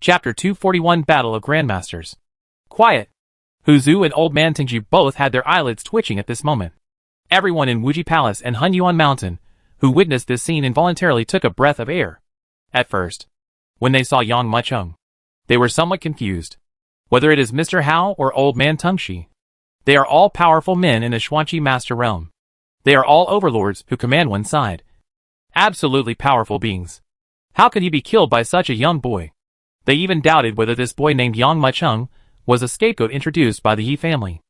Chapter 241 Battle of Grandmasters. Quiet. Huzu and Old Man Tingji both had their eyelids twitching at this moment. Everyone in Wuji Palace and Hunyuan Mountain, who witnessed this scene involuntarily took a breath of air. At first, when they saw Yang Mucheng, they were somewhat confused. Whether it is Mr. Hao or Old Man Tengshi, they are all powerful men in the Xuanqi Master Realm. They are all overlords who command one side. Absolutely powerful beings. How could he be killed by such a young boy? They even doubted whether this boy named Yang Mucheng was a scapegoat introduced by the Yi family,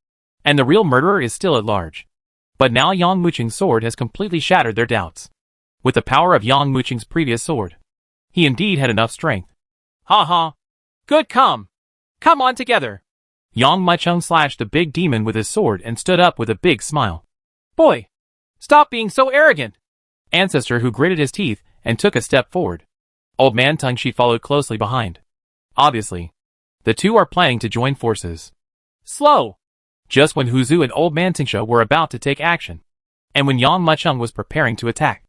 and the real murderer is still at large. But now Yang Mucheng's sword has completely shattered their doubts. With the power of Yang Mucheng's previous sword, he indeed had enough strength. Ha ha! Good, come on together! Yang Mucheng slashed the big demon with his sword and stood up with a big smile. Boy! Stop being so arrogant! Ancestor who gritted his teeth and took a step forward. Old Man Tengshi followed closely behind. Obviously, the two are planning to join forces. Slow! Just when Huzu and Old Man Tingshi were about to take action, and when Yang Mucheng was preparing to attack,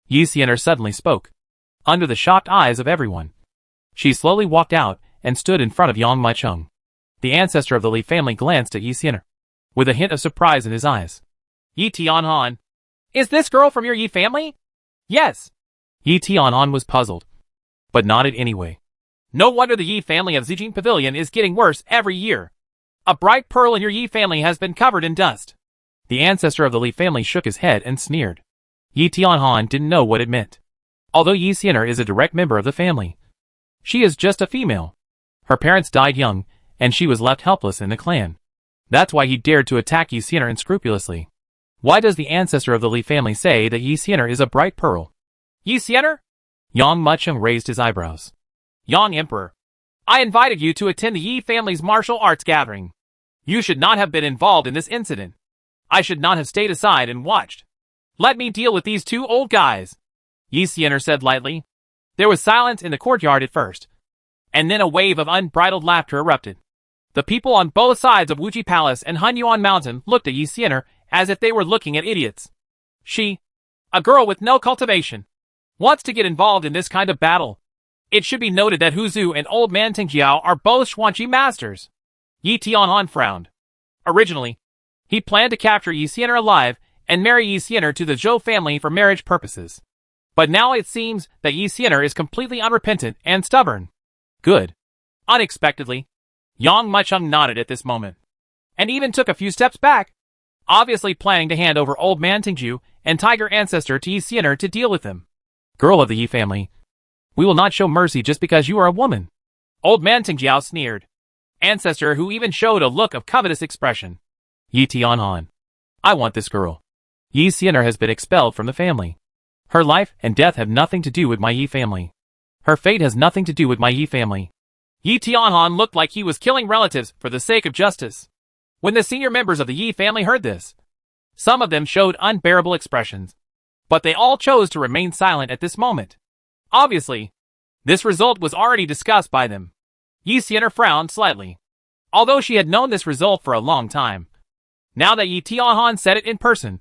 Yi Xian'er suddenly spoke. Under the shocked eyes of everyone, she slowly walked out and stood in front of Yang Mucheng. The ancestor of the Li family glanced at Yi Xian'er, with a hint of surprise in his eyes. Yi Tianhan, is this girl from your Yi family? Yes. Yi Tianhan was puzzled, but nodded anyway. No wonder the Yi family of Zijin Pavilion is getting worse every year. A bright pearl in your Yi family has been covered in dust. The ancestor of the Li family shook his head and sneered. Yi Tianhan didn't know what it meant. Although Yi Xian'er is a direct member of the family, she is just a female. Her parents died young, and she was left helpless in the clan. That's why he dared to attack Yi Xian'er unscrupulously. Why does the ancestor of the Li family say that Yi Xian'er is a bright pearl? Yi Xian'er? Yang Mucheng raised his eyebrows. Yang Emperor, I invited you to attend the Yi family's martial arts gathering. You should not have been involved in this incident. I should not have stayed aside and watched. Let me deal with these two old guys. Yi Xian'er said lightly. There was silence in the courtyard at first, and then a wave of unbridled laughter erupted. The people on both sides of Wuji Palace and Hunyuan Mountain looked at Yi Xian'er as if they were looking at idiots. She, a girl with no cultivation, wants to get involved in this kind of battle. It should be noted that Huzu and Old Man Tingjiao are both Xuanqi masters. Yi Tianhan frowned. Originally, he planned to capture Yi Xian'er alive and marry Yi Xian'er to the Zhou family for marriage purposes. But now it seems that Yi Xian'er is completely unrepentant and stubborn. Good. Unexpectedly, Yang Mucheng nodded at this moment, and even took a few steps back, obviously planning to hand over Old Man Tingju and Tiger Ancestor to Yi Xian'er to deal with them. Girl of the Yi family, we will not show mercy just because you are a woman. Old Man Tingjiao sneered. Ancestor who even showed a look of covetous expression. Yi Tianhan, I want this girl. Yi Xian'er has been expelled from the family. Her life and death have nothing to do with my Yi family. Her fate has nothing to do with my Yi family. Yi Tianhan looked like he was killing relatives for the sake of justice. When the senior members of the Yi family heard this, some of them showed unbearable expressions, but they all chose to remain silent at this moment. Obviously, this result was already discussed by them. Yi Xian'er frowned slightly, although she had known this result for a long time. Now that Yi Tianhan said it in person,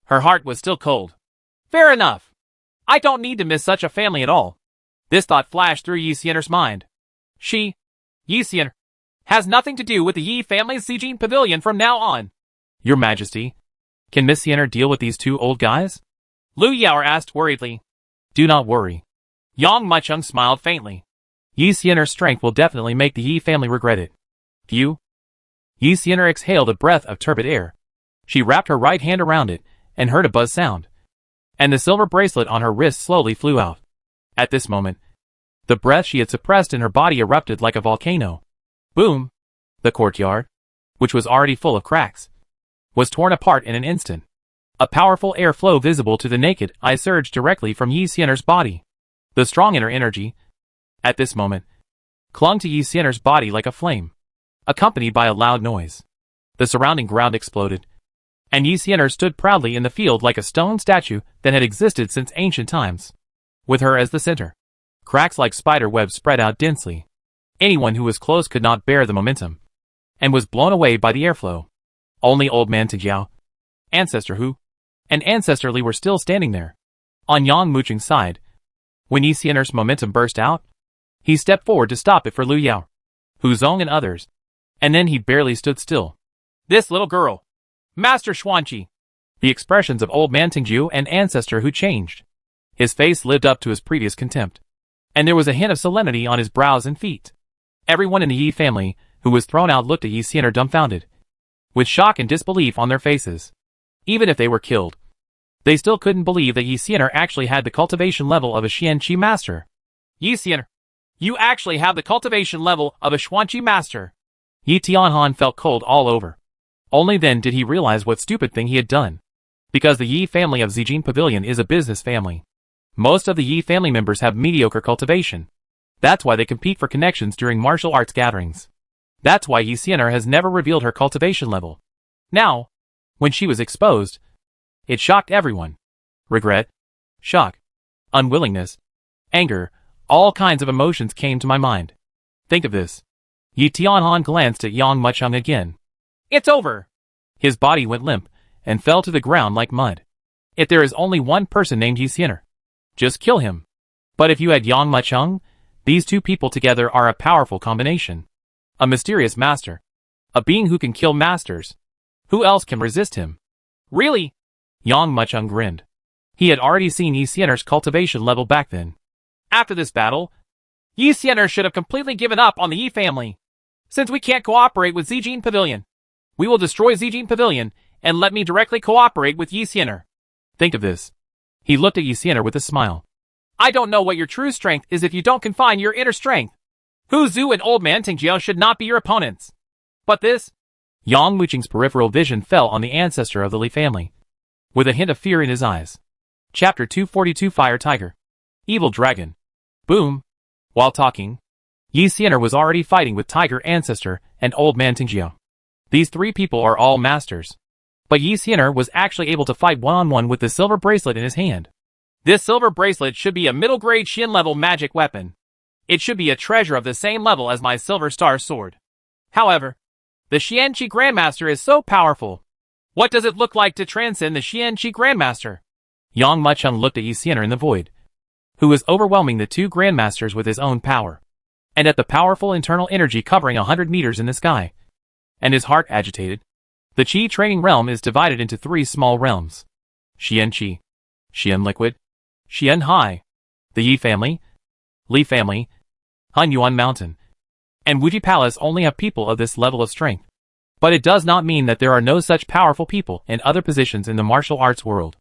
her heart was still cold. Fair enough. I don't need to miss such a family at all. This thought flashed through Yi Xian'er's mind. She, Yi Xian'er, has nothing to do with the Yi family's Zijin Pavilion from now on. Your Majesty, can Miss Xian'er deal with these two old guys? Lu Yaoer asked worriedly. Do not worry. Yang Mucheng smiled faintly. Yi Xian'er's strength will definitely make the Yi family regret it. Phew. Yi Xian'er exhaled a breath of turbid air. She wrapped her right hand around it and heard a buzz sound, and the silver bracelet on her wrist slowly flew out. At this moment, the breath she had suppressed in her body erupted like a volcano. Boom! The courtyard, which was already full of cracks, was torn apart in an instant. A powerful airflow visible to the naked eye surged directly from Yi Xian'er's body. The strong inner energy, at this moment, clung to Yi Xian'er's body like a flame, accompanied by a loud noise. The surrounding ground exploded, and Yi Xian'er stood proudly in the field like a stone statue that had existed since ancient times, with her as the center. Cracks like spider webs spread out densely. Anyone who was close could not bear the momentum, and was blown away by the airflow. Only Old Man Tingjiao, Ancestor Hu, and Ancestor Li were still standing there. On Yang Mucheng's side, when Yi Xian'er's momentum burst out, He stepped forward to stop it for Lu Yao, Hu Zong and others. And then he barely stood still. This little girl. Master Xuanqi. The expressions of old man Tingju and ancestor Hu changed. His face lived up to his previous contempt. And there was a hint of solemnity on his brows and feet. Everyone in the Yi family, who was thrown out, looked at Yi Xian'er dumbfounded, with shock and disbelief on their faces. Even if they were killed, they still couldn't believe that Yi Xian'er actually had the cultivation level of a Xianqi master. Yi Xian'er, you actually have the cultivation level of a Xuanqi master. Yi Tianhan felt cold all over. Only then did he realize what stupid thing he had done. Because the Yi family of Zijin Pavilion is a business family. Most of the Yi family members have mediocre cultivation. That's why they compete for connections during martial arts gatherings. That's why Yi Xian'er has never revealed her cultivation level. Now, when she was exposed, it shocked everyone. Regret, shock, unwillingness, anger, all kinds of emotions came to my mind. Think of this. Yi Tianhan glanced at Yang Mucheng again. It's over. His body went limp and fell to the ground like mud. If there is only one person named Yi Xian'er, just kill him. But if you add Yang Mucheng, these two people together are a powerful combination. A mysterious master. A being who can kill masters. Who else can resist him? Really? Yang Mucheng grinned. He had already seen Yi Xian'er's cultivation level back then. After this battle, Yi Xian'er should have completely given up on the Yi family. Since we can't cooperate with Zijin Pavilion, we will destroy Zijin Pavilion and let me directly cooperate with Yi Xian'er. Think of this. He looked at Yi Xian'er with a smile. I don't know what your true strength is if you don't confine your inner strength. Hu Zhu and old man Tingjiao should not be your opponents. But this... Yang Mucheng's peripheral vision fell on the ancestor of the Li family, with a hint of fear in his eyes. Chapter 242 Fire Tiger. Evil Dragon. Boom. While talking, Yi Xian'er was already fighting with Tiger Ancestor and old man Tingjiao. These three people are all masters. But Yi Xian'er was actually able to fight one-on-one with the silver bracelet in his hand. This silver bracelet should be a middle-grade Xin-level magic weapon. It should be a treasure of the same level as my silver star sword. However, the Xianqi Grandmaster is so powerful. What does it look like to transcend the Xianqi Grandmaster? Yang Mucheng looked at Yi Xian'er in the void, who was overwhelming the two Grandmasters with his own power, and at the powerful internal energy covering 100 meters in the sky. And his heart agitated. The Qi training realm is divided into three small realms. Xianqi, Xian Liquid, Xian High, the Yi family, Li family, Hunyuan Mountain, and Wuji Palace only have people of this level of strength. But it does not mean that there are no such powerful people in other positions in the martial arts world.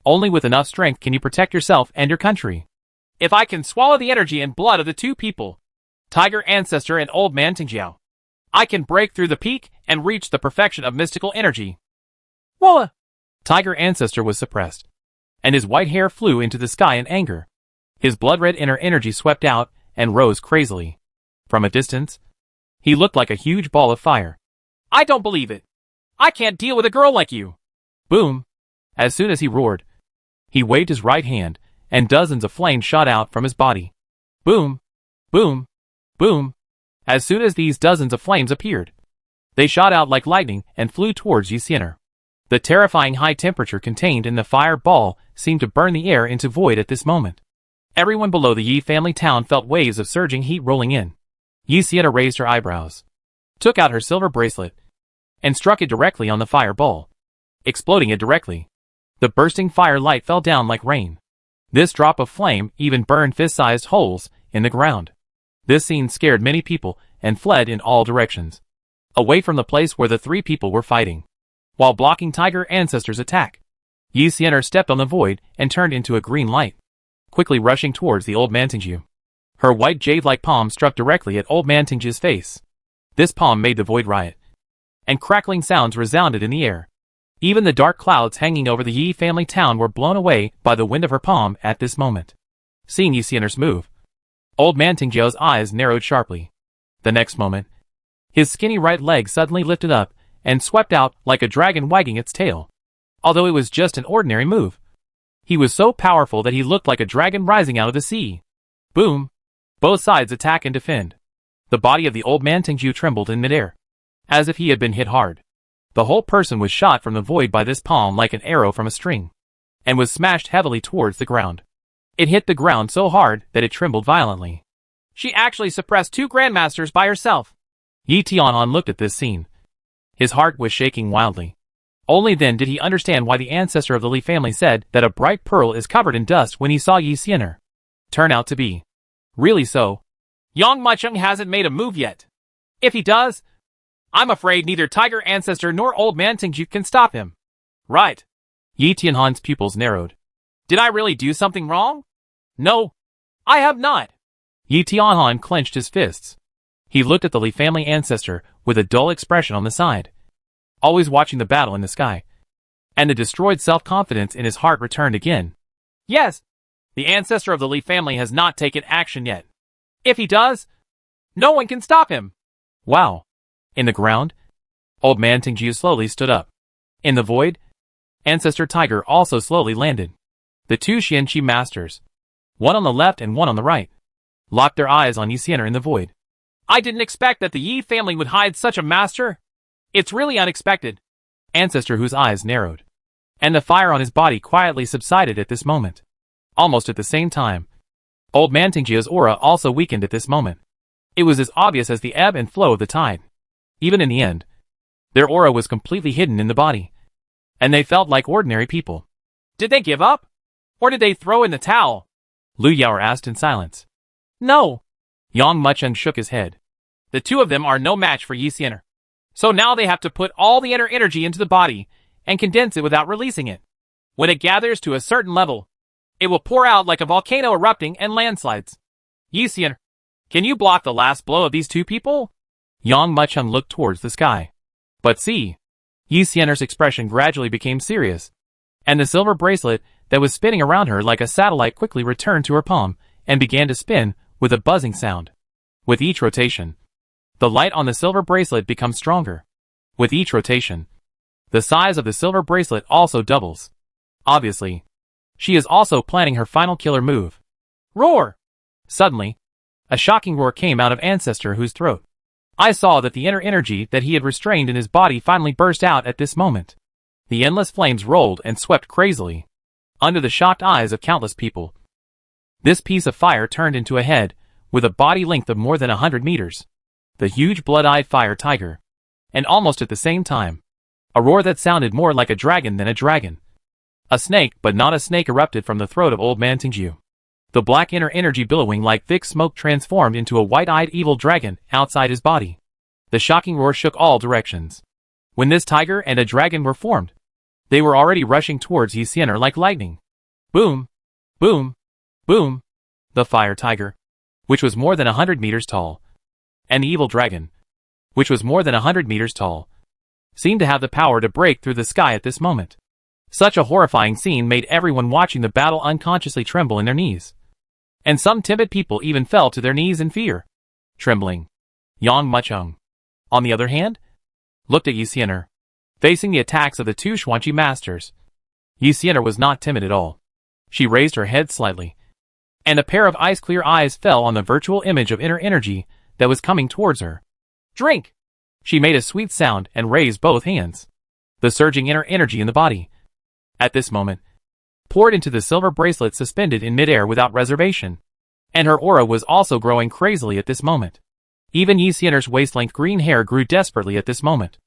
Only with enough strength can you protect yourself and your country. If I can swallow the energy and blood of the two people, Tiger Ancestor and Old Man Tingjiao, I can break through the peak and reach the perfection of mystical energy. Whoa! Tiger Ancestor was suppressed, and his white hair flew into the sky in anger. His blood-red inner energy swept out and rose crazily. From a distance, he looked like a huge ball of fire. I don't believe it. I can't deal with a girl like you. Boom! As soon as he roared, he waved his right hand, and dozens of flames shot out from his body. Boom! Boom! Boom! As soon as these dozens of flames appeared, they shot out like lightning and flew towards Yi Xian'er. The terrifying high temperature contained in the fire ball seemed to burn the air into void at this moment. Everyone below the Yi family town felt waves of surging heat rolling in. Yi Xian'er raised her eyebrows, took out her silver bracelet, and struck it directly on the fire ball, exploding it directly. The bursting fire light fell down like rain. This drop of flame even burned fist-sized holes in the ground. This scene scared many people and fled in all directions, away from the place where the three people were fighting. While blocking Tiger Ancestor's attack, Yi Xian'er stepped on the void and turned into a green light, quickly rushing towards the old man Tingjiu. Her white jade-like palm struck directly at old man Tingjiu's face. This palm made the void riot, and crackling sounds resounded in the air. Even the dark clouds hanging over the Yi family town were blown away by the wind of her palm at this moment. Seeing Yi Xian'er's move, old man Tingjiu's eyes narrowed sharply. The next moment, his skinny right leg suddenly lifted up and swept out like a dragon wagging its tail. Although it was just an ordinary move, he was so powerful that he looked like a dragon rising out of the sea. Boom! Both sides attack and defend. The body of the old man Tingjiu trembled in midair, as if he had been hit hard. The whole person was shot from the void by this palm like an arrow from a string, and was smashed heavily towards the ground. It hit the ground so hard that it trembled violently. She actually suppressed 2 grandmasters by herself. Yi Tianhan looked at this scene. His heart was shaking wildly. Only then did he understand why the ancestor of the Li family said that a bright pearl is covered in dust when he saw Yi Xian'er turn out to be really so. Yang Macheng hasn't made a move yet. If he does, I'm afraid neither Tiger Ancestor nor Old Man Tingju can stop him. Right. Yi Tianhan's pupils narrowed. Did I really do something wrong? No, I have not. Yi Tianhan clenched his fists. He looked at the Li family ancestor with a dull expression on the side, always watching the battle in the sky. And the destroyed self-confidence in his heart returned again. Yes, the ancestor of the Li family has not taken action yet. If he does, no one can stop him. Wow. In the ground, Old Man Tingju slowly stood up. In the void, Ancestor Tiger also slowly landed. The 2 Xianqi masters, one on the left and one on the right, locked their eyes on Yi Xian'er in the void. I didn't expect that the Yi family would hide such a master. It's really unexpected. Ancestor Hu's eyes narrowed, and the fire on his body quietly subsided at this moment. Almost at the same time, Old Man Tingju's aura also weakened at this moment. It was as obvious as the ebb and flow of the tide. Even in the end, their aura was completely hidden in the body, and they felt like ordinary people. Did they give up? Or did they throw in the towel? Lu Yaoer asked in silence. No. Yang Macheng shook his head. The 2 of them are no match for Yi Xian'er. So now they have to put all the inner energy into the body and condense it without releasing it. When it gathers to a certain level, it will pour out like a volcano erupting and landslides. Yi Xian'er, can you block the last blow of these 2 people? Yang Macheng looked towards the sky. But see, Yi Xian'er's expression gradually became serious, and the silver bracelet that was spinning around her like a satellite quickly returned to her palm and began to spin with a buzzing sound. With each rotation, the light on the silver bracelet becomes stronger. With each rotation, the size of the silver bracelet also doubles. Obviously, she is also planning her final killer move. Roar! Suddenly, a shocking roar came out of Ancestor Hu's throat. I saw that the inner energy that he had restrained in his body finally burst out at this moment. The endless flames rolled and swept crazily under the shocked eyes of countless people. This piece of fire turned into a head with a body length of more than 100 meters. The huge blood-eyed fire tiger. And almost at the same time, a roar that sounded more like a dragon than a dragon. A snake, but not a snake, erupted from the throat of Old Man Tingju. The black inner energy billowing like thick smoke transformed into a white-eyed evil dragon outside his body. The shocking roar shook all directions. When this tiger and a dragon were formed, they were already rushing towards Yi Xian'er like lightning. Boom! Boom! Boom! The fire tiger, which was more than 100 meters tall, and the evil dragon, which was more than 100 meters tall, seemed to have the power to break through the sky at this moment. Such a horrifying scene made everyone watching the battle unconsciously tremble in their knees. And some timid people even fell to their knees in fear. Trembling. Yang Macheng, on the other hand, looked at Yi Xian'er, facing the attacks of the 2 Xuanqi masters. Yi Xian'er was not timid at all. She raised her head slightly, and a pair of ice-clear eyes fell on the virtual image of inner energy that was coming towards her. Drink! She made a sweet sound and raised both hands. The surging inner energy in the body, at this moment, poured into the silver bracelet suspended in midair without reservation. And her aura was also growing crazily at this moment. Even Yi Xian'er's waist-length green hair grew desperately at this moment.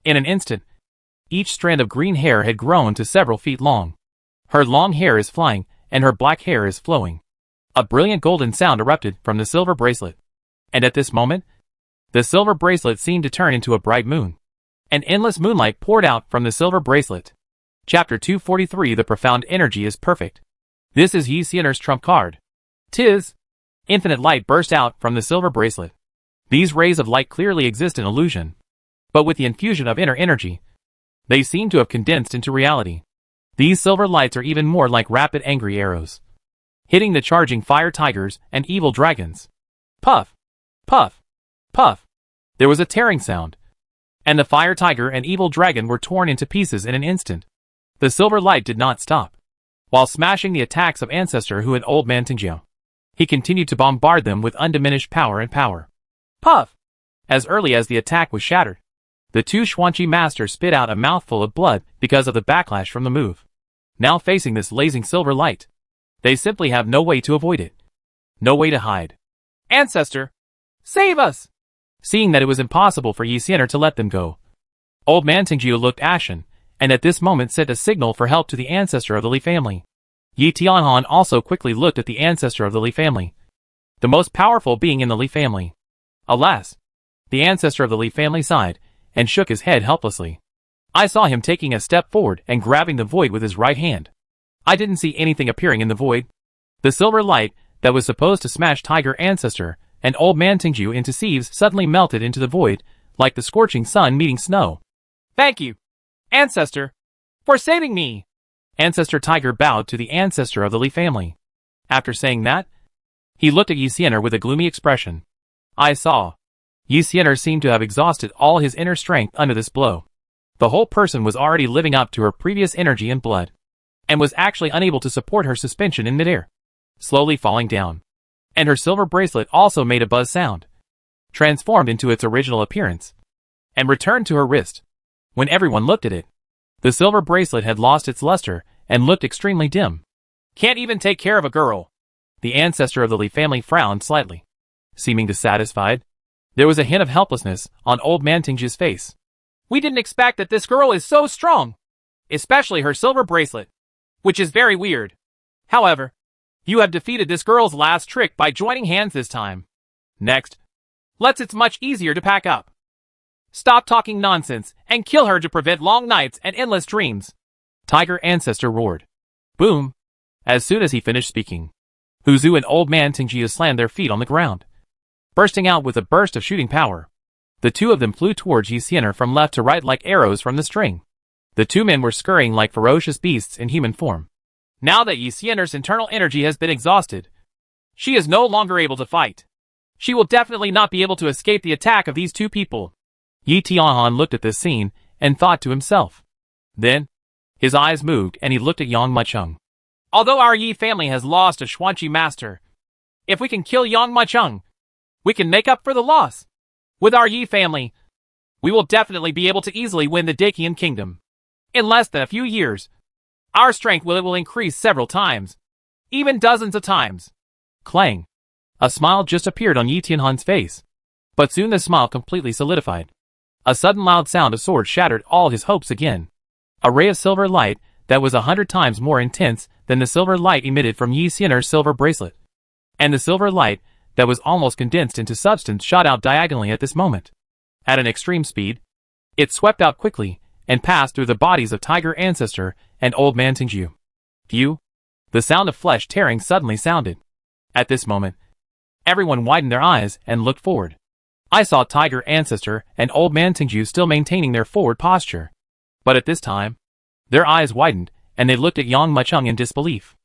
In an instant, each strand of green hair had grown to several feet long. Her long hair is flying, and her black hair is flowing. A brilliant golden sound erupted from the silver bracelet. And at this moment, the silver bracelet seemed to turn into a bright moon. An endless moonlight poured out from the silver bracelet. Chapter 243. The profound energy is perfect. This is Yi Xian'er's trump card. 'Tis. Infinite light burst out from the silver bracelet. These rays of light clearly exist in illusion, but with the infusion of inner energy, they seem to have condensed into reality. These silver lights are even more like rapid angry arrows, hitting the charging fire tigers and evil dragons. Puff! Puff! Puff! There was a tearing sound, and the fire tiger and evil dragon were torn into pieces in an instant. The silver light did not stop. While smashing the attacks of Ancestor Hu and Old Man Tingjiao, he continued to bombard them with undiminished power and power. Puff! As early as the attack was shattered, the 2 Xuanqi masters spit out a mouthful of blood because of the backlash from the move. Now facing this blazing silver light, they simply have no way to avoid it. No way to hide. Ancestor! Save us! Seeing that it was impossible for Yi Xianer to let them go, Old Man Tingjiu looked ashen, and at this moment sent a signal for help to the ancestor of the Li family. Yi Tianhan also quickly looked at the ancestor of the Li family, the most powerful being in the Li family. Alas! The ancestor of the Li family sighed, and shook his head helplessly. I saw him taking a step forward and grabbing the void with his right hand. I didn't see anything appearing in the void. The silver light that was supposed to smash Tiger Ancestor and Old Man Tingjiu into sieves suddenly melted into the void, like the scorching sun meeting snow. Thank you, Ancestor, for saving me! Ancestor Tiger bowed to the ancestor of the Li family. After saying that, he looked at Yi Xianer with a gloomy expression. I saw. Yi Xianer seemed to have exhausted all his inner strength under this blow. The whole person was already living up to her previous energy and blood, and was actually unable to support her suspension in midair, slowly falling down. And her silver bracelet also made a buzz sound, transformed into its original appearance, and returned to her wrist. When everyone looked at it, the silver bracelet had lost its luster and looked extremely dim. Can't even take care of a girl. The ancestor of the Li family frowned slightly, seeming dissatisfied. There was a hint of helplessness on Old Man Tingjiu's face. We didn't expect that this girl is so strong, especially her silver bracelet, which is very weird. However, you have defeated this girl's last trick by joining hands this time. Next, it's much easier to pack up. Stop talking nonsense and kill her to prevent long nights and endless dreams. Tiger Ancestor roared. Boom! As soon as he finished speaking, Hu Zu and Old Man Tingjiu slammed their feet on the ground, bursting out with a burst of shooting power. The two of them flew towards Yi Xianer from left to right like arrows from the string. The two men were scurrying like ferocious beasts in human form. Now that Yi Xianer's internal energy has been exhausted, she is no longer able to fight. She will definitely not be able to escape the attack of these two people. Yi Tianhan looked at this scene and thought to himself. Then, his eyes moved and he looked at Yang Macheng. Although our Yi family has lost a Xuanqi master, if we can kill Yang Macheng, we can make up for the loss. With our Yi family, we will definitely be able to easily win the Dacian kingdom. In less than a few years, our strength will increase several times, even dozens of times. Clang! A smile just appeared on Yi Tianhan's face, but soon the smile completely solidified. A sudden loud sound of swords shattered all his hopes again. A ray of silver light that was 100 times more intense than the silver light emitted from Yi Xianer's silver bracelet. And the silver light that was almost condensed into substance shot out diagonally at this moment. At an extreme speed, it swept out quickly and passed through the bodies of Tiger Ancestor and Old Man Tingjiu. Phew! The sound of flesh tearing suddenly sounded. At this moment, everyone widened their eyes and looked forward. I saw Tiger Ancestor and Old Man Tingjiu still maintaining their forward posture. But at this time, their eyes widened and they looked at Yang Macheng in disbelief.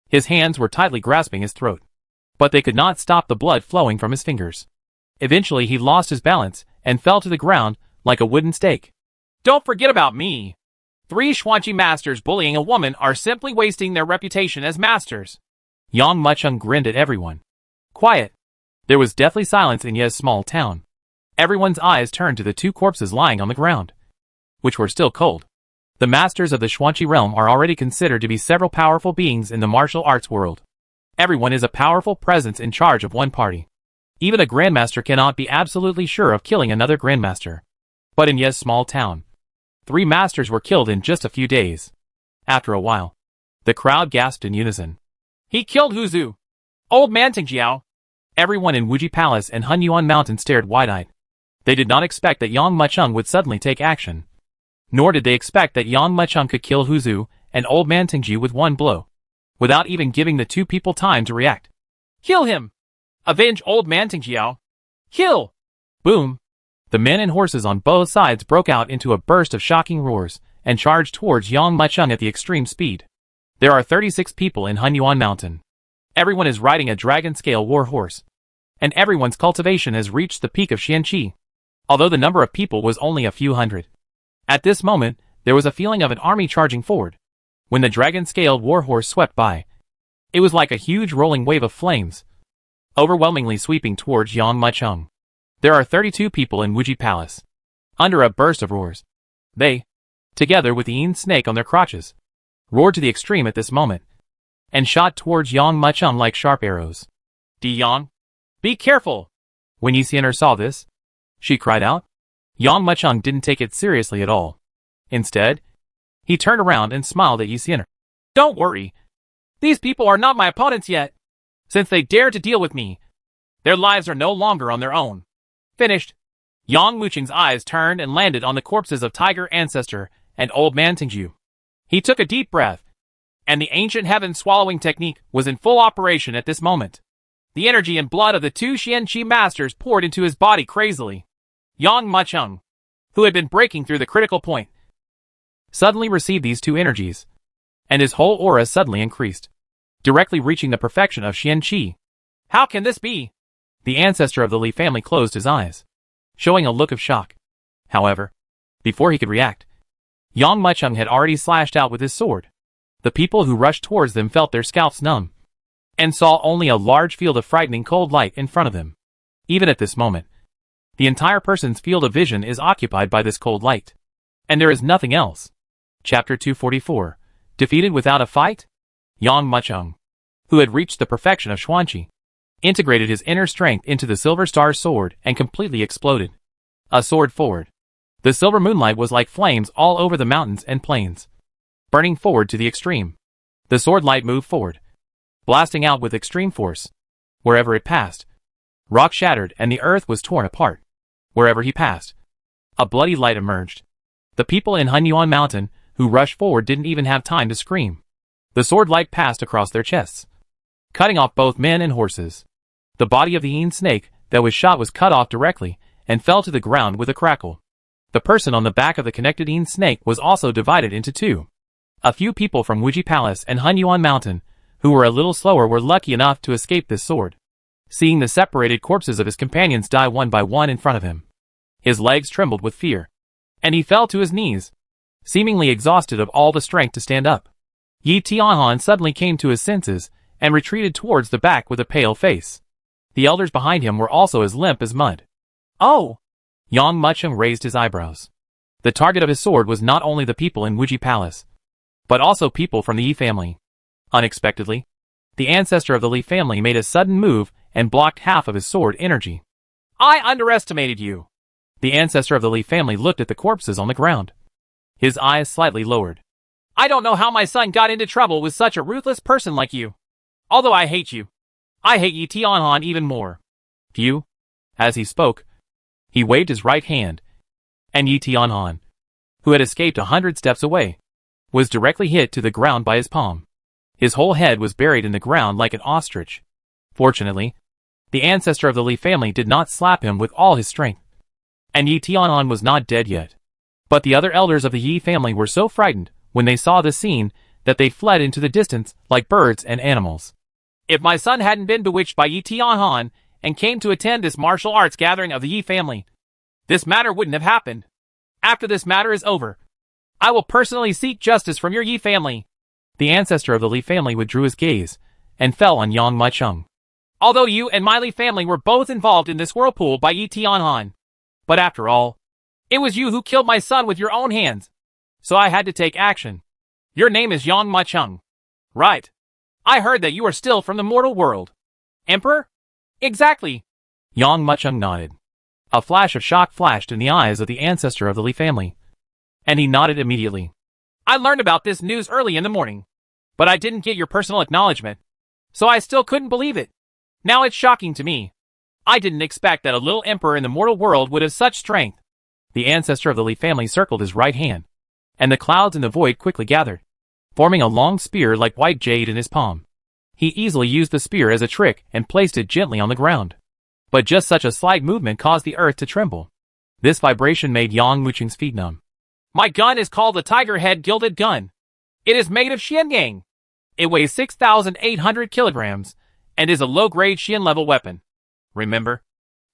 His hands were tightly grasping his throat, but they could not stop the blood flowing from his fingers. Eventually he lost his balance and fell to the ground like a wooden stake. Don't forget about me. 3 Xuanqi masters bullying a woman are simply wasting their reputation as masters. Yang Macheng grinned at everyone. Quiet. There was deathly silence in Ye's small town. Everyone's eyes turned to the 2 corpses lying on the ground, which were still cold. The masters of the Xuanqi realm are already considered to be several powerful beings in the martial arts world. Everyone is a powerful presence in charge of one party. Even a grandmaster cannot be absolutely sure of killing another grandmaster. But in Ye's small town, 3 masters were killed in just a few days. After a while, the crowd gasped in unison. He killed Hu Zu! Old Man Tingjiao! Everyone in Wuji Palace and Hunyuan Mountain stared wide-eyed. They did not expect that Yang Macheng would suddenly take action. Nor did they expect that Yang Macheng could kill Hu Zu and Old Man Tingjiu with one blow, without even giving the 2 people time to react. Kill him! Avenge Old Man Tingjiao! Kill! Boom! The men and horses on both sides broke out into a burst of shocking roars and charged towards Yang Macheng at the extreme speed. There are 36 people in Hunyuan Mountain. Everyone is riding a dragon-scale war horse, and everyone's cultivation has reached the peak of Xianqi, although the number of people was only a few hundred. At this moment, there was a feeling of an army charging forward. When the dragon-scaled warhorse swept by, it was like a huge rolling wave of flames, overwhelmingly sweeping towards Yang Macheng. There are 32 people in Wuji Palace. Under a burst of roars, they, together with the Yin snake on their crotches, roared to the extreme at this moment, and shot towards Yang Macheng like sharp arrows. Di Yang, Be careful! When Yi Xian'er saw this, she cried out. Yang Mucheng didn't take it seriously at all. Instead, he turned around and smiled at Yi Xian'er. Don't worry. These people are not my opponents yet. Since they dare to deal with me, their lives are no longer on their own. Finished. Yang Mucheng's eyes turned and landed on the corpses of Tiger Ancestor and Old Man Tingju. He took a deep breath, and the ancient heaven-swallowing technique was in full operation at this moment. The energy and blood of the two Xianqi masters poured into his body crazily. Yang Mucheng, who had been breaking through the critical point, suddenly received these two energies, and his whole aura suddenly increased, directly reaching the perfection of Xianqi. How can this be? The ancestor of the Li family closed his eyes, showing a look of shock. However, before he could react, Yang Mucheng had already slashed out with his sword. The people who rushed towards them felt their scalps numb, and saw only a large field of frightening cold light in front of them. Even at this moment, the entire person's field of vision is occupied by this cold light, and there is nothing else. Chapter 244. Defeated without a fight? Yang Mucheng, who had reached the perfection of Xuanqi, integrated his inner strength into the Silver Star sword and completely exploded. A sword forward. The silver moonlight was like flames all over the mountains and plains, burning forward to the extreme. The sword light moved forward, blasting out with extreme force. Wherever it passed, rock shattered and the earth was torn apart. Wherever he passed, a bloody light emerged. The people in Hunyuan Mountain who rushed forward didn't even have time to scream. The sword light passed across their chests, cutting off both men and horses. The body of the Yin snake that was shot was cut off directly and fell to the ground with a crackle. The person on the back of the connected Yin snake was also divided into two. A few people from Wuji Palace and Hunyuan Mountain, who were a little slower, were lucky enough to escape this sword. Seeing the separated corpses of his companions die one by one in front of him, his legs trembled with fear, and he fell to his knees, seemingly exhausted of all the strength to stand up. Yi Tianhan suddenly came to his senses and retreated towards the back with a pale face. The elders behind him were also as limp as mud. Oh! Yang Mucheng raised his eyebrows. The target of his sword was not only the people in Wuji Palace, but also people from the Yi family. Unexpectedly, the ancestor of the Li family made a sudden move and blocked half of his sword energy. I underestimated you. The ancestor of the Li family looked at the corpses on the ground, his eyes slightly lowered. I don't know how my son got into trouble with such a ruthless person like you. Although I hate you, I hate Yi Tianhan even more. You? As he spoke, he waved his right hand, and Yi Tianhan, who had escaped 100 steps away, was directly hit to the ground by his palm. His whole head was buried in the ground like an ostrich. Fortunately, the ancestor of the Li family did not slap him with all his strength, and Yi Tianhan was not dead yet. But the other elders of the Yi family were so frightened when they saw the scene that they fled into the distance like birds and animals. If my son hadn't been bewitched by Yi Tianhan and came to attend this martial arts gathering of the Yi family, this matter wouldn't have happened. After this matter is over, I will personally seek justice from your Yi family. The ancestor of the Li family withdrew his gaze and fell on Yang Mucheng. Although you and my Li family were both involved in this whirlpool by Yi Tianhan, but after all, it was you who killed my son with your own hands, so I had to take action. Your name is Yang Mucheng, right? I heard that you are still from the mortal world. Emperor? Exactly. Yang Mucheng nodded. A flash of shock flashed in the eyes of the ancestor of the Li family, and he nodded immediately. I learned about this news early in the morning, but I didn't get your personal acknowledgement, so I still couldn't believe it. Now it's shocking to me. I didn't expect that a little emperor in the mortal world would have such strength. The ancestor of the Li family circled his right hand, and the clouds in the void quickly gathered, forming a long spear like white jade in his palm. He easily used the spear as a trick and placed it gently on the ground. But just such a slight movement caused the earth to tremble. This vibration made Yang Mucheng's feet numb. My gun is called the Tiger Head Gilded Gun. It is made of Xianyang. It weighs 6,800 kilograms and is a low-grade Xian level weapon. Remember?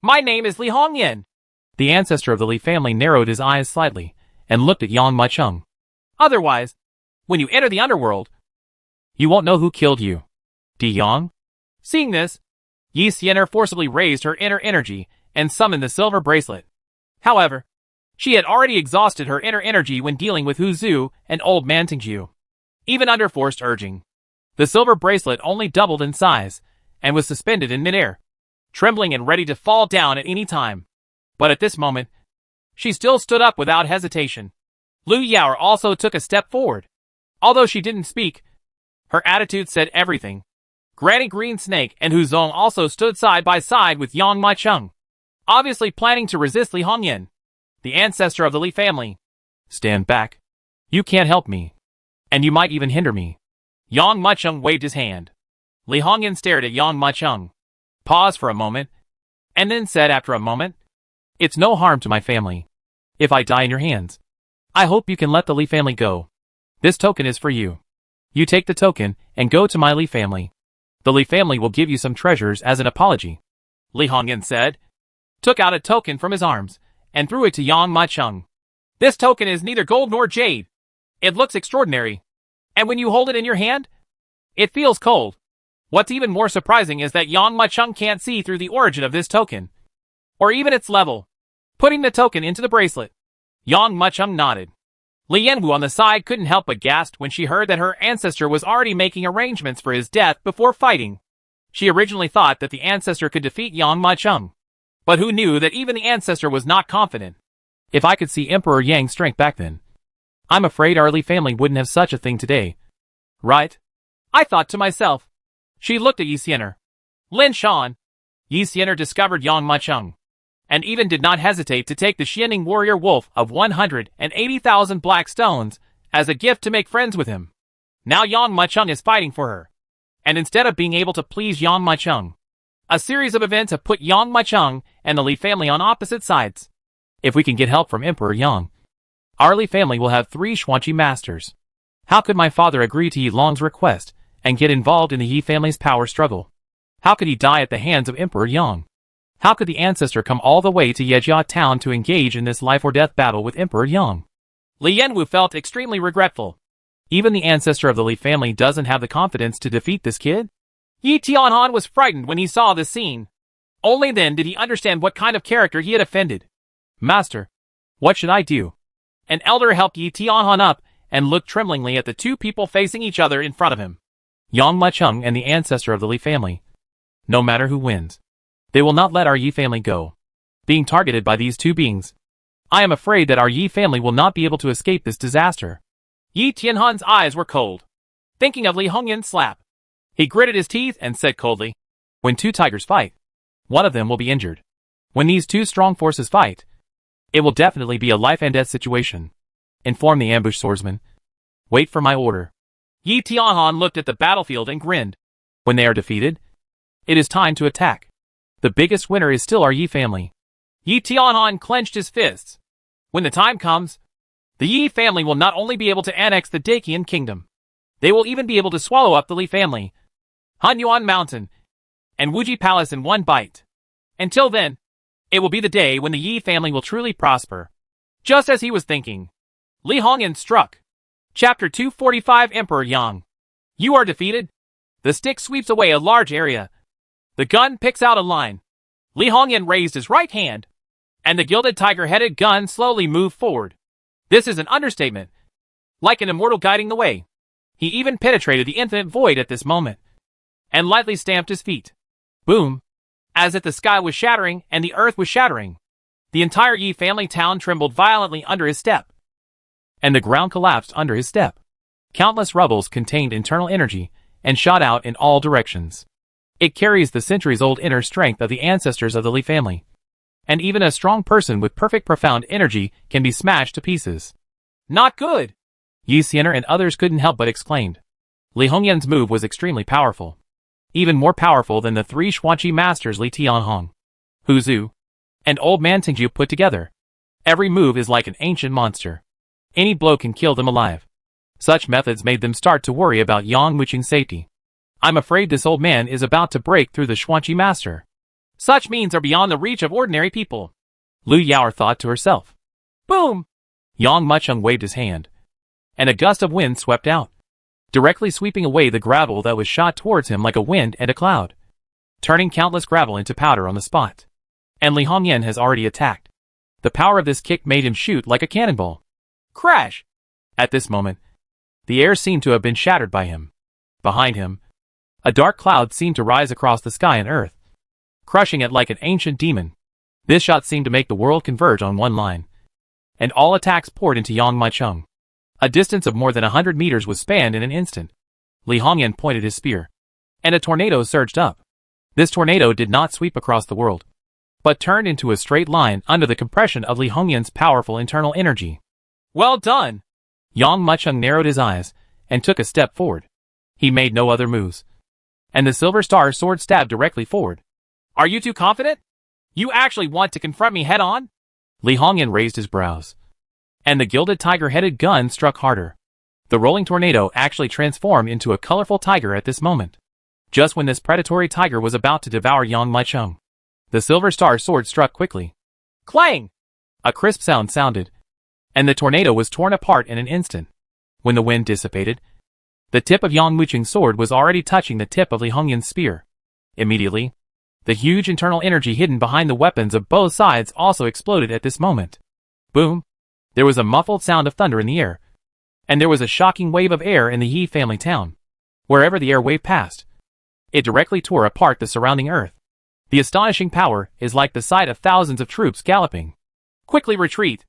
My name is Li Hongyan. The ancestor of the Li family narrowed his eyes slightly and looked at Yang Mucheng. Otherwise, when you enter the underworld, you won't know who killed you. Di Yang? Seeing this, Yi Xian'er forcibly raised her inner energy and summoned the silver bracelet. However, she had already exhausted her inner energy when dealing with Hu Zhu and Old Man Tingju. Even under forced urging, the silver bracelet only doubled in size and was suspended in midair. trembling and ready to fall down at any time. But at this moment, she still stood up without hesitation. Lu Yao also took a step forward. Although she didn't speak, her attitude said everything. Granny Green Snake and Hu Zong also stood side by side with Yang Maicheng, obviously planning to resist Li Hongyan, the ancestor of the Li family. Stand back. You can't help me. And you might even hinder me. Yang Maicheng waved his hand. Li Hongyan stared at Yang Maicheng, paused for a moment, and then said after a moment, "It's no harm to my family. If I die in your hands, I hope you can let the Li family go. This token is for you. You take the token and go to my Li family. The Li family will give you some treasures as an apology." Li Hongyan said, took out a token from his arms, and threw it to Yang Maicheng. "This token is neither gold nor jade. It looks extraordinary. And when you hold it in your hand, it feels cold. What's even more surprising is that Yang Maicheng can't see through the origin of this token, or even its level." Putting the token into the bracelet, Yang Maicheng nodded. Li Yanwu on the side couldn't help but gasp when she heard that her ancestor was already making arrangements for his death before fighting. She originally thought that the ancestor could defeat Yang Maicheng, but who knew that even the ancestor was not confident. If I could see Emperor Yang's strength back then, I'm afraid our Li family wouldn't have such a thing today. Right? I thought to myself. She looked at Yi Xianer. Lin Shan. Yi Xianer discovered Yang Maicheng, and even did not hesitate to take the Xianing warrior wolf of 180,000 black stones as a gift to make friends with him. Now Yang Maicheng is fighting for her, and instead of being able to please Yang Maicheng, a series of events have put Yang Maicheng and the Li family on opposite sides. If we can get help from Emperor Yang, our Li family will have 3 Xuanqi masters. How could my father agree to Yi Long's request and get involved in the Yi family's power struggle? How could he die at the hands of Emperor Yang? How could the ancestor come all the way to Yejia town to engage in this life-or-death battle with Emperor Yang? Li Yanwu felt extremely regretful. Even the ancestor of the Li family doesn't have the confidence to defeat this kid? Yi Tianhan was frightened when he saw this scene. Only then did he understand what kind of character he had offended. Master, what should I do? An elder helped Yi Tianhan up and looked tremblingly at the 2 people facing each other in front of him. Yang Maicheng and the ancestor of the Li family. No matter who wins, they will not let our Yi family go. Being targeted by these 2 beings, I am afraid that our Yi family will not be able to escape this disaster. Yi Tianhan's eyes were cold, thinking of Li Hongyan's slap. He gritted his teeth and said coldly, "When 2 tigers fight, one of them will be injured. When these 2 strong forces fight, it will definitely be a life and death situation. Inform the ambush swordsman. Wait for my order." Yi Tianhan looked at the battlefield and grinned. When they are defeated, it is time to attack. The biggest winner is still our Yi family. Yi Tianhan clenched his fists. When the time comes, the Yi family will not only be able to annex the Daqian kingdom, they will even be able to swallow up the Li family, Hunyuan Mountain, and Wuji Palace in one bite. Until then, it will be the day when the Yi family will truly prosper. Just as he was thinking, Li Hongyan struck. Chapter 245 Emperor Yang. You are defeated. The stick sweeps away a large area. The gun picks out a line. Li Hongyan raised his right hand, and the gilded tiger-headed gun slowly moved forward. This is an understatement. Like an immortal guiding the way. He even penetrated the infinite void at this moment, and lightly stamped his feet. Boom! As if the sky was shattering and the earth was shattering. The entire Yi family town trembled violently under his step, and the ground collapsed under his step. Countless rubbles contained internal energy and shot out in all directions. It carries the centuries-old inner strength of the ancestors of the Li family. And even a strong person with perfect profound energy can be smashed to pieces. Not good! Yi Xianer and others couldn't help but exclaimed. Li Hongyan's move was extremely powerful. Even more powerful than the 3 Xuanqi masters Li Tianhong, Hu Zhu, and Old Man Tingju put together. Every move is like an ancient monster. Any blow can kill them alive. Such methods made them start to worry about Yang Muqing's safety. I'm afraid this old man is about to break through the Xuanqi master. Such means are beyond the reach of ordinary people. Lu Yao thought to herself. Boom! Yang Maicheng waved his hand, and a gust of wind swept out, directly sweeping away the gravel that was shot towards him like a wind and a cloud, turning countless gravel into powder on the spot. And Li Hongyan has already attacked. The power of this kick made him shoot like a cannonball. Crash! At this moment, the air seemed to have been shattered by him. Behind him, a dark cloud seemed to rise across the sky and earth. crushing it like an ancient demon. This shot seemed to make the world converge on one line, and all attacks poured into Yang Maicheng. A distance of more than 100 meters was spanned in an instant. Li Hongyan pointed his spear, and a tornado surged up. This tornado did not sweep across the world, but turned into a straight line under the compression of Li Hongyan's powerful internal energy. Well done! Yang Maicheng narrowed his eyes and took a step forward. He made no other moves, and the Silver Star sword stabbed directly forward. Are you too confident? You actually want to confront me head-on? Li Hongyan raised his brows, and the gilded tiger-headed gun struck harder. The rolling tornado actually transformed into a colorful tiger at this moment. Just when this predatory tiger was about to devour Yang Maicheng, the Silver Star sword struck quickly. Clang! A crisp sound sounded, and the tornado was torn apart in an instant. When the wind dissipated, the tip of Yang Maicheng's sword was already touching the tip of Li Hongyan's spear. Immediately, the huge internal energy hidden behind the weapons of both sides also exploded at this moment. Boom! There was a muffled sound of thunder in the air, and there was a shocking wave of air in the Yi family town. Wherever the air wave passed, it directly tore apart the surrounding earth. The astonishing power is like the sight of thousands of troops galloping. Quickly retreat!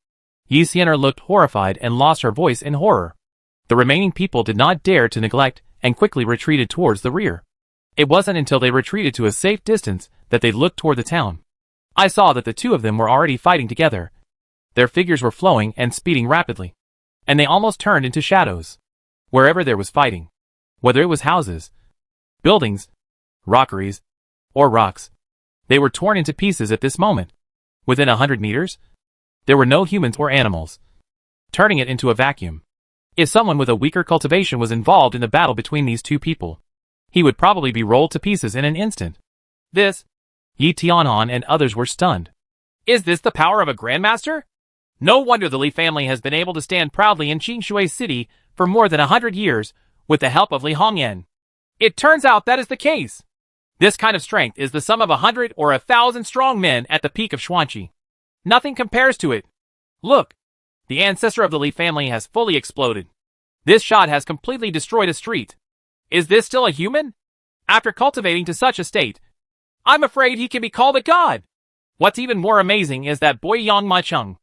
Yi Xian'er looked horrified and lost her voice in horror. The remaining people did not dare to neglect and quickly retreated towards the rear. It wasn't until they retreated to a safe distance that they looked toward the town. I saw that the two of them were already fighting together. Their figures were flowing and speeding rapidly, and they almost turned into shadows. Wherever there was fighting, whether it was houses, buildings, rockeries, or rocks, they were torn into pieces at this moment. Within 100 meters, there were no humans or animals, turning it into a vacuum. If someone with a weaker cultivation was involved in the battle between these two people, he would probably be rolled to pieces in an instant. This, Yi Tianhan and others were stunned. Is this the power of a Grandmaster? No wonder the Li family has been able to stand proudly in Qingshui City for more than 100 years with the help of Li Hongyan. It turns out that is the case. This kind of strength is the sum of 100 or 1,000 strong men at the peak of Xuanqi. Nothing compares to it. Look, the ancestor of the Li family has fully exploded. This shot has completely destroyed a street. Is this still a human? After cultivating to such a state, I'm afraid he can be called a god. What's even more amazing is that boy Yang Maicheng.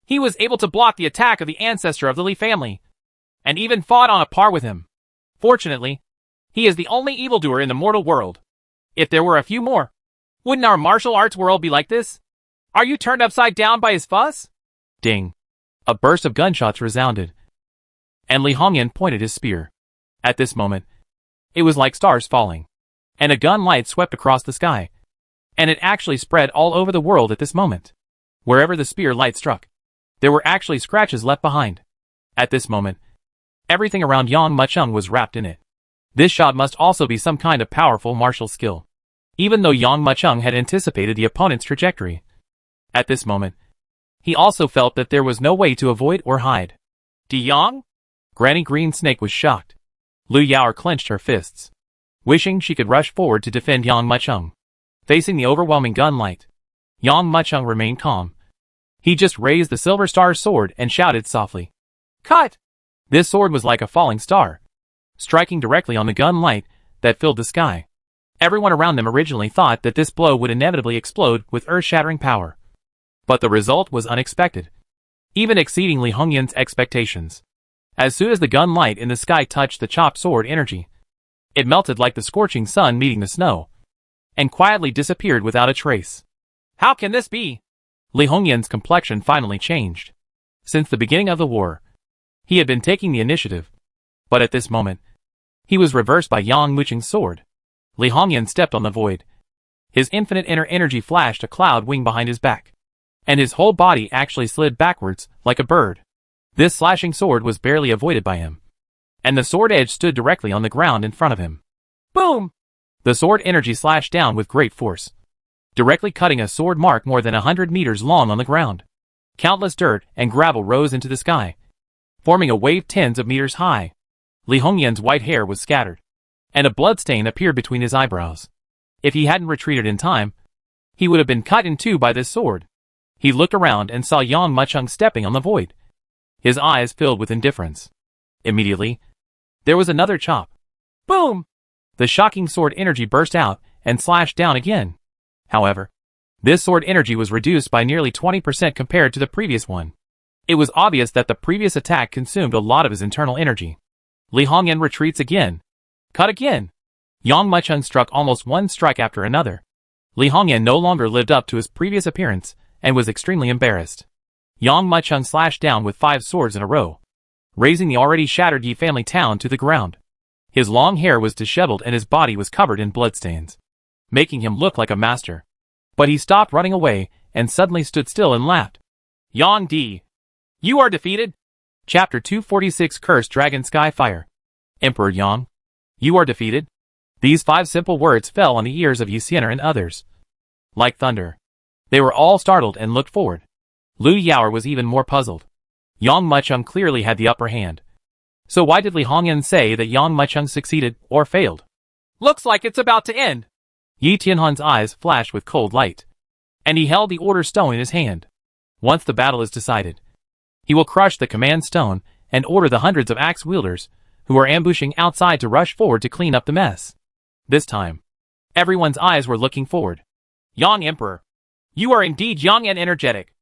He was able to block the attack of the ancestor of the Li family, and even fought on a par with him. Fortunately, he is the only evildoer in the mortal world. If there were a few more, wouldn't our martial arts world be like this? Are you turned upside down by his fuss? Ding. A burst of gunshots resounded, and Li Hongyan pointed his spear. At this moment, it was like stars falling, and a gun light swept across the sky, and it actually spread all over the world at this moment. Wherever the spear light struck, there were actually scratches left behind. At this moment, everything around Yang Maicheng was wrapped in it. This shot must also be some kind of powerful martial skill, even though Yang Maicheng had anticipated the opponent's trajectory. At this moment, he also felt that there was no way to avoid or hide. Yang? Granny Green Snake was shocked. Lu Yaoer clenched her fists, wishing she could rush forward to defend Yang Maicheng. Facing the overwhelming gunlight, Yang Maicheng remained calm. He just raised the Silver Star sword and shouted softly, "Cut!" This sword was like a falling star, striking directly on the gunlight that filled the sky. Everyone around them originally thought that this blow would inevitably explode with earth-shattering power. But the result was unexpected, even exceeding Li Hongyan's expectations. As soon as the gun light in the sky touched the chopped sword energy, it melted like the scorching sun meeting the snow, and quietly disappeared without a trace. How can this be? Li Hongyan's complexion finally changed. Since the beginning of the war, he had been taking the initiative, but at this moment, he was reversed by Yang Maicheng's sword. Li Hongyan stepped on the void. His infinite inner energy flashed a cloud wing behind his back, and his whole body actually slid backwards like a bird. This slashing sword was barely avoided by him, and the sword edge stood directly on the ground in front of him. Boom! The sword energy slashed down with great force, directly cutting a sword mark more than 100 meters long on the ground. Countless dirt and gravel rose into the sky, forming a wave tens of meters high. Li Hongyan's white hair was scattered, and a bloodstain appeared between his eyebrows. If he hadn't retreated in time, he would have been cut in two by this sword. He looked around and saw Yang Maicheng stepping on the void. His eyes filled with indifference. Immediately, there was another chop. Boom! The shocking sword energy burst out and slashed down again. However, this sword energy was reduced by nearly 20% compared to the previous one. It was obvious that the previous attack consumed a lot of his internal energy. Li Hongyan retreats again. Cut again. Yang Mucheng struck almost one strike after another. Li Hongyan no longer lived up to his previous appearance and was extremely embarrassed. Yang Mucheng slashed down with 5 swords in a row, raising the already shattered Yi family town to the ground. His long hair was disheveled and his body was covered in bloodstains, making him look like a master. But he stopped running away and suddenly stood still and laughed. Yang Di, you are defeated? Chapter 246 Cursed Dragon Sky Fire. Emperor Yang, you are defeated? These 5 simple words fell on the ears of Yi Xian'er and others like thunder. They were all startled and looked forward. Lu Yaoer was even more puzzled. Yang Mucheng clearly had the upper hand. So why did Li Hongyan say that Yang Mucheng succeeded or failed? Looks like it's about to end. Yi Tianhan's eyes flashed with cold light, and he held the order stone in his hand. Once the battle is decided, he will crush the command stone and order the hundreds of axe wielders who are ambushing outside to rush forward to clean up the mess. This time, everyone's eyes were looking forward. Yang Emperor, you are indeed young and energetic.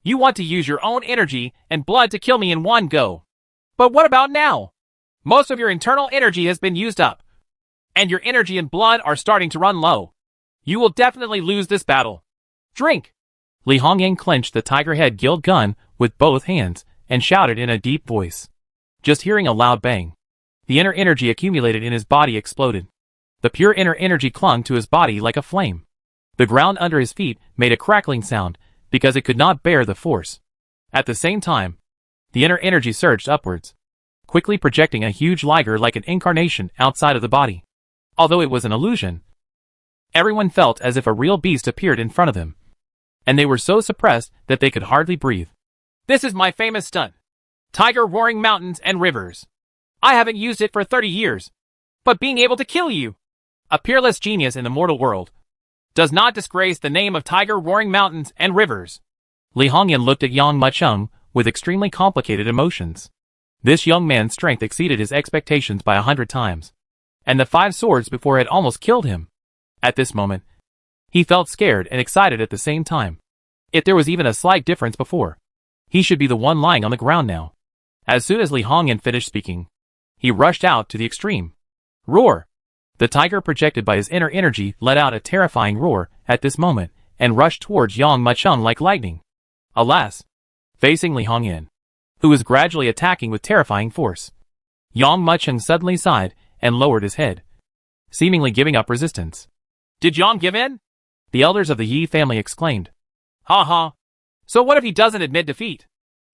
You want to use your own energy and blood to kill me in one go. But what about now? Most of your internal energy has been used up, and your energy and blood are starting to run low. You will definitely lose this battle. Drink! Li Hongyan clenched the tiger head gilt gun with both hands and shouted in a deep voice. Just hearing a loud bang, the inner energy accumulated in his body exploded. The pure inner energy clung to his body like a flame. The ground under his feet made a crackling sound because it could not bear the force. At the same time, the inner energy surged upwards, quickly projecting a huge liger like an incarnation outside of the body. Although it was an illusion, everyone felt as if a real beast appeared in front of them, and they were so suppressed that they could hardly breathe. This is my famous stunt. Tiger roaring mountains and rivers. I haven't used it for 30 years, but being able to kill you, a peerless genius in the mortal world, does not disgrace the name of Tiger roaring mountains and rivers. Li Hongyan looked at Yang Mucheng with extremely complicated emotions. This young man's strength exceeded his expectations by 100 times, and the 5 swords before had almost killed him. At this moment, he felt scared and excited at the same time. If there was even a slight difference before, he should be the one lying on the ground now. As soon as Li Hongyan finished speaking, he rushed out to the extreme. Roar! The tiger projected by his inner energy let out a terrifying roar at this moment and rushed towards Yang Mucheng like lightning. Alas! Facing Li Hongyan, who was gradually attacking with terrifying force, Yang Mucheng suddenly sighed and lowered his head, seemingly giving up resistance. Did Yang give in? The elders of the Yi family exclaimed. Ha ha! So what if he doesn't admit defeat?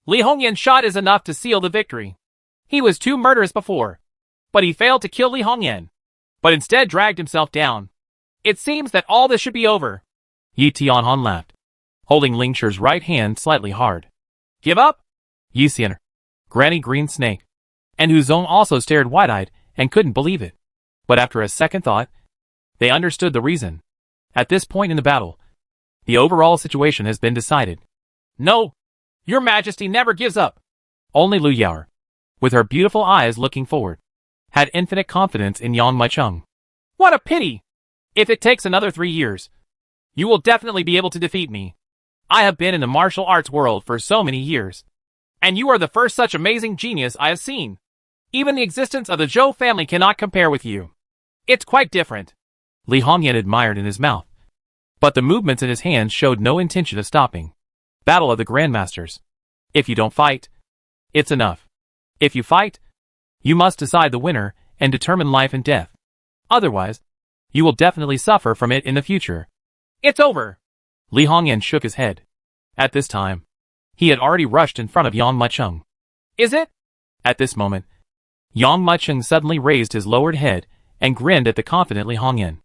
Li Hongyan's shot is enough to seal the victory. He was too murderous before, but he failed to kill Li Hongyan, but instead dragged himself down. It seems that all this should be over. Yi Tianhan laughed, holding Ling Shi's right hand slightly hard. Give up? Yi Xian'er, Granny Green Snake, and Hu Zong also stared wide-eyed and couldn't believe it. But after a second thought, they understood the reason. At this point in the battle, the overall situation has been decided. No, your majesty never gives up. Only Lu Yaoer, with her beautiful eyes looking forward, had infinite confidence in Yang Mucheng. What a pity! If it takes another 3 years, you will definitely be able to defeat me. I have been in the martial arts world for so many years, and you are the first such amazing genius I have seen. Even the existence of the Zhou family cannot compare with you. It's quite different. Li Hongyan admired in his mouth, but the movements in his hands showed no intention of stopping. Battle of the Grandmasters. If you don't fight, it's enough. If you fight, you must decide the winner and determine life and death. Otherwise, you will definitely suffer from it in the future. It's over. Li Hongyan shook his head. At this time, he had already rushed in front of Yang Mucheng. Is it? At this moment, Yang Mucheng suddenly raised his lowered head and grinned at the confident Li Hongyan.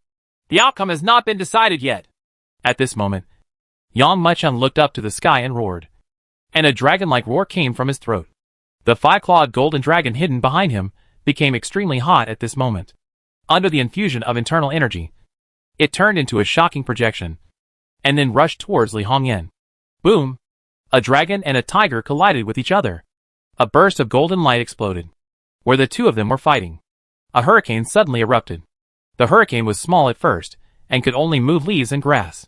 The outcome has not been decided yet. At this moment, Yang Mucheng looked up to the sky and roared, and a dragon-like roar came from his throat. The 5-clawed golden dragon hidden behind him became extremely hot at this moment. Under the infusion of internal energy, it turned into a shocking projection, and then rushed towards Li Hongyan. Boom! A dragon and a tiger collided with each other. A burst of golden light exploded, where the two of them were fighting. A hurricane suddenly erupted. The hurricane was small at first, and could only move leaves and grass.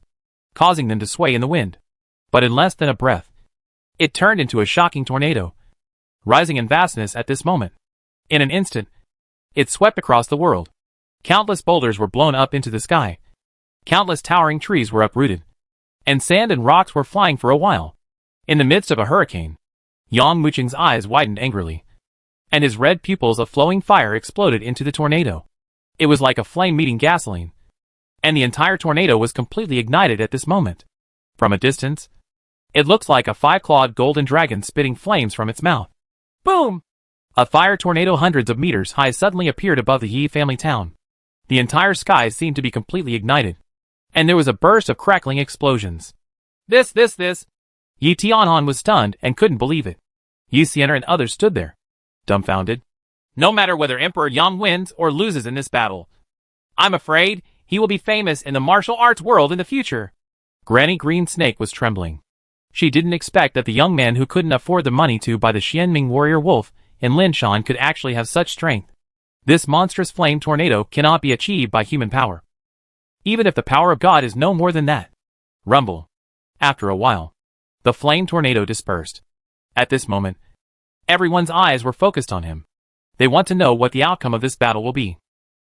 causing them to sway in the wind. But in less than a breath, it turned into a shocking tornado, rising in vastness at this moment. In an instant, it swept across the world. Countless boulders were blown up into the sky. Countless towering trees were uprooted, and sand and rocks were flying for a while. In the midst of a hurricane, Yang Muqing's eyes widened angrily, and his red pupils of flowing fire exploded into the tornado. It was like a flame meeting gasoline, and the entire tornado was completely ignited at this moment. From a distance, it looked like a five-clawed golden dragon spitting flames from its mouth. Boom! A fire tornado hundreds of meters high suddenly appeared above the Yi family town. The entire sky seemed to be completely ignited, and there was a burst of crackling explosions. This! Yi Tianhan was stunned and couldn't believe it. Yi Xian'er and others stood there, dumbfounded. No matter whether Emperor Yang wins or loses in this battle, I'm afraid he will be famous in the martial arts world in the future. Granny Green Snake was trembling. She didn't expect that the young man who couldn't afford the money to buy the Xianming warrior wolf in Linshan could actually have such strength. This monstrous flame tornado cannot be achieved by human power, even if the power of God is no more than that. Rumble. After a while, the flame tornado dispersed. At this moment, everyone's eyes were focused on him. They want to know what the outcome of this battle will be.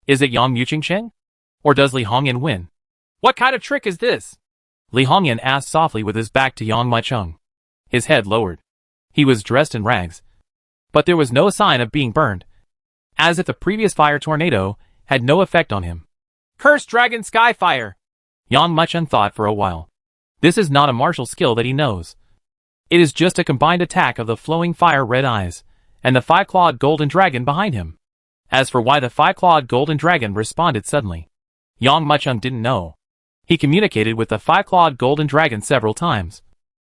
Is it Yang Muqing? Or does Li Hongyan win? What kind of trick is this? Li Hongyan asked softly with his back to Yang Muqing. His head lowered. He was dressed in rags, but there was no sign of being burned, as if the previous fire tornado had no effect on him. Cursed Dragon Sky Fire! Yang Muqing thought for a while. This is not a martial skill that he knows. It is just a combined attack of the flowing fire red eyes and the five-clawed golden dragon behind him. As for why the five-clawed golden dragon responded suddenly, Yang Muqing didn't know. He communicated with the five-clawed golden dragon several times,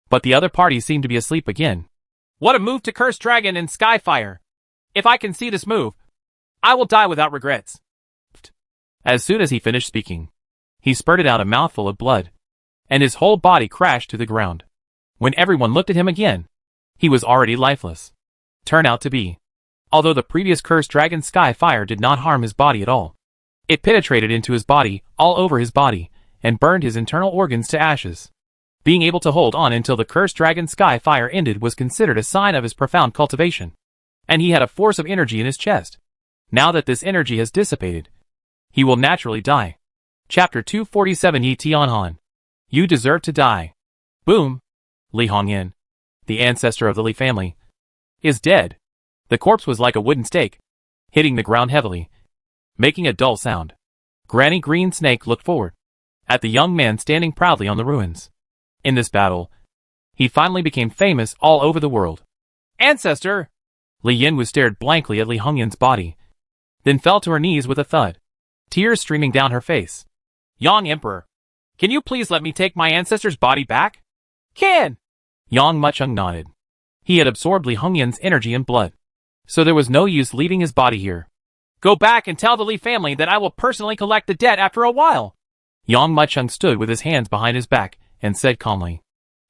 but the other party seemed to be asleep again. What a move to curse dragon and sky fire! If I can see this move, I will die without regrets. As soon as he finished speaking, he spurted out a mouthful of blood, and his whole body crashed to the ground. When everyone looked at him again, he was already lifeless. Turned out to be, although the previous cursed dragon sky fire did not harm his body at all, it penetrated into his body, all over his body, and burned his internal organs to ashes. Being able to hold on until the cursed dragon sky fire ended was considered a sign of his profound cultivation, and he had a force of energy in his chest. Now that this energy has dissipated, he will naturally die. Chapter 247 Yi Tianhan. You deserve to die. Boom. Li Hongyan, the ancestor of the Li family, is dead. The corpse was like a wooden stake, hitting the ground heavily, making a dull sound. Granny Green Snake looked forward at the young man standing proudly on the ruins. In this battle, he finally became famous all over the world. Ancestor! Li Yin stared blankly at Li Hongyan's body, then fell to her knees with a thud, tears streaming down her face. Young Emperor, can you please let me take my ancestor's body back? Can! Yang Muqing nodded. He had absorbed Li Hongyan's energy and blood, so there was no use leaving his body here. Go back and tell the Li family that I will personally collect the debt after a while. Yang Muqing stood with his hands behind his back and said calmly.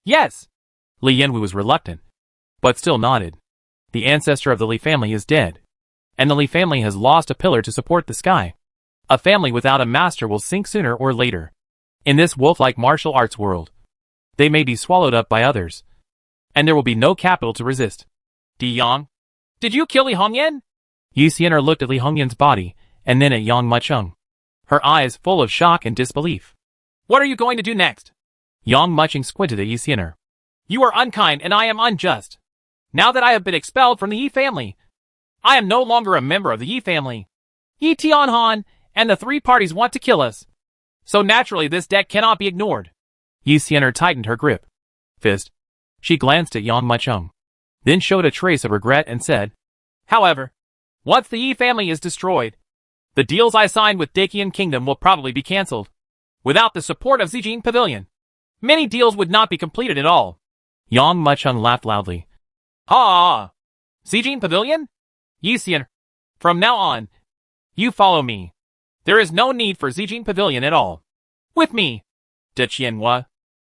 Yes. Li Yin was reluctant, but still nodded. The ancestor of the Li family is dead, and the Li family has lost a pillar to support the sky. A family without a master will sink sooner or later. In this wolf-like martial arts world, they may be swallowed up by others, and there will be no capital to resist. Di Yang, did you kill Li Hongyan? Yi Xian'er looked at Li Hongyan's body, and then at Yang Muqing, her eyes full of shock and disbelief. What are you going to do next? Yang Muqing squinted at Yi Xian'er. You are unkind and I am unjust. Now that I have been expelled from the Yi family, I am no longer a member of the Yi family. Yi Tianhan and the three parties want to kill us, so naturally this debt cannot be ignored. Yi Xian'er tightened her grip fist. She glanced at Yang Muqing, then showed a trace of regret and said, However, once the Yi family is destroyed, the deals I signed with Dakian Kingdom will probably be cancelled. Without the support of Zijin Pavilion, many deals would not be completed at all. Yang Muqing laughed loudly. Ha! Zijin Pavilion? Yi Xian'er, from now on, you follow me. There is no need for Zijin Pavilion at all. With me, De Qianhua,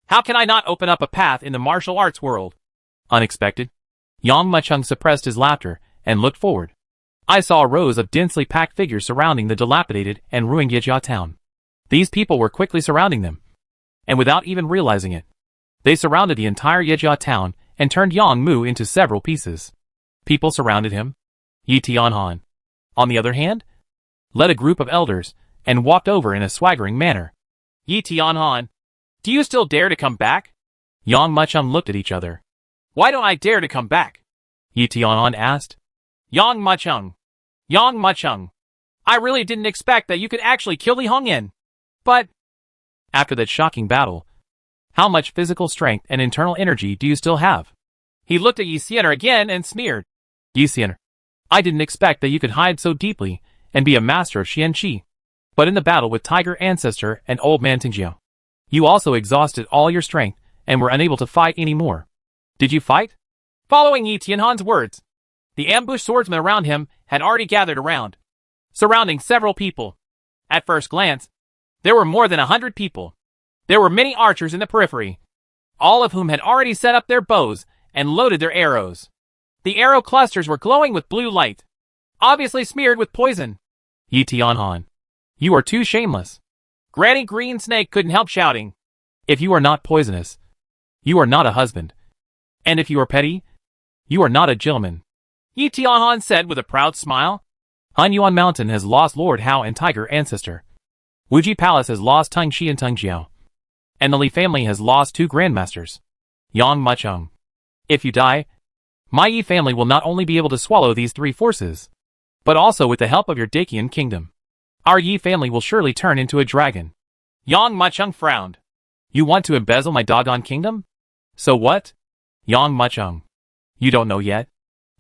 how can I not open up a path in the martial arts world? Unexpected. Yang Muqing suppressed his laughter and looked forward. I saw rows of densely packed figures surrounding the dilapidated and ruined Yejia town. These people were quickly surrounding them, and without even realizing it, they surrounded the entire Yejia town and turned Yang Mu into several pieces. People surrounded him. Yi Tianhan, on the other hand, led a group of elders and walked over in a swaggering manner. Yi Tianhan, do you still dare to come back? Yang Mucheng looked at each other. Why don't I dare to come back? Yi Tianhan asked. Yang Mucheng, I really didn't expect that you could actually kill Li Hongyan. But after that shocking battle, how much physical strength and internal energy do you still have? He looked at Yi Xian'er again and sneered. Yi Xian'er, I didn't expect that you could hide so deeply and be a master of Xianqi. But in the battle with Tiger Ancestor and Old Man Tingjiao, you also exhausted all your strength and were unable to fight anymore. Did you fight? Following Yi Tianhan's words, the ambushed swordsmen around him had already gathered around, surrounding several people. At first glance, there were more than 100 people. There were many archers in the periphery, all of whom had already set up their bows and loaded their arrows. The arrow clusters were glowing with blue light, obviously smeared with poison. Yi Tianhan, you are too shameless. Granny Green Snake couldn't help shouting. If you are not poisonous, you are not a husband. And if you are petty, you are not a gentleman. Yi Tianhan said with a proud smile. Hunyuan Mountain has lost Lord Hao and Tiger Ancestor. Wuji Palace has lost Teng Xi and Teng Jiao. And the Li family has lost 2 grandmasters. Yang Mucheng. If you die, my Yi family will not only be able to swallow these 3 forces, but also with the help of your Dacian kingdom, our Yi family will surely turn into a dragon. Yang Mucheng frowned. You want to embezzle my doggone kingdom? So what? Yang Mucheng. You don't know yet.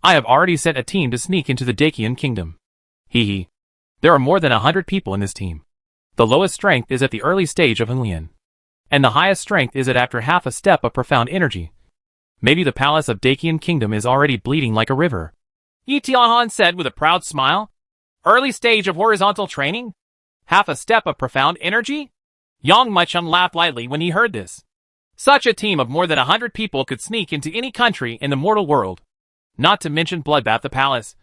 I have already sent a team to sneak into the Dacian kingdom. Hee hee. There are more than 100 people in this team. The lowest strength is at the early stage of Hongyan, and the highest strength is at after half a step of profound energy. Maybe the palace of Dacian kingdom is already bleeding like a river. Yi Tianhan said with a proud smile. Early stage of horizontal training? Half a step of profound energy? Yang Mucheng laughed lightly when he heard this. Such a team of more than 100 people could sneak into any country in the mortal world. Not to mention bloodbath the palace.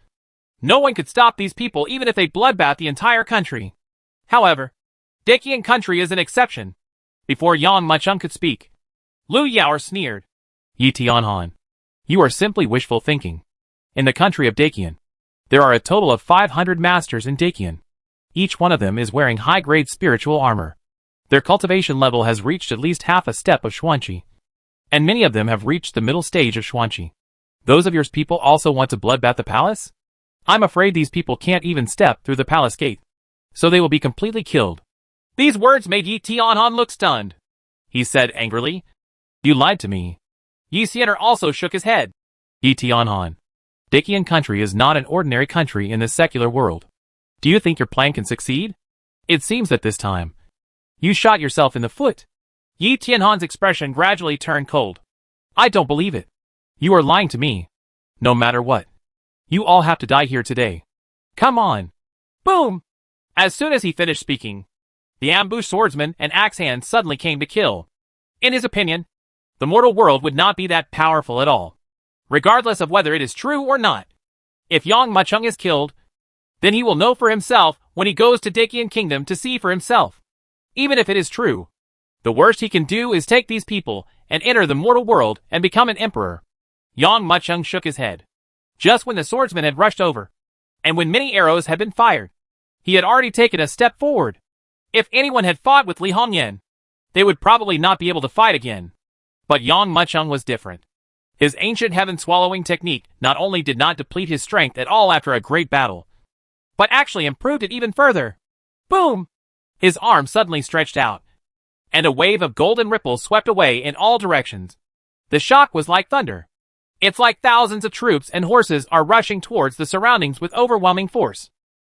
No one could stop these people even if they bloodbath the entire country. However, Dacian country is an exception. Before Yang Mucheng could speak, Lu Yaoer sneered. Yi Tianhan, you are simply wishful thinking. In the country of Dacian, there are a total of 500 masters in Dacian. Each one of them is wearing high-grade spiritual armor. Their cultivation level has reached at least half a step of Xuanqi, and many of them have reached the middle stage of Xuanqi. Those of yours people also want to bloodbath the palace? I'm afraid these people can't even step through the palace gate, so they will be completely killed. These words made Yi Tianhan look stunned. He said angrily, You lied to me. Yi Xian'er also shook his head. Yi Tianhan, Dacian country is not an ordinary country in the secular world. Do you think your plan can succeed? It seems that this time, you shot yourself in the foot. Yi Tianhan's expression gradually turned cold. I don't believe it. You are lying to me. No matter what. You all have to die here today. Come on. Boom! As soon as he finished speaking, the ambushed swordsman and axe hand suddenly came to kill. In his opinion, the mortal world would not be that powerful at all, regardless of whether it is true or not. If Yang Mucheng is killed, then he will know for himself when he goes to Dacian Kingdom to see for himself. Even if it is true, the worst he can do is take these people and enter the mortal world and become an emperor. Yang Mucheng shook his head. Just when the swordsman had rushed over, and when many arrows had been fired, he had already taken a step forward. If anyone had fought with Li Hongyan, they would probably not be able to fight again. But Yang Mucheng was different. His ancient heaven-swallowing technique not only did not deplete his strength at all after a great battle, but actually improved it even further. Boom! His arm suddenly stretched out, and a wave of golden ripples swept away in all directions. The shock was like thunder. It's like thousands of troops and horses are rushing towards the surroundings with overwhelming force.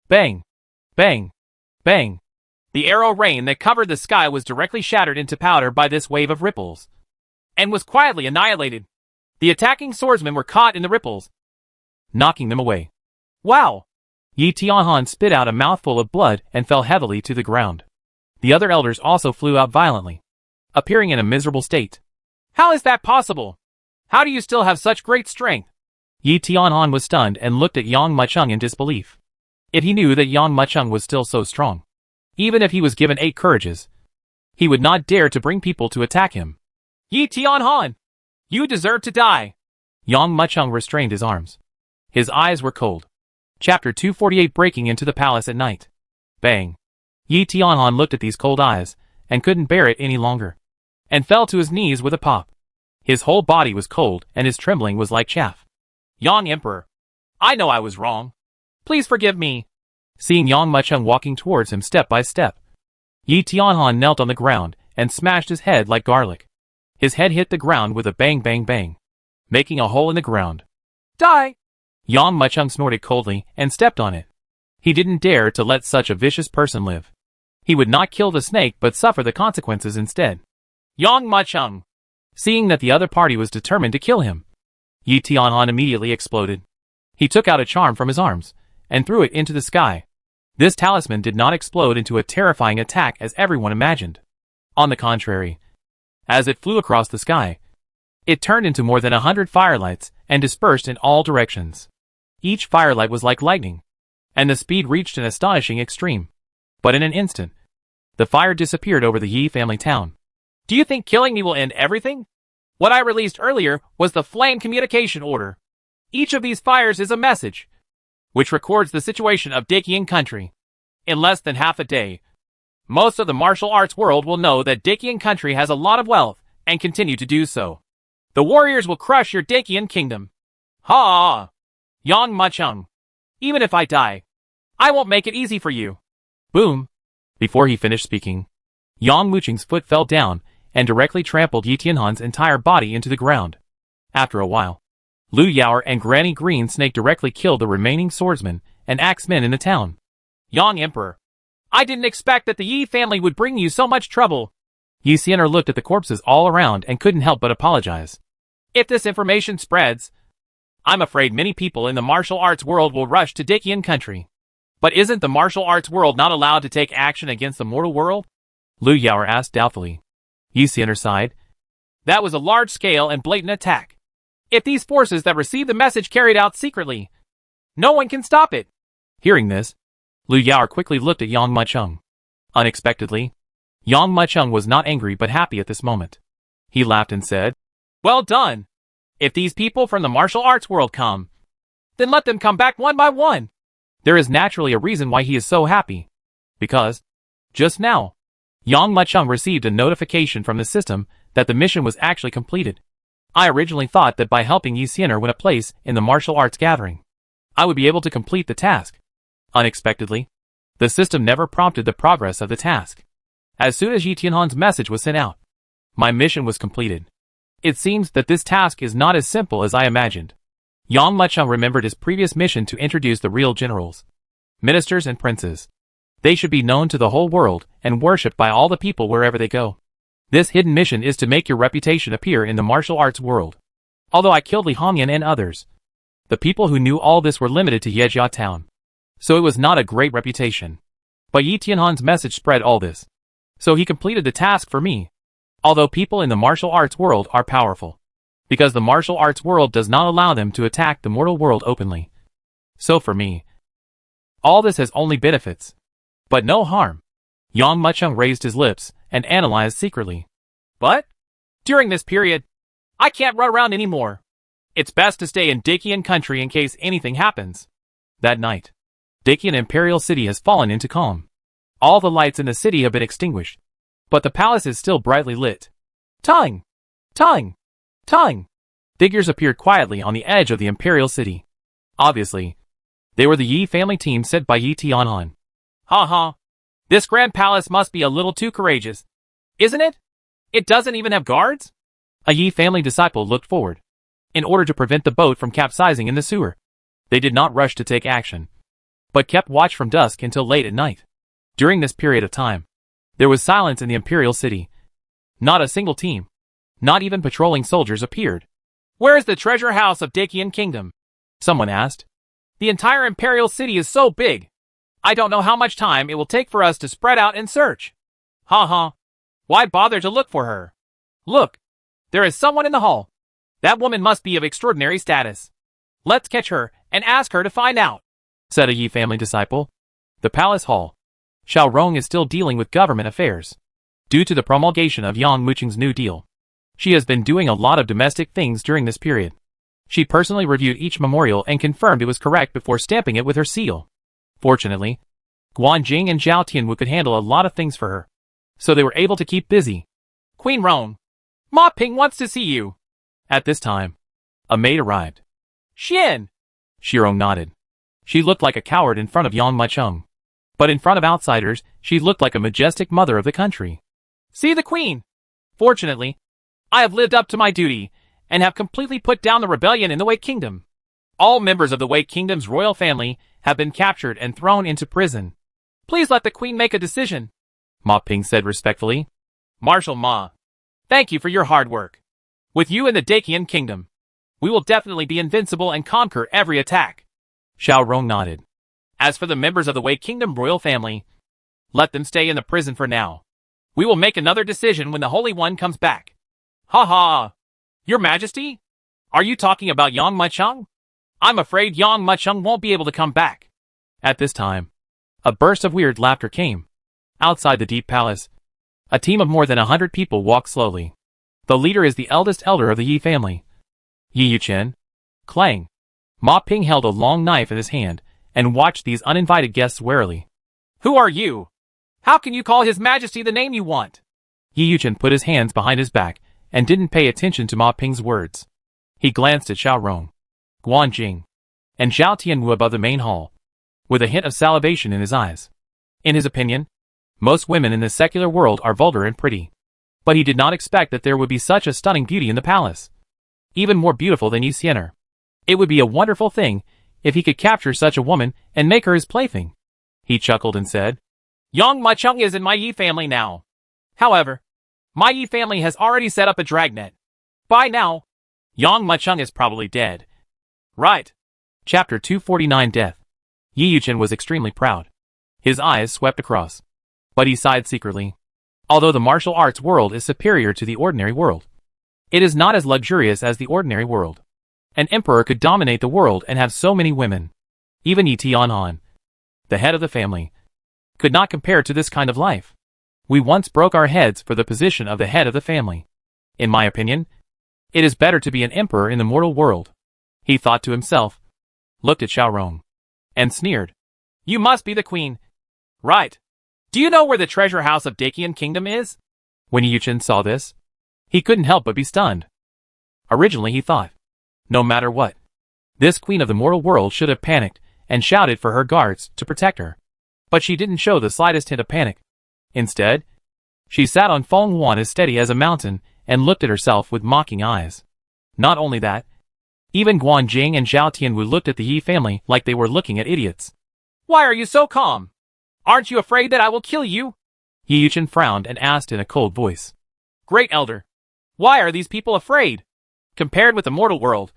Bang! Bang! Bang! The arrow rain that covered the sky was directly shattered into powder by this wave of ripples, and was quietly annihilated. The attacking swordsmen were caught in the ripples, knocking them away. Wow! Yi Tianhan spit out a mouthful of blood and fell heavily to the ground. The other elders also flew out violently, appearing in a miserable state. How is that possible? How do you still have such great strength? Yi Tianhan was stunned and looked at Yang Mucheng in disbelief. If he knew that Yang Mucheng was still so strong, even if he was given 8 courages, He would not dare to bring people to attack him. Yi Tianhan! You deserve to die! Yang Mucheng restrained his arms. His eyes were cold. Chapter 248 Breaking into the palace at night. Bang. Yi Tianhan looked at these cold eyes, and couldn't bear it any longer, and fell to his knees with a pop. His whole body was cold, and his trembling was like chaff. Yang Emperor, I know I was wrong. Please forgive me. Seeing Yang Mucheng walking towards him step by step, Yi Tianhan knelt on the ground and smashed his head like garlic. His head hit the ground with a bang bang bang, making a hole in the ground. Die! Yang Mucheng snorted coldly and stepped on it. He didn't dare to let such a vicious person live. He would not kill the snake but suffer the consequences instead. Yang Mucheng! Seeing that the other party was determined to kill him, Yi Tianhan immediately exploded. He took out a charm from his arms and threw it into the sky. This talisman did not explode into a terrifying attack as everyone imagined. On the contrary, as it flew across the sky, it turned into more than 100 firelights and dispersed in all directions. Each firelight was like lightning, and the speed reached an astonishing extreme. But in an instant, the fire disappeared over the Yi family town. Do you think killing me will end everything? What I released earlier was the flame communication order. Each of these fires is a message, which records the situation of Dakian country. In less than half a day, most of the martial arts world will know that Dakian country has a lot of wealth, and continue to do so. The warriors will crush your Dakian kingdom. Ha! Yang Mucheng. Even if I die, I won't make it easy for you. Boom! Before he finished speaking, Yang Mucheng's foot fell down and directly trampled Yi Tianhan's entire body into the ground. After a while, Lu Yaoer and Granny Green Snake directly killed the remaining swordsmen and axemen in the town. Yang Emperor, I didn't expect that the Yi family would bring you so much trouble. Yi Xian'er looked at the corpses all around and couldn't help but apologize. If this information spreads, I'm afraid many people in the martial arts world will rush to Dakian country. But isn't the martial arts world not allowed to take action against the mortal world? Lu Yaoer asked doubtfully. Yi Xian'er sighed. That was a large-scale and blatant attack. If these forces that received the message carried out secretly, no one can stop it. Hearing this, Lu Yaoer quickly looked at Yang Mucheng. Unexpectedly, Yang Mucheng was not angry but happy at this moment. He laughed and said, Well done! If these people from the martial arts world come, then let them come back one by one. There is naturally a reason why he is so happy. Because, just now, Yang Mucheng received a notification from the system that the mission was actually completed. I originally thought that by helping Yi Xian'er win a place in the martial arts gathering, I would be able to complete the task. Unexpectedly, the system never prompted the progress of the task. As soon as Yi Tianhan's message was sent out, my mission was completed. It seems that this task is not as simple as I imagined. Yang Mucheng remembered his previous mission to introduce the real generals, ministers and princes. They should be known to the whole world and worshipped by all the people wherever they go. This hidden mission is to make your reputation appear in the martial arts world. Although I killed Li Hongyan and others, the people who knew all this were limited to Yejia town. So it was not a great reputation. But Yi Tianhan's message spread all this. So he completed the task for me. Although people in the martial arts world are powerful, because the martial arts world does not allow them to attack the mortal world openly. So for me, all this has only benefits, but no harm. Yang Mucheng raised his lips and analyzed secretly. But, during this period, I can't run around anymore. It's best to stay in Dakian country in case anything happens. That night, Dakian Imperial City has fallen into calm. All the lights in the city have been extinguished, but the palace is still brightly lit. Tang! Tang! Tang! Figures appeared quietly on the edge of the Imperial City. Obviously, they were the Yi family team sent by Yi Tianhan. Ha ha! This grand palace must be a little too courageous. Isn't it? It doesn't even have guards? A Yi family disciple looked forward. In order to prevent the boat from capsizing in the sewer, they did not rush to take action, but kept watch from dusk until late at night. During this period of time, there was silence in the Imperial City. Not a single team, not even patrolling soldiers appeared. Where is the treasure house of Dakian Kingdom? Someone asked. The entire Imperial City is so big. I don't know how much time it will take for us to spread out and search. Ha ha. Why bother to look for her? Look, there is someone in the hall. That woman must be of extraordinary status. Let's catch her and ask her to find out, said a Yi family disciple. The palace hall. Xiao Rong is still dealing with government affairs. due to the promulgation of Yang Muqing's New Deal. She has been doing a lot of domestic things during this period. She personally reviewed each memorial and confirmed it was correct before stamping it with her seal. Fortunately, Guanjing and Zhao Tianwu could handle a lot of things for her, so they were able to keep busy. Queen Rong, Ma Ping wants to see you. At this time, a maid arrived. Xian! Shirong nodded. She looked like a coward in front of Yang Mucheng, but in front of outsiders, she looked like a majestic mother of the country. See the queen! Fortunately, I have lived up to my duty, and have completely put down the rebellion in the Wei Kingdom. All members of the Wei Kingdom's royal family have been captured and thrown into prison. Please let the queen make a decision, Ma Ping said respectfully. Marshal Ma, thank you for your hard work. With you in the Dacian Kingdom, we will definitely be invincible and conquer every attack. Xiao Rong nodded. As for the members of the Wei Kingdom royal family, let them stay in the prison for now. We will make another decision when the Holy One comes back. Ha ha! Your Majesty? Are you talking about Yang Mucheng? I'm afraid Yang Mucheng won't be able to come back. At this time, a burst of weird laughter came. Outside the deep palace, a team of more than 100 people walked slowly. The leader is the eldest elder of the Yi family, Yi Yuchen. Clang. Ma Ping held a long knife in his hand and watched these uninvited guests warily. Who are you? How can you call His Majesty the name you want? Yi Yuchen put his hands behind his back and didn't pay attention to Ma Ping's words. He glanced at Xiao Rong, Guanjing, and Zhao Tianwu above the main hall, with a hint of salivation in his eyes. In his opinion, most women in the secular world are vulgar and pretty. But he did not expect that there would be such a stunning beauty in the palace. Even more beautiful than Yi Xianer. It would be a wonderful thing if he could capture such a woman and make her his plaything. He chuckled and said, Yang Mucheng is in my Yi family now. However, my Yi family has already set up a dragnet. By now, Yang Mucheng is probably dead. Right. Chapter 249 Death. Yi Yuchen was extremely proud. His eyes swept across. But he sighed secretly. Although the martial arts world is superior to the ordinary world, it is not as luxurious as the ordinary world. An emperor could dominate the world and have so many women. Even Yi Tianhan, the head of the family, could not compare to this kind of life. We once broke our heads for the position of the head of the family. In my opinion, it is better to be an emperor in the mortal world. He thought to himself, looked at Xiao Rong, and sneered. You must be the queen. Right. Do you know where the treasure house of Dacian Kingdom is? When Yi Yuchen saw this, he couldn't help but be stunned. Originally he thought, no matter what, this queen of the mortal world should have panicked and shouted for her guards to protect her. But she didn't show the slightest hint of panic. Instead, she sat on Feng Wan as steady as a mountain and looked at herself with mocking eyes. Not only that, even Guanjing and Zhao Tianwu looked at the Yi family like they were looking at idiots. Why are you so calm? Aren't you afraid that I will kill you? Yi Yuchen frowned and asked in a cold voice. Great Elder, why are these people afraid? Compared with the mortal world,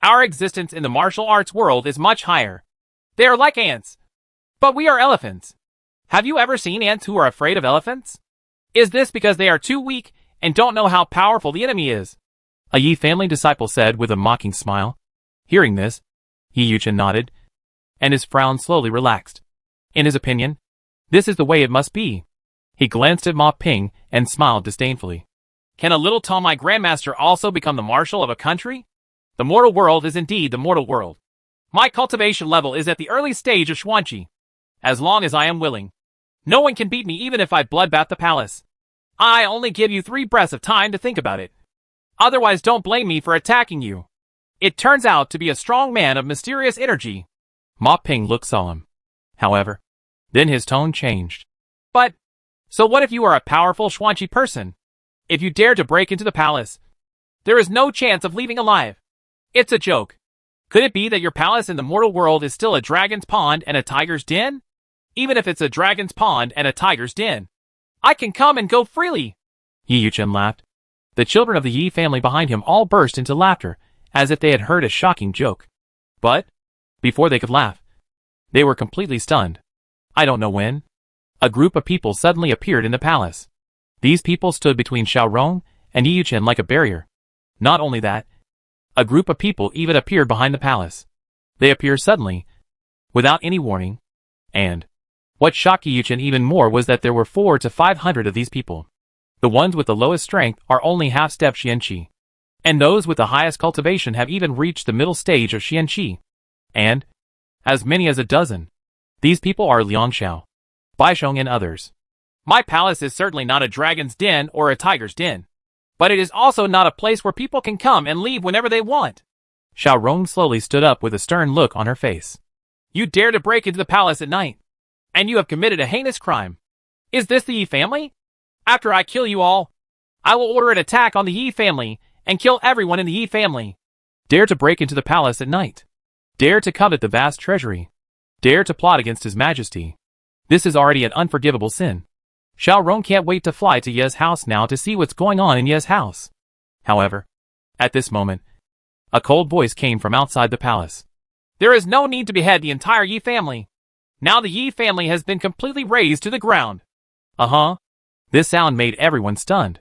our existence in the martial arts world is much higher. They are like ants. But we are elephants. Have you ever seen ants who are afraid of elephants? Is this because they are too weak and don't know how powerful the enemy is? A Yi family disciple said with a mocking smile. Hearing this, Yi Yuchen nodded, and his frown slowly relaxed. In his opinion, this is the way it must be. He glanced at Ma Ping and smiled disdainfully. Can a little Talmai Grandmaster also become the marshal of a country? The mortal world is indeed the mortal world. My cultivation level is at the early stage of Xuanqi. As long as I am willing, no one can beat me even if I bloodbath the palace. I only give you 3 breaths of time to think about it. Otherwise don't blame me for attacking you. It turns out to be a strong man of mysterious energy. Ma Ping looked solemn. However, then his tone changed. But, so what if you are a powerful Xuanqi person? If you dare to break into the palace, there is no chance of leaving alive. It's a joke. Could it be that your palace in the mortal world is still a dragon's pond and a tiger's den? Even if it's a dragon's pond and a tiger's den, I can come and go freely. Yi Yuchen laughed. The children of the Yi family behind him all burst into laughter, as if they had heard a shocking joke. But, before they could laugh, they were completely stunned. I don't know when, a group of people suddenly appeared in the palace. These people stood between Xiao Rong and Yi Yuchen like a barrier. Not only that, a group of people even appeared behind the palace. They appeared suddenly, without any warning, and what shocked Yi Yuchen even more was that there were 400 to 500 of these people. The ones with the lowest strength are only half-step Xianqi. And those with the highest cultivation have even reached the middle stage of Xianqi. And, as many as a dozen. These people are Liangxiao, Baisheng and others. My palace is certainly not a dragon's den or a tiger's den. But it is also not a place where people can come and leave whenever they want. Xiao Rong slowly stood up with a stern look on her face. You dare to break into the palace at night. And you have committed a heinous crime. Is this the Yi family? After I kill you all, I will order an attack on the Yi family and kill everyone in the Yi family. Dare to break into the palace at night. Dare to covet the vast treasury. Dare to plot against His Majesty. This is already an unforgivable sin. Xiao Rong can't wait to fly to Ye's house now to see what's going on in Ye's house. However, at this moment, a cold voice came from outside the palace. There is no need to behead the entire Yi family. Now the Yi family has been completely razed to the ground. This sound made everyone stunned.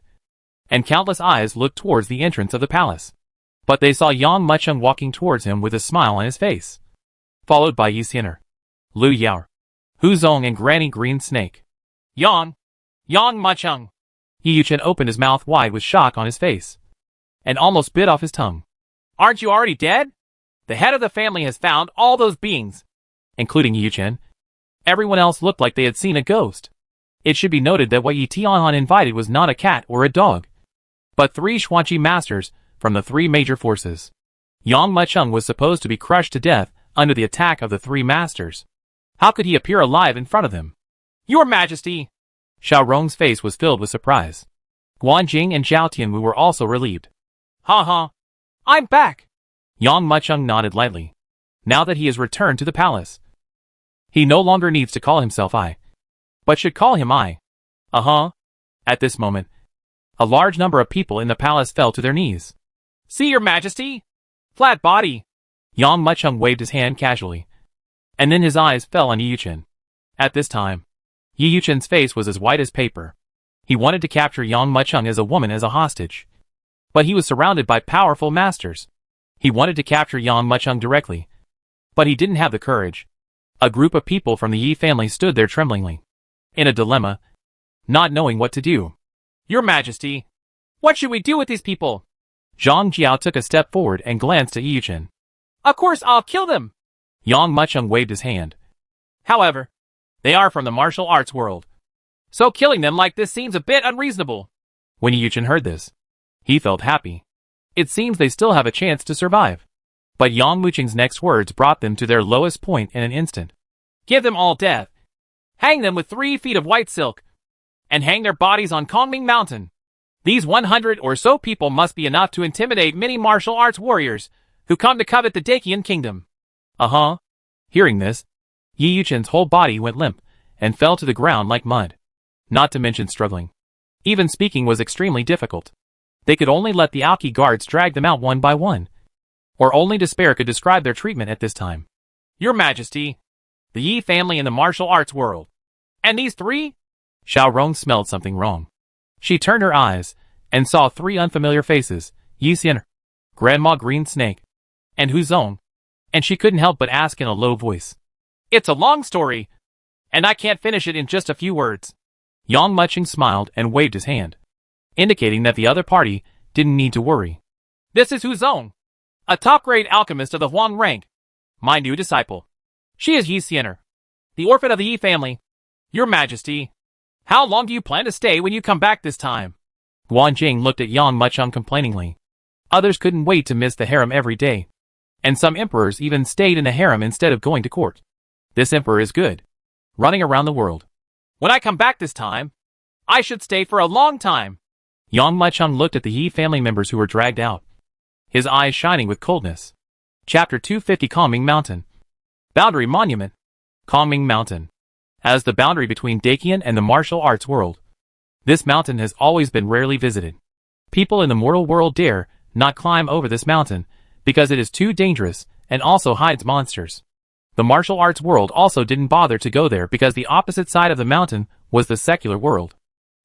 And countless eyes looked towards the entrance of the palace. But they saw Yang Mucheng walking towards him with a smile on his face. Followed by Yi Xian'er, Lu Yao, Hu Zong and Granny Green Snake. Yang Mucheng. Yi Yuchen opened his mouth wide with shock on his face. And almost bit off his tongue. Aren't you already dead? The head of the family has found all those beings. Including Yi Yuchen. Everyone else looked like they had seen a ghost. It should be noted that what Yi Tianhan invited was not a cat or a dog, but 3 Xuanqi masters from the 3 major forces. Yang Mucheng was supposed to be crushed to death under the attack of the 3 masters. How could he appear alive in front of them? Your Majesty! Xiao Rong's face was filled with surprise. Guanjing and Zhao Tianwu were also relieved. I'm back! Yang Mucheng nodded lightly. Now that he has returned to the palace, he no longer needs to call himself I, but should call him I. At this moment, a large number of people in the palace fell to their knees. See, Your Majesty! Flat body! Yang Mucheng waved his hand casually. And then his eyes fell on Yi Yuchen. At this time, Yi Yuchen's face was as white as paper. He wanted to capture Yang Mucheng as a woman as a hostage. But he was surrounded by powerful masters. He wanted to capture Yang Mucheng directly. But he didn't have the courage. A group of people from the Yi family stood there tremblingly, in a dilemma, not knowing what to do. Your Majesty, what should we do with these people? Zhang Jiao took a step forward and glanced at Yi Yuchen. Of course I'll kill them! Yang Mucheng waved his hand. However, they are from the martial arts world. So killing them like this seems a bit unreasonable. When Yi Yuchen heard this, he felt happy. It seems they still have a chance to survive. But Yang Mucheng's next words brought them to their lowest point in an instant. Give them all death. Hang them with 3 feet of white silk. And hang their bodies on Kongming Mountain. These 100 or so people must be enough to intimidate many martial arts warriors who come to covet the Dacian kingdom. Hearing this, Yi Yuchen's whole body went limp and fell to the ground like mud. Not to mention struggling. Even speaking was extremely difficult. They could only let the Aoki guards drag them out one by one. Or only despair could describe their treatment at this time. Your Majesty, the Yi family in the martial arts world. And these 3? Xiao Rong smelled something wrong. She turned her eyes and saw 3 unfamiliar faces, Yi Xian'er, Grandma Green Snake, and Hu Zong, and she couldn't help but ask in a low voice. It's a long story, and I can't finish it in just a few words. Yang Mucheng smiled and waved his hand, indicating that the other party didn't need to worry. This is Hu Zong, a top-grade alchemist of the Huang rank, my new disciple. She is Yi Xian'er, the orphan of the Yi family. Your Majesty, how long do you plan to stay when you come back this time? Guanjing looked at Yang Mucheng complainingly. Others couldn't wait to miss the harem every day. And some emperors even stayed in the harem instead of going to court. This emperor is good, running around the world. When I come back this time, I should stay for a long time. Yang Mucheng looked at the Yi family members who were dragged out, his eyes shining with coldness. Chapter 250 Kongming Mountain. Boundary Monument. Kongming Mountain. As the boundary between Dacian and the martial arts world, this mountain has always been rarely visited. People in the mortal world dare not climb over this mountain because it is too dangerous and also hides monsters. The martial arts world also didn't bother to go there because the opposite side of the mountain was the secular world.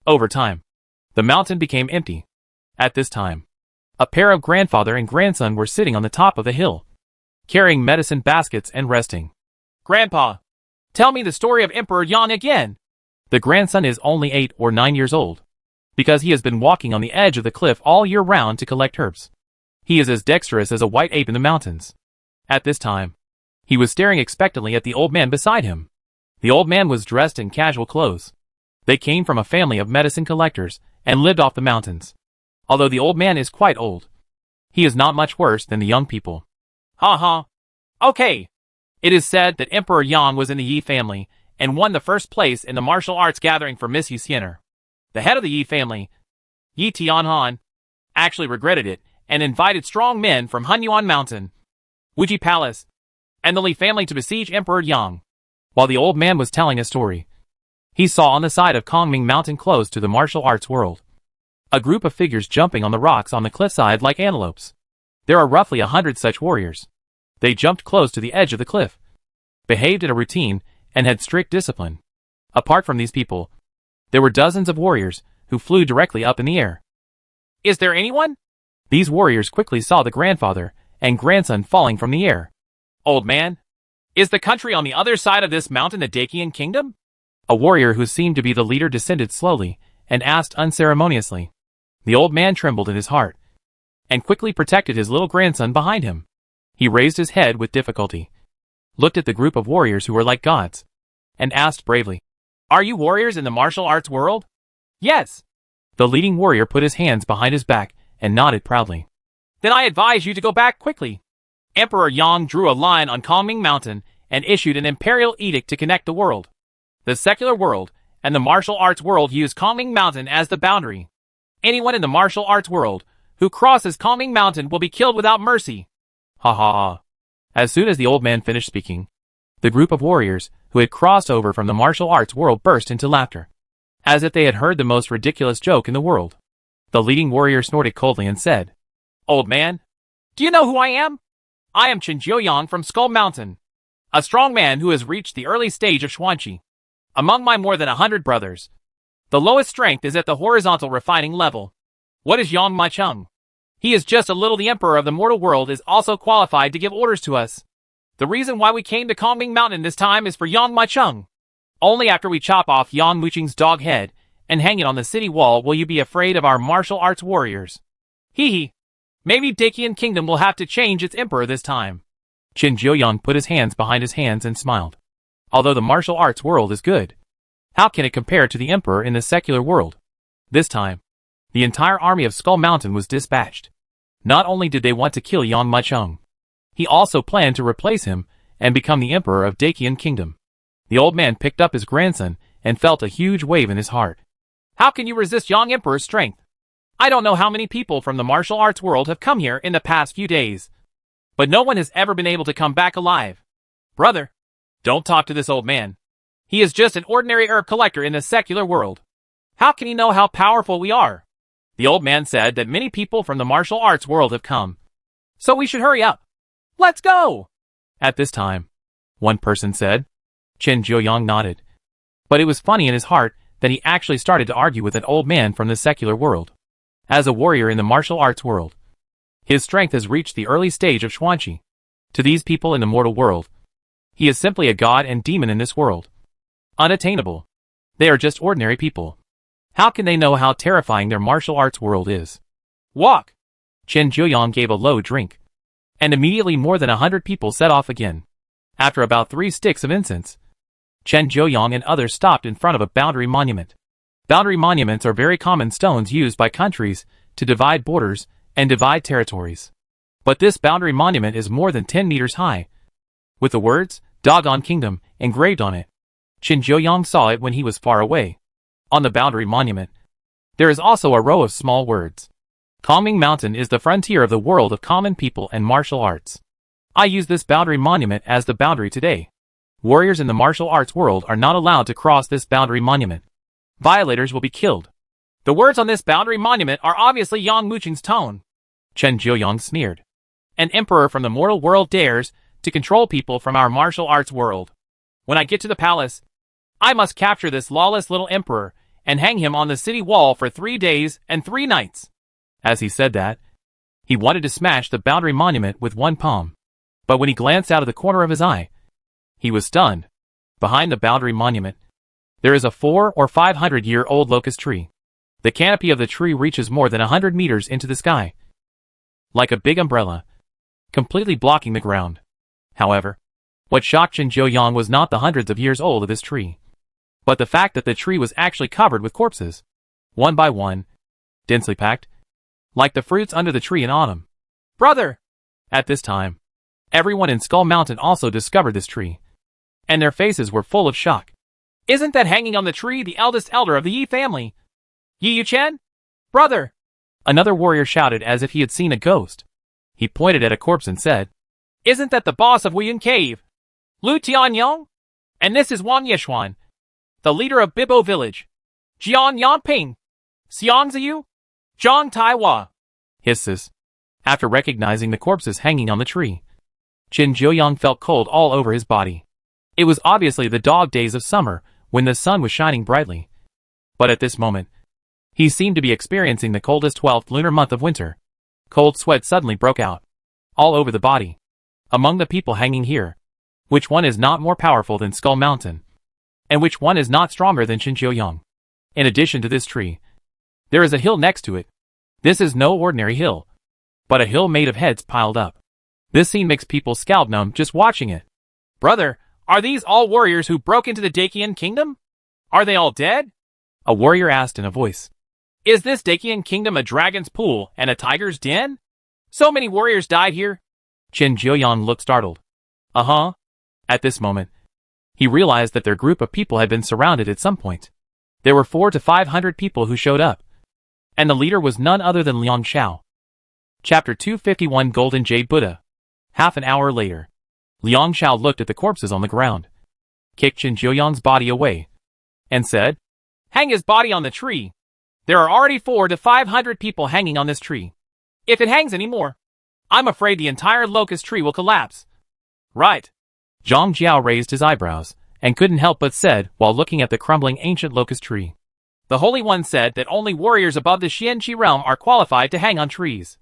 Over time, the mountain became empty. At this time, a pair of grandfather and grandson were sitting on the top of the hill, carrying medicine baskets and resting. Grandpa, tell me the story of Emperor Yang again. The grandson is only 8 or 9 years old, because he has been walking on the edge of the cliff all year round to collect herbs. He is as dexterous as a white ape in the mountains. At this time, he was staring expectantly at the old man beside him. The old man was dressed in casual clothes. They came from a family of medicine collectors and lived off the mountains. Although the old man is quite old, he is not much worse than the young people. Ha ha. Okay. It is said that Emperor Yang was in the Yi family and won the first place in the martial arts gathering for Miss Yuxiener. The head of the Yi family, Yi Tianhan, actually regretted it and invited strong men from Hunyuan Mountain, Wuji Palace, and the Li family to besiege Emperor Yang. While the old man was telling a story, he saw on the side of Kongming Mountain close to the martial arts world a group of figures jumping on the rocks on the cliffside like antelopes. There are roughly 100 such warriors. They jumped close to the edge of the cliff, behaved in a routine, and had strict discipline. Apart from these people, there were dozens of warriors who flew directly up in the air. Is there anyone? These warriors quickly saw the grandfather and grandson falling from the air. Old man, is the country on the other side of this mountain the Dacian kingdom? A warrior who seemed to be the leader descended slowly and asked unceremoniously. The old man trembled in his heart and quickly protected his little grandson behind him. He raised his head with difficulty, looked at the group of warriors who were like gods, and asked bravely, "Are you warriors in the martial arts world?" "Yes." The leading warrior put his hands behind his back and nodded proudly. "Then I advise you to go back quickly." Emperor Yang drew a line on Kongming Mountain and issued an imperial edict to connect the world. The secular world and the martial arts world use Kongming Mountain as the boundary. Anyone in the martial arts world who crosses Kongming Mountain will be killed without mercy. Ha ha ha. As soon as the old man finished speaking, the group of warriors who had crossed over from the martial arts world burst into laughter, as if they had heard the most ridiculous joke in the world. The leading warrior snorted coldly and said, "Old man, do you know who I am? I am Chen Jiuyang from Skull Mountain, a strong man who has reached the early stage of Xuanqi. Among my more than 100 brothers, the lowest strength is at the horizontal refining level. What is Yang Maicheng? He is just a little. The emperor of the mortal world is also qualified to give orders to us. The reason why we came to Kongming Mountain this time is for Yang Maicheng. Only after we chop off Yang Mucheng's dog head and hang it on the city wall will you be afraid of our martial arts warriors. Hee hee. Maybe Dacian Kingdom will have to change its emperor this time." Chen Jiuyang put his hands behind his hands and smiled. Although the martial arts world is good, how can it compare to the emperor in the secular world? This time, the entire army of Skull Mountain was dispatched. Not only did they want to kill Yang Maicheng, he also planned to replace him and become the emperor of Dacian Kingdom. The old man picked up his grandson and felt a huge wave in his heart. "How can you resist Yang Emperor's strength? I don't know how many people from the martial arts world have come here in the past few days, but no one has ever been able to come back alive. Brother, don't talk to this old man. He is just an ordinary herb collector in the secular world. How can he know how powerful we are?" The old man said that many people from the martial arts world have come, so we should hurry up. Let's go! At this time, one person said. Chen Jiuyang nodded. But it was funny in his heart that he actually started to argue with an old man from the secular world. As a warrior in the martial arts world, his strength has reached the early stage of Xuanqi. To these people in the mortal world, he is simply a god and demon in this world. Unattainable. They are just ordinary people. How can they know how terrifying their martial arts world is? Walk! Chen Jiuyang gave a low drink, and immediately more than 100 people set off again. After about 3 sticks of incense, Chen Jiuyang and others stopped in front of a boundary monument. Boundary monuments are very common stones used by countries to divide borders and divide territories. But this boundary monument is more than 10 meters high, with the words, "Doggone Kingdom," engraved on it. Chen Jiuyang saw it when he was far away. On the boundary monument, there is also a row of small words. Kongming Mountain is the frontier of the world of common people and martial arts. I use this boundary monument as the boundary today. Warriors in the martial arts world are not allowed to cross this boundary monument. Violators will be killed. The words on this boundary monument are obviously Yang Mucheng's tone. Chen Jiuyang sneered. An emperor from the mortal world dares to control people from our martial arts world. When I get to the palace, I must capture this lawless little emperor and hang him on the city wall for 3 days and 3 nights. As he said that, he wanted to smash the boundary monument with one palm. But when he glanced out of the corner of his eye, he was stunned. Behind the boundary monument, there is a 400 or 500-year-old locust tree. The canopy of the tree reaches more than 100 meters into the sky, like a big umbrella, completely blocking the ground. However, what shocked Qin Jiuyang was not the hundreds of years old of this tree, but the fact that the tree was actually covered with corpses, one by one, densely packed, like the fruits under the tree in autumn. Brother! At this time, everyone in Skull Mountain also discovered this tree, and their faces were full of shock. Isn't that hanging on the tree the eldest elder of the Yi family? Yi Yuchen? Brother! Another warrior shouted as if he had seen a ghost. He pointed at a corpse and said, Isn't that the boss of Wuyan Cave? Lu Tianyong? And this is Wang Yishuan, the leader of Bibo Village. Jian Yanping. Xiang Ziyu? Zhang Taiwa. Hisses. After recognizing the corpses hanging on the tree, Qin Jiuyang felt cold all over his body. It was obviously the dog days of summer when the sun was shining brightly. But at this moment, he seemed to be experiencing the coldest 12th lunar month of winter. Cold sweat suddenly broke out, all over the body. Among the people hanging here, which one is not more powerful than Skull Mountain? And which one is not stronger than Qin Jiuyang? In addition to this tree, there is a hill next to it. This is no ordinary hill, but a hill made of heads piled up. This scene makes people scalp numb just watching it. Brother, are these all warriors who broke into the Dakian kingdom? Are they all dead? A warrior asked in a voice. Is this Dakian kingdom a dragon's pool and a tiger's den? So many warriors died here? Qin Jiuyang looked startled. Uh-huh. At this moment, he realized that their group of people had been surrounded at some point. There were 400 to 500 people who showed up, and the leader was none other than Liang Xiao. Chapter 251 Golden Jade Buddha. Half an hour later, Liang Xiao looked at the corpses on the ground, kicked Qin Jiuyang's body away, and said, Hang his body on the tree. There are already 400 to 500 people hanging on this tree. If it hangs anymore, I'm afraid the entire locust tree will collapse. Right. Zhang Jiao raised his eyebrows, and couldn't help but said while looking at the crumbling ancient locust tree. The Holy One said that only warriors above the Xianqi realm are qualified to hang on trees,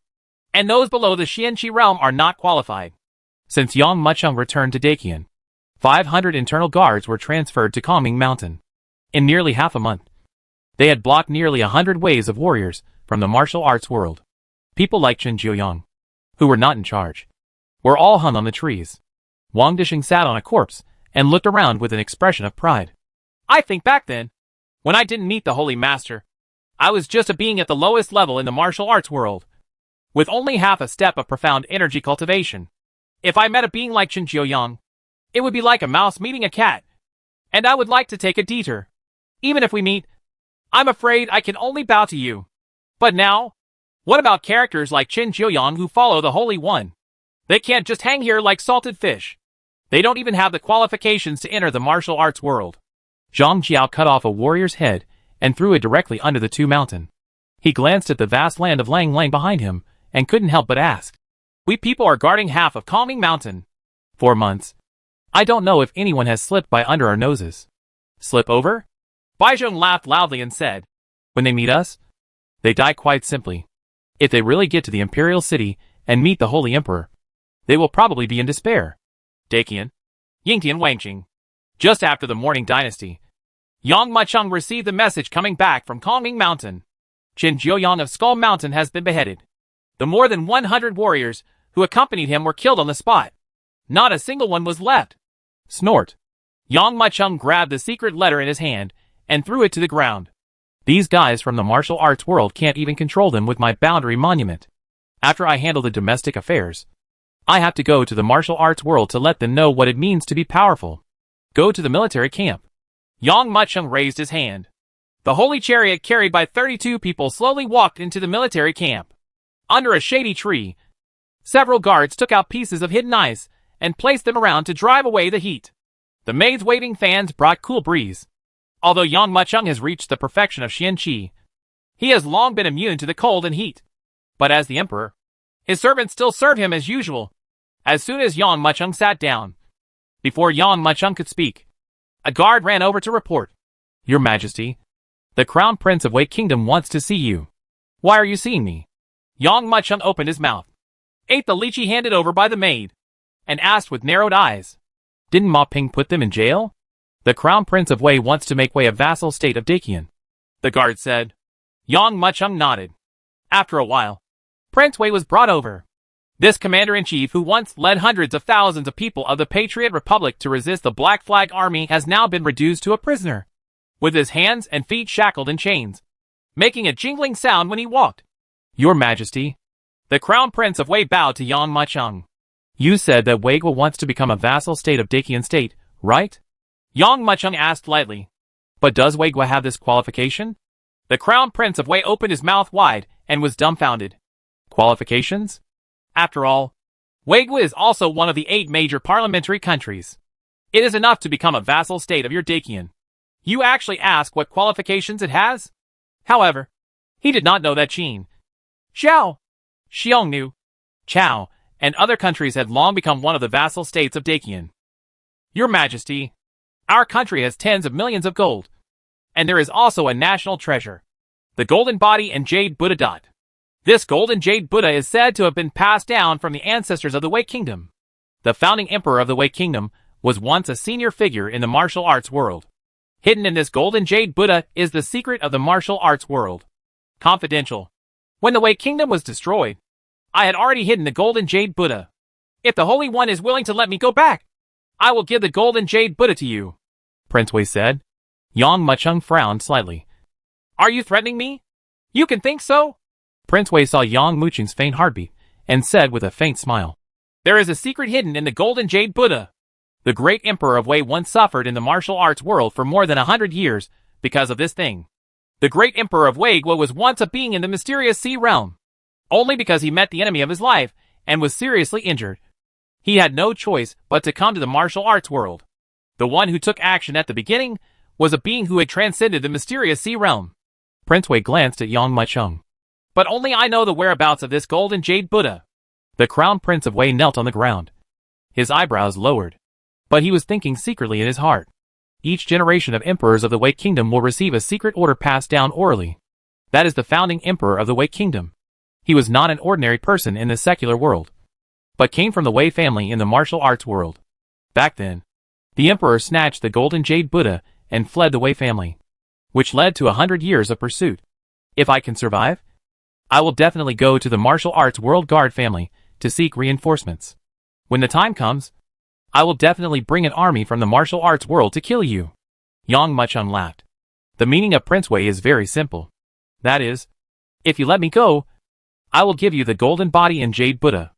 and those below the Xianqi realm are not qualified. Since Yang Mucheng returned to Dakian, 500 internal guards were transferred to Calming Mountain. In nearly half a month, they had blocked nearly 100 waves of warriors from the martial arts world. People like Qin Jiuyang, who were not in charge, were all hung on the trees. Wang Disheng sat on a corpse and looked around with an expression of pride. I think back then, when I didn't meet the Holy Master, I was just a being at the lowest level in the martial arts world, with only half a step of profound energy cultivation. If I met a being like Qin Jiuyang, it would be like a mouse meeting a cat, and I would like to take a detour. Even if we meet, I'm afraid I can only bow to you. But now, what about characters like Qin Jiuyang who follow the Holy One? They can't just hang here like salted fish. They don't even have the qualifications to enter the martial arts world. Zhang Jiao cut off a warrior's head and threw it directly under the two mountain. He glanced at the vast land of Lang Lang behind him and couldn't help but ask. We people are guarding half of Calming Mountain. 4 months. I don't know if anyone has slipped by under our noses. Slip over? Baizhong laughed loudly and said, When they meet us, they die quite simply. If they really get to the Imperial City and meet the Holy Emperor, they will probably be in despair. Dakian, Yingtian Wangqing. Just after the Morning Dynasty, Yang Mucheng received the message coming back from Calming Mountain. Qin Jiuyang of Skull Mountain has been beheaded. The more than 100 warriors who accompanied him were killed on the spot. Not a single one was left. Snort. Yang Mucheng grabbed the secret letter in his hand and threw it to the ground. These guys from the martial arts world can't even control them with my boundary monument. After I handle the domestic affairs, I have to go to the martial arts world to let them know what it means to be powerful. Go to the military camp. Yang Mucheng raised his hand. The holy chariot carried by 32 people slowly walked into the military camp. Under a shady tree, several guards took out pieces of hidden ice and placed them around to drive away the heat. The maids waving fans brought cool breeze. Although Yang Mucheng has reached the perfection of Xianqi, he has long been immune to the cold and heat. But as the emperor, his servants still serve him as usual. As soon as Yang Mucheng sat down, before Yang Mucheng could speak, a guard ran over to report. Your Majesty, the Crown Prince of Wei Kingdom wants to see you. Why are you seeing me? Yang Mucheng opened his mouth, ate the lychee handed over by the maid, and asked with narrowed eyes. Didn't Ma Ping put them in jail? The Crown Prince of Wei wants to make Wei a vassal state of Dakian. The guard said. Yang Muchung nodded. After a while, Prince Wei was brought over. This commander-in-chief who once led hundreds of thousands of people of the Patriot Republic to resist the Black Flag Army has now been reduced to a prisoner, with his hands and feet shackled in chains, making a jingling sound when he walked. Your Majesty, the Crown Prince of Wei bowed to Yang Muchung. You said that Weigwa wants to become a vassal state of Dacian state, right? Yang Muchung asked lightly. But does Weigwa have this qualification? The Crown Prince of Wei opened his mouth wide and was dumbfounded. Qualifications? After all, Weigwa is also one of the 8 major parliamentary countries. It is enough to become a vassal state of your Dacian. You actually ask what qualifications it has? However, he did not know that Qin, Zhao, Xiongnu, Chao, and other countries had long become one of the vassal states of Dacian. Your Majesty, our country has tens of millions of gold, and there is also a national treasure, the golden body and jade Buddha. This golden jade Buddha is said to have been passed down from the ancestors of the Wei Kingdom. The founding emperor of the Wei Kingdom was once a senior figure in the martial arts world. Hidden in this golden jade Buddha is the secret of the martial arts world. Confidential. When the Wei Kingdom was destroyed, I had already hidden the golden jade Buddha. If the Holy One is willing to let me go back, I will give the golden jade Buddha to you, Prince Wei said. Yang Muchung frowned slightly. Are you threatening me? You can think so? Prince Wei saw Yang Muchung's faint heartbeat and said with a faint smile. There is a secret hidden in the golden jade Buddha. The great emperor of Wei once suffered in the martial arts world for more than 100 years because of this thing. The great emperor of Weigwa was once a being in the mysterious sea realm. Only because he met the enemy of his life and was seriously injured. He had no choice but to come to the martial arts world. The one who took action at the beginning was a being who had transcended the mysterious sea realm. Prince Wei glanced at Yang Muchung. But only I know the whereabouts of this golden jade Buddha. The Crown Prince of Wei knelt on the ground. His eyebrows lowered. But he was thinking secretly in his heart. Each generation of emperors of the Wei Kingdom will receive a secret order passed down orally. That is the founding emperor of the Wei Kingdom. He was not an ordinary person in the secular world, but came from the Wei family in the martial arts world. Back then, the emperor snatched the golden jade Buddha and fled the Wei family, which led to 100 years of pursuit. If I can survive, I will definitely go to the martial arts world guard family to seek reinforcements. When the time comes, I will definitely bring an army from the martial arts world to kill you. Yang Muchung laughed. The meaning of Prince Wei is very simple. That is, if you let me go, I will give you the golden body and jade Buddha.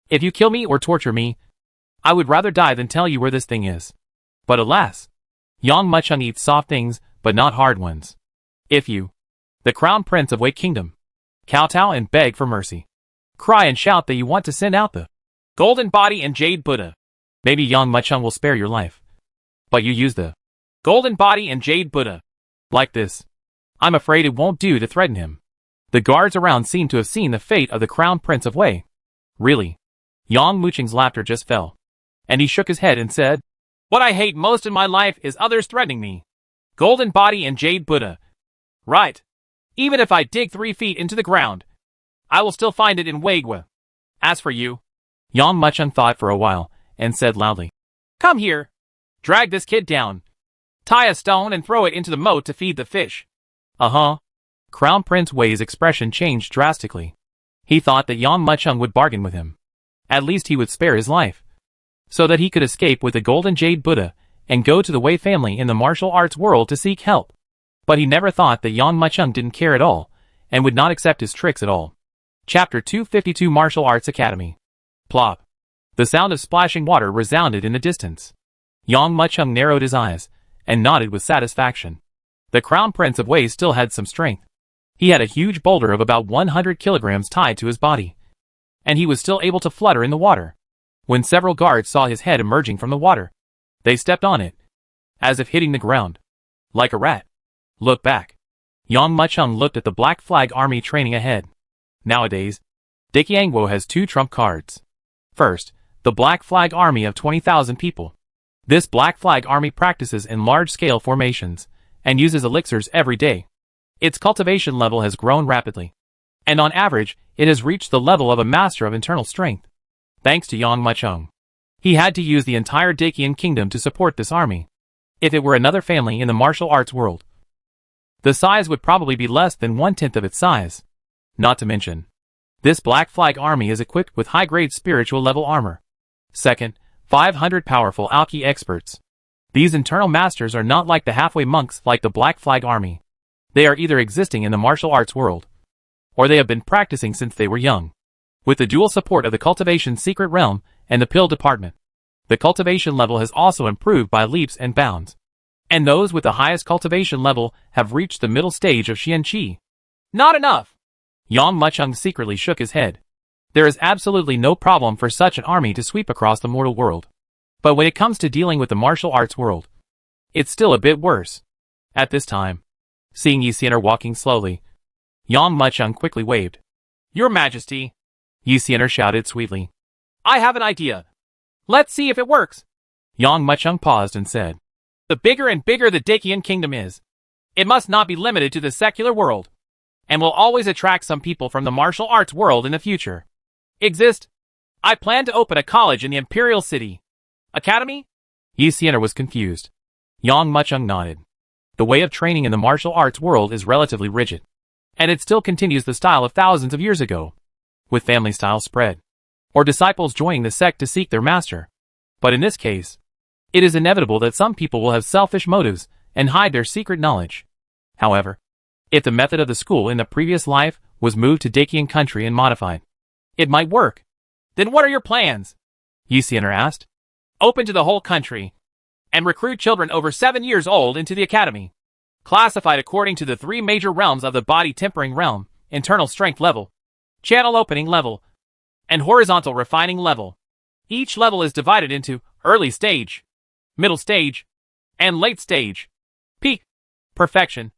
If you kill me or torture me, I would rather die than tell you where this thing is. But alas, Yang Muchung eats soft things, but not hard ones. If you, the Crown Prince of Wei Kingdom, kowtow and beg for mercy, cry and shout that you want to send out the golden body and jade Buddha, maybe Yang Muchung will spare your life. But you use the golden body and jade Buddha like this, I'm afraid it won't do to threaten him. The guards around seemed to have seen the fate of the Crown Prince of Wei. Really? Yang Muchung's laughter just fell, and he shook his head and said, what I hate most in my life is others threatening me. Golden body and jade Buddha. Right. Even if I dig 3 feet into the ground, I will still find it in Weigwa. As for you, Yang Muchung thought for a while and said loudly, come here. Drag this kid down. Tie a stone and throw it into the moat to feed the fish. Uh-huh. Crown Prince Wei's expression changed drastically. He thought that Yang Muchung would bargain with him. At least he would spare his life, so that he could escape with the golden jade Buddha and go to the Wei family in the martial arts world to seek help. But he never thought that Yang Muchung didn't care at all and would not accept his tricks at all. Chapter 252 Martial Arts Academy. Plop. The sound of splashing water resounded in the distance. Yang Muchung narrowed his eyes and nodded with satisfaction. The Crown Prince of Wei still had some strength. He had a huge boulder of about 100 kilograms tied to his body, and he was still able to flutter in the water. When several guards saw his head emerging from the water, they stepped on it, as if hitting the ground, like a rat. Look back. Yang Muchung looked at the Black Flag Army training ahead. Nowadays, Dakiangwo has 2 trump cards. First, the Black Flag Army of 20,000 people. This Black Flag Army practices in large-scale formations and uses elixirs every day. Its cultivation level has grown rapidly, and on average, it has reached the level of a master of internal strength. Thanks to Yang Muchung, he had to use the entire Dacian kingdom to support this army. If it were another family in the martial arts world, The size would probably be less than 1/10 of its size. Not to mention, this Black Flag army is equipped with high-grade spiritual level armor. Second, 500 powerful alchemy experts. These internal masters are not like the halfway monks like the Black Flag army. They are either existing in the martial arts world, or they have been practicing since they were young. With the dual support of the cultivation secret realm and the pill department, the cultivation level has also improved by leaps and bounds. And those with the highest cultivation level have reached the middle stage of Xian Qi. Not enough! Yang Mucheng secretly shook his head. There is absolutely no problem for such an army to sweep across the mortal world. But when it comes to dealing with the martial arts world, it's still a bit worse. At this time, seeing Yi Xianer walking slowly, Yang Mucheng quickly waved. Your Majesty, Yi Xianer shouted sweetly. I have an idea. Let's see if it works. Yang Mucheng paused and said, the bigger and bigger the Dacian kingdom is, it must not be limited to the secular world, and will always attract some people from the martial arts world in the future. I plan to open a college in the Imperial City. Academy? Yi Xianer was confused. Yang Mucheng nodded. The way of training in the martial arts world is relatively rigid, and it still continues the style of thousands of years ago, with family style spread, or disciples joining the sect to seek their master. But in this case, it is inevitable that some people will have selfish motives and hide their secret knowledge. However, if the method of the school in the previous life was moved to Dacian country and modified, it might work. Then what are your plans? Yi Xianer asked. Open to the whole country, and recruit children over 7 years old into the academy, classified according to the 3 major realms of the body tempering realm, internal strength level, channel opening level, and horizontal refining level. Each level is divided into early stage, middle stage, and late stage, peak, perfection,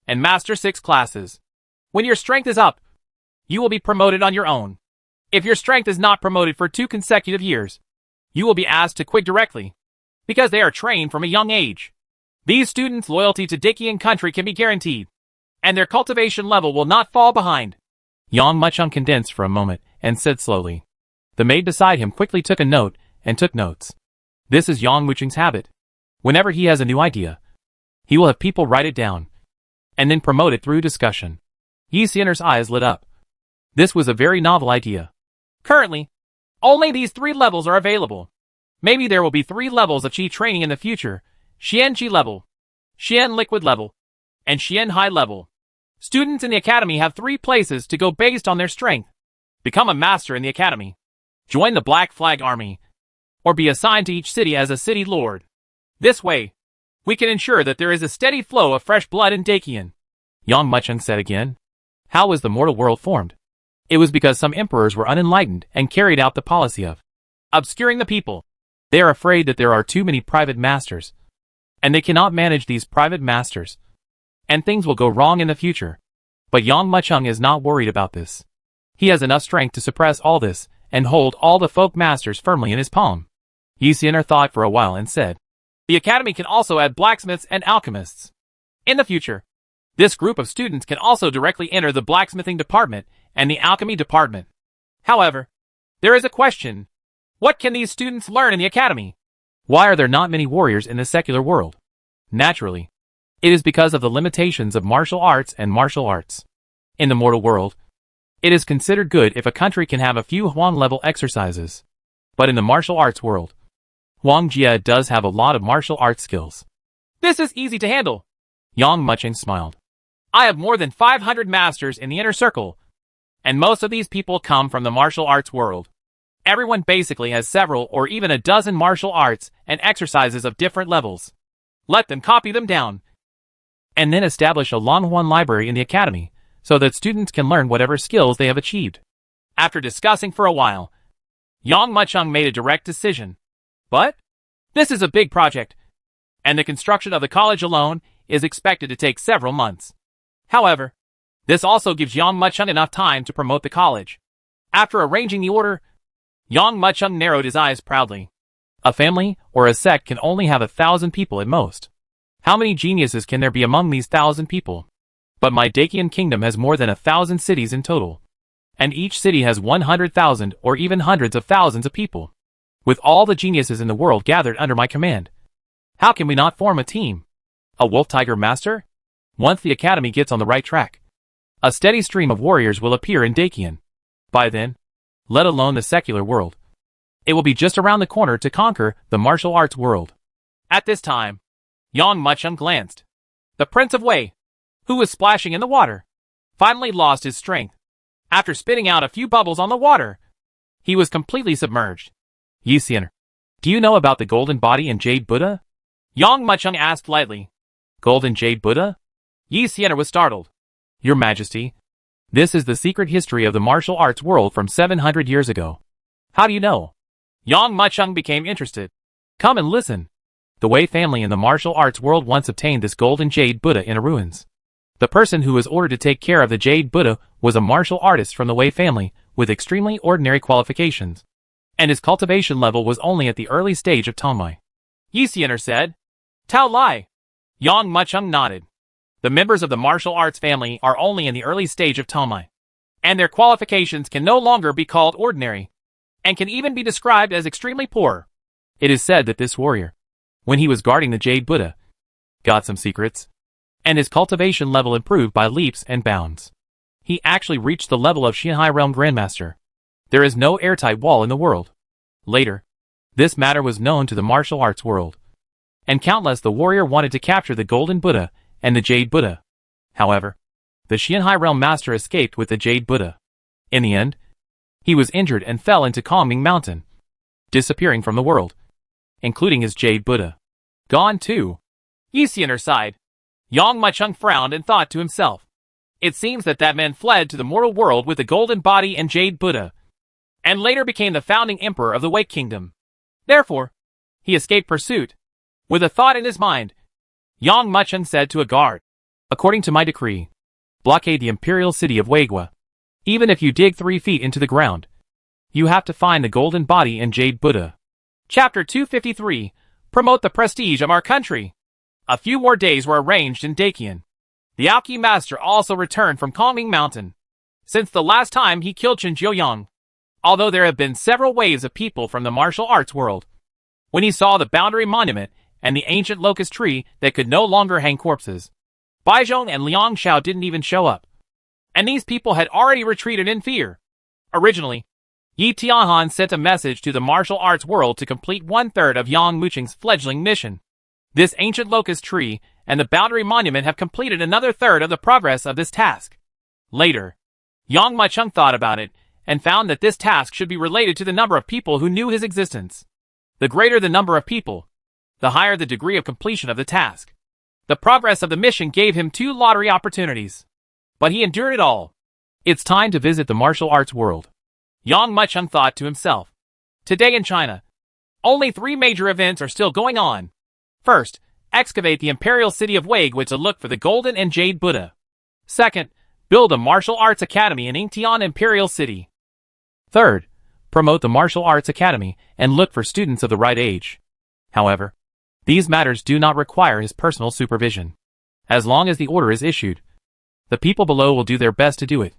and master 6 classes. When your strength is up, you will be promoted on your own. If your strength is not promoted for 2 consecutive years, you will be asked to quit directly, because they are trained from a young age. These students' loyalty to Dacian country can be guaranteed, and their cultivation level will not fall behind. Yang Mucheng condensed for a moment and said slowly. The maid beside him quickly took a note and took notes. This is Yang Mucheng's habit. Whenever he has a new idea, he will have people write it down, and then promote it through discussion. Yi Xianer's eyes lit up. This was a very novel idea. Currently, only these 3 levels are available. Maybe there will be 3 levels of Qi training in the future: Xian Qi level, Xian liquid level, and Xian high level. Students in the academy have 3 places to go based on their strength. Become a master in the academy, join the Black Flag army, or be assigned to each city as a city lord. This way, we can ensure that there is a steady flow of fresh blood in Dacian. Yang Mucheng said again. How was the mortal world formed? It was because some emperors were unenlightened and carried out the policy of obscuring the people. They are afraid that there are too many private masters, and they cannot manage these private masters, and things will go wrong in the future. But Yang Mucheng is not worried about this. He has enough strength to suppress all this and hold all the folk masters firmly in his palm. Yi Xianer thought for a while and said, the academy can also add blacksmiths and alchemists. In the future, this group of students can also directly enter the blacksmithing department and the alchemy department. However, there is a question. What can these students learn in the academy? Why are there not many warriors in the secular world? Naturally, it is because of the limitations of martial arts and martial arts. In the mortal world, it is considered good if a country can have a few Huang-level exercises. But in the martial arts world, Huang Jia does have a lot of martial arts skills. This is easy to handle. Yang Mucheng smiled. I have more than 500 masters in the inner circle, and most of these people come from the martial arts world. Everyone basically has several or even a dozen martial arts and exercises of different levels. Let them copy them down, and then establish a Longhuan library in the academy, so that students can learn whatever skills they have achieved. After discussing for a while, Yang Mucheng made a direct decision. But this is a big project, and the construction of the college alone is expected to take several months. However, this also gives Yang Mucheng enough time to promote the college. After arranging the order, Yang Mucheng narrowed his eyes proudly. A family or a sect can only have 1,000 people at most. How many geniuses can there be among these 1,000 people? But my Dacian kingdom has more than 1,000 cities in total, and each city has 100,000 or even hundreds of thousands of people. With all the geniuses in the world gathered under my command, how can we not form a team? A wolf-tiger master? Once the academy gets on the right track, a steady stream of warriors will appear in Dakian. By then, let alone the secular world, it will be just around the corner to conquer the martial arts world. At this time, Yang Mucheng glanced. The Prince of Wei, who was splashing in the water, finally lost his strength. After spitting out a few bubbles on the water, he was completely submerged. Yi Xianer, do you know about the Golden Body and Jade Buddha? Yang Mucheng asked lightly. Golden Jade Buddha? Yi Xianer was startled. Your Majesty, this is the secret history of the martial arts world from 700 years ago. How do you know? Yang Mucheng became interested. Come and listen. The Wei family in the martial arts world once obtained this Golden Jade Buddha in a ruins. The person who was ordered to take care of the Jade Buddha was a martial artist from the Wei family with extremely ordinary qualifications, and his cultivation level was only at the early stage of Tongmai. Yi Xianer said. Tao Lai. Yang Mucheng nodded. The members of the martial arts family are only in the early stage of Tongmai, and their qualifications can no longer be called ordinary, and can even be described as extremely poor. It is said that this warrior, when he was guarding the Jade Buddha, got some secrets, and his cultivation level improved by leaps and bounds. He actually reached the level of Xianhai Realm Grandmaster. There is no airtight wall in the world. Later, this matter was known to the martial arts world, and countless the warrior wanted to capture the Golden Buddha and the Jade Buddha. However, the Xianhai Realm Master escaped with the Jade Buddha. In the end, he was injured and fell into Kongming Mountain, disappearing from the world, including his Jade Buddha. Gone too. Yi Xianer sighed. Yang Mucheng frowned and thought to himself. It seems that man fled to the mortal world with the Golden Body and Jade Buddha, and later became the founding emperor of the Wei Kingdom. Therefore, he escaped pursuit. With a thought in his mind, Yang Mucheng said to a guard, according to my decree, blockade the imperial city of Weigua. Even if you dig 3 feet into the ground, you have to find the Golden Body and Jade Buddha. Chapter 253. Promote the prestige of our country. A few more days were arranged in Dakian. The Aoqi Master also returned from Kongming Mountain, since the last time he killed Chen Jiuyang. Although there have been several waves of people from the martial arts world, when he saw the boundary monument and the ancient locust tree that could no longer hang corpses, Baizhong and Liang Shao didn't even show up, and these people had already retreated in fear. Originally, Yi Tianhan sent a message to the martial arts world to complete 1/3 of Yang Mucheng's fledgling mission. This ancient locust tree and the boundary monument have completed another 1/3 of the progress of this task. Later, Yang Mucheng thought about it and found that this task should be related to the number of people who knew his existence. The greater the number of people, the higher the degree of completion of the task. The progress of the mission gave him 2 lottery opportunities, but he endured it all. It's time to visit the martial arts world. Yang Mucheng thought to himself. Today in China, only 3 major events are still going on. First, excavate the imperial city of Weigua to look for the Golden and Jade Buddha. Second, build a martial arts academy in Yingtian Imperial City. Third, promote the martial arts academy and look for students of the right age. However, these matters do not require his personal supervision. As long as the order is issued, the people below will do their best to do it.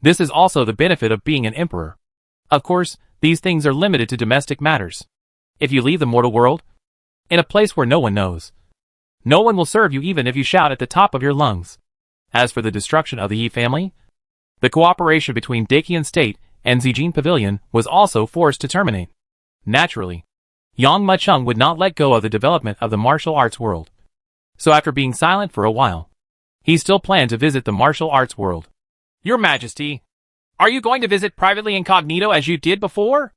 This is also the benefit of being an emperor. Of course, these things are limited to domestic matters. If you leave the mortal world, in a place where no one knows, no one will serve you even if you shout at the top of your lungs. As for the destruction of the Yi family, the cooperation between Dakian State and Zijin Pavilion was also forced to terminate. Naturally, Yang Mucheng would not let go of the development of the martial arts world. So after being silent for a while, he still planned to visit the martial arts world. Your Majesty, are you going to visit privately incognito as you did before?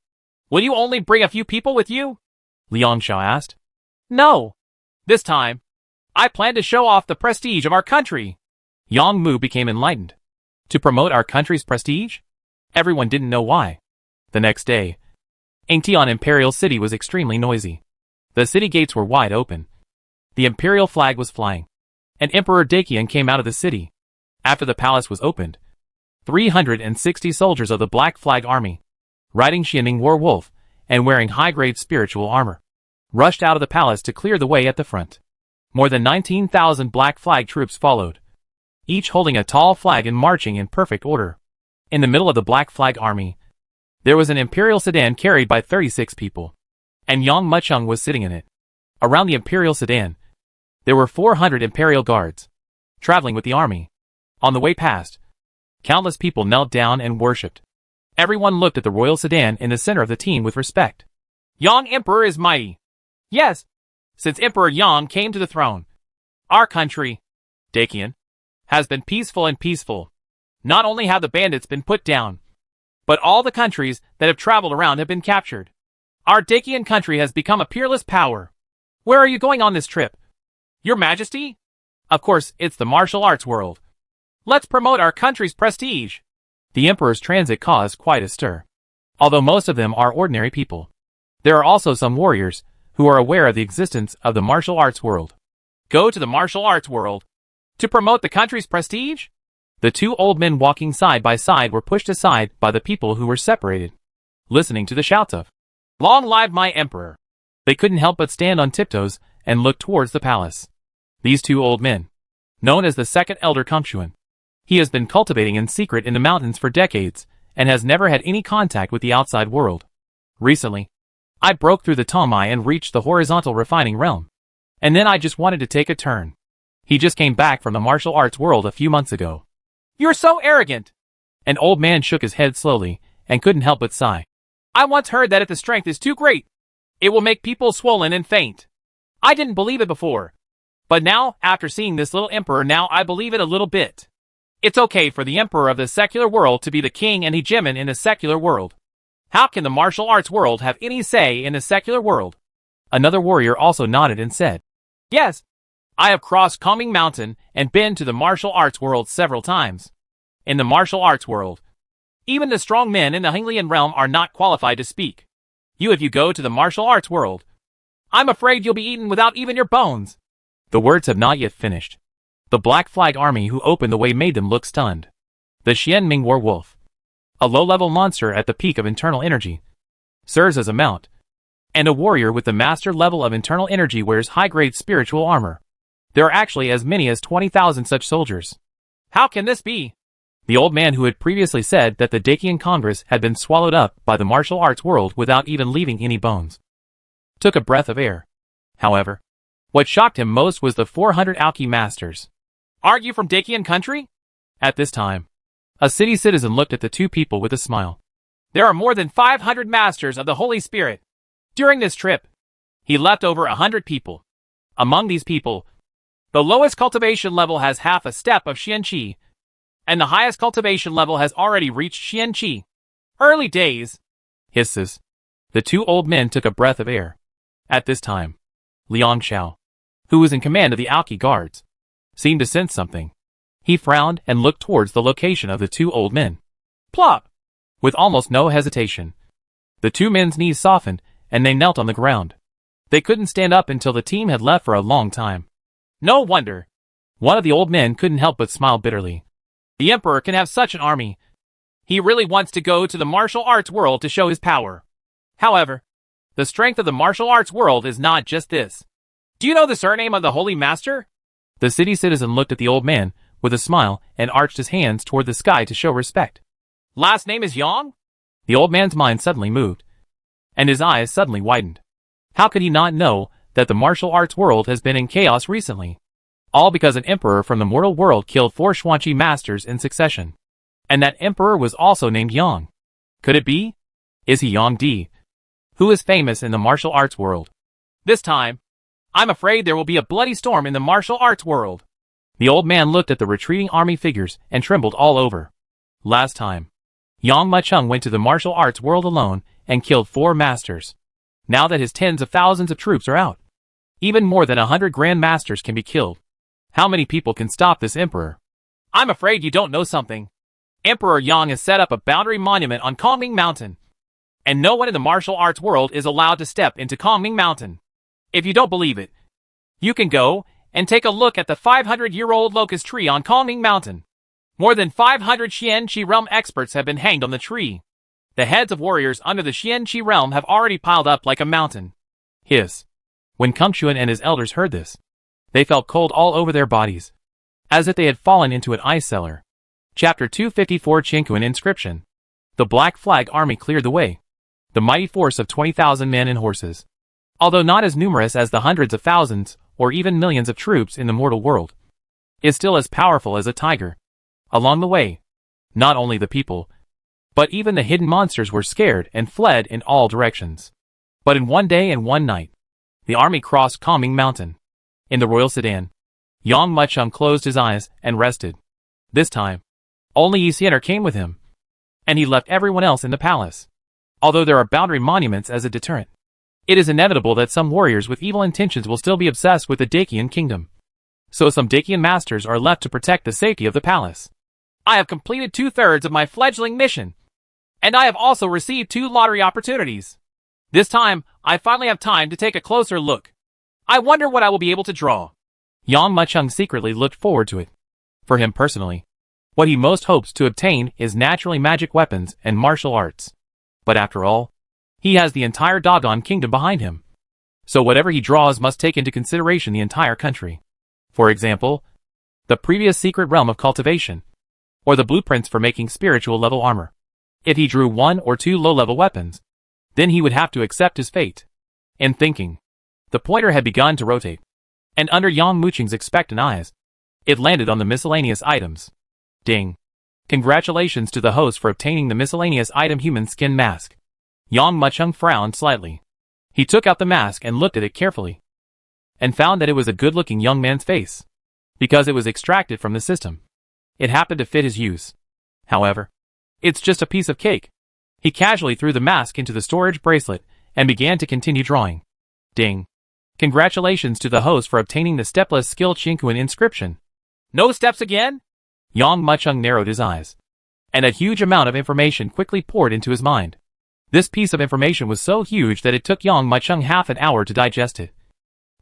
Will you only bring a few people with you? Liang Shao asked. No. This time, I plan to show off the prestige of our country. Yang Mu became enlightened. To promote our country's prestige? Everyone didn't know why. The next day, Yingtian Imperial City was extremely noisy. The city gates were wide open. The imperial flag was flying, and Emperor Dakian came out of the city. After the palace was opened, 360 soldiers of the Black Flag Army, riding Xianming War Wolf and wearing high-grade spiritual armor, rushed out of the palace to clear the way at the front. More than 19,000 Black Flag troops followed, each holding a tall flag and marching in perfect order. In the middle of the Black Flag Army, there was an imperial sedan carried by 36 people, and Yang Mucheng was sitting in it. Around the imperial sedan, there were 400 imperial guards, traveling with the army. On the way past, countless people knelt down and worshipped. Everyone looked at the royal sedan in the center of the team with respect. Yang Emperor is mighty. Yes, since Emperor Yang came to the throne, our country, Dacian, has been peaceful and peaceful. Not only have the bandits been put down, but all the countries that have traveled around have been captured. Our Dacian country has become a peerless power. Where are you going on this trip? Your Majesty? Of course, it's the martial arts world. Let's promote our country's prestige. The Emperor's transit caused quite a stir. Although most of them are ordinary people, there are also some warriors who are aware of the existence of the martial arts world. Go to the martial arts world to promote the country's prestige? The two old men walking side by side were pushed aside by the people who were separated, listening to the shouts of, "Long live my emperor!" They couldn't help but stand on tiptoes and look towards the palace. These two old men, known as the second elder Kongchuan, he has been cultivating in secret in the mountains for decades and has never had any contact with the outside world. Recently, I broke through the Tomai and reached the horizontal refining realm. And then I just wanted to take a turn. He just came back from the martial arts world a few months ago. You're so arrogant! An old man shook his head slowly and couldn't help but sigh. I once heard that if the strength is too great, it will make people swollen and faint. I didn't believe it before. But now, after seeing this little emperor, now I believe it a little bit. It's okay for the emperor of the secular world to be the king and hegemon in the secular world. How can the martial arts world have any say in the secular world? Another warrior also nodded and said, Yes, I have crossed Calming Mountain and been to the martial arts world several times. In the martial arts world, even the strong men in the Hinglian realm are not qualified to speak. If you go to the martial arts world, I'm afraid you'll be eaten without even your bones. The words have not yet finished. The Black Flag army who opened the way made them look stunned. The Xianming War Wolf, a low-level monster at the peak of internal energy, serves as a mount, and a warrior with the master level of internal energy wears high-grade spiritual armor. There are actually as many as 20,000 such soldiers. How can this be? The old man who had previously said that the Dacian Congress had been swallowed up by the martial arts world without even leaving any bones, took a breath of air. However, what shocked him most was the 400 alchemy masters. Aren't you from Dacian country? At this time, a city citizen looked at the two people with a smile. There are more than 500 masters of the Holy Spirit. During this trip, he left over 100 people. Among these people, the lowest cultivation level has half a step of Xianqi, and the highest cultivation level has already reached Xianqi. Early days. Hisses. The two old men took a breath of air. At this time, Liang Xiao, who was in command of the alchemy guards, seemed to sense something. He frowned and looked towards the location of the two old men. Plop! With almost no hesitation, the two men's knees softened and they knelt on the ground. They couldn't stand up until the team had left for a long time. No wonder. One of the old men couldn't help but smile bitterly. The emperor can have such an army. He really wants to go to the martial arts world to show his power. However, the strength of the martial arts world is not just this. Do you know the surname of the Holy Master? The city citizen looked at the old man with a smile and arched his hands toward the sky to show respect. Last name is Yang? The old man's mind suddenly moved, and his eyes suddenly widened. How could he not know that the martial arts world has been in chaos recently? All because an emperor from the mortal world killed 4 Xuanqi masters in succession. And that emperor was also named Yang. Could it be? Is he Yang Di, who is famous in the martial arts world? This time, I'm afraid there will be a bloody storm in the martial arts world. The old man looked at the retreating army figures and trembled all over. Last time, Yang Macheng went to the martial arts world alone and killed 4 masters. Now that his tens of thousands of troops are out, even more than 100 grand masters can be killed. How many people can stop this emperor? I'm afraid you don't know something. Emperor Yang has set up a boundary monument on Calming Mountain, and no one in the martial arts world is allowed to step into Calming Mountain. If you don't believe it, you can go and take a look at the 500-year-old locust tree on Calming Mountain. More than 500 Xianqi realm experts have been hanged on the tree. The heads of warriors under the Xianqi realm have already piled up like a mountain. When Kongchuan and his elders heard this, they felt cold all over their bodies, as if they had fallen into an ice cellar. Chapter 254 Qingquan Inscription. The Black Flag army cleared the way. The mighty force of 20,000 men and horses. Although not as numerous as the hundreds of thousands or even millions of troops in the mortal world, is still as powerful as a tiger. Along the way, not only the people, but even the hidden monsters were scared and fled in all directions. But in one day and one night, the army crossed Calming Mountain. In the royal sedan, Yang Muchung closed his eyes and rested. This time, only Yi Xian'er came with him, and he left everyone else in the palace. Although there are boundary monuments as a deterrent, it is inevitable that some warriors with evil intentions will still be obsessed with the Dacian kingdom. So some Dacian masters are left to protect the safety of the palace. I have completed 2/3 of my fledgling mission, and I have also received 2 lottery opportunities. This time, I finally have time to take a closer look. I wonder what I will be able to draw. Yang Muchung secretly looked forward to it. For him personally, what he most hopes to obtain is naturally magic weapons and martial arts. But after all, he has the entire doggone kingdom behind him. So whatever he draws must take into consideration the entire country. For example, the previous secret realm of cultivation, or the blueprints for making spiritual level armor. If he drew 1 or 2 low-level weapons, then he would have to accept his fate. In thinking, the pointer had begun to rotate, and under Yang Muchung's expectant eyes, it landed on the miscellaneous items. Ding. Congratulations to the host for obtaining the miscellaneous item human skin mask. Yang Muchung frowned slightly. He took out the mask and looked at it carefully, and found that it was a good-looking young man's face. Because it was extracted from the system, it happened to fit his use. However, it's just a piece of cake. He casually threw the mask into the storage bracelet and began to continue drawing. Ding. Congratulations to the host for obtaining the stepless skill Qingquan inscription. No steps again? Yang Muchung narrowed his eyes, and a huge amount of information quickly poured into his mind. This piece of information was so huge that it took Yang Muchung half an hour to digest it.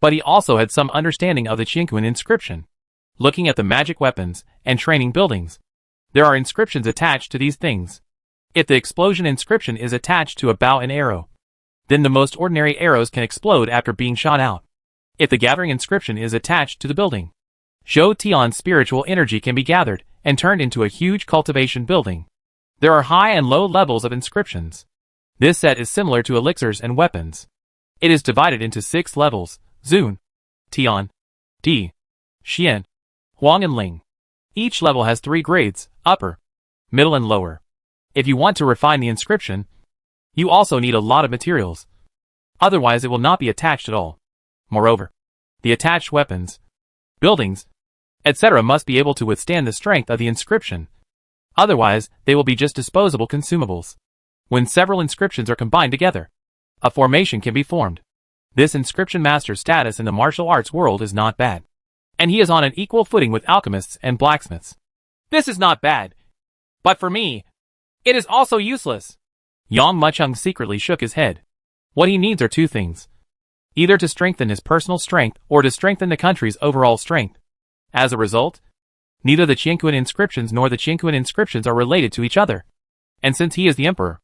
But he also had some understanding of the Qingquan inscription. Looking at the magic weapons and training buildings, there are inscriptions attached to these things. If the explosion inscription is attached to a bow and arrow, then the most ordinary arrows can explode after being shot out. If the gathering inscription is attached to the building, Zhou Tian's spiritual energy can be gathered and turned into a huge cultivation building. There are high and low levels of inscriptions. This set is similar to elixirs and weapons. It is divided into 6 levels: Zun, Tian, Di, Xian, Huang and Ling. Each level has 3 grades: upper, middle and lower. If you want to refine the inscription, you also need a lot of materials. Otherwise it will not be attached at all. Moreover, the attached weapons, buildings, etc. must be able to withstand the strength of the inscription. Otherwise, they will be just disposable consumables. When several inscriptions are combined together, a formation can be formed. This inscription master's status in the martial arts world is not bad, and he is on an equal footing with alchemists and blacksmiths. This is not bad, but for me, it is also useless. Yang Muchung secretly shook his head. What he needs are 2 things: either to strengthen his personal strength or to strengthen the country's overall strength. As a result, neither the Qingquan inscriptions nor the Qingquan inscriptions are related to each other. And since he is the emperor,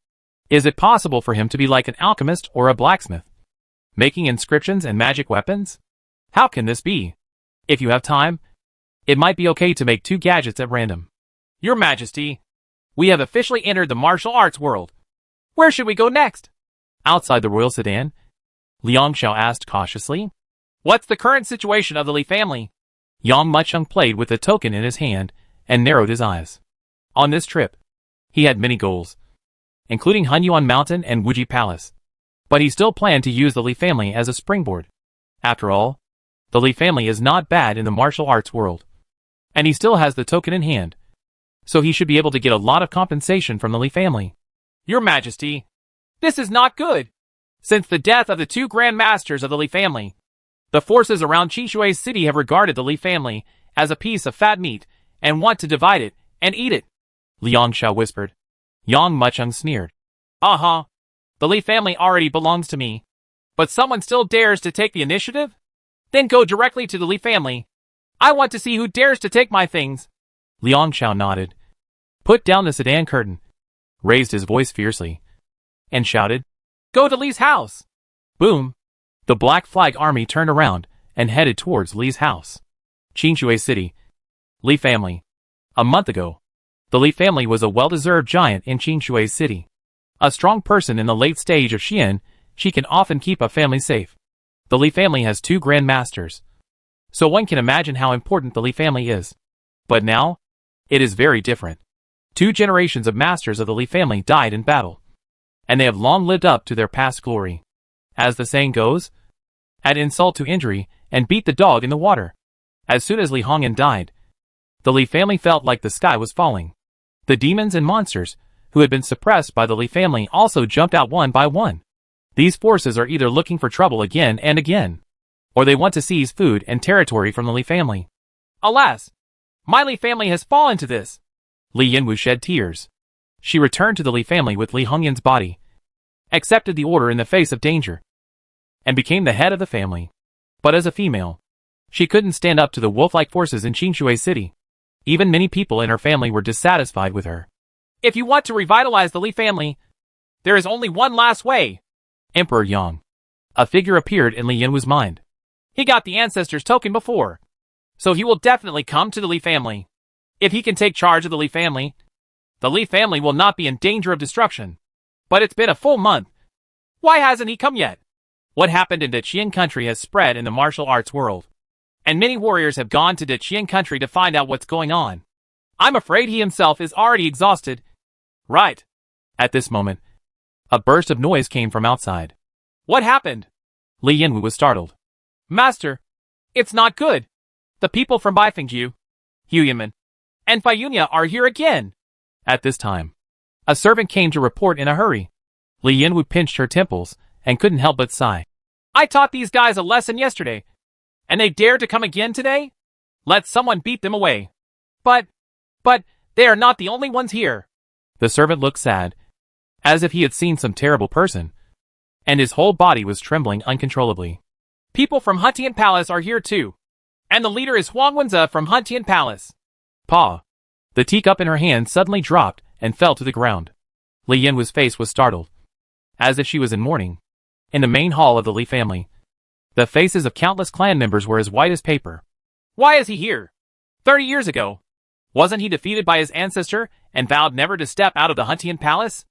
is it possible for him to be like an alchemist or a blacksmith, making inscriptions and magic weapons? How can this be? If you have time, it might be okay to make 2 gadgets at random. Your Majesty, we have officially entered the martial arts world. Where should we go next? Outside the royal sedan, Liang Xiao asked cautiously. What's the current situation of the Li family? Yang Muchung played with the token in his hand and narrowed his eyes. On this trip, he had many goals, including Hunyuan Mountain and Wuji Palace. But he still planned to use the Li family as a springboard. After all, the Li family is not bad in the martial arts world, and he still has the token in hand, so he should be able to get a lot of compensation from the Li family. Your Majesty, this is not good. Since the death of the 2 Grand Masters of the Li family, the forces around Qinshui City have regarded the Li family as a piece of fat meat and want to divide it and eat it, Liang Xiao whispered. Yang Muchung sneered. Uh-huh. The Li family already belongs to me. But someone still dares to take the initiative? Then go directly to the Li family. I want to see who dares to take my things. Liang Xiao nodded, put down the sedan curtain, raised his voice fiercely, and shouted, Go to Li's house! Boom! The Black Flag army turned around and headed towards Li's house. Qinshui City. Li family. A month ago, the Li family was a well-deserved giant in Qinshui City. A strong person in the late stage of Xian, she can often keep a family safe. The Li family has 2 Grand Masters, so one can imagine how important the Li family is. But now, it is very different. 2 generations of masters of the Li family died in battle, and they have long lived up to their past glory. As the saying goes, add insult to injury, and beat the dog in the water. As soon as Li Hongyan died, the Li family felt like the sky was falling. The demons and monsters, who had been suppressed by the Li family, also jumped out one by one. These forces are either looking for trouble again and again, or they want to seize food and territory from the Li family. Alas! My Li family has fallen to this! Li Yinwu shed tears. She returned to the Li family with Li Hongyan's body, accepted the order in the face of danger, and became the head of the family. But as a female, she couldn't stand up to the wolf-like forces in Qingshui City. Even many people in her family were dissatisfied with her. If you want to revitalize the Li family, there is only one last way. Emperor Yang. A figure appeared in Li Yinwu's mind. He got the ancestors' token before, so he will definitely come to the Li family. If he can take charge of the Li family, the Li family will not be in danger of destruction. But it's been a full month. Why hasn't he come yet? What happened in the Qian country has spread in the martial arts world, and many warriors have gone to the Qian country to find out what's going on. I'm afraid he himself is already exhausted. Right. At this moment, a burst of noise came from outside. What happened? Li Yinwu was startled. Master, it's not good. The people from Baifengju, Huyanman, and Fayunya are here again. At this time, a servant came to report in a hurry. Li Yinwu pinched her temples and couldn't help but sigh. I taught these guys a lesson yesterday, and they dare to come again today? Let someone beat them away. But they are not the only ones here. The servant looked sad, as if he had seen some terrible person, and his whole body was trembling uncontrollably. People from Huntian Palace are here too, and the leader is Huang Wenze from Huntian Palace. Pa! The teacup in her hand suddenly dropped and fell to the ground. Li Yinwu's face was startled, as if she was in mourning. In the main hall of the Li family, the faces of countless clan members were as white as paper. Why is he here? 30 years ago, wasn't he defeated by his ancestor and vowed never to step out of the Huntian Palace?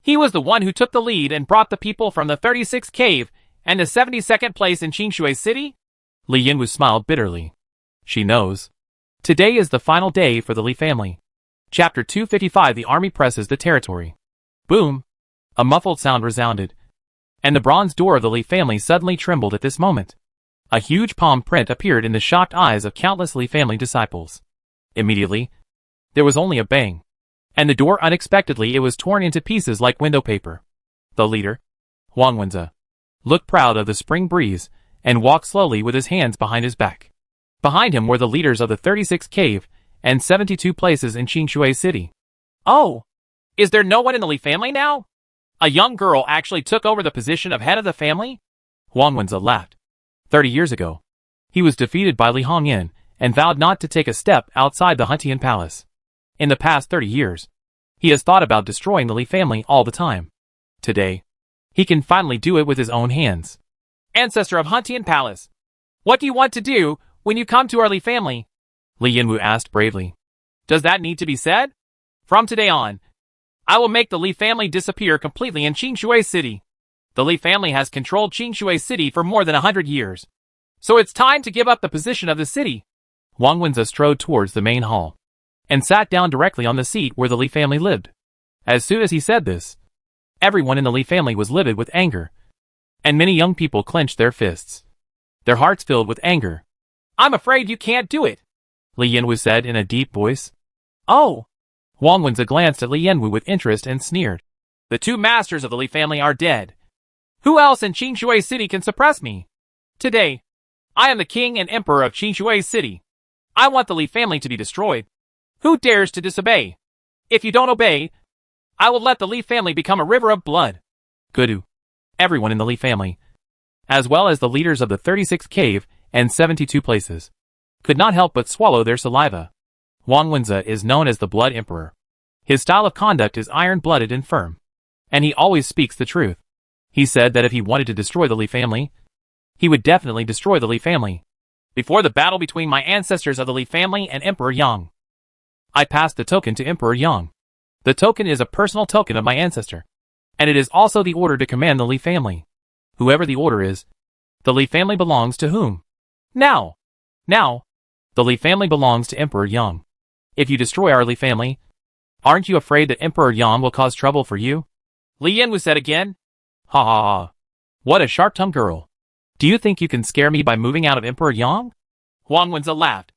He was the one who took the lead and brought the people from the 36th cave and the 72nd place in Qingshui City? Li Yinwu smiled bitterly. She knows. Today is the final day for the Li family. Chapter 255. The army presses the territory. Boom! A muffled sound resounded, and the bronze door of the Li family suddenly trembled at this moment. A huge palm print appeared in the shocked eyes of countless Li family disciples. Immediately, there was only a bang, and the door unexpectedly was torn into pieces like window paper. The leader, Huang Wenze, looked proud of the spring breeze and walked slowly with his hands behind his back. Behind him were the leaders of the 36th cave and 72 places in Qingshui City. Oh! Is there no one in the Li family now? A young girl actually took over the position of head of the family? Huang Wenze laughed. 30 years ago, he was defeated by Li Hongyan and vowed not to take a step outside the Huntian Palace. In the past 30 years, he has thought about destroying the Li family all the time. Today, he can finally do it with his own hands. Ancestor of Huntian Palace, what do you want to do when you come to our Li family? Li Yinwu asked bravely. Does that need to be said? From today on, I will make the Li family disappear completely in Qingshui City. The Li family has controlled Qingshui City for more than 100 years. So it's time to give up the position of the city. Huang Wenze strode towards the main hall, and sat down directly on the seat where the Li family lived. As soon as he said this, everyone in the Li family was livid with anger, and many young people clenched their fists, their hearts filled with anger. I'm afraid you can't do it, Li Yinwu said in a deep voice. Oh! Huang Wenze glanced at Li Yinwu with interest and sneered. The 2 masters of the Li family are dead. Who else in Qingshui City can suppress me? Today, I am the king and emperor of Qingshui City. I want the Li family to be destroyed. Who dares to disobey? If you don't obey, I will let the Li family become a river of blood. Gudu. Everyone in the Li family, as well as the leaders of the 36th cave and 72 places, could not help but swallow their saliva. Huang Wenze is known as the Blood Emperor. His style of conduct is iron-blooded and firm, and he always speaks the truth. He said that if he wanted to destroy the Li family, he would definitely destroy the Li family. Before the battle between my ancestors of the Li family and Emperor Yang, I passed the token to Emperor Yang. The token is a personal token of my ancestor, and it is also the order to command the Li family. Whoever the order is, the Li family belongs to whom? Now, Now, the Li family belongs to Emperor Yang. If you destroy our Li family, aren't you afraid that Emperor Yang will cause trouble for you? Li Yanwu said again. Ha ha ha. What a sharp-tongued girl. Do you think you can scare me by moving out of Emperor Yang? Huang Wenze laughed.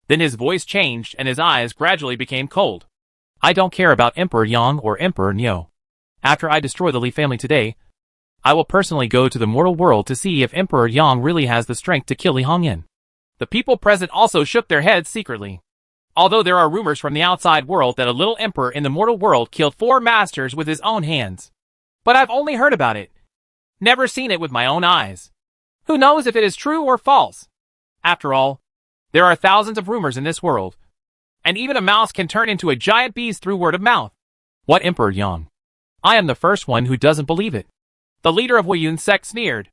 Then his voice changed and his eyes gradually became cold. I don't care about Emperor Yang or Emperor Niu. After I destroy the Li family today, I will personally go to the mortal world to see if Emperor Yang really has the strength to kill Li Hongyan. The people present also shook their heads secretly. Although there are rumors from the outside world that a little emperor in the mortal world killed 4 masters with his own hands. But I've only heard about it. Never seen it with my own eyes. Who knows if it is true or false? After all, there are thousands of rumors in this world. And even a mouse can turn into a giant beast through word of mouth. What Emperor Yang? I am the first one who doesn't believe it. The leader of Wei Yun's sect sneered.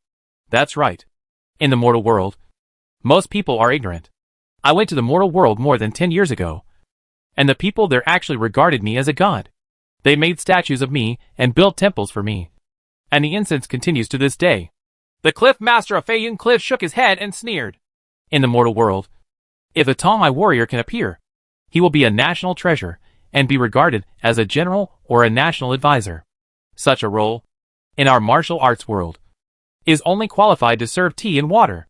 That's right. In the mortal world, most people are ignorant. I went to the mortal world more than 10 years ago. And the people there actually regarded me as a god. They made statues of me and built temples for me. And the incense continues to this day. The Cliff Master of Fei Yun Cliff shook his head and sneered. In the mortal world, if a Tongmai warrior can appear, he will be a national treasure and be regarded as a general or a national advisor. Such a role, in our martial arts world, is only qualified to serve tea and water.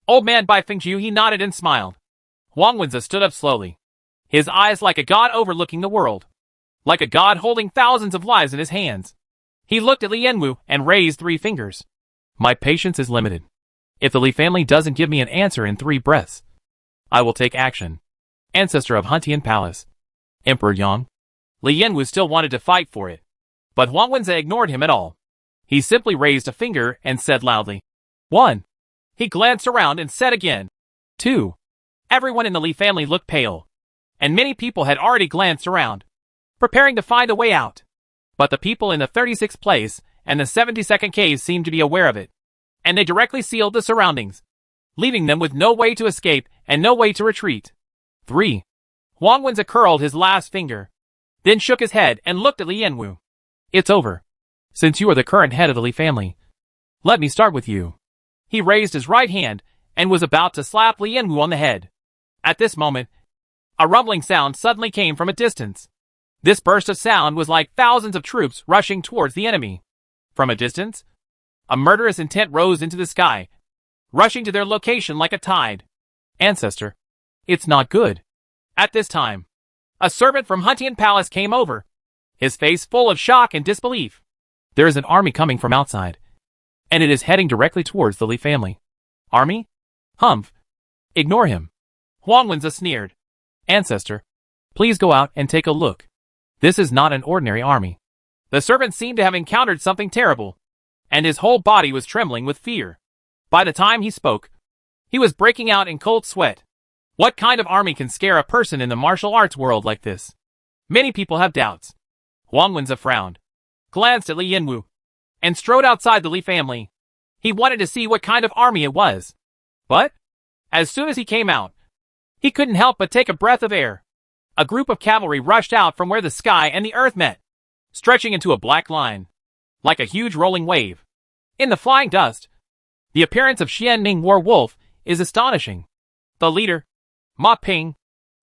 Old man Bai Fengjiu, he nodded and smiled. Huang Wenze stood up slowly, his eyes like a god overlooking the world, like a god holding thousands of lives in his hands. He looked at Li Yanwu and raised 3 fingers. My patience is limited. If the Li family doesn't give me an answer in 3 breaths, I will take action. Ancestor of Huntian Palace, Emperor Yang. Li Yanwu still wanted to fight for it, but Huang Wenze ignored him at all. He simply raised a finger and said loudly, 1. He glanced around and said again, 2. Everyone in the Li family looked pale, and many people had already glanced around, preparing to find a way out. But the people in the 36th place and the 72nd cave seemed to be aware of it, and they directly sealed the surroundings, leaving them with no way to escape and no way to retreat. 3. Huang Wenze curled his last finger, then shook his head and looked at Li Yanwu. It's over. Since you are the current head of the Li family, let me start with you. He raised his right hand and was about to slap Li Yanwu on the head. At this moment, a rumbling sound suddenly came from a distance. This burst of sound was like thousands of troops rushing towards the enemy. From a distance, a murderous intent rose into the sky, rushing to their location like a tide. Ancestor, it's not good. At this time, a servant from Huntian Palace came over, his face full of shock and disbelief. There is an army coming from outside, and it is heading directly towards the Li family. Army? Humph. Ignore him. Huang Wenze sneered. Ancestor, please go out and take a look. This is not an ordinary army. The servant seemed to have encountered something terrible, and his whole body was trembling with fear. By the time he spoke, he was breaking out in cold sweat. What kind of army can scare a person in the martial arts world like this? Many people have doubts. Huang Wenze frowned, glanced at Li Yanwu, and strode outside the Li family. He wanted to see what kind of army it was. But, as soon as he came out, he couldn't help but take a breath of air. A group of cavalry rushed out from where the sky and the earth met, stretching into a black line, like a huge rolling wave. In the flying dust, the appearance of Xian Ning War Wolf is astonishing. The leader, Ma Ping,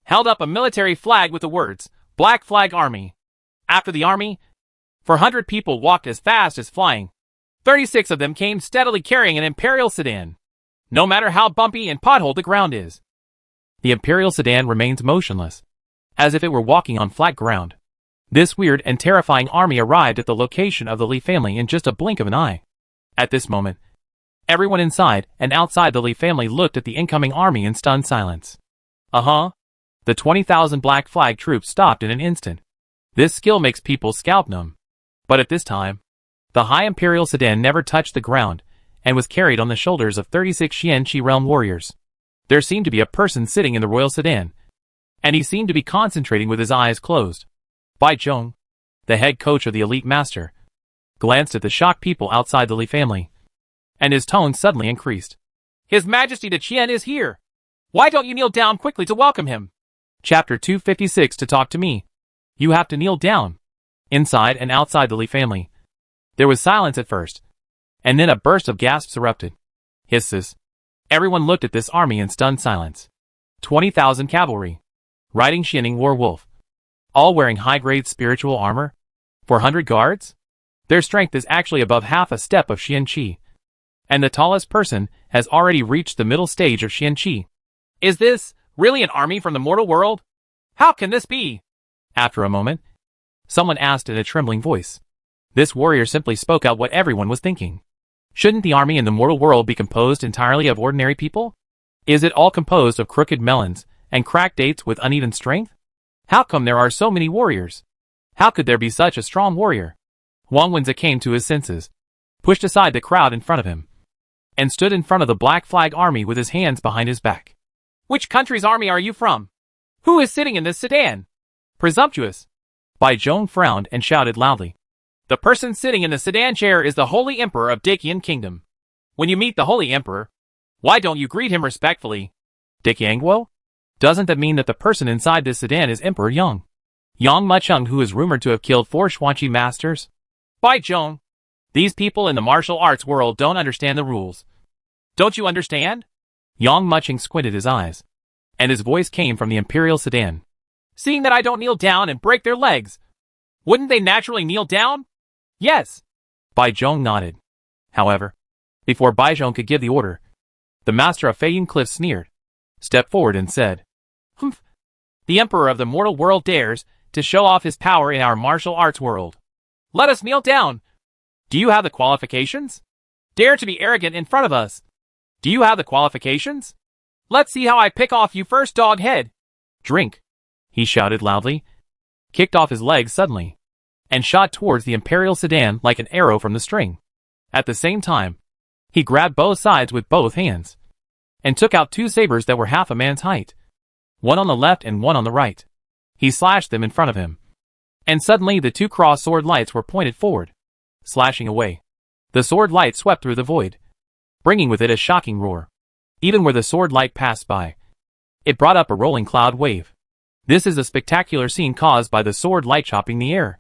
held up a military flag with the words, Black Flag Army. After the army, 400 people walked as fast as flying. 36 of them came steadily carrying an imperial sedan. No matter how bumpy and potholed the ground is, the imperial sedan remains motionless, as if it were walking on flat ground. This weird and terrifying army arrived at the location of the Li family in just a blink of an eye. At this moment, everyone inside and outside the Li family looked at the incoming army in stunned silence. The 20,000 Black Flag troops stopped in an instant. This skill makes people scalp numb. But at this time, the high imperial sedan never touched the ground and was carried on the shoulders of 36 Xianxi realm warriors. There seemed to be a person sitting in the royal sedan, and he seemed to be concentrating with his eyes closed. Bai Zhong, the head coach of the elite master, glanced at the shocked people outside the Li family, and his tone suddenly increased. His Majesty the Qian is here! Why don't you kneel down quickly to welcome him? Chapter 256 To talk to me. You have to kneel down. Inside and outside the Li family, there was silence at first, and then a burst of gasps erupted. Hisses. Everyone looked at this army in stunned silence. 20,000 cavalry, riding Xianing war wolf, all wearing high-grade spiritual armor, 400 guards? Their strength is actually above half a step of Xian Qi, and the tallest person has already reached the middle stage of Xian Qi. Is this really an army from the mortal world? How can this be? After a moment, someone asked in a trembling voice. This warrior simply spoke out what everyone was thinking. Shouldn't the army in the mortal world be composed entirely of ordinary people? Is it all composed of crooked melons and cracked dates with uneven strength? How come there are so many warriors? How could there be such a strong warrior? Wang Wenza came to his senses, pushed aside the crowd in front of him, and stood in front of the Black Flag army with his hands behind his back. Which country's army are you from? Who is sitting in this sedan? Presumptuous. Bai Zhong frowned and shouted loudly. The person sitting in the sedan chair is the Holy Emperor of Daqian Kingdom. When you meet the Holy Emperor, why don't you greet him respectfully? Dikyangguo? Doesn't that mean that the person inside this sedan is Emperor Yang? Yang Mucheng, who is rumored to have killed 4 Xuanqi masters? Bai Zhong, these people in the martial arts world don't understand the rules. Don't you understand? Yang Mucheng squinted his eyes, and his voice came from the imperial sedan. Seeing that I don't kneel down and break their legs, wouldn't they naturally kneel down? Yes. Bai Zhong nodded. However, before Bai Zhong could give the order, the master of Feiyun Cliff sneered, stepped forward and said, Humph. The emperor of the mortal world dares to show off his power in our martial arts world. Let us kneel down. Do you have the qualifications? Dare to be arrogant in front of us. Do you have the qualifications? Let's see how I pick off you first, dog head. Drink, he shouted loudly, kicked off his legs suddenly, and shot towards the imperial sedan like an arrow from the string. At the same time, he grabbed both sides with both hands, and took out 2 sabers that were half a man's height, one on the left and one on the right. He slashed them in front of him, and suddenly the 2 cross sword lights were pointed forward, slashing away. The sword light swept through the void, bringing with it a shocking roar. Even where the sword light passed by, it brought up a rolling cloud wave. This is a spectacular scene caused by the sword light chopping the air.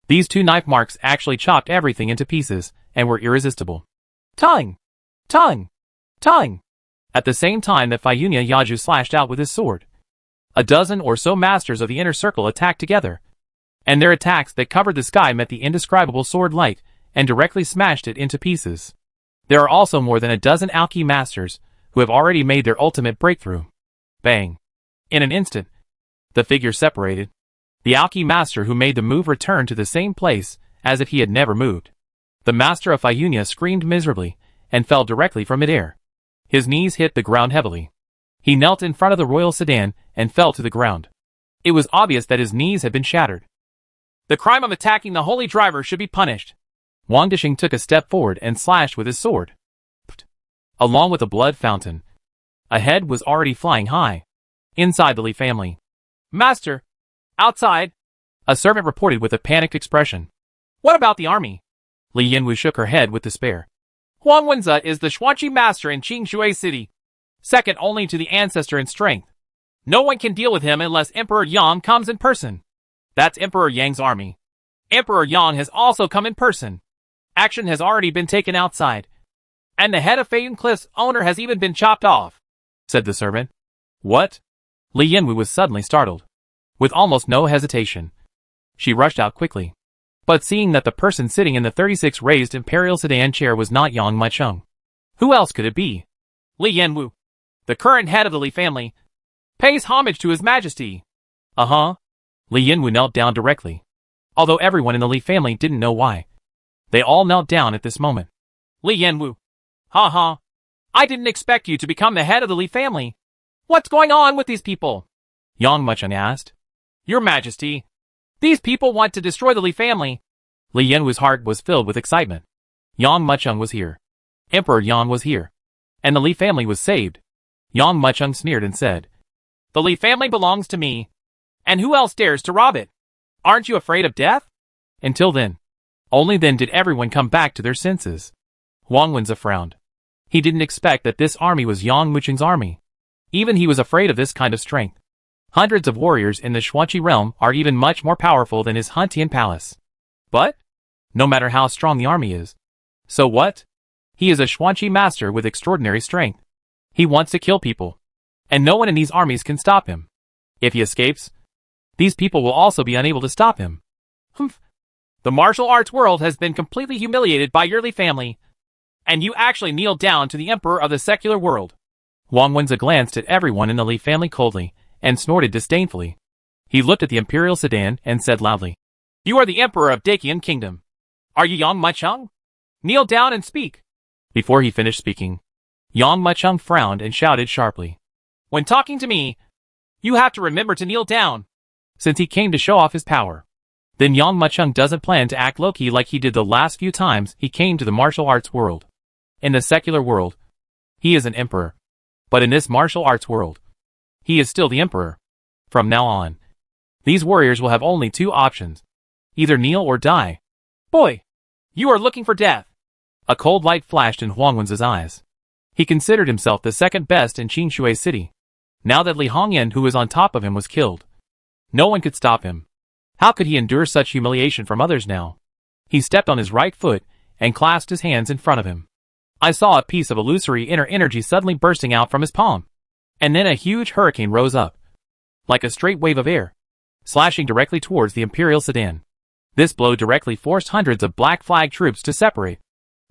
These 2 knife marks actually chopped everything into pieces and were irresistible. Tongue! Tongue! Tongue! At the same time that Feiyunya Yaju slashed out with his sword, a dozen or so masters of the inner circle attacked together, and their attacks that covered the sky met the indescribable sword light and directly smashed it into pieces. There are also more than a dozen Alki masters who have already made their ultimate breakthrough. Bang! In an instant, the figures separated. The Alki master who made the move returned to the same place as if he had never moved. The master of Feiyunya screamed miserably and fell directly from midair. His knees hit the ground heavily. He knelt in front of the royal sedan and fell to the ground. It was obvious that his knees had been shattered. The crime of attacking the holy driver should be punished. Wang Dishing took a step forward and slashed with his sword. Along with a blood fountain, a head was already flying high. Inside the Li family. Master! Outside! A servant reported with a panicked expression. What about the army? Li Yanwu shook her head with despair. Wang Wenza is the Xuanqi master in Qingxue City, second only to the ancestor in strength. No one can deal with him unless Emperor Yang comes in person. That's Emperor Yang's army. Emperor Yang has also come in person. Action has already been taken outside, and the head of Feiyun Cliff's owner has even been chopped off, said the servant. What? Li Yanwu was suddenly startled. With almost no hesitation, she rushed out quickly. But seeing that the person sitting in the 36 raised imperial sedan chair was not Yang Mucheng, who else could it be? Li Yanwu, the current head of the Li family, pays homage to his majesty. Uh-huh. Li Yanwu knelt down directly. Although everyone in the Li family didn't know why, they all knelt down at this moment. Li Yanwu. Ha. I didn't expect you to become the head of the Li family. What's going on with these people? Yang Mucheng asked. Your Majesty, these people want to destroy the Li family. Li Yanwu's heart was filled with excitement. Yang Mucheng was here. Emperor Yang was here. And the Li family was saved. Yang Mucheng sneered and said, The Li family belongs to me. And who else dares to rob it? Aren't you afraid of death? Until then. Only then did everyone come back to their senses. Wang Wenza frowned. He didn't expect that this army was Yang Mucheng's army. Even he was afraid of this kind of strength. Hundreds of warriors in the Xuanqi realm are even much more powerful than his Huntian palace. But, no matter how strong the army is, so what? He is a Xuanqi master with extraordinary strength. He wants to kill people. and no one in these armies can stop him. If he escapes, these people will also be unable to stop him. Humph. The martial arts world has been completely humiliated by your Li family, and you actually kneel down to the emperor of the secular world. Wang Wenza glanced at everyone in the Li family coldly and snorted disdainfully. He looked at the imperial sedan and said loudly, "You are the emperor of Dakian Kingdom. Are you Yang Mucheng? Kneel down and speak." Before he finished speaking, Yang Mucheng frowned and shouted sharply, "When talking to me, you have to remember to kneel down." Since he came to show off his power, then Yang Mucheng doesn't plan to act low-key like he did the last few times he came to the martial arts world. In the secular world, he is an emperor. But in this martial arts world, he is still the emperor. From now on, these warriors will have only two options. Either kneel or die. "Boy, you are looking for death." A cold light flashed in Huang Wenza's eyes. He considered himself the second best in Qingshui City. Now that Li Hongyan, who was on top of him, was killed, no one could stop him. How could he endure such humiliation from others now? He stepped on his right foot and clasped his hands in front of him. I saw a piece of illusory inner energy suddenly bursting out from his palm. And then a huge hurricane rose up, like a straight wave of air, slashing directly towards the Imperial sedan. This blow directly forced hundreds of Black Flag troops to separate,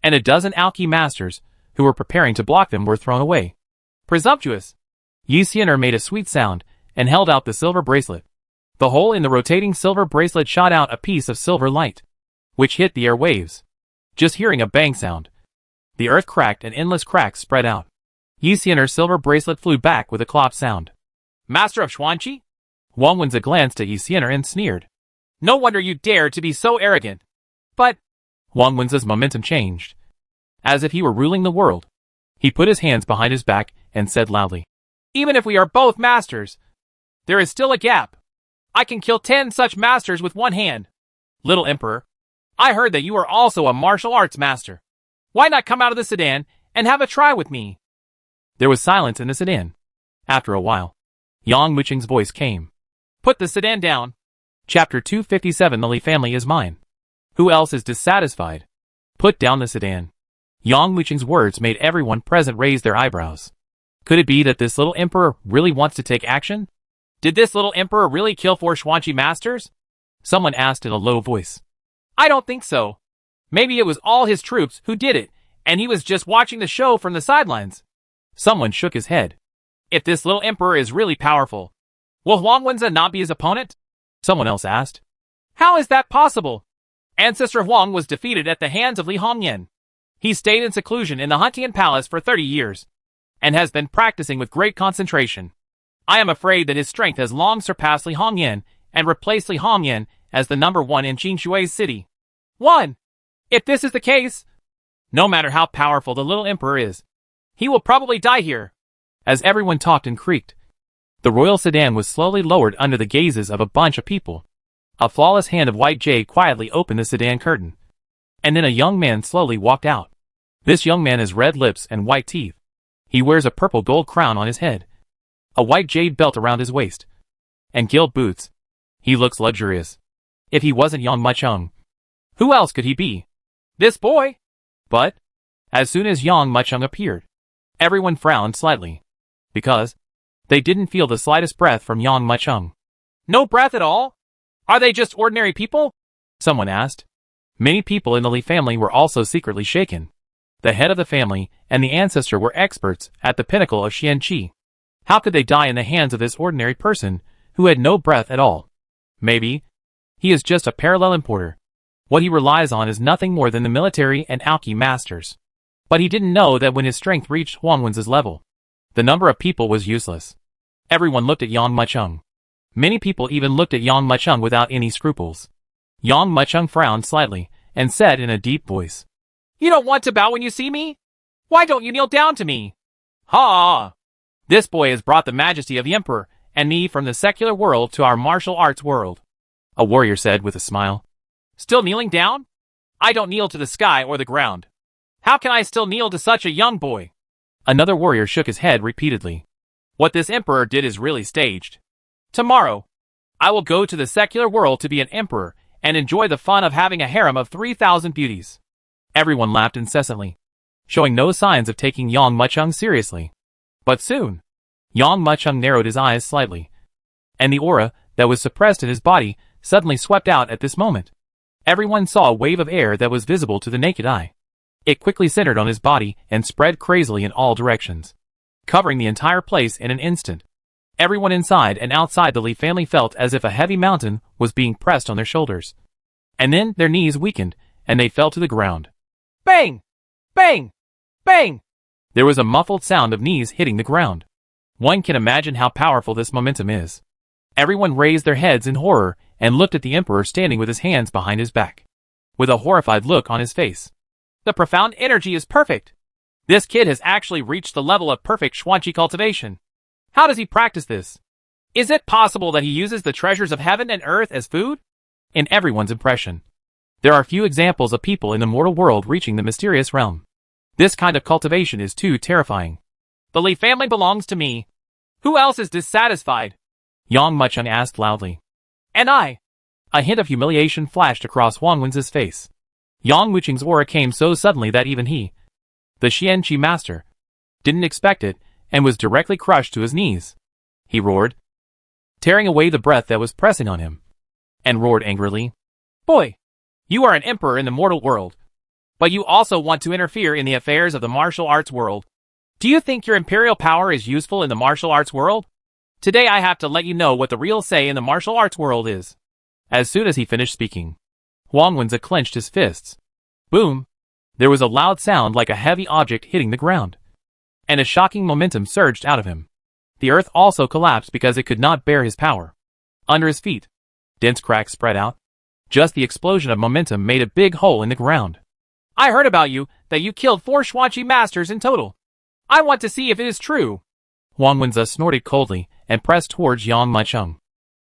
and a dozen alchemy masters, who were preparing to block them, were thrown away. Presumptuous! Yi Xian'er made a sweet sound, and held out the silver bracelet. The hole in the rotating silver bracelet shot out a piece of silver light, which hit the airwaves. Just hearing a bang sound, the earth cracked and endless cracks spread out. Yi Xian'er's silver bracelet flew back with a clop sound. "Master of Xuanqi?" Wang Wenza glanced at Yi Xian'er and sneered. "No wonder you dare to be so arrogant." But Wang Wenza's momentum changed, as if he were ruling the world. He put his hands behind his back and said loudly, "Even if we are both masters, there is still a gap. I can kill 10 such masters with one hand. Little Emperor, I heard that you are also a martial arts master. Why not come out of the sedan and have a try with me?" There was silence in the sedan. After a while, Yang Mucheng's voice came. "Put the sedan down." Chapter 257. The Li family is mine. Who else is dissatisfied? Put down the sedan. Yang Mucheng's words made everyone present raise their eyebrows. Could it be that this little emperor really wants to take action? Did this little emperor really kill 4 Xuanqi masters? Someone asked in a low voice. "I don't think so. Maybe it was all his troops who did it, and he was just watching the show from the sidelines." Someone shook his head. "If this little emperor is really powerful, will Huang Wenza not be his opponent?" Someone else asked. "How is that possible? Ancestor Huang was defeated at the hands of Li Hongyan. He stayed in seclusion in the Huntian Palace for 30 years, and has been practicing with great concentration. I am afraid that his strength has long surpassed Li Hongyan and replaced Li Hongyan as the number 1 in Qingshui City. 1. If this is the case, no matter how powerful the little emperor is, he will probably die here." As everyone talked and creaked, the royal sedan was slowly lowered under the gazes of a bunch of people. A flawless hand of white jade quietly opened the sedan curtain, and then a young man slowly walked out. This young man has red lips and white teeth. He wears a purple gold crown on his head, a white jade belt around his waist, and gilt boots. He looks luxurious. If he wasn't Yang Mucheng, who else could he be? This boy! But as soon as Yang Mucheng appeared, everyone frowned slightly, because they didn't feel the slightest breath from Yang Mucheng. "No breath at all? Are they just ordinary people?" someone asked. Many people in the Li family were also secretly shaken. The head of the family and the ancestor were experts at the pinnacle of Xianqi. How could they die in the hands of this ordinary person who had no breath at all? Maybe he is just a parallel importer. What he relies on is nothing more than the military and alchemy masters. But he didn't know that when his strength reached Huang Wenza's level, the number of people was useless. Everyone looked at Yang Mucheng. Many people even looked at Yang Mucheng without any scruples. Yang Mucheng frowned slightly and said in a deep voice, "You don't want to bow when you see me? Why don't you kneel down to me?" "Ha! This boy has brought the majesty of the emperor and me from the secular world to our martial arts world," a warrior said with a smile. "Still kneeling down? I don't kneel to the sky or the ground. How can I still kneel to such a young boy?" Another warrior shook his head repeatedly. "What this emperor did is really staged. Tomorrow, I will go to the secular world to be an emperor and enjoy the fun of having a harem of 3,000 beauties." Everyone laughed incessantly, showing no signs of taking Yang Mucheng seriously. But soon, Yang Muchung narrowed his eyes slightly, and the aura that was suppressed in his body suddenly swept out at this moment. Everyone saw a wave of air that was visible to the naked eye. It quickly centered on his body and spread crazily in all directions, covering the entire place in an instant. Everyone inside and outside the Li family felt as if a heavy mountain was being pressed on their shoulders. And then their knees weakened, and they fell to the ground. Bang! Bang! Bang! There was a muffled sound of knees hitting the ground. One can imagine how powerful this momentum is. Everyone raised their heads in horror and looked at the emperor standing with his hands behind his back, with a horrified look on his face. The profound energy is perfect. This kid has actually reached the level of perfect Xuanqi cultivation. How does he practice this? Is it possible that he uses the treasures of heaven and earth as food? In everyone's impression, there are few examples of people in the mortal world reaching the mysterious realm. This kind of cultivation is too terrifying. The Li family belongs to me. Who else is dissatisfied? Yang Muchung asked loudly. And I. A hint of humiliation flashed across Wang Wen's face. Yang Muchung's aura came so suddenly that even he, the Xianqi master, didn't expect it and was directly crushed to his knees. He roared, tearing away the breath that was pressing on him, and roared angrily. Boy, you are an emperor in the mortal world, but you also want to interfere in the affairs of the martial arts world. Do you think your imperial power is useful in the martial arts world? Today I have to let you know what the real say in the martial arts world is. As soon as he finished speaking, Wang Wenza clenched his fists. Boom! There was a loud sound like a heavy object hitting the ground, and a shocking momentum surged out of him. The earth also collapsed because it could not bear his power. Under his feet, dense cracks spread out. Just the explosion of momentum made a big hole in the ground. I heard about you, that you killed 4 Xuanqi masters in total. I want to see if it is true. Wang Wenza snorted coldly and pressed towards Yang Muchung.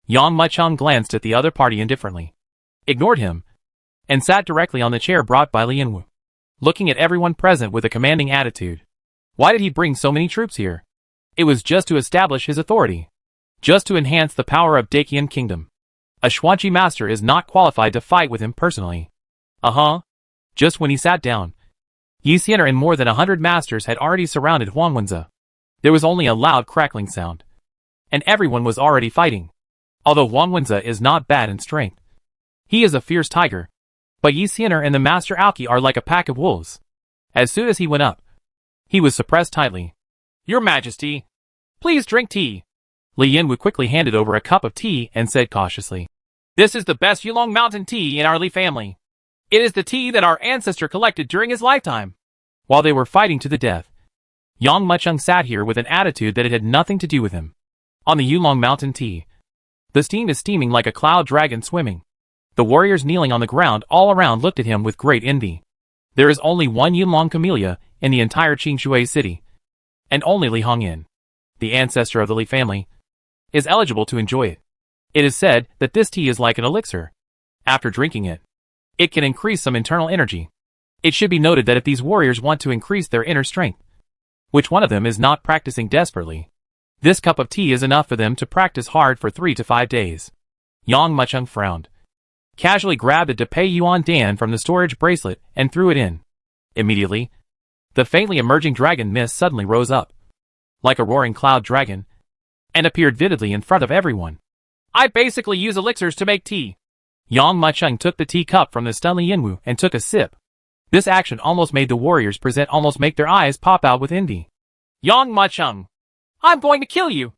Yang Muchung glanced at the other party indifferently, ignored him, and sat directly on the chair brought by Lianwu, looking at everyone present with a commanding attitude. Why did he bring so many troops here? It was just to establish his authority, just to enhance the power of Dacian Kingdom. A Xuanqi master is not qualified to fight with him personally. Just when he sat down, Yi Xian'er and more than 100 masters had already surrounded Wang Wenza. There was only a loud crackling sound, and everyone was already fighting. Although Wang Wenza is not bad in strength, he is a fierce tiger, but Yi Xian'er and the Master Aoqi are like a pack of wolves. As soon as he went up, he was suppressed tightly. Your Majesty, please drink tea. Li Yanwu quickly handed over a cup of tea and said cautiously, This is the best Yulong Mountain tea in our Li family. It is the tea that our ancestor collected during his lifetime. While they were fighting to the death, Yang Muchung sat here with an attitude that it had nothing to do with him. On the Yulong Mountain tea, the steam is steaming like a cloud dragon swimming. The warriors kneeling on the ground all around looked at him with great envy. There is only one Yulong camellia in the entire Qingshui city, and only Li Hongyan, the ancestor of the Li family, is eligible to enjoy it. It is said that this tea is like an elixir. After drinking it, it can increase some internal energy. It should be noted that if these warriors want to increase their inner strength, which one of them is not practicing desperately, this cup of tea is enough for them to practice hard for 3 to 5 days. Yang Muchung frowned, casually grabbed a Depei Yuan Dan from the storage bracelet and threw it in. Immediately, the faintly emerging dragon mist suddenly rose up, like a roaring cloud dragon, and appeared vividly in front of everyone. I basically use elixirs to make tea. Yang Muchung took the tea cup from the stunned Li Yanwu and took a sip. This action almost made the warriors present almost make their eyes pop out with envy. Yang Muchung, I'm going to kill you!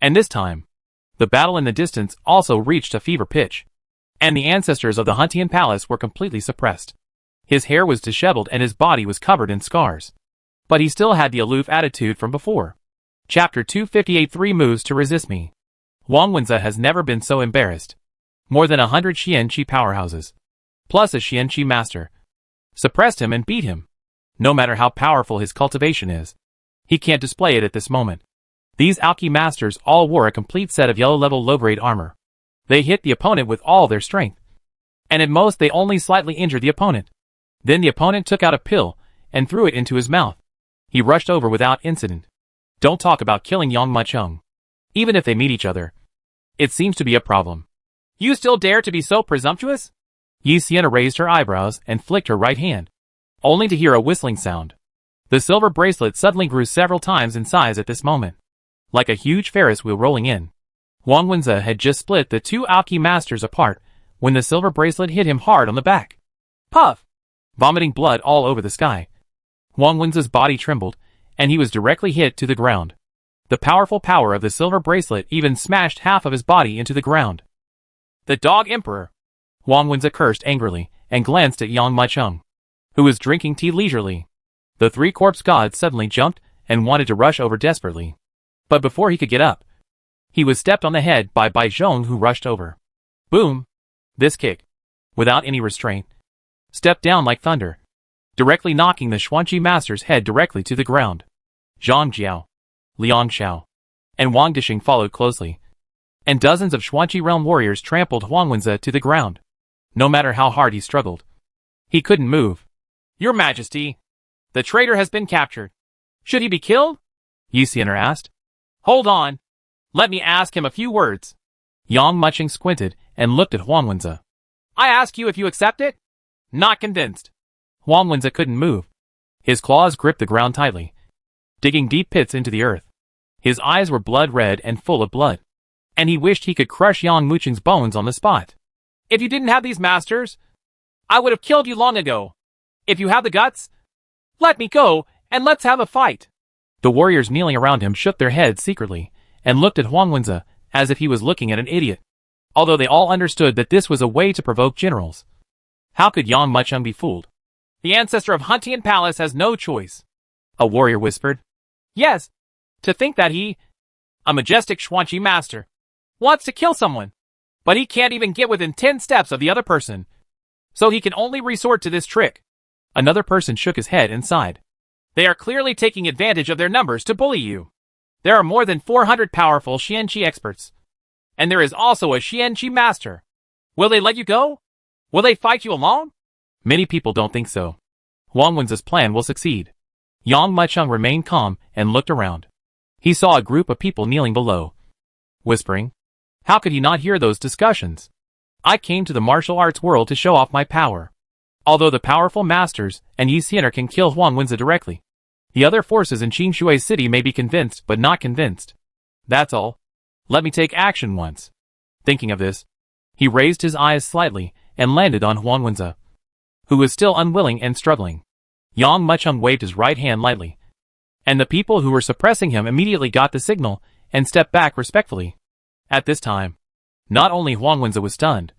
And this time, the battle in the distance also reached a fever pitch, and the ancestors of the Huntian Palace were completely suppressed. His hair was disheveled and his body was covered in scars, but he still had the aloof attitude from before. Chapter 258 3 Moves to Resist Me. Wang Wenza has never been so embarrassed. More than 100 Xianqi powerhouses, plus a Xianqi master, suppressed him and beat him. No matter how powerful his cultivation is, he can't display it at this moment. These Aoqi masters all wore a complete set of yellow-level low-grade armor. They hit the opponent with all their strength, and at most they only slightly injured the opponent. Then the opponent took out a pill and threw it into his mouth. He rushed over without incident. Don't talk about killing Yang Muchung. Even if they meet each other, it seems to be a problem. You still dare to be so presumptuous? Yi Xian'er raised her eyebrows and flicked her right hand, only to hear a whistling sound. The silver bracelet suddenly grew several times in size at this moment. like a huge Ferris wheel rolling in. Huang Wenze had just split the two alchemy masters apart when the silver bracelet hit him hard on the back. Puff! Vomiting blood all over the sky. Huang Wenze's body trembled, and he was directly hit to the ground. The powerful power of the silver bracelet even smashed half of his body into the ground. The Dog Emperor! Huang Wenze cursed angrily and glanced at Yang Maicheng, who was drinking tea leisurely. The three corpse gods suddenly jumped and wanted to rush over desperately. But before he could get up, he was stepped on the head by Bai Zhong, who rushed over. Boom! This kick, without any restraint, stepped down like thunder, directly knocking the Xuanqi master's head directly to the ground. Zhang Jiao, Liang Xiao, and Wang Dixing followed closely, and dozens of Xuanqi realm warriors trampled Huang Wenze to the ground. No matter how hard he struggled, he couldn't move. Your Majesty, the traitor has been captured. Should he be killed? Yi Xian'er asked. Hold on. Let me ask him a few words. Yang Maicheng squinted and looked at Huang Wenze. I ask you if you accept it? Not convinced. Huang Wenze couldn't move. His claws gripped the ground tightly, digging deep pits into the earth. His eyes were blood red and full of blood, and he wished he could crush Yang Maicheng's bones on the spot. If you didn't have these masters, I would have killed you long ago. If you have the guts, let me go and let's have a fight. The warriors kneeling around him shook their heads secretly and looked at Huang Wenze as if he was looking at an idiot, although they all understood that this was a way to provoke generals. How could Yang Maicheng be fooled? The ancestor of Huntian Palace has no choice, a warrior whispered. Yes, to think that he, a majestic Xuanqi master, wants to kill someone, but he can't even get within 10 steps of the other person, so he can only resort to this trick. Another person shook his head and sighed. They are clearly taking advantage of their numbers to bully you. There are more than 400 powerful Xianqi experts, and there is also a Xianqi master. Will they let you go? Will they fight you alone? Many people don't think so. Huang Wenze's plan will succeed. Yang Maicheng remained calm and looked around. He saw a group of people kneeling below, whispering. How could he not hear those discussions? I came to the martial arts world to show off my power. Although the powerful masters and Yi Xian'er can kill Huang Wenze directly, the other forces in Qingshui City may be convinced but not convinced. That's all. Let me take action once. Thinking of this, he raised his eyes slightly and landed on Huang Wenze, who was still unwilling and struggling. Yang Maicheng waved his right hand lightly, and the people who were suppressing him immediately got the signal and stepped back respectfully. At this time, not only Huang Wenze was stunned,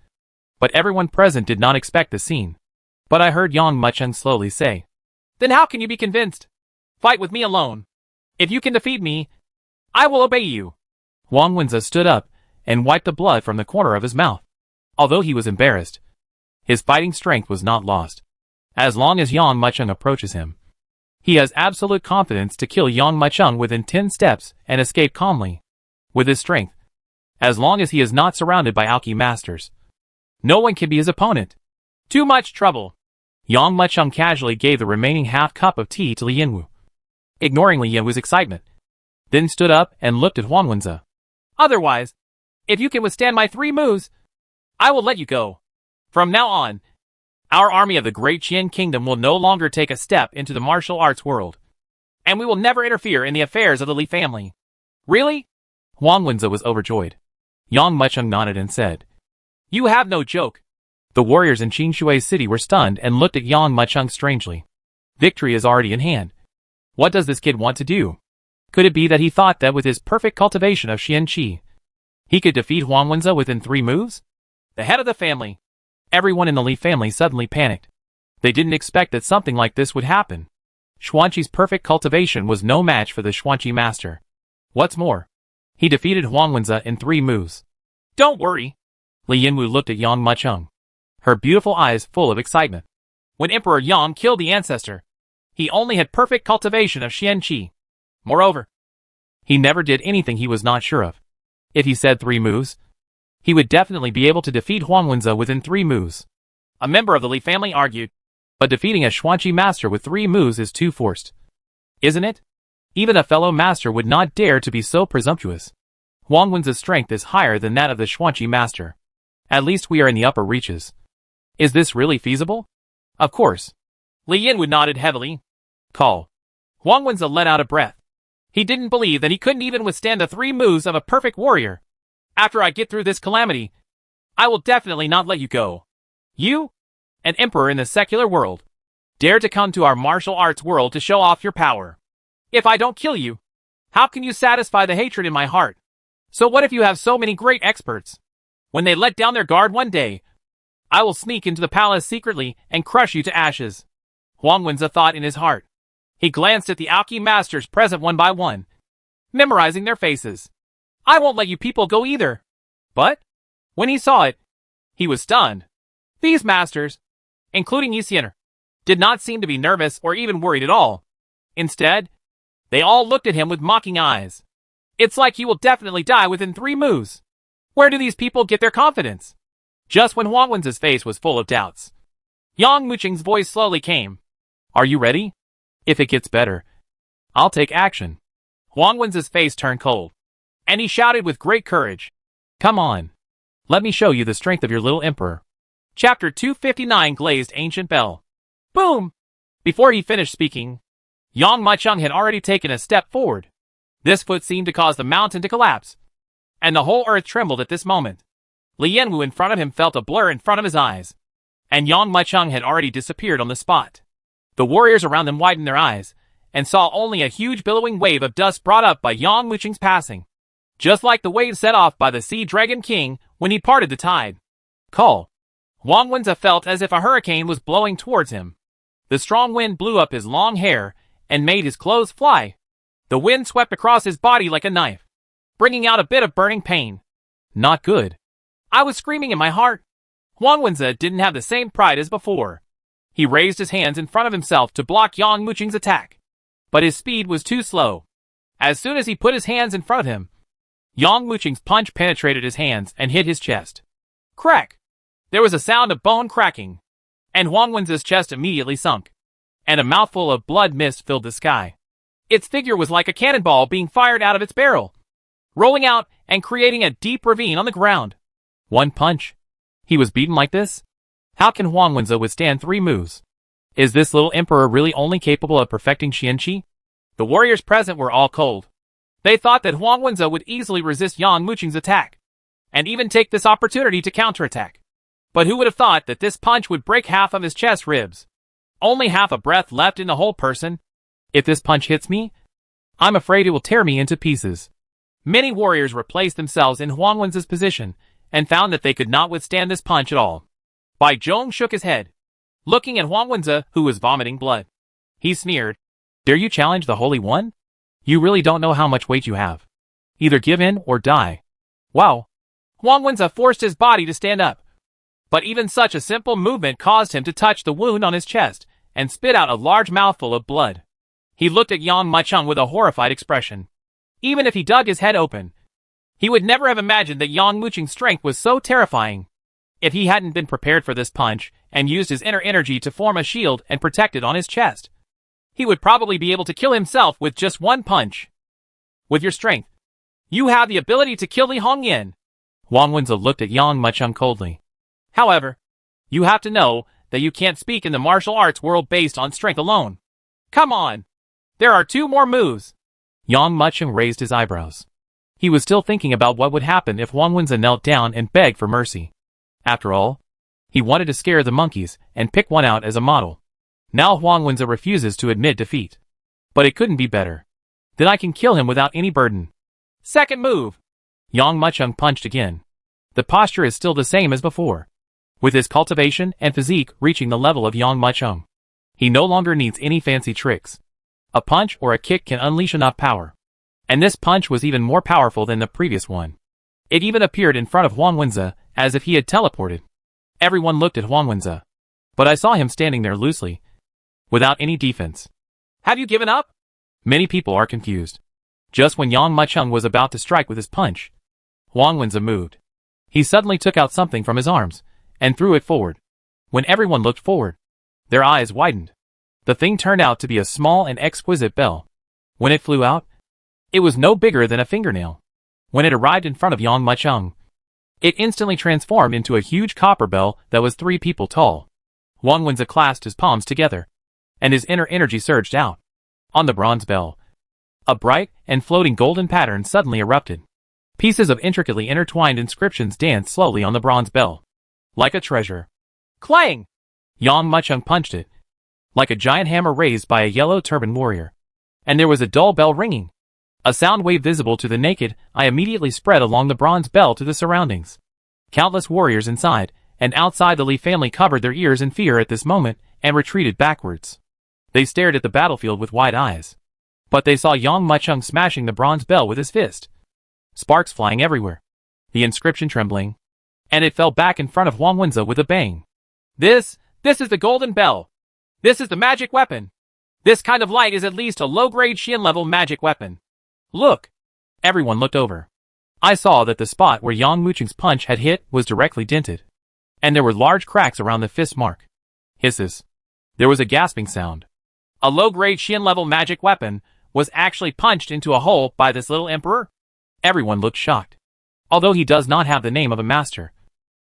but everyone present did not expect the scene. But I heard Yang Maicheng slowly say, Then how can you be convinced? Fight with me alone. If you can defeat me, I will obey you. Huang Wenze stood up and wiped the blood from the corner of his mouth. Although he was embarrassed, his fighting strength was not lost. As long as Yang Maicheng approaches him, he has absolute confidence to kill Yang Maicheng within 10 steps and escape calmly. With his strength, as long as he is not surrounded by alchemy masters, no one can be his opponent. Too much trouble. Yang Maicheng casually gave the remaining half cup of tea to Li Yanwu, ignoring Li Yanwu's excitement, then stood up and looked at Huang Wenze. Otherwise, if you can withstand my 3 moves, I will let you go. From now on, our army of the Great Qian Kingdom will no longer take a step into the martial arts world, and we will never interfere in the affairs of the Li family. Really? Huang Wenze was overjoyed. Yang Maicheng nodded and said, You have no joke. The warriors in Qingshui City were stunned and looked at Yang Maicheng strangely. Victory is already in hand. What does this kid want to do? Could it be that he thought that with his perfect cultivation of Xianqi, he could defeat Huang Wenze within 3 moves? The head of the family. Everyone in the Li family suddenly panicked. They didn't expect that something like this would happen. Xuanqi's perfect cultivation was no match for the Xuanqi master. What's more, he defeated Huang Wenze in 3 moves. Don't worry. Li Yanwu looked at Yang Maicheng, her beautiful eyes full of excitement. When Emperor Yang killed the ancestor, he only had perfect cultivation of Xianqi. Moreover, he never did anything he was not sure of. If he said 3 moves, he would definitely be able to defeat Huang Wenze within 3 moves. A member of the Li family argued, but defeating a Xuanqi master with 3 moves is too forced. Isn't it? Even a fellow master would not dare to be so presumptuous. Huang Wenze's strength is higher than that of the Xuanqi master. At least we are in the upper reaches. Is this really feasible? Of course. Li Yanwu nodded heavily. Call. Huang Wenze let out a breath. He didn't believe that he couldn't even withstand the 3 moves of a perfect warrior. After I get through this calamity, I will definitely not let you go. You, an emperor in the secular world, dare to come to our martial arts world to show off your power. If I don't kill you, how can you satisfy the hatred in my heart? So what if you have so many great experts? When they let down their guard one day, I will sneak into the palace secretly and crush you to ashes. Huang Wenze thought in his heart. He glanced at the alchemy masters present one by one, memorizing their faces. I won't let you people go either. But, when he saw it, he was stunned. These masters, including Yisiener, did not seem to be nervous or even worried at all. Instead, they all looked at him with mocking eyes. It's like he will definitely die within 3 moves. Where do these people get their confidence? Just when Huang Wenze's face was full of doubts, Yang Muqing's voice slowly came. Are you ready? If it gets better, I'll take action. Huang Wenze's face turned cold, and he shouted with great courage. Come on. Let me show you the strength of your little emperor. Chapter 259 Glazed Ancient Bell. Boom! Before he finished speaking, Yang Muqing had already taken a step forward. This foot seemed to cause the mountain to collapse, and the whole earth trembled at this moment. Li Yanwu in front of him felt a blur in front of his eyes, and Yang Muqing had already disappeared on the spot. The warriors around them widened their eyes, and saw only a huge billowing wave of dust brought up by Yang Muqing's passing. Just like the wave set off by the Sea Dragon King when he parted the tide. Call. Huang Wenze felt as if a hurricane was blowing towards him. The strong wind blew up his long hair and made his clothes fly. The wind swept across his body like a knife, bringing out a bit of burning pain. Not good. I was screaming in my heart. Huang Wenze didn't have the same pride as before. He raised his hands in front of himself to block Yang Muqing's attack. But his speed was too slow. As soon as he put his hands in front of him, Yang Muqing's punch penetrated his hands and hit his chest. Crack! There was a sound of bone cracking, and Huang Wenze's chest immediately sunk, and a mouthful of blood mist filled the sky. Its figure was like a cannonball being fired out of its barrel, rolling out and creating a deep ravine on the ground. One punch. He was beaten like this? How can Huang Wenze withstand 3 moves? Is this little emperor really only capable of perfecting Qianqi? The warriors present were all cold. They thought that Huang Wenze would easily resist Yang Muqing's attack, and even take this opportunity to counterattack. But who would have thought that this punch would break half of his chest ribs? Only half a breath left in the whole person. If this punch hits me, I'm afraid it will tear me into pieces. Many warriors replaced themselves in Huang Wenze's position, and found that they could not withstand this punch at all. Bai Zhong shook his head, looking at Huang Wenze, who was vomiting blood. He sneered. Dare you challenge the Holy One? You really don't know how much weight you have. Either give in or die. Wow. Huang Wenze forced his body to stand up. But even such a simple movement caused him to touch the wound on his chest and spit out a large mouthful of blood. He looked at Yang Muqing with a horrified expression. Even if he dug his head open, he would never have imagined that Yang Muqing's strength was so terrifying. If he hadn't been prepared for this punch and used his inner energy to form a shield and protect it on his chest, he would probably be able to kill himself with just one punch. With your strength, you have the ability to kill Li Hongyan. Huang Wenze looked at Yang Muqing coldly. However, you have to know that you can't speak in the martial arts world based on strength alone. Come on! There are 2 more moves. Yang Muqing raised his eyebrows. He was still thinking about what would happen if Huang Wenze knelt down and begged for mercy. After all, he wanted to scare the monkeys and pick one out as a model. Now Huang Wenze refuses to admit defeat. But it couldn't be better. Then I can kill him without any burden. Second move. Yang Muqing punched again. The posture is still the same as before. With his cultivation and physique reaching the level of Yang Muqing, he no longer needs any fancy tricks. A punch or a kick can unleash enough power. And this punch was even more powerful than the previous one. It even appeared in front of Huang Wenze as if he had teleported. Everyone looked at Huang Wenze. But I saw him standing there loosely, without any defense. Have you given up? Many people are confused. Just when Yang Muqing was about to strike with his punch, Huang Wenze moved. He suddenly took out something from his arms and threw it forward. When everyone looked forward, their eyes widened. The thing turned out to be a small and exquisite bell. When it flew out, it was no bigger than a fingernail. When it arrived in front of Yang Muqing, it instantly transformed into a huge copper bell that was 3 people tall. Huang Wenze clasped his palms together, and his inner energy surged out. On the bronze bell, A bright and floating golden pattern suddenly erupted. Pieces of intricately intertwined inscriptions danced slowly on the bronze bell. Like a treasure. Clang! Yang Muchung punched it. Like a giant hammer raised by a yellow-turbaned warrior. And there was a dull bell ringing. A sound wave visible to the naked eye immediately spread along the bronze bell to the surroundings. Countless warriors inside and outside the Li family covered their ears in fear at this moment and retreated backwards. They stared at the battlefield with wide eyes. But they saw Yang Muchung smashing the bronze bell with his fist. Sparks flying everywhere. The inscription trembling. And it fell back in front of Huang Wenze with a bang. This is the golden bell. This is the magic weapon. This kind of light is at least a low-grade Xian-level magic weapon. Look! Everyone looked over. I saw that the spot where Yang Muchung's punch had hit was directly dented. And there were large cracks around the fist mark. Hisses. There was a gasping sound. A low-grade Xian-level magic weapon was actually punched into a hole by this little emperor? Everyone looked shocked. Although he does not have the name of a master,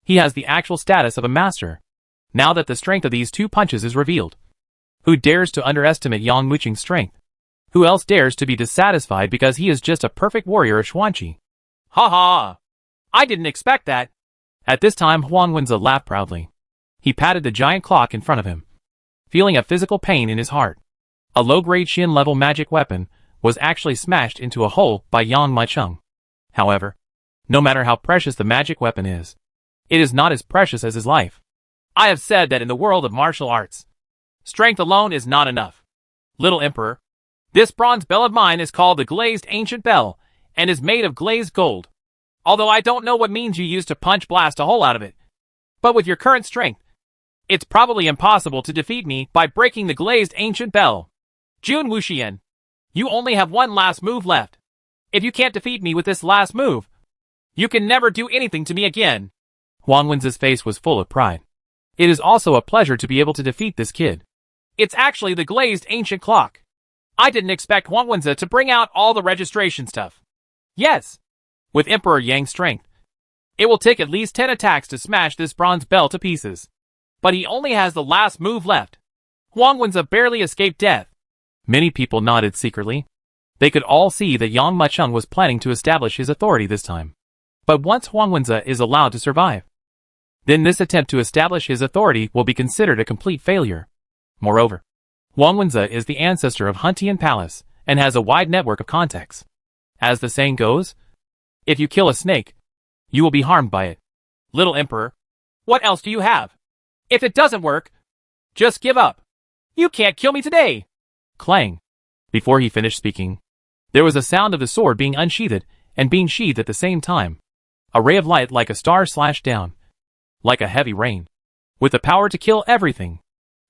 he has the actual status of a master. Now that the strength of these two punches is revealed. Who dares to underestimate Yang Muchung's strength? Who else dares to be dissatisfied because he is just a perfect warrior of Xuanqi? Ha ha! I didn't expect that. At this time Huang Wenze laughed proudly. He patted the giant clock in front of him, feeling a physical pain in his heart. A low-grade Xian-level magic weapon was actually smashed into a hole by Yang Muchung. However, no matter how precious the magic weapon is, it is not as precious as his life. I have said that in the world of martial arts, strength alone is not enough. Little Emperor, this bronze bell of mine is called the Glazed Ancient Bell, and is made of glazed gold. Although I don't know what means you use to punch blast a hole out of it. But with your current strength, it's probably impossible to defeat me by breaking the Glazed Ancient Bell. Jun Wuxian, you only have one last move left. If you can't defeat me with this last move, you can never do anything to me again. Huang Wenze's face was full of pride. It is also a pleasure to be able to defeat this kid. It's actually the Glazed Ancient Clock. I didn't expect Huang Wenze to bring out all the registration stuff. Yes, with Emperor Yang's strength, it will take at least 10 attacks to smash this bronze bell to pieces. But he only has the last move left. Huang Wenze barely escaped death. Many people nodded secretly. They could all see that Yang Muchung was planning to establish his authority this time. But once Huang Wenze is allowed to survive, then this attempt to establish his authority will be considered a complete failure. Moreover, Huang Wenze is the ancestor of Huntian Palace and has a wide network of contacts. As the saying goes, if you kill a snake, you will be harmed by it. Little Emperor, what else do you have? If it doesn't work, just give up. You can't kill me today. Clang. Before he finished speaking, there was a sound of the sword being unsheathed and being sheathed at the same time. A ray of light like a star slashed down, like a heavy rain, with the power to kill everything.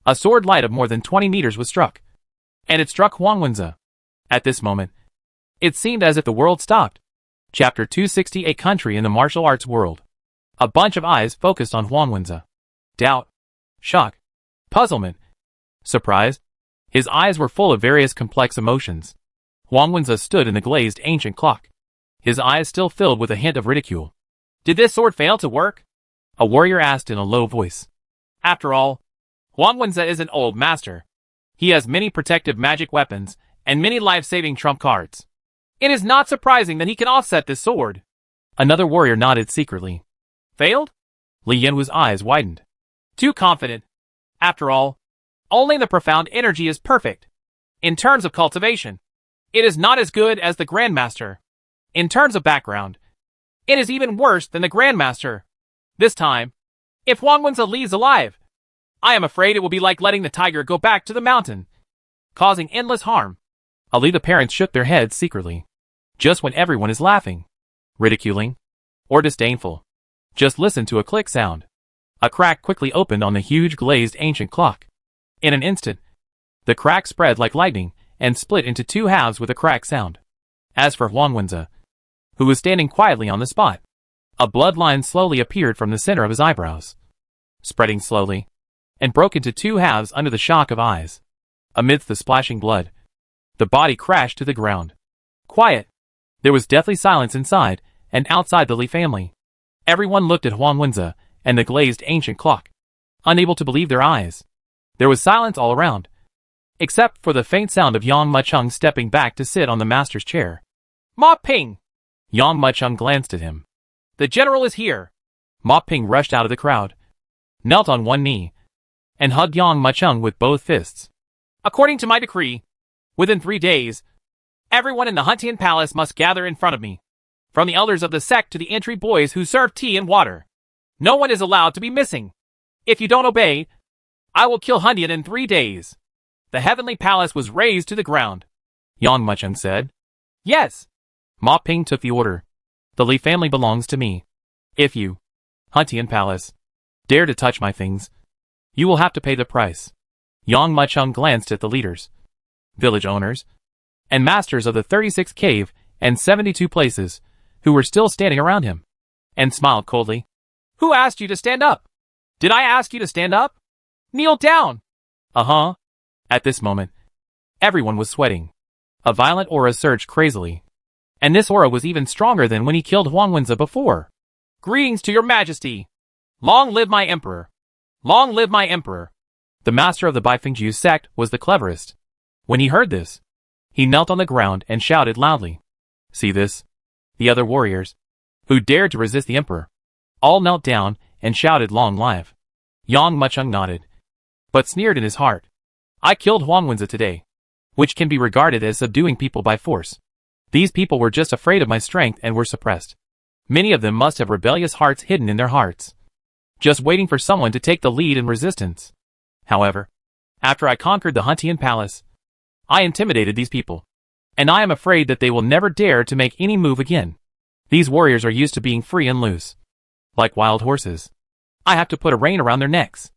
A sword light of more than 20 meters was struck, and it struck Huang Wenze. At this moment, it seemed as if the world stopped. Chapter 260, a country in the martial arts world. A bunch of eyes focused on Huang Wenze. Doubt, shock, puzzlement, surprise. His eyes were full of various complex emotions. Huang Wenze stood in the glazed ancient clock, his eyes still filled with a hint of ridicule. Did this sword fail to work? A warrior asked in a low voice. After all, Huang Wenze is an old master. He has many protective magic weapons and many life-saving trump cards. It is not surprising that he can offset this sword. Another warrior nodded secretly. Failed? Li Yanwu's eyes widened. Too confident. After all, only the profound energy is perfect. In terms of cultivation, it is not as good as the Grandmaster. In terms of background, it is even worse than the Grandmaster. This time, if Huang Wenze leaves alive, I am afraid it will be like letting the tiger go back to the mountain, causing endless harm. Ali the parents shook their heads secretly. Just when everyone is laughing, ridiculing, or disdainful, just listen to a click sound. A crack quickly opened on the huge glazed ancient clock. In an instant, the crack spread like lightning and split into two halves with a crack sound. As for Huang Wenze, who was standing quietly on the spot, a bloodline slowly appeared from the center of his eyebrows, spreading slowly, and broke into two halves under the shock of eyes. Amidst the splashing blood, the body crashed to the ground. Quiet. There was deathly silence inside and outside the Li family. Everyone looked at Huang Wenze and the glazed ancient clock, unable to believe their eyes. There was silence all around. except for the faint sound of Yang Mucheng stepping back to sit on the master's chair. Ma Ping! Yang Mucheng glanced at him. The general is here. Ma Ping rushed out of the crowd, knelt on one knee, and hugged Yang Mucheng with both fists. According to my decree, within 3 days, everyone in the Huntian Palace must gather in front of me, from the elders of the sect to the entry boys who serve tea and water. No one is allowed to be missing. If you don't obey, I will kill Huntian in 3 days. The heavenly palace was razed to the ground. Yang Mucheng said. Yes. Ma Ping took the order. The Li family belongs to me. If you, Huntian Palace, dare to touch my things, you will have to pay the price. Yang Mucheng glanced at the leaders, village owners, and masters of the 36th cave and 72 places, who were still standing around him, and smiled coldly. Who asked you to stand up? Did I ask you to stand up? Kneel down! Uh-huh. At this moment, everyone was sweating. A violent aura surged crazily, and this aura was even stronger than when he killed Huang Wenza before. Greetings to your majesty! Long live my emperor! Long live my emperor! The master of the Baifengju sect was the cleverest. When he heard this, he knelt on the ground and shouted loudly. See this? The other warriors, who dared to resist the emperor, all knelt down and shouted long live. Yang Mucheng nodded, but sneered in his heart. I killed Huang Wenza today, which can be regarded as subduing people by force. These people were just afraid of my strength and were suppressed. Many of them must have rebellious hearts hidden in their hearts, just waiting for someone to take the lead in resistance. However, after I conquered the Huntian Palace, I intimidated these people, and I am afraid that they will never dare to make any move again. These warriors are used to being free and loose, like wild horses. I have to put a rein around their necks.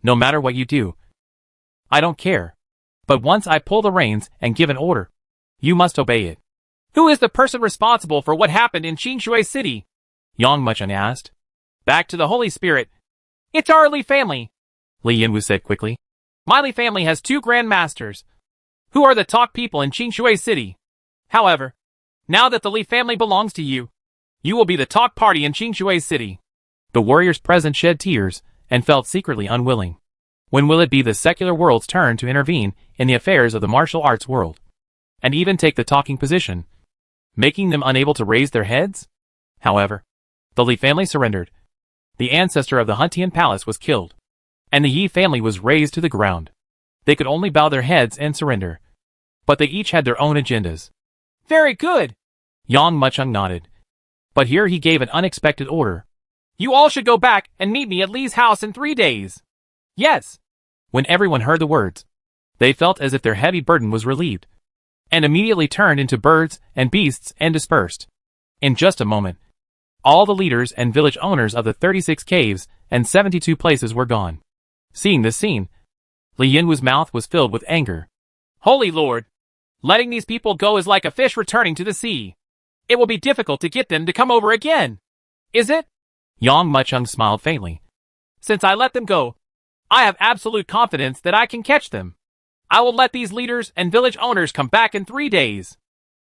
No matter what you do, I don't care. But once I pull the reins and give an order, you must obey it. Who is the person responsible for what happened in Qingshui City? Yang Mucheng asked. Back to the Holy Spirit. It's our Li family, Li Yinwu said quickly. My Li family has 2 Grand Masters, who are the top people in Qingshui City. However, now that the Li family belongs to you, you will be the top party in Qingshui City. The warriors present shed tears and felt secretly unwilling. When will it be the secular world's turn to intervene in the affairs of the martial arts world, and even take the talking position, making them unable to raise their heads? However, the Li family surrendered. The ancestor of the Huntian Palace was killed, and the Yi family was razed to the ground. They could only bow their heads and surrender, but they each had their own agendas. Very good! Yang Mucheng nodded. But here he gave an unexpected order. You all should go back and meet me at Li's house in 3 days. Yes! When everyone heard the words, they felt as if their heavy burden was relieved, and immediately turned into birds and beasts and dispersed. In just a moment, all the leaders and village owners of the 36 caves and 72 places were gone. Seeing this scene, Li Yinwu's mouth was filled with anger. Holy Lord! Letting these people go is like a fish returning to the sea. It will be difficult to get them to come over again. Is it? Yang Mucheng smiled faintly. Since I let them go, I have absolute confidence that I can catch them. I will let these leaders and village owners come back in 3 days.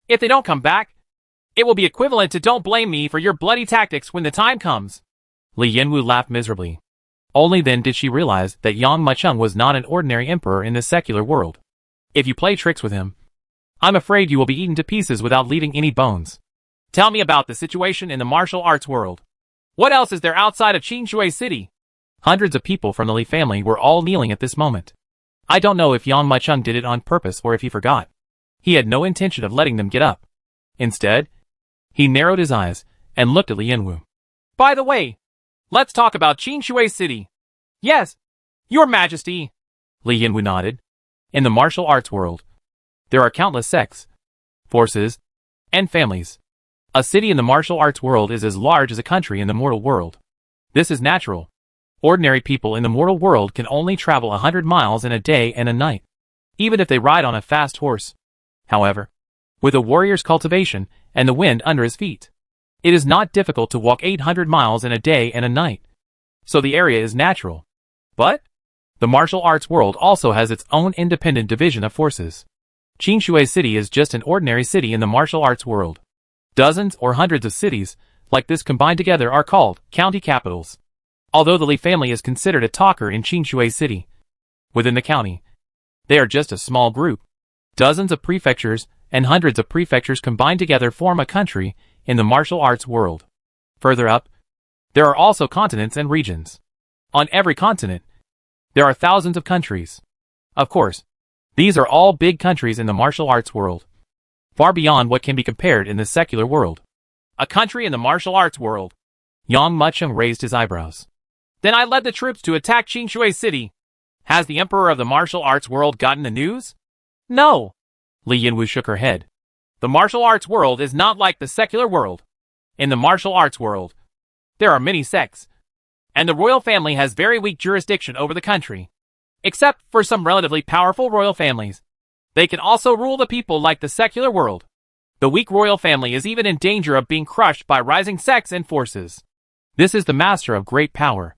If they don't come back, it will be equivalent to don't blame me for your bloody tactics when the time comes. Li Yinwu laughed miserably. Only then did she realize that Yang Mucheng was not an ordinary emperor in the secular world. If you play tricks with him, I'm afraid you will be eaten to pieces without leaving any bones. Tell me about the situation in the martial arts world. What else is there outside of Qingshui City? Hundreds of people from the Li family were all kneeling at this moment. I don't know if Yang Mucheng did it on purpose or if he forgot. He had no intention of letting them get up. Instead, he narrowed his eyes and looked at Li Yinwu. By the way, let's talk about Qingshui City. Yes, Your Majesty. Li Yinwu nodded. In the martial arts world, there are countless sects, forces, and families. A city in the martial arts world is as large as a country in the mortal world. This is natural. Ordinary people in the mortal world can only travel 100 miles in a day and a night, even if they ride on a fast horse. However, with a warrior's cultivation and the wind under his feet, it is not difficult to walk 800 miles in a day and a night. So the area is natural. But the martial arts world also has its own independent division of forces. Qingshui City is just an ordinary city in the martial arts world. Dozens or hundreds of cities like this combined together are called county capitals. Although the Li family is considered a talker in Qingshui City, within the county, They are just a small group. Dozens of prefectures and hundreds of prefectures combined together form a country in the martial arts world. Further up, there are also continents and regions. On every continent, there are thousands of countries. Of course, these are all big countries in the martial arts world, far beyond what can be compared in the secular world. A country in the martial arts world. Yang Mucheng raised his eyebrows. Then I led the troops to attack Qingshui City. Has the emperor of the martial arts world gotten the news? No. Li Yinwu shook her head. The martial arts world is not like the secular world. In the martial arts world, there are many sects, and the royal family has very weak jurisdiction over the country. Except for some relatively powerful royal families. They can also rule the people like the secular world. The weak royal family is even in danger of being crushed by rising sects and forces. This is the master of great power.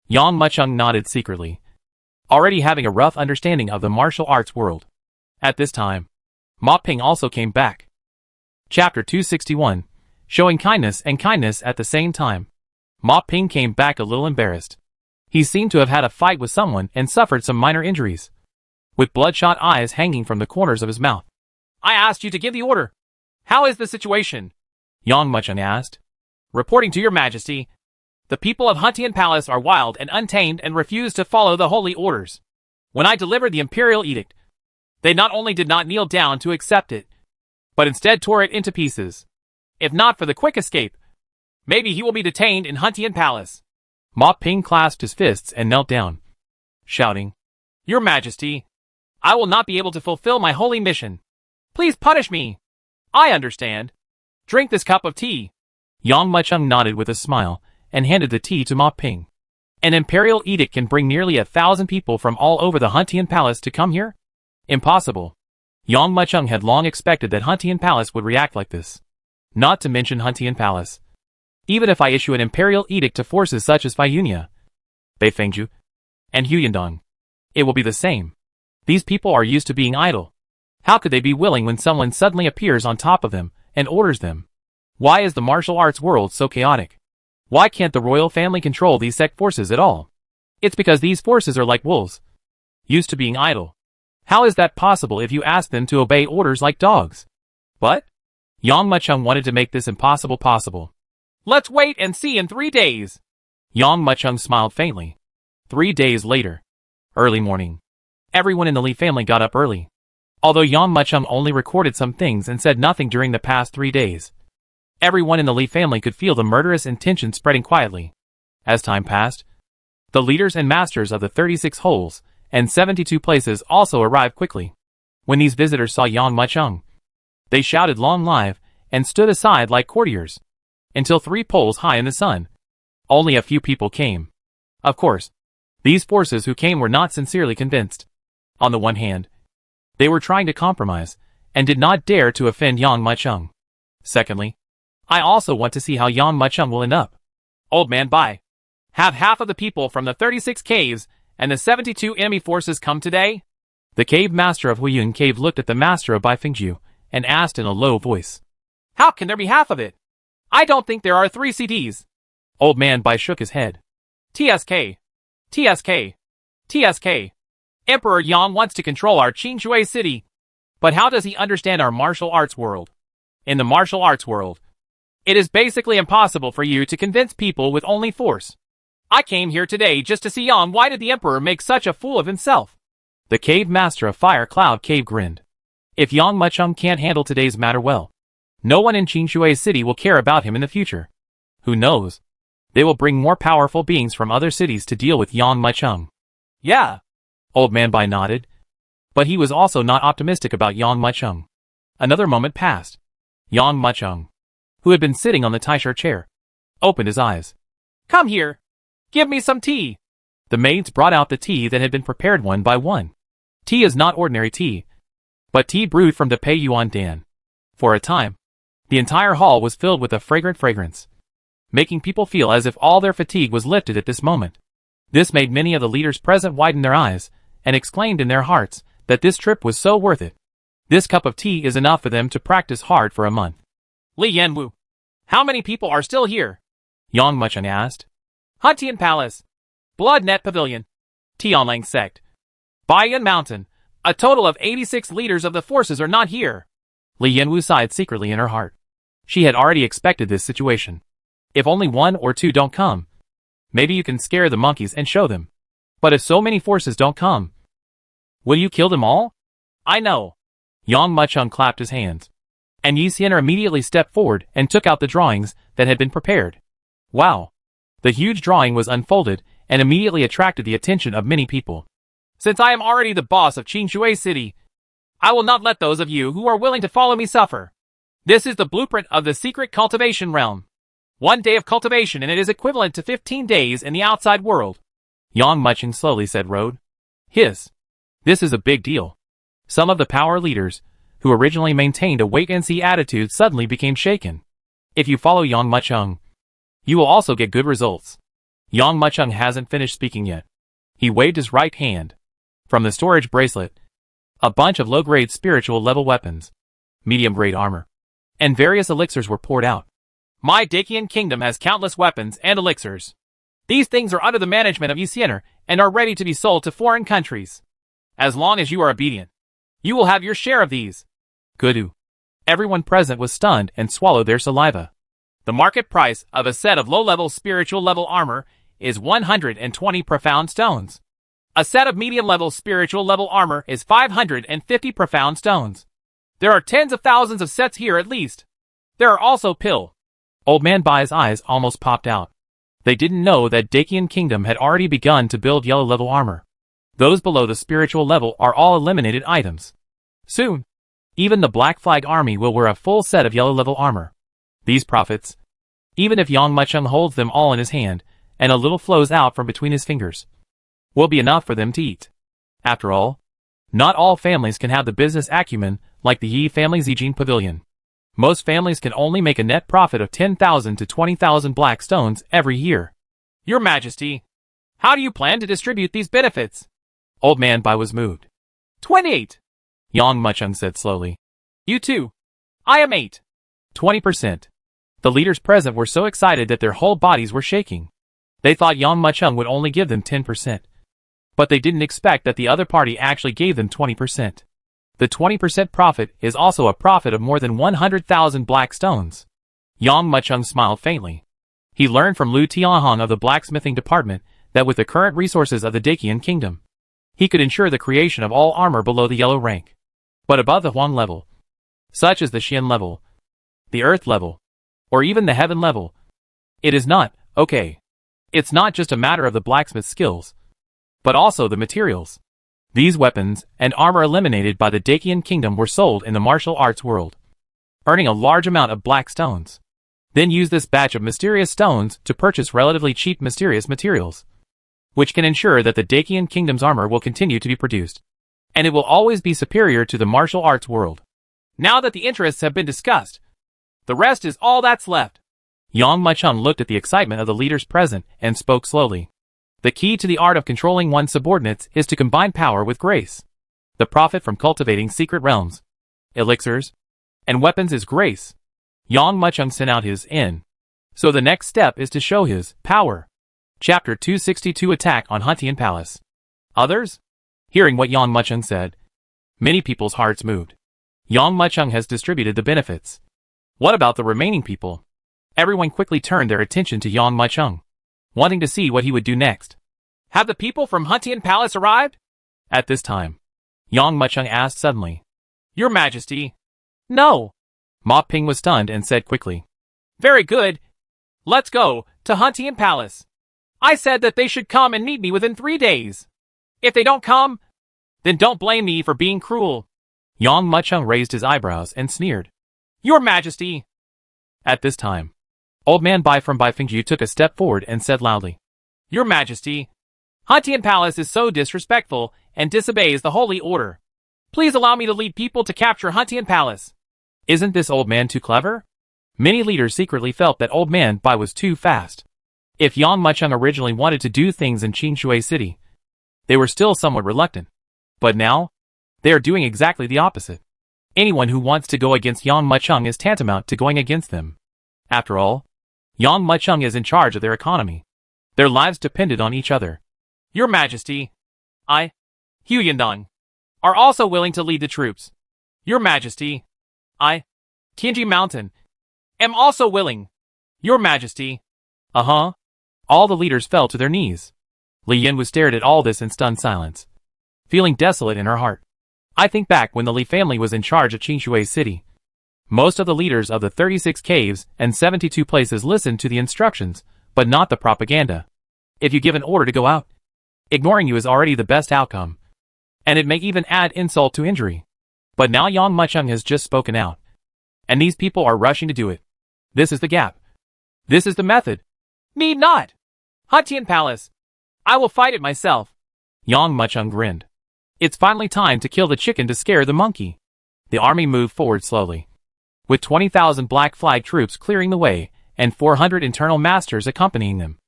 Yang Mucheng nodded secretly, already having a rough understanding of the martial arts world. At this time, Ma Ping also came back. Chapter 261, Showing Kindness and Kindness at the Same Time. Ma Ping came back a little embarrassed. He seemed to have had a fight with someone and suffered some minor injuries, with bloodshot eyes hanging from the corners of his mouth. I asked you to give the order. How is the situation? Yang Mucheng asked. Reporting to your majesty, the people of Huntian Palace are wild and untamed and refuse to follow the holy orders. When I delivered the imperial edict, they not only did not kneel down to accept it, but instead tore it into pieces. If not for the quick escape, maybe he will be detained in Huntian Palace. Ma Ping clasped his fists and knelt down, shouting, Your Majesty, I will not be able to fulfill my holy mission. Please punish me. I understand. Drink this cup of tea. Yang Mucheng nodded with a smile and handed the tea to Ma Ping. An imperial edict can bring nearly 1,000 people from all over the Huntian Palace to come here? Impossible. Yang Mucheng had long expected that Huntian Palace would react like this. Not to mention Huntian Palace. Even if I issue an imperial edict to forces such as Faiyunya, Beifengju, and Huyandong, it will be the same. These people are used to being idle. How could they be willing when someone suddenly appears on top of them and orders them? Why is the martial arts world so chaotic? Why can't the royal family control these sect forces at all? It's because these forces are like wolves, used to being idle. How is that possible if you ask them to obey orders like dogs? But Yang Mucheng wanted to make this impossible possible. Let's wait and see in 3 days. Yang Mucheng smiled faintly. 3 days later. Early morning. Everyone in the Li family got up early. Although Yang Mucheng only recorded some things and said nothing during the past 3 days, everyone in the Li family could feel the murderous intention spreading quietly. As time passed, the leaders and masters of the 36 holes and 72 places also arrived quickly. When these visitors saw Yang Mucheng, they shouted long live and stood aside like courtiers. Until 3 poles high in the sun, only a few people came. Of course, these forces who came were not sincerely convinced. On the one hand, they were trying to compromise, and did not dare to offend Yang Mucheng. Secondly, I also want to see how Yang Mucheng will end up. Old man, bye. Have half of the people from the 36 caves and the 72 enemy forces come today? The cave master of Huiyun Cave looked at the master of Beifengju and asked in a low voice. How can there be half of it? I don't think there are 3 CDs. Old man Bai shook his head. TSK. TSK. TSK. Emperor Yang wants to control our Qingshui city. But how does he understand our martial arts world? In the martial arts world, it is basically impossible for you to convince people with only force. I came here today just to see Yang. Why did the emperor make such a fool of himself? The cave master of Fire Cloud Cave grinned. If Yang Mucheng can't handle today's matter well, no one in Qingshui city will care about him in the future. Who knows? They will bring more powerful beings from other cities to deal with Yang Mucheng. Yeah. Old man Bai nodded. But he was also not optimistic about Yang Mucheng. Another moment passed. Yang Mucheng, who had been sitting on the Taisha chair, opened his eyes. Come here. Give me some tea. The maids brought out the tea that had been prepared one by one. Tea is not ordinary tea, but tea brewed from the Pei Yuan Dan. For a time, the entire hall was filled with a fragrant fragrance, making people feel as if all their fatigue was lifted at this moment. This made many of the leaders present widen their eyes, and exclaimed in their hearts that this trip was so worth it. This cup of tea is enough for them to practice hard for a month. Li Yanwu, how many people are still here? Yang Mucheng asked. Huntian Palace, Blood Net Pavilion, Tianlang Sect, Baiyun Mountain, A total of 86 leaders of the forces are not here. Li Yanwu sighed secretly in her heart. She had already expected this situation. If only 1 or 2 don't come, maybe you can scare the monkeys and show them. But if so many forces don't come, will you kill them all? I know. Yang Mucheng clapped his hands. And Yi Xian'er immediately stepped forward and took out the drawings that had been prepared. Wow. The huge drawing was unfolded and immediately attracted the attention of many people. Since I am already the boss of Qingshui City, I will not let those of you who are willing to follow me suffer. This is the blueprint of the secret cultivation realm. 1 day of cultivation and it is equivalent to 15 days in the outside world. Yang Mucheng slowly said Road. This is a big deal. Some of the power leaders, who originally maintained a wait-and-see attitude, suddenly became shaken. If you follow Yang Mucheng, you will also get good results. Yang Mucheng hasn't finished speaking yet. He waved his right hand. From the storage bracelet, a bunch of low-grade spiritual level weapons, medium-grade armor, and various elixirs were poured out. My Dacian kingdom has countless weapons and elixirs. These things are under the management of Yi Xian'er and are ready to be sold to foreign countries. As long as you are obedient, you will have your share of these. Good. Everyone present was stunned and swallowed their saliva. The market price of a set of low-level spiritual level armor is 120 profound stones. A set of medium-level spiritual level armor is 550 profound stones. There are tens of thousands of sets here at least. There are also pill. Old Man Bai's eyes almost popped out. They didn't know that Dacian Kingdom had already begun to build yellow-level armor. Those below the spiritual level are all eliminated items. Soon, even the Black Flag Army will wear a full set of yellow-level armor. These profits, even if Yang Mucheng holds them all in his hand, and a little flows out from between his fingers, will be enough for them to eat. After all, not all families can have the business acumen like the Yi family Zijin Pavilion. Most families can only make a net profit of 10,000 to 20,000 black stones every year. Your Majesty, how do you plan to distribute these benefits? Old Man Bai was moved. 28. Yang Mucheng said slowly. You too. I am 8. 20%. The leaders present were so excited that their whole bodies were shaking. They thought Yang Mucheng would only give them 10%. But they didn't expect that the other party actually gave them 20%. The 20% profit is also a profit of more than 100,000 black stones. Yang Mucheng smiled faintly. He learned from Lu Tianhong of the blacksmithing department that with the current resources of the Dacian Kingdom, he could ensure the creation of all armor below the yellow rank. But above the Huang level, such as the Xian level, the Earth level, or even the Heaven level, it is not okay. It's not just a matter of the blacksmith's skills, but also the materials. These weapons and armor eliminated by the Dacian Kingdom were sold in the martial arts world, earning a large amount of black stones. Then use this batch of mysterious stones to purchase relatively cheap mysterious materials, which can ensure that the Dacian Kingdom's armor will continue to be produced, and it will always be superior to the martial arts world. Now that the interests have been discussed, the rest is all that's left. Yang Mucheng looked at the excitement of the leaders present and spoke slowly. The key to the art of controlling one's subordinates is to combine power with grace. The profit from cultivating secret realms, elixirs, and weapons is grace. Yang Mucheng sent out his in. So the next step is to show his power. Chapter 262 Attack on Huntian Palace. Others? Hearing what Yang Mucheng said, many people's hearts moved. Yang Mucheng has distributed the benefits. What about the remaining people? Everyone quickly turned their attention to Yang Mucheng, wanting to see what he would do next. Have the people from Huntian Palace arrived? At this time, Yang Mucheng asked suddenly. Your Majesty. No. Ma Ping was stunned and said quickly. Very good. Let's go to Huntian Palace. I said that they should come and meet me within 3 days. If they don't come, then don't blame me for being cruel. Yang Mucheng raised his eyebrows and sneered. Your Majesty. At this time, Old Man Bai from Baifengju took a step forward and said loudly. Your Majesty, Huntian Palace is so disrespectful and disobeys the holy order. Please allow me to lead people to capture Huntian Palace. Isn't this old man too clever? Many leaders secretly felt that Old Man Bai was too fast. If Yang Mucheng originally wanted to do things in Qingshui City, they were still somewhat reluctant. But now, they are doing exactly the opposite. Anyone who wants to go against Yang Mucheng is tantamount to going against them. After all, Yang Mucheng is in charge of their economy. Their lives depended on each other. Your Majesty, I, Hu Yandong, are also willing to lead the troops. Your Majesty, I, Tianji Mountain, am also willing. Your Majesty. Uh-huh. All the leaders fell to their knees. Li Yin was stared at all this in stunned silence, feeling desolate in her heart. I think back when the Li family was in charge of Qingshui City. Most of the leaders of the 36 caves and 72 places listened to the instructions, but not the propaganda. If you give an order to go out, ignoring you is already the best outcome, and it may even add insult to injury. But now Yang Mucheng has just spoken out, and these people are rushing to do it. This is the gap. This is the method. Need not. Hutian Palace. I will fight it myself. Yang Mucheng grinned. It's finally time to kill the chicken to scare the monkey. The army moved forward slowly, with 20,000 black flag troops clearing the way and 400 internal masters accompanying them.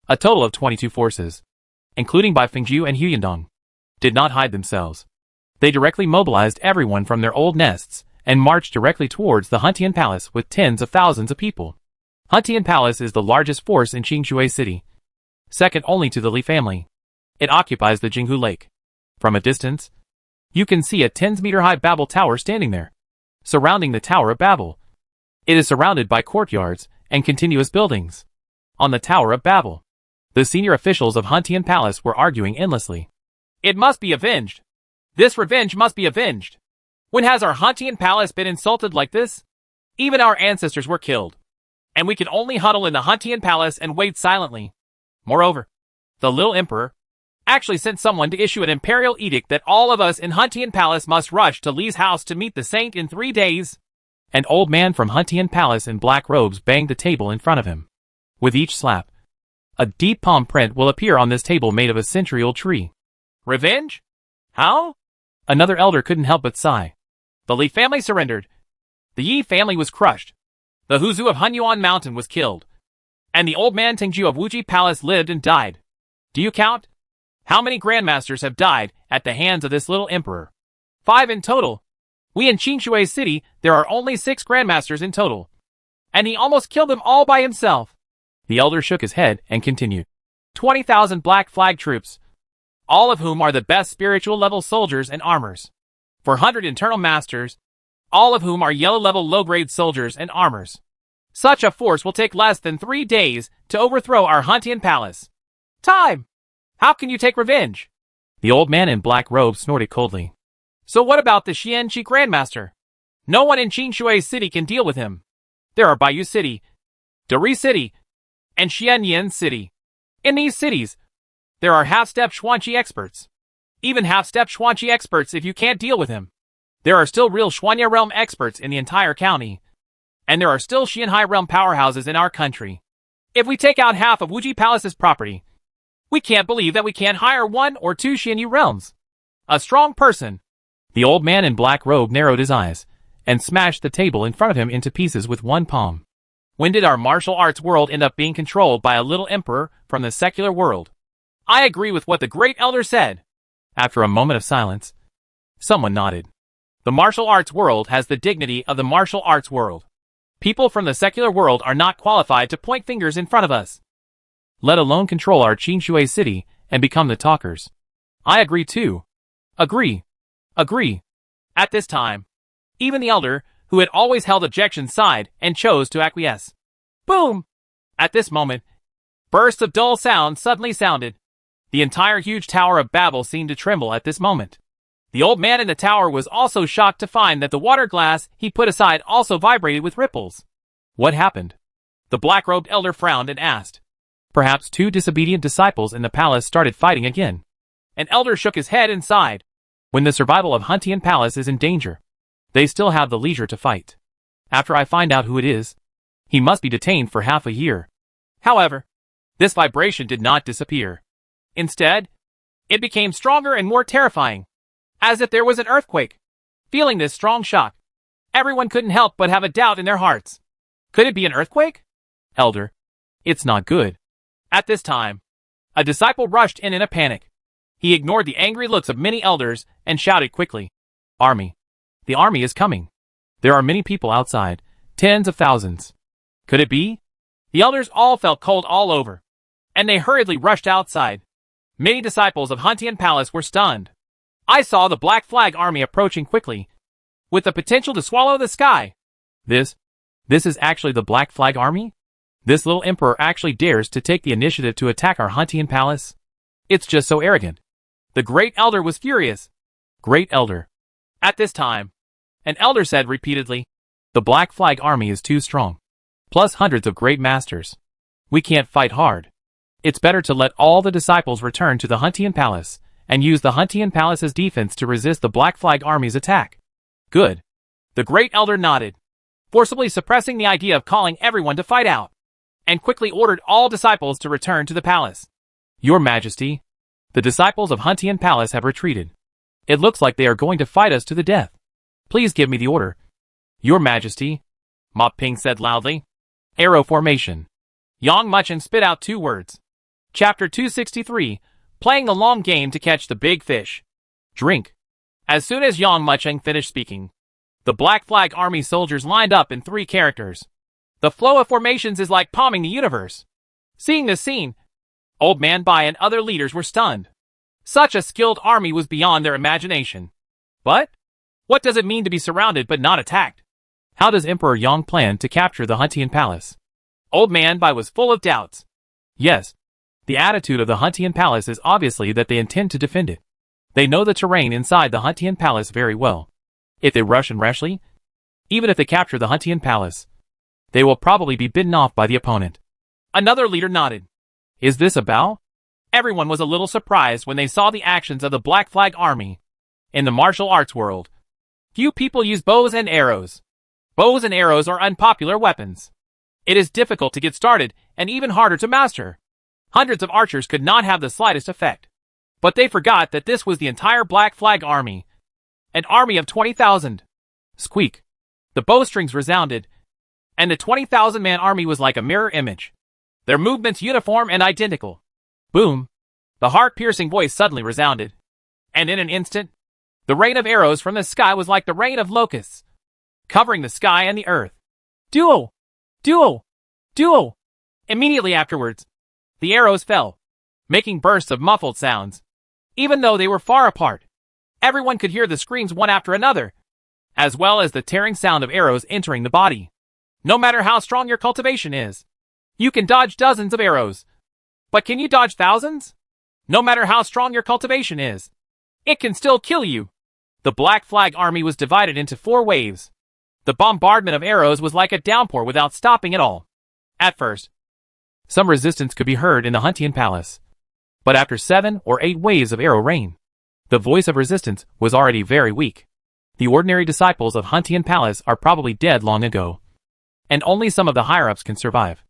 A total of 22 forces, including Bai Fengju and Huyandong, did not hide themselves. They directly mobilized everyone from their old nests and marched directly towards the Hutian Palace with tens of thousands of people. Hutian Palace is the largest force in Qingshui City, second only to the Li family. It occupies the Jinghu Lake. From a distance, you can see a 10-meter-high Babel Tower standing there, surrounding the Tower of Babel. It is surrounded by courtyards and continuous buildings. On the Tower of Babel, the senior officials of Hutian Palace were arguing endlessly. It must be avenged. This revenge must be avenged. When has our Hutian Palace been insulted like this? Even our ancestors were killed, and we can only huddle in the Hutian Palace and wait silently. Moreover, the little emperor actually sent someone to issue an imperial edict that all of us in Hutian Palace must rush to Li's house to meet the saint in 3 days. An old man from Hutian Palace in black robes banged the table in front of him. With each slap, a deep palm print will appear on this table made of a century-old tree. Revenge? How? Another elder couldn't help but sigh. The Li family surrendered. The Yi family was crushed. The Huzu of Hunyuan Mountain was killed. And the old man Tingju of Wuji Palace lived and died. Do you count? How many grandmasters have died at the hands of this little emperor? 5 in total. We in Qingshui City, there are only 6 grandmasters in total. And he almost killed them all by himself. The elder shook his head and continued. 20,000 black flag troops, all of whom are the best spiritual level soldiers and armors. 400 internal masters, all of whom are yellow level low-grade soldiers and armors. Such a force will take less than 3 days to overthrow our Hutian Palace. Time! How can you take revenge? The old man in black robes snorted coldly. So what about the Xianqi Grandmaster? No one in Qingshui City can deal with him. There are Baiyu City, Dari City, and Xianyan City. In these cities, there are half-step Xuanqi experts. Even half-step Xuanqi experts if you can't deal with him. There are still real Xuanya realm experts in the entire county. And there are still Xianhai realm powerhouses in our country. If we take out half of Wuji Palace's property, we can't believe that we can't hire 1 or 2 Xianyu realms. A strong person. The old man in black robe narrowed his eyes and smashed the table in front of him into pieces with one palm. When did our martial arts world end up being controlled by a little emperor from the secular world? I agree with what the great elder said. After a moment of silence, someone nodded. The martial arts world has the dignity of the martial arts world. People from the secular world are not qualified to point fingers in front of us, let alone control our Qingshui City and become the talkers. I agree too. Agree. Agree. At this time, even the elder, who had always held objections, sighed and chose to acquiesce. Boom! At this moment, bursts of dull sound suddenly sounded. The entire huge Tower of Babel seemed to tremble at this moment. The old man in the tower was also shocked to find that the water glass he put aside also vibrated with ripples. What happened? The black-robed elder frowned and asked. Perhaps 2 disobedient disciples in the palace started fighting again. An elder shook his head and sighed. When the survival of Hutian Palace is in danger, they still have the leisure to fight. After I find out who it is, he must be detained for half a year. However, this vibration did not disappear. Instead, it became stronger and more terrifying, as if there was an earthquake. Feeling this strong shock, everyone couldn't help but have a doubt in their hearts. Could it be an earthquake? Elder, it's not good. At this time, a disciple rushed in a panic. He ignored the angry looks of many elders and shouted quickly. Army. The army is coming. There are many people outside, tens of thousands. Could it be? The elders all felt cold all over, and they hurriedly rushed outside. Many disciples of Hutian Palace were stunned. I saw the Black Flag army approaching quickly, with the potential to swallow the sky. This is actually the Black Flag army? This little emperor actually dares to take the initiative to attack our Huntian palace? It's just so arrogant. The Great Elder was furious. Great Elder. At this time, an elder said repeatedly, the Black Flag army is too strong. Plus hundreds of great masters. We can't fight hard. It's better to let all the disciples return to the Huntian palace, and use the Huntian palace's defense to resist the Black Flag army's attack. Good. The Great Elder nodded, forcibly suppressing the idea of calling everyone to fight out, and quickly ordered all disciples to return to the palace. Your Majesty, the disciples of Huntian Palace have retreated. It looks like they are going to fight us to the death. Please give me the order. Your Majesty, Ma Ping said loudly. Arrow formation. Yang Muchen spit out 2 words. Chapter 263, Playing the Long Game to Catch the Big Fish. Drink. As soon as Yang Muchen finished speaking, the Black Flag army soldiers lined up in 3 characters. The flow of formations is like palming the universe. Seeing this scene, Old Man Bai and other leaders were stunned. Such a skilled army was beyond their imagination. But what does it mean to be surrounded but not attacked? How does Emperor Yang plan to capture the Huntian palace? Old Man Bai was full of doubts. Yes, the attitude of the Huntian palace is obviously that they intend to defend it. They know the terrain inside the Huntian palace very well. If they rush in rashly, even if they capture the Huntian palace, they will probably be bitten off by the opponent. Another leader nodded. Is this a bow? Everyone was a little surprised when they saw the actions of the Black Flag army. In the martial arts world, few people use bows and arrows. Bows and arrows are unpopular weapons. It is difficult to get started and even harder to master. Hundreds of archers could not have the slightest effect. But they forgot that this was the entire Black Flag army. An army of 20,000. Squeak. The bowstrings resounded, and the 20,000-man army was like a mirror image. Their movements uniform and identical. Boom. The heart-piercing voice suddenly resounded. And in an instant, the rain of arrows from the sky was like the rain of locusts, covering the sky and the earth. Duo! Duo! Duo! Immediately afterwards, the arrows fell, making bursts of muffled sounds. Even though they were far apart, everyone could hear the screams one after another, as well as the tearing sound of arrows entering the body. No matter how strong your cultivation is, you can dodge dozens of arrows. But can you dodge thousands? No matter how strong your cultivation is, it can still kill you. The Black Flag army was divided into 4 waves. The bombardment of arrows was like a downpour without stopping at all. At first, some resistance could be heard in the Huntian palace. But after 7 or 8 waves of arrow rain, the voice of resistance was already very weak. The ordinary disciples of Huntian palace are probably dead long ago, and only some of the higher-ups can survive.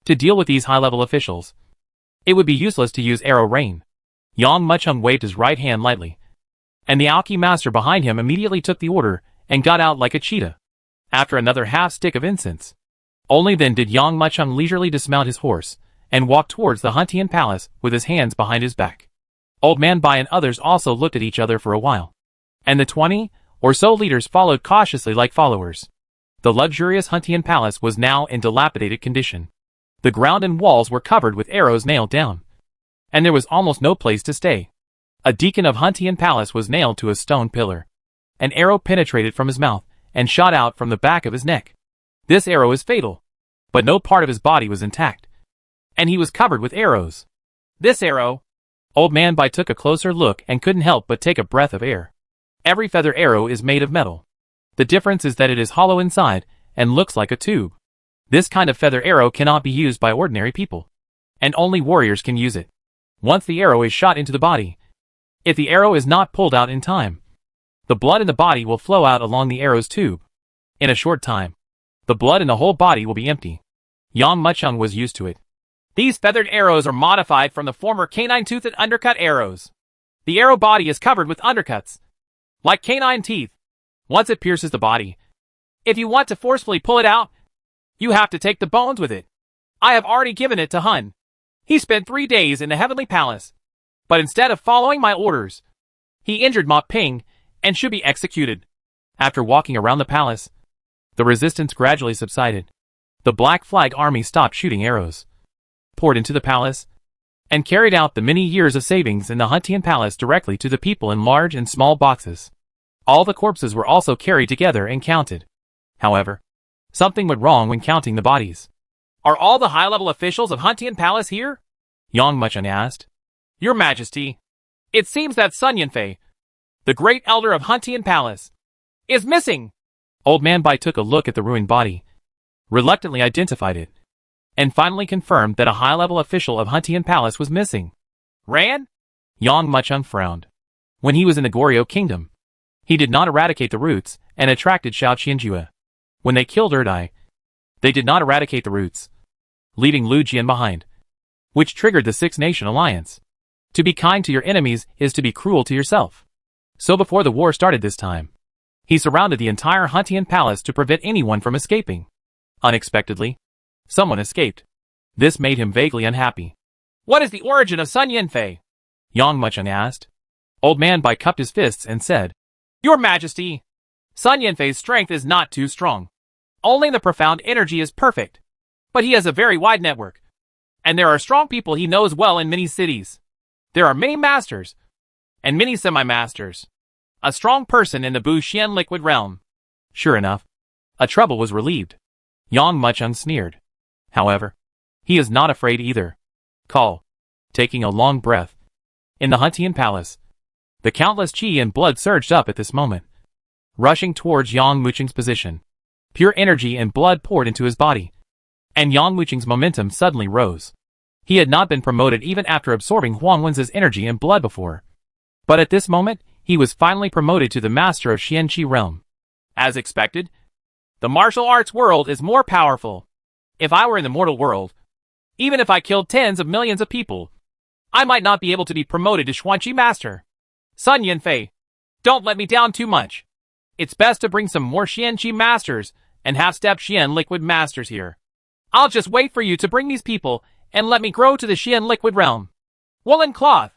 To deal with these high-level officials, it would be useless to use arrow rain. Yang Muchen waved his right hand lightly, and the alchemy master behind him immediately took the order and got out like a cheetah, after another half-stick of incense. Only then did Yang Muchen leisurely dismount his horse and walk towards the Huntian palace with his hands behind his back. Old Man Bai and others also looked at each other for a while, and the 20 or so leaders followed cautiously like followers. The luxurious Huntian palace was now in dilapidated condition. The ground and walls were covered with arrows nailed down, and there was almost no place to stay. A deacon of Huntian palace was nailed to a stone pillar. An arrow penetrated from his mouth and shot out from the back of his neck. This arrow is fatal, but no part of his body was intact, and he was covered with arrows. This arrow... Old Man Bai took a closer look and couldn't help but take a breath of air. Every feather arrow is made of metal. The difference is that it is hollow inside and looks like a tube. This kind of feather arrow cannot be used by ordinary people, and only warriors can use it. Once the arrow is shot into the body, if the arrow is not pulled out in time, the blood in the body will flow out along the arrow's tube. In a short time, the blood in the whole body will be empty. Yang Muchen was used to it. These feathered arrows are modified from the former canine-toothed undercut arrows. The arrow body is covered with undercuts, like canine teeth. Once it pierces the body, if you want to forcefully pull it out, you have to take the bones with it. I have already given it to Hun. He spent 3 days in the Heavenly Palace, but instead of following my orders, he injured Ma Ping and should be executed. After walking around the palace, the resistance gradually subsided. The Black Flag army stopped shooting arrows, poured into the palace, and carried out the many years of savings in the Huntian Palace directly to the people in large and small boxes. All the corpses were also carried together and counted. However, something went wrong when counting the bodies. Are all the high-level officials of Huntian Palace here? Yang Mucheng asked. Your Majesty, it seems that Sun Yanfei, the great elder of Huntian Palace, is missing. Old Man Bai took a look at the ruined body, reluctantly identified it, and finally confirmed that a high-level official of Huntian Palace was missing. Ran? Yang Mucheng frowned. When he was in the Goryeo Kingdom, he did not eradicate the roots and attracted Shao Qianjue. When they killed Erdai, they did not eradicate the roots, leaving Lu Jian behind, which triggered the Six-Nation Alliance. To be kind to your enemies is to be cruel to yourself. So before the war started this time, he surrounded the entire Huntian Palace to prevent anyone from escaping. Unexpectedly, someone escaped. This made him vaguely unhappy. What is the origin of Sun Yanfei? Yang Mucheng asked. Old Man Bai cupped his fists and said, Your Majesty, Sun Yanfei's strength is not too strong. Only the profound energy is perfect. But he has a very wide network. And there are strong people he knows well in many cities. There are many masters, and many semi-masters. A strong person in the Bu Xian liquid realm. Sure enough, a trouble was relieved. Yang Mucheng sneered. However, he is not afraid either. Call. Taking a long breath. In the Huntian Palace, the countless qi and blood surged up at this moment, rushing towards Yang Mucheng's position. Pure energy and blood poured into his body, and Yang Mucheng's momentum suddenly rose. He had not been promoted even after absorbing Huang Wen's energy and blood before. But at this moment, he was finally promoted to the master of Xianqi realm. As expected, the martial arts world is more powerful. If I were in the mortal world, even if I killed tens of millions of people, I might not be able to be promoted to Xuanqi master. Sun Yanfei, don't let me down too much. It's best to bring some more Xianqi masters and half-step Xian liquid masters here. I'll just wait for you to bring these people and let me grow to the Xian liquid realm. Woolen cloth.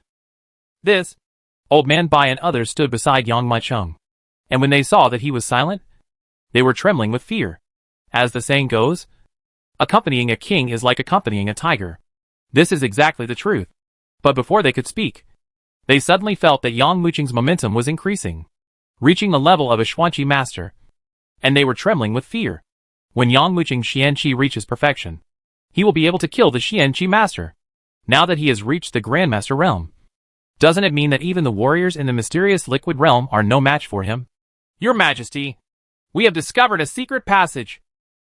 This. Old Man Bai and others stood beside Yang Mucheng, and when they saw that he was silent, they were trembling with fear. As the saying goes, accompanying a king is like accompanying a tiger. This is exactly the truth. But before they could speak, they suddenly felt that Yang Mucheng's momentum was increasing, reaching the level of a Xuanqi master, and they were trembling with fear. When Yang Mucheng's Xianqi reaches perfection, he will be able to kill the Xianqi master. Now that he has reached the Grandmaster realm, doesn't it mean that even the warriors in the mysterious liquid realm are no match for him? Your Majesty, we have discovered a secret passage.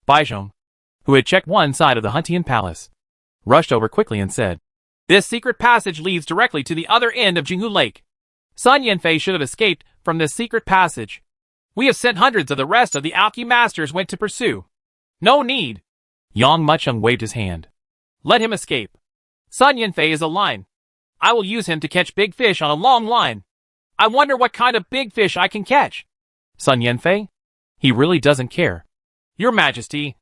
Baizhong, who had checked one side of the Huntian Palace, rushed over quickly and said, This secret passage leads directly to the other end of Jinghu Lake. Sun Yanfei should have escaped from this secret passage. We have sent hundreds of the rest of the alchemy masters went to pursue. No need. Yang Mucheng waved his hand. Let him escape. Sun Yanfei is a line. I will use him to catch big fish on a long line. I wonder what kind of big fish I can catch. Sun Yanfei? He really doesn't care. Your Majesty,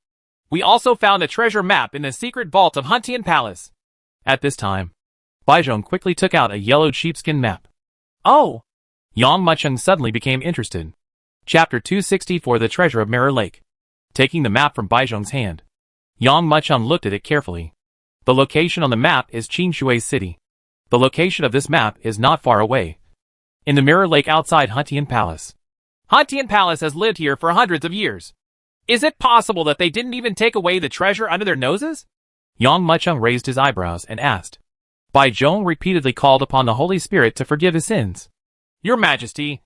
we also found a treasure map in the secret vault of Huntian Palace. At this time, Baizhong quickly took out a yellowed sheepskin map. Oh! Yang Mucheng suddenly became interested. Chapter 264 The Treasure of Mirror Lake. Taking the map from Baizhong's hand, Yang Mucheng looked at it carefully. The location on the map is Qinshui City. The location of this map is not far away, in the Mirror Lake outside Huntian Palace. Huntian Palace has lived here for hundreds of years. Is it possible that they didn't even take away the treasure under their noses? Yang Mucheng raised his eyebrows and asked. Baizhong repeatedly called upon the Holy Spirit to forgive his sins. Your Majesty,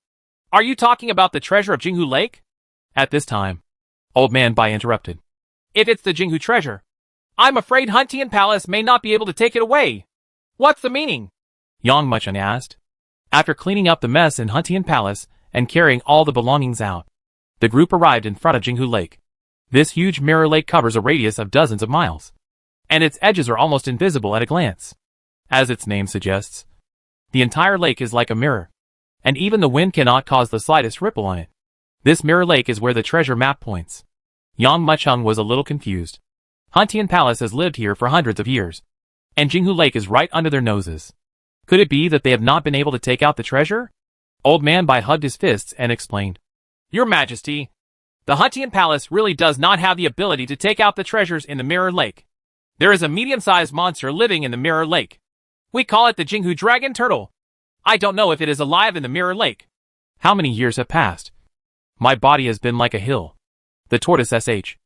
are you talking about the treasure of Jinghu Lake? At this time, Old Man Bai interrupted. If it's the Jinghu treasure, I'm afraid Huntian Palace may not be able to take it away. What's the meaning? Yang Mucheng asked. After cleaning up the mess in Huntian Palace and carrying all the belongings out, the group arrived in front of Jinghu Lake. This huge mirror lake covers a radius of dozens of miles, and its edges are almost invisible at a glance. As its name suggests, the entire lake is like a mirror, and even the wind cannot cause the slightest ripple on it. This mirror lake is where the treasure map points. Yang Mucheng was a little confused. Huntian Palace has lived here for hundreds of years, and Jinghu Lake is right under their noses. Could it be that they have not been able to take out the treasure? Old Man Bai hugged his fists and explained. Your Majesty, the Huntian Palace really does not have the ability to take out the treasures in the Mirror Lake. There is a medium-sized monster living in the Mirror Lake. We call it the Jinghu Dragon Turtle. I don't know if it is alive in the Mirror Lake. How many years have passed? My body has been like a hill. The tortoise sh.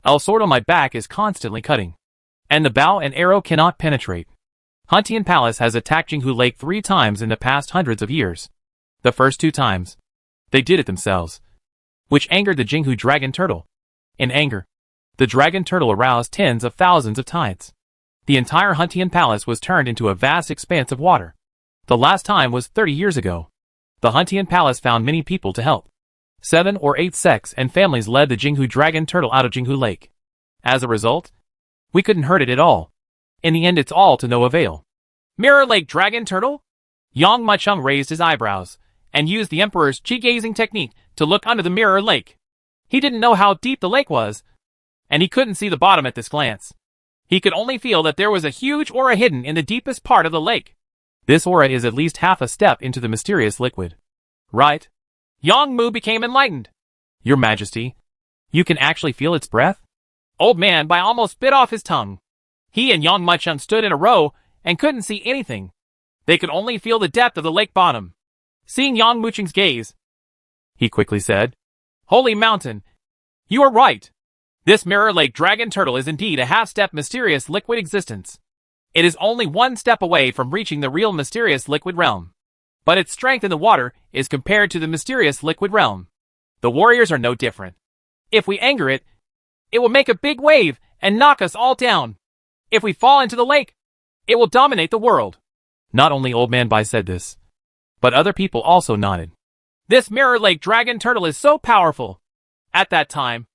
L sword on my back is constantly cutting. And the bow and arrow cannot penetrate. Huntian Palace has attacked Jinghu Lake 3 times in the past hundreds of years. The first 2 times, they did it themselves, which angered the Jinghu Dragon Turtle. In anger, the Dragon Turtle aroused tens of thousands of tides. The entire Huntian Palace was turned into a vast expanse of water. The last time was 30 years ago. The Huntian Palace found many people to help. 7 or 8 sects and families led the Jinghu Dragon Turtle out of Jinghu Lake. As a result, we couldn't hurt it at all. In the end, it's all to no avail. Mirror Lake Dragon Turtle? Yang Muchung raised his eyebrows and used the Emperor's chi-gazing technique to look under the Mirror Lake. He didn't know how deep the lake was, and he couldn't see the bottom at this glance. He could only feel that there was a huge aura hidden in the deepest part of the lake. This aura is at least half a step into the mysterious liquid. Right? Yang Mu became enlightened. Your Majesty, you can actually feel its breath? Old Man Bai almost bit off his tongue. He and Yang Muchung stood in a row and couldn't see anything. They could only feel the depth of the lake bottom. Seeing Yang Muchung's gaze, he quickly said, Holy Mountain, you are right. This Mirror Lake Dragon Turtle is indeed a half-step mysterious liquid existence. It is only 1 step away from reaching the real mysterious liquid realm. But its strength in the water is compared to the mysterious liquid realm. The warriors are no different. If we anger it, it will make a big wave and knock us all down. If we fall into the lake, it will dominate the world. Not only Old Man Bai said this, but other people also nodded. This Mirror Lake Dragon Turtle is so powerful. At that time,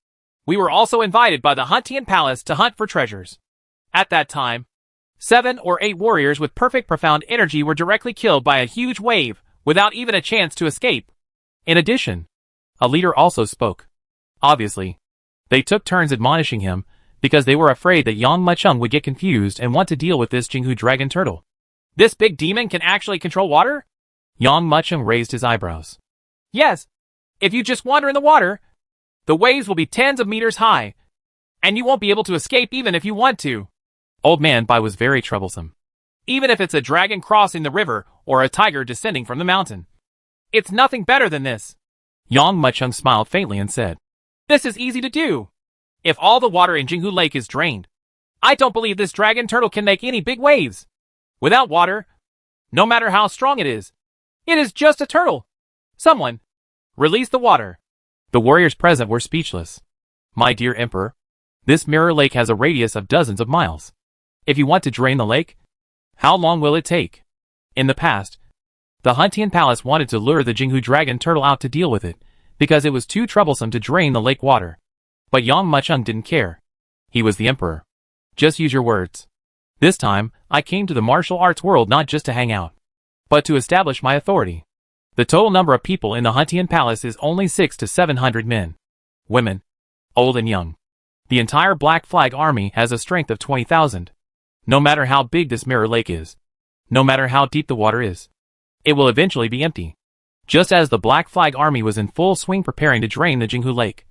we were also invited by the Huntian Palace to hunt for treasures. At that time, 7 or 8 warriors with perfect profound energy were directly killed by a huge wave without even a chance to escape. In addition, a leader also spoke. Obviously, they took turns admonishing him because they were afraid that Yang Muchung would get confused and want to deal with this Jinghu Dragon Turtle. This big demon can actually control water? Yang Muchung raised his eyebrows. Yes. If you just wander in the water, the waves will be tens of meters high, and you won't be able to escape even if you want to. Old Man Bai was very troublesome. Even if it's a dragon crossing the river or a tiger descending from the mountain. It's nothing better than this. Yang Muchung smiled faintly and said, This is easy to do. If all the water in Jinghu Lake is drained, I don't believe this dragon turtle can make any big waves. Without water, no matter how strong it is just a turtle. Someone, release the water. The warriors present were speechless. My dear Emperor, this Mirror Lake has a radius of dozens of miles. If you want to drain the lake, how long will it take? In the past, the Huntian Palace wanted to lure the Jinghu Dragon Turtle out to deal with it, because it was too troublesome to drain the lake water. But Yang Muchung didn't care. He was the Emperor. Just use your words. This time, I came to the martial arts world not just to hang out, but to establish my authority. The total number of people in the Huntian Palace is only 600 to 700 men. Women, old and young. The entire Black Flag Army has a strength of 20,000. No matter how big this Mirror Lake is, no matter how deep the water is, it will eventually be empty. Just as the Black Flag Army was in full swing preparing to drain the Jinghu Lake,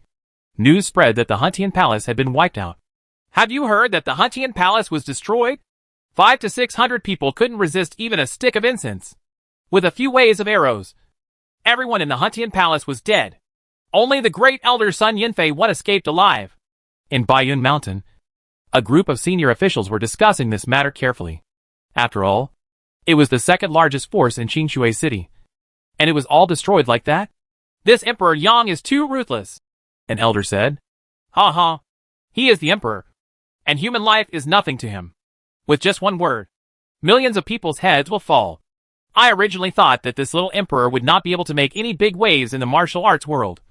news spread that the Huntian Palace had been wiped out. Have you heard that the Huntian Palace was destroyed? 500 to 600 people couldn't resist even a stick of incense. With a few waves of arrows, everyone in the Huntian Palace was dead. Only the great elder Sun Yunfei one escaped alive. In Baiyun Mountain, a group of senior officials were discussing this matter carefully. After all, it was the second largest force in Qingshui City. And it was all destroyed like that? This Emperor Yang is too ruthless, an elder said. Ha ha. He is the Emperor, and human life is nothing to him. With just one word, millions of people's heads will fall. I originally thought that this little Emperor would not be able to make any big waves in the martial arts world.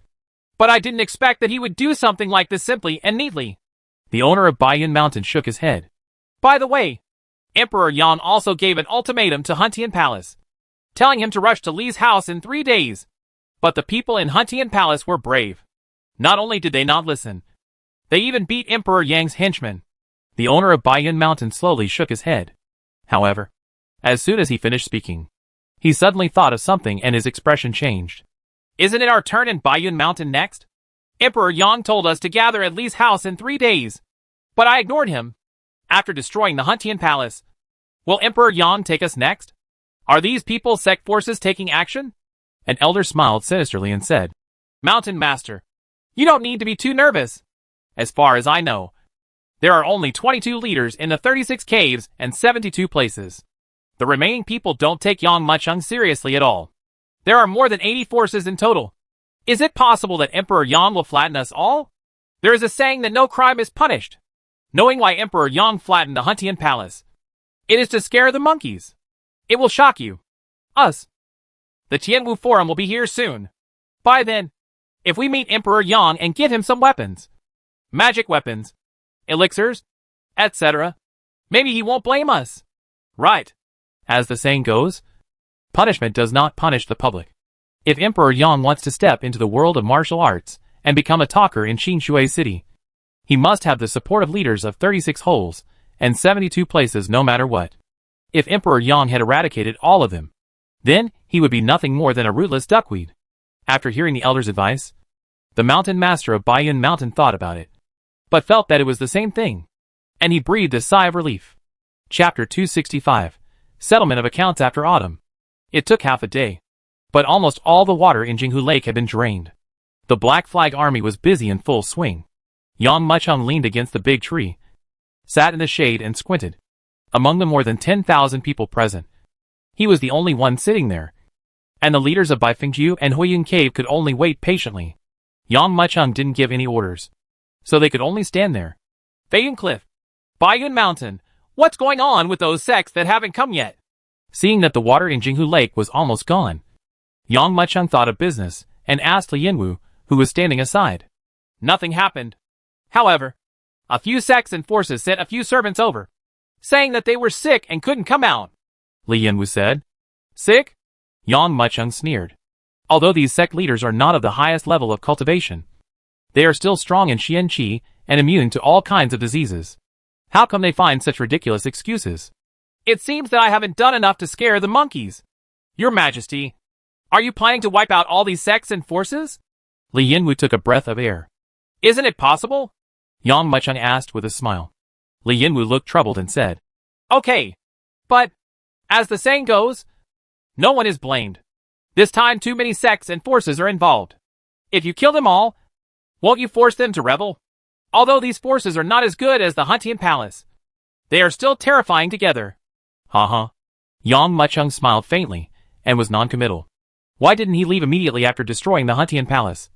But I didn't expect that he would do something like this simply and neatly. The owner of Baiyun Mountain shook his head. By the way, Emperor Yan also gave an ultimatum to Huntian Palace, telling him to rush to Li's house in 3 days. But the people in Huntian Palace were brave. Not only did they not listen, they even beat Emperor Yang's henchmen. The owner of Baiyun Mountain slowly shook his head. However, as soon as he finished speaking, he suddenly thought of something and his expression changed. Isn't it our turn in Baiyun Mountain next? Emperor Yang told us to gather at Li's house in 3 days. But I ignored him. After destroying the Huntian Palace, Will Emperor Yang take us next? Are these people's sect forces taking action? An elder smiled sinisterly and said, Mountain Master, you don't need to be too nervous. As far as I know, there are only 22 leaders in the 36 caves and 72 places. The remaining people don't take Yang Muchung seriously at all. There are more than 80 forces in total. Is it possible that Emperor Yang will flatten us all? There is a saying that no crime is punished. Knowing why Emperor Yang flattened the Huntian Palace, it is to scare the monkeys. It will shock you. Us. The Tianwu Forum will be here soon. By then, if we meet Emperor Yang and give him some weapons, magic weapons, elixirs, etc., maybe he won't blame us. Right. As the saying goes, punishment does not punish the public. If Emperor Yang wants to step into the world of martial arts and become a talker in Qingshui City, he must have the support of leaders of 36 holes and 72 places no matter what. If Emperor Yang had eradicated all of them, then he would be nothing more than a rootless duckweed. After hearing the elder's advice, the mountain master of Baiyun Mountain thought about it, but felt that it was the same thing, and he breathed a sigh of relief. Chapter 265, Settlement of Accounts After Autumn. It took half a day, but almost all the water in Jinghu Lake had been drained. The Black Flag Army was busy in full swing. Yang Muchung leaned against the big tree, sat in the shade and squinted. Among the more than 10,000 people present, he was the only one sitting there, and the leaders of Baifengju and Huiyun Cave could only wait patiently. Yang Muchung didn't give any orders, so they could only stand there. Feiyun Cliff, Baiyun Mountain, what's going on with those sects that haven't come yet? Seeing that the water in Jinghu Lake was almost gone, Yang Muchung thought of business and asked Li Yinwu, who was standing aside. Nothing happened. However, a few sects and forces sent a few servants over, saying that they were sick and couldn't come out. Li Yinwu said. Sick? Yang Muchung sneered. Although these sect leaders are not of the highest level of cultivation, they are still strong in Xian Qi and immune to all kinds of diseases. How come they find such ridiculous excuses? It seems that I haven't done enough to scare the monkeys. Your Majesty, are you planning to wipe out all these sects and forces? Li Yinwu took a breath of air. Isn't it possible? Yang Muchung asked with a smile. Li Yinwu looked troubled and said, Okay, but, as the saying goes, no one is blamed. This time too many sects and forces are involved. If you kill them all, won't you force them to rebel? Although these forces are not as good as the Huntian Palace, they are still terrifying together. Ha. Yang Muchung smiled faintly and was non-committal. Why didn't he leave immediately after destroying the Huntian Palace,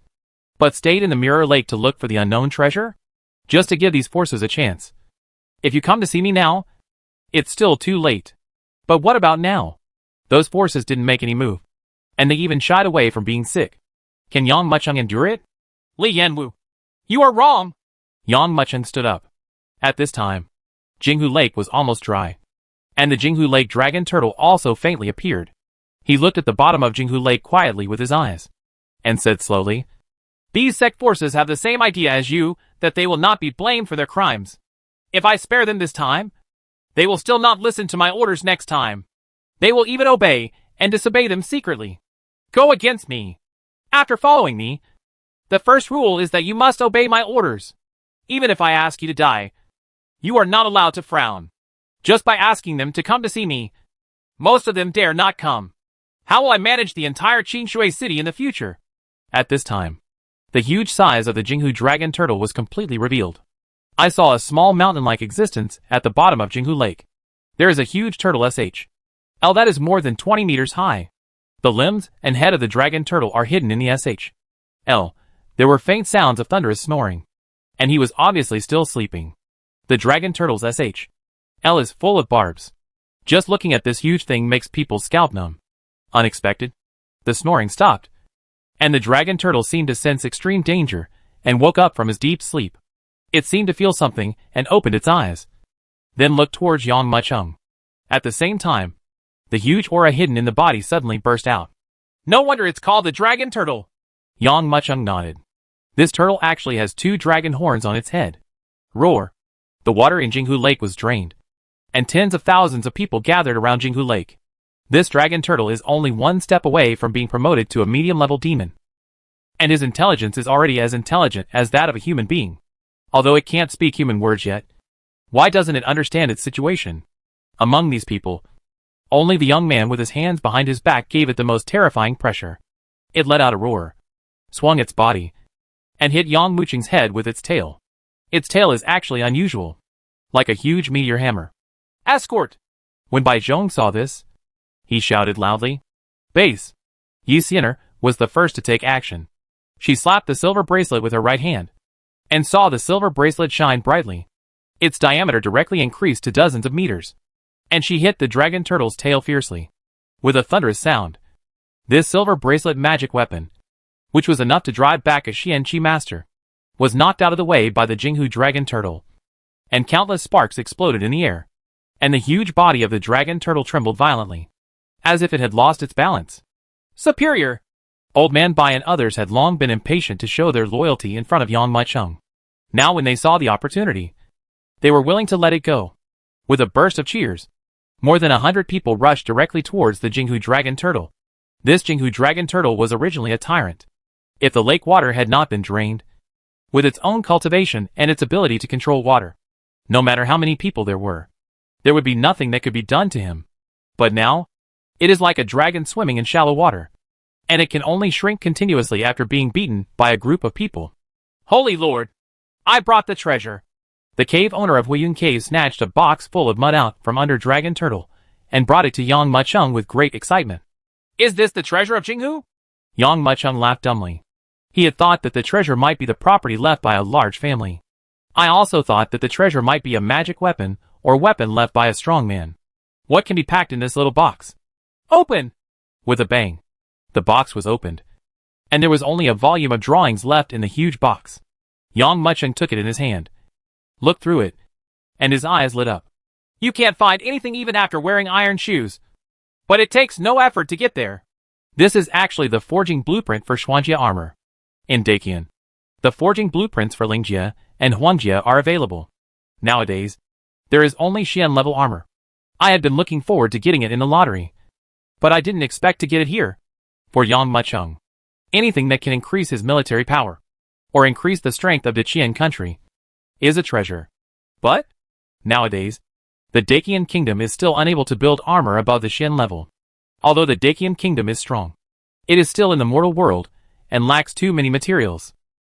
but stayed in the Mirror Lake to look for the unknown treasure? Just to give these forces a chance. If you come to see me now, it's still too late. But what about now? Those forces didn't make any move, and they even shied away from being sick. Can Yang Muchung endure it? Li Yanwu, you are wrong. Yang Muchung stood up. At this time, Jinghu Lake was almost dry, and the Jinghu Lake dragon turtle also faintly appeared. He looked at the bottom of Jinghu Lake quietly with his eyes, and said slowly, These sect forces have the same idea as you, that they will not be blamed for their crimes. If I spare them this time, they will still not listen to my orders next time. They will even obey and disobey them secretly. Go against me. After following me, the first rule is that you must obey my orders. Even if I ask you to die, you are not allowed to frown. Just by asking them to come to see me, most of them dare not come. How will I manage the entire Qingshui City in the future? At this time, the huge size of the Jinghu dragon turtle was completely revealed. I saw a small mountain-like existence at the bottom of Jinghu Lake. There is a huge turtle SH.L that is more than 20 meters high. The limbs and head of the dragon turtle are hidden in the SH.L. There were faint sounds of thunderous snoring, and he was obviously still sleeping. The dragon turtle's SH.L is full of barbs. Just looking at this huge thing makes people's scalp numb. Unexpected, the snoring stopped, and the dragon turtle seemed to sense extreme danger and woke up from his deep sleep. It seemed to feel something and opened its eyes, then looked towards Yang Muchung. At the same time, the huge aura hidden in the body suddenly burst out. No wonder it's called the dragon turtle. Yang Muchung nodded. This turtle actually has 2 dragon horns on its head. Roar! The water in Jinghu Lake was drained, and tens of thousands of people gathered around Jinghu Lake. This dragon turtle is only one step away from being promoted to a medium-level demon, and his intelligence is already as intelligent as that of a human being. Although it can't speak human words yet, why doesn't it understand its situation? Among these people, only the young man with his hands behind his back gave it the most terrifying pressure. It let out a roar, swung its body, and hit Yang Muqing's head with its tail. Its tail is actually unusual, like a huge meteor hammer. Escort! When Bai Zhong saw this, he shouted loudly. Base! Yi Xianer was the first to take action. She slapped the silver bracelet with her right hand, and saw the silver bracelet shine brightly. Its diameter directly increased to dozens of meters, and she hit the dragon turtle's tail fiercely. With a thunderous sound, this silver bracelet magic weapon, which was enough to drive back a Xianqi master, was knocked out of the way by the Jinghu dragon turtle, and countless sparks exploded in the air, and the huge body of the dragon turtle trembled violently, as if it had lost its balance. Superior! Old Man Bai and others had long been impatient to show their loyalty in front of Yang Mucheng. Now when they saw the opportunity, they were willing to let it go. With a burst of cheers, more than 100 people rushed directly towards the Jinghu dragon turtle. This Jinghu dragon turtle was originally a tyrant. If the lake water had not been drained, with its own cultivation and its ability to control water, no matter how many people there were, there would be nothing that could be done to him. But now, it is like a dragon swimming in shallow water, and it can only shrink continuously after being beaten by a group of people. Holy Lord! I brought the treasure! The cave owner of Huiyun Cave snatched a box full of mud out from under Dragon Turtle, and brought it to Yang Mucheng with great excitement. Is this the treasure of Jinghu? Yang Mucheng laughed dumbly. He had thought that the treasure might be the property left by a large family. I also thought that the treasure might be a magic weapon, or weapon left by a strong man. What can be packed in this little box? Open! With a bang, the box was opened, and there was only a volume of drawings left in the huge box. Yang Mucheng took it in his hand, looked through it, and his eyes lit up. You can't find anything even after wearing iron shoes. But it takes no effort to get there. This is actually the forging blueprint for Xuanjia armor. In Daqian, the forging blueprints for Lingjia and Huangjia are available. Nowadays, there is only Xian level armor. I had been looking forward to getting it in the lottery, but I didn't expect to get it here. For Yang Mucheng, anything that can increase his military power, or increase the strength of the Qian country, is a treasure. But, nowadays, the Daqian kingdom is still unable to build armor above the Xian level. Although the Daqian kingdom is strong, it is still in the mortal world, and lacks too many materials.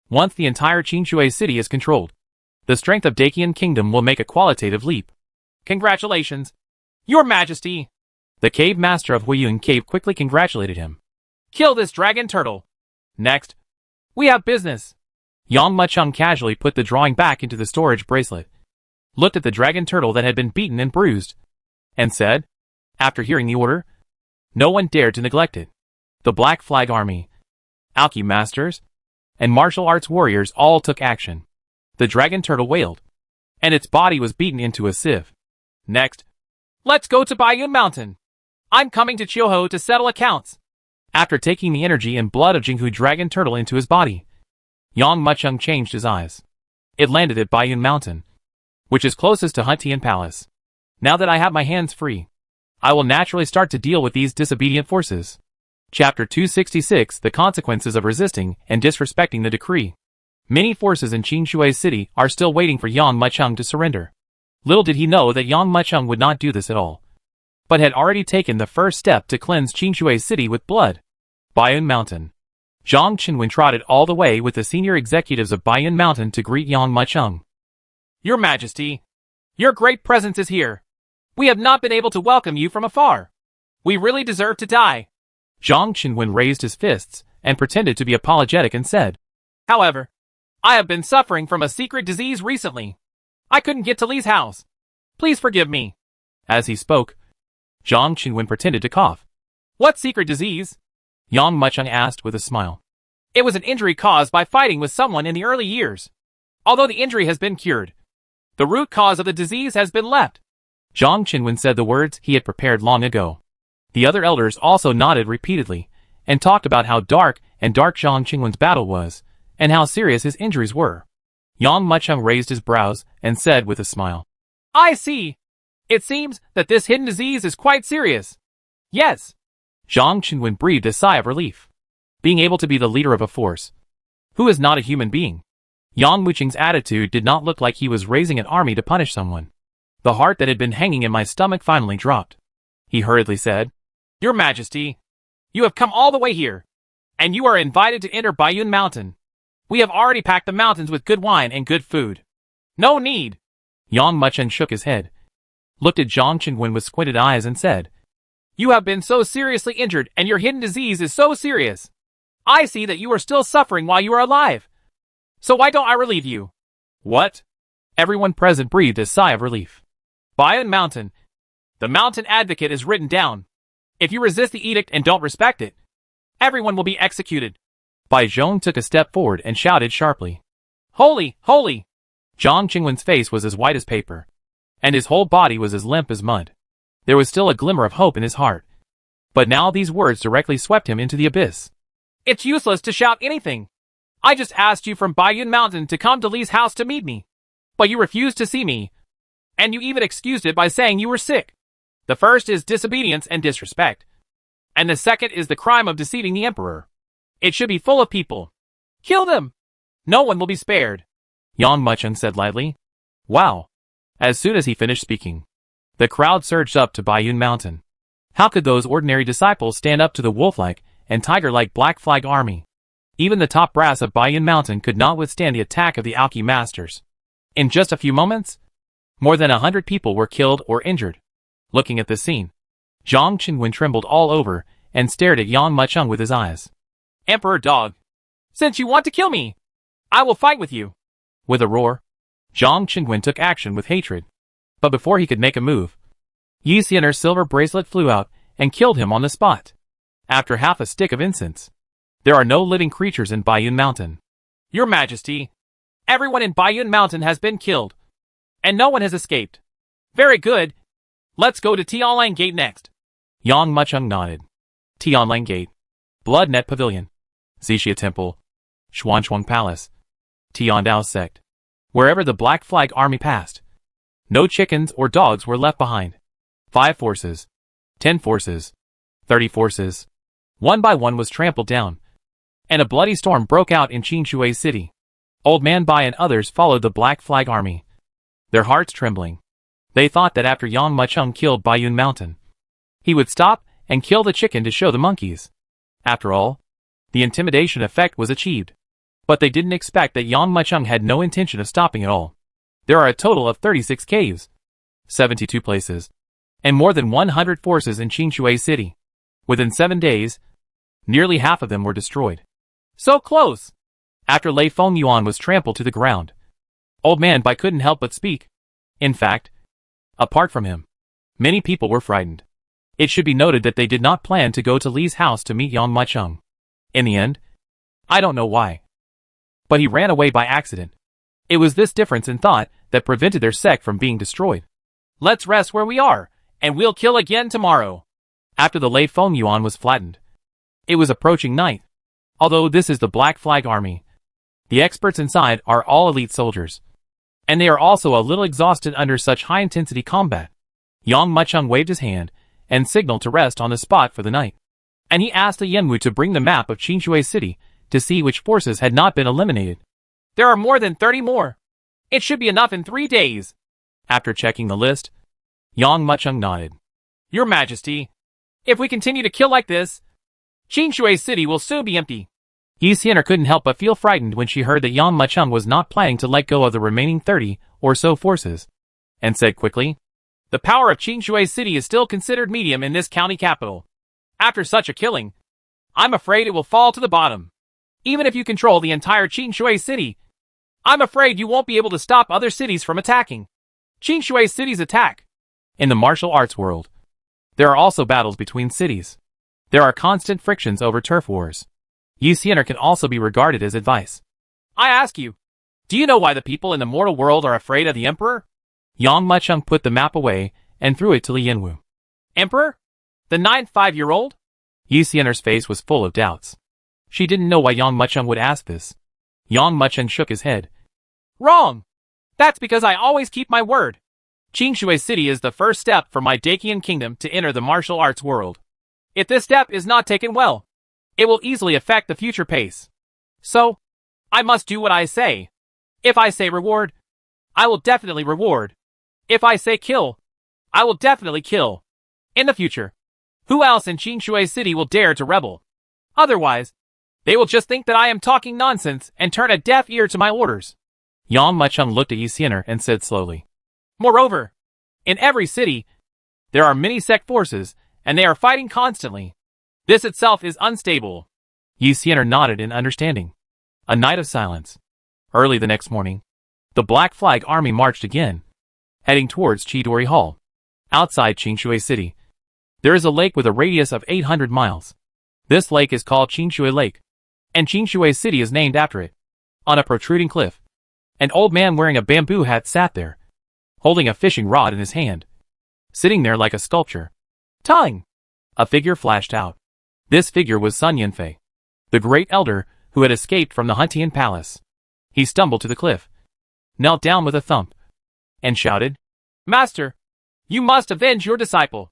Once the entire Qinshui city is controlled, the strength of Daqian kingdom will make a qualitative leap. Congratulations, Your Majesty! The cave master of Huiyun Cave quickly congratulated him. Kill this dragon turtle. Next, we have business. Yang Mucheng casually put the drawing back into the storage bracelet, looked at the dragon turtle that had been beaten and bruised, and said, after hearing the order, no one dared to neglect it. The Black Flag Army, alchemy masters, and martial arts warriors all took action. The dragon turtle wailed, and its body was beaten into a sieve. Next, let's go to Baiyun Mountain. I'm coming to Chioho to settle accounts. After taking the energy and blood of Jinghu dragon turtle into his body, Yang Mucheng changed his eyes. It landed at Baiyun Mountain, which is closest to Huntian Palace. Now that I have my hands free, I will naturally start to deal with these disobedient forces. Chapter 266: The Consequences of Resisting and Disrespecting the Decree. Many forces in Qinshui City are still waiting for Yang Mucheng to surrender. Little did he know that Yang Mucheng would not do this at all, but had already taken the first step to cleanse Qinshui City with blood. Baiyun Mountain. Zhang Qinwen trotted all the way with the senior executives of Baiyun Mountain to greet Yang Mucheng. Your Majesty, your great presence is here. We have not been able to welcome you from afar. We really deserve to die. Zhang Qinwen raised his fists and pretended to be apologetic and said, however, I have been suffering from a secret disease recently. I couldn't get to Li's house. Please forgive me. As he spoke, Zhang Qinwen pretended to cough. What secret disease? Yang Mucheng asked with a smile. It was an injury caused by fighting with someone in the early years. Although the injury has been cured, the root cause of the disease has been left. Zhang Qinwen said the words he had prepared long ago. The other elders also nodded repeatedly, and talked about how dark Zhang Qinwen's battle was, and how serious his injuries were. Yang Mucheng raised his brows, and said with a smile, I see. It seems that this hidden disease is quite serious. Yes. Zhang Qinwen breathed a sigh of relief. Being able to be the leader of a force, who is not a human being. Yang Mucheng's attitude did not look like he was raising an army to punish someone. The heart that had been hanging in my stomach finally dropped. He hurriedly said, Your Majesty, you have come all the way here, and you are invited to enter Bayun Mountain. We have already packed the mountains with good wine and good food. No need. Yang Mucheng shook his head, looked at Zhang Qingwen with squinted eyes and said, You have been so seriously injured and your hidden disease is so serious. I see that you are still suffering while you are alive. So why don't I relieve you? What? Everyone present breathed a sigh of relief. Bayun Mountain. The mountain advocate is written down. If you resist the edict and don't respect it, everyone will be executed. Bai Zhong took a step forward and shouted sharply, Holy, holy! Zhang Qingwen's face was as white as paper, and his whole body was as limp as mud. There was still a glimmer of hope in his heart. But now these words directly swept him into the abyss. It's useless to shout anything. I just asked you from Bayun Mountain to come to Li's house to meet me. But you refused to see me. And you even excused it by saying you were sick. The first is disobedience and disrespect. And the second is the crime of deceiving the emperor. It should be full of people. Kill them. No one will be spared. Yang Mucheng said lightly. Wow. As soon as he finished speaking, the crowd surged up to Bayun Mountain. How could those ordinary disciples stand up to the wolf-like and tiger-like Black Flag army? Even the top brass of Bayun Mountain could not withstand the attack of the alchemy masters. In just a few moments, more than 100 people were killed or injured. Looking at this scene, Zhang Qingwen trembled all over and stared at Yang Mucheng with his eyes. Emperor Dog, since you want to kill me, I will fight with you. With a roar, Zhang Qingwen took action with hatred. But before he could make a move, Yi Xian'er's silver bracelet flew out and killed him on the spot. After half a stick of incense, there are no living creatures in Bayun Mountain. Your Majesty, everyone in Bayun Mountain has been killed, and no one has escaped. Very good. Let's go to Tianlang Gate next. Yang Mucheng nodded. Tianlang Gate, Blood Net Pavilion, Xixia Temple, Xuanchuang Palace, Tiandao Sect. Wherever the Black Flag army passed, no chickens or dogs were left behind. 5 forces, 10 forces, 30 forces. One by one was trampled down, and a bloody storm broke out in Qinshui City. Old Man Bai and others followed the Black Flag army, their hearts trembling. They thought that after Yang Mucheng killed Bayun Mountain, he would stop and kill the chicken to show the monkeys. After all, the intimidation effect was achieved. But they didn't expect that Yang Mucheng had no intention of stopping at all. There are a total of 36 caves, 72 places, and more than 100 forces in Qinshui City. Within 7 days, nearly half of them were destroyed. So close! After Lei Fengyuan was trampled to the ground, Old Man Bai couldn't help but speak. In fact, apart from him, many people were frightened. It should be noted that they did not plan to go to Li's house to meet Yang Mucheng. In the end, I don't know why, but he ran away by accident. It was this difference in thought that prevented their sect from being destroyed. Let's rest where we are, and we'll kill again tomorrow. After the Lei Fengyuan was flattened, it was approaching night. Although this is the Black Flag army, the experts inside are all elite soldiers, and they are also a little exhausted under such high-intensity combat. Yang Mucheng waved his hand and signaled to rest on the spot for the night. And he asked the Yenwu to bring the map of Qinshui City to see which forces had not been eliminated. There are more than 30 more. It should be enough in 3 days. After checking the list, Yang Mucheng nodded. Your Majesty, if we continue to kill like this, Qinshui City will soon be empty. Yi Xian'er couldn't help but feel frightened when she heard that Yang Mucheng was not planning to let go of the remaining 30 or so forces, and said quickly, The power of Qinshui City is still considered medium in this county capital. After such a killing, I'm afraid it will fall to the bottom. Even if you control the entire Qinshui City, I'm afraid you won't be able to stop other cities from attacking. Qinshui City's attack. In the martial arts world, there are also battles between cities. There are constant frictions over turf wars. Yi Xian'er can also be regarded as advice. I ask you, do you know why the people in the mortal world are afraid of the emperor? Yang Mucheng put the map away and threw it to Li Yenwu. Emperor? The 9th 5-year-old? Yi Xian'er's face was full of doubts. She didn't know why Yang Mucheng would ask this. Yang Mucheng shook his head. Wrong! That's because I always keep my word. Qinshui City is the first step for my Dacian kingdom to enter the martial arts world. If this step is not taken well, it will easily affect the future pace. So, I must do what I say. If I say reward, I will definitely reward. If I say kill, I will definitely kill. In the future, who else in Qingshui City will dare to rebel? Otherwise, they will just think that I am talking nonsense and turn a deaf ear to my orders. Yang Mucheng looked at Yi Xianer and said slowly. Moreover, in every city, there are many sect forces, and they are fighting constantly. This itself is unstable. Yi Xianer nodded in understanding. A night of silence. Early the next morning, the Black Flag Army marched again, heading towards Chidori Hall. Outside Qingshui City, there is a lake with a radius of 800 miles. This lake is called Qingshui Lake, and Qingshui City is named after it. On a protruding cliff, an old man wearing a bamboo hat sat there, holding a fishing rod in his hand, sitting there like a sculpture. Tongue! A figure flashed out. This figure was Sun Yanfei, the great elder who had escaped from the Huntian Palace. He stumbled to the cliff, knelt down with a thump, and shouted, Master, you must avenge your disciple.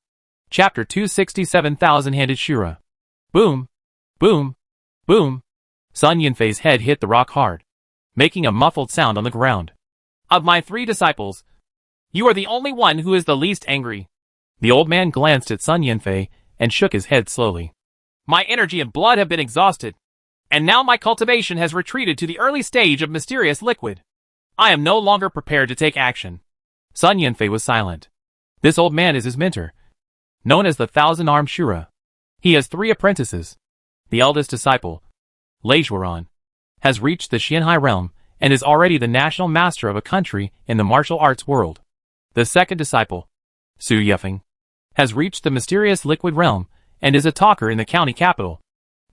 Chapter 267 Thousand-Handed Shura. Boom, boom, boom. Sun Yanfei's head hit the rock hard, making a muffled sound on the ground. Of my 3 disciples, you are the only one who is the least angry. The old man glanced at Sun Yanfei and shook his head slowly. My energy and blood have been exhausted, and now my cultivation has retreated to the early stage of mysterious liquid. I am no longer prepared to take action. Sun Yanfei was silent. This old man is his mentor, known as the Thousand-Armed Shura. He has 3 apprentices. The eldest disciple, Lei Zhuoran, has reached the Xianhai realm and is already the national master of a country in the martial arts world. The second disciple, Su Yefeng, has reached the mysterious liquid realm and is a talker in the county capital.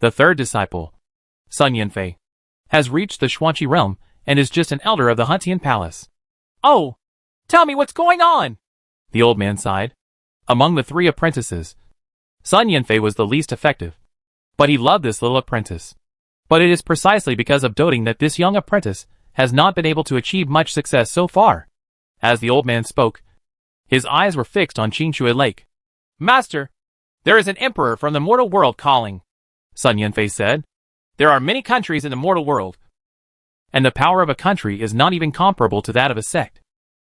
The third disciple, Sun Yanfei, has reached the Xuanqi realm and is just an elder of the Huntian Palace. Oh, tell me what's going on! The old man sighed. Among the 3 apprentices, Sun Yanfei was the least effective, but he loved this little apprentice. But it is precisely because of doting that this young apprentice has not been able to achieve much success so far. As the old man spoke, his eyes were fixed on Qingshui Lake. Master, there is an emperor from the mortal world calling, Sun Yanfei said. There are many countries in the mortal world, and the power of a country is not even comparable to that of a sect.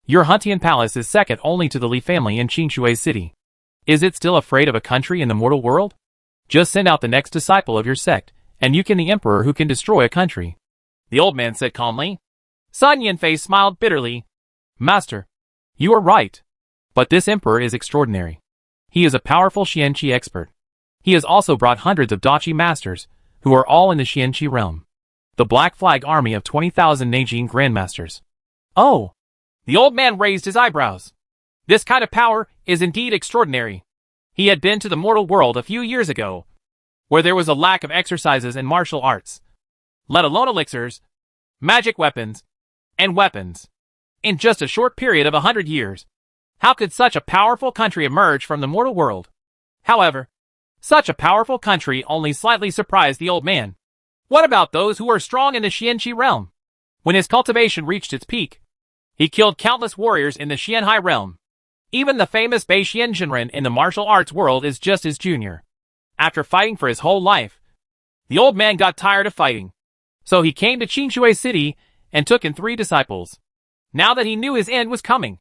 Your Huntian Palace is second only to the Li family in Qingshui City. Is it still afraid of a country in the mortal world? Just send out the next disciple of your sect, and you can the emperor who can destroy a country. The old man said calmly. Sun Yanfei smiled bitterly. Master, you are right. But this emperor is extraordinary. He is a powerful Xianqi expert. He has also brought hundreds of Dachi masters, who are all in the Xianqi realm. The Black Flag army of 20,000 Neijing grandmasters. Oh! The old man raised his eyebrows. This kind of power is indeed extraordinary. He had been to the mortal world a few years ago, where there was a lack of exercises in martial arts, let alone elixirs, magic weapons, and weapons. In just a short period of 100 years, how could such a powerful country emerge from the mortal world? However, such a powerful country only slightly surprised the old man. What about those who are strong in the Xianqi realm? When his cultivation reached its peak, he killed countless warriors in the Xianhai realm. Even the famous Bei Xianzhenren in the martial arts world is just his junior. After fighting for his whole life, the old man got tired of fighting. So he came to Qingshui City and took in 3 disciples. Now that he knew his end was coming,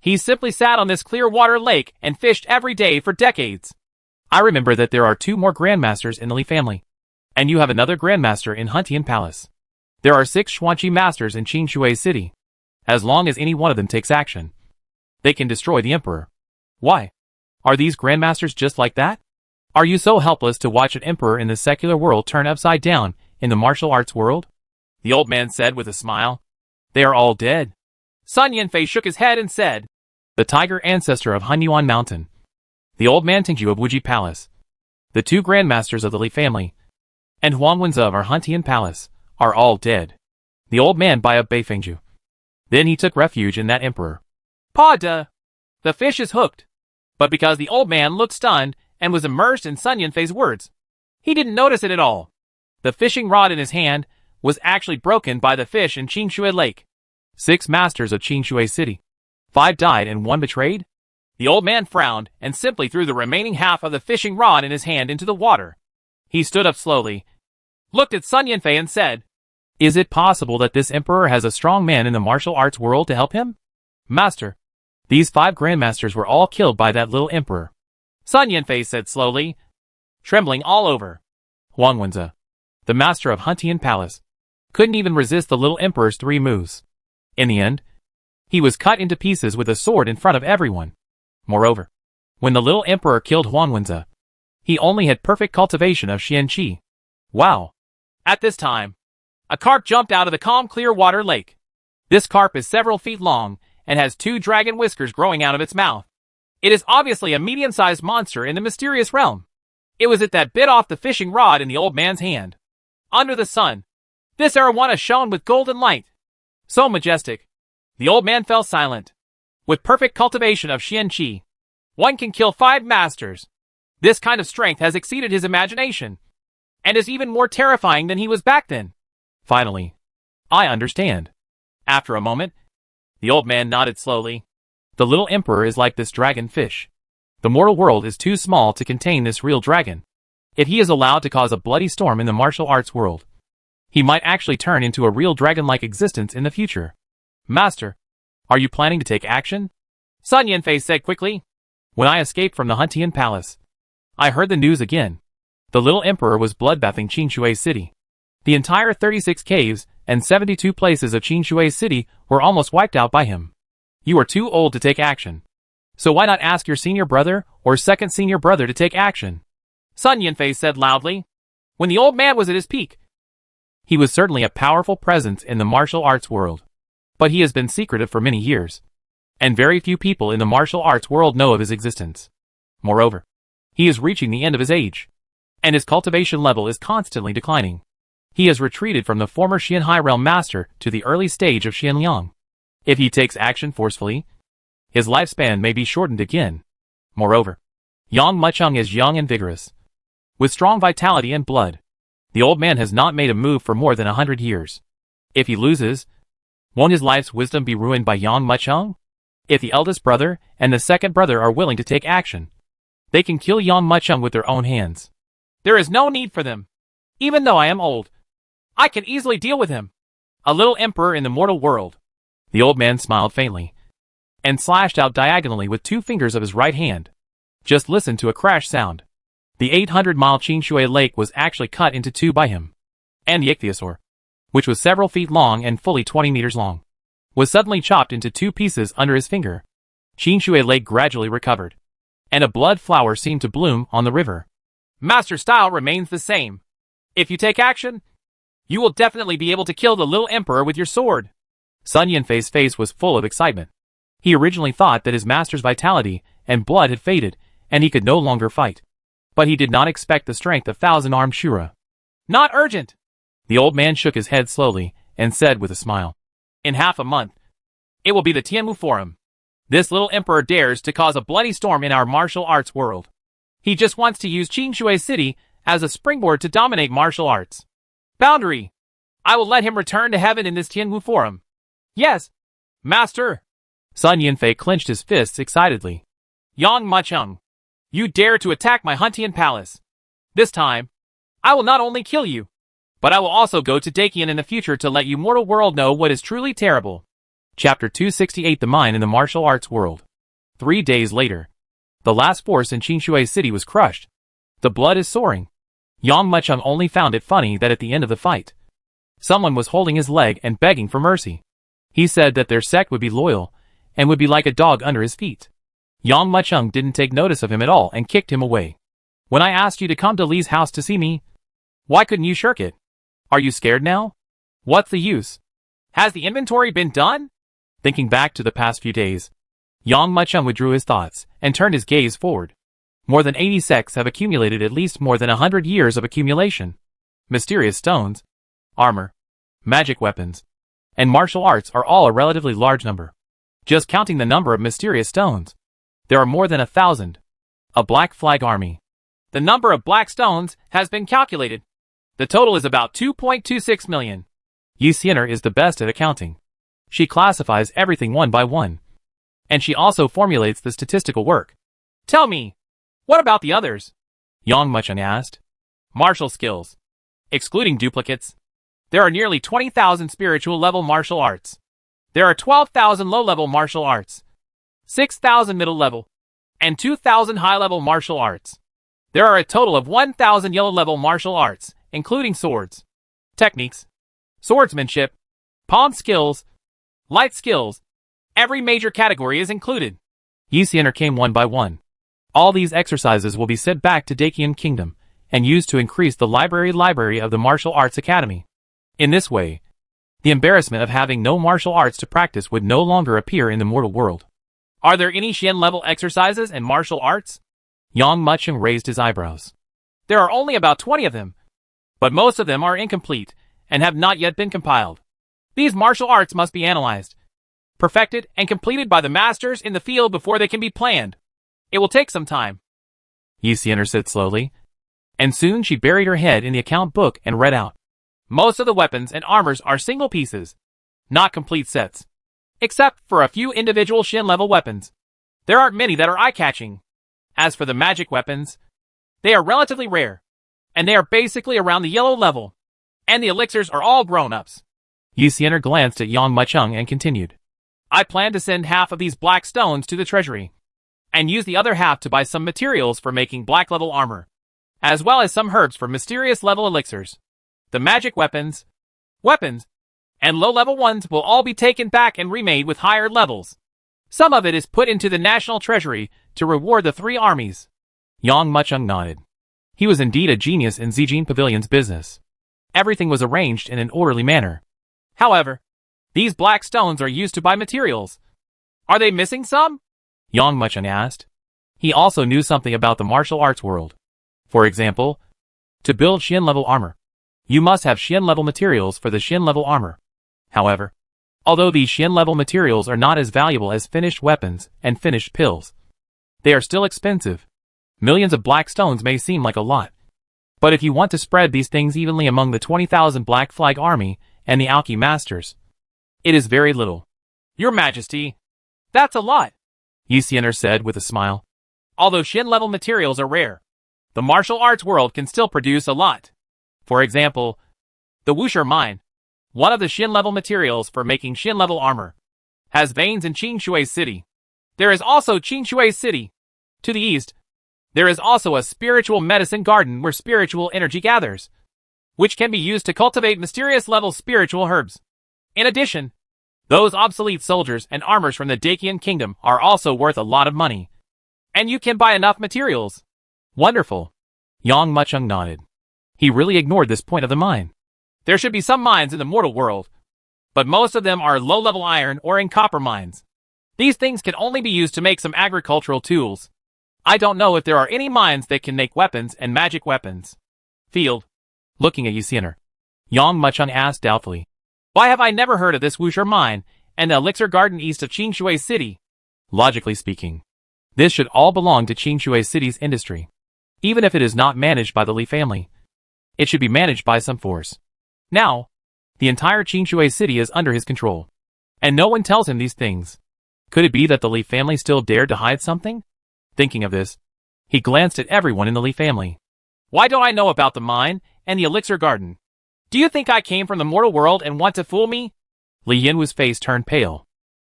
he simply sat on this clear water lake and fished every day for decades. I remember that there are 2 more grandmasters in the Li family, and you have another grandmaster in Huntian Palace. There are 6 Xuanqi masters in Qingshui City. As long as any one of them takes action, they can destroy the emperor. Why? Are these grandmasters just like that? Are you so helpless to watch an emperor in the secular world turn upside down in the martial arts world? The old man said with a smile. They are all dead. Sun Yanfei shook his head and said, The tiger ancestor of Hunyuan Mountain, the old man Tingju of Wuji Palace, the 2 grandmasters of the Li family, and Huang Wenzi of our Huntian Palace, are all dead. The old man Bai of Beifengju. Then he took refuge in that emperor. Pa duh! The fish is hooked. But because the old man looked stunned and was immersed in Sun Yanfei's words, he didn't notice it at all. The fishing rod in his hand was actually broken by the fish in Qingshui Lake. 6 masters of Qingshui City. 5 died and 1 betrayed? The old man frowned and simply threw the remaining half of the fishing rod in his hand into the water. He stood up slowly, looked at Sun Yanfei and said, Is it possible that this emperor has a strong man in the martial arts world to help him? Master, These 5 grandmasters were all killed by that little emperor. Sun Yanfei said slowly, trembling all over. Huang Wenze, the master of Huntian Palace, couldn't even resist the little emperor's 3 moves. In the end, he was cut into pieces with a sword in front of everyone. Moreover, when the little emperor killed Huang Wenze, he only had perfect cultivation of Xian Qi. Wow! At this time, a carp jumped out of the calm clear water lake. This carp is several feet long and has 2 dragon whiskers growing out of its mouth. It is obviously a medium-sized monster in the mysterious realm. It was it that bit off the fishing rod in the old man's hand. Under the sun, this arowana shone with golden light. So majestic. The old man fell silent. With perfect cultivation of Xian Qi, one can kill 5 masters. This kind of strength has exceeded his imagination, and is even more terrifying than he was back then. Finally, I understand. After a moment, the old man nodded slowly. The little emperor is like this dragon fish. The mortal world is too small to contain this real dragon. If he is allowed to cause a bloody storm in the martial arts world, he might actually turn into a real dragon-like existence in the future. Master, are you planning to take action? Sun Yanfei said quickly. When I escaped from the Huntian Palace, I heard the news again. The little emperor was bloodbathing Qinshui City. The entire 36 caves and 72 places of Qinshui City were almost wiped out by him. You are too old to take action. So why not ask your senior brother or second senior brother to take action? Sun Yanfei said loudly. When the old man was at his peak, he was certainly a powerful presence in the martial arts world. But he has been secretive for many years, and very few people in the martial arts world know of his existence. Moreover, he is reaching the end of his age, and his cultivation level is constantly declining. He has retreated from the former Xian High Realm Master to the early stage of Xian Liang. If he takes action forcefully, his lifespan may be shortened again. Moreover, Yang Mucheng is young and vigorous, with strong vitality and blood. The old man has not made a move for more than 100 years. If he loses, won't his life's wisdom be ruined by Yang Mucheng? If the eldest brother and the second brother are willing to take action, they can kill Yang Mucheng with their own hands. There is no need for them. Even though I am old, I can easily deal with him. A little emperor in the mortal world. The old man smiled faintly, and slashed out diagonally with 2 fingers of his right hand. Just listen to a crash sound. The 800-mile Qinshui Lake was actually cut into 2 by him. And the ichthyosaur, which was several feet long and fully 20 meters long, was suddenly chopped into 2 pieces under his finger. Qinshui Lake gradually recovered, and a blood flower seemed to bloom on the river. Master style remains the same. If you take action, you will definitely be able to kill the little emperor with your sword. Sun Yanfei's face was full of excitement. He originally thought that his master's vitality and blood had faded, and he could no longer fight. But he did not expect the strength of 1,000-armed Shura. Not urgent. The old man shook his head slowly, and said with a smile. In half a month, it will be the Tianmu Forum. This little emperor dares to cause a bloody storm in our martial arts world. He just wants to use Qinshui City as a springboard to dominate martial arts. Boundary. I will let him return to heaven in this Tianmu Forum. Yes, Master. Sun Yanfei clenched his fists excitedly. Yang Mucheng, you dare to attack my Huntian Palace. This time, I will not only kill you, but I will also go to Dakian in the future to let you mortal world know what is truly terrible. Chapter 268 The Mine in the Martial Arts World. 3 days later, the last force in Qinshui City was crushed. The blood is soaring. Yang Mucheng only found it funny that at the end of the fight, someone was holding his leg and begging for mercy. He said that their sect would be loyal, and would be like a dog under his feet. Yang Mucheng didn't take notice of him at all and kicked him away. When I asked you to come to Li's house to see me, why couldn't you shirk it? Are you scared now? What's the use? Has the inventory been done? Thinking back to the past few days, Yang Mucheng withdrew his thoughts and turned his gaze forward. More than 80 sects have accumulated at least more than 100 years of accumulation. Mysterious stones, armor, magic weapons, and martial arts are all a relatively large number. Just counting the number of mysterious stones, there are more than 1,000. A Black Flag Army. The number of black stones has been calculated. The total is about 2.26 million. Yi Xiener is the best at accounting. She classifies everything one by one. And she also formulates the statistical work. Tell me, what about the others? Yang Mucheng asked. Martial skills. Excluding duplicates, there are nearly 20,000 spiritual level martial arts. There are 12,000 low-level martial arts, 6,000 middle level, and 2,000 high level martial arts. There are a total of 1,000 yellow level martial arts, including swords, techniques, swordsmanship, palm skills, light skills. Every major category is included. Yixianer came one by one. All these exercises will be sent back to Dacian Kingdom and used to increase the library of the Martial Arts Academy. In this way, the embarrassment of having no martial arts to practice would no longer appear in the mortal world. Are there any Xian level exercises and martial arts? Yang Mucheng raised his eyebrows. There are only about 20 of them, but most of them are incomplete and have not yet been compiled. These martial arts must be analyzed, perfected, and completed by the masters in the field before they can be planned. It will take some time, Yixianer said slowly, and soon she buried her head in the account book and read out. Most of the weapons and armors are single pieces, not complete sets, except for a few individual Xian level weapons. There aren't many that are eye-catching. As for the magic weapons, they are relatively rare, and they are basically around the yellow level, and the elixirs are all grown-ups. Yixianer glanced at Yang Mucheng and continued. I plan to send half of these black stones to the treasury, and use the other half to buy some materials for making black level armor, as well as some herbs for mysterious level elixirs. The magic weapons, and low level ones will all be taken back and remade with higher levels. Some of it is put into the national treasury to reward the 3 armies. Yang Mucheng nodded. He was indeed a genius in Zijin Pavilion's business. Everything was arranged in an orderly manner. However, these black stones are used to buy materials. Are they missing some? Yang Mucheng asked. He also knew something about the martial arts world. For example, to build Xian level armor, you must have Xian level materials for the Xian level armor. However, although these Xian level materials are not as valuable as finished weapons and finished pills, they are still expensive. Millions of black stones may seem like a lot, but if you want to spread these things evenly among the 20,000 Black Flag Army and the Alki Masters, it is very little. Your Majesty, that's a lot, Yixianer said with a smile. Although Xian level materials are rare, the martial arts world can still produce a lot. For example, the Wuxia mine, one of the Xian level materials for making Xian level armor, has veins in Qingshui City. There is also Qingshui City. To the east, there is also a spiritual medicine garden where spiritual energy gathers, which can be used to cultivate mysterious level spiritual herbs. In addition, those obsolete soldiers and armors from the Dacian Kingdom are also worth a lot of money, and you can buy enough materials. Wonderful. Yang Mucheng nodded. He really ignored this point of the mine. There should be some mines in the mortal world, but most of them are low-level iron or in copper mines. These things can only be used to make some agricultural tools. I don't know if there are any mines that can make weapons and magic weapons. Field. Looking at Yixianer, Yang Mucheng asked doubtfully. Why have I never heard of this Wuxia mine and the elixir garden east of Qingshui City? Logically speaking, this should all belong to Qingshui City's industry. Even if it is not managed by the Li family, it should be managed by some force. Now, the entire Qingshui City is under his control, and no one tells him these things. Could it be that the Li family still dared to hide something? Thinking of this, he glanced at everyone in the Li family. Why don't I know about the mine and the elixir garden? Do you think I came from the mortal world and want to fool me? Li Yinwu's face turned pale.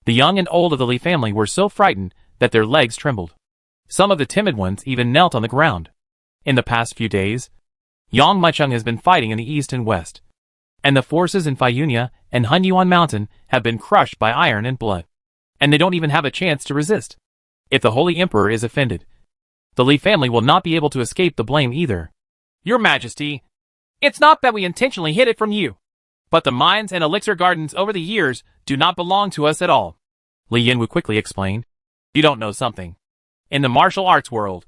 The young and old of the Li family were so frightened that their legs trembled. Some of the timid ones even knelt on the ground. In the past few days, Yang Mucheng has been fighting in the east and west, and the forces in Fayunia and Hunyuan Mountain have been crushed by iron and blood, and they don't even have a chance to resist. If the Holy Emperor is offended, the Li family will not be able to escape the blame either. Your Majesty, it's not that we intentionally hid it from you, but the mines and elixir gardens over the years do not belong to us at all. Li Yinwu quickly explained. You don't know something. In the martial arts world,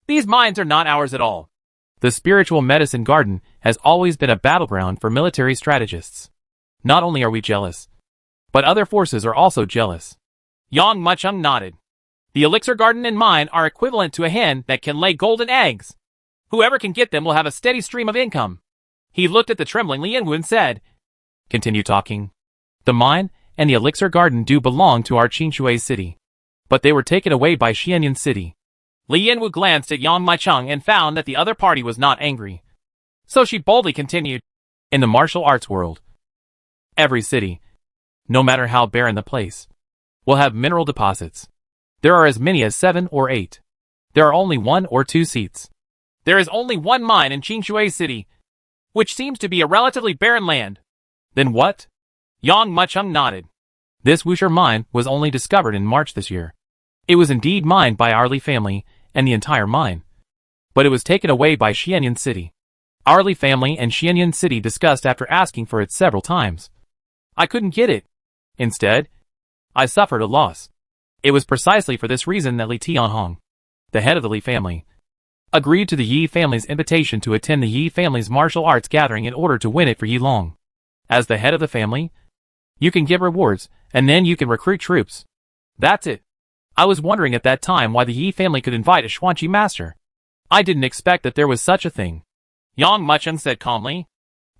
these mines are not ours at all. The spiritual medicine garden has always been a battleground for military strategists. Not only are we jealous, but other forces are also jealous. Yang Mucheng nodded. The elixir garden and mine are equivalent to a hen that can lay golden eggs. Whoever can get them will have a steady stream of income. He looked at the trembling Li Yinwu and said, Continue talking. The mine and the elixir garden do belong to our Qingshui City, but they were taken away by Xianyan City. Li Yinwu glanced at Yang Mucheng and found that the other party was not angry. So she boldly continued, In the martial arts world, every city, no matter how barren the place, will have mineral deposits. There are as many as 7 or 8. There are only 1 or 2 seats. There is only one mine in Qingshui City, which seems to be a relatively barren land. Then what? Yang Mucheng nodded. This Wuxia mine was only discovered in March this year. It was indeed mined by our Li family and the entire mine. But it was taken away by Xianyan City. Our Li family and Xianyan City discussed after asking for it several times. I couldn't get it. Instead, I suffered a loss. It was precisely for this reason that Li Tianhong, the head of the Li family, agreed to the Yi family's invitation to attend the Yi family's martial arts gathering in order to win it for Yi Long. As the head of the family, you can give rewards, and then you can recruit troops. That's it. I was wondering at that time why the Yi family could invite a Xuanqi master. I didn't expect that there was such a thing. Yang Mucheng said calmly.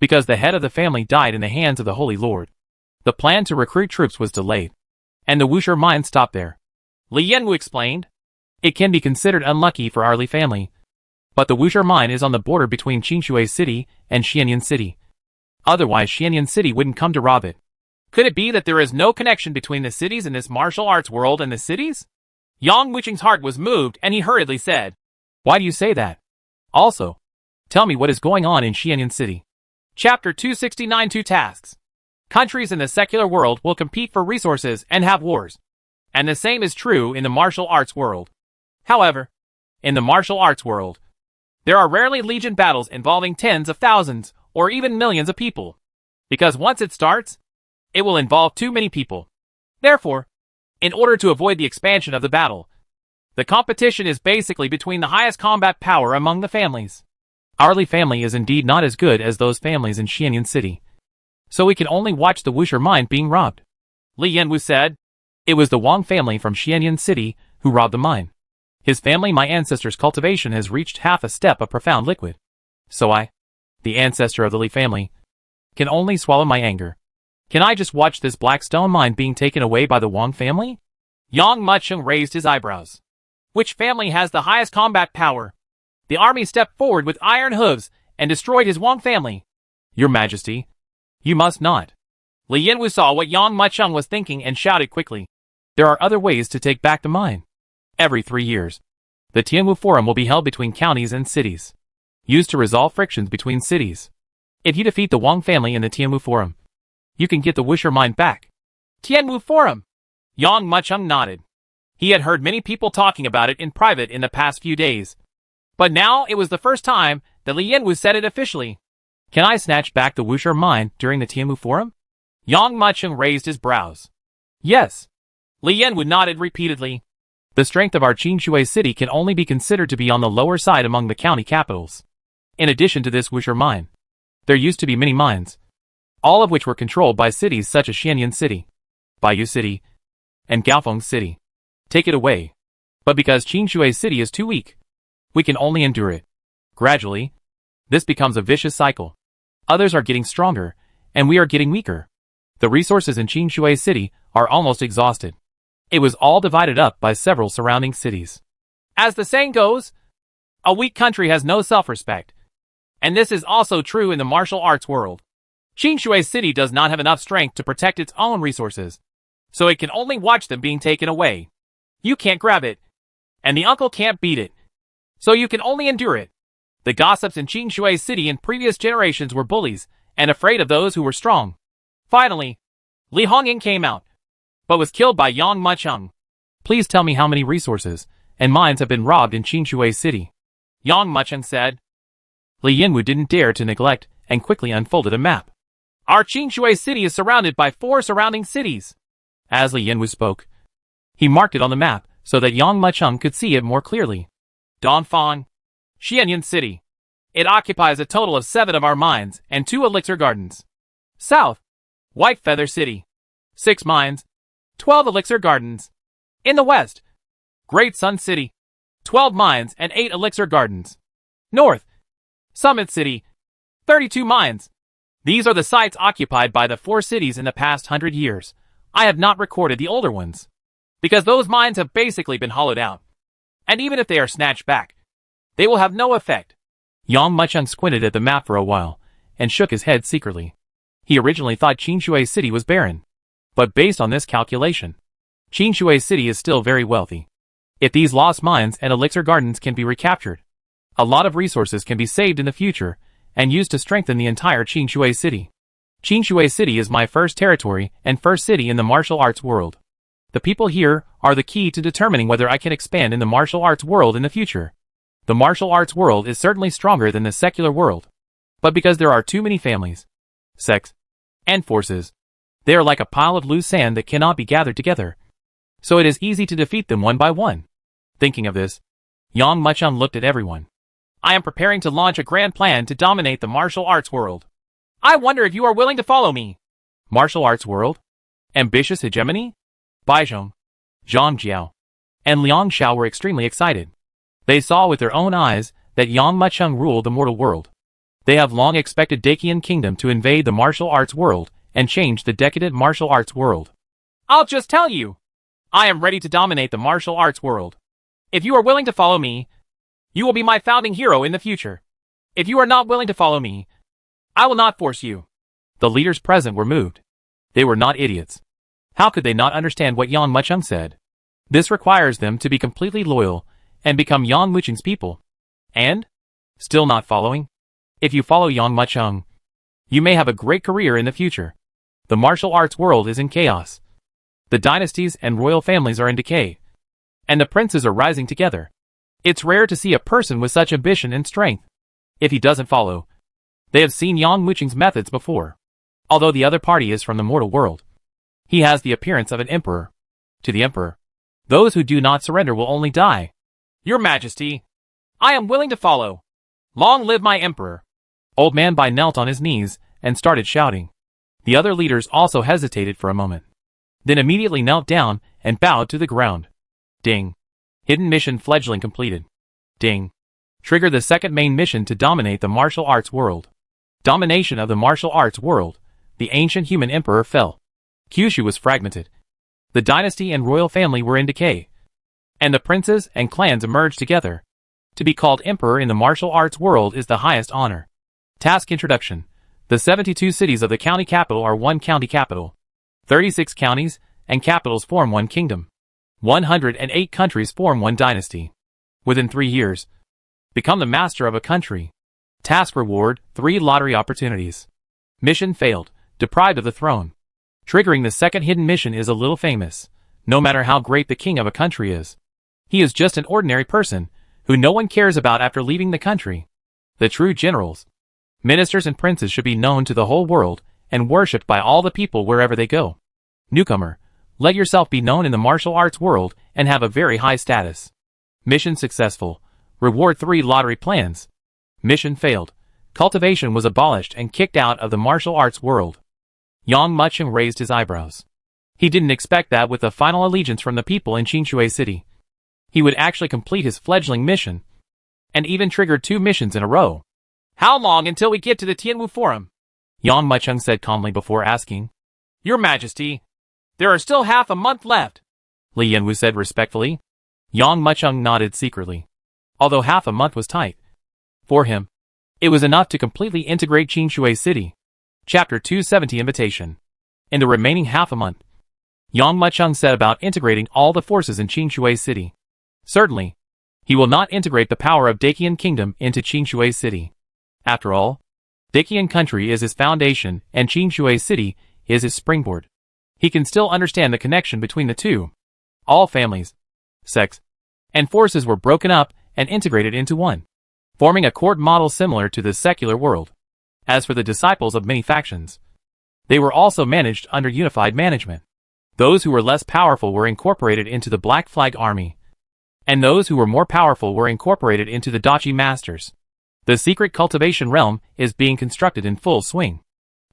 Because the head of the family died in the hands of the Holy Lord. The plan to recruit troops was delayed. And the Wuxia mine stopped there. Li Yanwu explained. It can be considered unlucky for our Li family. But the Wuxia mine is on the border between Qingshui City and Xianyan City. Otherwise Xianyan City wouldn't come to rob it. Could it be that there is no connection between the cities in this martial arts world and the cities? Yang Mucheng's heart was moved and he hurriedly said, Why do you say that? Also, tell me what is going on in Xianyan City. Chapter 269 2 Tasks. Countries in the secular world will compete for resources and have wars. And the same is true in the martial arts world. However, in the martial arts world, there are rarely legion battles involving tens of thousands or even millions of people. Because once it starts, it will involve too many people. Therefore, in order to avoid the expansion of the battle, the competition is basically between the highest combat power among the families. Our Li family is indeed not as good as those families in Xianyan City. So we can only watch the Wuxia mine being robbed. Li Yanwu said. It was the Wang family from Xianyan City who robbed the mine. His family, my ancestor's cultivation has reached half a step of profound liquid. So I, the ancestor of the Li family, can only swallow my anger. Can I just watch this black stone mine being taken away by the Wang family? Yang Mucheng raised his eyebrows. Which family has the highest combat power? The army stepped forward with iron hooves and destroyed his Wang family. Your Majesty, you must not. Li Yanwu saw what Yang Mucheng was thinking and shouted quickly. There are other ways to take back the mine. Every 3 years, the Tianwu Forum will be held between counties and cities, used to resolve frictions between cities. If you defeat the Wang family in the Tianwu Forum, you can get the Wuxia mine back. Tianwu Forum. Yang Mucheng nodded. He had heard many people talking about it in private in the past few days. But now it was the first time that Li Yanwu said it officially. Can I snatch back the Wuxia mine during the Tianwu Forum? Yang Mucheng raised his brows. Yes. Li Yanwu nodded repeatedly. The strength of our Qingshui City can only be considered to be on the lower side among the county capitals. In addition to this Wuxia mine, there used to be many mines, all of which were controlled by cities such as Xianyan City, Baiyu City, and Gaofeng City. Take it away. But because Qingshui City is too weak, we can only endure it. Gradually, this becomes a vicious cycle. Others are getting stronger, and we are getting weaker. The resources in Qingshui City are almost exhausted. It was all divided up by several surrounding cities. As the saying goes, a weak country has no self-respect. And this is also true in the martial arts world. Qingshui City does not have enough strength to protect its own resources, so it can only watch them being taken away. You can't grab it, and the uncle can't beat it, so you can only endure it. The gossips in Qingshui City in previous generations were bullies and afraid of those who were strong. Finally, Li Hongying came out, but was killed by Yang Mucheng. Please tell me how many resources and mines have been robbed in Qingshui City. Yang Mucheng said. Li Yanwu didn't dare to neglect and quickly unfolded a map. Our Qingshui City is surrounded by 4 surrounding cities. As Li Yanwu spoke, he marked it on the map so that Yang Mucheng could see it more clearly. Dongfang, Xianyan City. It occupies a total of 7 of our mines and 2 elixir gardens. South, White Feather City. 6 mines, 12 elixir gardens. In the west, Great Sun City. 12 mines and 8 elixir gardens. North, Summit City. 32 mines. These are the sites occupied by the 4 cities in the past 100 years. I have not recorded the older ones, because those mines have basically been hollowed out. And even if they are snatched back, they will have no effect. Yang Mucheng squinted at the map for a while, and shook his head secretly. He originally thought Qingshui City was barren. But based on this calculation, Qingshui City is still very wealthy. If these lost mines and elixir gardens can be recaptured, a lot of resources can be saved in the future and used to strengthen the entire Qingshui City. Qingshui City is my first territory and first city in the martial arts world. The people here are the key to determining whether I can expand in the martial arts world in the future. The martial arts world is certainly stronger than the secular world. But because there are too many families, sects, and forces, they are like a pile of loose sand that cannot be gathered together. So it is easy to defeat them one by one. Thinking of this, Yang Mucheng looked at everyone. I am preparing to launch a grand plan to dominate the martial arts world. I wonder if you are willing to follow me. Martial arts world? Ambitious hegemony? Baizhong, Zhang Jiao, and Liang Xiao were extremely excited. They saw with their own eyes that Yang Mucheng ruled the mortal world. They have long expected Dacian Kingdom to invade the martial arts world and change the decadent martial arts world. I'll just tell you. I am ready to dominate the martial arts world. If you are willing to follow me, you will be my founding hero in the future. If you are not willing to follow me, I will not force you. The leaders present were moved. They were not idiots. How could they not understand what Yang Mucheng said? This requires them to be completely loyal and become Yang Mucheng's people. And? Still not following? If you follow Yang Mucheng, you may have a great career in the future. The martial arts world is in chaos. The dynasties and royal families are in decay. And the princes are rising together. It's rare to see a person with such ambition and strength. If he doesn't follow, they have seen Yang Mucheng's methods before. Although the other party is from the mortal world, he has the appearance of an emperor. To the emperor, those who do not surrender will only die. Your Majesty, I am willing to follow. Long live my emperor. Old Man Bai knelt on his knees and started shouting. The other leaders also hesitated for a moment, then immediately knelt down and bowed to the ground. Ding. Hidden mission fledgling completed. Ding. Trigger the second main mission to dominate the martial arts world. Domination of the martial arts world. The ancient human emperor fell. Kyushu was fragmented. The dynasty and royal family were in decay. And the princes and clans emerged together. To be called emperor in the martial arts world is the highest honor. Task introduction. The 72 cities of the county capital are one county capital. 36 counties and capitals form one kingdom. 108 countries form one dynasty. Within 3 years, become the master of a country. Task reward, 3 lottery opportunities. Mission failed, deprived of the throne. Triggering the second hidden mission is a little famous, no matter how great the king of a country is. He is just an ordinary person, who no one cares about after leaving the country. The true generals, ministers and princes should be known to the whole world, and worshipped by all the people wherever they go. Newcomer, let yourself be known in the martial arts world and have a very high status. Mission successful. Reward 3 lottery plans. Mission failed. Cultivation was abolished and kicked out of the martial arts world. Yang Mucheng raised his eyebrows. He didn't expect that with the final allegiance from the people in Qingshui City, he would actually complete his fledgling mission, and even triggered 2 missions in a row. How long until we get to the Tianwu Forum? Yang Mucheng said calmly before asking. Your Majesty, there are still half a month left. Li Yanwu said respectfully. Yang Mucheng nodded secretly. Although half a month was tight for him, it was enough to completely integrate Qingshui City. Chapter 270 Invitation. In the remaining half a month, Yang Mucheng set about integrating all the forces in Qingshui City. Certainly, he will not integrate the power of Dacian Kingdom into Qingshui City. After all, Dacian country is his foundation and Qingshui City is his springboard. He can still understand the connection between the two. All families, sects, and forces were broken up and integrated into one, forming a court model similar to the secular world. As for the disciples of many factions, they were also managed under unified management. Those who were less powerful were incorporated into the Black Flag Army, and those who were more powerful were incorporated into the Dachi Masters. The secret cultivation realm is being constructed in full swing.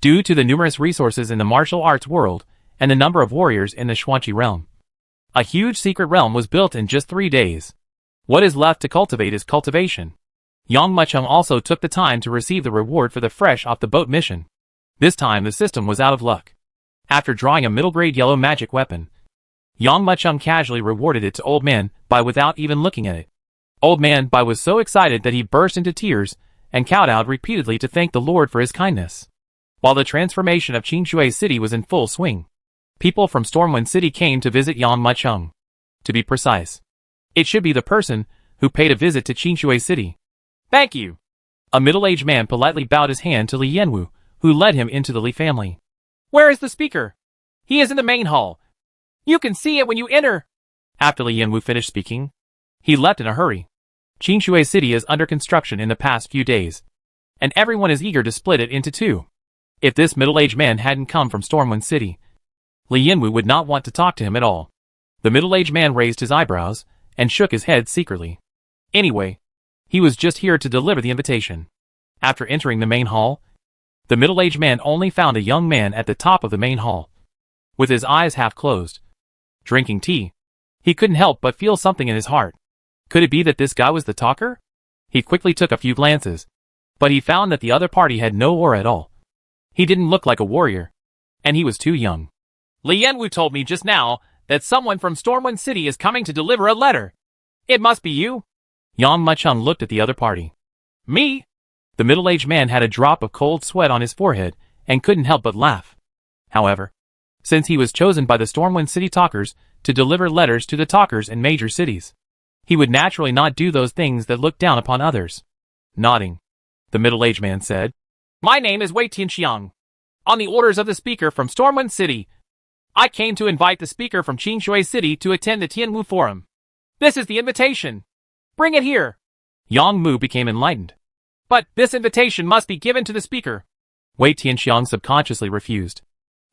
Due to the numerous resources in the martial arts world and the number of warriors in the Xuanqi realm, a huge secret realm was built in just 3 days. What is left to cultivate is cultivation. Yang Mucheng also took the time to receive the reward for the fresh off the boat mission. This time the system was out of luck. After drawing a middle-grade yellow magic weapon, Yang Mucheng casually rewarded it to Old Man Bai without even looking at it. Old Man Bai was so excited that he burst into tears and kowtowed repeatedly to thank the Lord for his kindness. While the transformation of Qingshui City was in full swing, People from Stormwind City came to visit Yang Mucheng. To be precise, it should be the person who paid a visit to Qingshui City. Thank you. A middle-aged man politely bowed his hand to Li Yanwu, who led him into the Li family. Where is the speaker? He is in the main hall. You can see it when you enter. After Li Yanwu finished speaking, he left in a hurry. Qingshui City is under construction in the past few days, and everyone is eager to split it into two. If this middle-aged man hadn't come from Stormwind City, Li Yanwu would not want to talk to him at all. The middle-aged man raised his eyebrows and shook his head secretly. Anyway, he was just here to deliver the invitation. After entering the main hall, the middle-aged man only found a young man at the top of the main hall, with his eyes half closed, drinking tea. He couldn't help but feel something in his heart. Could it be that this guy was the talker? He quickly took a few glances, but he found that the other party had no aura at all. He didn't look like a warrior, and he was too young. Li Yanwu told me just now that someone from Stormwind City is coming to deliver a letter. It must be you. Yang Mucheng looked at the other party. Me? The middle-aged man had a drop of cold sweat on his forehead and couldn't help but laugh. However, since he was chosen by the Stormwind City talkers to deliver letters to the talkers in major cities, he would naturally not do those things that look down upon others. Nodding, the middle-aged man said, My name is Wei Tianxiang. On the orders of the speaker from Stormwind City, I came to invite the speaker from Qingshui City to attend the Tianwu Forum. This is the invitation. Bring it here. Yang Mu became enlightened. But this invitation must be given to the speaker. Wei Tianxiang subconsciously refused.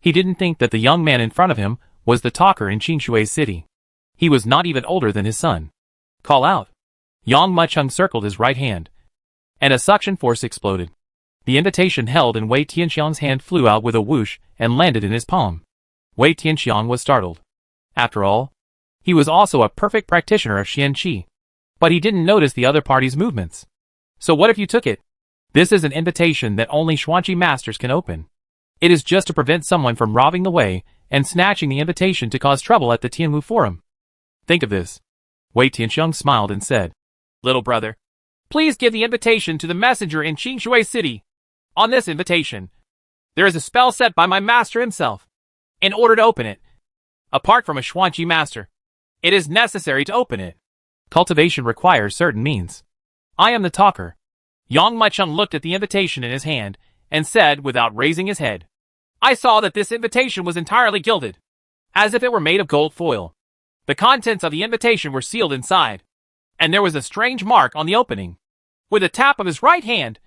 He didn't think that the young man in front of him was the talker in Qingshui City. He was not even older than his son. Call out. Yang Mucheng circled his right hand, and a suction force exploded. The invitation held in Wei Tianxiang's hand flew out with a whoosh and landed in his palm. Wei Tianxiang was startled. After all, he was also a perfect practitioner of Xian Qi. But he didn't notice the other party's movements. So what if you took it? This is an invitation that only Xuanqi masters can open. It is just to prevent someone from robbing the way and snatching the invitation to cause trouble at the Tianwu Forum. Think of this. Wei Tianxiang smiled and said, Little brother, please give the invitation to the messenger in Qingshui City. On this invitation, there is a spell set by my master himself. In order to open it, apart from a Xuanqi master, it is necessary to open it. Cultivation requires certain means. I am the talker. Yang Mucheng looked at the invitation in his hand and said without raising his head, I saw that this invitation was entirely gilded, as if it were made of gold foil. The contents of the invitation were sealed inside, and there was a strange mark on the opening. With a tap of his right hand,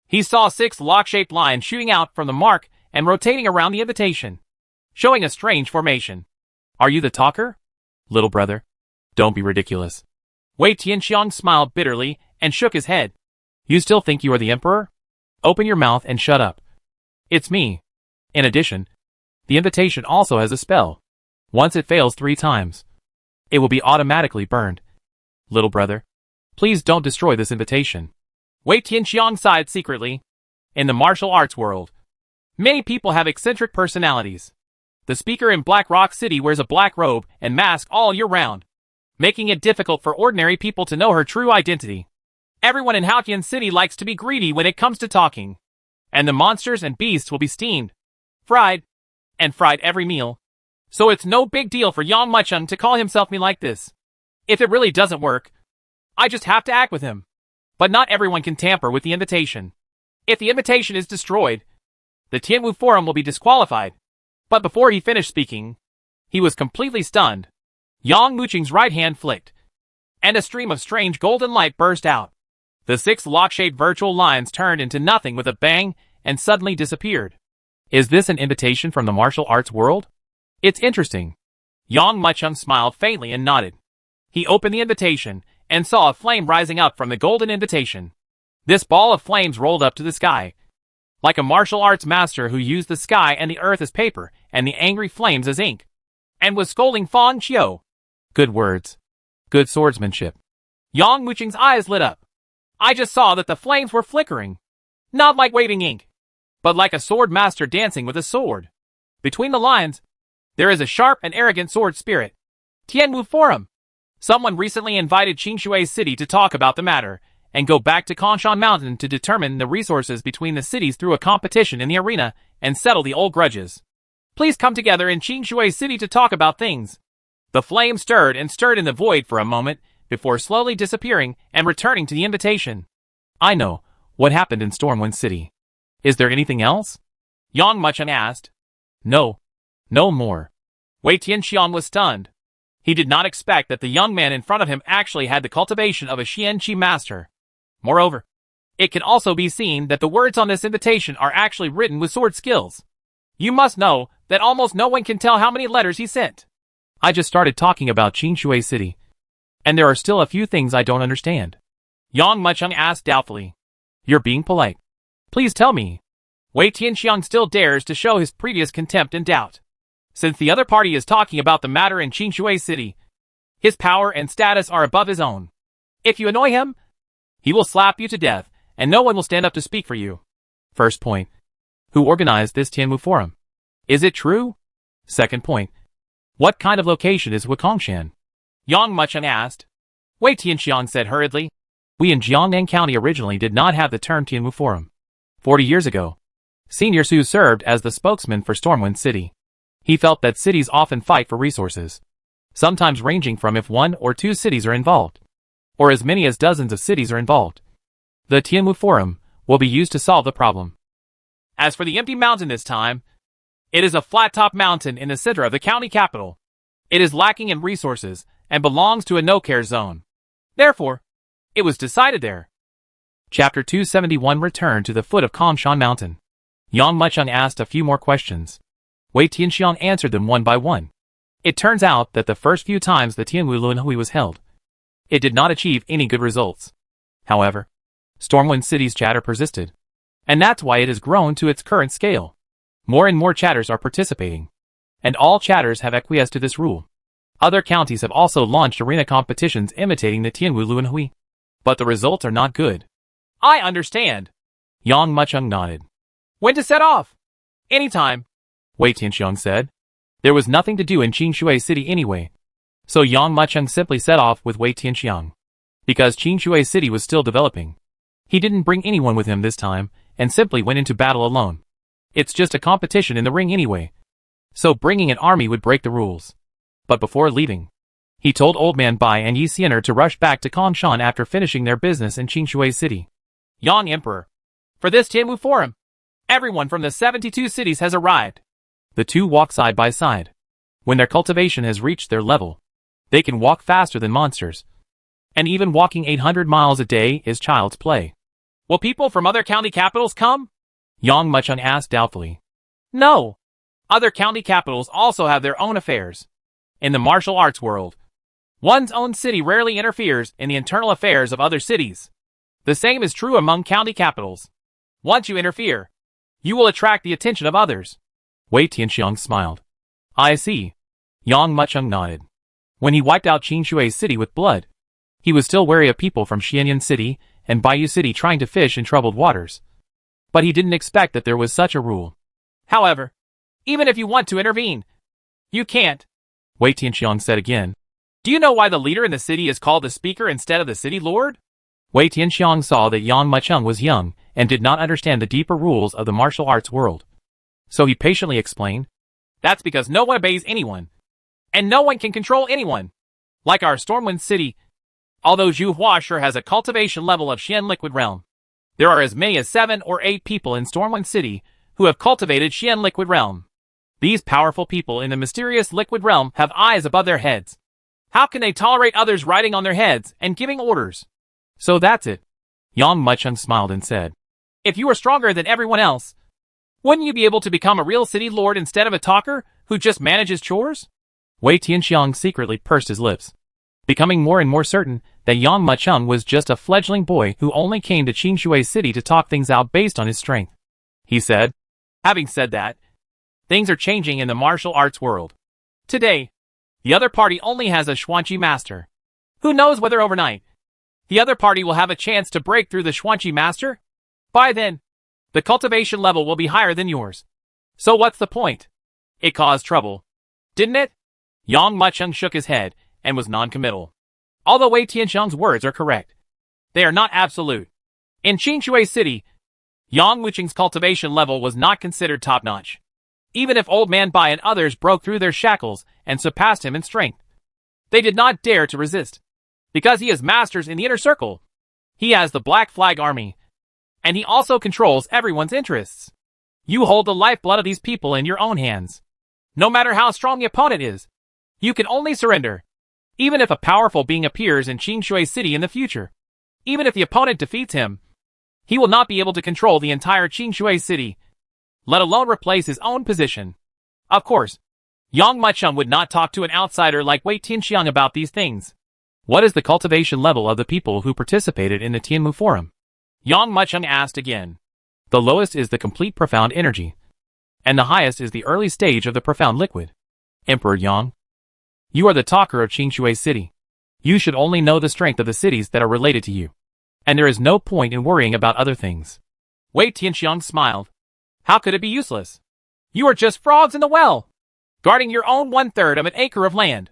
he saw 6 lock-shaped lines shooting out from the mark and rotating around the invitation, showing a strange formation. Are you the talker? Little brother, don't be ridiculous. Wei Tianxiang smiled bitterly and shook his head. You still think you are the emperor? Open your mouth and shut up. It's me. In addition, the invitation also has a spell. Once it fails 3 times, it will be automatically burned. Little brother, please don't destroy this invitation. Wei Tianxiang sighed secretly. In the martial arts world, many people have eccentric personalities. The speaker in Black Rock City wears a black robe and mask all year round, making it difficult for ordinary people to know her true identity. Everyone in Haotian City likes to be greedy when it comes to talking. And the monsters and beasts will be steamed, fried every meal. So it's no big deal for Yang Mucheng to call himself me like this. If it really doesn't work, I just have to act with him. But not everyone can tamper with the invitation. If the invitation is destroyed, the Tianwu Forum will be disqualified. But before he finished speaking, he was completely stunned. Yang Mucheng's right hand flicked, and a stream of strange golden light burst out. The 6 lock-shaped virtual lines turned into nothing with a bang and suddenly disappeared. Is this an invitation from the martial arts world? It's interesting. Yang Mucheng smiled faintly and nodded. He opened the invitation and saw a flame rising up from the golden invitation. This ball of flames rolled up to the sky, like a martial arts master who used the sky and the earth as paper and the angry flames as ink, and was scolding Fang Qiu. Good words. Good swordsmanship. Yang Mucheng's eyes lit up. I just saw that the flames were flickering. Not like waving ink, but like a sword master dancing with a sword. Between the lines, there is a sharp and arrogant sword spirit. Tianwu Forum. Someone recently invited Qingshui City to talk about the matter, and go back to Kongshan Mountain to determine the resources between the cities through a competition in the arena, and settle the old grudges. Please come together in Qingshui City to talk about things. The flame stirred and stirred in the void for a moment, before slowly disappearing and returning to the invitation. I know what happened in Stormwind City. Is there anything else? Yang Mucheng asked. No. No more. Wei Tianxiang was stunned. He did not expect that the young man in front of him actually had the cultivation of a Xianqi master. Moreover, it can also be seen that the words on this invitation are actually written with sword skills. You must know that almost no one can tell how many letters he sent. I just started talking about Qingshui City, and there are still a few things I don't understand. Yang Mucheng asked doubtfully. You're being polite. Please tell me. Wei Tianxiang still dares to show his previous contempt and doubt. Since the other party is talking about the matter in Qingshui City, his power and status are above his own. If you annoy him, he will slap you to death, and no one will stand up to speak for you. First point. Who organized this Tianwu Forum? Is it true? Second point. What kind of location is Huakongshan? Yang Mucheng asked. Wei Tianxiang said hurriedly. We in Jiangnan County originally did not have the term Tianwu Forum. 40 years ago, Senior Su served as the spokesman for Stormwind City. He felt that cities often fight for resources, sometimes ranging from if 1 or 2 cities are involved, or as many as dozens of cities are involved. The Tianwu Forum will be used to solve the problem. As for the empty mountain this time, it is a flat-top mountain in the center of the county capital. It is lacking in resources and belongs to a no-care zone. Therefore, it was decided there. Chapter 271 Return to the foot of Kongshan Mountain. Yang Mucheng asked a few more questions. Wei Tianxiang answered them one by one. It turns out that the first few times the Tianwu Luanhui was held, it did not achieve any good results. However, Stormwind City's chatter persisted, and that's why it has grown to its current scale. More and more chatters are participating, and all chatters have acquiesced to this rule. Other counties have also launched arena competitions imitating the Tianwu Luanhui, but the results are not good. I understand. Yang Mucheng nodded. When to set off? Anytime. Wei Tianxiang said. There was nothing to do in Qingshui City anyway, so Yang Mucheng simply set off with Wei Tianxiang. Because Qingshui City was still developing, he didn't bring anyone with him this time, and simply went into battle alone. It's just a competition in the ring anyway, so bringing an army would break the rules. But before leaving, he told Old Man Bai and Yi Xianer to rush back to Kongshan after finishing their business in Qingshui City. Yang Emperor, for this Tianwu Forum, everyone from the 72 cities has arrived. The two walk side by side. When their cultivation has reached their level, they can walk faster than monsters. And even walking 800 miles a day is child's play. Will people from other county capitals come? Yang Mucheng asked doubtfully. No. Other county capitals also have their own affairs. In the martial arts world, one's own city rarely interferes in the internal affairs of other cities. The same is true among county capitals. Once you interfere, you will attract the attention of others. Wei Tianxiang smiled. I see. Yang Mucheng nodded. When he wiped out Qingshui City with blood, he was still wary of people from Xianyan City and Baiyu City trying to fish in troubled waters. But he didn't expect that there was such a rule. However, even if you want to intervene, you can't. Wei Tianxiang said again. Do you know why the leader in the city is called the speaker instead of the city lord? Wei Tianxiang saw that Yang Mucheng was young and did not understand the deeper rules of the martial arts world. So he patiently explained. That's because no one obeys anyone, and no one can control anyone. Like our Stormwind City, although Zhu Hua sure has a cultivation level of Xian Liquid Realm, there are as many as 7 or 8 people in Stormwind City who have cultivated Xian Liquid Realm. These powerful people in the mysterious Liquid Realm have eyes above their heads. How can they tolerate others riding on their heads and giving orders? So that's it. Yang Mucheng smiled and said. If you were stronger than everyone else, wouldn't you be able to become a real city lord instead of a talker who just manages chores? Wei Tianxiang secretly pursed his lips, becoming more and more certain that Yang Mucheng was just a fledgling boy who only came to Qingshui City to talk things out based on his strength. He said. Having said that, things are changing in the martial arts world. Today, the other party only has a Xuanqi master. Who knows whether overnight, the other party will have a chance to break through the Xuanqi master? By then, the cultivation level will be higher than yours. So what's the point? It caused trouble, didn't it? Yang Mucheng shook his head and was non-committal. Although Wei Tianxiang's words are correct, they are not absolute. In Qingshui City, Yang Mucheng's cultivation level was not considered top-notch. Even if Old Man Bai and others broke through their shackles and surpassed him in strength, they did not dare to resist. Because he is masters in the inner circle. He has the Black Flag Army. And he also controls everyone's interests. You hold the lifeblood of these people in your own hands. No matter how strong the opponent is, you can only surrender. Even if a powerful being appears in Qingshui City in the future, even if the opponent defeats him, he will not be able to control the entire Qingshui City, let alone replace his own position. Of course, Yang Mucheng would not talk to an outsider like Wei Tianxiang about these things. What is the cultivation level of the people who participated in the Tianmu Forum? Yang Mucheng asked again. The lowest is the complete profound energy, and the highest is the early stage of the profound liquid. Emperor Yang, you are the talker of Qingshui City. You should only know the strength of the cities that are related to you. And there is no point in worrying about other things. Wei Tianxiang smiled. How could it be useless? You are just frogs in the well, guarding your own 1/3 of an acre of land.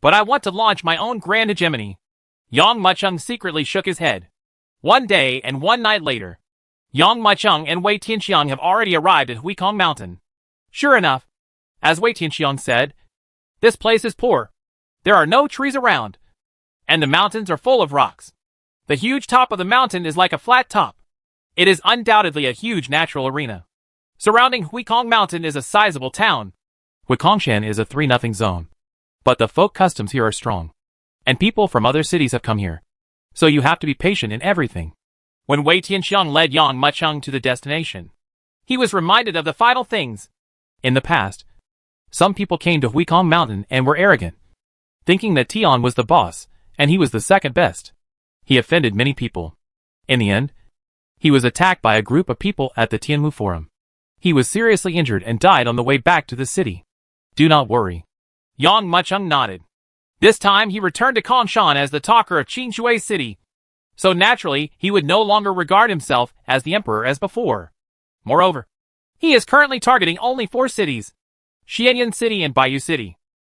But I want to launch my own grand hegemony. Yang Mucheng secretly shook his head. One day and one night later, Yang Mucheng and Wei Tianxiang have already arrived at Huikong Mountain. Sure enough, as Wei Tianxiang said, this place is poor. There are no trees around, and the mountains are full of rocks. The huge top of the mountain is like a flat top. It is undoubtedly a huge natural arena. Surrounding Huikong Mountain is a sizable town. Huikongshan is a 3-0 zone. But the folk customs here are strong. And people from other cities have come here. So you have to be patient in everything. When Wei Tianxiang led Yang Mucheng to the destination, he was reminded of the final things. In the past, some people came to Huikong Mountain and were arrogant, thinking that Tian was the boss, and he was the second best. He offended many people. In the end, he was attacked by a group of people at the Tianmu Forum. He was seriously injured and died on the way back to the city. Do not worry. Yang Mucheng nodded. This time he returned to Kongshan as the talker of Qingshui City. So naturally, he would no longer regard himself as the emperor as before. Moreover, he is currently targeting only 4 cities: Xianyan City and Baiyu City.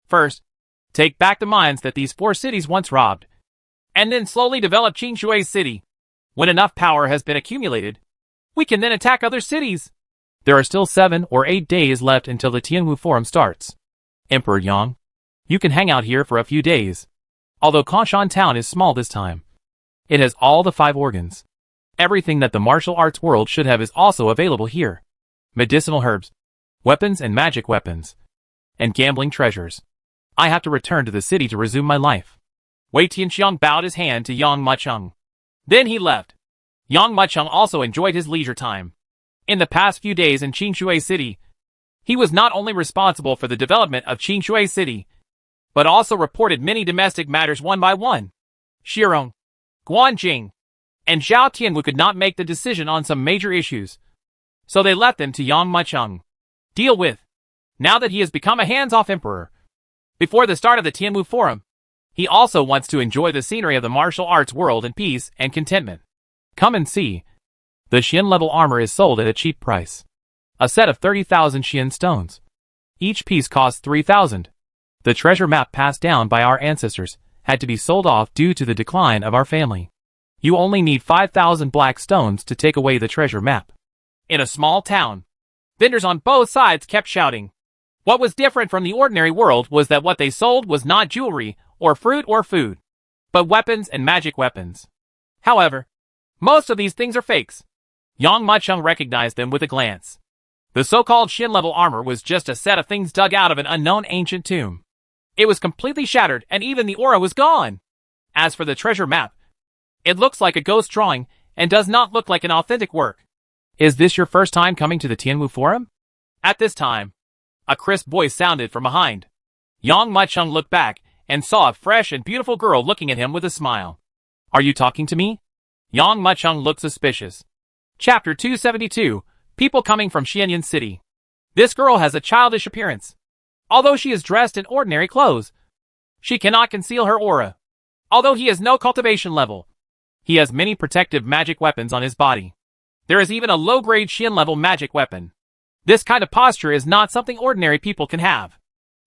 First, take back the mines that these 4 cities once robbed, and then slowly develop Qingshui City. When enough power has been accumulated, we can then attack other cities. There are still 7 or 8 days left until the Tianmu Forum starts. Emperor Yang, you can hang out here for a few days. Although Kongshan town is small this time, it has all the 5 organs. Everything that the martial arts world should have is also available here. Medicinal herbs, weapons and magic weapons, and gambling treasures. I have to return to the city to resume my life. Wei Tianxiang bowed his hand to Yang Mucheng. Then he left. Yang Mucheng also enjoyed his leisure time. In the past few days in Qingshui City, he was not only responsible for the development of Qingshui City, but also reported many domestic matters one by one. Shirong, Guanjing, and Zhao Tianwu could not make the decision on some major issues, so they left them to Yang Mucheng. Deal with. Now that he has become a hands-off emperor, before the start of the Tianmu Forum, he also wants to enjoy the scenery of the martial arts world in peace and contentment. Come and see. The Xian level armor is sold at a cheap price. A set of 30,000 Xian stones. Each piece costs 3,000. The treasure map passed down by our ancestors had to be sold off due to the decline of our family. You only need 5,000 black stones to take away the treasure map. In a small town, vendors on both sides kept shouting. What was different from the ordinary world was that what they sold was not jewelry or fruit or food, but weapons and magic weapons. However, most of these things are fakes. Yang Mucheng recognized them with a glance. The so-called Xian-level armor was just a set of things dug out of an unknown ancient tomb. It was completely shattered and even the aura was gone. As for the treasure map, it looks like a ghost drawing and does not look like an authentic work. Is this your first time coming to the Tianmu Forum? At this time, a crisp voice sounded from behind. Yang Mucheng looked back and saw a fresh and beautiful girl looking at him with a smile. Are you talking to me? Yang Mucheng looked suspicious. Chapter 272, People Coming from Xianyan City. This girl has a childish appearance. Although she is dressed in ordinary clothes, she cannot conceal her aura. Although he has no cultivation level, he has many protective magic weapons on his body. There is even a low-grade Xian-level magic weapon. This kind of posture is not something ordinary people can have.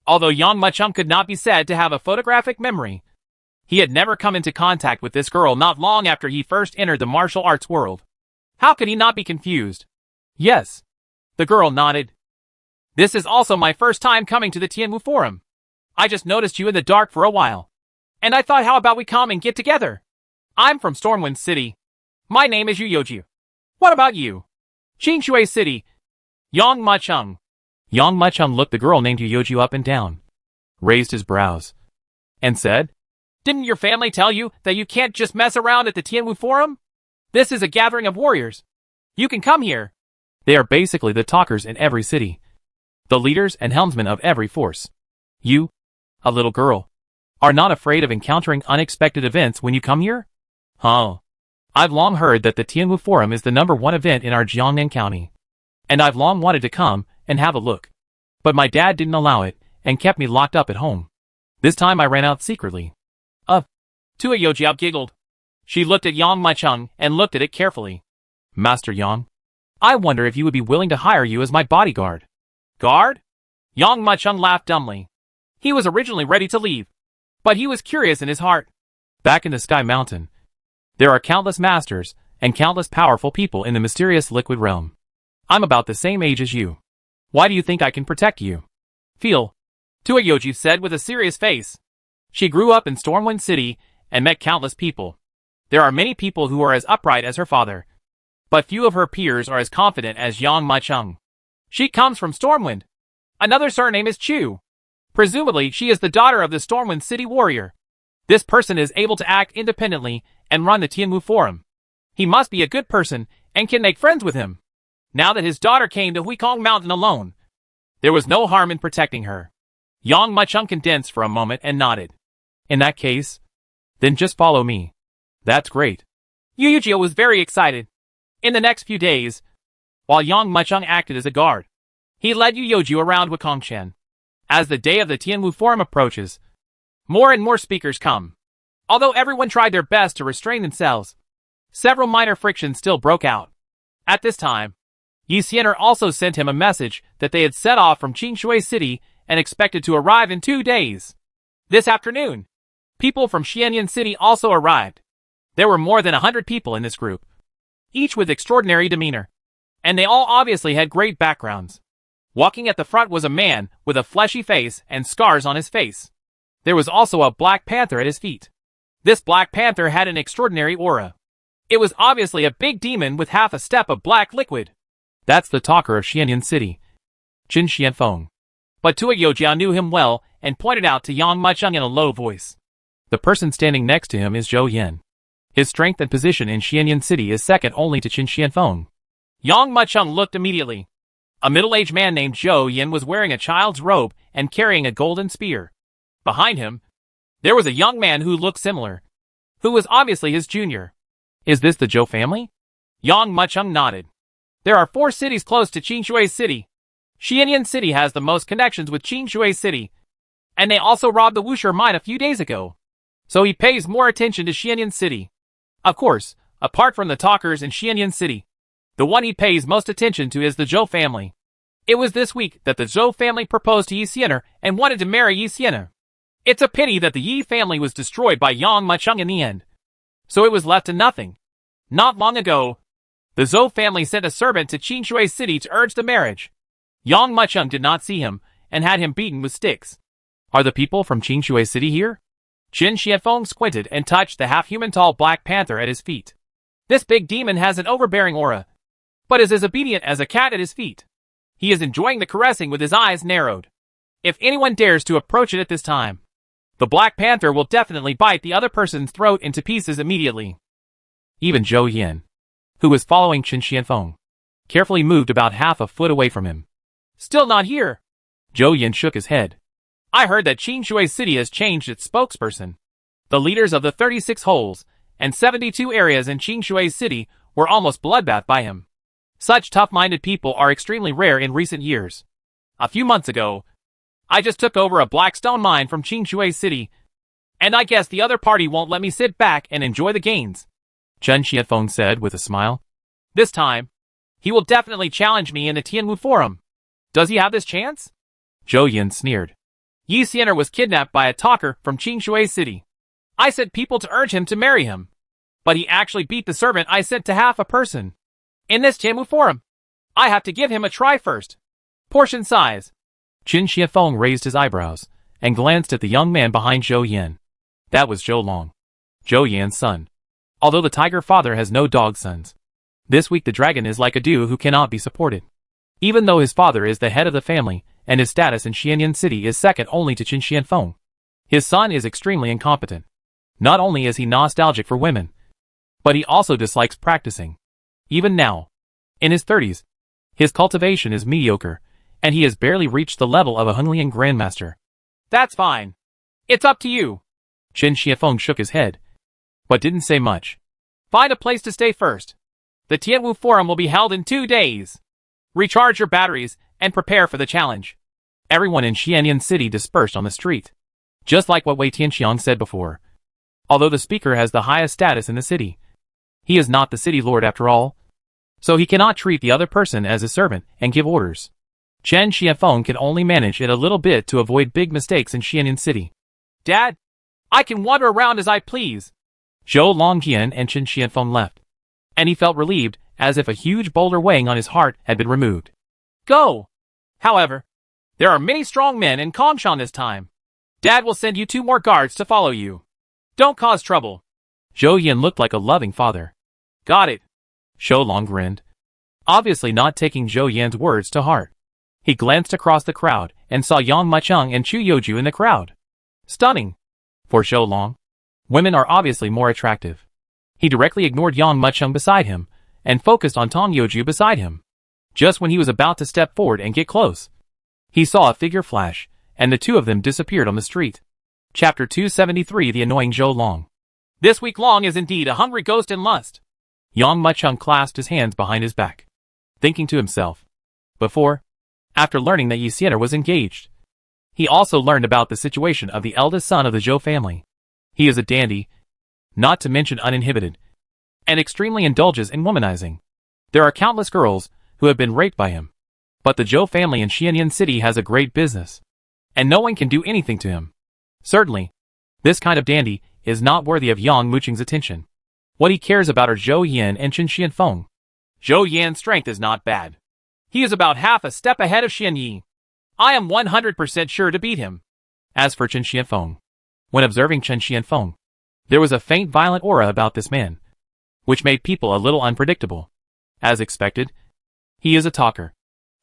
Although Yang Mucheng could not be said to have a photographic memory, he had never come into contact with this girl not long after he first entered the martial arts world. How could he not be confused? Yes. The girl nodded. This is also my first time coming to the Tianwu Forum. I just noticed you in the dark for a while. And I thought how about we come and get together? I'm from Stormwind City. My name is Yu Yoju. What about you? Qingshui City. Yang Macheng. Yang Macheng looked the girl named Yu Yoju up and down, raised his brows, and said, Didn't your family tell you that you can't just mess around at the Tianwu Forum? This is a gathering of warriors. You can come here. They are basically the talkers in every city, the leaders and helmsmen of every force. You, a little girl, are not afraid of encountering unexpected events when you come here? Huh. I've long heard that the Tianwu Forum is the #1 event in our Jiangnan County, and I've long wanted to come and have a look. But my dad didn't allow it and kept me locked up at home. This time I ran out secretly. Tua Yojiao giggled. She looked at Yang Macheng and looked at it carefully. Master Yang, I wonder if you would be willing to hire you as my bodyguard. Guard? Yang Macheng laughed dumbly. He was originally ready to leave, but he was curious in his heart. Back in the Sky Mountain, there are countless masters and countless powerful people in the mysterious liquid realm. I'm about the same age as you. Why do you think I can protect you? Feel, Tua Yoji said with a serious face. She grew up in Stormwind City and met countless people. There are many people who are as upright as her father, but few of her peers are as confident as Yang Macheng. She comes from Stormwind. Another surname is Chu. Presumably, she is the daughter of the Stormwind City warrior. This person is able to act independently and run the Tianwu Forum. He must be a good person and can make friends with him. Now that his daughter came to Huikong Mountain alone, there was no harm in protecting her. Yang Macheng condensed for a moment and nodded. In that case, then just follow me. That's great. Yu Yujio was very excited. In the next few days, while Yang Macheng acted as a guard, he led Yu Yoju around Wukongchen. As the day of the Tianwu Forum approaches, more and more speakers come. Although everyone tried their best to restrain themselves, several minor frictions still broke out. At this time, Yi Xianer also sent him a message that they had set off from Qingshui City and expected to arrive in 2 days. This afternoon, people from Xianyan City also arrived. There were more than 100 people in this group, each with extraordinary demeanor, and they all obviously had great backgrounds. Walking at the front was a man with a fleshy face and scars on his face. There was also a black panther at his feet. This black panther had an extraordinary aura. It was obviously a big demon with half a step of black liquid. That's the talker of Xianyan City, Qin Xianfeng. But Tua Yojiao knew him well and pointed out to Yang Macheng in a low voice. The person standing next to him is Zhou Yin. His strength and position in Xianyan City is second only to Qin Xianfeng. Yang Macheng looked immediately. A middle-aged man named Zhou Yin was wearing a child's robe and carrying a golden spear. Behind him, there was a young man who looked similar, who was obviously his junior. Is this the Zhou family? Yang Macheng nodded. There are 4 cities close to Qingshui City. Xianyan City has the most connections with Qingshui City, and they also robbed the Wushur mine a few days ago. So he pays more attention to Xianyan City. Of course, apart from the talkers in Xianyan City, the one he pays most attention to is the Zhou family. It was this week that the Zhou family proposed to Yi Xianer and wanted to marry Yi Xianer. It's a pity that the Yi family was destroyed by Yang Macheng in the end, so it was left to nothing. Not long ago, the Zhou family sent a servant to Qingshui City to urge the marriage. Yang Macheng did not see him and had him beaten with sticks. Are the people from Qingshui City here? Qin Xianfeng squinted and touched the half-human tall black panther at his feet. This big demon has an overbearing aura, but is as obedient as a cat at his feet. He is enjoying the caressing with his eyes narrowed. If anyone dares to approach it at this time, the black panther will definitely bite the other person's throat into pieces immediately. Even Zhou Yin, who was following Qin Xianfeng, carefully moved about half a foot away from him. Still not here. Zhou Yin shook his head. I heard that Qingshui City has changed its spokesperson. The leaders of the 36 holes and 72 areas in Qingshui City were almost bloodbath by him. Such tough-minded people are extremely rare in recent years. A few months ago, I just took over a blackstone mine from Qingshui City, and I guess the other party won't let me sit back and enjoy the gains. Qin Xianfeng said with a smile. This time, he will definitely challenge me in the Tianwu Forum. Does he have this chance? Zhou Yin sneered. Yi Xianer was kidnapped by a talker from Qingshui City. I sent people to urge him to marry him, but he actually beat the servant I sent to half a person. In this Tianwu Forum, I have to give him a try first. Portion size. Qin Shiafeng raised his eyebrows and glanced at the young man behind Zhou Yan. That was Zhou Long, Zhou Yan's son. Although the tiger father has no dog sons, this week the dragon is like a dew who cannot be supported. Even though his father is the head of the family, and his status in Xianyan City is second only to Qin Shiafeng, his son is extremely incompetent. Not only is he nostalgic for women, but he also dislikes practicing. Even now, in his 30s, his cultivation is mediocre, and he has barely reached the level of a Hunlian grandmaster. That's fine. It's up to you. Qin Shiafeng shook his head, but didn't say much. Find a place to stay first. The Tianwu Forum will be held in 2 days. Recharge your batteries and prepare for the challenge. Everyone in Xianyan City dispersed on the street. Just like what Wei Tianxiang said before. Although the speaker has the highest status in the city, he is not the city lord after all, so he cannot treat the other person as a servant and give orders. Qin Shiafeng can only manage it a little bit to avoid big mistakes in Xianyan City. Dad, I can wander around as I please. Zhou Longqian and Qin Shiafeng left, and he felt relieved, as if a huge boulder weighing on his heart had been removed. Go! However, there are many strong men in Kongshan this time. Dad will send you 2 more guards to follow you. Don't cause trouble. Zhou Yan looked like a loving father. Got it. Zhou Long grinned, obviously not taking Zhou Yan's words to heart. He glanced across the crowd and saw Yang Macheng and Chu Yoju in the crowd. Stunning. For Zhou Long, women are obviously more attractive. He directly ignored Yang Macheng beside him and focused on Tong Yoju beside him. Just when he was about to step forward and get close, he saw a figure flash, and the two of them disappeared on the street. Chapter 273: The Annoying Zhou Long. This week Long is indeed a hungry ghost in lust. Yang Macheng clasped his hands behind his back, thinking to himself. After learning that Yi Xian'er was engaged, he also learned about the situation of the eldest son of the Zhou family. He is a dandy, not to mention uninhibited, and extremely indulges in womanizing. There are countless girls who have been raped by him. But the Zhou family in Xianyan City has a great business, and no one can do anything to him. Certainly, this kind of dandy is not worthy of Yang Mucheng's attention. What he cares about are Zhou Yan and Qin Shiafeng. Zhou Yan's strength is not bad. He is about half a step ahead of Xian Yi. I am 100% sure to beat him. As for Qin Shiafeng, when observing Qin Shiafeng, there was a faint violent aura about this man, which made people a little unpredictable. As expected, he is a talker,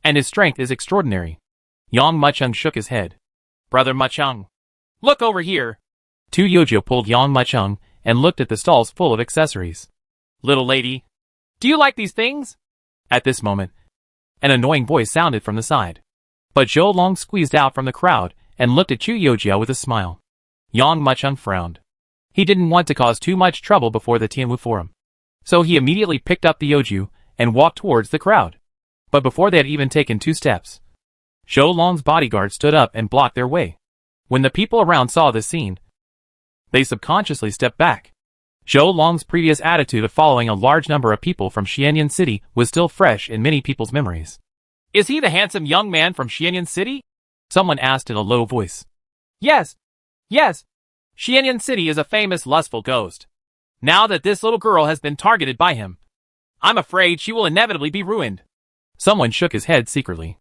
and his strength is extraordinary. Yang Macheng shook his head. Brother Macheng, look over here. Tu Yojo pulled Yang Macheng and looked at the stalls full of accessories. Little lady, do you like these things? At this moment, an annoying voice sounded from the side. But Zhou Long squeezed out from the crowd and looked at Chu Yojiao with a smile. Yang Macheng frowned. He didn't want to cause too much trouble before the Tianwu Forum, so he immediately picked up the Yoju and walked towards the crowd. But before they had even taken 2 steps, Zhou Long's bodyguard stood up and blocked their way. When the people around saw this scene, they subconsciously stepped back. Zhou Long's previous attitude of following a large number of people from Xianyan City was still fresh in many people's memories. Is he the handsome young man from Xianyan City? Someone asked in a low voice. Yes. Yes. Xianyan City is a famous lustful ghost. Now that this little girl has been targeted by him, I'm afraid she will inevitably be ruined. Someone shook his head secretly.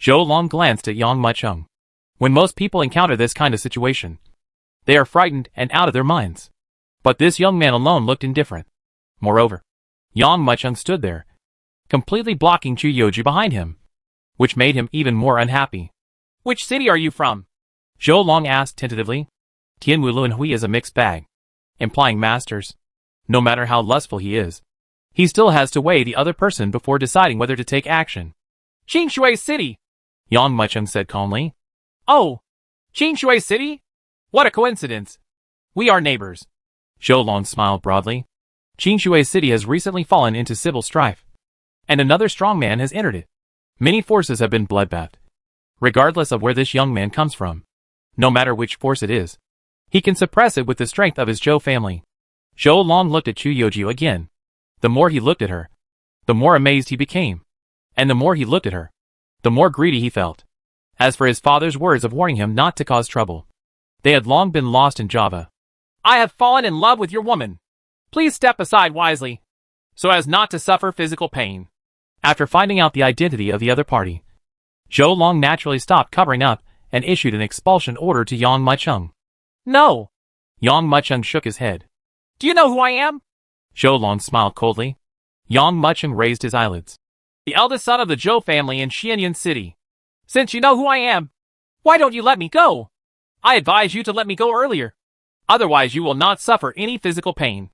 Zhou Long glanced at Yang Macheng. When most people encounter this kind of situation, they are frightened and out of their minds. But this young man alone looked indifferent. Moreover, Yang Macheng stood there, completely blocking Chu Yoju behind him, which made him even more unhappy. Which city are you from? Zhou Long asked tentatively. Tianwu Luanhui is a mixed bag, implying masters. No matter how lustful he is, he still has to weigh the other person before deciding whether to take action. Qingshui City, Yang Macheng said calmly. Oh, Qingshui City? What a coincidence. We are neighbors. Zhou Long smiled broadly. Qingshui City has recently fallen into civil strife, and another strong man has entered it. Many forces have been bloodbathed. Regardless of where this young man comes from, no matter which force it is, he can suppress it with the strength of his Zhou family. Zhou Long looked at Chu Yoju again. The more he looked at her, the more amazed he became. And the more he looked at her, the more greedy he felt. As for his father's words of warning him not to cause trouble, they had long been lost in Java. I have fallen in love with your woman. Please step aside wisely, so as not to suffer physical pain. After finding out the identity of the other party, Zhou Long naturally stopped covering up and issued an expulsion order to Yang Mucheng. No. Yang Mucheng shook his head. Do you know who I am? Zhou Long smiled coldly. Yang Mucheng raised his eyelids. The eldest son of the Zhou family in Xianyan City. Since you know who I am, why don't you let me go? I advise you to let me go earlier. Otherwise you will not suffer any physical pain.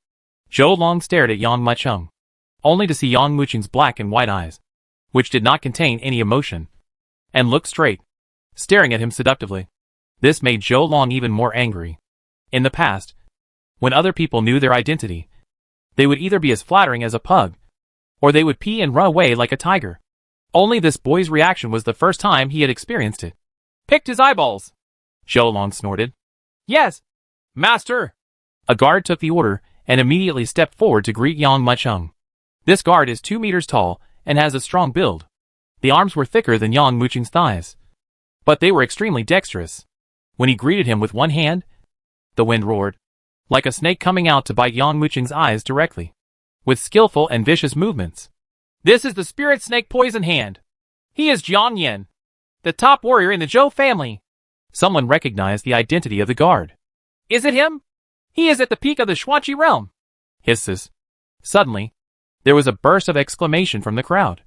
Zhou Long stared at Yang Mucheng, only to see Yang Mucheng's black and white eyes, which did not contain any emotion, and looked straight, staring at him seductively. This made Zhou Long even more angry. In the past, when other people knew their identity, they would either be as flattering as a pug, or they would pee and run away like a tiger. Only this boy's reaction was the first time he had experienced it. Picked his eyeballs. Zhou Long snorted. Yes, master. A guard took the order and immediately stepped forward to greet Yang Mucheng. This guard is 2 meters tall and has a strong build. The arms were thicker than Yang Mucheng's thighs, but they were extremely dexterous. When he greeted him with one hand, the wind roared, like a snake coming out to bite Yang Mucheng's eyes directly, with skillful and vicious movements. This is the spirit snake poison hand. He is Jiang Yan, the top warrior in the Zhou family. Someone recognized the identity of the guard. Is it him? He is at the peak of the Xuanqi realm. Hisses. Suddenly, there was a burst of exclamation from the crowd,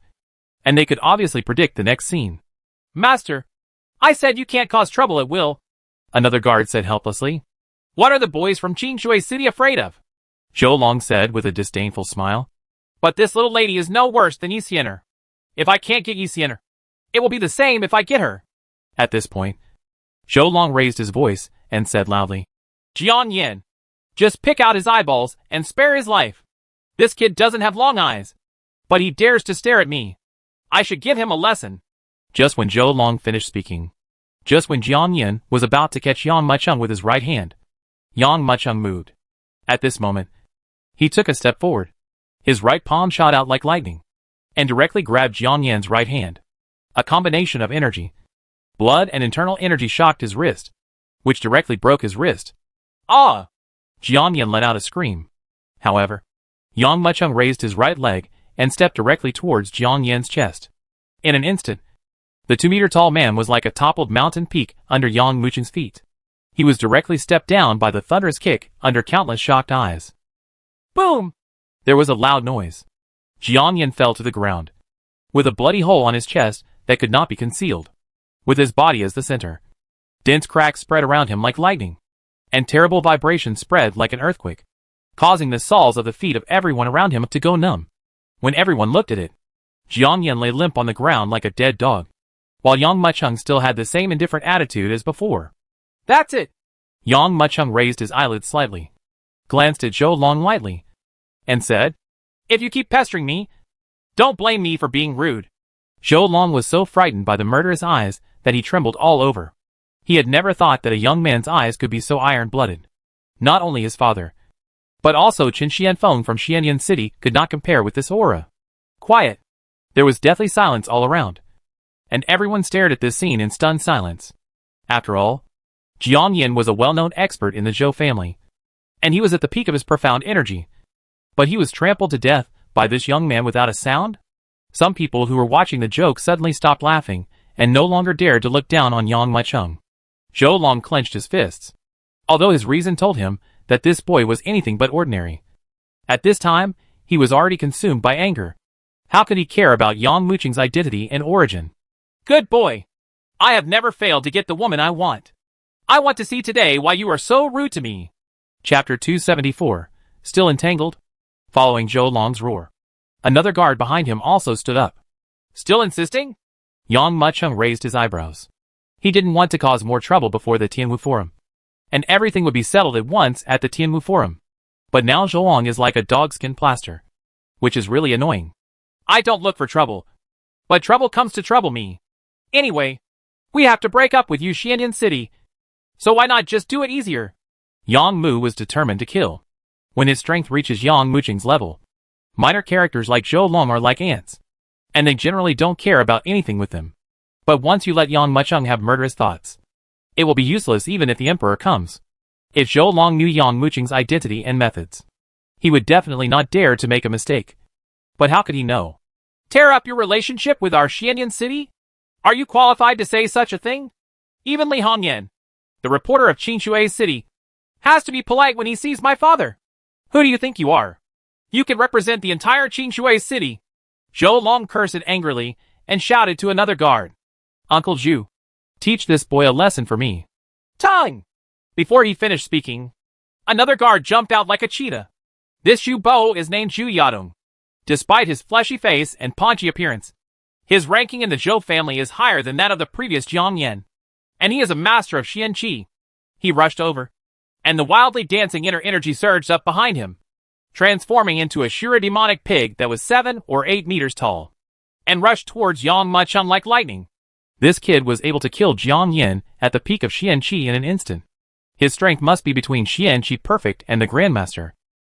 and they could obviously predict the next scene. Master, I said you can't cause trouble at will. Another guard said helplessly. What are the boys from Qingshui City afraid of? Zhou Long said with a disdainful smile. But this little lady is no worse than Yixiener. If I can't get Yixiener, it will be the same if I get her. At this point, Zhou Long raised his voice and said loudly, Jiang Yan, just pick out his eyeballs and spare his life. This kid doesn't have long eyes, but he dares to stare at me. I should give him a lesson. Just when Zhou Long finished speaking, just when Jiang Yan was about to catch Yang Mucheng with his right hand, Yang Mucheng moved. At this moment, he took a step forward. His right palm shot out like lightning, and directly grabbed Jiang Yan's right hand. A combination of energy, blood and internal energy shocked his wrist, which directly broke his wrist. Ah! Jiang Yan let out a scream. However, Yang Mucheng raised his right leg and stepped directly towards Jiang Yan's chest. In an instant, the 2-meter-tall man was like a toppled mountain peak under Yang Mucheng's feet. He was directly stepped down by the thunderous kick under countless shocked eyes. Boom! There was a loud noise. Jiang Yan fell to the ground, with a bloody hole on his chest that could not be concealed, with his body as the center. Dense cracks spread around him like lightning, and terrible vibrations spread like an earthquake, causing the soles of the feet of everyone around him to go numb. When everyone looked at it, Jiang Yan lay limp on the ground like a dead dog, while Yang Mucheng still had the same indifferent attitude as before. That's it! Yang Mucheng raised his eyelids slightly, glanced at Zhou Long lightly, and said, If you keep pestering me, don't blame me for being rude. Zhou Long was so frightened by the murderous eyes that he trembled all over. He had never thought that a young man's eyes could be so iron-blooded. Not only his father, but also Qin Xianfeng from Xianyan City could not compare with this aura. Quiet. There was deathly silence all around, and everyone stared at this scene in stunned silence. After all, Jiang Yan was a well-known expert in the Zhou family, and he was at the peak of his profound energy. But he was trampled to death by this young man without a sound? Some people who were watching the joke suddenly stopped laughing and no longer dared to look down on Yang Mucheng. Zhou Long clenched his fists, although his reason told him that this boy was anything but ordinary. At this time, he was already consumed by anger. How could he care about Yang Mucheng's identity and origin? Good boy. I have never failed to get the woman I want. I want to see today why you are so rude to me. Chapter 274, Still Entangled? Following Zhou Long's roar, another guard behind him also stood up. Still insisting? Yang Mucheng raised his eyebrows. He didn't want to cause more trouble before the Tianwu Forum, and everything would be settled at once at the Tianwu Forum. But now Zhou Long is like a dogskin plaster, which is really annoying. I don't look for trouble, but trouble comes to trouble me. Anyway, we have to break up with you Xianyan City, so why not just do it easier? Yang Mu was determined to kill. When his strength reaches Yang Mucheng's level, minor characters like Zhou Long are like ants, and they generally don't care about anything with them. But once you let Yang Mucheng have murderous thoughts, it will be useless even if the emperor comes. If Zhou Long knew Yang Mucheng's identity and methods, he would definitely not dare to make a mistake. But how could he know? Tear up your relationship with our Xianyan City? Are you qualified to say such a thing? Even Li Hongyan, the reporter of Qingshui City, has to be polite when he sees my father. Who do you think you are? You can represent the entire Qingshui City. Zhou Long cursed angrily and shouted to another guard. Uncle Zhu, teach this boy a lesson for me. Tongue! Before he finished speaking, another guard jumped out like a cheetah. This Zhu Bo is named Zhu Yadong. Despite his fleshy face and paunchy appearance, his ranking in the Zhou family is higher than that of the previous Jiang Yan, and he is a master of Xian Qi. He rushed over, and the wildly dancing inner energy surged up behind him, transforming into a sheer demonic pig that was 7 or 8 meters tall, and rushed towards Yang Macheng like lightning. This kid was able to kill Jiang Yan at the peak of Xian Qi in an instant. His strength must be between Xian Qi Perfect and the Grandmaster.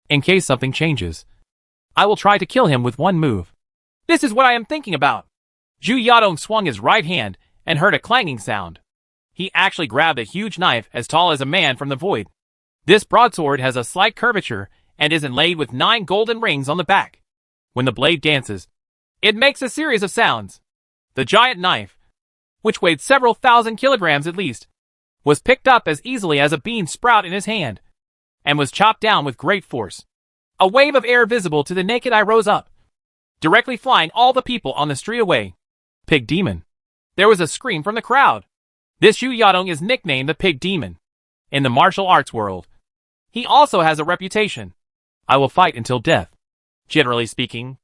In case something changes, I will try to kill him with one move. This is what I am thinking about. Zhu Yadong swung his right hand and heard a clanging sound. He actually grabbed a huge knife as tall as a man from the void. This broadsword has a slight curvature and is inlaid with 9 golden rings on the back. When the blade dances, it makes a series of sounds. The giant knife, which weighed several thousand kilograms at least, was picked up as easily as a bean sprout in his hand, and was chopped down with great force. A wave of air visible to the naked eye rose up, directly flying all the people on the street away. Pig Demon. There was a scream from the crowd. This Zhu Yadong is nicknamed the Pig Demon. In the martial arts world, he also has a reputation. I will fight until death. Generally speaking,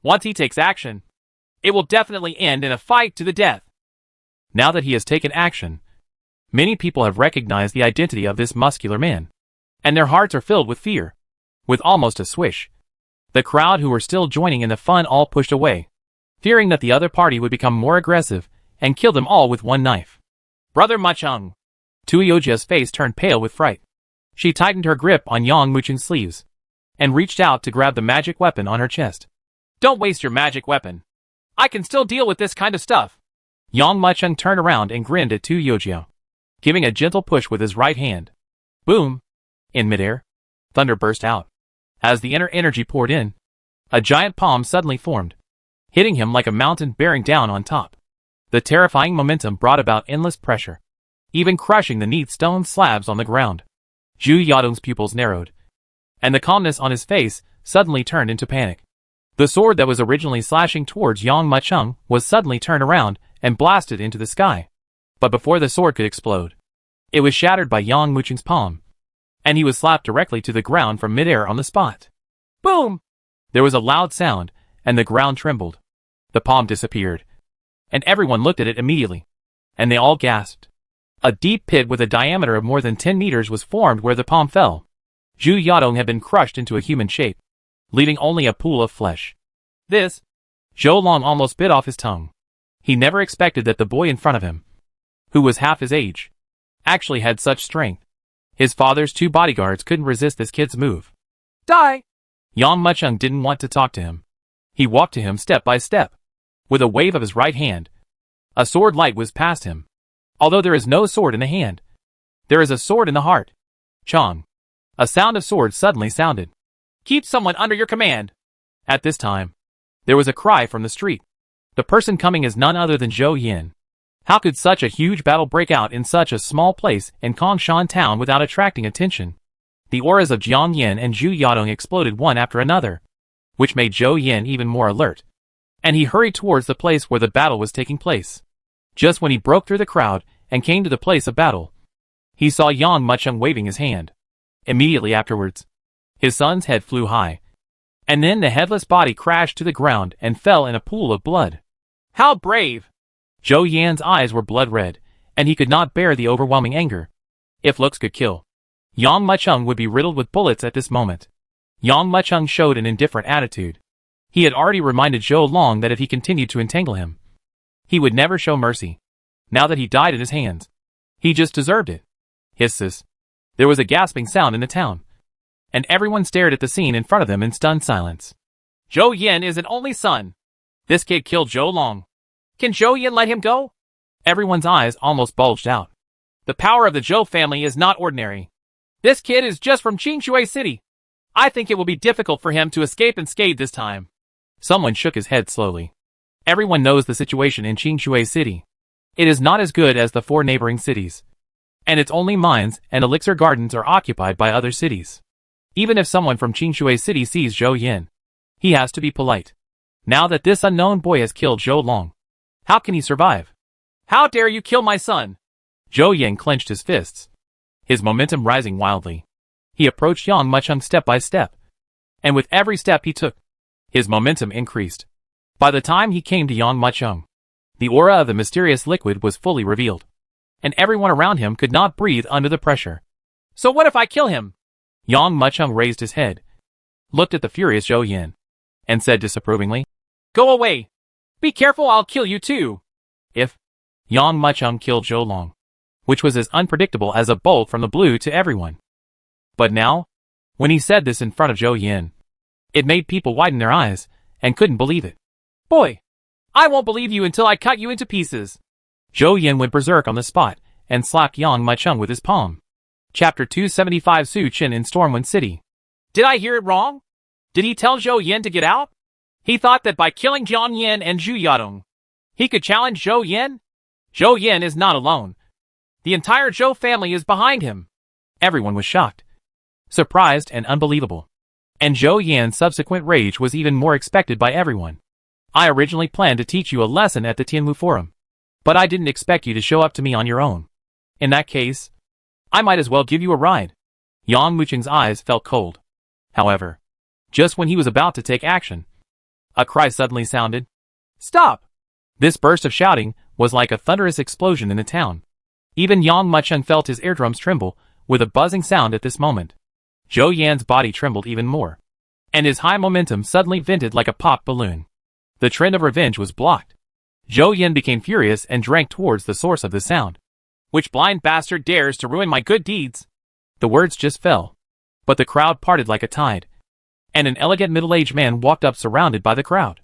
once he takes action, it will definitely end in a fight to the death. Now that he has taken action, many people have recognized the identity of this muscular man, and their hearts are filled with fear. With almost a swish, the crowd who were still joining in the fun all pushed away, fearing that the other party would become more aggressive and kill them all with one knife. Brother Macheng. Tuiojia's face turned pale with fright. She tightened her grip on Yang Mucheng's sleeves and reached out to grab the magic weapon on her chest. Don't waste your magic weapon. I can still deal with this kind of stuff. Yang Mucheng turned around and grinned at Tuiojia, giving a gentle push with his right hand. Boom! In midair, thunder burst out. As the inner energy poured in, a giant palm suddenly formed, hitting him like a mountain bearing down on top. The terrifying momentum brought about endless pressure, even crushing the neat stone slabs on the ground. Zhu Yadong's pupils narrowed, and the calmness on his face suddenly turned into panic. The sword that was originally slashing towards Yang Macheng was suddenly turned around and blasted into the sky. But before the sword could explode, it was shattered by Yang Mucheng's palm, and he was slapped directly to the ground from midair on the spot. Boom! There was a loud sound, and the ground trembled. The palm disappeared, and everyone looked at it immediately, and they all gasped. A deep pit with a diameter of more than 10 meters was formed where the palm fell. Zhu Yadong had been crushed into a human shape, leaving only a pool of flesh. This, Zhou Long almost bit off his tongue. He never expected that the boy in front of him, who was half his age, actually had such strength. His father's 2 bodyguards couldn't resist this kid's move. Die! Yang Mucheng didn't want to talk to him. He walked to him step by step. With a wave of his right hand, a sword light was past him. Although there is no sword in the hand, there is a sword in the heart. Chong. A sound of swords suddenly sounded. Keep someone under your command. At this time, there was a cry from the street. The person coming is none other than Zhou Yin. How could such a huge battle break out in such a small place in Kongshan town without attracting attention? The auras of Jiang Yin and Zhu Yadong exploded one after another, which made Zhou Yin even more alert, and he hurried towards the place where the battle was taking place. Just when he broke through the crowd and came to the place of battle, he saw Yang Mucheng waving his hand. Immediately afterwards, his son's head flew high, and then the headless body crashed to the ground and fell in a pool of blood. How brave! Zhou Yan's eyes were blood red, and he could not bear the overwhelming anger. If looks could kill, Yang Mucheng would be riddled with bullets at this moment. Yang Mucheng showed an indifferent attitude. He had already reminded Zhou Long that if he continued to entangle him, he would never show mercy. Now that he died in his hands, he just deserved it. Hisses. There was a gasping sound in the town, and everyone stared at the scene in front of them in stunned silence. Zhou Yin is an only son. This kid killed Zhou Long. Can Zhou Yin let him go? Everyone's eyes almost bulged out. The power of the Zhou family is not ordinary. This kid is just from Qingshui City. I think it will be difficult for him to escape unscathed this time. Someone shook his head slowly. Everyone knows the situation in Qingshui City. It is not as good as the 4 neighboring cities. And its only mines and elixir gardens are occupied by other cities. Even if someone from Qingshui City sees Zhou Yin, he has to be polite. Now that this unknown boy has killed Zhou Long, how can he survive? How dare you kill my son? Zhou Yin clenched his fists, his momentum rising wildly. He approached Yang Mucheng step by step, and with every step he took, his momentum increased. By the time he came to Yang Mucheng, the aura of the mysterious liquid was fully revealed, and everyone around him could not breathe under the pressure. So what if I kill him? Yang Mucheng raised his head, looked at the furious Zhou Yin, and said disapprovingly, Go away. Be careful, I'll kill you too. If Yang Mucheng killed Zhou Long, which was as unpredictable as a bolt from the blue to everyone. But now, when he said this in front of Zhou Yin, it made people widen their eyes and couldn't believe it. Boy, I won't believe you until I cut you into pieces. Zhou Yin went berserk on the spot and slapped Yang Mucheng with his palm. Chapter 275 Su Qin in Stormwind City. Did I hear it wrong? Did he tell Zhou Yin to get out? He thought that by killing Jiang Yin and Zhu Yadong, he could challenge Zhou Yin? Zhou Yin is not alone. The entire Zhou family is behind him. Everyone was shocked, surprised and unbelievable. And Zhou Yan's subsequent rage was even more expected by everyone. I originally planned to teach you a lesson at the Tianwu Forum, but I didn't expect you to show up to me on your own. In that case, I might as well give you a ride. Yang Mucheng's eyes felt cold. However, just when he was about to take action, a cry suddenly sounded. Stop! This burst of shouting was like a thunderous explosion in the town. Even Yang Mucheng felt his eardrums tremble with a buzzing sound at this moment. Zhou Yan's body trembled even more, and his high momentum suddenly vented like a popped balloon. The trend of revenge was blocked. Zhou Yan became furious and drank towards the source of the sound. Which blind bastard dares to ruin my good deeds? The words just fell, but the crowd parted like a tide, and an elegant middle-aged man walked up surrounded by the crowd.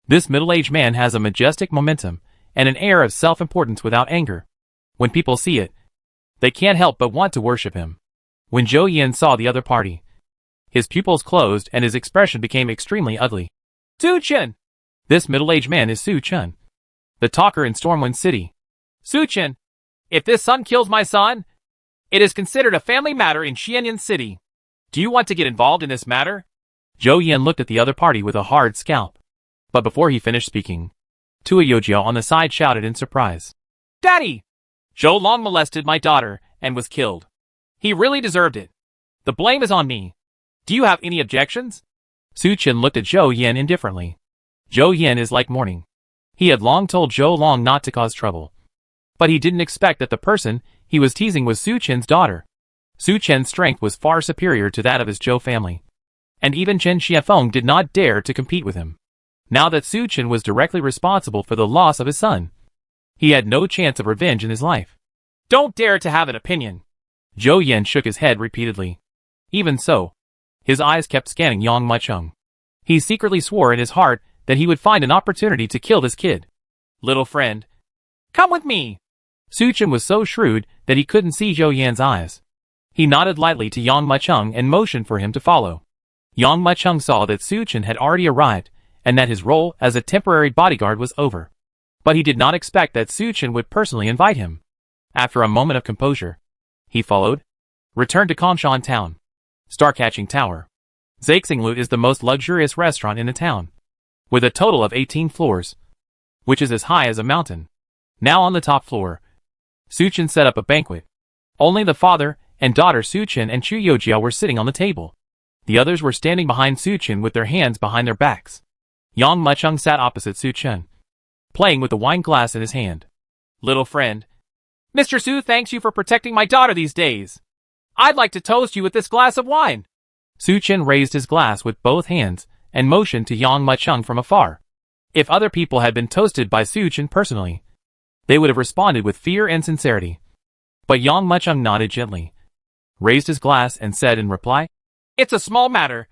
This middle-aged man has a majestic momentum and an air of self-importance without anger. When people see it, they can't help but want to worship him. When Zhou Yan saw the other party, his pupils closed and his expression became extremely ugly. Su Qin! This middle-aged man is Su Qin, the talker in Stormwind City. Su Qin, if this son kills my son, it is considered a family matter in Xianyan City. Do you want to get involved in this matter? Zhou Yan looked at the other party with a hard scalp. But before he finished speaking, Tua Yojiao on the side shouted in surprise. Daddy! Zhou Long molested my daughter and was killed. He really deserved it. The blame is on me. Do you have any objections? Su Qin looked at Zhou Yan indifferently. Zhou Yan is like mourning. He had long told Zhou Long not to cause trouble. But he didn't expect that the person he was teasing was Su Qin's daughter. Su Qin's strength was far superior to that of his Zhou family. And even Chen Xiafeng did not dare to compete with him. Now that Su Qin was directly responsible for the loss of his son, he had no chance of revenge in his life. Don't dare to have an opinion. Zhou Yan shook his head repeatedly. Even so, his eyes kept scanning Yang Mucheng. He secretly swore in his heart that he would find an opportunity to kill this kid. Little friend, come with me. Su Qin was so shrewd that he couldn't see Zhou Yan's eyes. He nodded lightly to Yang Mucheng and motioned for him to follow. Yang Mucheng saw that Su Qin had already arrived, and that his role as a temporary bodyguard was over. But he did not expect that Su Qin would personally invite him. After a moment of composure, he followed, returned to Kongshan Town. Starcatching Tower. Zhaixinglu is the most luxurious restaurant in the town, with a total of 18 floors, which is as high as a mountain. Now on the top floor, Su Qin set up a banquet. Only the father and daughter Su Qin and Chu Yojiao were sitting on the table. The others were standing behind Su Qin with their hands behind their backs. Yang Mucheng sat opposite Su Qin, playing with the wine glass in his hand. Little friend, Mr. Su thanks you for protecting my daughter these days. I'd like to toast you with this glass of wine. Su Qin raised his glass with both hands and motioned to Yang Mucheng from afar. If other people had been toasted by Su Qin personally, they would have responded with fear and sincerity. But Yang Mucheng nodded gently, raised his glass and said in reply, It's a small matter.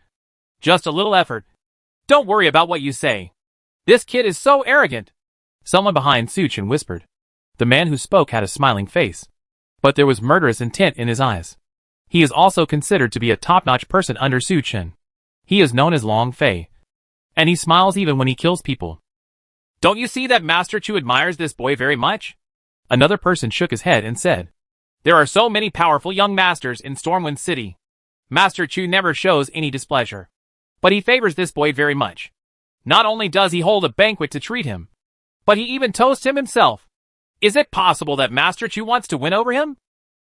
Just a little effort. Don't worry about what you say. This kid is so arrogant. Someone behind Su Qin whispered. The man who spoke had a smiling face, but there was murderous intent in his eyes. He is also considered to be a top-notch person under Su Qin. He is known as Long Fei, and he smiles even when he kills people. Don't you see that Master Chu admires this boy very much? Another person shook his head and said, There are so many powerful young masters in Stormwind City. Master Chu never shows any displeasure. But he favors this boy very much. Not only does he hold a banquet to treat him, but he even toasts him himself. Is it possible that Master Chu wants to win over him?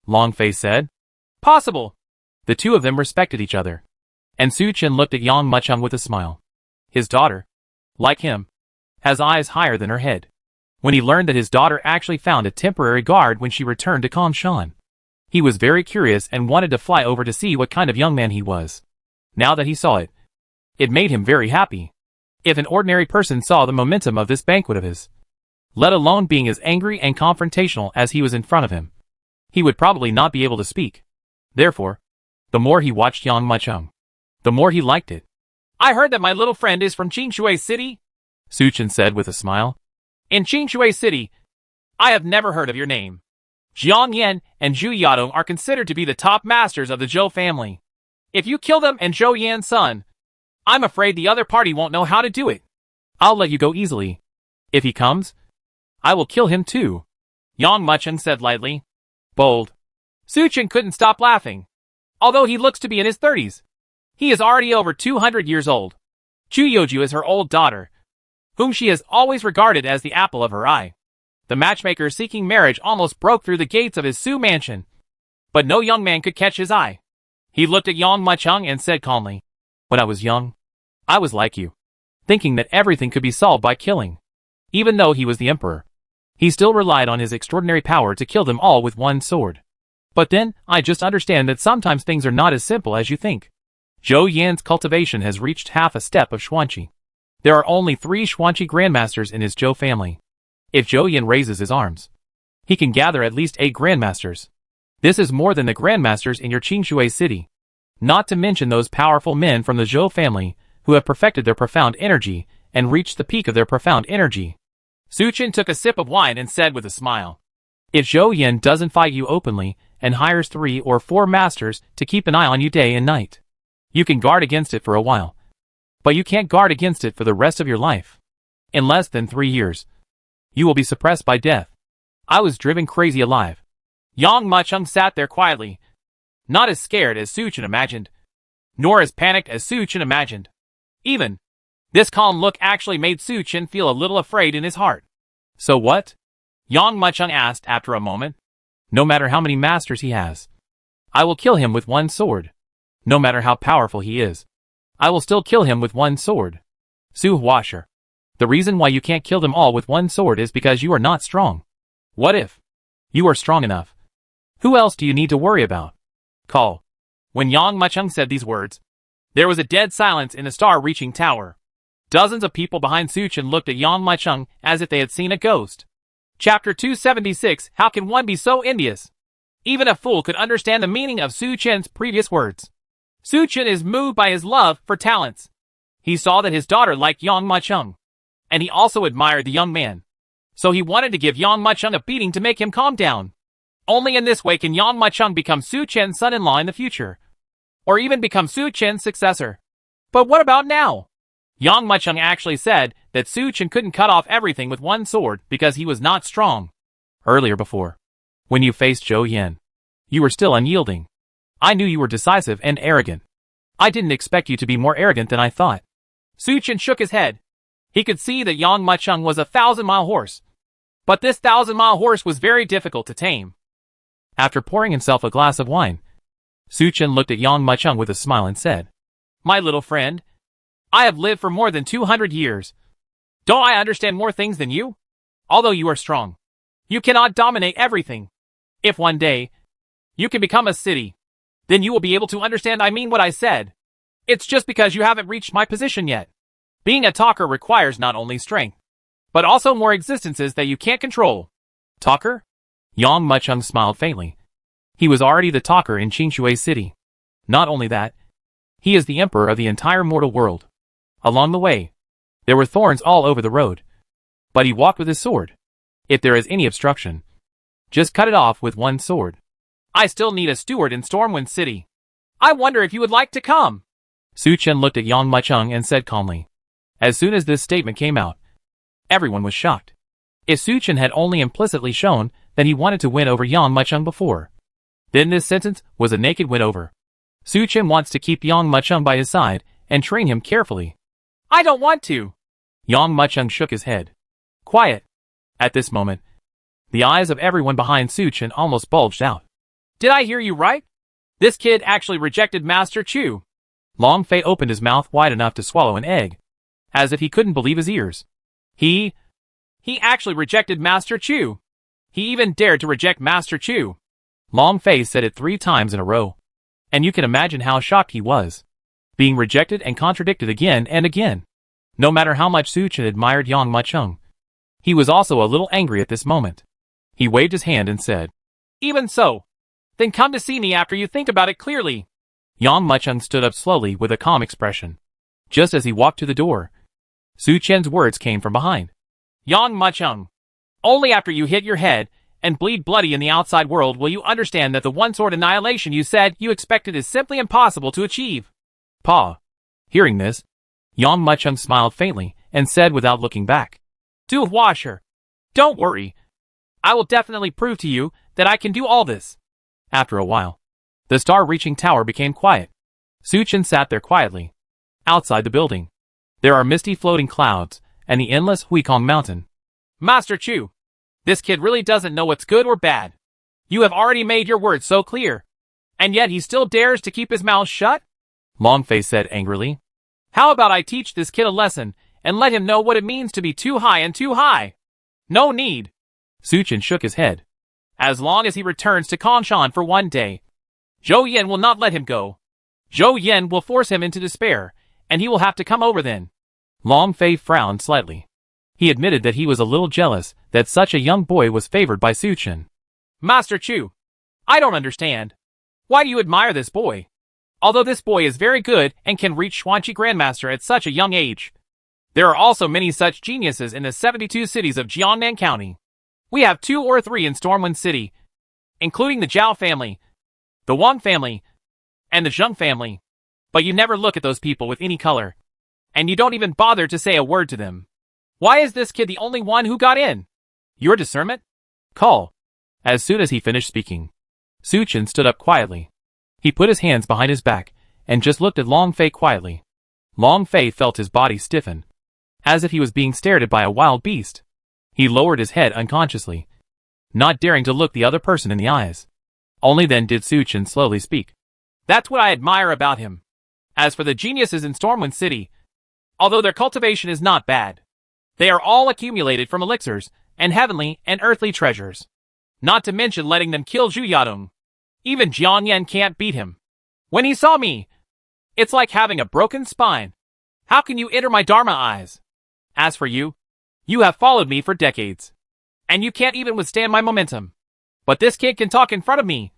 Longface said. Possible. The two of them respected each other. And Su Chen looked at Yang Mucheng with a smile. His daughter, like him, has eyes higher than her head. When he learned that his daughter actually found a temporary guard when she returned to Kangshan, he was very curious and wanted to fly over to see what kind of young man he was. Now that he saw it, it made him very happy. If an ordinary person saw the momentum of this banquet of his, let alone being as angry and confrontational as he was in front of him, he would probably not be able to speak. Therefore, the more he watched Yang Mucheng, the more he liked it. I heard that my little friend is from Qingshui City, Su Chen said with a smile. In Qingshui City, I have never heard of your name. Jiang Yan and Zhu Yadong are considered to be the top masters of the Zhou family. If you kill them and Zhou Yan's son, I'm afraid the other party won't know how to do it. I'll let you go easily. If he comes, I will kill him too, Yang Mucheng said lightly. Bold. Su Chen couldn't stop laughing. Although he looks to be in his 30s, he is already over 200 years old. Chu Yoju is her old daughter, whom she has always regarded as the apple of her eye. The matchmaker seeking marriage almost broke through the gates of his Su mansion, but no young man could catch his eye. He looked at Yang Mucheng and said calmly, When I was young, I was like you, thinking that everything could be solved by killing. Even though he was the emperor, he still relied on his extraordinary power to kill them all with one sword. But then, I just understand that sometimes things are not as simple as you think. Zhou Yan's cultivation has reached half a step of Xuanqi. There are only 3 Xuanqi grandmasters in his Zhou family. If Zhou Yan raises his arms, he can gather at least 8 grandmasters. This is more than the grandmasters in your Qingshui city. Not to mention those powerful men from the Zhou family who have perfected their profound energy and reached the peak of their profound energy. Su Chen took a sip of wine and said with a smile, If Zhou Yan doesn't fight you openly and hires 3 or 4 masters to keep an eye on you day and night, you can guard against it for a while. But you can't guard against it for the rest of your life. In less than 3 years, you will be suppressed by death. I was driven crazy alive. Yang Mucheng sat there quietly, not as scared as Su Chen imagined, nor as panicked as Su Chen imagined. Even, this calm look actually made Su Chen feel a little afraid in his heart. So what? Yang Mucheng asked after a moment. No matter how many masters he has, I will kill him with one sword. No matter how powerful he is, I will still kill him with one sword. Su Huasher, the reason why you can't kill them all with one sword is because you are not strong. What if you are strong enough? Who else do you need to worry about? Call. When Yang Mucheng said these words, there was a dead silence in the star-reaching tower. Dozens of people behind Su Chen looked at Yang Mucheng as if they had seen a ghost. Chapter 276, How can one be so envious? Even a fool could understand the meaning of Su Chen's previous words. Su Chen is moved by his love for talents. He saw that his daughter liked Yang Mucheng, and he also admired the young man. So he wanted to give Yang Mucheng a beating to make him calm down. Only in this way can Yang Mucheng become Su Chen's son-in-law in the future, or even become Su Chen's successor. But what about now? Yang Mucheng actually said that Su Chen couldn't cut off everything with one sword because he was not strong. Earlier before, when you faced Zhou Yan, you were still unyielding. I knew you were decisive and arrogant. I didn't expect you to be more arrogant than I thought. Su Chen shook his head. He could see that Yang Mucheng was a 1,000-mile horse. But this 1,000-mile horse was very difficult to tame. After pouring himself a glass of wine, Su Chen looked at Yang Mucheng with a smile and said, My little friend, I have lived for more than 200 years. Don't I understand more things than you? Although you are strong, you cannot dominate everything. If one day, you can become a city, then you will be able to understand I mean what I said. It's just because you haven't reached my position yet. Being a talker requires not only strength, but also more existences that you can't control. Talker? Yang Mucheng smiled faintly. He was already the talker in Qingshui City. Not only that, he is the emperor of the entire mortal world. Along the way, there were thorns all over the road, but he walked with his sword. If there is any obstruction, just cut it off with one sword. I still need a steward in Stormwind City. I wonder if you would like to come. Su Chen looked at Yang Mucheng and said calmly. As soon as this statement came out, Everyone was shocked. If Su Chen had only implicitly shown that he wanted to win over Yang Mucheng before, then this sentence was a naked win over. Su Chen wants to keep Yang Mucheng by his side and train him carefully. I don't want to. Yang Mucheng shook his head. Quiet. At this moment, the eyes of everyone behind Su Chen almost bulged out. Did I hear you right? This kid actually rejected Master Chu. Long Fei opened his mouth wide enough to swallow an egg, as if he couldn't believe his ears. He actually rejected Master Chu. He even dared to reject Master Chu. Long Fei said it 3 times in a row. And you can imagine how shocked he was. Being rejected and contradicted again and again. No matter how much Su Chen admired Yang Mucheng, he was also a little angry at this moment. He waved his hand and said, Even so. Then come to see me after you think about it clearly. Yang Mucheng stood up slowly with a calm expression. Just as he walked to the door, Su Chen's words came from behind. Yang Mucheng, only after you hit your head and bleed bloody in the outside world will you understand that the one-sword annihilation you said you expected is simply impossible to achieve. Pa. Hearing this, Yang Mucheng smiled faintly and said without looking back. Du Washer, don't worry. I will definitely prove to you that I can do all this. After a while, the star-reaching tower became quiet. Su Chen sat there quietly. Outside the building, there are misty floating clouds and the endless Huikong Mountain. Master Chu, this kid really doesn't know what's good or bad. You have already made your words so clear. And yet he still dares to keep his mouth shut? Long Fei said angrily. How about I teach this kid a lesson and let him know what it means to be too high and too high? No need. Su Chen shook his head. As long as he returns to Kongshan for 1 day, Zhou Yan will not let him go. Zhou Yan will force him into despair, and he will have to come over then. Long Fei frowned slightly. He admitted that he was a little jealous that such a young boy was favored by Su Chen. Master Chu, I don't understand. Why do you admire this boy? Although this boy is very good and can reach Xuanqi Grandmaster at such a young age, there are also many such geniuses in the 72 cities of Jiangnan County. We have 2 or 3 in Stormwind City, including the Zhao family, the Wang family, and the Zheng family. But you never look at those people with any color, and you don't even bother to say a word to them. Why is this kid the only one who got in? Your discernment? Call. As soon as he finished speaking, Su Chen stood up quietly. He put his hands behind his back and just looked at Long Fei quietly. Long Fei felt his body stiffen, as if he was being stared at by a wild beast. He lowered his head unconsciously, not daring to look the other person in the eyes. Only then did Su Chen slowly speak. That's what I admire about him. As for the geniuses in Stormwind City, although their cultivation is not bad, they are all accumulated from elixirs and heavenly and earthly treasures. Not to mention letting them kill Zhu Yadong. Even Jiang Yan can't beat him. When he saw me, it's like having a broken spine. How can you enter my Dharma eyes? As for you, you have followed me for decades, and you can't even withstand my momentum. But this kid can talk in front of me.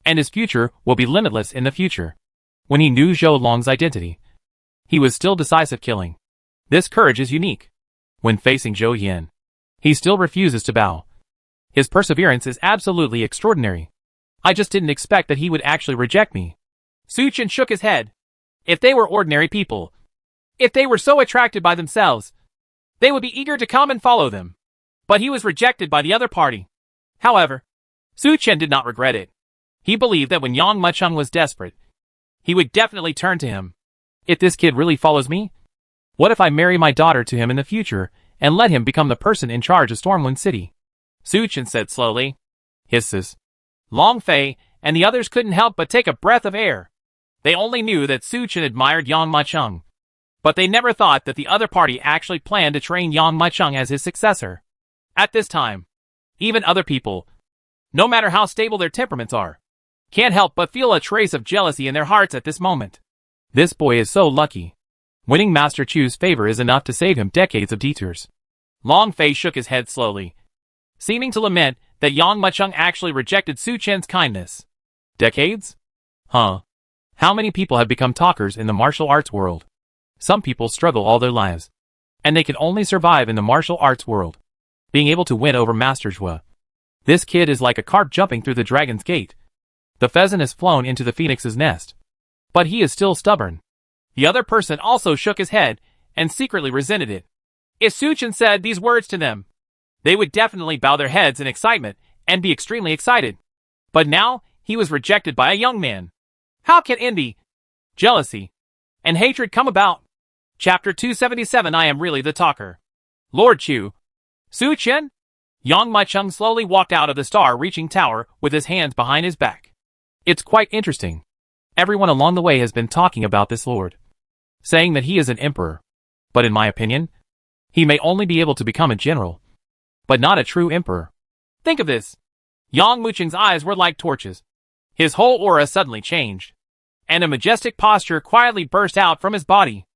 And his future will be limitless in the future. When he knew Zhou Long's identity, he was still decisive killing. This courage is unique. When facing Zhou Yan, he still refuses to bow. His perseverance is absolutely extraordinary. I just didn't expect that he would actually reject me. Su Chen shook his head. If they were ordinary people, if they were so attracted by themselves, they would be eager to come and follow them. But he was rejected by the other party. However, Su Chen did not regret it. He believed that when Yang Mucheng was desperate, he would definitely turn to him. If this kid really follows me, what if I marry my daughter to him in the future and let him become the person in charge of Stormwind City? Su Chen said slowly. Hisses. Long Fei and the others couldn't help but take a breath of air. They only knew that Su Chen admired Yang Mucheng, but they never thought that the other party actually planned to train Yang Mucheng as his successor. At this time, even other people, no matter how stable their temperaments are, can't help but feel a trace of jealousy in their hearts at this moment. This boy is so lucky. Winning Master Chu's favor is enough to save him decades of detours. Long Fei shook his head slowly, seeming to lament that Yang Mucheng actually rejected Su Chen's kindness. Decades? Huh. How many people have become talkers in the martial arts world? Some people struggle all their lives, and they can only survive in the martial arts world, being able to win over Master Zhua. This kid is like a carp jumping through the dragon's gate. The pheasant has flown into the phoenix's nest, but he is still stubborn. The other person also shook his head and secretly resented it. If Su Chen said these words to them, they would definitely bow their heads in excitement and be extremely excited. But now, he was rejected by a young man. How can envy, jealousy, and hatred come about? Chapter 277 I am really the talker. Lord Chu. Su Chen? Yang Maicheng slowly walked out of the star-reaching tower with his hands behind his back. It's quite interesting. Everyone along the way has been talking about this lord, saying that he is an emperor. But in my opinion, he may only be able to become a general, but not a true emperor. Think of this. Yang Mucheng's eyes were like torches. His whole aura suddenly changed, and a majestic posture quietly burst out from his body.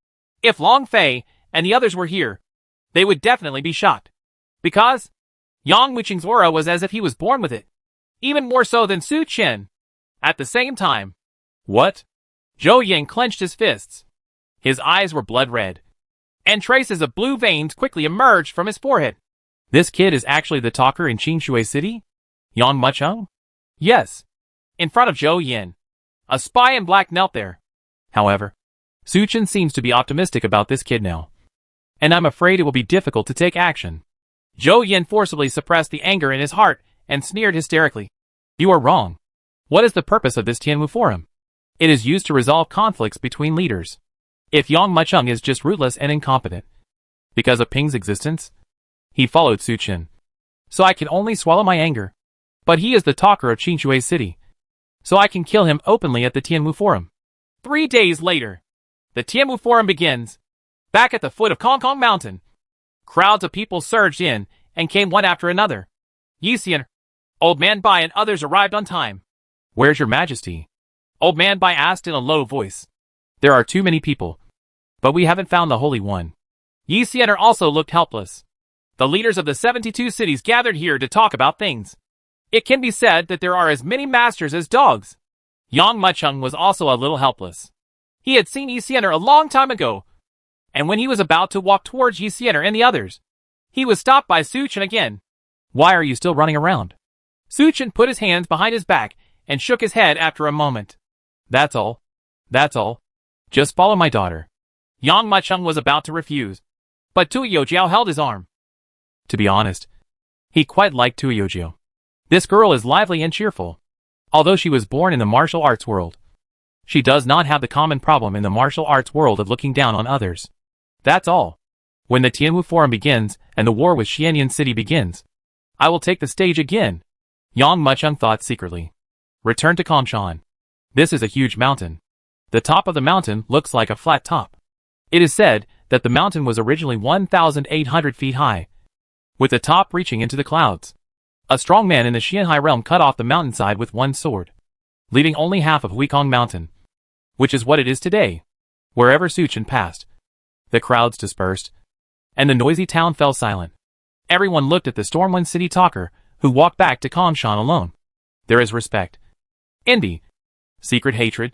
If Long Fei and the others were here, they would definitely be shocked. Because Yang Mucheng's aura was as if he was born with it, even more so than Su Chen. At the same time, what? Zhou Yin clenched his fists. His eyes were blood red, and traces of blue veins quickly emerged from his forehead. This kid is actually the talker in Qingshui City? Yang Maicheng? Yes. In front of Zhou Yin, a spy in black knelt there. However, Su Chen seems to be optimistic about this kid now, and I'm afraid it will be difficult to take action. Zhou Yin forcibly suppressed the anger in his heart and sneered hysterically. You are wrong. What is the purpose of this Tianwu Forum? It is used to resolve conflicts between leaders. If Yang Maicheng is just rootless and incompetent, because of Ping's existence, he followed Su Chen. So I can only swallow my anger. But he is the talker of Qingshui City, so I can kill him openly at the Tianwu Forum. 3 days later, the Tianwu Forum begins. Back at the foot of Kong Mountain, crowds of people surged in and came one after another. Yi Xian, Old Man Bai and others arrived on time. Where's your majesty? Old Man Bai asked in a low voice. There are too many people, but we haven't found the Holy One. Yi Xian also looked helpless. The leaders of the 72 cities gathered here to talk about things. It can be said that there are as many masters as dogs. Yang Maicheng was also a little helpless. He had seen Yi Xian a long time ago, and when he was about to walk towards Yi Xian and the others, he was stopped by Su Chen again. Why are you still running around? Su Chen put his hands behind his back and shook his head after a moment. That's all. That's all. Just follow my daughter. Yang Maicheng was about to refuse, but Tu Yojiao held his arm. To be honest, he quite liked Tu Yojiao. This girl is lively and cheerful. Although she was born in the martial arts world, she does not have the common problem in the martial arts world of looking down on others. That's all. When the Tianwu Forum begins and the war with Xianyan City begins, I will take the stage again. Yang Maicheng thought secretly. Return to Kanshan. This is a huge mountain. The top of the mountain looks like a flat top. It is said that the mountain was originally 1,800 feet high, with the top reaching into the clouds. A strong man in the Xianhai realm cut off the mountainside with one sword, leaving only half of Huikong Mountain, which is what it is today. Wherever Su Chen passed, the crowds dispersed, and the noisy town fell silent. Everyone looked at the Stormwind City talker, who walked back to Kanshan alone. There is respect, envy, secret hatred,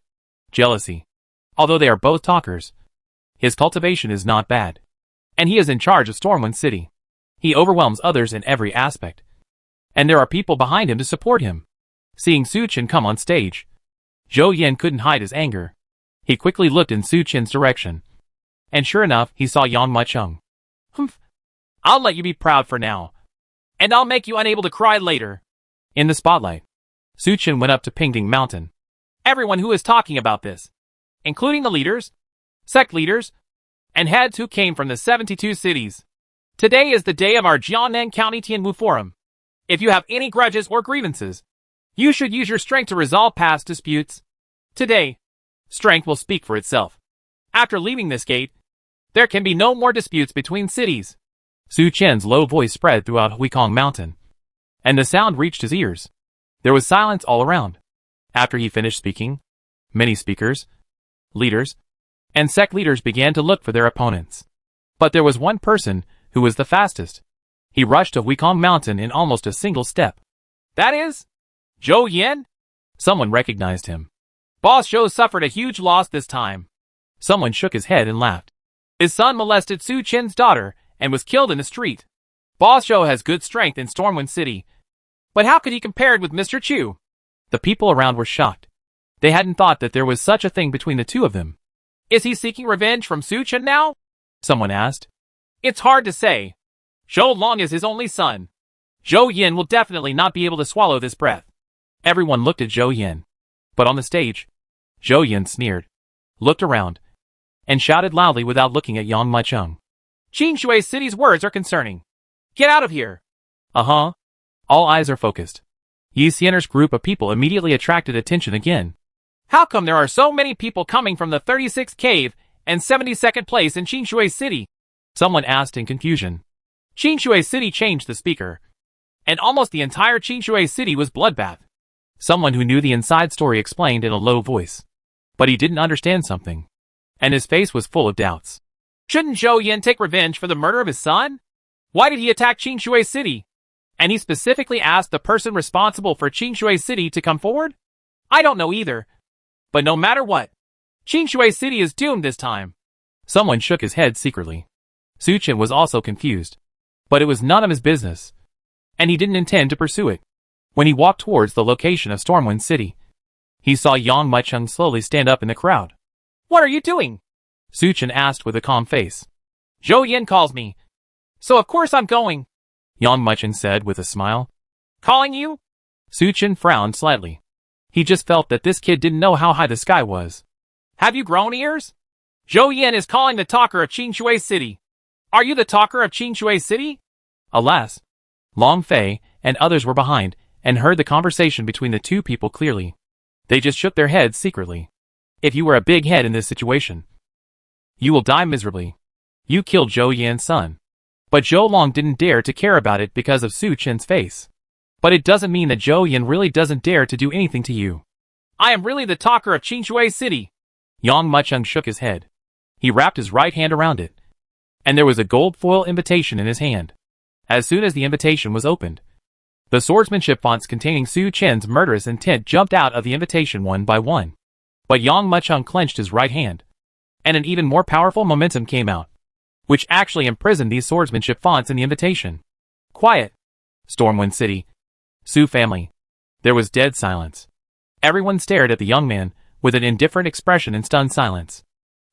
jealousy. Although they are both talkers, his cultivation is not bad, and he is in charge of Stormwind City. He overwhelms others in every aspect, and there are people behind him to support him. Seeing Su Chen come on stage, Zhou Yin couldn't hide his anger. He quickly looked in Su Chen's direction, and sure enough, he saw Yang Maicheng. Humph. I'll let you be proud for now, and I'll make you unable to cry later. In the spotlight, Su Chen went up to Pingding Mountain. Everyone who is talking about this, including the leaders, sect leaders, and heads who came from the 72 cities. Today is the day of our Jiangnan County Tianwu Forum. If you have any grudges or grievances, you should use your strength to resolve past disputes. Today, strength will speak for itself. After leaving this gate, there can be no more disputes between cities. Su Chen's low voice spread throughout Huikong Mountain, and the sound reached his ears. There was silence all around. After he finished speaking, many speakers, leaders, and sect leaders began to look for their opponents. But there was one person who was the fastest. He rushed to Huikong Mountain in almost a single step. That is Zhou Yin? Someone recognized him. Boss Zhou suffered a huge loss this time. Someone shook his head and laughed. His son molested Su Chen's daughter and was killed in the street. Boss Zhou has good strength in Stormwind City, but how could he compare with Mr. Chu? The people around were shocked. They hadn't thought that there was such a thing between the two of them. Is he seeking revenge from Su Chen now? Someone asked. It's hard to say. Zhou Long is his only son. Zhou Yin will definitely not be able to swallow this breath. Everyone looked at Zhou Yin. But on the stage, Zhou Yin sneered, looked around, and shouted loudly without looking at Yang Macheng. Qingshui City's words are concerning. Get out of here. Uh-huh. All eyes are focused. Yi Xianer's group of people immediately attracted attention again. How come there are so many people coming from the 36th cave and 72nd place in Qingshui City? Someone asked in confusion. Qingshui City changed the speaker. And almost the entire Qingshui City was bloodbath. Someone who knew the inside story explained in a low voice. But he didn't understand something. And his face was full of doubts. Shouldn't Zhou Yin take revenge for the murder of his son? Why did he attack Qingshui City? And he specifically asked the person responsible for Qingshui City to come forward? I don't know either. But no matter what, Qingshui City is doomed this time. Someone shook his head secretly. Su Chen was also confused. But it was none of his business. And he didn't intend to pursue it. When he walked towards the location of Stormwind City, he saw Yang Macheng slowly stand up in the crowd. What are you doing? Su Chen asked with a calm face. Zhou Yin calls me. So of course I'm going. Yang Macheng said with a smile. Calling you? Su Chen frowned slightly. He just felt that this kid didn't know how high the sky was. Have you grown ears? Zhou Yin is calling the talker of Qingshui City. Are you the talker of Qingshui City? Alas, Long Fei and others were behind and heard the conversation between the two people clearly. They just shook their heads secretly. If you were a big head in this situation, you will die miserably. You killed Zhou Yan's son. But Zhou Long didn't dare to care about it because of Su Chen's face. But it doesn't mean that Zhou Yan really doesn't dare to do anything to you. I am really the talker of Qingshui City. Yang Macheng shook his head. He wrapped his right hand around it. And there was a gold foil invitation in his hand. As soon as the invitation was opened, the swordsmanship fonts containing Su Chen's murderous intent jumped out of the invitation one by one. But Yang Macheng clenched his right hand. And an even more powerful momentum came out, which actually imprisoned these swordsmanship fonts in the invitation. Quiet. Stormwind City. Su family. There was dead silence. Everyone stared at the young man, with an indifferent expression in stunned silence.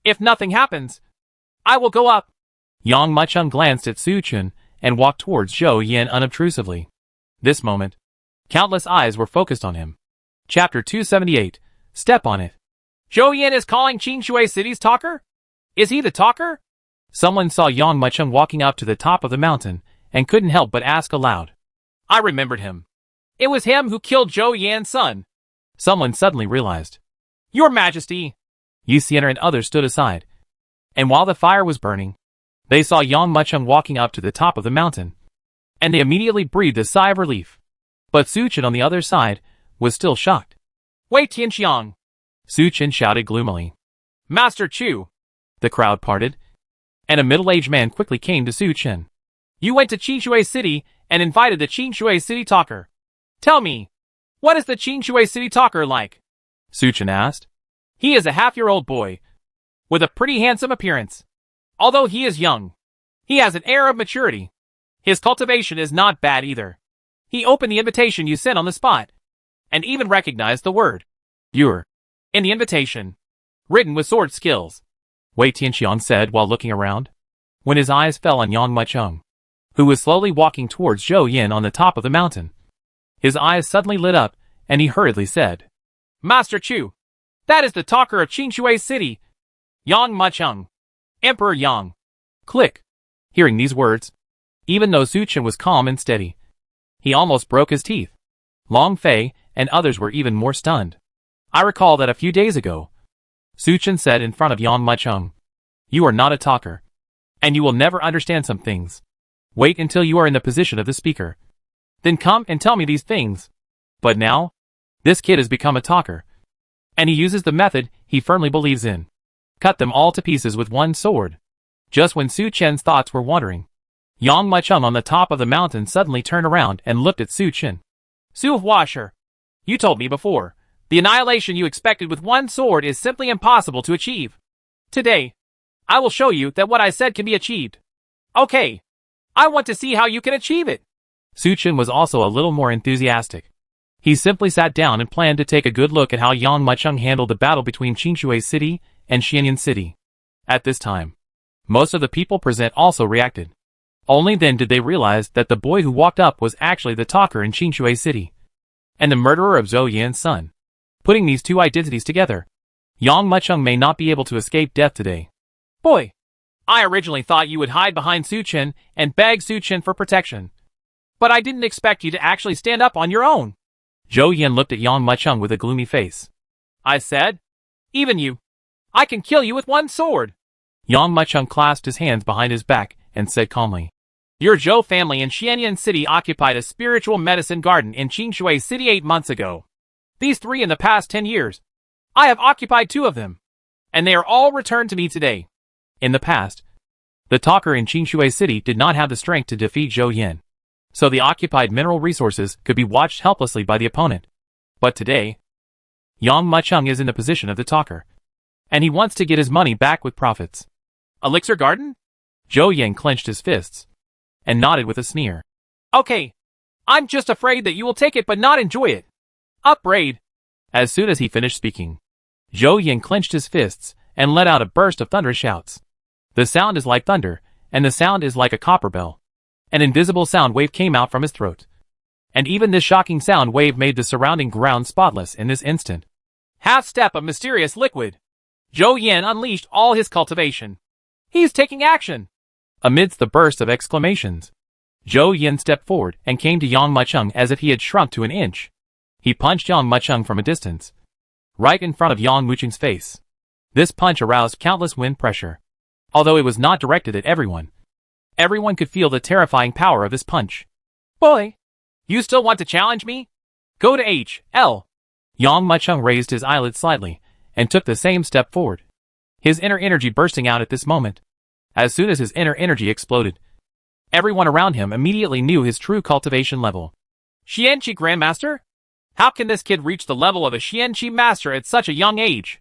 If nothing happens, I will go up. Yang Macheng glanced at Su Chen and walked towards Zhou Yan unobtrusively. This moment, countless eyes were focused on him. Chapter 278, Step on It. Zhou Yan is calling Qingshui City's talker? Is he the talker? Someone saw Yang Macheng walking up to the top of the mountain and couldn't help but ask aloud. I remembered him. It was him who killed Zhou Yan's son. Someone suddenly realized. Your Majesty. Yi Xianer and others stood aside. And while the fire was burning, they saw Yang Macheng walking up to the top of the mountain. And they immediately breathed a sigh of relief. But Su Chen on the other side was still shocked. Wei Tianxiang. Su Chen shouted gloomily. Master Chu. The crowd parted. And a middle-aged man quickly came to Su Chen. You went to Qingshui City and invited the Qingshui City talker. Tell me, what is the Qingshui City talker like? Su Chen asked. He is a half-year-old boy, with a pretty handsome appearance. Although he is young, he has an air of maturity. His cultivation is not bad either. He opened the invitation you sent on the spot, and even recognized the word "viewer" in the invitation, written with sword skills. Wei Tianxiang said while looking around, when his eyes fell on Yang Macheng, who was slowly walking towards Zhou Yan on the top of the mountain. His eyes suddenly lit up, and he hurriedly said, Master Chu, that is the talker of Qingshui City, Yang Macheng, Emperor Yang. Click. Hearing these words, even though Su Chen was calm and steady, he almost broke his teeth. Long Fei and others were even more stunned. I recall that a few days ago, Su Chen said in front of Yang Macheng, you are not a talker, and you will never understand some things. Wait until you are in the position of the speaker. Then come and tell me these things. But now, this kid has become a talker. And he uses the method he firmly believes in. Cut them all to pieces with one sword. Just when Su Chen's thoughts were wandering, Yang Macheng on the top of the mountain suddenly turned around and looked at Su Chen. Su Huasher, you told me before, the annihilation you expected with one sword is simply impossible to achieve. Today, I will show you that what I said can be achieved. Okay, I want to see how you can achieve it. Su Chen was also a little more enthusiastic. He simply sat down and planned to take a good look at how Yang Macheng handled the battle between Qingshui City and Xianyan City. At this time, Most of the people present also reacted. Only then did they realize that the boy who walked up was actually the talker in Qingshui City, and the murderer of Zhou Yan's son. Putting these two identities together, Yang Mucheng may not be able to escape death today. Boy, I originally thought you would hide behind Su Chen and beg Su Chen for protection. But I didn't expect you to actually stand up on your own. Zhou Yan looked at Yang Mucheng with a gloomy face. I said, even you. I can kill you with one sword. Yang Mucheng clasped his hands behind his back and said calmly, Your Zhou family in Xianyan City occupied a spiritual medicine garden in Qingshui City 8 months ago. These 3 in the past 10 years. I have occupied 2 of them. And they are all returned to me today. In the past, the talker in Qingshui City did not have the strength to defeat Zhou Yan, so the occupied mineral resources could be watched helplessly by the opponent. But today, Yang Mucheng is in the position of the talker, and he wants to get his money back with profits. Elixir Garden? Zhou Yan clenched his fists and nodded with a sneer. Okay. I'm just afraid that you will take it but not enjoy it. Upbraid. As soon as he finished speaking, Zhou Yan clenched his fists and let out a burst of thunderous shouts. The sound is like thunder, and the sound is like a copper bell. An invisible sound wave came out from his throat. And even this shocking sound wave made the surrounding ground spotless in this instant. Half step of mysterious liquid. Zhou Yan unleashed all his cultivation. He's taking action. Amidst the burst of exclamations, Zhou Yan stepped forward and came to Yang Mucheng as if he had shrunk to an inch. He punched Yang Mucheng from a distance, right in front of Yang Mucheng's face. This punch aroused countless wind pressure. Although it was not directed at everyone, everyone could feel the terrifying power of this punch. Boy, you still want to challenge me? Go to H.L. Yang Mucheng raised his eyelids slightly and took the same step forward, his inner energy bursting out at this moment. As soon as his inner energy exploded, everyone around him immediately knew his true cultivation level. Xianqi Grandmaster? How can this kid reach the level of a Xianqi Master at such a young age?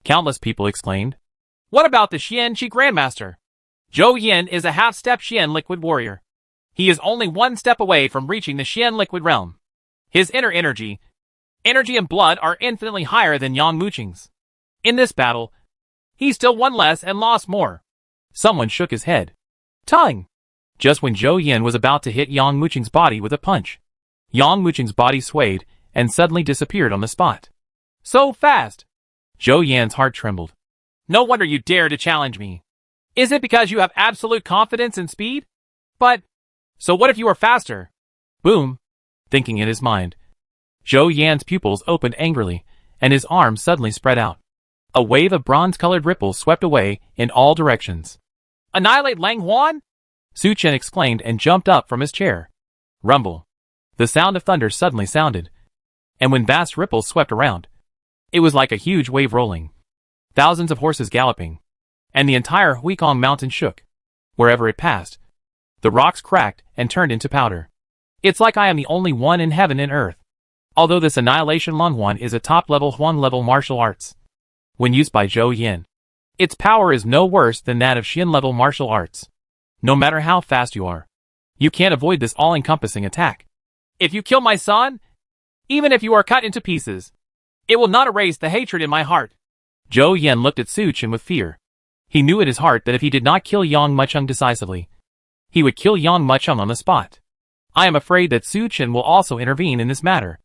Countless people exclaimed. What about the Xianqi Grandmaster? Zhou Yan is a half-step Xian Liquid Warrior. He is only 1 step away from reaching the Xian Liquid Realm. His inner energy and blood are infinitely higher than Yang Mucheng's. In this battle, he still won less and lost more. Someone shook his head. Tongue! Just when Zhou Yan was about to hit Yang Mucheng's body with a punch, Yang Mucheng's body swayed and suddenly disappeared on the spot. So fast! Zhou Yan's heart trembled. No wonder you dare to challenge me. Is it because you have absolute confidence in speed? But, so what if you were faster? Boom! Thinking in his mind, Zhou Yan's pupils opened angrily, and his arms suddenly spread out. A wave of bronze-colored ripples swept away in all directions. Annihilate Lang Huan? Su Chen exclaimed and jumped up from his chair. Rumble. The sound of thunder suddenly sounded, and when vast ripples swept around, it was like a huge wave rolling. Thousands of horses galloping, and the entire Huikong mountain shook. Wherever it passed, the rocks cracked and turned into powder. It's like I am the only one in heaven and earth. Although this Annihilation Longhuan is a top-level Huan-level martial arts, when used by Zhou Yan, its power is no worse than that of Xian-level martial arts. No matter how fast you are, you can't avoid this all-encompassing attack. If you kill my son, even if you are cut into pieces, it will not erase the hatred in my heart. Zhou Yan looked at Su Chen with fear. He knew in his heart that if he did not kill Yang Mucheng decisively, he would kill Yang Mucheng on the spot. I am afraid that Su Chen will also intervene in this matter.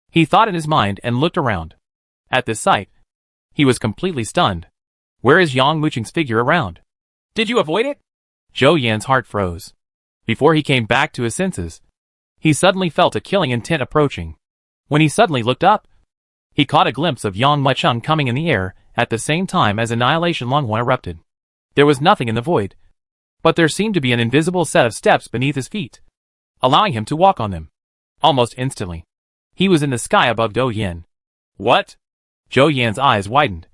He thought in his mind and looked around. At this sight, he was completely stunned. Where is Yang Mucheng's figure around? Did you avoid it? Zhou Yan's heart froze. Before he came back to his senses, he suddenly felt a killing intent approaching. When he suddenly looked up, he caught a glimpse of Yang Mucheng coming in the air at the same time as Annihilation Longhuan erupted. There was nothing in the void, but there seemed to be an invisible set of steps beneath his feet, allowing him to walk on them. Almost instantly, he was in the sky above Zhou Yan. What? Zhou Yan's eyes widened,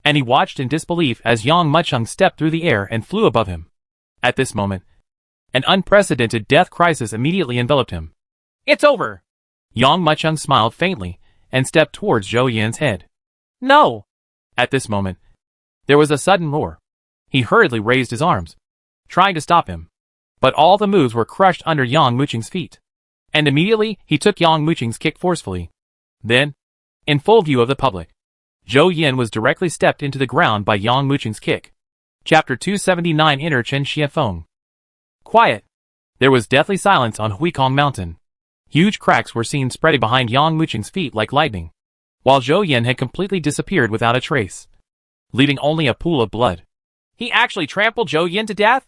and he watched in disbelief as Yang Mucheng stepped through the air and flew above him. At this moment, an unprecedented death crisis immediately enveloped him. It's over! Yang Mucheng smiled faintly and stepped towards Zhou Yan's head. No! At this moment, there was a sudden roar. He hurriedly raised his arms, trying to stop him. But all the moves were crushed under Yang Mucheng's feet. And immediately, he took Yang Mucheng's kick forcefully. Then, in full view of the public, Zhou Yan was directly stepped into the ground by Yang Mucheng's kick. Chapter 279 Inner Chen Xianfeng. Quiet. There was deathly silence on Huikong Mountain. Huge cracks were seen spreading behind Yang Muqing's feet like lightning, while Zhou Yan had completely disappeared without a trace, leaving only a pool of blood. He actually trampled Zhou Yan to death?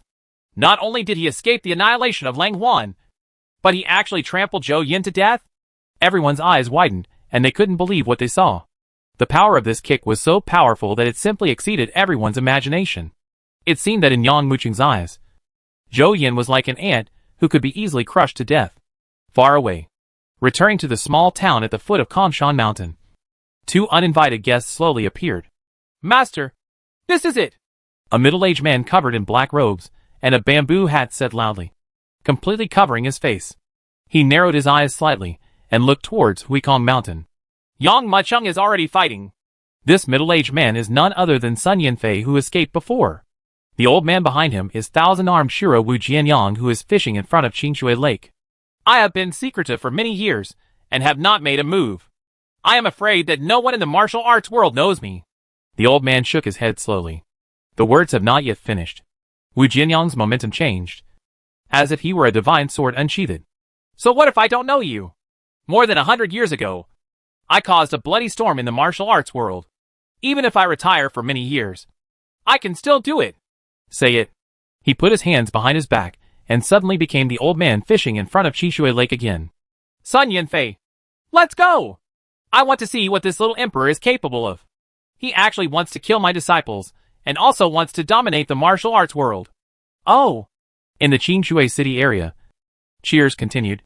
Not only did he escape the annihilation of Lang Huan, but he actually trampled Zhou Yan to death? Everyone's eyes widened, and they couldn't believe what they saw. The power of this kick was so powerful that it simply exceeded everyone's imagination. It seemed that in Yang Muqing's eyes, Zhou Yan was like an ant who could be easily crushed to death. Far away, returning to the small town at the foot of Kanshan Mountain, two uninvited guests slowly appeared. Master, this is it! A middle-aged man covered in black robes and a bamboo hat said loudly, completely covering his face. He narrowed his eyes slightly and looked towards Huikong Mountain. Yang Muqing is already fighting. This middle-aged man is none other than Sun Yanfei, who escaped before. The old man behind him is thousand-armed Shiro Wu Jianyang, who is fishing in front of Qingshui Lake. I have been secretive for many years and have not made a move. I am afraid that no one in the martial arts world knows me. The old man shook his head slowly. The words have not yet finished. Wu Jianyang's momentum changed, as if he were a divine sword unsheathed. So what if I don't know you? More than 100 years ago, I caused a bloody storm in the martial arts world. Even if I retire for many years, I can still do it. Say it. He put his hands behind his back and suddenly became the old man fishing in front of Qingshui Lake again. Sun Yanfei, let's go! I want to see what this little emperor is capable of. He actually wants to kill my disciples, and also wants to dominate the martial arts world. Oh! In the Qingshui city area, cheers continued.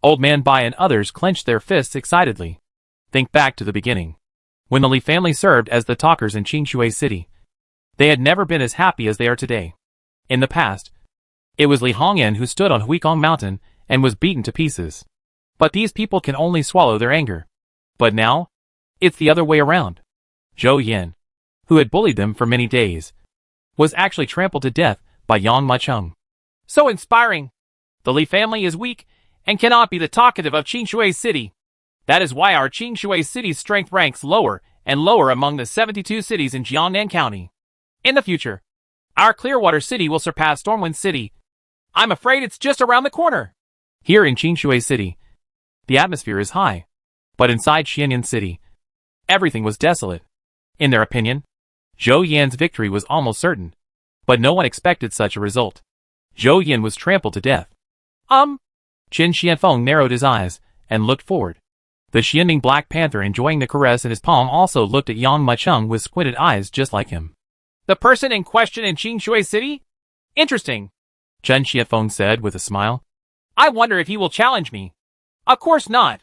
Old Man Bai and others clenched their fists excitedly. Think back to the beginning. When the Li family served as the talkers in Qingshui city, they had never been as happy as they are today. In the past, it was Li Hongyan who stood on Huikong Mountain and was beaten to pieces. But these people can only swallow their anger. But now, it's the other way around. Zhou Yan, who had bullied them for many days, was actually trampled to death by Yang Muqing. So inspiring. The Li family is weak and cannot be the talkative of Qingshui city. That is why our Qingshui city's strength ranks lower and lower among the 72 cities in Jiangnan County. In the future, our Clearwater city will surpass Stormwind city. I'm afraid it's just around the corner. Here in Qingshui city, the atmosphere is high. But inside Xianyan city, everything was desolate. In their opinion, Zhou Yan's victory was almost certain. But no one expected such a result. Zhou Yan was trampled to death. Qin Xianfeng narrowed his eyes and looked forward. The Xianming Black Panther, enjoying the caress in his palm, also looked at Yang Muqing with squinted eyes just like him. The person in question in Qingshui city? Interesting, Qin Xianfeng said with a smile. I wonder if he will challenge me. Of course not.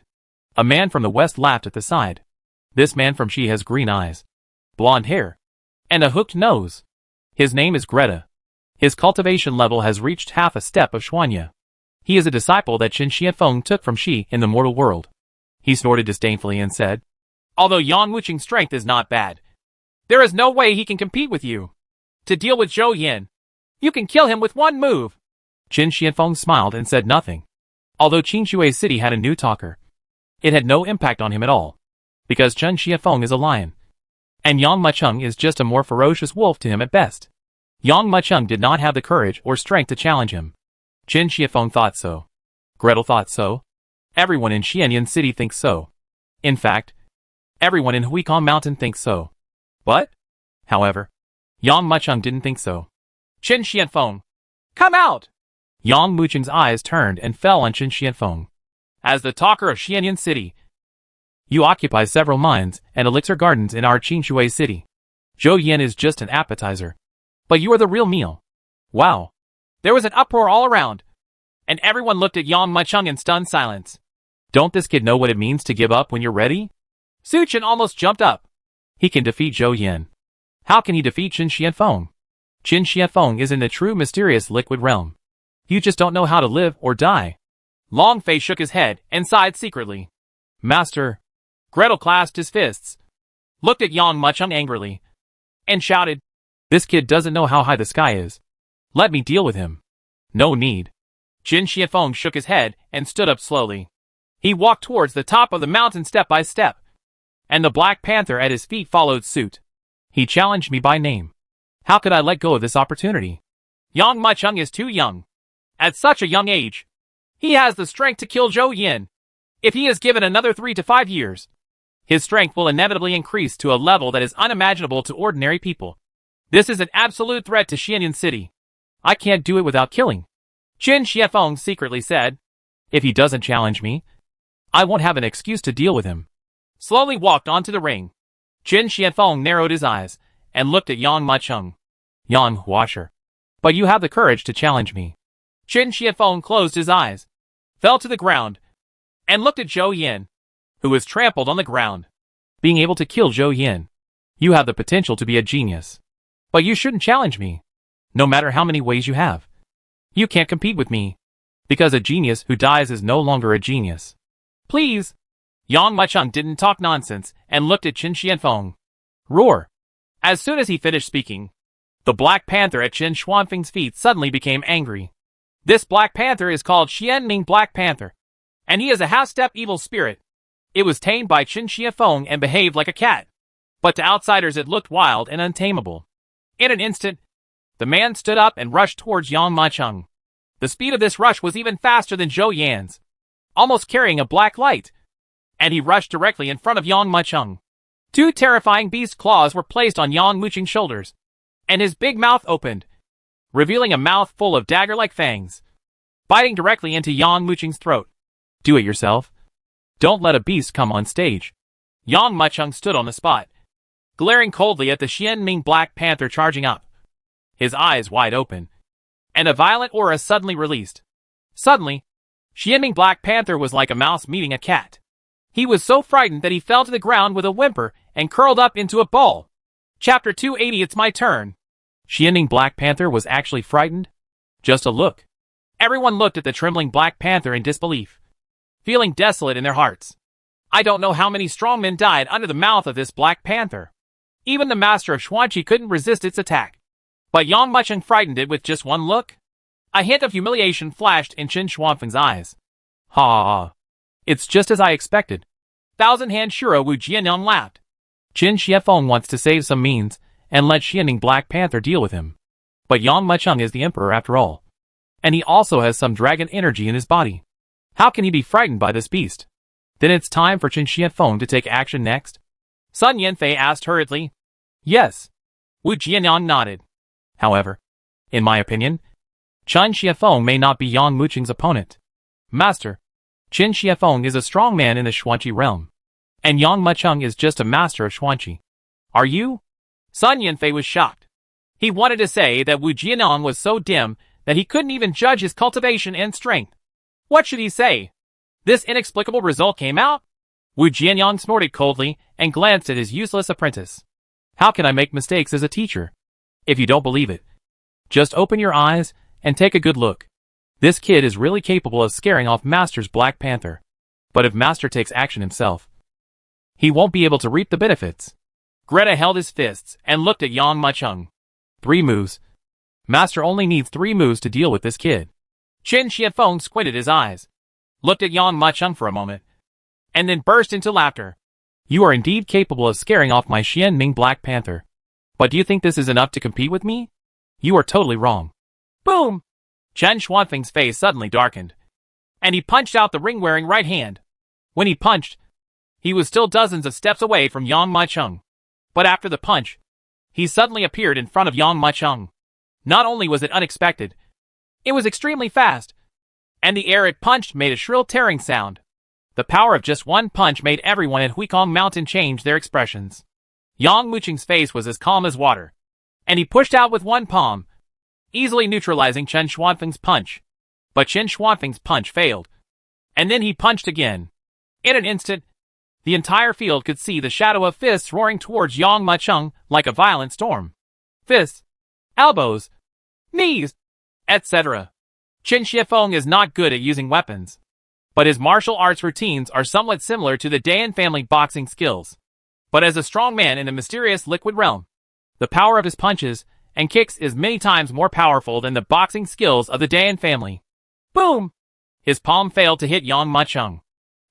A man from the west laughed at the side. This man from Xi has green eyes, blonde hair, and a hooked nose. His name is Greta. His cultivation level has reached half a step of Xuanya. He is a disciple that Qin Xianfeng took from Xi in the mortal world. He snorted disdainfully and said, although Yang Muqing's strength is not bad, there is no way he can compete with you. To deal with Zhou Yan, you can kill him with one move. Qin Xianfeng smiled and said nothing. Although Qingshui city had a new talker, it had no impact on him at all, because Qin Xianfeng is a lion, and Yang Muqing is just a more ferocious wolf to him at best. Yang Muqing did not have the courage or strength to challenge him. Qin Xianfeng thought so. Gretel thought so. Everyone in Xianyan city thinks so. In fact, everyone in Huikong Mountain thinks so. But, however, Yang Muqing didn't think so. Qin Xianfeng, come out! Yang Muqing's eyes turned and fell on Qin Xianfeng. As the talker of Xianyan city, you occupy several mines and elixir gardens in our Qingshui city. Zhou Yan is just an appetizer. But you are the real meal. Wow. There was an uproar all around, and everyone looked at Yang Muqing in stunned silence. Don't this kid know what it means to give up when you're ready? Su Chen almost jumped up. He can defeat Zhou Yan. How can he defeat Qin Xianfeng? Qin Xianfeng is in the true mysterious liquid realm. You just don't know how to live or die. Long Fei shook his head and sighed secretly. Master. Gretel clasped his fists, looked at Yang Muqing angrily, and shouted, this kid doesn't know how high the sky is. Let me deal with him. No need. Qin Xianfeng shook his head and stood up slowly. He walked towards the top of the mountain step by step, and the Black Panther at his feet followed suit. He challenged me by name. How could I let go of this opportunity? Yang Machung is too young. At such a young age, he has the strength to kill Zhou Yin. If he is given another 3 to 5 years, his strength will inevitably increase to a level that is unimaginable to ordinary people. This is an absolute threat to Xianyan City. I can't do it without killing, Qin Shiafeng secretly said. If he doesn't challenge me, I won't have an excuse to deal with him. Slowly walked onto the ring. Qin Shiafeng narrowed his eyes and looked at Yang Machung. Yang Washer. But you have the courage to challenge me. Qin Shiafeng closed his eyes, fell to the ground, and looked at Zhou Yin, who was trampled on the ground. Being able to kill Zhou Yin, you have the potential to be a genius. But you shouldn't challenge me, no matter how many ways you have. You can't compete with me, because a genius who dies is no longer a genius. Please. Yang Machung didn't talk nonsense and looked at Qin Shiafeng. Roar. As soon as he finished speaking, the Black Panther at Qin Xuanfeng's feet suddenly became angry. This Black Panther is called Xianming Black Panther, and he is a half-step evil spirit. It was tamed by Qin Shiafeng and behaved like a cat, but to outsiders it looked wild and untamable. In an instant, the man stood up and rushed towards Yang Machung. The speed of this rush was even faster than Zhou Yan's, almost carrying a black light, and he rushed directly in front of Yang Machung. 2 terrifying beast claws were placed on Yang Machung's shoulders, and his big mouth opened, revealing a mouth full of dagger-like fangs, biting directly into Yang Machung's throat. Do it yourself. Don't let a beast come on stage. Yang Machung stood on the spot, glaring coldly at the Xianming Black Panther charging up, his eyes wide open, and a violent aura suddenly released. Suddenly, Xianming Black Panther was like a mouse meeting a cat. He was so frightened that he fell to the ground with a whimper and curled up into a ball. Chapter 280. It's my turn. Xianming Black Panther was actually frightened? Just a look. Everyone looked at the trembling Black Panther in disbelief, feeling desolate in their hearts. I don't know how many strong men died under the mouth of this Black Panther. Even the master of Xuanqi couldn't resist its attack. But Yang Machung frightened it with just one look. A hint of humiliation flashed in Qin Xuanfeng's eyes. Ha! It's just as I expected. Thousand-Hand Shuro Wu Jianyang laughed. Qin Shiafeng wants to save some means and let Xianming Black Panther deal with him. But Yang Machung is the emperor after all. And he also has some dragon energy in his body. How can he be frightened by this beast? Then it's time for Qin Shiafeng to take action next? Sun Yanfei asked hurriedly. Yes. Wu Jianyang nodded. However, in my opinion, Qin Shiafeng may not be Yang Machung's opponent. Master, Qin Shiafeng is a strong man in the Xuanqi realm, and Yang Machung is just a master of Xuanqi. Are you? Sun Yanfei was shocked. He wanted to say that Wu Jianyang was so dim that he couldn't even judge his cultivation and strength. What should he say? This inexplicable result came out? Wu Jianyang snorted coldly and glanced at his useless apprentice. How can I make mistakes as a teacher? If you don't believe it, just open your eyes and take a good look. This kid is really capable of scaring off Master's Black Panther. But if Master takes action himself, he won't be able to reap the benefits. Greta held his fists and looked at Yang Machung. 3 moves. Master only needs 3 moves to deal with this kid. Qin Shiafeng squinted his eyes, looked at Yang Machung for a moment, and then burst into laughter. You are indeed capable of scaring off my Xianming Black Panther. But do you think this is enough to compete with me? You are totally wrong. Boom! Qin Xuanfeng's face suddenly darkened, and he punched out the ring-wearing right hand. When he punched, he was still dozens of steps away from Yang Machung. But after the punch, he suddenly appeared in front of Yang Machung. Not only was it unexpected, it was extremely fast, and the air it punched made a shrill tearing sound. The power of just one punch made everyone at Huikong Mountain change their expressions. Yang Machung's face was as calm as water, and he pushed out with one palm, easily neutralizing Qin Xuanfeng's punch. But Qin Xuanfeng's punch failed, and then he punched again. In an instant, the entire field could see the shadow of fists roaring towards Yang Machung like a violent storm. Fists, elbows, knees, etc. Qin Shiafeng is not good at using weapons, but his martial arts routines are somewhat similar to the Dayan family boxing skills. But as a strong man in the mysterious liquid realm, the power of his punches and kicks is many times more powerful than the boxing skills of the Dayan family. Boom! His palm failed to hit Yang Machung,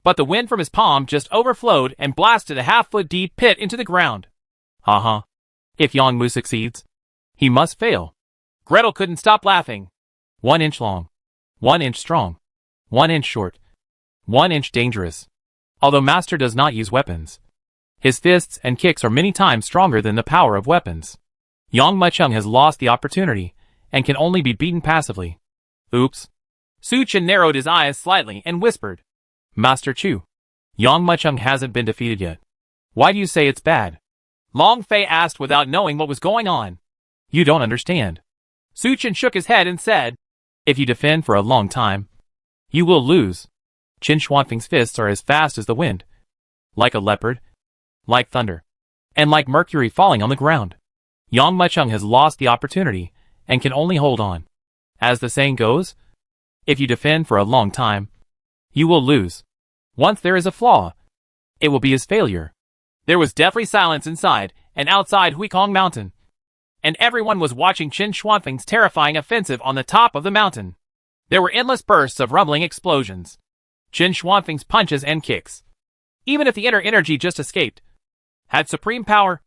but the wind from his palm just overflowed and blasted a half-foot deep pit into the ground. Haha. If Yang Mu succeeds, He must fail. Gretel couldn't stop laughing. 1 inch long. 1 inch strong. 1 inch short. 1 inch dangerous. Although Master does not use weapons, his fists and kicks are many times stronger than the power of weapons. Yang Muchung has lost the opportunity and can only be beaten passively. Oops. Su Chen narrowed his eyes slightly and whispered, Master Chu, Yang Muchung hasn't been defeated yet. Why do you say it's bad? Long Fei asked without knowing what was going on. You don't understand. Su Chen shook his head and said, if you defend for a long time, you will lose. Qin Xuanfeng's fists are as fast as the wind, like a leopard, like thunder, and like mercury falling on the ground. Yang Muchung has lost the opportunity and can only hold on. As the saying goes, if you defend for a long time, you will lose. Once there is a flaw, it will be his failure. There was deathly silence inside and outside Huikong Mountain, and everyone was watching Qin Xuanfeng's terrifying offensive on the top of the mountain. There were endless bursts of rumbling explosions. Qin Xuanfeng's punches and kicks, even if the inner energy just escaped, had supreme power.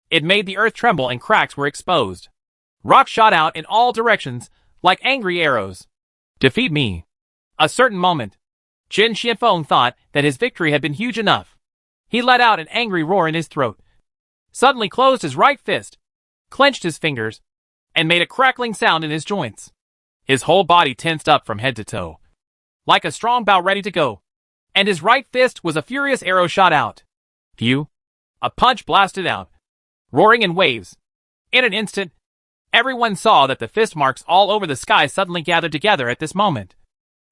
It made the earth tremble and cracks were exposed. Rocks shot out in all directions like angry arrows. Defeat me. A certain moment, Qin Xianfeng thought that his victory had been huge enough. He let out an angry roar in his throat, suddenly closed his right fist, clenched his fingers, and made a crackling sound in his joints. His whole body tensed up from head to toe, like a strong bow ready to go, and his right fist was a furious arrow shot out. Phew! A punch blasted out, roaring in waves. In an instant, everyone saw that the fist marks all over the sky suddenly gathered together at this moment,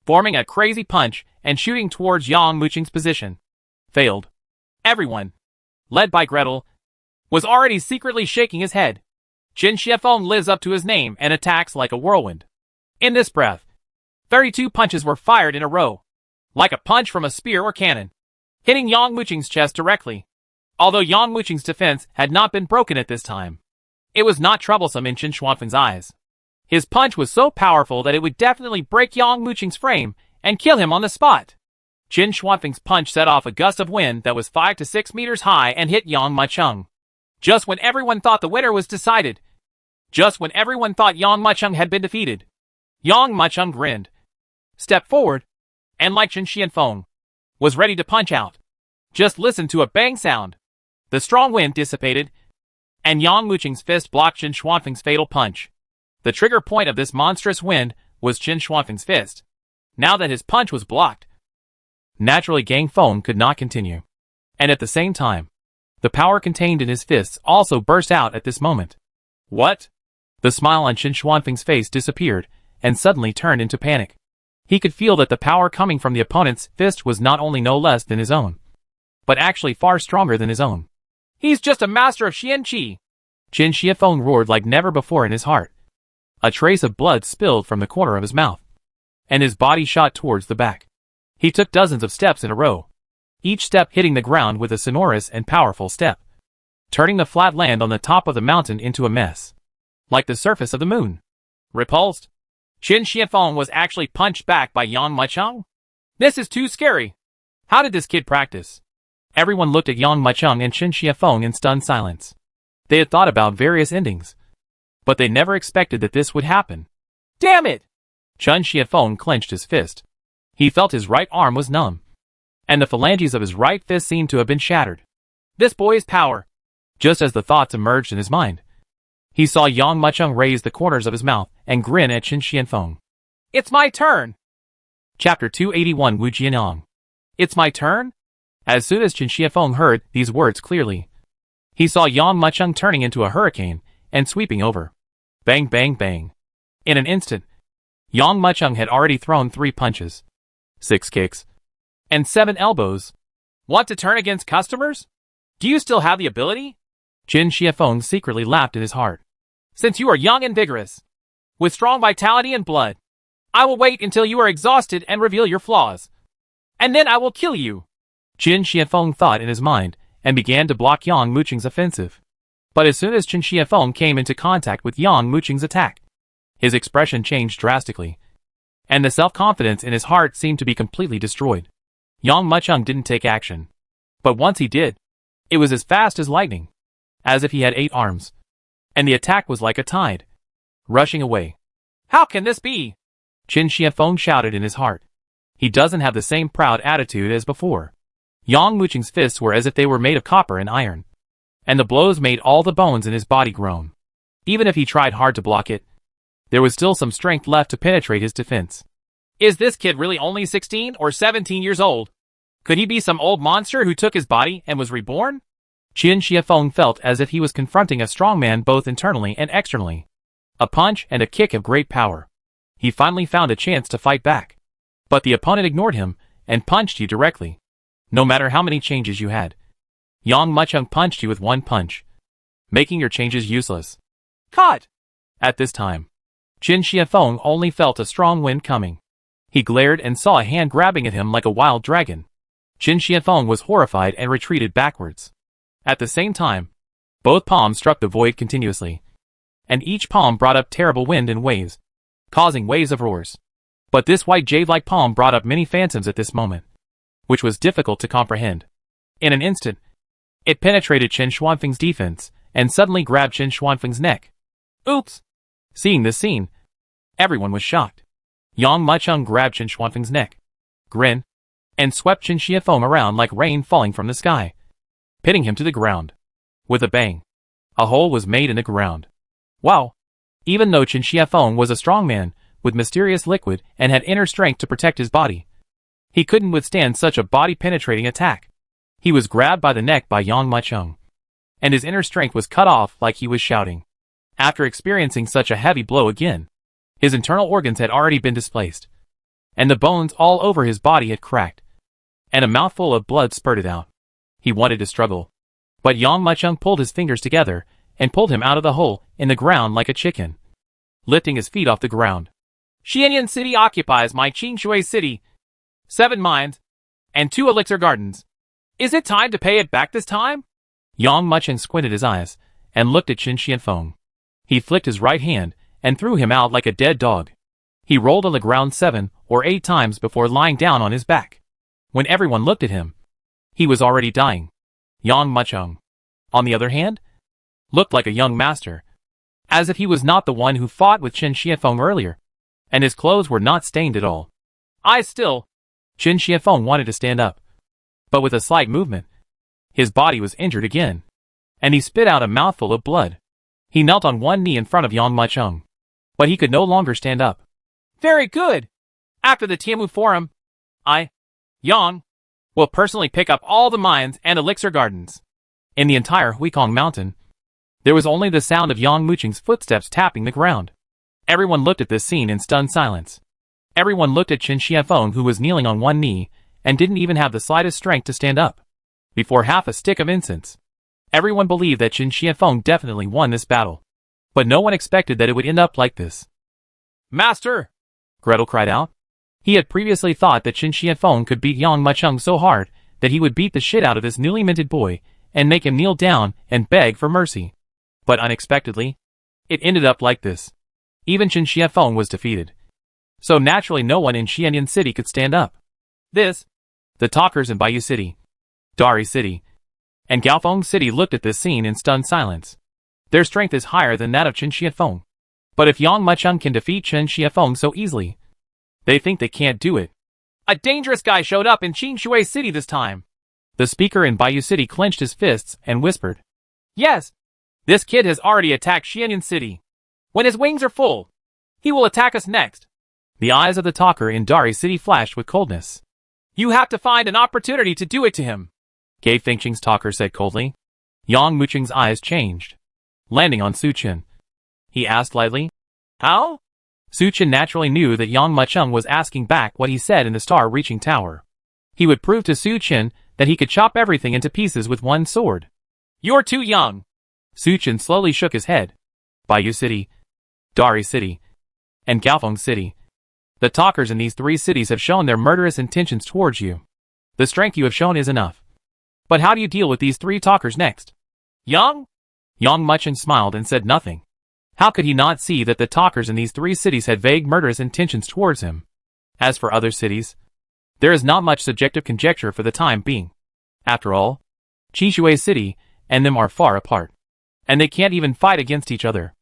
forming a crazy punch and shooting towards Yang Muchung's position. Failed. Everyone, led by Gretel, was already secretly shaking his head. Qin Xianfeng lives up to his name and attacks like a whirlwind. In this breath, 32 punches were fired in a row, like a punch from a spear or cannon, hitting Yang Muchung's chest directly. Although Yang Muchung's defense had not been broken at this time, it was not troublesome in Qin Xuanfeng's eyes. His punch was so powerful that it would definitely break Yang Muchung's frame and kill him on the spot. Qin Xuanfeng's punch set off a gust of wind that was 5 to 6 meters high and hit Yang Muchung. Just when everyone thought the winner was decided, just when everyone thought Yang Muchung had been defeated, Yang Muchung grinned, stepped forward, and like Qin Xianfeng, was ready to punch out. Just listen to a bang sound. The strong wind dissipated, and Yang Muchung's fist blocked Qin Xuanfeng's fatal punch. The trigger point of this monstrous wind was Qin Xuanfeng's fist. Now that his punch was blocked, naturally Gang Feng could not continue. And at the same time, the power contained in his fists also burst out at this moment. What? The smile on Qin Xuanfeng's face disappeared and suddenly turned into panic. He could feel that the power coming from the opponent's fist was not only no less than his own, but actually far stronger than his own. He's just a master of Xian Qi. Qin Xianfeng roared like never before in his heart. A trace of blood spilled from the corner of his mouth, and his body shot towards the back. He took dozens of steps in a row, each step hitting the ground with a sonorous and powerful step, turning the flat land on the top of the mountain into a mess, like the surface of the moon. Repulsed, Qin Xianfeng was actually punched back by Yang Muchung? This is too scary. How did this kid practice? Everyone looked at Yang Muchung and Qin Xianfeng in stunned silence. They had thought about various endings, but they never expected that this would happen. Damn it! Qin Xianfeng clenched his fist. He felt his right arm was numb, and the phalanges of his right fist seemed to have been shattered. This boy's power. Just as the thoughts emerged in his mind, he saw Yang Muchung raise the corners of his mouth and grin at Qin Xianfeng. It's my turn! Chapter 281 Wu Jianyang. It's my turn? As soon as Qin Xianfeng heard these words clearly, he saw Yang Muchung turning into a hurricane and sweeping over. Bang bang bang. In an instant, Yang Muchung had already thrown 3 punches, 6 kicks, and 7 elbows. Want to turn against customers? Do you still have the ability? Qin Xianfeng secretly laughed in his heart. Since you are young and vigorous, with strong vitality and blood, I will wait until you are exhausted and reveal your flaws. And then I will kill you. Qin Xianfeng thought in his mind and began to block Yang Muchung's offensive. But as soon as Qin Xianfeng came into contact with Yang Muchung's attack, his expression changed drastically, and the self-confidence in his heart seemed to be completely destroyed. Yang Muchung didn't take action, but once he did, it was as fast as lightning, as if he had 8 arms. and the attack was like a tide, rushing away. How can this be? Qin Shiafeng shouted in his heart. He doesn't have the same proud attitude as before. Yang Muqing's fists were as if they were made of copper and iron, and the blows made all the bones in his body groan. Even if he tried hard to block it, there was still some strength left to penetrate his defense. Is this kid really only 16 or 17 years old? Could he be some old monster who took his body and was reborn? Qin Shiafeng felt as if he was confronting a strong man both internally and externally. A punch and a kick of great power. He finally found a chance to fight back. But the opponent ignored him and punched you directly. No matter how many changes you had, Yang Mucheng punched you with one punch, making your changes useless. Caught! At this time, Qin Shiafeng only felt a strong wind coming. He glared and saw a hand grabbing at him like a wild dragon. Qin Shiafeng was horrified and retreated backwards. At the same time, both palms struck the void continuously, and each palm brought up terrible wind and waves, causing waves of roars. But this white jade-like palm brought up many phantoms at this moment, which was difficult to comprehend. In an instant, it penetrated Qin Xuanfeng's defense and suddenly grabbed Qin Xuanfeng's neck. Oops! Seeing this scene, everyone was shocked. Yang Mucheng grabbed Qin Xuanfeng's neck, grinned, and swept Qin Shiafeng around like rain falling from the sky, pitting him to the ground. With a bang, a hole was made in the ground. Wow! Even though Qin Shiafeng was a strong man, with mysterious liquid and had inner strength to protect his body, he couldn't withstand such a body-penetrating attack. He was grabbed by the neck by Yang Mucheng, and his inner strength was cut off like he was shouting. After experiencing such a heavy blow again, his internal organs had already been displaced, and the bones all over his body had cracked, and a mouthful of blood spurted out. He wanted to struggle, but Yang Mucheng pulled his fingers together and pulled him out of the hole in the ground like a chicken, lifting his feet off the ground. Xianyan City occupies my Qingshui City, 7 mines, and 2 elixir gardens. Is it time to pay it back this time? Yang Mucheng squinted his eyes and looked at Qin Shiafeng. He flicked his right hand and threw him out like a dead dog. He rolled on the ground 7 or 8 times before lying down on his back. When everyone looked at him, he was already dying. Yang Mucheng, on the other hand, looked like a young master, as if he was not the one who fought with Qin Shiafeng earlier, and his clothes were not stained at all. Qin Shiafeng wanted to stand up, but with a slight movement, his body was injured again, and he spit out a mouthful of blood. He knelt on one knee in front of Yang Mucheng, but he could no longer stand up. Very good! After the Tiamu Forum, I, Yang, will personally pick up all the mines and elixir gardens. In the entire Huikong Mountain, there was only the sound of Yang Muqing's footsteps tapping the ground. Everyone looked at this scene in stunned silence. Everyone looked at Qin Shiafeng, who was kneeling on one knee and didn't even have the slightest strength to stand up before half a stick of incense. Everyone believed that Qin Shiafeng definitely won this battle, but no one expected that it would end up like this. Master! Gretel cried out. He had previously thought that Qin Shiafeng could beat Yang Mucheng so hard that he would beat the shit out of this newly minted boy and make him kneel down and beg for mercy. But unexpectedly, it ended up like this. Even Qin Shiafeng was defeated. So naturally no one in Xianyan City could stand up. The talkers in Baiyu City, Dari City, and Gaofeng City looked at this scene in stunned silence. Their strength is higher than that of Qin Shiafeng. But if Yang Mucheng can defeat Qin Shiafeng so easily, they think they can't do it. A dangerous guy showed up in Qingshui City this time. The speaker in Baiyu City clenched his fists and whispered. Yes, this kid has already attacked Xianyan City. When his wings are full, he will attack us next. The eyes of the talker in Dari City flashed with coldness. You have to find an opportunity to do it to him, Gei Fengqing's talker said coldly. Yang Muqing's eyes changed, landing on Su Qin. He asked lightly, How? Su Qin naturally knew that Yang Mucheng was asking back what he said in the star-reaching tower. He would prove to Su Qin that he could chop everything into pieces with one sword. You're too young. Su Qin slowly shook his head. Baiyu City, Dari City, and Gaofeng City. The talkers in these 3 cities have shown their murderous intentions towards you. The strength you have shown is enough. But how do you deal with these 3 talkers next? Yang Mucheng smiled and said nothing. How could he not see that the talkers in these 3 cities had vague murderous intentions towards him? As for other cities, there is not much subjective conjecture for the time being. After all, Qingshui City and them are far apart. and they can't even fight against each other.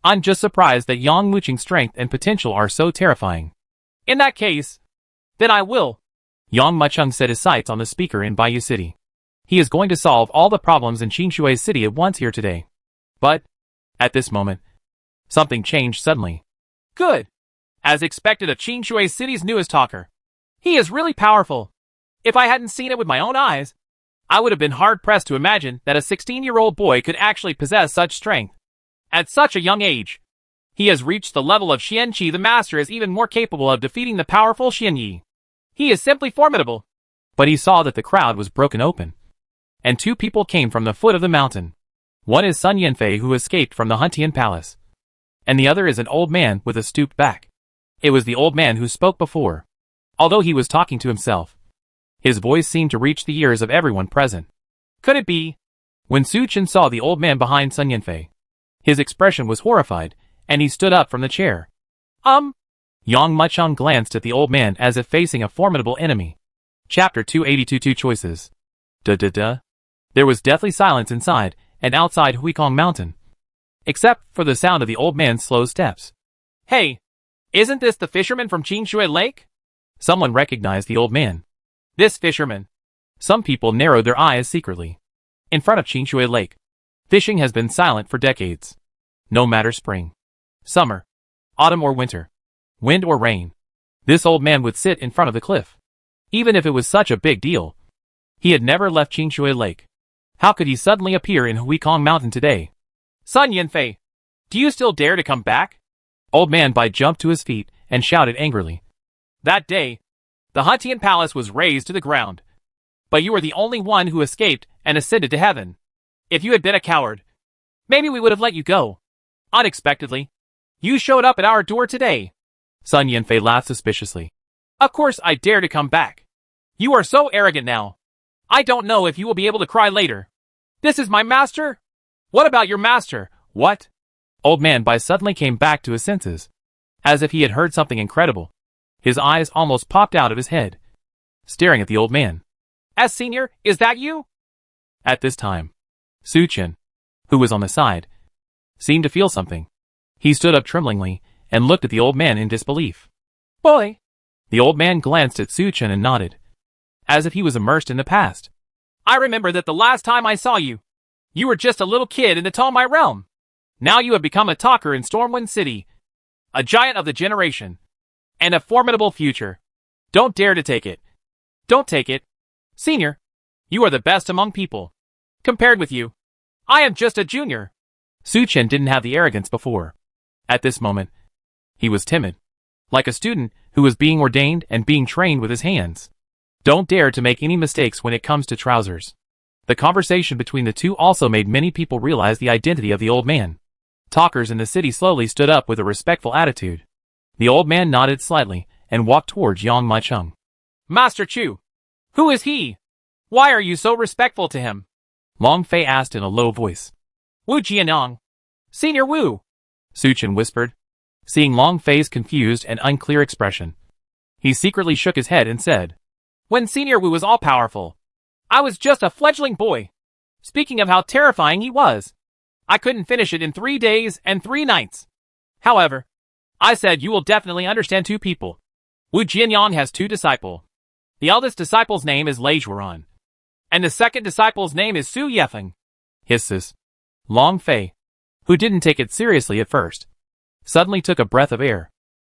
I'm just surprised that Yang Muqing's strength and potential are so terrifying. In that case, then I will. Yang Muqing set his sights on the speaker in Bayou City. He is going to solve all the problems in Qingshui City at once here today. But, at this moment, something changed suddenly. Good. As expected of Qingshui City's newest talker. He is really powerful. If I hadn't seen it with my own eyes, I would have been hard-pressed to imagine that a 16-year-old boy could actually possess such strength. At such a young age, he has reached the level of Xianqi. The master is even more capable of defeating the powerful Xianyi. He is simply formidable. But he saw that the crowd was broken open, and two people came from the foot of the mountain. One is Sun Yanfei, who escaped from the Huntian Palace, and the other is an old man with a stooped back. It was the old man who spoke before. Although he was talking to himself, his voice seemed to reach the ears of everyone present. Could it be? When Su Chen saw the old man behind Sun Yanfei, his expression was horrified, and he stood up from the chair. Yang Muqing glanced at the old man as if facing a formidable enemy. Chapter 282 Two Choices. There was deathly silence inside and outside Huikong Mountain, except for the sound of the old man's slow steps. Hey, isn't this the fisherman from Qingshui Lake? Someone recognized the old man. This fisherman. Some people narrowed their eyes secretly. In front of Qingshui Lake, fishing has been silent for decades. No matter spring, summer, autumn or winter, wind or rain, this old man would sit in front of the cliff. Even if it was such a big deal, he had never left Qingshui Lake. How could he suddenly appear in Huikong Mountain today? Sun Yanfei, do you still dare to come back? Old man Bai jumped to his feet and shouted angrily. That day, the Huntian Palace was razed to the ground. But you were the only one who escaped and ascended to heaven. If you had been a coward, maybe we would have let you go. Unexpectedly, you showed up at our door today. Sun Yanfei laughed suspiciously. Of course I dare to come back. You are so arrogant now. I don't know if you will be able to cry later. This is my master? What about your master? What? Old man Bai suddenly came back to his senses, as if he had heard something incredible. His eyes almost popped out of his head, staring at the old man. As senior, is that you? At this time, Su Chen, who was on the side, seemed to feel something. He stood up tremblingly and looked at the old man in disbelief. Boy! The old man glanced at Su Chen and nodded, as if he was immersed in the past. I remember that the last time I saw you, you were just a little kid in the Talmai realm. Now you have become a talker in Stormwind City, a giant of the generation, and a formidable future. Don't dare to take it. Don't take it. Senior, you are the best among people. Compared with you, I am just a junior. Su Chen didn't have the arrogance before. At this moment, he was timid, like a student who was being ordained and being trained with his hands. Don't dare to make any mistakes when it comes to trousers. The conversation between the two also made many people realize the identity of the old man. Talkers in the city slowly stood up with a respectful attitude. The old man nodded slightly and walked towards Yang Muqing. Master Chu, who is he? Why are you so respectful to him? Long Fei asked in a low voice. Wu Jianyang. Senior Wu. Su Chen whispered, seeing Long Fei's confused and unclear expression. He secretly shook his head and said, When Senior Wu was all-powerful, I was just a fledgling boy. Speaking of how terrifying he was, I couldn't finish it in 3 days and 3 nights. However, I said you will definitely understand two people. Wu Jianyang has 2 disciples. The eldest disciple's name is Reborn, and the second disciple's name is Su Yefeng. Hisses. Long Fei, who didn't take it seriously at first, suddenly took a breath of air.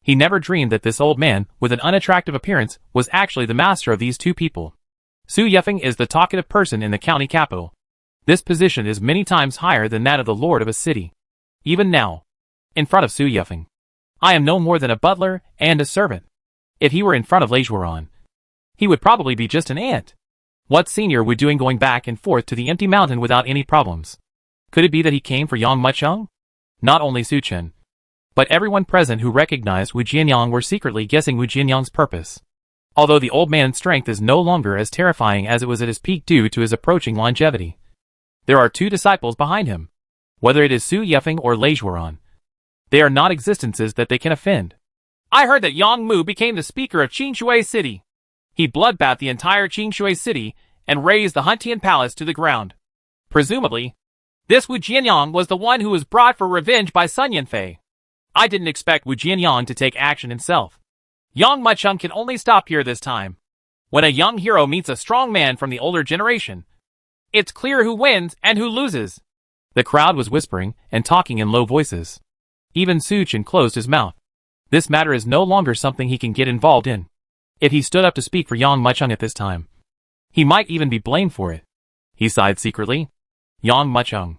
He never dreamed that this old man with an unattractive appearance was actually the master of these two people. Su Yefeng is the talkative person in the county capital. This position is many times higher than that of the lord of a city. Even now, in front of Su Yefeng, I am no more than a butler and a servant. If he were in front of Reborn, he would probably be just an ant. What Senior would doing going back and forth to the empty mountain without any problems? Could it be that he came for Yang Muqing? Not only Su Chen, but everyone present who recognized Wu Jianyang were secretly guessing Wu Jianyang's purpose. Although the old man's strength is no longer as terrifying as it was at his peak due to his approaching longevity, there are 2 disciples behind him. Whether it is Su Yefeng or Reborn, they are not existences that they can offend. I heard that Yang Mu became the speaker of Qingshui City. He bloodbathed the entire Qingshui City and razed the Huntian Palace to the ground. Presumably, This Wu Jianyang was the one who was brought for revenge by Sun Yanfei. I didn't expect Wu Jianyang to take action himself. Yang Mucheng can only stop here this time. When a young hero meets a strong man from the older generation, it's clear who wins and who loses. The crowd was whispering and talking in low voices. Even Su Chen closed his mouth. This matter is no longer something he can get involved in. If he stood up to speak for Yang Mucheng at this time, he might even be blamed for it. He sighed secretly. Yang Mucheng,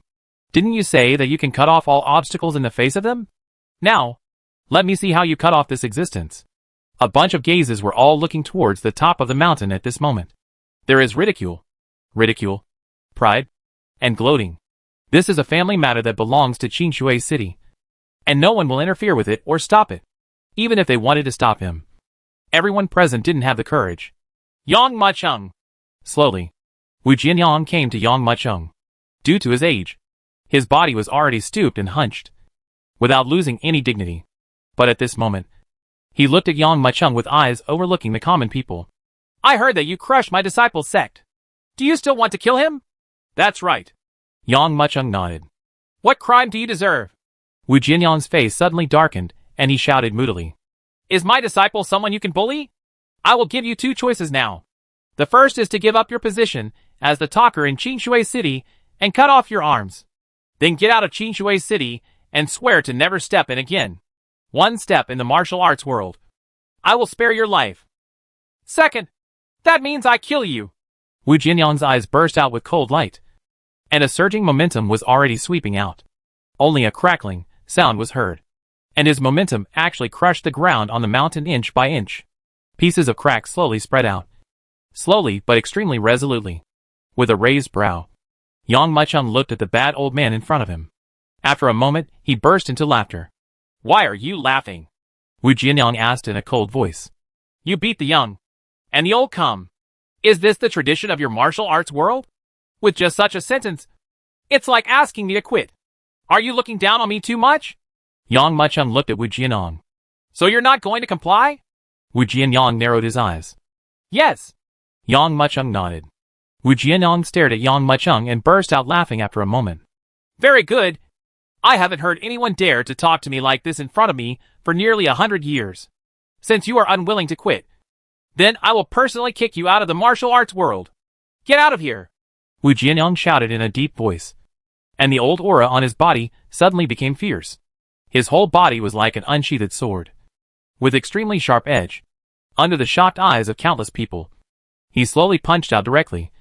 didn't you say that you can cut off all obstacles in the face of them? Now, let me see how you cut off this existence. A bunch of gazes were all looking towards the top of the mountain at this moment. There is ridicule, pride, and gloating. This is a family matter that belongs to Qingshui City, and no one will interfere with it or stop it, even if they wanted to stop him. Everyone present didn't have the courage. Yang Mucheng. Slowly, Wu Jianyang came to Yang Mucheng. Due to his age, his body was already stooped and hunched, without losing any dignity. But at this moment, he looked at Yang Mucheng with eyes overlooking the common people. I heard that you crushed my disciple's sect. Do you still want to kill him? That's right. Yang Mucheng nodded. What crime do you deserve? Wu Jianyang's face suddenly darkened, and he shouted moodily. Is my disciple someone you can bully? I will give you two choices now. The first is to give up your position as the talker in Qingshui City and cut off your arms. Then get out of Qingshui City and swear to never step in again. One step in the martial arts world. I will spare your life. Second, that means I kill you. Wu Jianyang's eyes burst out with cold light, and a surging momentum was already sweeping out. Only a crackling sound was heard, and his momentum actually crushed the ground on the mountain inch by inch. Pieces of crack slowly spread out. Slowly but extremely resolutely. With a raised brow, Yang Mucheng looked at the bad old man in front of him. After a moment, he burst into laughter. Why are you laughing? Wu Jianyang asked in a cold voice. You beat the young, and the old come. Is this the tradition of your martial arts world? With just such a sentence, it's like asking me to quit. Are you looking down on me too much? Yang Mucheng looked at Wu Jianyang. So you're not going to comply? Wu Jianyang narrowed his eyes. Yes. Yang Mucheng nodded. Wu Jianyang stared at Yang Mucheng and burst out laughing after a moment. Very good. I haven't heard anyone dare to talk to me like this in front of me for nearly 100 years. Since you are unwilling to quit, then I will personally kick you out of the martial arts world. Get out of here. Wu Jianyang shouted in a deep voice, and the old aura on his body suddenly became fierce. His whole body was like an unsheathed sword, with extremely sharp edge. Under the shocked eyes of countless people, he slowly punched out directly,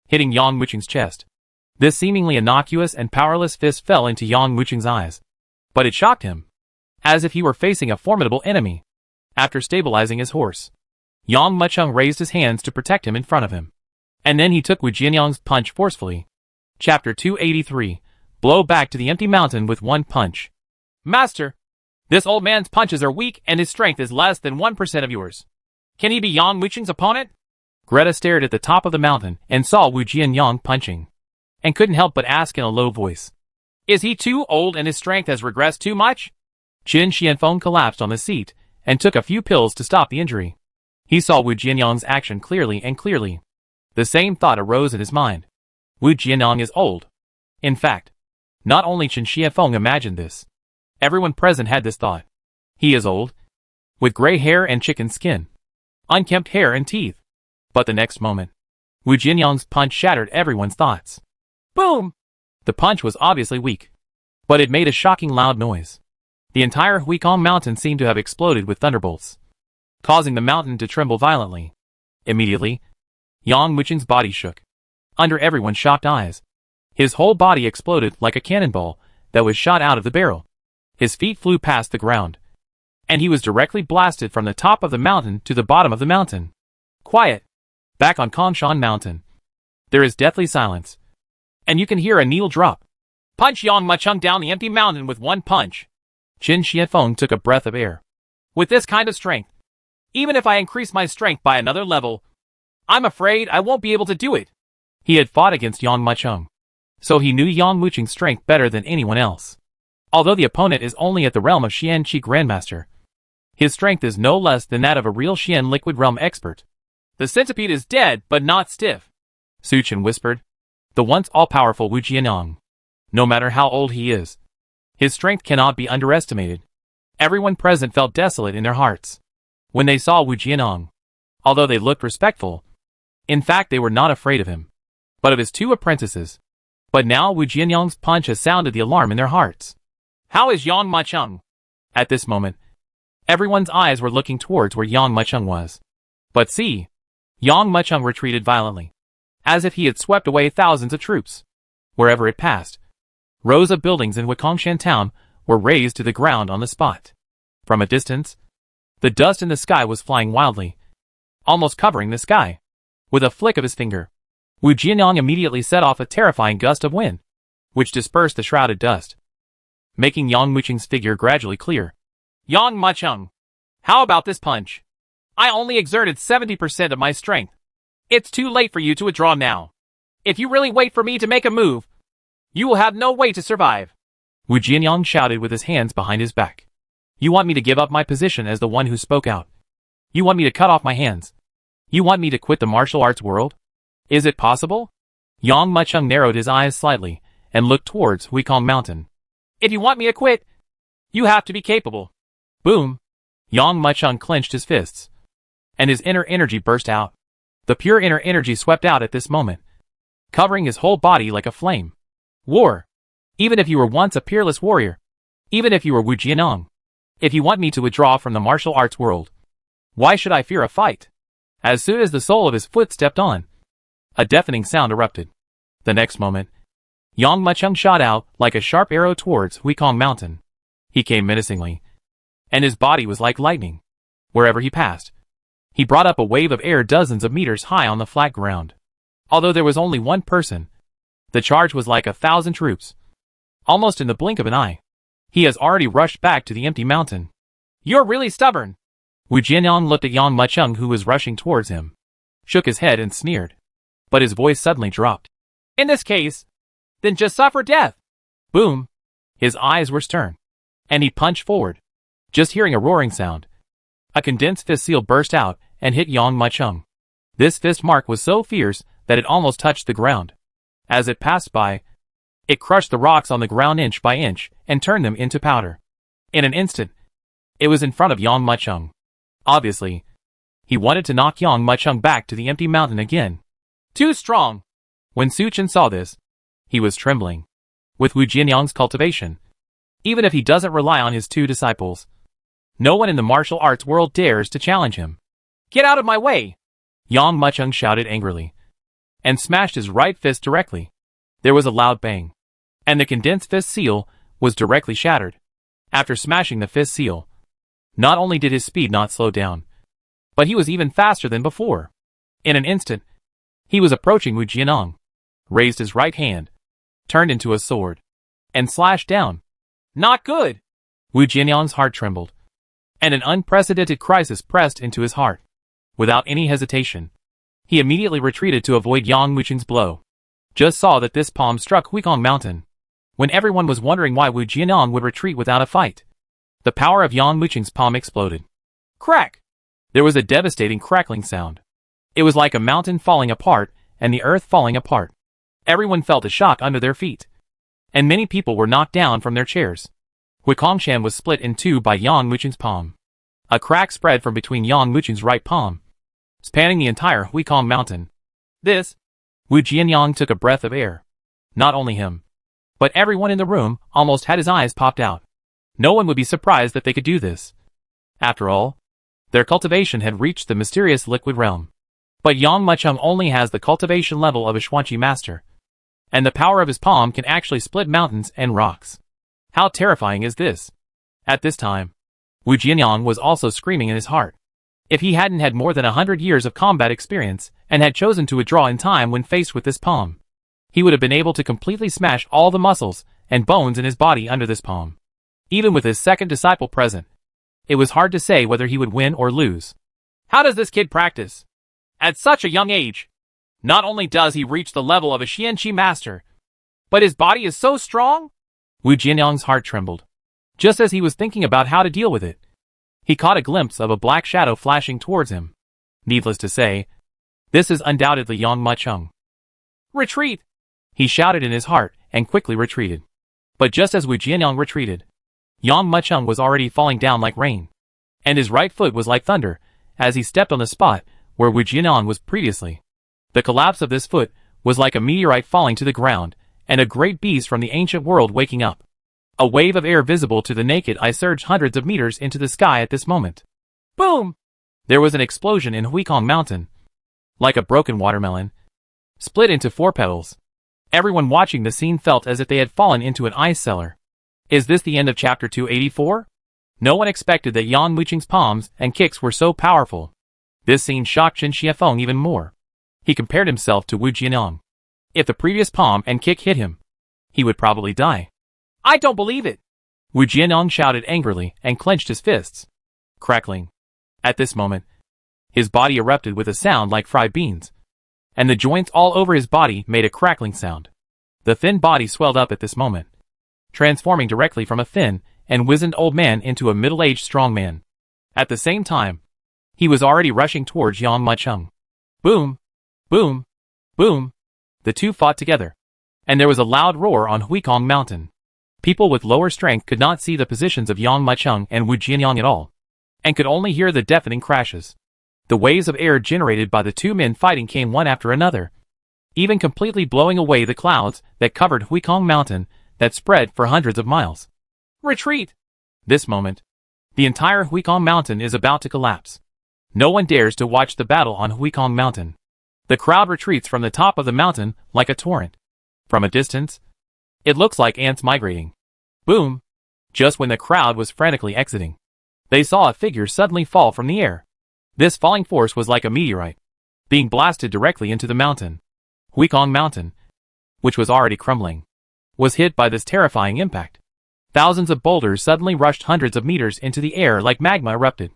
hitting Yang Mucheng's chest. This seemingly innocuous and powerless fist fell into Yang Mucheng's eyes, but it shocked him, as if he were facing a formidable enemy. After stabilizing his horse, Yang Mucheng raised his hands to protect him in front of him, and then he took Wu Jianyang's punch forcefully. Chapter 283. Blow back to the empty mountain with one punch. Master, this old man's punches are weak and his strength is less than 1% of yours. Can he be Yang Mucheng's opponent? Greta stared at the top of the mountain and saw Wu Jianyang punching, and couldn't help but ask in a low voice. Is he too old and his strength has regressed too much? Qin Xianfeng collapsed on the seat and took a few pills to stop the injury. He saw Wu Jianyang's action clearly and clearly. The same thought arose in his mind. Wu Jianyang is old. In fact, not only Qin Xianfeng imagined this. Everyone present had this thought. He is old, with gray hair and chicken skin, unkempt hair and teeth. But the next moment, Wu Jianyang's punch shattered everyone's thoughts. Boom! The punch was obviously weak, but it made a shocking loud noise. The entire Huikong mountain seemed to have exploded with thunderbolts, causing the mountain to tremble violently. Immediately, Yang Mucheng's body shook. Under everyone's shocked eyes, his whole body exploded like a cannonball that was shot out of the barrel. His feet flew past the ground, and he was directly blasted from the top of the mountain to the bottom of the mountain. Quiet! Back on Kongshan Mountain, there is deathly silence, and you can hear a needle drop. Punch Yang Mucheng down the empty mountain with one punch. Qin Xianfeng took a breath of air. With this kind of strength, even if I increase my strength by another level, I'm afraid I won't be able to do it. He had fought against Yang Mucheng, so he knew Yang Mucheng's strength better than anyone else. Although the opponent is only at the realm of Xian Qi Grandmaster, his strength is no less than that of a real Xian Liquid Realm expert. The centipede is dead, but not stiff, Su Chen whispered. The once all-powerful Wu Jianyang No matter how old he is, his strength cannot be underestimated. Everyone present felt desolate in their hearts when they saw Wu Jianong. Although they looked respectful, in fact they were not afraid of him, but of his two apprentices. But now Wu Jianyang's punch has sounded the alarm in their hearts. How is Yang Macheng? At this moment, everyone's eyes were looking towards where Yang Macheng was. But see, Yang Macheng retreated violently, as if he had swept away thousands of troops. Wherever it passed, rows of buildings in Huikongshan town were razed to the ground on the spot. From a distance, the dust in the sky was flying wildly, almost covering the sky. With a flick of his finger, Wu Jianyang immediately set off a terrifying gust of wind, which dispersed the shrouded dust, making Yang Muqing's figure gradually clear. Yang Macheng, how about this punch? I only exerted 70% of my strength. It's too late for you to withdraw now. If you really wait for me to make a move, you will have no way to survive. Wu Jianyang shouted with his hands behind his back. You want me to give up my position as the one who spoke out? You want me to cut off my hands? You want me to quit the martial arts world? Is it possible? Yang Macheng narrowed his eyes slightly and looked towards Huikong Mountain. If you want me to quit, you have to be capable. Boom! Yang Macheng clenched his fists, and his inner energy burst out. The pure inner energy swept out at this moment, covering his whole body like a flame. War! Even if you were once a peerless warrior, even if you were Wu Jianyang, if you want me to withdraw from the martial arts world, why should I fear a fight? As soon as the sole of his foot stepped on, a deafening sound erupted. The next moment, Yang Macheng shot out like a sharp arrow towards Huikong Mountain. He came menacingly, and his body was like lightning. Wherever he passed, he brought up a wave of air dozens of meters high on the flat ground. Although there was only one person, the charge was like 1,000 troops. Almost in the blink of an eye, he has already rushed back to the empty mountain. You're really stubborn. Wu Jianyang looked at Yang Macheng who was rushing towards him, shook his head and sneered. But his voice suddenly dropped. In this case, then just suffer death. Boom! His eyes were stern, and he punched forward. Just hearing a roaring sound, a condensed fist seal burst out and hit Yang Macheng. This fist mark was so fierce that it almost touched the ground. As it passed by, it crushed the rocks on the ground inch by inch and turned them into powder. In an instant, it was in front of Yang Macheng. Obviously, he wanted to knock Yang Macheng back to the empty mountain again. Too strong. When Su Chen saw this, he was trembling. With Wu Jianyang's cultivation, even if he doesn't rely on his two disciples, no one in the martial arts world dares to challenge him. Get out of my way! Yang Macheng shouted angrily, and smashed his right fist directly. There was a loud bang, and the condensed fist seal was directly shattered. After smashing the fist seal, not only did his speed not slow down, but he was even faster than before. In an instant, he was approaching Wu Jianyang, raised his right hand, turned into a sword, and slashed down. Not good! Wu Jianyang's heart trembled, and an unprecedented crisis pressed into his heart. Without any hesitation, he immediately retreated to avoid Yang Muqing's blow. Just saw that this palm struck Huikong Mountain. When everyone was wondering why Wu Jianyang would retreat without a fight, the power of Yang Muqing's palm exploded. Crack! There was a devastating crackling sound. It was like a mountain falling apart and the earth falling apart. Everyone felt a shock under their feet, and many people were knocked down from their chairs. Huikongshan was split in two by Yang Muqing's palm. A crack spread from between Yang Muqing's right palm, spanning the entire Huikong Mountain. This, Wu Jianyang took a breath of air. Not only him, but everyone in the room almost had his eyes popped out. No one would be surprised that they could do this. After all, their cultivation had reached the mysterious liquid realm. But Yang Macheng only has the cultivation level of a Xuanqi master, and the power of his palm can actually split mountains and rocks. How terrifying is this? At this time, Wu Jianyang was also screaming in his heart. If he hadn't had more than 100 years of combat experience and had chosen to withdraw in time when faced with this palm, he would have been able to completely smash all the muscles and bones in his body under this palm. Even with his second disciple present, it was hard to say whether he would win or lose. How does this kid practice? At such a young age, not only does he reach the level of a Xuanqi master, but his body is so strong? Wu Jianyang's heart trembled. Just as he was thinking about how to deal with it, he caught a glimpse of a black shadow flashing towards him. Needless to say, this is undoubtedly Yang Macheng. Retreat! He shouted in his heart and quickly retreated. But just as Wu Jianyang retreated, Yang Mucheng was already falling down like rain. And his right foot was like thunder, as he stepped on the spot where Wu Jianyang was previously. The collapse of this foot was like a meteorite falling to the ground, and a great beast from the ancient world waking up. A wave of air visible to the naked eye surged hundreds of meters into the sky at this moment. Boom! There was an explosion in Huikong Mountain. Like a broken watermelon, split into 4 petals. Everyone watching the scene felt as if they had fallen into an ice cellar. Is this the end of chapter 284? No one expected that Yang Mucheng's palms and kicks were so powerful. This scene shocked Qin Shiafeng even more. He compared himself to Wu Jianyang. If the previous palm and kick hit him, he would probably die. I don't believe it! Wu Jianyang shouted angrily and clenched his fists. Crackling. At this moment, his body erupted with a sound like fried beans, and the joints all over his body made a crackling sound. The thin body swelled up at this moment, transforming directly from a thin and wizened old man into a middle-aged strong man. At the same time, he was already rushing towards Yang Mucheng. Boom! Boom! Boom! The two fought together, and there was a loud roar on Huikong Mountain. People with lower strength could not see the positions of Yang Mucheng and Wu Jianyang at all, and could only hear the deafening crashes. The waves of air generated by the two men fighting came one after another, even completely blowing away the clouds that covered Huikong Mountain that spread for hundreds of miles. Retreat! This moment, the entire Huikong Mountain is about to collapse. No one dares to watch the battle on Huikong Mountain. The crowd retreats from the top of the mountain like a torrent. From a distance, it looks like ants migrating. Boom! Just when the crowd was frantically exiting, they saw a figure suddenly fall from the air. This falling force was like a meteorite, being blasted directly into the mountain. Huikong Mountain, which was already crumbling, was hit by this terrifying impact. Thousands of boulders suddenly rushed hundreds of meters into the air like magma erupted.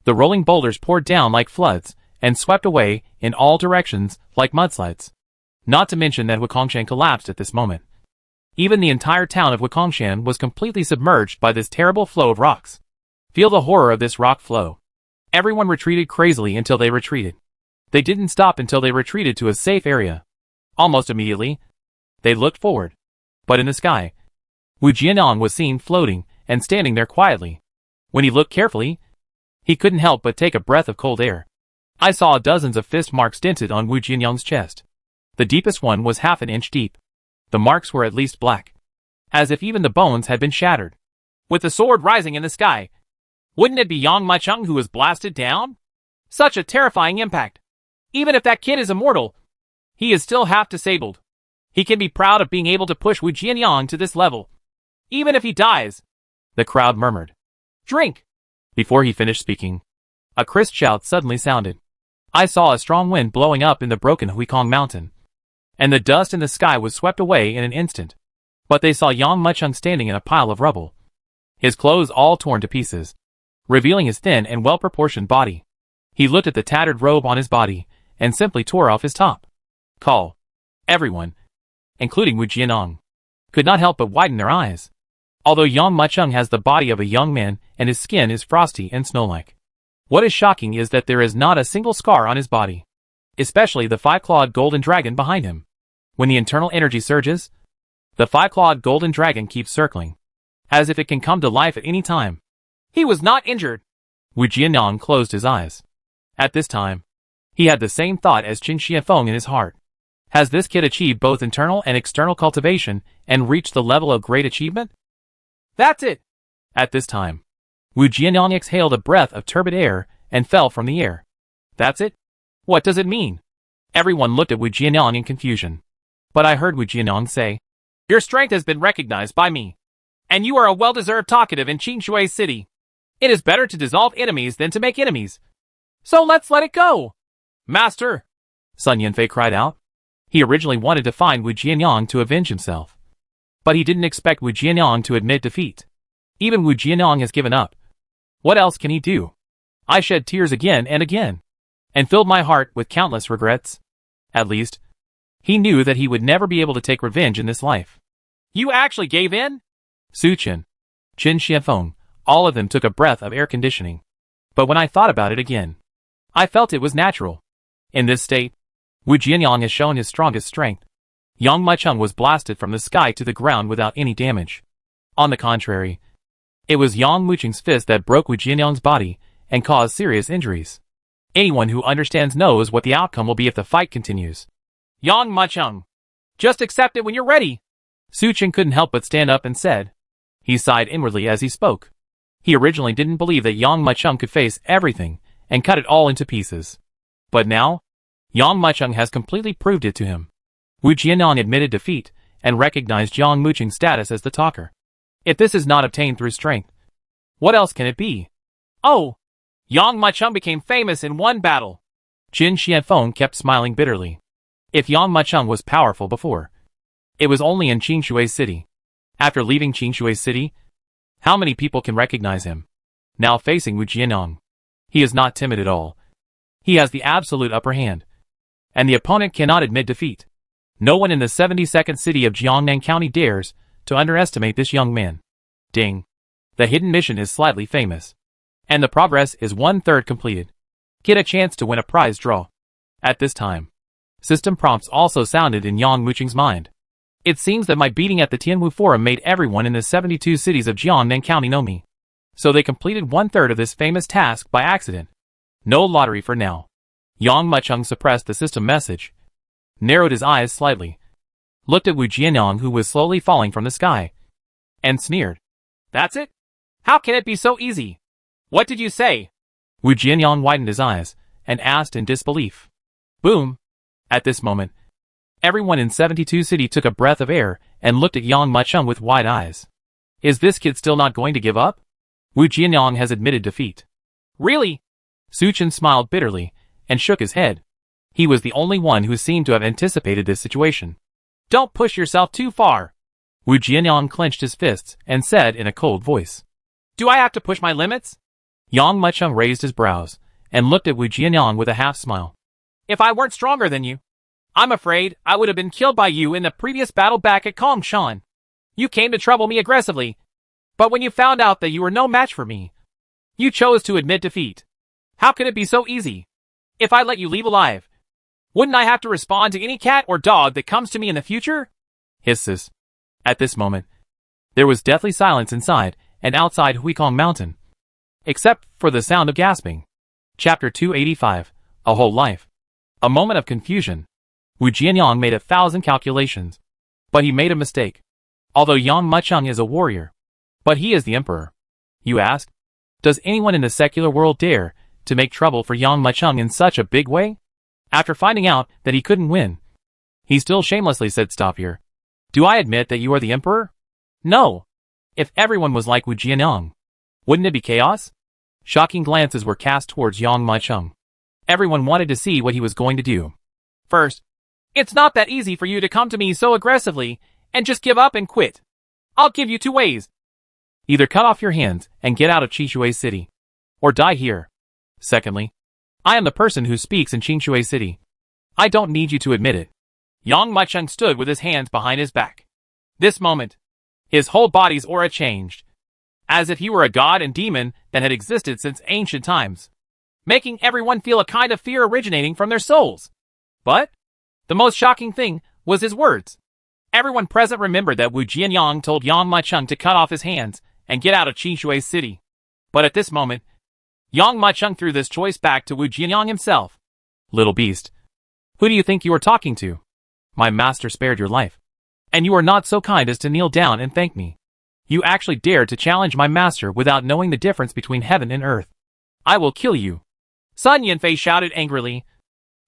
The rolling boulders poured down like floods and swept away in all directions like mudslides. Not to mention that Huikongshan collapsed at this moment. Even the entire town of Huikongshan was completely submerged by this terrible flow of rocks. Feel the horror of this rock flow. Everyone retreated crazily until they retreated. They didn't stop until they retreated to a safe area. Almost immediately, they looked forward. But in the sky, Wu Jianyang was seen floating and standing there quietly. When he looked carefully, he couldn't help but take a breath of cold air. I saw dozens of fist marks dinted on Wu Jianyang's chest. The deepest one was half an inch deep. The marks were at least black, as if even the bones had been shattered. With the sword rising in the sky, wouldn't it be Yang Mucheng who was blasted down? Such a terrifying impact. Even if that kid is immortal, he is still half disabled. He can be proud of being able to push Wu Jianyang to this level. Even if he dies, the crowd murmured. Drink! Before he finished speaking, a crisp shout suddenly sounded. I saw a strong wind blowing up in the broken Huikong Mountain, and the dust in the sky was swept away in an instant. But they saw Yang Mucheng standing in a pile of rubble, his clothes all torn to pieces, revealing his thin and well-proportioned body. He looked at the tattered robe on his body and simply tore off his top. Call. Everyone, including Wu Jianyang, could not help but widen their eyes. Although Yang Mucheng has the body of a young man and his skin is frosty and snow-like, what is shocking is that there is not a single scar on his body, especially the 5-clawed golden dragon behind him. When the internal energy surges, the 5-clawed golden dragon keeps circling, as if it can come to life at any time. He was not injured. Wu Jianyang closed his eyes. At this time, he had the same thought as Qin Shiafeng in his heart. Has this kid achieved both internal and external cultivation and reached the level of great achievement? That's it! At this time, Wu Jianyang exhaled a breath of turbid air and fell from the air. That's it? What does it mean? Everyone looked at Wu Jianyang in confusion. But I heard Wu Jianyang say, Your strength has been recognized by me, and you are a well-deserved talkative in Qingshui City. It is better to dissolve enemies than to make enemies. So let's let it go! Master! Sun Yanfei cried out. He originally wanted to find Wu Jianyang to avenge himself, but he didn't expect Wu Jianyang to admit defeat. Even Wu Jianyang has given up. What else can he do? I shed tears again and again, and filled my heart with countless regrets. At least, he knew that he would never be able to take revenge in this life. You actually gave in? Su Qin, Qin Shiafeng, all of them took a breath of air conditioning. But when I thought about it again, I felt it was natural. In this state, Wu Jianyang has shown his strongest strength. Yang Maicheng was blasted from the sky to the ground without any damage. On the contrary, it was Yang Mucheng's fist that broke Wu Jianyang's body and caused serious injuries. Anyone who understands knows what the outcome will be if the fight continues. Yang Maicheng, just accept it when you're ready. Su Chen couldn't help but stand up and said. He sighed inwardly as he spoke. He originally didn't believe that Yang Maicheng could face everything and cut it all into pieces. But now, Yang Maicheng has completely proved it to him. Wu Jianyang admitted defeat and recognized Yang Mucheng's status as the talker. If this is not obtained through strength, what else can it be? Oh! Yang Maicheng became famous in one battle. Jin Xianfeng kept smiling bitterly. If Yang Maicheng was powerful before, it was only in Qingshui City. After leaving Qingshui City, how many people can recognize him? Now facing Wu Jianyang, he is not timid at all. He has the absolute upper hand. And the opponent cannot admit defeat. No one in the 72nd city of Jiangnan County dares to underestimate this young man. Ding. The hidden mission is slightly famous. And the progress is 1/3 completed. Get a chance to win a prize draw. At this time, system prompts also sounded in Yang Mucheng's mind. It seems that my beating at the Tianwu Forum made everyone in the 72 cities of Jiangnan County know me. So they completed 1/3 of this famous task by accident. No lottery for now. Yang Maicheng suppressed the system message, narrowed his eyes slightly, looked at Wu Jianyang who was slowly falling from the sky, and sneered. That's it? How can it be so easy? What did you say? Wu Jianyang widened his eyes and asked in disbelief. Boom! At this moment, everyone in 72 City took a breath of air and looked at Yang Maicheng with wide eyes. Is this kid still not going to give up? Wu Jianyang has admitted defeat. Really? Su Chen smiled bitterly and shook his head. He was the only one who seemed to have anticipated this situation. Don't push yourself too far. Wu Jianyang clenched his fists and said in a cold voice. Do I have to push my limits? Yang Maicheng raised his brows and looked at Wu Jianyang with a half smile. If I weren't stronger than you, I'm afraid I would have been killed by you in the previous battle back at Kongshan. You came to trouble me aggressively, but when you found out that you were no match for me, you chose to admit defeat. How could it be so easy? If I let you leave alive, wouldn't I have to respond to any cat or dog that comes to me in the future? Hisses. At this moment, there was deathly silence inside and outside Huikong Mountain, except for the sound of gasping. Chapter 285, A Whole Life. A moment of confusion. Wu Jianyang made 1,000 calculations, but he made a mistake. Although Yang Maicheng is a warrior, but he is the emperor. You ask, does anyone in the secular world dare to make trouble for Yang Maicheng in such a big way? After finding out that he couldn't win, he still shamelessly said, stop here. Do I admit that you are the emperor? No. If everyone was like Wu Jianyang, wouldn't it be chaos? Shocking glances were cast towards Yang Maicheng. Everyone wanted to see what he was going to do. First, it's not that easy for you to come to me so aggressively and just give up and quit. I'll give you 2 ways. Either cut off your hands and get out of Qingshui City, or die here. Secondly, I am the person who speaks in Qingshui City. I don't need you to admit it. Yang Maicheng stood with his hands behind his back. This moment, his whole body's aura changed, as if he were a god and demon that had existed since ancient times, making everyone feel a kind of fear originating from their souls. But the most shocking thing was his words. Everyone present remembered that Wu Jianyang told Yang Maicheng to cut off his hands and get out of Qingshui City. But at this moment, Yang Maicheng threw this choice back to Wu Jianyang himself. Little beast, who do you think you are talking to? My master spared your life, and you are not so kind as to kneel down and thank me. You actually dared to challenge my master without knowing the difference between heaven and earth. I will kill you. Sun Yanfei shouted angrily,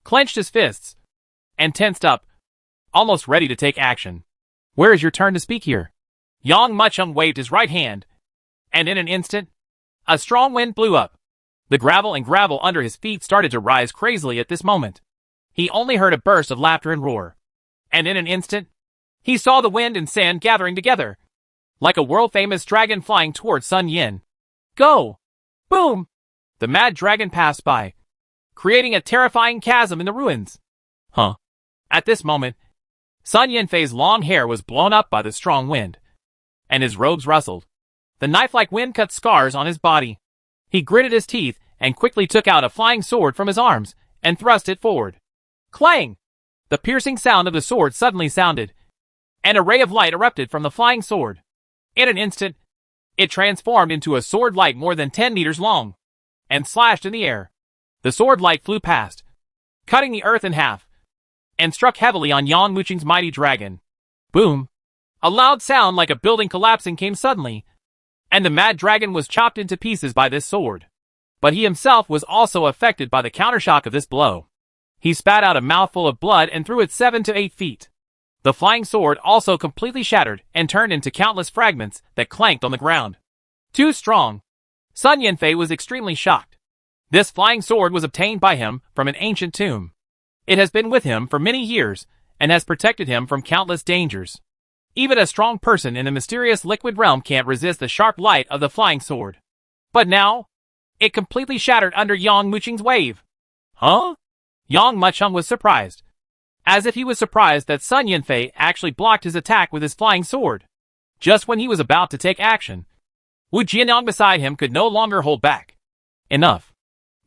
clenched his fists, and tensed up, almost ready to take action. Where is your turn to speak here? Yang Maicheng waved his right hand, and in an instant, a strong wind blew up. The gravel under his feet started to rise crazily at this moment. He only heard a burst of laughter and roar. And in an instant, he saw the wind and sand gathering together, like a world-famous dragon flying towards Sun Yin. Go! Boom! The mad dragon passed by, creating a terrifying chasm in the ruins. Huh? At this moment, Sun Yanfei's long hair was blown up by the strong wind, and his robes rustled. The knife-like wind cut scars on his body. He gritted his teeth and quickly took out a flying sword from his arms and thrust it forward. Clang! the piercing sound of the sword suddenly sounded, and a ray of light erupted from the flying sword. In an instant, it transformed into a sword light more than 10 meters long, and slashed in the air. The sword light flew past, cutting the earth in half, and struck heavily on Yang Muqing's mighty dragon. Boom! A loud sound like a building collapsing came suddenly, and the mad dragon was chopped into pieces by this sword. But he himself was also affected by the countershock of this blow. He spat out a mouthful of blood and threw it 7 to 8 feet. The flying sword also completely shattered and turned into countless fragments that clanked on the ground. Too strong. Sun Yanfei was extremely shocked. This flying sword was obtained by him from an ancient tomb. It has been with him for many years and has protected him from countless dangers. Even a strong person in the mysterious liquid realm can't resist the sharp light of the flying sword. But now, it completely shattered under Yang Muqing's wave. Huh? Yang Muqing was surprised. As if he was surprised that Sun Yanfei actually blocked his attack with his flying sword. Just when he was about to take action, Wu Jianyang beside him could no longer hold back. Enough.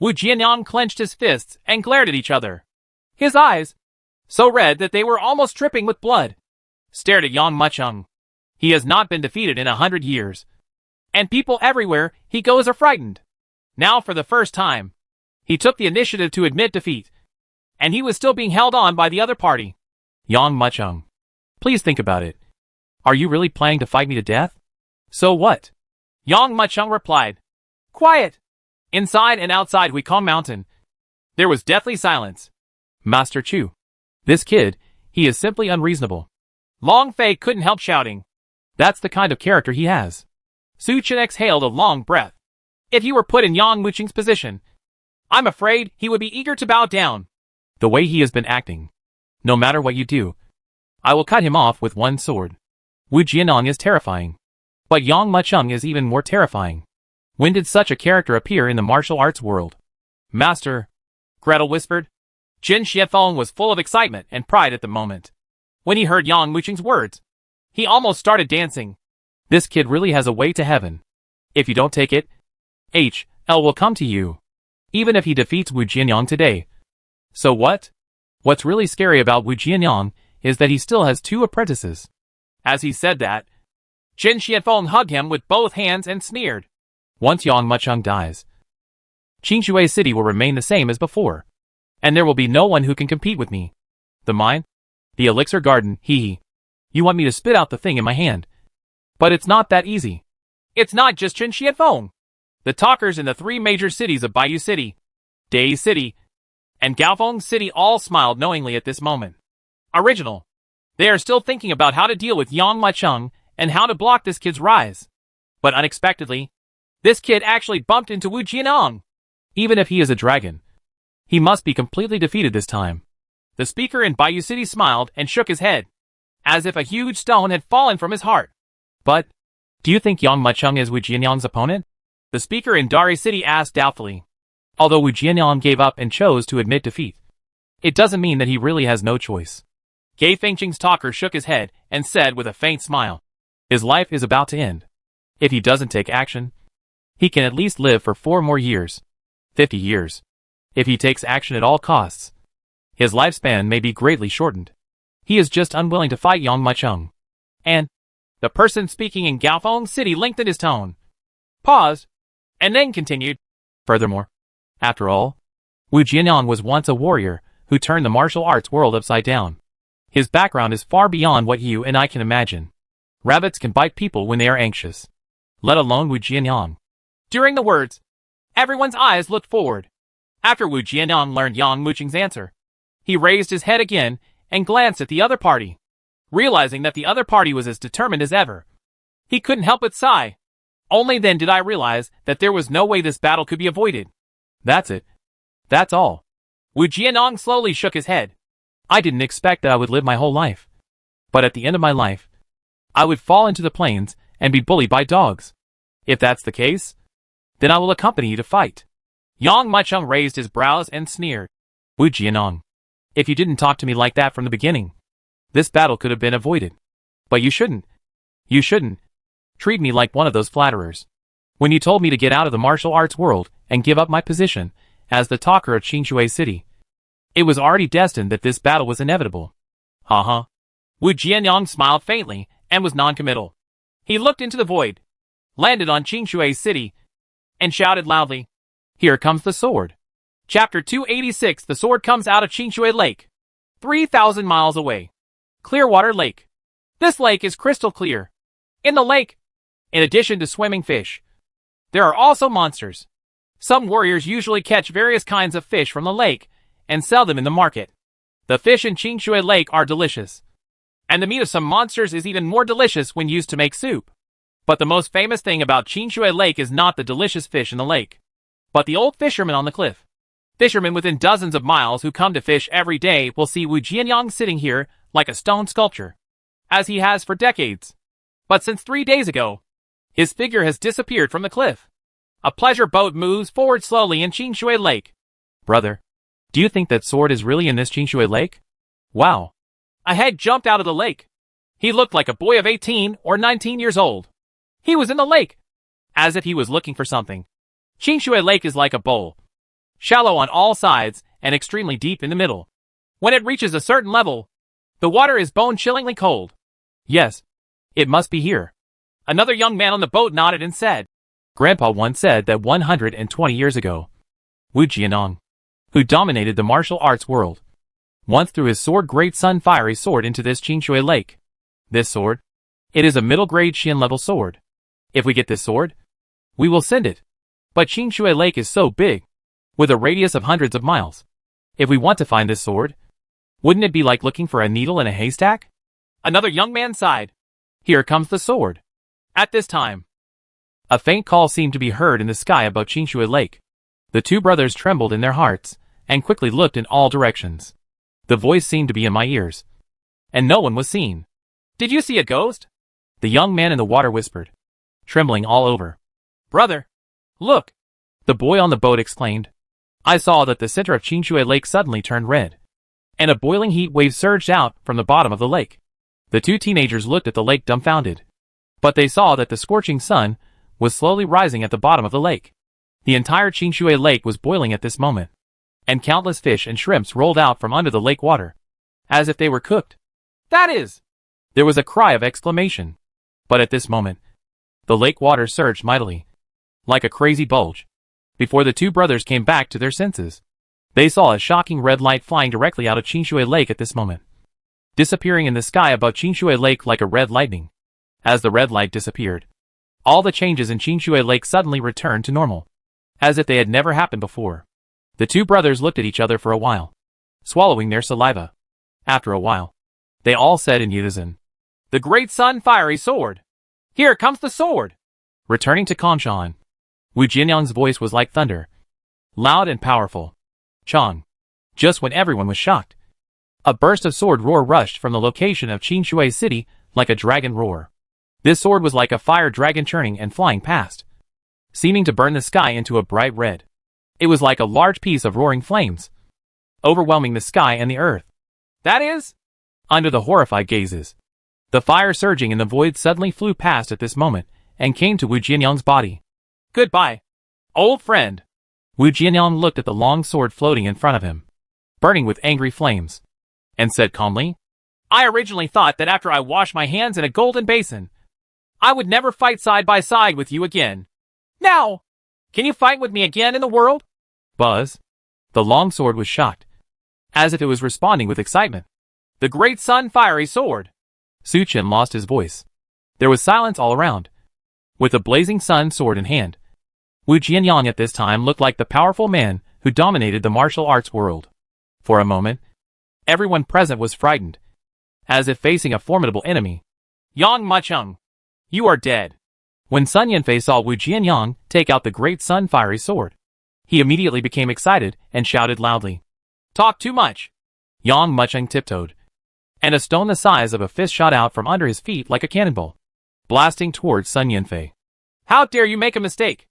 Wu Jianyang clenched his fists and glared at each other. His eyes, so red that they were almost dripping with blood, stared at Yang Muqing. He has not been defeated in 100 years. And people everywhere he goes are frightened. Now for the first time, he took the initiative to admit defeat. And he was still being held on by the other party. Yang Muqing, please think about it. Are you really planning to fight me to death? So what? Yang Muqing replied. Quiet! Inside and outside Huikong Mountain, there was deathly silence. Master Chu. This kid, he is simply unreasonable. Long Fei couldn't help shouting. That's the kind of character he has. Su Chen exhaled a long breath. If he were put in Yang Muqing's position, I'm afraid he would be eager to bow down. The way he has been acting. No matter what you do, I will cut him off with one sword. Wu Jianyang is terrifying. But Yang Muqing is even more terrifying. When did such a character appear in the martial arts world? Master, Gretel whispered. Jin Xiefeng was full of excitement and pride at the moment. When he heard Yang Muqing's words, he almost started dancing. This kid really has a way to heaven. If you don't take it, H.L. will come to you. Even if he defeats Wu Jianyang today. So what? What's really scary about Wu Jianyang is that he still has 2 apprentices. As he said that, Jin Xiefeng hugged him with both hands and sneered. Once Yang Muqing dies, Qingshui City will remain the same as before. And there will be no one who can compete with me. The mine? The elixir garden, hee. You want me to spit out the thing in my hand. But it's not that easy. It's not just Jin Xiefeng. The talkers in the 3 major cities of Baiyu City, Dei City, and Gaofeng City all smiled knowingly at this moment. Original. They are still thinking about how to deal with Yang Muqing and how to block this kid's rise. But unexpectedly, this kid actually bumped into Wu Jianyang. Even if he is a dragon, he must be completely defeated this time. The speaker in Baiyu City smiled and shook his head, as if a huge stone had fallen from his heart. But, do you think Yang Muqing is Wu Jianyang's opponent? The speaker in Dari City asked doubtfully. Although Wu Jianyang gave up and chose to admit defeat, it doesn't mean that he really has no choice. Gai Fengqing's talker shook his head and said with a faint smile, his life is about to end. If he doesn't take action, he can at least live for 4 more years. 50 years. If he takes action at all costs, his lifespan may be greatly shortened. He is just unwilling to fight Yang Muqing. And the person speaking in Gaofeng City lengthened his tone, paused, and then continued. Furthermore, after all, Wu Jianyang was once a warrior who turned the martial arts world upside down. His background is far beyond what you and I can imagine. Rabbits can bite people when they are anxious, let alone Wu Jianyang. During the words, everyone's eyes looked forward. After Wu Jianyang learned Yang Muqing's answer, he raised his head again and glanced at the other party. Realizing that the other party was as determined as ever, he couldn't help but sigh. Only then did I realize that there was no way this battle could be avoided. That's it. That's all. Wu Jianyang slowly shook his head. I didn't expect that I would live my whole life. But at the end of my life, I would fall into the plains and be bullied by dogs. If that's the case, then I will accompany you to fight. Yang Muqing raised his brows and sneered. Wu Jianyang, if you didn't talk to me like that from the beginning, this battle could have been avoided. But you shouldn't treat me like one of those flatterers. When you told me to get out of the martial arts world and give up my position as the talker of Qingshui City, It was already destined that this battle was inevitable. Uh-huh. Wu Jianyang smiled faintly and was non-committal. He looked into the void, landed on Qingshui's city, and shouted loudly, "Here comes the sword." Chapter 286. The sword comes out of Qingshui Lake, 3,000 miles away. Clearwater Lake. This lake is crystal clear. In the lake, in addition to swimming fish, there are also monsters. Some warriors usually catch various kinds of fish from the lake and sell them in the market. The fish in Qingshui Lake are delicious, and the meat of some monsters is even more delicious when used to make soup. But the most famous thing about Qingshui Lake is not the delicious fish in the lake, but the old fishermen on the cliff. Fishermen within dozens of miles who come to fish every day will see Wu Jianyang sitting here like a stone sculpture, as he has for decades. But since 3 days ago, his figure has disappeared from the cliff. A pleasure boat moves forward slowly in Qingshui Lake. "Brother, do you think that sword is really in this Qingshui Lake?" "Wow." A head jumped out of the lake. He looked like a boy of 18 or 19 years old. He was in the lake, as if he was looking for something. Qingshui Lake is like a bowl, shallow on all sides and extremely deep in the middle. When it reaches a certain level, the water is bone-chillingly cold. "Yes, it must be here." Another young man on the boat nodded and said, "Grandpa once said that 120 years ago, Wu Jianyang, who dominated the martial arts world, once threw his sword Great Sun Fiery Sword into this Qingshui Lake. This sword, it is a middle-grade Shin-level sword. If we get this sword, we will send it. But Qingshui Lake is so big, with a radius of hundreds of miles. If we want to find this sword, wouldn't it be like looking for a needle in a haystack?" Another young man sighed. "Here comes the sword." At this time, a faint call seemed to be heard in the sky above Qingshui Lake. The two brothers trembled in their hearts, and quickly looked in all directions. The voice seemed to be in my ears, and no one was seen. "Did you see a ghost?" the young man in the water whispered, trembling all over. "Brother, look!" the boy on the boat exclaimed. I saw that the center of Qingshui Lake suddenly turned red, and a boiling heat wave surged out from the bottom of the lake. The two teenagers looked at the lake dumbfounded, but they saw that the scorching sun was slowly rising at the bottom of the lake. The entire Qingshui Lake was boiling at this moment, and countless fish and shrimps rolled out from under the lake water, as if they were cooked. "That is!" There was a cry of exclamation. But at this moment, the lake water surged mightily, like a crazy bulge. Before the two brothers came back to their senses, they saw a shocking red light flying directly out of Qingshui Lake at this moment, disappearing in the sky above Qingshui Lake like a red lightning. As the red light disappeared, all the changes in Qingshui Lake suddenly returned to normal, as if they had never happened before. The two brothers looked at each other for a while, swallowing their saliva. After a while, they all said in unison, "The Great Sun Fiery Sword! Here comes the sword!" Returning to Kanshan, Wu Jianyang's voice was like thunder, loud and powerful. "Chang!" Just when everyone was shocked, a burst of sword roar rushed from the location of Qingshui City like a dragon roar. This sword was like a fire dragon churning and flying past, seeming to burn the sky into a bright red. It was like a large piece of roaring flames, overwhelming the sky and the earth. "That is?" Under the horrified gazes, the fire surging in the void suddenly flew past at this moment and came to Wu Jianyang's body. "Goodbye, old friend." Wu Jianyang looked at the long sword floating in front of him, burning with angry flames, and said calmly, "I originally thought that after I washed my hands in a golden basin, I would never fight side by side with you again. Now, can you fight with me again in the world?" "Buzz." The long sword was shocked, as if it was responding with excitement. "The Great Sun Fiery Sword." Su Chen lost his voice. There was silence all around. With the blazing sun sword in hand, Wu Jianyang at this time looked like the powerful man who dominated the martial arts world. For a moment, everyone present was frightened, as if facing a formidable enemy. "Yang Macheng, you are dead." When Sun Yanfei saw Wu Jianyang take out the Great Sun Fiery Sword, he immediately became excited and shouted loudly, "Talk too much." Yang Macheng tiptoed, and a stone the size of a fist shot out from under his feet like a cannonball, blasting towards Sun Yanfei. "How dare you make a mistake?"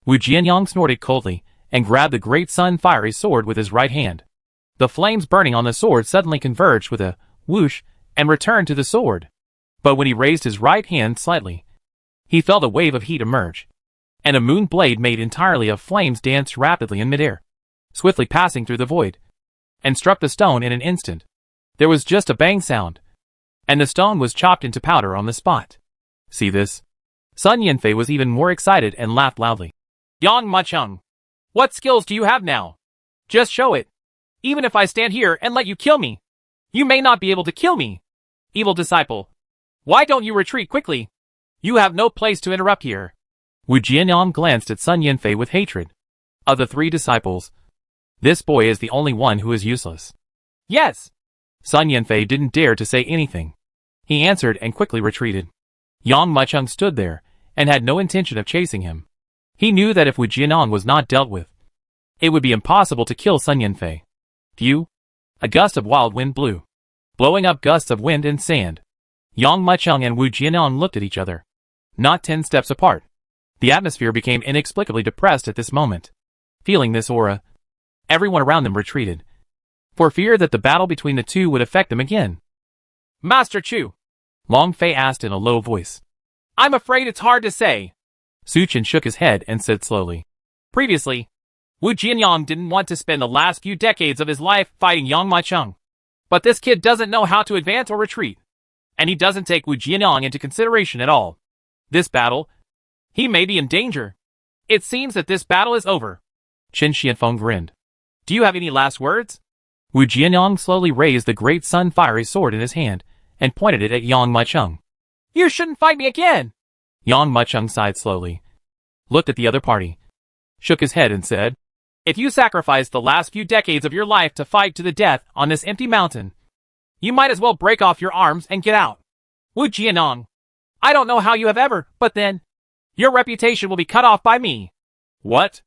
Wu Jianyang snorted coldly and grabbed the Great Sun Fiery Sword with his right hand. The flames burning on the sword suddenly converged with a whoosh and returned to the sword. But when he raised his right hand slightly, he felt a wave of heat emerge, and a moon blade made entirely of flames danced rapidly in midair, swiftly passing through the void, and struck the stone in an instant. There was just a bang sound, and the stone was chopped into powder on the spot. See this? Sun Yanfei was even more excited and laughed loudly. Yang Macheng, what skills do you have now? Just show it. Even if I stand here and let you kill me, you may not be able to kill me. Evil disciple, why don't you retreat quickly? You have no place to interrupt here. Wu Jianyang glanced at Sun Yanfei with hatred. Of the 3 disciples, this boy is the only one who is useless. Yes. Sun Yanfei didn't dare to say anything. He answered and quickly retreated. Yang Macheng stood there and had no intention of chasing him. He knew that if Wu Jianyang was not dealt with, it would be impossible to kill Sun Yanfei. Phew! A gust of wild wind blew, blowing up gusts of wind and sand. Yang Macheng and Wu Jianyang looked at each other, not 10 steps apart. The atmosphere became inexplicably depressed at this moment. Feeling this aura, everyone around them retreated, for fear that the battle between the two would affect them again. Master Chu, Long Fei asked in a low voice. I'm afraid it's hard to say. Su Chen shook his head and said slowly. Previously, Wu Jianyang didn't want to spend the last few decades of his life fighting Yang Macheng. But this kid doesn't know how to advance or retreat, and he doesn't take Wu Jianyang into consideration at all. This battle, he may be in danger. It seems that this battle is over. Chen Xianfeng grinned. Do you have any last words? Wu Jianyang slowly raised the great sun fiery sword in his hand and pointed it at Yang Macheng. You shouldn't fight me again! Yang Macheng sighed slowly, looked at the other party, shook his head and said, If you sacrificed the last few decades of your life to fight to the death on this empty mountain, you might as well break off your arms and get out. Wu Jianyang, I don't know how you have ever, but then, your reputation will be cut off by me. What?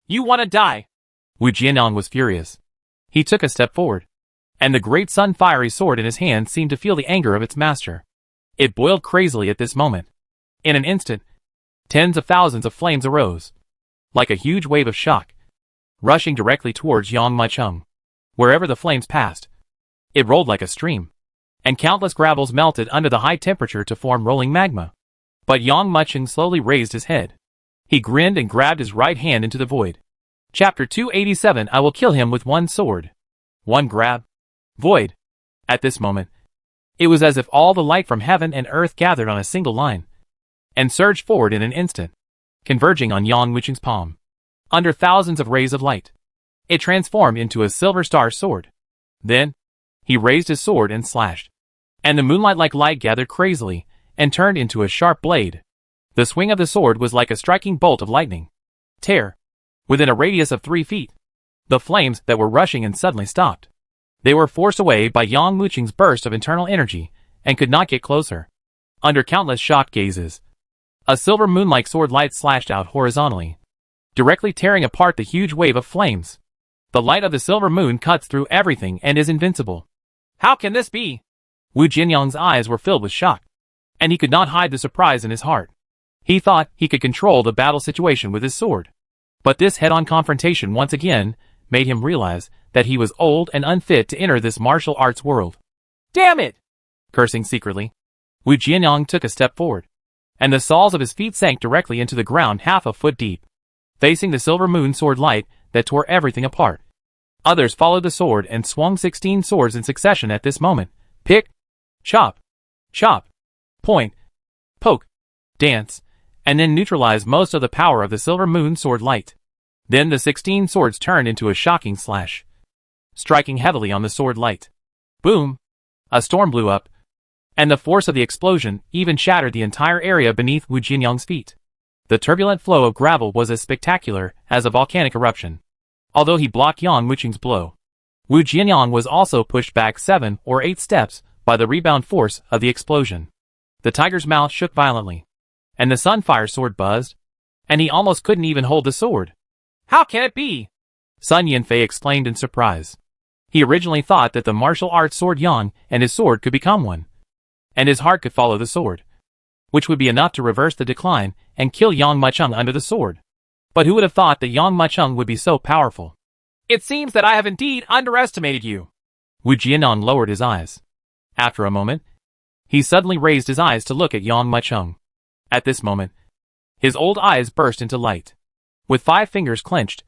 You want to die? Wu Jianyang was furious. He took a step forward, and the great sun fiery sword in his hand seemed to feel the anger of its master. It boiled crazily at this moment. In an instant, tens of thousands of flames arose, like a huge wave of shock, rushing directly towards Yang Macheng. Wherever the flames passed, it rolled like a stream, and countless gravels melted under the high temperature to form rolling magma. But Yang Macheng slowly raised his head. He grinned and grabbed his right hand into the void. Chapter 287 I will kill him with one sword. One grab. Void. At this moment, it was as if all the light from heaven and earth gathered on a single line, and surged forward in an instant, converging on Yang Macheng's palm. Under thousands of rays of light, it transformed into a silver star sword. Then, he raised his sword and slashed, and the moonlight-like light gathered crazily and turned into a sharp blade. The swing of the sword was like a striking bolt of lightning. Tear. Within a radius of 3 feet, the flames that were rushing and suddenly stopped. They were forced away by Yang Macheng's burst of internal energy and could not get closer. Under countless shocked gazes, a silver moon-like sword light slashed out horizontally, directly tearing apart the huge wave of flames. The light of the silver moon cuts through everything and is invincible. How can this be? Wu Jianyang's eyes were filled with shock, and he could not hide the surprise in his heart. He thought he could control the battle situation with his sword. But this head-on confrontation once again made him realize that he was old and unfit to enter this martial arts world. Damn it! Cursing secretly, Wu Jianyang took a step forward, and the soles of his feet sank directly into the ground half a foot deep, facing the silver moon sword light that tore everything apart. Others followed the sword and swung 16 swords in succession at this moment. Pick, chop, point, poke, dance, and then neutralize most of the power of the silver moon sword light. Then the 16 swords turned into a shocking slash, striking heavily on the sword light. Boom! A storm blew up, and the force of the explosion even shattered the entire area beneath Wu Jianyang's feet. The turbulent flow of gravel was as spectacular as a volcanic eruption. Although he blocked Yang Macheng's blow, Wu Jianyang was also pushed back 7 or 8 steps by the rebound force of the explosion. The tiger's mouth shook violently, and the sunfire sword buzzed, and he almost couldn't even hold the sword. How can it be? Sun Yanfei exclaimed in surprise. He originally thought that the martial arts sword Yang and his sword could become one, and his heart could follow the sword, which would be enough to reverse the decline and kill Yang Macheng under the sword. But who would have thought that Yang Macheng would be so powerful? It seems that I have indeed underestimated you. Wu Jianyang lowered his eyes. After a moment, he suddenly raised his eyes to look at Yang Macheng. At this moment, his old eyes burst into light. With 5 fingers clenched,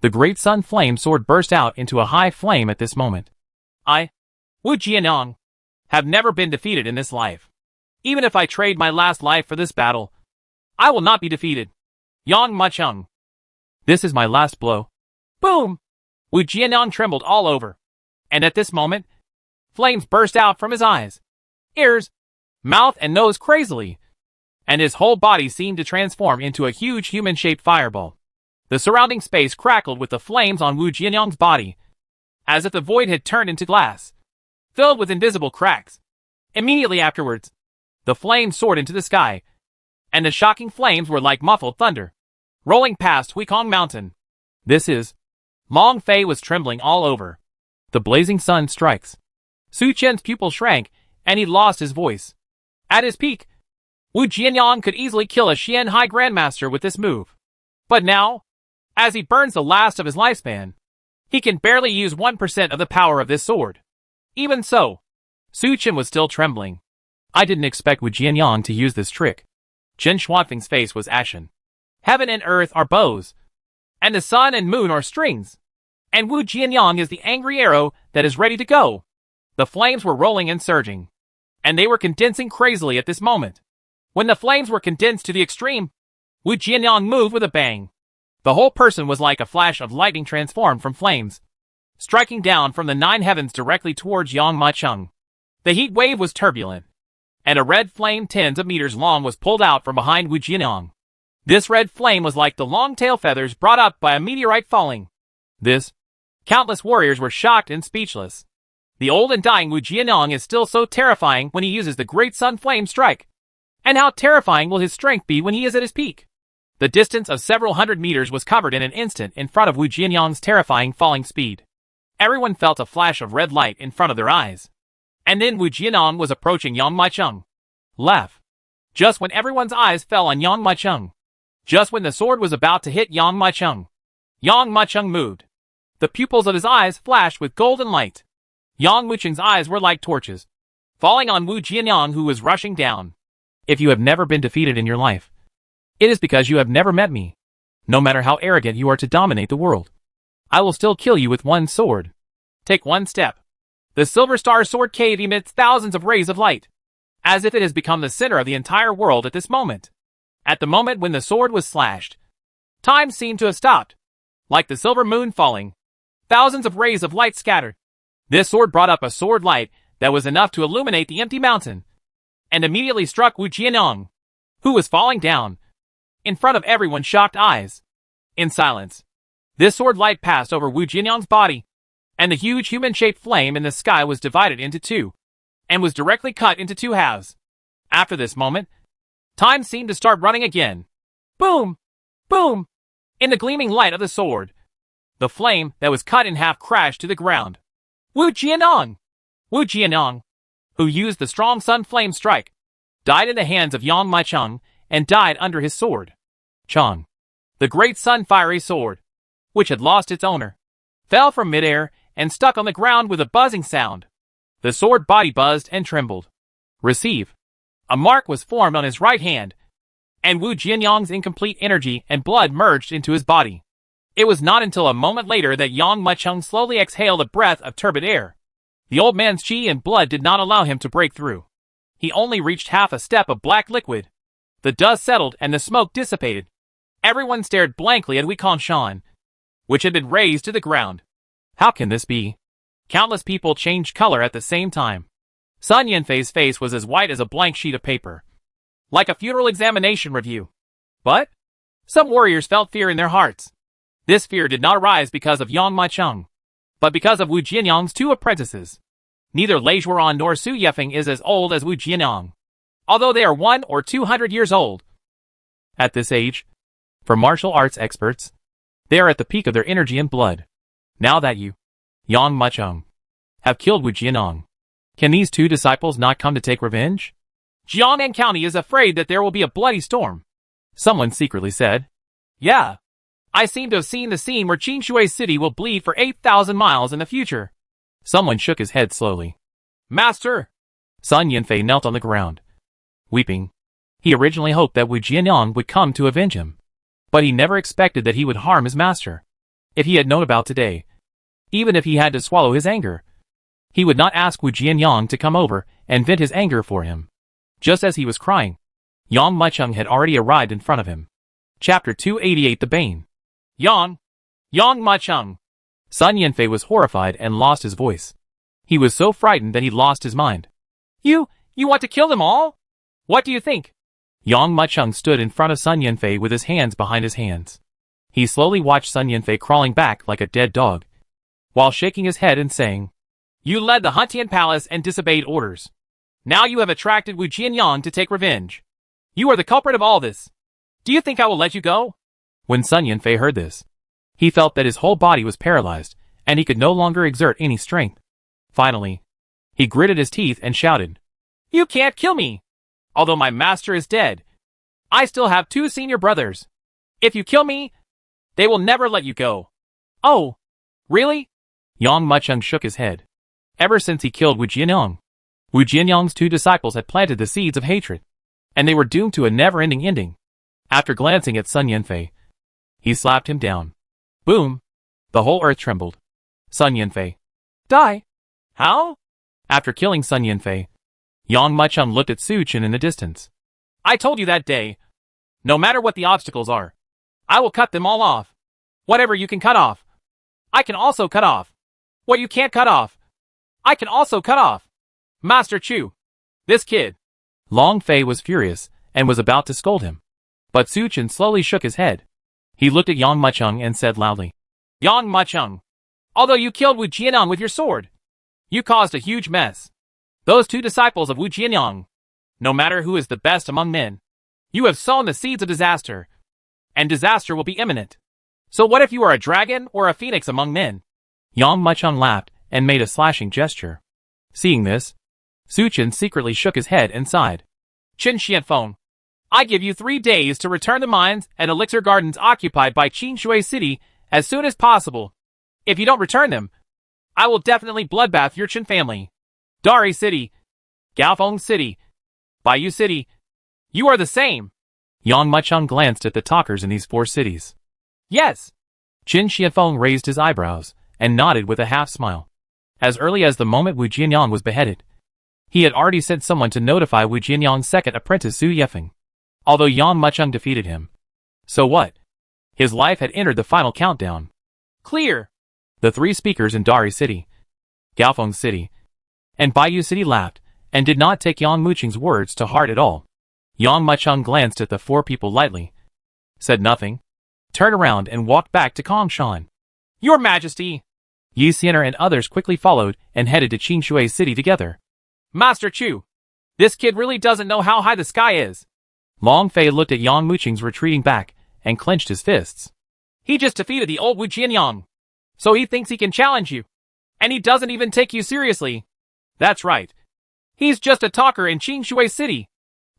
The great sun flame sword burst out into a high flame at this moment. I, Wu Jianyang, have never been defeated in this life. Even if I trade my last life for this battle, I will not be defeated. Yang Macheng. This is my last blow. Boom! Wu Jianyang trembled all over. And at this moment, flames burst out from his eyes, ears, mouth and nose crazily, and his whole body seemed to transform into a huge human-shaped fireball. The surrounding space crackled with the flames on Wu Jianyang's body, as if the void had turned into glass, filled with invisible cracks. Immediately afterwards, the flames soared into the sky, and the shocking flames were like muffled thunder, rolling past Huikong Mountain. This is... Mong Fei was trembling all over. The blazing sun strikes. Su Chen's pupil shrank, and he lost his voice. At his peak, Wu Jianyang could easily kill a Xian High Grandmaster with this move. But now, as he burns the last of his lifespan, he can barely use 1% of the power of this sword. Even so, Su Chen was still trembling. I didn't expect Wu Jianyang to use this trick. Chen Xuanfeng's face was ashen. Heaven and earth are bows, and the sun and moon are strings, and Wu Jianyang is the angry arrow that is ready to go. The flames were rolling and surging, and they were condensing crazily at this moment. When the flames were condensed to the extreme, Wu Jianyang moved with a bang. The whole person was like a flash of lightning transformed from flames, striking down from the 9 heavens directly towards Yang Macheng. The heat wave was turbulent, and a red flame tens of meters long was pulled out from behind Wu Jianyang. This red flame was like the long tail feathers brought up by a meteorite falling. Countless warriors were shocked and speechless. The old and dying Wu Jianyang is still so terrifying when he uses the great sun flame strike. And how terrifying will his strength be when he is at his peak? The distance of several hundred meters was covered in an instant in front of Wu Jianyang's terrifying falling speed. Everyone felt a flash of red light in front of their eyes. And then Wu Jianyang was approaching Yang Macheng. Laugh. Just when everyone's eyes fell on Yang Macheng. Just when the sword was about to hit Yang Macheng moved. The pupils of his eyes flashed with golden light. Yang Macheng's eyes were like torches, falling on Wu Jianyang, who was rushing down. If you have never been defeated in your life, it is because you have never met me. No matter how arrogant you are to dominate the world, I will still kill you with one sword. Take one step. The Silver Star Sword Cave emits thousands of rays of light, as if it has become the center of the entire world at this moment. At the moment when the sword was slashed, time seemed to have stopped. Like the silver moon falling, thousands of rays of light scattered. This sword brought up a sword light that was enough to illuminate the empty mountain, and immediately struck Wu Jianyang, who was falling down, in front of everyone's shocked eyes. In silence, this sword light passed over Wu Jianyang's body, and the huge human-shaped flame in the sky was divided into two, and was directly cut into 2 halves. After this moment, time seemed to start running again. Boom! Boom! In the gleaming light of the sword, the flame that was cut in half crashed to the ground. Wu Jianyang, who used the strong sun flame strike, died in the hands of Yang Macheng and died under his sword. Chang, the great sun fiery sword, which had lost its owner, fell from midair and stuck on the ground with a buzzing sound. The sword body buzzed and trembled. Receive. A mark was formed on his right hand, and Wu Jianyang's incomplete energy and blood merged into his body. It was not until a moment later that Yang Macheng slowly exhaled a breath of turbid air. The old man's qi and blood did not allow him to break through. He only reached half a step of black liquid. The dust settled and the smoke dissipated. Everyone stared blankly at Huikong Shan, which had been razed to the ground. How can this be? Countless people changed color at the same time. Sun Yanfei's face was as white as a blank sheet of paper, like a funeral examination review. But some warriors felt fear in their hearts. This fear did not arise because of Yang Macheng, but because of Wu Jianyang's 2 apprentices. Neither Lei Zhuoran nor Su Yefeng is as old as Wu Jianyang, although they are 100 or 200 years old. At this age, for martial arts experts, they are at the peak of their energy and blood. Now that you, Yang Macheng, have killed Wu Jianyang, can these 2 disciples not come to take revenge? Jiangnan County is afraid that there will be a bloody storm. Someone secretly said. Yeah. I seem to have seen the scene where Qingshui City will bleed for 8,000 miles in the future. Someone shook his head slowly. Master! Sun Yanfei knelt on the ground, weeping. He originally hoped that Wu Jianyang would come to avenge him, but he never expected that he would harm his master. If he had known about today, even if he had to swallow his anger, he would not ask Wu Jianyang to come over and vent his anger for him. Just as he was crying, Yang Mucheng had already arrived in front of him. Chapter 288 The Bane. Yang Mucheng. Sun Yanfei was horrified and lost his voice. He was so frightened that he lost his mind. You want to kill them all? What do you think? Yang Mucheng stood in front of Sun Yanfei with his hands behind his hands. He slowly watched Sun Yanfei crawling back like a dead dog, while shaking his head and saying, You led the Huntian Palace and disobeyed orders. Now you have attracted Wu Jianyang to take revenge. You are the culprit of all this. Do you think I will let you go? When Sun Yanfei heard this, he felt that his whole body was paralyzed, and he could no longer exert any strength. Finally, he gritted his teeth and shouted, You can't kill me! Although my master is dead, I still have 2 senior brothers. If you kill me, they will never let you go. Oh, really? Yang Mucheng shook his head. Ever since he killed Wu Jianyang, Wu Jianyang's 2 disciples had planted the seeds of hatred, and they were doomed to a never-ending ending. After glancing at Sun Yanfei, he slapped him down. Boom! The whole earth trembled. Sun Yanfei. Die! How? After killing Sun Yanfei, Yang Mucheng looked at Su Chen in the distance. I told you that day. No matter what the obstacles are, I will cut them all off. Whatever you can cut off, I can also cut off. What you can't cut off, I can also cut off. Master Chu, this kid. Long Fei was furious and was about to scold him. But Su Chen slowly shook his head. He looked at Yang Mucheng and said loudly, Yang Mucheng, although you killed Wu Jianyang with your sword, you caused a huge mess. Those 2 disciples of Wu Jianyang, no matter who is the best among men, you have sown the seeds of disaster, and disaster will be imminent. So what if you are a dragon or a phoenix among men? Yang Mucheng laughed and made a slashing gesture. Seeing this, Su Chen secretly shook his head and sighed. Qin Xianfeng, I give you 3 days to return the mines and elixir gardens occupied by Qingshui City as soon as possible. If you don't return them, I will definitely bloodbath your Qin family. Dari City, Gaofeng City, Baiyu City, you are the same. Yang Mucheng glanced at the talkers in these 4 cities. Yes. Qin Xianfeng raised his eyebrows and nodded with a half-smile. As early as the moment Wu Jianyang was beheaded, he had already sent someone to notify Wu Jianyang's second apprentice Su Yefeng. Although Yang Mucheng defeated him. So what? His life had entered the final countdown. Clear. The 3 speakers in Dari City, Gaofeng City, and Baiyu City laughed and did not take Yang Mucheng's words to heart at all. Yang Mucheng glanced at the 4 people lightly, said nothing, turned around and walked back to Kongshan. Your Majesty! Yi Xianer and others quickly followed and headed to Qingshui City together. Master Chu, this kid really doesn't know how high the sky is. Long Fei looked at Yang Mucheng's retreating back and clenched his fists. He just defeated the old Wu Jianyang, so he thinks he can challenge you. And he doesn't even take you seriously. That's right. He's just a talker in Qingshui City.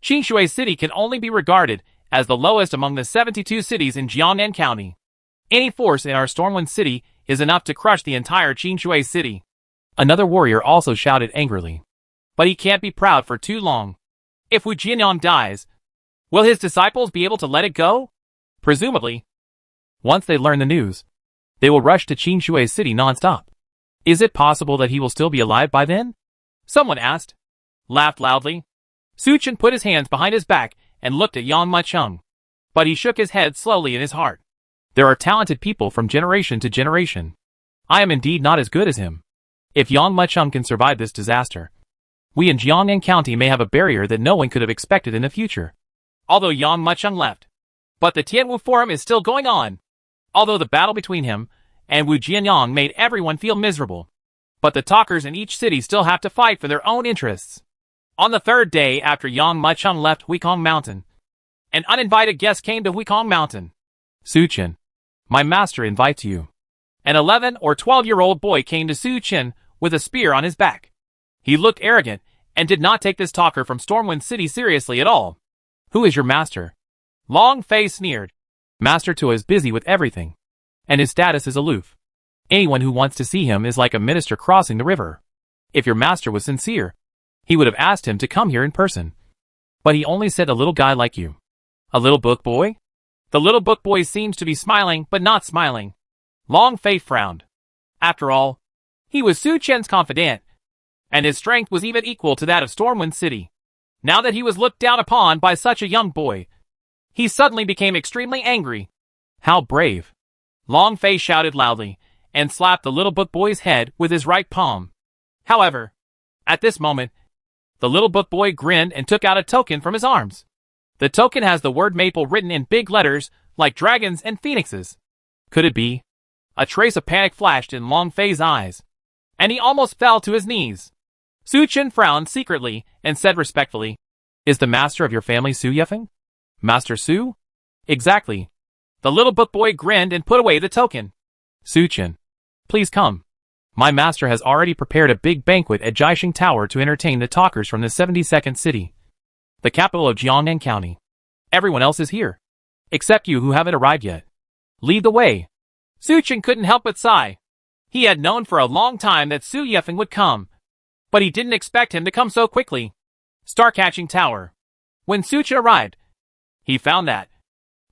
Qingshui City can only be regarded as the lowest among the 72 cities in Jiangnan County. Any force in our Stormwind City is enough to crush the entire Qingshui City. Another warrior also shouted angrily. But he can't be proud for too long. If Wu Jianyang dies, will his disciples be able to let it go? Presumably. Once they learn the news, they will rush to Qingshui City non-stop. Is it possible that he will still be alive by then? Someone asked. Laughed loudly. Su Chen put his hands behind his back and looked at Yang Mucheng. But he shook his head slowly in his heart. There are talented people from generation to generation. I am indeed not as good as him. If Yang Mucheng can survive this disaster, we in Jiangnan County may have a barrier that no one could have expected in the future. Although Yang Mucheng left. But the Tianwu Forum is still going on. Although the battle between him and Wu Jianyang made everyone feel miserable. But the talkers in each city still have to fight for their own interests. On the 3rd day after Yang Mucheng left Huikong Mountain, an uninvited guest came to Huikong Mountain. Su Chen, my master invites you. An 11 or 12-year-old boy came to Su Chen with a spear on his back. He looked arrogant and did not take this talker from Stormwind City seriously at all. Who is your master? Long Fei sneered. Master Tu is busy with everything, and his status is aloof. Anyone who wants to see him is like a minister crossing the river. If your master was sincere, he would have asked him to come here in person. But he only said a little guy like you. A little book boy? The little book boy seems to be smiling but not smiling. Long Fei frowned. After all, he was Su Chen's confidant, and his strength was even equal to that of Stormwind City. Now that he was looked down upon by such a young boy, he suddenly became extremely angry. How brave! Long Fei shouted loudly, and slapped the little book boy's head with his right palm. However, at this moment, the little book boy grinned and took out a token from his arms. The token has the word maple written in big letters, like dragons and phoenixes. Could it be? A trace of panic flashed in Long Fei's eyes, and he almost fell to his knees. Su Chen frowned secretly and said respectfully, Is the master of your family Su Yefeng? Master Su? Exactly. The little book boy grinned and put away the token. Su Chen, please come. My master has already prepared a big banquet at Jiaxing Tower to entertain the talkers from the 72nd city, the capital of Jiangnan County. Everyone else is here, except you who haven't arrived yet. Lead the way. Su Chen couldn't help but sigh. He had known for a long time that Su Yefeng would come, but he didn't expect him to come so quickly. Starcatching Tower. When Su Chen arrived, he found that,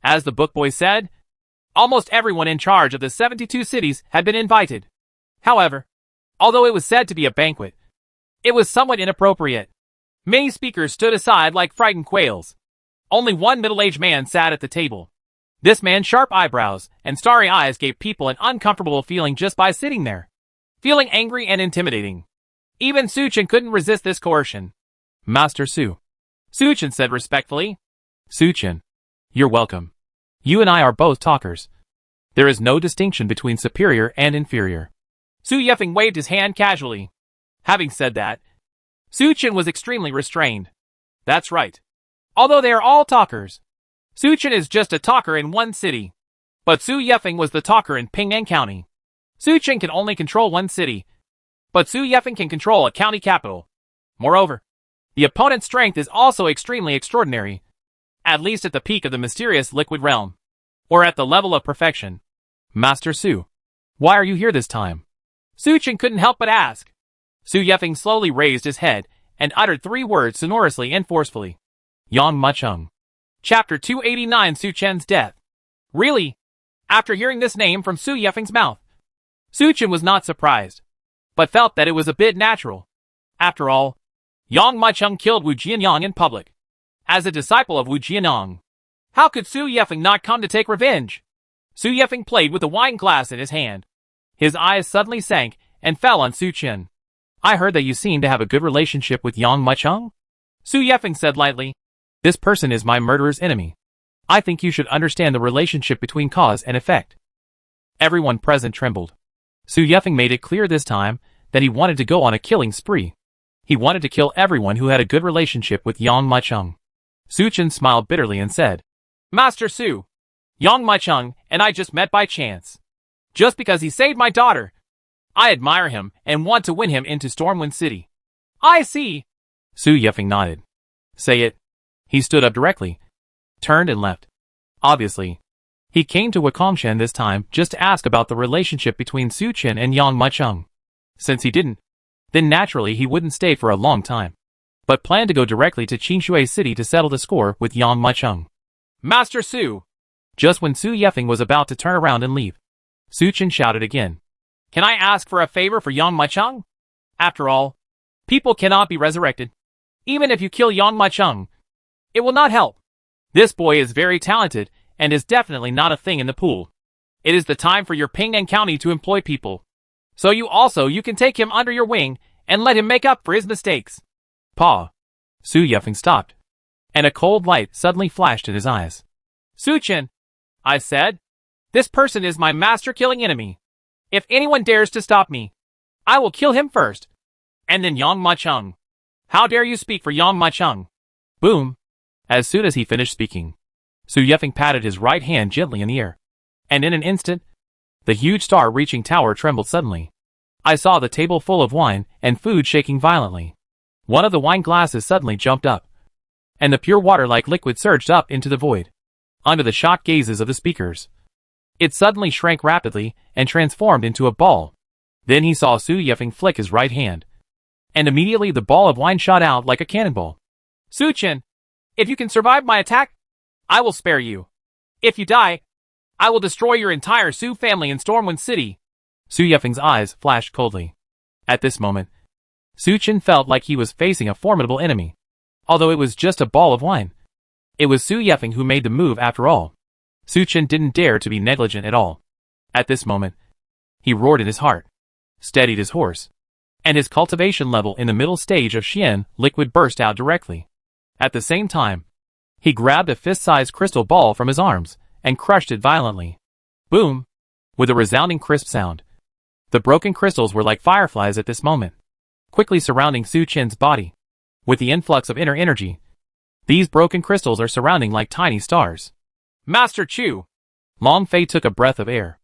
as the book boy said, almost everyone in charge of the 72 cities had been invited. However, although it was said to be a banquet, it was somewhat inappropriate. Many speakers stood aside like frightened quails. Only one middle-aged man sat at the table. This man's sharp eyebrows and starry eyes gave people an uncomfortable feeling just by sitting there, feeling angry and intimidating. Even Su Chen couldn't resist this coercion. Master Su. Su Chen said respectfully. Su Chen, you're welcome. You and I are both talkers. There is no distinction between superior and inferior. Su Yefeng waved his hand casually. Having said that, Su Chen was extremely restrained. That's right. Although they are all talkers, Su Chen is just a talker in one city. But Su Yefeng was the talker in Ping'an County. Su Chen can only control one city, but Su Yefeng can control a county capital. Moreover, the opponent's strength is also extremely extraordinary, at least at the peak of the mysterious liquid realm, or at the level of perfection. Master Su, why are you here this time? Su Chen couldn't help but ask. Su Yefeng slowly raised his head and uttered 3 words sonorously and forcefully. Yang Macheng. Chapter 289 Su Chen's Death. Really? After hearing this name from Su Yefeng's mouth, Su Chen was not surprised, but felt that it was a bit natural. After all, Yang Macheng killed Wu Jianyang in public. As a disciple of Wu Jianyang, how could Su Yefeng not come to take revenge? Su Yefeng played with a wine glass in his hand. His eyes suddenly sank and fell on Su Chen. I heard that you seem to have a good relationship with Yang Macheng? Su Yefeng said lightly. This person is my murderer's enemy. I think you should understand the relationship between cause and effect. Everyone present trembled. Su Yefeng made it clear this time that he wanted to go on a killing spree. He wanted to kill everyone who had a good relationship with Yang Macheng. Su Chen smiled bitterly and said, Master Su, Yang Macheng and I just met by chance. Just because he saved my daughter, I admire him and want to win him into Stormwind City. I see. Su Yefeng nodded. Say it. He stood up directly, turned and left. Obviously, he came to Wukongshan this time just to ask about the relationship between Su Chen and Yang Macheng. Since he didn't, then naturally he wouldn't stay for a long time, but planned to go directly to Qingshui City to settle the score with Yang Macheng. Master Su! Just when Su Yefeng was about to turn around and leave, Su Chen shouted again. Can I ask for a favor for Yang Macheng? After all, people cannot be resurrected. Even if you kill Yang Macheng, it will not help. This boy is very talented and is definitely not a thing in the pool. It is the time for your Ping'an County to employ people. So you can take him under your wing and let him make up for his mistakes. Pa. Su Yefeng stopped, and a cold light suddenly flashed in his eyes. Su Chen, I said, this person is my master-killing enemy. If anyone dares to stop me, I will kill him first. And then Yang Macheng. How dare you speak for Yang Macheng? Boom. As soon as he finished speaking, Su Yefeng patted his right hand gently in the air, and in an instant, the huge star-reaching tower trembled suddenly. I saw the table full of wine and food shaking violently. One of the wine glasses suddenly jumped up, and the pure water-like liquid surged up into the void. Under the shocked gazes of the speakers, it suddenly shrank rapidly and transformed into a ball. Then he saw Su Yefeng flick his right hand, and immediately the ball of wine shot out like a cannonball. Su Chen, if you can survive my attack, I will spare you. If you die, I will destroy your entire Su family in Stormwind City. Su Yefeng's eyes flashed coldly. At this moment, Su Chen felt like he was facing a formidable enemy. Although it was just a ball of wine. It was Su Yefeng who made the move after all. Su Chen didn't dare to be negligent at all. At this moment, he roared in his heart, steadied his horse, and his cultivation level in the middle stage of Xian liquid burst out directly. At the same time, he grabbed a fist-sized crystal ball from his arms and crushed it violently. Boom! With a resounding crisp sound. The broken crystals were like fireflies at this moment, quickly surrounding Su Chen's body. With the influx of inner energy, these broken crystals are surrounding like tiny stars. Master Chu! Long Fei took a breath of air.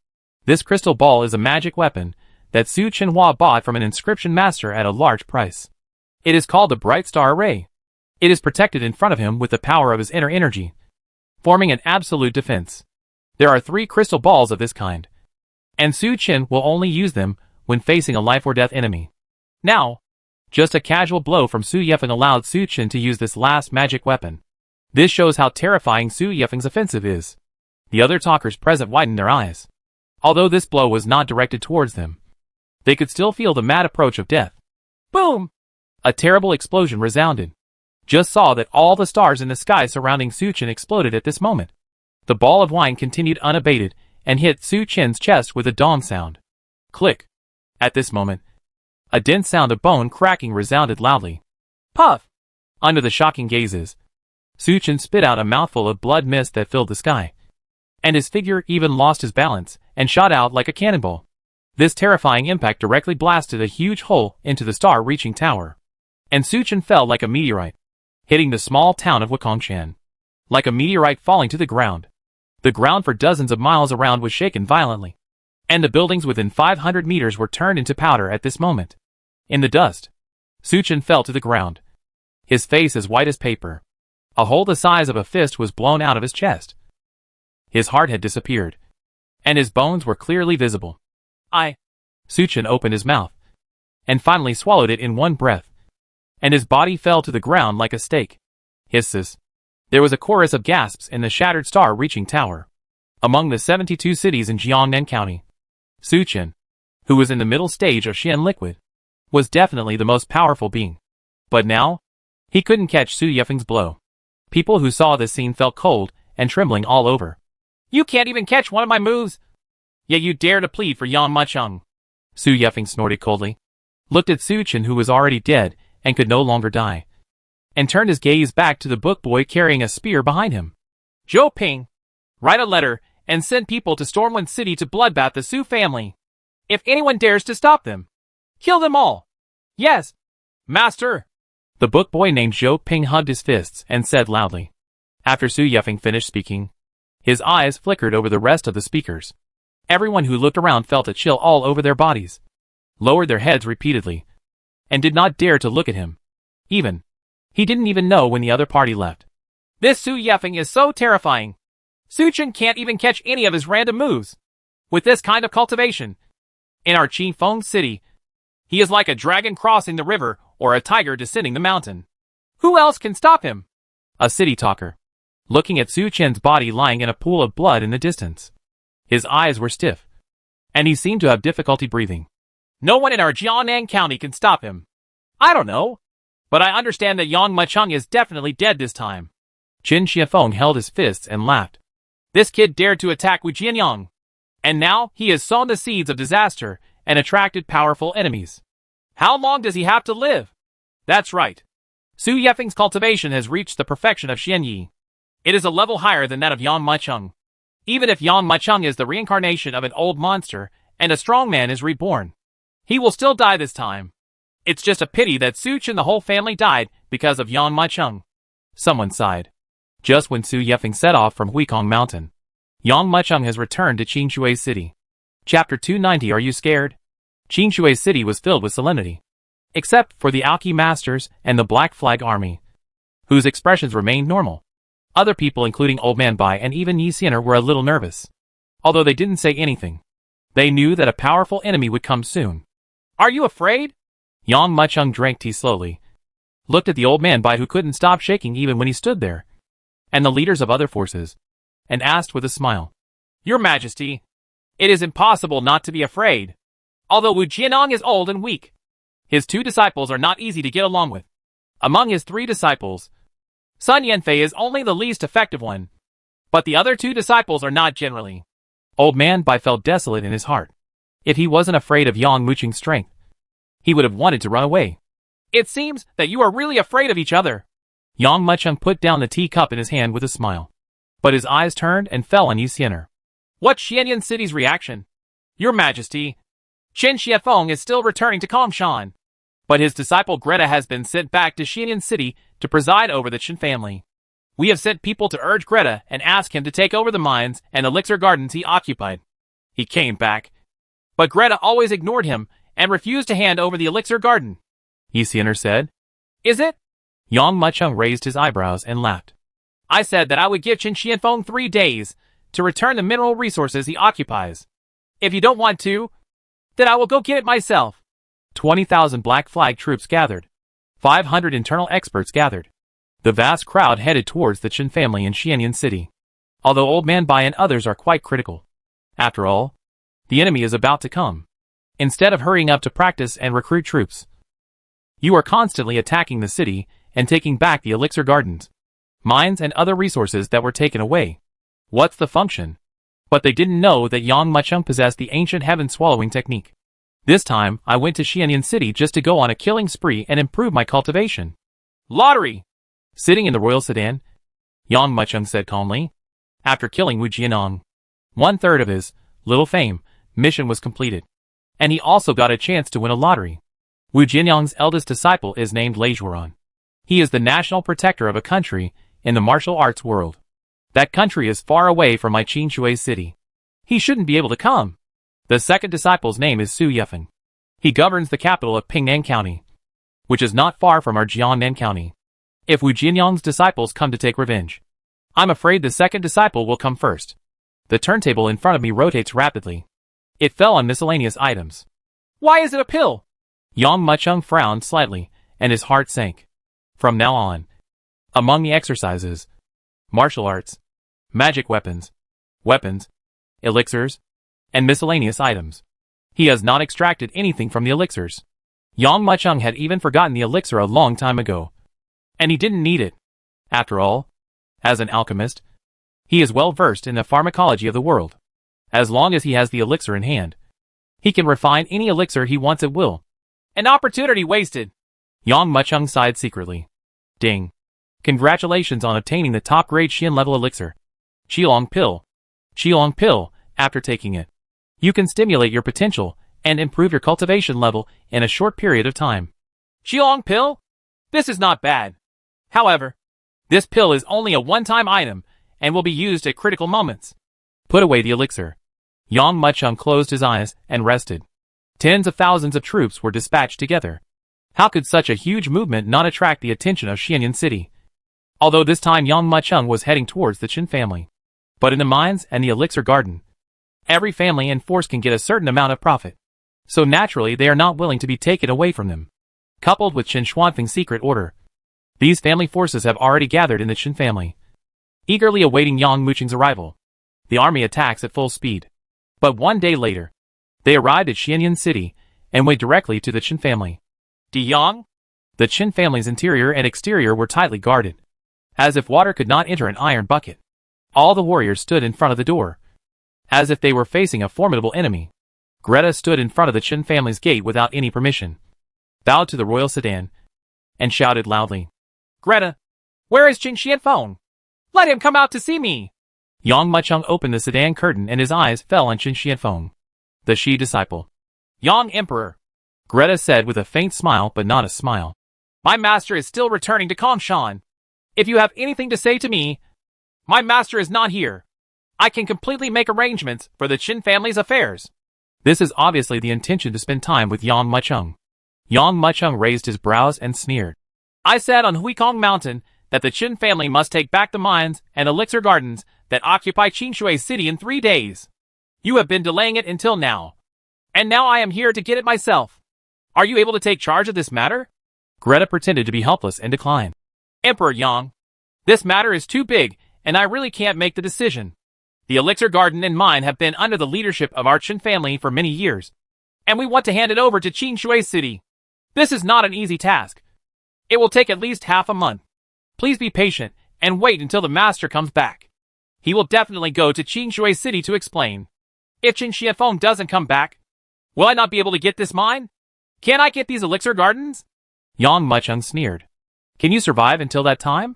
This crystal ball is a magic weapon that Su Chenhua bought from an inscription master at a large price. It is called the Bright Star Ray. It is protected in front of him with the power of his inner energy, forming an absolute defense. There are 3 crystal balls of this kind, and Su Chen will only use them when facing a life-or-death enemy. Now, just a casual blow from Su Yefeng allowed Su Chen to use this last magic weapon. This shows how terrifying Su Yefeng's offensive is. The other talkers present widened their eyes. Although this blow was not directed towards them, they could still feel the mad approach of death. Boom! A terrible explosion resounded. Just saw that all the stars in the sky surrounding Su Chen exploded at this moment. The ball of wine continued unabated and hit Su Chen's chest with a dong sound. Click. At this moment, a dense sound of bone cracking resounded loudly. Puff! Under the shocking gazes, Su Chen spit out a mouthful of blood mist that filled the sky. And his figure even lost his balance and shot out like a cannonball. This terrifying impact directly blasted a huge hole into the star-reaching tower. And Su Chen fell like a meteorite, hitting the small town of Wukongshan. Like a meteorite falling to the ground. The ground for dozens of miles around was shaken violently. And the buildings within 500 meters were turned into powder at this moment. In the dust, Su Chen fell to the ground. His face as white as paper. A hole the size of a fist was blown out of his chest. His heart had disappeared. And his bones were clearly visible. Su Chen opened his mouth. And finally swallowed it in one breath. And his body fell to the ground like a stake. Hisses. There was a chorus of gasps in the shattered star-reaching tower. Among the 72 cities in Jiangnan County, Su Chen, who was in the middle stage of Xian liquid, was definitely the most powerful being. But now, he couldn't catch Su Yefeng's blow. People who saw this scene felt cold and trembling all over. You can't even catch one of my moves! Yet you dare to plead for Yang Macheng. Su Yefeng snorted coldly, looked at Su Chen who was already dead and could no longer die, and turned his gaze back to the book boy carrying a spear behind him. Zhou Ping, write a letter and send people to Stormwind City to bloodbath the Su family. If anyone dares to stop them, kill them all. Yes, master. The book boy named Zhou Ping hugged his fists and said loudly. After Su Yefeng finished speaking, his eyes flickered over the rest of the speakers. Everyone who looked around felt a chill all over their bodies, lowered their heads repeatedly, and did not dare to look at him. He didn't even know when the other party left. This Su Yefeng is so terrifying. Su Chen can't even catch any of his random moves. With this kind of cultivation, in our Qifeng city, he is like a dragon crossing the river or a tiger descending the mountain. Who else can stop him? A city talker, looking at Su Chen's body lying in a pool of blood in the distance. His eyes were stiff, and he seemed to have difficulty breathing. No one in our Jiangnan County can stop him. I don't know, but I understand that Yang Macheng is definitely dead this time. Qin Shiafeng held his fists and laughed. This kid dared to attack Wu Jianyang, and now he has sown the seeds of disaster and attracted powerful enemies. How long does he have to live? That's right. Su Yefeng's cultivation has reached the perfection of Xianyi. It is a level higher than that of Yang Macheng. Even if Yang Macheng is the reincarnation of an old monster and a strong man is reborn, he will still die this time. It's just a pity that Su Chen and the whole family died because of Yang Macheng. Someone sighed. Just when Su Yefeng set off from Huikong Mountain, Yang Macheng has returned to Qingshui City. Chapter 290. Are you scared? Qingshui City was filled with solemnity, except for the Alki Masters and the Black Flag Army, whose expressions remained normal. Other people including Old Man Bai and even Yi Xianer were a little nervous. Although they didn't say anything, they knew that a powerful enemy would come soon. Are you afraid? Yang Macheng drank tea slowly, looked at the Old Man Bai who couldn't stop shaking even when he stood there, and the leaders of other forces, and asked with a smile. Your Majesty, it is impossible not to be afraid. Although Wu Jianong is old and weak, his 2 disciples are not easy to get along with. Among his 3 disciples, Sun Yanfei is only the least effective one, but the other 2 disciples are not generally. Old Man Bai felt desolate in his heart. If he wasn't afraid of Yang Muqing's strength, he would have wanted to run away. It seems that you are really afraid of each other. Yang Muqing put down the teacup in his hand with a smile, but his eyes turned and fell on Yi Xian'er. What's Xianyan City's reaction? Your Majesty, Chen Xiefeng is still returning to Kongshan, but his disciple Greta has been sent back to Xianyan City to preside over the Chen family. We have sent people to urge Greta and ask him to take over the mines and elixir gardens he occupied. He came back, but Greta always ignored him and refused to hand over the elixir garden. Yi Xian'er said. Is it? Yang Muqing raised his eyebrows and laughed. I said that I would give Chen Xianfeng 3 days to return the mineral resources he occupies. If you don't want to, then I will go get it myself. 20,000 Black Flag troops gathered. 500 internal experts gathered. The vast crowd headed towards the Chen family in Xianyan City. Although Old Man Bai and others are quite critical. After all, the enemy is about to come. Instead of hurrying up to practice and recruit troops, you are constantly attacking the city and taking back the elixir gardens, mines and other resources that were taken away. What's the function? But they didn't know that Yang Muqing possessed the ancient heaven-swallowing technique. This time, I went to Xianyan City just to go on a killing spree and improve my cultivation. Lottery! Sitting in the royal sedan, Yang Muqing said calmly. After killing Wu Jianong, 1/3 of his little fame mission was completed, and he also got a chance to win a lottery. Wu Jianong's eldest disciple is named Reborn. He is the national protector of a country in the martial arts world. That country is far away from my Qinshui city. He shouldn't be able to come. The second disciple's name is Su Yefeng. He governs the capital of Pingnan County, which is not far from our Jiangnan County. If Wu Jianyang's disciples come to take revenge, I'm afraid the second disciple will come first. The turntable in front of me rotates rapidly. It fell on miscellaneous items. Why is it a pill? Yang Muqing frowned slightly, and his heart sank. From now on, among the exercises, martial arts, magic weapons, elixirs, and miscellaneous items, he has not extracted anything from the elixirs. Yang Muqing had even forgotten the elixir a long time ago, and he didn't need it. After all, as an alchemist, he is well versed in the pharmacology of the world. As long as he has the elixir in hand, he can refine any elixir he wants at will. An opportunity wasted. Yang Muqing sighed secretly. Ding. Congratulations on obtaining the top-grade Xian level elixir. Qilong Pill. Qilong Pill, after taking it, you can stimulate your potential and improve your cultivation level in a short period of time. Qilong Pill? This is not bad. However, this pill is only a one-time item and will be used at critical moments. Put away the elixir. Yang Muqing closed his eyes and rested. Tens of thousands of troops were dispatched together. How could such a huge movement not attract the attention of Xianyan City? Although this time Yang Muqing was heading towards the Chen family. But in the mines and the elixir garden, every family and force can get a certain amount of profit. So naturally they are not willing to be taken away from them. Coupled with Chen Xuanfeng's secret order, these family forces have already gathered in the Chen family, eagerly awaiting Yang Muqing's arrival. The army attacks at full speed. But one day later, they arrived at Xianyan City and went directly to the Chen family. Yang? The Chen family's interior and exterior were tightly guarded, as if water could not enter an iron bucket. All the warriors stood in front of the door, as if they were facing a formidable enemy. Greta stood in front of the Chen family's gate without any permission, bowed to the royal sedan, and shouted loudly. Greta, where is Chen Xianfeng? Let him come out to see me! Yang Muqing opened the sedan curtain and his eyes fell on Chen Xianfeng, the Shi disciple. Yang Emperor, Greta said with a faint smile but not a smile. My master is still returning to Kongshan. If you have anything to say to me, my master is not here. I can completely make arrangements for the Chen family's affairs. This is obviously the intention to spend time with Yang Muqing. Yang Muqing raised his brows and sneered. I said on Huikong Mountain that the Chen family must take back the mines and elixir gardens that occupy Qinshui City in 3 days. You have been delaying it until now. And now I am here to get it myself. Are you able to take charge of this matter? Greta pretended to be helpless and declined. Emperor Yang, this matter is too big, and I really can't make the decision. The Elixir Garden and mine have been under the leadership of our Chen family for many years, and we want to hand it over to Qingshui City. This is not an easy task. It will take at least half a month. Please be patient and wait until the master comes back. He will definitely go to Qingshui City to explain. If Qin Xianfeng doesn't come back, will I not be able to get this mine? Can I get these Elixir Gardens? Yang Mucheng sneered. Can you survive until that time?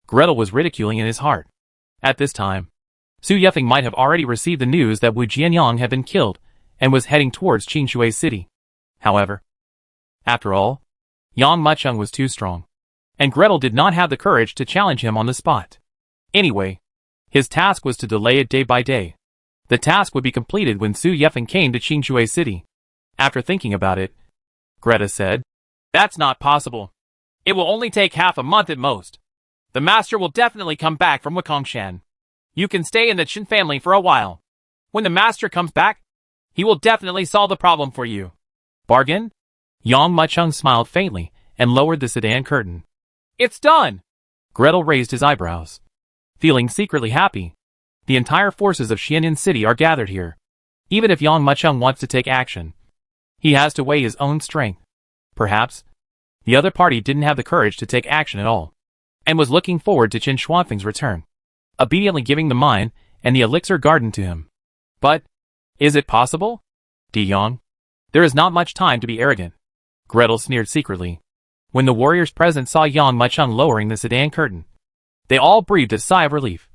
Gretel was ridiculing in his heart. At this time, Su Yefeng might have already received the news that Wu Jianyang had been killed and was heading towards Qingshui City. However, after all, Yang Mucheng was too strong, and Gretel did not have the courage to challenge him on the spot. Anyway, his task was to delay it day by day. The task would be completed when Su Yefeng came to Qingshui City. After thinking about it, Greta said, That's not possible. It will only take half a month at most. The master will definitely come back from Wukongshan. You can stay in the Chen family for a while. When the master comes back, he will definitely solve the problem for you. Bargain? Yang Mucheng smiled faintly and lowered the sedan curtain. It's done! Gretel raised his eyebrows. Feeling secretly happy. The entire forces of Xianyan City are gathered here. Even if Yang Mucheng wants to take action, he has to weigh his own strength. Perhaps the other party didn't have the courage to take action at all, and was looking forward to Qin Xuanfeng's return, obediently giving the mine and the elixir garden to him. But, is it possible? De Yang, there is not much time to be arrogant. Gretel sneered secretly. When the warriors present saw Yang Mucheng lowering the sedan curtain, they all breathed a sigh of relief,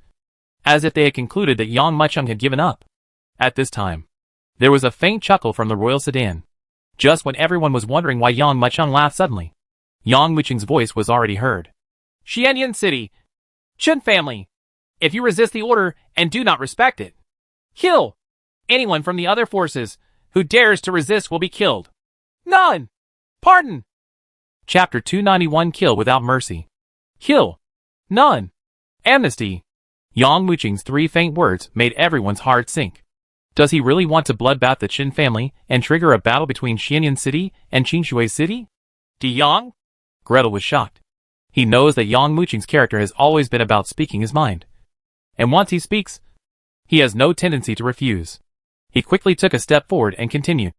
as if they had concluded that Yang Mucheng had given up. At this time, there was a faint chuckle from the royal sedan. Just when everyone was wondering why Yang Mucheng laughed suddenly, Yang Mucheng's voice was already heard. Xianyan City, Chen family, if you resist the order and do not respect it, kill! Anyone from the other forces who dares to resist will be killed. None! Pardon! Chapter 291 Kill Without Mercy. Kill! None! Amnesty! Yang Mucheng's three faint words made everyone's heart sink. Does he really want to bloodbath the Qin family and trigger a battle between Xianyan City and Qingshui City? De Yang? Gretel was shocked. He knows that Yang Mucheng's character has always been about speaking his mind. And once he speaks, he has no tendency to refuse. He quickly took a step forward and continued.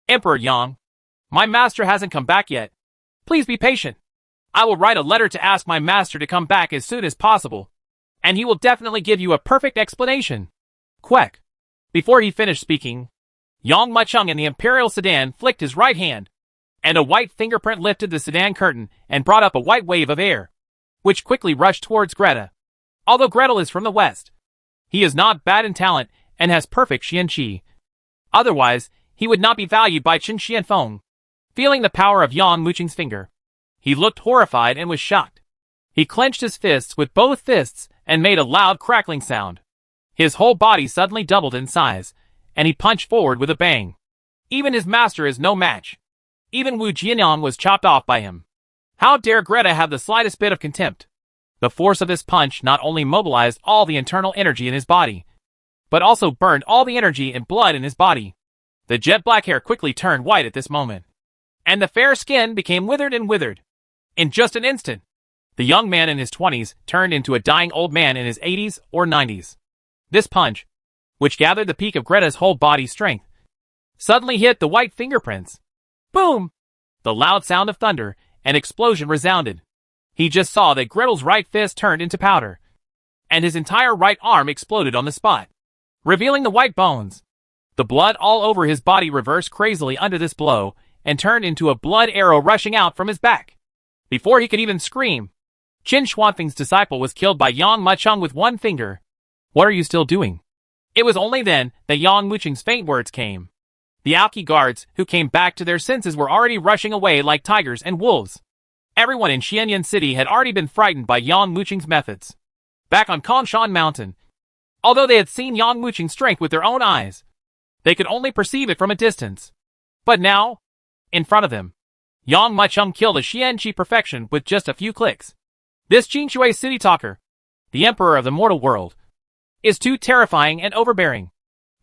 Emperor Yang, my master hasn't come back yet. Please be patient. I will write a letter to ask my master to come back as soon as possible, and he will definitely give you a perfect explanation. Quack. Before he finished speaking, Yang Mucheng in the imperial sedan flicked his right hand, and a white fingerprint lifted the sedan curtain and brought up a white wave of air, which quickly rushed towards Greta. Although Gretel is from the west, he is not bad in talent and has perfect Xian Qi. Otherwise, he would not be valued by Qin Xianfeng. Feeling the power of Yang Mucheng's finger, he looked horrified and was shocked. He clenched his fists with both fists and made a loud crackling sound. His whole body suddenly doubled in size, and he punched forward with a bang. Even his master is no match. Even Wu Jianyang was chopped off by him. How dare Greta have the slightest bit of contempt? The force of this punch not only mobilized all the internal energy in his body, but also burned all the energy and blood in his body. The jet black hair quickly turned white at this moment, and the fair skin became withered and withered. In just an instant, the young man in his 20s turned into a dying old man in his 80s or 90s. This punch, which gathered the peak of Greta's whole body strength, suddenly hit the white fingerprints. Boom! The loud sound of thunder and explosion resounded. He just saw that Gretel's right fist turned into powder, and his entire right arm exploded on the spot, revealing the white bones. The blood all over his body reversed crazily under this blow and turned into a blood arrow rushing out from his back. Before he could even scream, Qin Xuanfeng's disciple was killed by Yang Mucheng with one finger. What are you still doing? It was only then that Yang Mucheng's faint words came. The Aoki guards who came back to their senses were already rushing away like tigers and wolves. Everyone in Xianyan City had already been frightened by Yang Mucheng's methods. Back on Kongshan Mountain, although they had seen Yang Mucheng's strength with their own eyes, they could only perceive it from a distance. But now, in front of them, Yang Mucheng killed a Xian Qi perfection with just a few clicks. This Qingshui City talker, the emperor of the mortal world, is too terrifying and overbearing.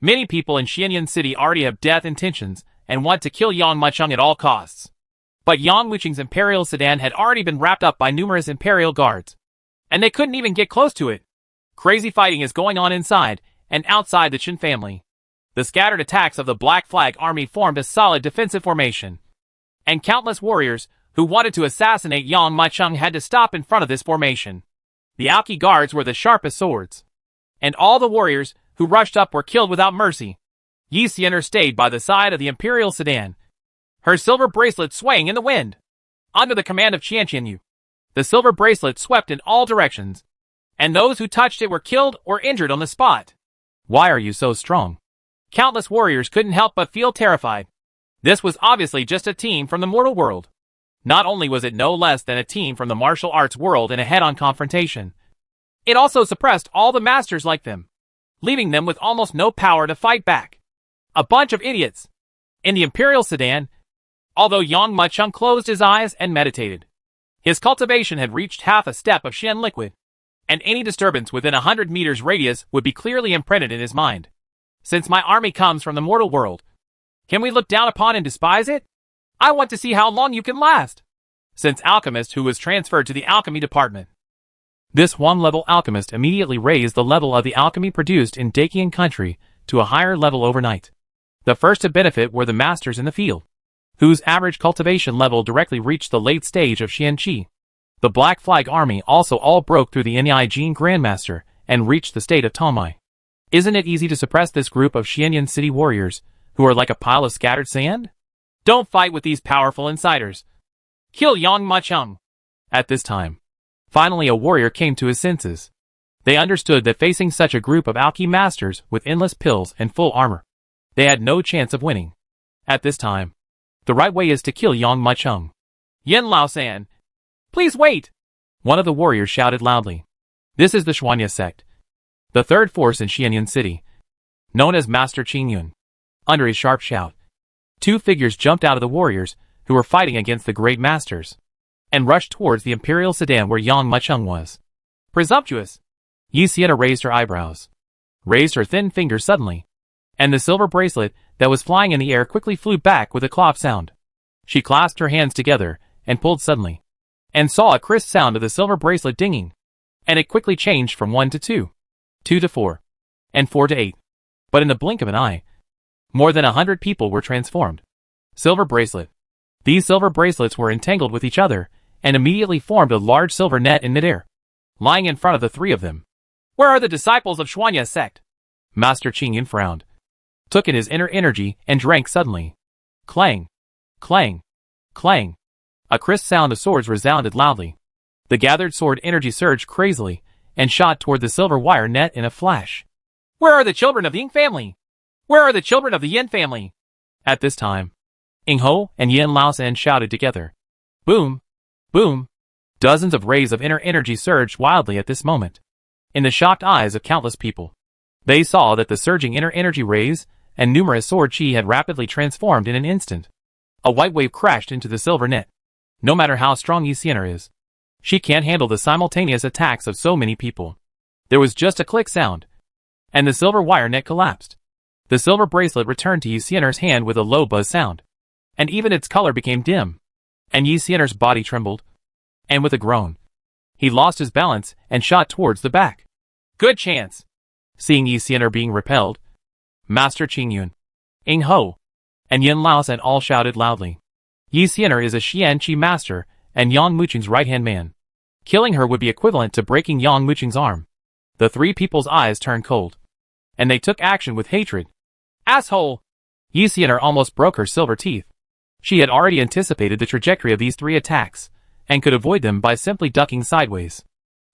Many people in Xianyan City already have death intentions and want to kill Yang Mucheng at all costs. But Yang Mucheng's imperial sedan had already been wrapped up by numerous imperial guards, and they couldn't even get close to it. Crazy fighting is going on inside, and outside the Qin family. The scattered attacks of the Black Flag Army formed a solid defensive formation, and countless warriors who wanted to assassinate Yang Maicheng had to stop in front of this formation. The Aoki guards were the sharpest swords, and all the warriors who rushed up were killed without mercy. Yi Xian'er stayed by the side of the imperial sedan, her silver bracelet swaying in the wind. Under the command of Qian Qianyu, the silver bracelet swept in all directions, and those who touched it were killed or injured on the spot. Why are you so strong? Countless warriors couldn't help but feel terrified. This was obviously just a team from the mortal world. Not only was it no less than a team from the martial arts world in a head-on confrontation, it also suppressed all the masters like them, leaving them with almost no power to fight back. A bunch of idiots. In the imperial sedan, although Yang Maicheng closed his eyes and meditated, his cultivation had reached half a step of Shen liquid, and any disturbance within 100 meters radius would be clearly imprinted in his mind. Since my army comes from the mortal world, can we look down upon and despise it? I want to see how long you can last. Since alchemist who was transferred to the alchemy department. This one-level alchemist immediately raised the level of the alchemy produced in Dakian country to a higher level overnight. The first to benefit were the masters in the field, whose average cultivation level directly reached the late stage of Xianqi. The Black Flag Army also all broke through the Niai Jin Grandmaster and reached the state of Tomai. Isn't it easy to suppress this group of Xianyan city warriors, who are like a pile of scattered sand? Don't fight with these powerful insiders. Kill Yang Maicheng. At this time, finally a warrior came to his senses. They understood that facing such a group of alchemy masters with endless pills and full armor, they had no chance of winning. At this time, the right way is to kill Yang Maicheng. Yen Laosan, please wait! One of the warriors shouted loudly. This is the Xuanya sect, the third force in Xianyan City, known as Master Qingyun. Under his sharp shout, two figures jumped out of the warriors who were fighting against the great masters, and rushed towards the imperial sedan where Yang Maicheng was. Presumptuous! Yi Xian'er raised her eyebrows, raised her thin finger suddenly, and the silver bracelet that was flying in the air quickly flew back with a clop sound. She clasped her hands together and pulled suddenly, and saw a crisp sound of the silver bracelet dinging, and it quickly changed from 1 to 2, 2 to 4, and 4 to 8. But in the blink of an eye, more than 100 people were transformed. Silver bracelet. These silver bracelets were entangled with each other, and immediately formed a large silver net in midair, lying in front of the three of them. Where are the disciples of Xuanya sect? Master Qingyun frowned, took in his inner energy, and drank suddenly. Clang! Clang! Clang! A crisp sound of swords resounded loudly. The gathered sword energy surged crazily, and shot toward the silver wire net in a flash. Where are the children of the Ying family? Where are the children of the Yin family? At this time, Ing Ho and Yen Laosan shouted together. Boom! Boom! Dozens of rays of inner energy surged wildly at this moment. In the shocked eyes of countless people, they saw that the surging inner energy rays and numerous sword chi had rapidly transformed in an instant. A white wave crashed into the silver net. No matter how strong Yi Xian'er is, she can't handle the simultaneous attacks of so many people. There was just a click sound, and the silver wire net collapsed. The silver bracelet returned to Yi Xian'er's hand with a low buzz sound, and even its color became dim, and Yi Xian'er's body trembled, and with a groan, he lost his balance and shot towards the back. Good chance! Seeing Yi Xian'er being repelled, Master Qingyun, Ing Ho, and Yen Laosan all shouted loudly. Yi Xian'er is a Xianqi master and Yang Muqing's right-hand man. Killing her would be equivalent to breaking Yang Muqing's arm. The three people's eyes turned cold, and they took action with hatred. Asshole! Yi Xian'er almost broke her silver teeth. She had already anticipated the trajectory of these three attacks, and could avoid them by simply ducking sideways.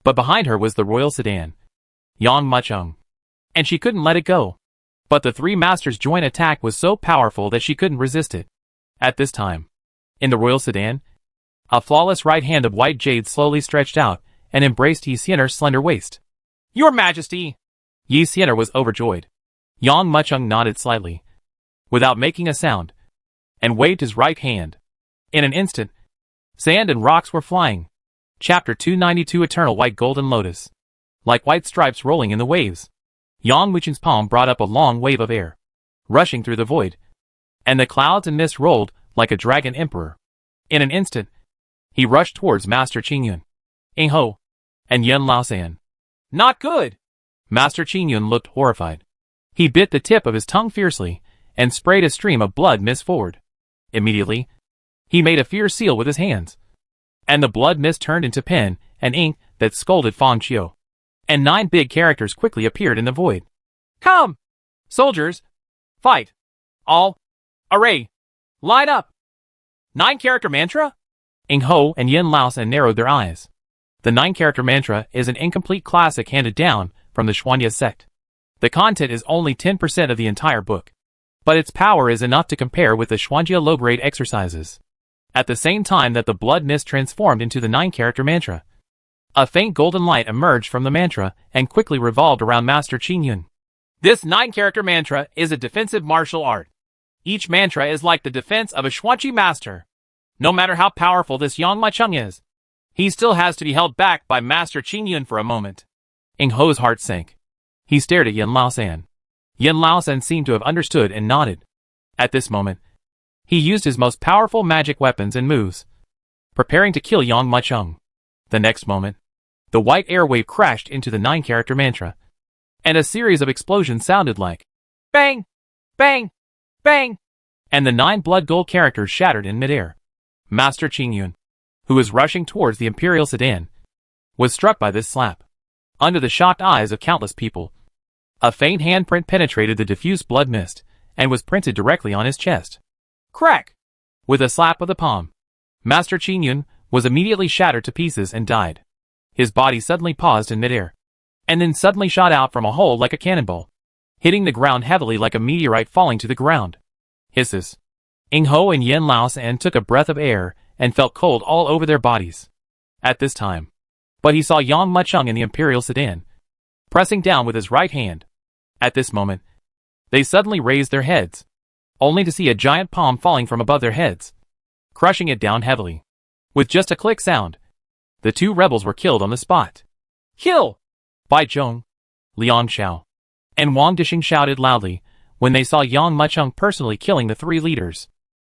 But behind her was the royal sedan, Yang Maicheng, and she couldn't let it go. But the three masters' joint attack was so powerful that she couldn't resist it. At this time, in the royal sedan, a flawless right hand of white jade slowly stretched out and embraced Yi Xian'er's slender waist. Your Majesty! Yi Xian'er was overjoyed. Yang Maicheng nodded slightly, without making a sound, and waved his right hand. In an instant, sand and rocks were flying. Chapter 292 Eternal White Golden Lotus. Like white stripes rolling in the waves, Yang Muqing's palm brought up a long wave of air, rushing through the void, and the clouds and mist rolled like a dragon emperor. In an instant, he rushed towards Master Qingyun, Ing Ho, and Yen Laosan. Not good! Master Qingyun looked horrified. He bit the tip of his tongue fiercely, and sprayed a stream of blood mist forward. Immediately, he made a fierce seal with his hands, and the blood mist turned into pen and ink that scolded Fang Qiu. And 9 big characters quickly appeared in the void. Come! Soldiers! Fight! All! Array! Line up! 9-character mantra? Ing Ho and Yin Laosan narrowed their eyes. The 9-character mantra is an incomplete classic handed down from the Xuanya sect. The content is only 10% of the entire book, but its power is enough to compare with the Xuanjia low-grade exercises. At the same time that the blood mist transformed into the 9-character mantra, a faint golden light emerged from the mantra and quickly revolved around Master Qin Yun. This 9-character mantra is a defensive martial art. Each mantra is like the defense of a Xuanqi master. No matter how powerful this Yang Maicheng is, he still has to be held back by Master Qin Yun for a moment. Ing Ho's heart sank. He stared at Yin Laosan. Yin Laosan seemed to have understood and nodded. At this moment, he used his most powerful magic weapons and moves, preparing to kill Yang Maicheng. The next moment, the white air wave crashed into the 9-character mantra, and a series of explosions sounded like bang, bang, bang, and the 9 blood gold characters shattered in midair. Master Qin Yun, who was rushing towards the Imperial sedan, was struck by this slap. Under the shocked eyes of countless people, a faint handprint penetrated the diffused blood mist and was printed directly on his chest. Crack! With a slap of the palm, Master Qin Yun was immediately shattered to pieces and died. His body suddenly paused in midair, and then suddenly shot out from a hole like a cannonball, hitting the ground heavily like a meteorite falling to the ground. Hisses. Ing Ho and Yin Laosan took a breath of air and felt cold all over their bodies. At this time, but he saw Yang Maicheng in the Imperial sedan, pressing down with his right hand. At this moment, they suddenly raised their heads, only to see a giant palm falling from above their heads, crushing it down heavily. With just a click sound, the 2 rebels were killed on the spot. Kill! Bai Zhong, Liang Xiao, and Wang Dixing shouted loudly when they saw Yang Maicheng personally killing the 3 leaders.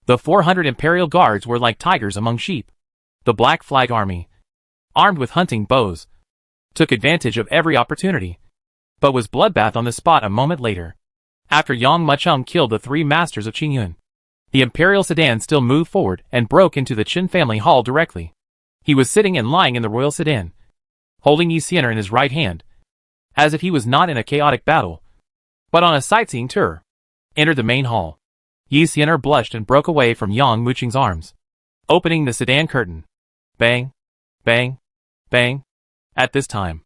The 400 Imperial Guards were like tigers among sheep. The Black Flag Army, armed with hunting bows, took advantage of every opportunity, but was bloodbath on the spot a moment later. After Yang Maicheng killed the 3 masters of Qin Yun, the Imperial sedan still moved forward and broke into the Qin family hall directly. He was sitting and lying in the royal sedan, holding Yi Xianer in his right hand, as if he was not in a chaotic battle, but on a sightseeing tour. Entered the main hall. Yi Xianer blushed and broke away from Yang Muqing's arms, opening the sedan curtain. Bang, bang, bang. At this time,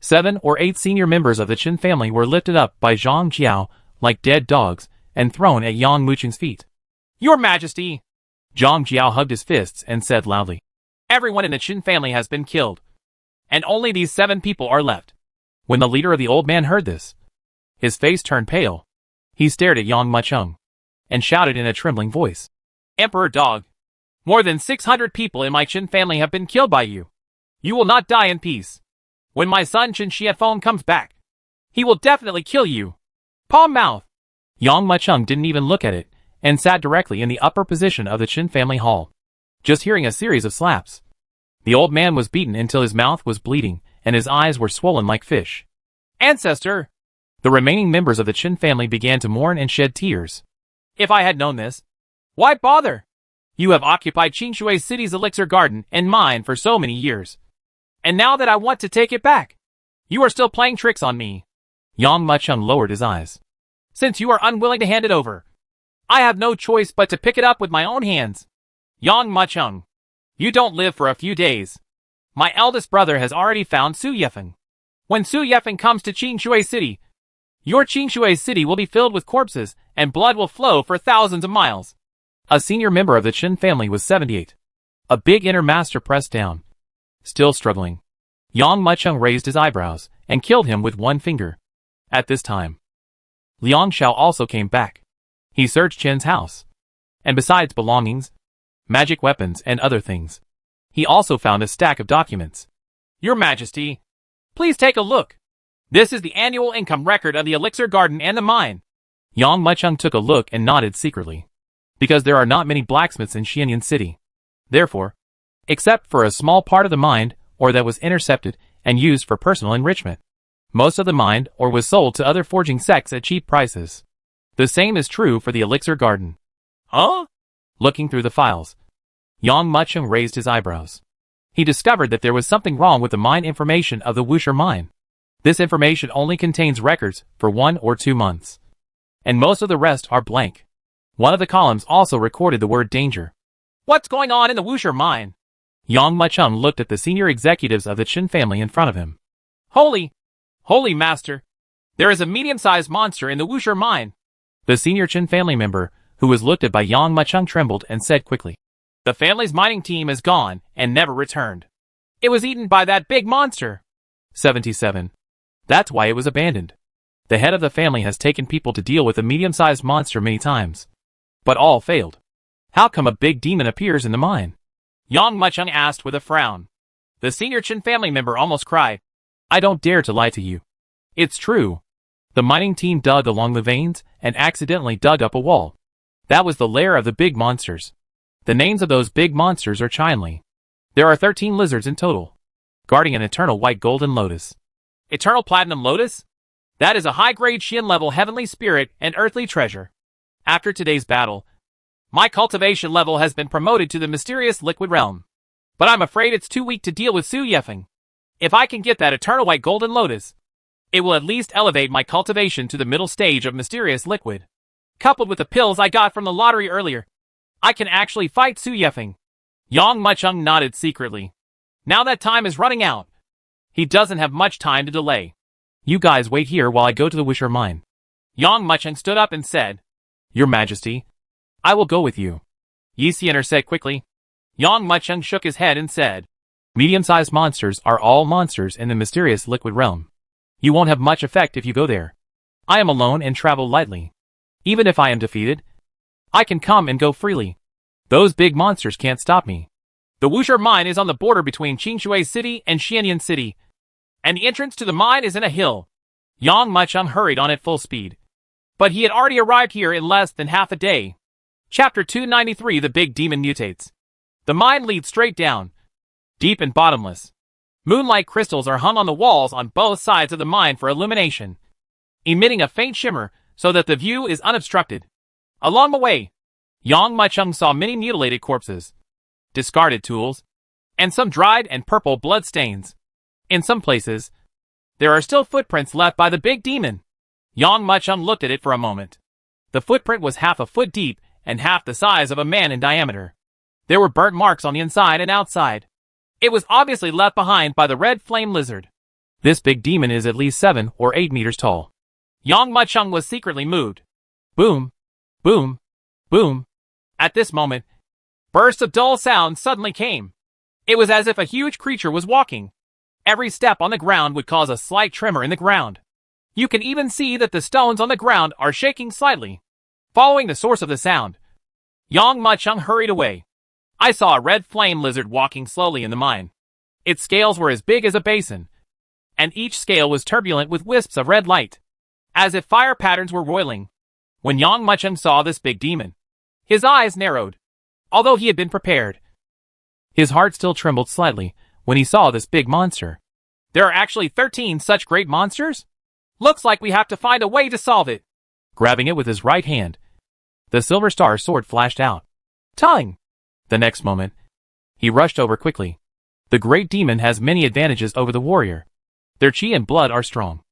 7 or 8 senior members of the Qin family were lifted up by Zhang Jiao like dead dogs and thrown at Yang Muqing's feet. Your Majesty! Zhang Jiao hugged his fists and said loudly, Everyone in the Qin family has been killed, and only these 7 people are left. When the leader of the old man heard this, his face turned pale. He stared at Yang Maicheng and shouted in a trembling voice, Emperor Dog, more than 600 people in my Qin family have been killed by you. You will not die in peace. When my son Qin Xiefeng comes back, he will definitely kill you. Palm mouth. Yang Maicheng didn't even look at it and sat directly in the upper position of the Qin family hall, just hearing a series of slaps. The old man was beaten until his mouth was bleeding and his eyes were swollen like fish. Ancestor! The remaining members of the Qin family began to mourn and shed tears. If I had known this, why bother? You have occupied Qingshui City's elixir garden and mine for so many years. And now that I want to take it back, you are still playing tricks on me. Yang Maicheng lowered his eyes. Since you are unwilling to hand it over, I have no choice but to pick it up with my own hands. Yang Maicheng, you don't live for a few days. My eldest brother has already found Su Yefeng. When Su Yefeng comes to Qingshui City, your Qingshui City will be filled with corpses, and blood will flow for thousands of miles. A senior member of the Qin family was 78. A big inner master pressed down. Still struggling, Yang Maicheng raised his eyebrows and killed him with one finger. At this time, Liang Xiao also came back. He searched Qin's house, and besides belongings, magic weapons and other things, he also found a stack of documents. Your Majesty, please take a look. This is the annual income record of the elixir garden and the mine. Yang Maicheng took a look and nodded secretly, because there are not many blacksmiths in Xianyan City. Therefore, except for a small part of the mine or that was intercepted and used for personal enrichment, Most of the mined or was sold to other forging sects at cheap prices. The same is true for the elixir garden. Huh? Looking through the files, Yang Muchung raised his eyebrows. He discovered that there was something wrong with the mine information of the Wusher mine. This information only contains records for 1 or 2 months. And most of the rest are blank. One of the columns also recorded the word danger. What's going on in the Wusher mine? Yang Muchung looked at the senior executives of the Chen family in front of him. Holy master! There is a medium-sized monster in the Wusher mine. The senior Chen family member, who was looked at by Yang Muchung, trembled and said quickly, The family's mining team is gone and never returned. It was eaten by that big monster. 77. That's why it was abandoned. The head of the family has taken people to deal with a medium-sized monster many times. But all failed. How come a big demon appears in the mine? Yang Muchung asked with a frown. The senior Chen family member almost cried. I don't dare to lie to you. It's true. The mining team dug along the veins and accidentally dug up a wall. That was the lair of the big monsters. The names of those big monsters are Chinli. There are 13 lizards in total, guarding an eternal white golden lotus. Eternal platinum lotus? That is a high-grade Xian-level heavenly spirit and earthly treasure. After today's battle, my cultivation level has been promoted to the mysterious liquid realm. But I'm afraid it's too weak to deal with Su Yefeng. If I can get that eternal white golden lotus, it will at least elevate my cultivation to the middle stage of mysterious liquid. Coupled with the pills I got from the lottery earlier, I can actually fight Su Yefeng. Yang Muchung nodded secretly. Now that time is running out. He doesn't have much time to delay. You guys wait here while I go to the Wusher mine. Yang Muchung stood up and said, Your Majesty, I will go with you. Yi Xianer said quickly. Yang Muchung shook his head and said, Medium-sized monsters are all monsters in the mysterious liquid realm. You won't have much effect if you go there. I am alone and travel lightly. Even if I am defeated, I can come and go freely. Those big monsters can't stop me. The Wusher mine is on the border between Qingshui City and Xianyan City, and the entrance to the mine is in a hill. Yang Muchung hurried on at full speed. But he had already arrived here in less than half a day. Chapter 293 The Big Demon Mutates. The mine leads straight down, deep and bottomless. Moonlight crystals are hung on the walls on both sides of the mine for illumination, emitting a faint shimmer so that the view is unobstructed. Along the way, Yang Muchung saw many mutilated corpses, discarded tools, and some dried and purple blood stains. In some places, there are still footprints left by the big demon. Yang Muchung looked at it for a moment. The footprint was half a foot deep and half the size of a man in diameter. There were burnt marks on the inside and outside. It was obviously left behind by the red flame lizard. This big demon is at least 7 or 8 meters tall. Yang Muchung was secretly moved. Boom, boom, boom. At this moment, bursts of dull sound suddenly came. It was as if a huge creature was walking. Every step on the ground would cause a slight tremor in the ground. You can even see that the stones on the ground are shaking slightly. Following the source of the sound, Yang Muchung hurried away. I saw a red flame lizard walking slowly in the mine. Its scales were as big as a basin, and each scale was turbulent with wisps of red light, as if fire patterns were roiling. When Yang Muchung saw this big demon, his eyes narrowed. Although he had been prepared, his heart still trembled slightly when he saw this big monster. There are actually 13 such great monsters? Looks like we have to find a way to solve it. Grabbing it with his right hand, the Silver Star sword flashed out. Time! The next moment, he rushed over quickly. The great demon has many advantages over the warrior. Their chi and blood are strong.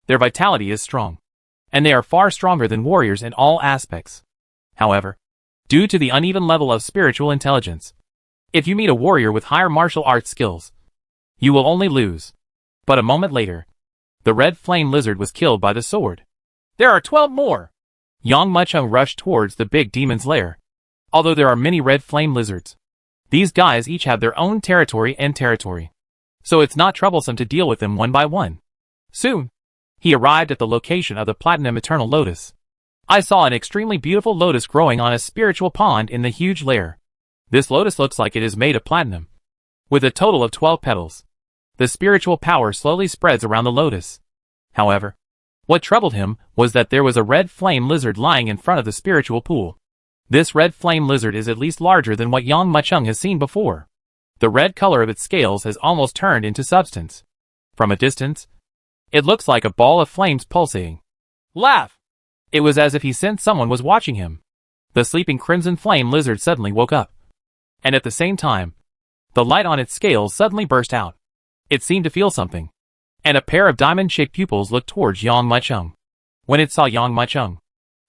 Their vitality is strong. And they are far stronger than warriors in all aspects. However, due to the uneven level of spiritual intelligence, if you meet a warrior with higher martial arts skills, you will only lose. But a moment later, the red flame lizard was killed by the sword. There are 12 more. Yang Muchung rushed towards the big demon's lair. Although there are many red flame lizards, these guys each have their own territory, so it's not troublesome to deal with them one by one. Soon, he arrived at the location of the Platinum Eternal Lotus. I saw an extremely beautiful lotus growing on a spiritual pond in the huge lair. This lotus looks like it is made of platinum, with a total of 12 petals. The spiritual power slowly spreads around the lotus. However, what troubled him was that there was a red flame lizard lying in front of the spiritual pool. This red flame lizard is at least larger than what Yang Muchung has seen before. The red color of its scales has almost turned into substance. From a distance, It looks like a ball of flames pulsating. Laugh! It was as if he sensed someone was watching him. The sleeping crimson flame lizard suddenly woke up. And at the same time, the light on its scales suddenly burst out. It seemed to feel something. And a pair of diamond-shaped pupils looked towards Yang Mucheng. When it saw Yang Mucheng,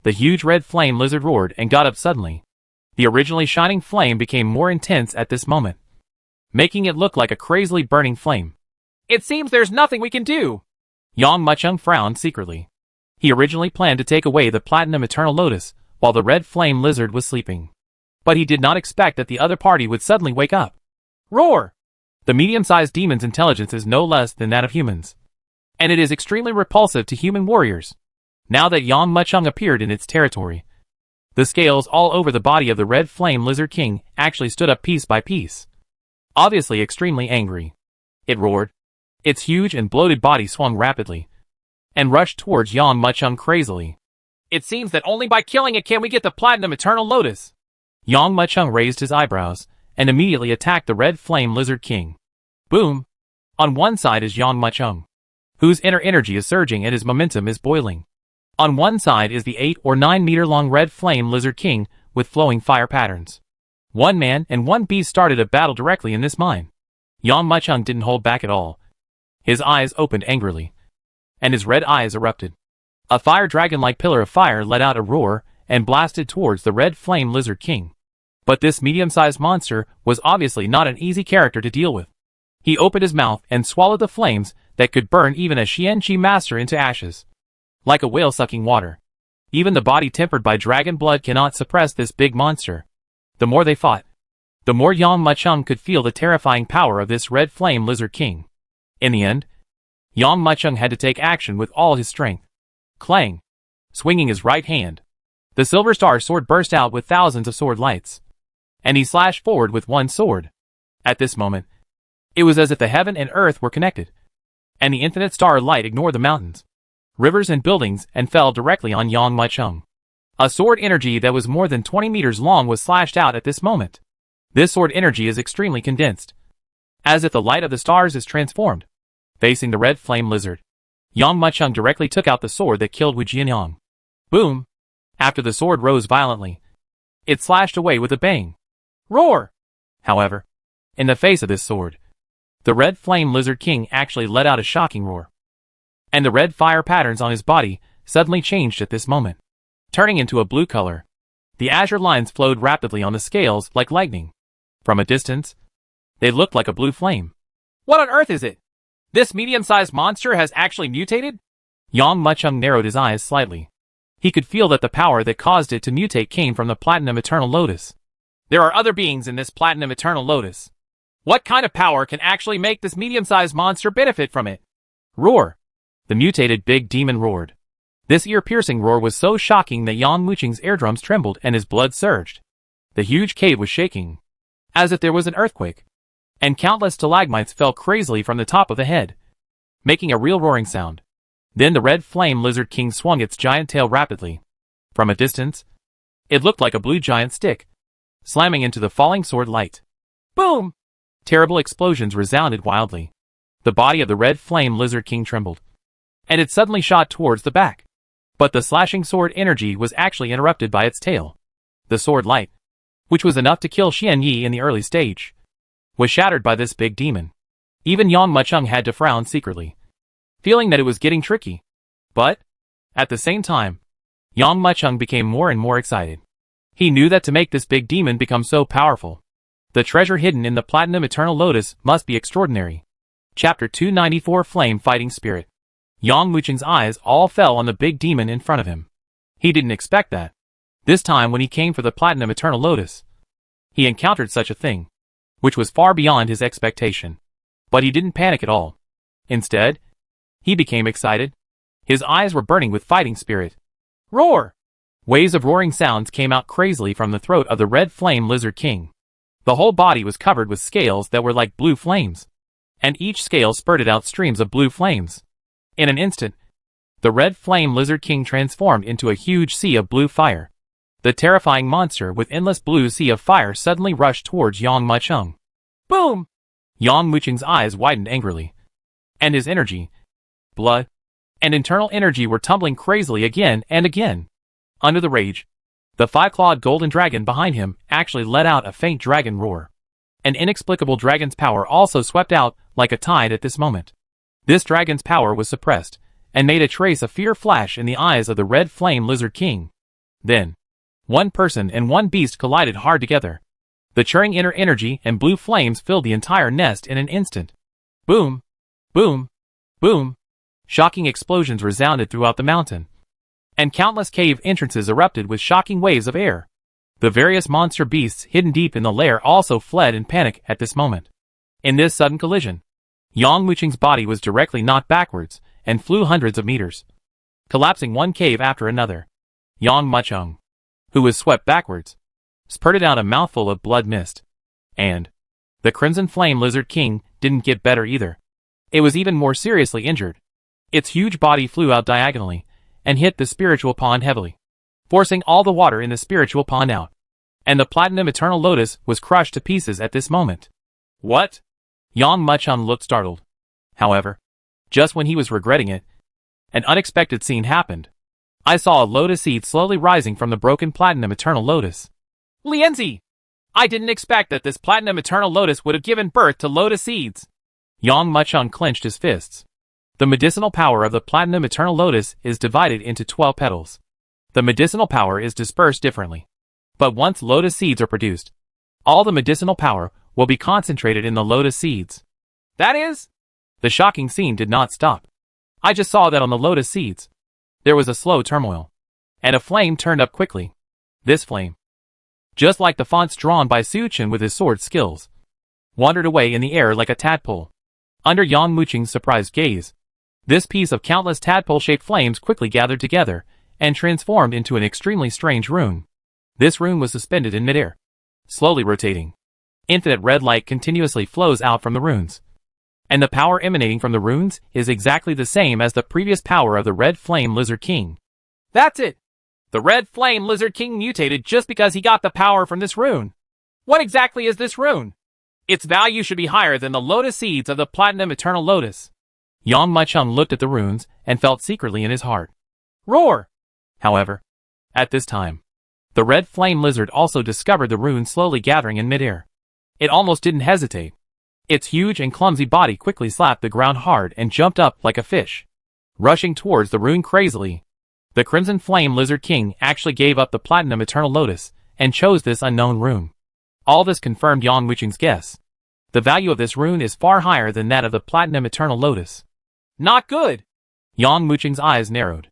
the huge red flame lizard roared and got up suddenly. The originally shining flame became more intense at this moment, making it look like a crazily burning flame. It seems there's nothing we can do. Yang Mucheng frowned secretly. He originally planned to take away the Platinum Eternal Lotus while the red flame lizard was sleeping. But he did not expect that the other party would suddenly wake up. Roar! The medium-sized demon's intelligence is no less than that of humans, and it is extremely repulsive to human warriors. Now that Yang Mucheng appeared in its territory, the scales all over the body of the red flame lizard king actually stood up piece by piece. Obviously extremely angry, it roared. Its huge and bloated body swung rapidly and rushed towards Yang Mucheng crazily. It seems that only by killing it can we get the Platinum Eternal Lotus. Yang Mucheng raised his eyebrows and immediately attacked the red flame lizard king. Boom! On one side is Yang Mucheng, whose inner energy is surging and his momentum is boiling. On one side is the 8 or 9 meter long red flame lizard king with flowing fire patterns. One man and one beast started a battle directly in this mine. Yang Mucheng didn't hold back at all. His eyes opened angrily, and his red eyes erupted. A fire dragon-like pillar of fire let out a roar and blasted towards the red flame lizard king. But this medium-sized monster was obviously not an easy character to deal with. He opened his mouth and swallowed the flames that could burn even a Xianqi master into ashes. Like a whale sucking water. Even the body tempered by dragon blood cannot suppress this big monster. The more they fought, the more Yang Mucheng could feel the terrifying power of this red flame lizard king. In the end, Yang Mucheng had to take action with all his strength. Clang! Swinging his right hand, the silver star sword burst out with thousands of sword lights, and he slashed forward with one sword. At this moment, it was as if the heaven and earth were connected, and the infinite star light ignored the mountains, rivers and buildings and fell directly on Yang Mucheng. A sword energy that was more than 20 meters long was slashed out at this moment. This sword energy is extremely condensed, as if the light of the stars is transformed. Facing the red flame lizard, Yang Mucheng directly took out the sword that killed Wu Jianyang. Boom! After the sword rose violently, it slashed away with a bang. Roar! However, in the face of this sword, the red flame lizard king actually let out a shocking roar. And the red fire patterns on his body suddenly changed at this moment, turning into a blue color. The azure lines flowed rapidly on the scales like lightning. From a distance, they looked like a blue flame. What on earth is it? This medium-sized monster has actually mutated? Yang Mucheng narrowed his eyes slightly. He could feel that the power that caused it to mutate came from the Platinum Eternal Lotus. There are other beings in this Platinum Eternal Lotus. What kind of power can actually make this medium-sized monster benefit from it? Roar! The mutated big demon roared. This ear-piercing roar was so shocking that Yang Mucheng's eardrums trembled and his blood surged. The huge cave was shaking, as if there was an earthquake, and countless stalagmites fell crazily from the top of the head, making a real roaring sound. Then the red flame lizard king swung its giant tail rapidly. From a distance, it looked like a blue giant stick, slamming into the falling sword light. Boom! Terrible explosions resounded wildly. The body of the red flame lizard king trembled, and it suddenly shot towards the back. But the slashing sword energy was actually interrupted by its tail. The sword light, which was enough to kill Xian Yi in the early stage, was shattered by this big demon. Even Yang Mucheng had to frown secretly, feeling that it was getting tricky. But, at the same time, Yang Mucheng became more and more excited. He knew that to make this big demon become so powerful, the treasure hidden in the Platinum Eternal Lotus must be extraordinary. Chapter 294 Flame Fighting Spirit. Yang Mucheng's eyes all fell on the big demon in front of him. He didn't expect that. This time when he came for the Platinum Eternal Lotus, he encountered such a thing, which was far beyond his expectation. But he didn't panic at all. Instead, he became excited. His eyes were burning with fighting spirit. Roar! Waves of roaring sounds came out crazily from the throat of the red flame lizard king. The whole body was covered with scales that were like blue flames, and each scale spurted out streams of blue flames. In an instant, the red flame lizard king transformed into a huge sea of blue fire. The terrifying monster with endless blue sea of fire suddenly rushed towards Yang Mucheng. Boom! Yang Mucheng's eyes widened angrily, and his energy, blood, and internal energy were tumbling crazily again and again. Under the rage, the five-clawed golden dragon behind him actually let out a faint dragon roar. An inexplicable dragon's power also swept out like a tide at this moment. This dragon's power was suppressed, and made a trace of fear flash in the eyes of the red flame lizard king. Then, one person and one beast collided hard together. The churning inner energy and blue flames filled the entire nest in an instant. Boom! Boom! Boom! Shocking explosions resounded throughout the mountain, and countless cave entrances erupted with shocking waves of air. The various monster beasts hidden deep in the lair also fled in panic at this moment. In this sudden collision, Yang Wuqing's body was directly knocked backwards and flew hundreds of meters, collapsing one cave after another. Yang Mucheng, who was swept backwards, spurted out a mouthful of blood mist. And the Crimson Flame Lizard King didn't get better either. It was even more seriously injured. Its huge body flew out diagonally and hit the spiritual pond heavily, forcing all the water in the spiritual pond out. And the Platinum Eternal Lotus was crushed to pieces at this moment. What? Yang Mucheng looked startled. However, just when he was regretting it, an unexpected scene happened. I saw a lotus seed slowly rising from the broken Platinum Eternal Lotus. Lianzi! I didn't expect that this Platinum Eternal Lotus would have given birth to lotus seeds. Yang Mucheng clenched his fists. The medicinal power of the Platinum Eternal Lotus is divided into 12 petals. The medicinal power is dispersed differently. But once lotus seeds are produced, all the medicinal power will be concentrated in the lotus seeds. That is? The shocking scene did not stop. I just saw that on the lotus seeds, there was a slow turmoil, and a flame turned up quickly. This flame, just like the fonts drawn by Su Chen with his sword skills, wandered away in the air like a tadpole. Under Yang Wuqing's surprised gaze, this piece of countless tadpole-shaped flames quickly gathered together and transformed into an extremely strange rune. This rune was suspended in midair, slowly rotating. Infinite red light continuously flows out from the runes, and the power emanating from the runes is exactly the same as the previous power of the Red Flame Lizard King. That's it! The Red Flame Lizard King mutated just because he got the power from this rune. What exactly is this rune? Its value should be higher than the lotus seeds of the Platinum Eternal Lotus. Yang Mucheng looked at the runes and felt secretly in his heart. Roar! However, at this time, the Red Flame Lizard also discovered the rune slowly gathering in midair. It almost didn't hesitate. Its huge and clumsy body quickly slapped the ground hard and jumped up like a fish, rushing towards the rune crazily. The Crimson Flame Lizard King actually gave up the Platinum Eternal Lotus and chose this unknown rune. All this confirmed Yang Wuqing's guess. The value of this rune is far higher than that of the Platinum Eternal Lotus. Not good! Yang Wuqing's eyes narrowed.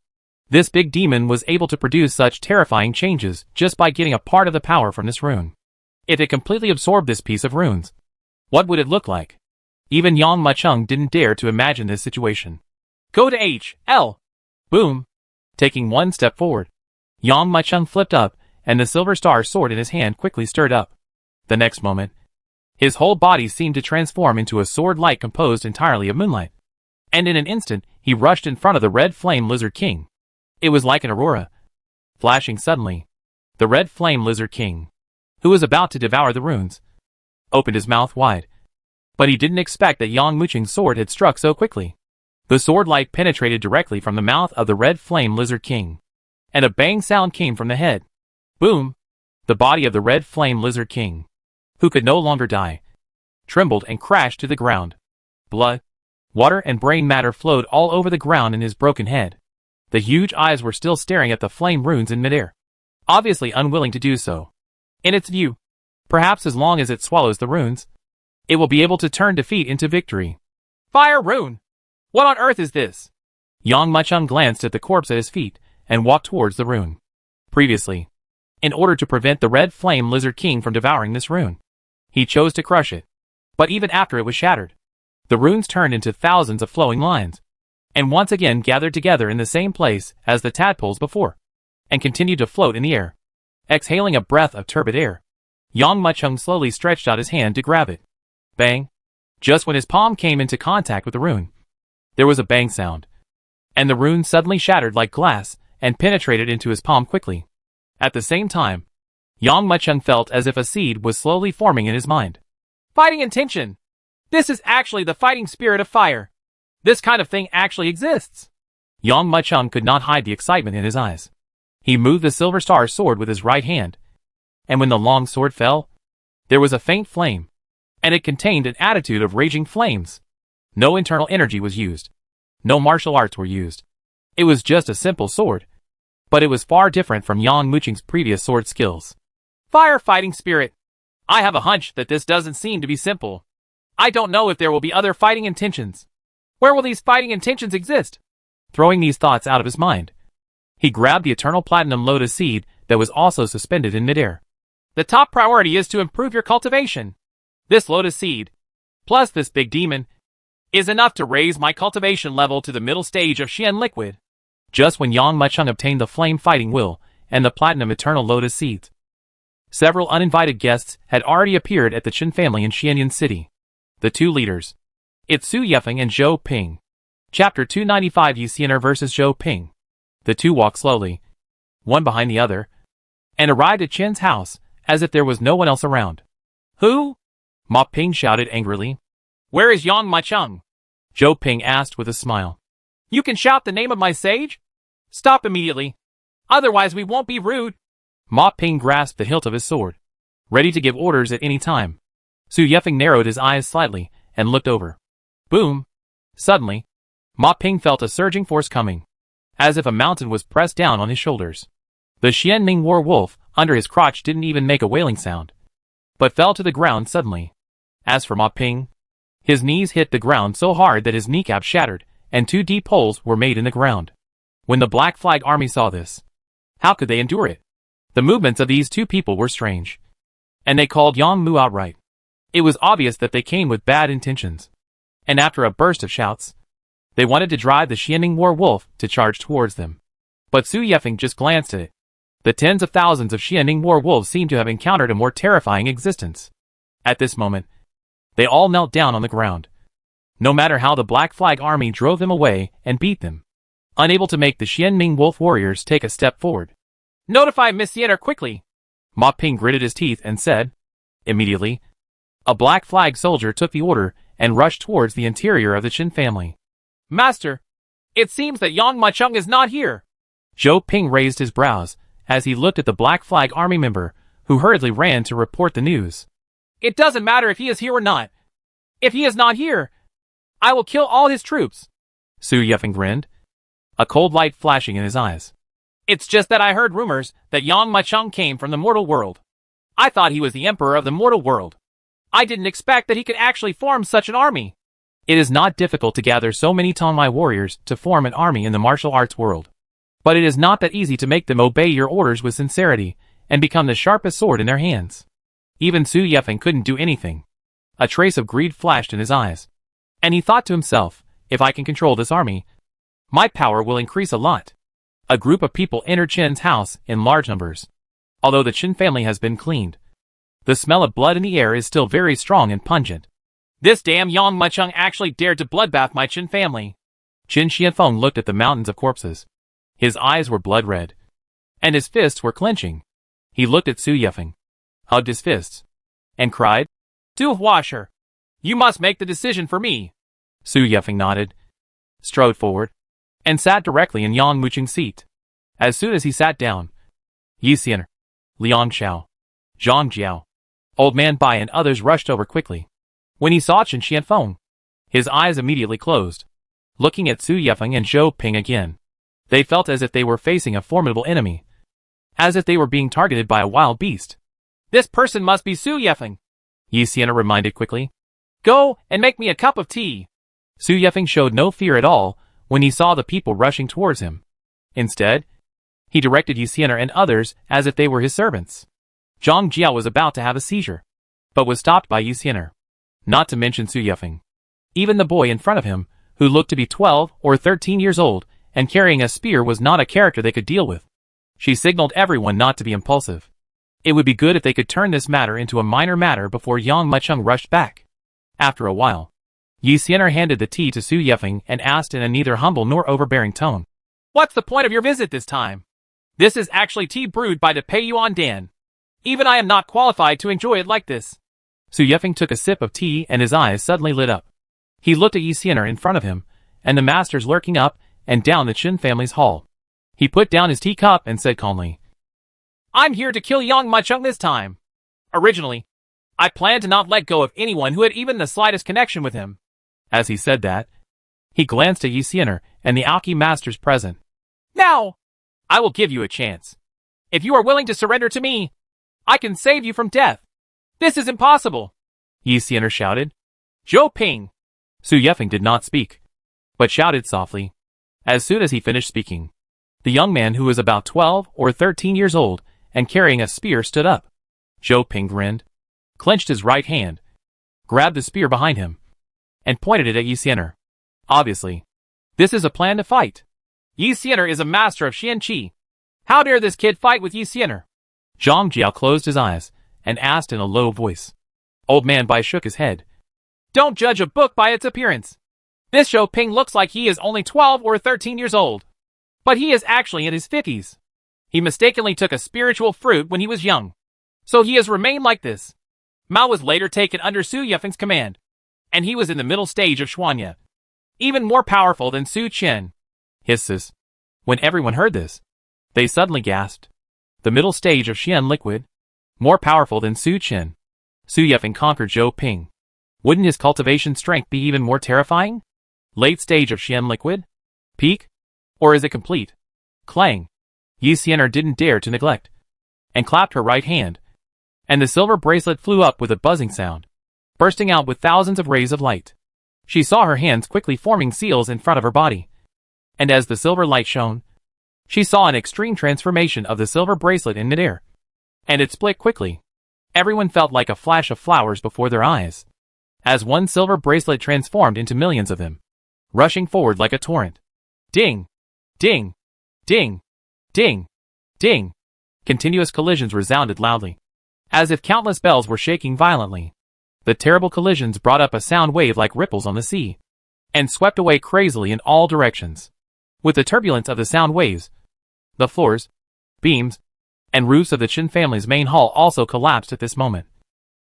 This big demon was able to produce such terrifying changes just by getting a part of the power from this rune. If it completely absorbed this piece of runes, what would it look like? Even Yang Mucheng didn't dare to imagine this situation. Go to H.L. Boom! Taking one step forward, Yang Mucheng flipped up, and the silver star sword in his hand quickly stirred up. The next moment, his whole body seemed to transform into a sword light composed entirely of moonlight. And in an instant, he rushed in front of the Red Flame Lizard King. It was like an aurora, flashing suddenly. The Red Flame Lizard King, who was about to devour the runes, opened his mouth wide. But he didn't expect that Yang Wuqing's sword had struck so quickly. The sword light penetrated directly from the mouth of the Red Flame Lizard King, and a bang sound came from the head. Boom! The body of the Red Flame Lizard King, who could no longer die, trembled and crashed to the ground. Blood, water and brain matter flowed all over the ground in his broken head. The huge eyes were still staring at the flame runes in midair, obviously unwilling to do so. In its view, perhaps as long as it swallows the runes, it will be able to turn defeat into victory. Fire rune! What on earth is this? Yang Mucheng glanced at the corpse at his feet and walked towards the rune. Previously, in order to prevent the Red Flame Lizard King from devouring this rune, he chose to crush it. But even after it was shattered, the runes turned into thousands of flowing lines, and once again gathered together in the same place as the tadpoles before, and continued to float in the air. Exhaling a breath of turbid air, Yang Mucheng slowly stretched out his hand to grab it. Bang! Just when his palm came into contact with the rune, there was a bang sound, and the rune suddenly shattered like glass and penetrated into his palm quickly. At the same time, Yang Mucheng felt as if a seed was slowly forming in his mind. Fighting intention! This is actually the fighting spirit of fire. This kind of thing actually exists. Yang Mucheng could not hide the excitement in his eyes. He moved the Silver Star sword with his right hand, and when the long sword fell, there was a faint flame, and it contained an attitude of raging flames. No internal energy was used. No martial arts were used. It was just a simple sword, but it was far different from Yang Mucheng's previous sword skills. Firefighting spirit. I have a hunch that this doesn't seem to be simple. I don't know if there will be other fighting intentions. Where will these fighting intentions exist? Throwing these thoughts out of his mind, he grabbed the eternal platinum lotus seed that was also suspended in midair. The top priority is to improve your cultivation. This lotus seed, plus this big demon, is enough to raise my cultivation level to the middle stage of Xian liquid. Just when Yang Mucheng obtained the flame fighting will and the platinum eternal lotus seeds, several uninvited guests had already appeared at the Chen family in Xianyan City. The two leaders. It's Su Yefeng and Zhou Ping. Chapter 295 Yi Xianer vs. Zhou Ping. The two walked slowly, one behind the other, and arrived at Chen's house as if there was no one else around. Who? Ma Ping shouted angrily. Where is Yang Mucheng? Zhou Ping asked with a smile. You can shout the name of my sage? Stop immediately. Otherwise we won't be rude. Ma Ping grasped the hilt of his sword, ready to give orders at any time. Su Yefeng narrowed his eyes slightly and looked over. Boom! Suddenly, Ma Ping felt a surging force coming, as if a mountain was pressed down on his shoulders. The Xianming war wolf under his crotch didn't even make a wailing sound, but fell to the ground suddenly. As for Ma Ping, his knees hit the ground so hard that his kneecap shattered, and 2 deep holes were made in the ground. When the Black Flag Army saw this, how could they endure it? The movements of these two people were strange, and they called Yang Mu outright. It was obvious that they came with bad intentions, and after a burst of shouts, they wanted to drive the Xianming war wolf to charge towards them. But Su Yefeng just glanced at it. The tens of thousands of Xianming war wolves seemed to have encountered a more terrifying existence. At this moment, they all knelt down on the ground. No matter how the Black Flag Army drove them away and beat them, unable to make the Xianming wolf warriors take a step forward. Notify Miss Xianer quickly. Ma Ping gritted his teeth and said. Immediately, a Black Flag soldier took the order and rushed towards the interior of the Chen family. Master, it seems that Yang Mucheng is not here. Zhou Ping raised his brows as he looked at the Black Flag Army member, who hurriedly ran to report the news. It doesn't matter if he is here or not. If he is not here, I will kill all his troops. Su Yefeng grinned, a cold light flashing in his eyes. It's just that I heard rumors that Yang Mucheng came from the mortal world. I thought he was the emperor of the mortal world. I didn't expect that he could actually form such an army. It is not difficult to gather so many Tongmai warriors to form an army in the martial arts world. But it is not that easy to make them obey your orders with sincerity and become the sharpest sword in their hands. Even Su Yefeng couldn't do anything. A trace of greed flashed in his eyes, and he thought to himself, if I can control this army, my power will increase a lot. A group of people entered Chen's house in large numbers. Although the Chen family has been cleaned, the smell of blood in the air is still very strong and pungent. This damn Yang Mucheng actually dared to bloodbath my Chen family. Qin Xianfeng looked at the mountains of corpses. His eyes were blood red, and his fists were clenching. He looked at Su Yefeng, hugged his fists, and cried, Du Washer, you must make the decision for me. Su Yefeng nodded, strode forward, and sat directly in Yang Mucheng's seat. As soon as he sat down, Yi Xianer, Liang Xiao, Zhang Jiao, Old Man Bai and others rushed over quickly. When he saw Qin Xianfeng, his eyes immediately closed. Looking at Su Yefeng and Zhou Ping again, they felt as if they were facing a formidable enemy, as if they were being targeted by a wild beast. This person must be Su Yefeng, Yi Xianer reminded quickly. Go and make me a cup of tea. Su Yefeng showed no fear at all when he saw the people rushing towards him. Instead, he directed Yi Xianer and others as if they were his servants. Zhang Jiao was about to have a seizure, but was stopped by Yi Xianer, not to mention Su Yefeng. Even the boy in front of him, who looked to be 12 or 13 years old and carrying a spear, was not a character they could deal with. She signaled everyone not to be impulsive. It would be good if they could turn this matter into a minor matter before Yang Mucheng rushed back. After a while, Yi Xianer handed the tea to Su Yefeng and asked in a neither humble nor overbearing tone, What's the point of your visit this time? This is actually tea brewed by the Pei Yuan Dan. Even I am not qualified to enjoy it like this. Su Yefeng took a sip of tea and his eyes suddenly lit up. He looked at Yi Xianer in front of him, and the masters lurking up and down the Qin family's hall. He put down his teacup and said calmly, I'm here to kill Yang Machung this time. Originally, I planned to not let go of anyone who had even the slightest connection with him. As he said that, he glanced at Yi Xian'er and the alchemy masters present. Now, I will give you a chance. If you are willing to surrender to me, I can save you from death. This is impossible, Yi Xian'er shouted. Zhou Ping. Su Yefeng did not speak, but shouted softly. As soon as he finished speaking, the young man who was about 12 or 13 years old and carrying a spear stood up. Zhou Ping grinned, clenched his right hand, grabbed the spear behind him, and pointed it at Yi Xian'er. Obviously, this is a plan to fight. Yi Xian'er is a master of Xian Qi. How dare this kid fight with Yi Xian'er? Zhang Jiao closed his eyes and asked in a low voice. Old Man Bai shook his head. Don't judge a book by its appearance. This Zhou Ping looks like he is only 12 or 13 years old. But he is actually in his 50s. He mistakenly took a spiritual fruit when he was young. So he has remained like this. Mao was later taken under Su Yefeng's command, and he was in the middle stage of Xuanya, even more powerful than Su Qian. Hisses. When everyone heard this, they suddenly gasped. The middle stage of Xian liquid, more powerful than Su Qian. Su Yefeng conquered Zhou Ping. Wouldn't his cultivation strength be even more terrifying? Late stage of Xian liquid? Peak? Or is it complete? Clang. Yi Xian'er didn't dare to neglect, and clapped her right hand, and the silver bracelet flew up with a buzzing sound, bursting out with thousands of rays of light. She saw her hands quickly forming seals in front of her body, and as the silver light shone, she saw an extreme transformation of the silver bracelet in midair, and it split quickly. Everyone felt like a flash of flowers before their eyes, as one silver bracelet transformed into millions of them, rushing forward like a torrent. Ding! Ding! Ding! Ding! Ding! Continuous collisions resounded loudly, as if countless bells were shaking violently. The terrible collisions brought up a sound wave like ripples on the sea, and swept away crazily in all directions. With the turbulence of the sound waves, the floors, beams, and roofs of the Qin family's main hall also collapsed at this moment,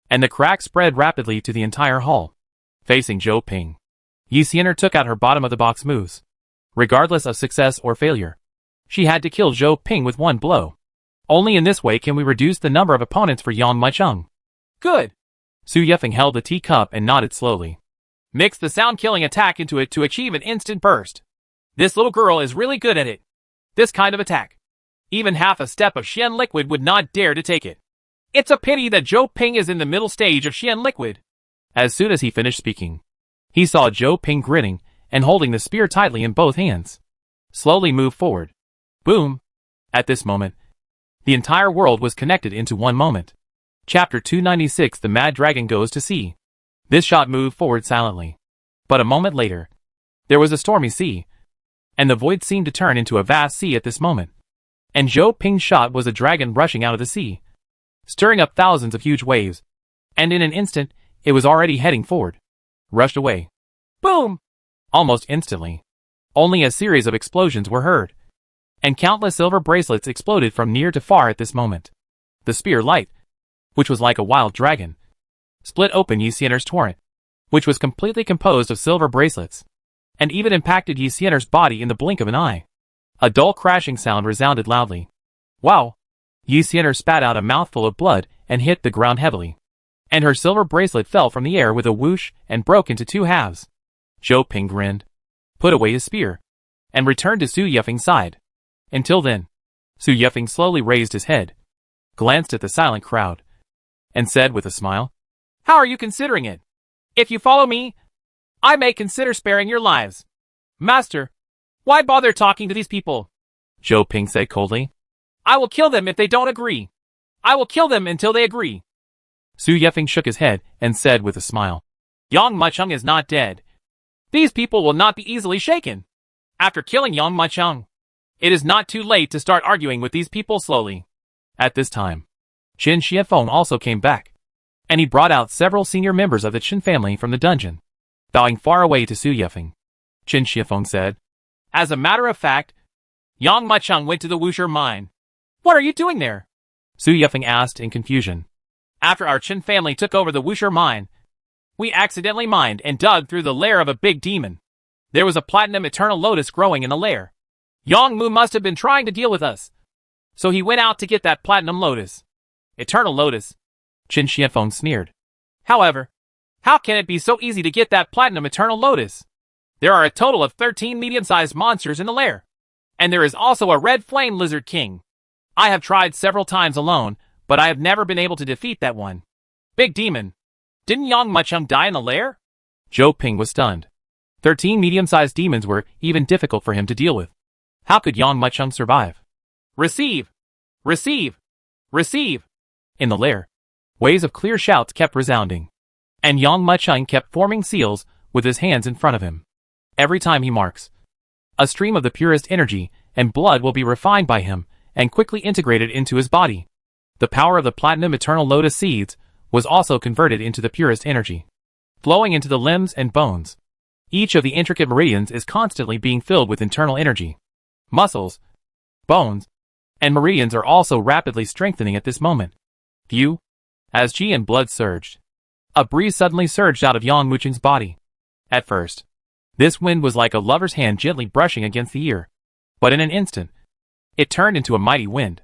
and the cracks spread rapidly to the entire hall. Facing Zhou Ping, Yi Xian'er took out her bottom-of-the-box moves. Regardless of success or failure, she had to kill Zhou Ping with one blow. Only in this way can we reduce the number of opponents for Yang Machung. Good. Su Yefeng held the teacup and nodded slowly. Mix the sound-killing attack into it to achieve an instant burst. This little girl is really good at it. This kind of attack. Even half a step of Xian liquid would not dare to take it. It's a pity that Zhou Ping is in the middle stage of Xian liquid. As soon as he finished speaking, he saw Zhou Ping grinning and holding the spear tightly in both hands. Slowly move forward. Boom! At this moment, the entire world was connected into one moment. Chapter 296 The Mad Dragon Goes to Sea. This shot moved forward silently. But a moment later, there was a stormy sea, and the void seemed to turn into a vast sea at this moment. And Zhou Ping's shot was a dragon rushing out of the sea, stirring up thousands of huge waves, and in an instant, it was already heading forward. Rushed away. Boom! Almost instantly, only a series of explosions were heard, and countless silver bracelets exploded from near to far at this moment. The spear light, which was like a wild dragon, split open Yi Xian'er's torrent, which was completely composed of silver bracelets, and even impacted Yi Xian'er's body in the blink of an eye. A dull crashing sound resounded loudly. Wow! Yi Xian'er spat out a mouthful of blood and hit the ground heavily, and her silver bracelet fell from the air with a whoosh and broke into two halves. Zhou Ping grinned, put away his spear, and returned to Su Yefeng's side. Until then, Su Yefeng slowly raised his head, glanced at the silent crowd, and said with a smile, How are you considering it? If you follow me, I may consider sparing your lives. Master, why bother talking to these people? Zhou Ping said coldly. I will kill them if they don't agree. I will kill them until they agree. Su Yefeng shook his head and said with a smile, Yang Machung is not dead. These people will not be easily shaken. After killing Yang Machung, it is not too late to start arguing with these people slowly. At this time, Qin Shiafeng also came back, and he brought out several senior members of the Qin family from the dungeon. Bowing far away to Su Yefeng, Qin Shiafeng said, As a matter of fact, Yang Machung went to the Wusher mine. What are you doing there? Su Yefeng asked in confusion. After our Qin family took over the Wusher mine, we accidentally mined and dug through the lair of a big demon. There was a platinum eternal lotus growing in the lair. Yongmu must have been trying to deal with us. So he went out to get that platinum lotus. Eternal lotus. Qin Shiafeng sneered. However, how can it be so easy to get that platinum eternal lotus? There are a total of 13 medium-sized monsters in the lair. And there is also a red flame lizard king. I have tried several times alone, but I have never been able to defeat that one. Big demon. Didn't Yang Mucheng die in the lair? Zhou Ping was stunned. 13 medium-sized demons were even difficult for him to deal with. How could Yang Mucheng survive? Receive! Receive! Receive! In the lair, waves of clear shouts kept resounding. And Yang Mucheng kept forming seals with his hands in front of him. Every time he marks, a stream of the purest energy and blood will be refined by him and quickly integrated into his body. The power of the platinum eternal lotus seeds was also converted into the purest energy, flowing into the limbs and bones. Each of the intricate meridians is constantly being filled with internal energy. Muscles, bones, and meridians are also rapidly strengthening at this moment. Phew! As qi and blood surged, a breeze suddenly surged out of Yang Mucheng's body. At first, this wind was like a lover's hand gently brushing against the ear. But in an instant, it turned into a mighty wind.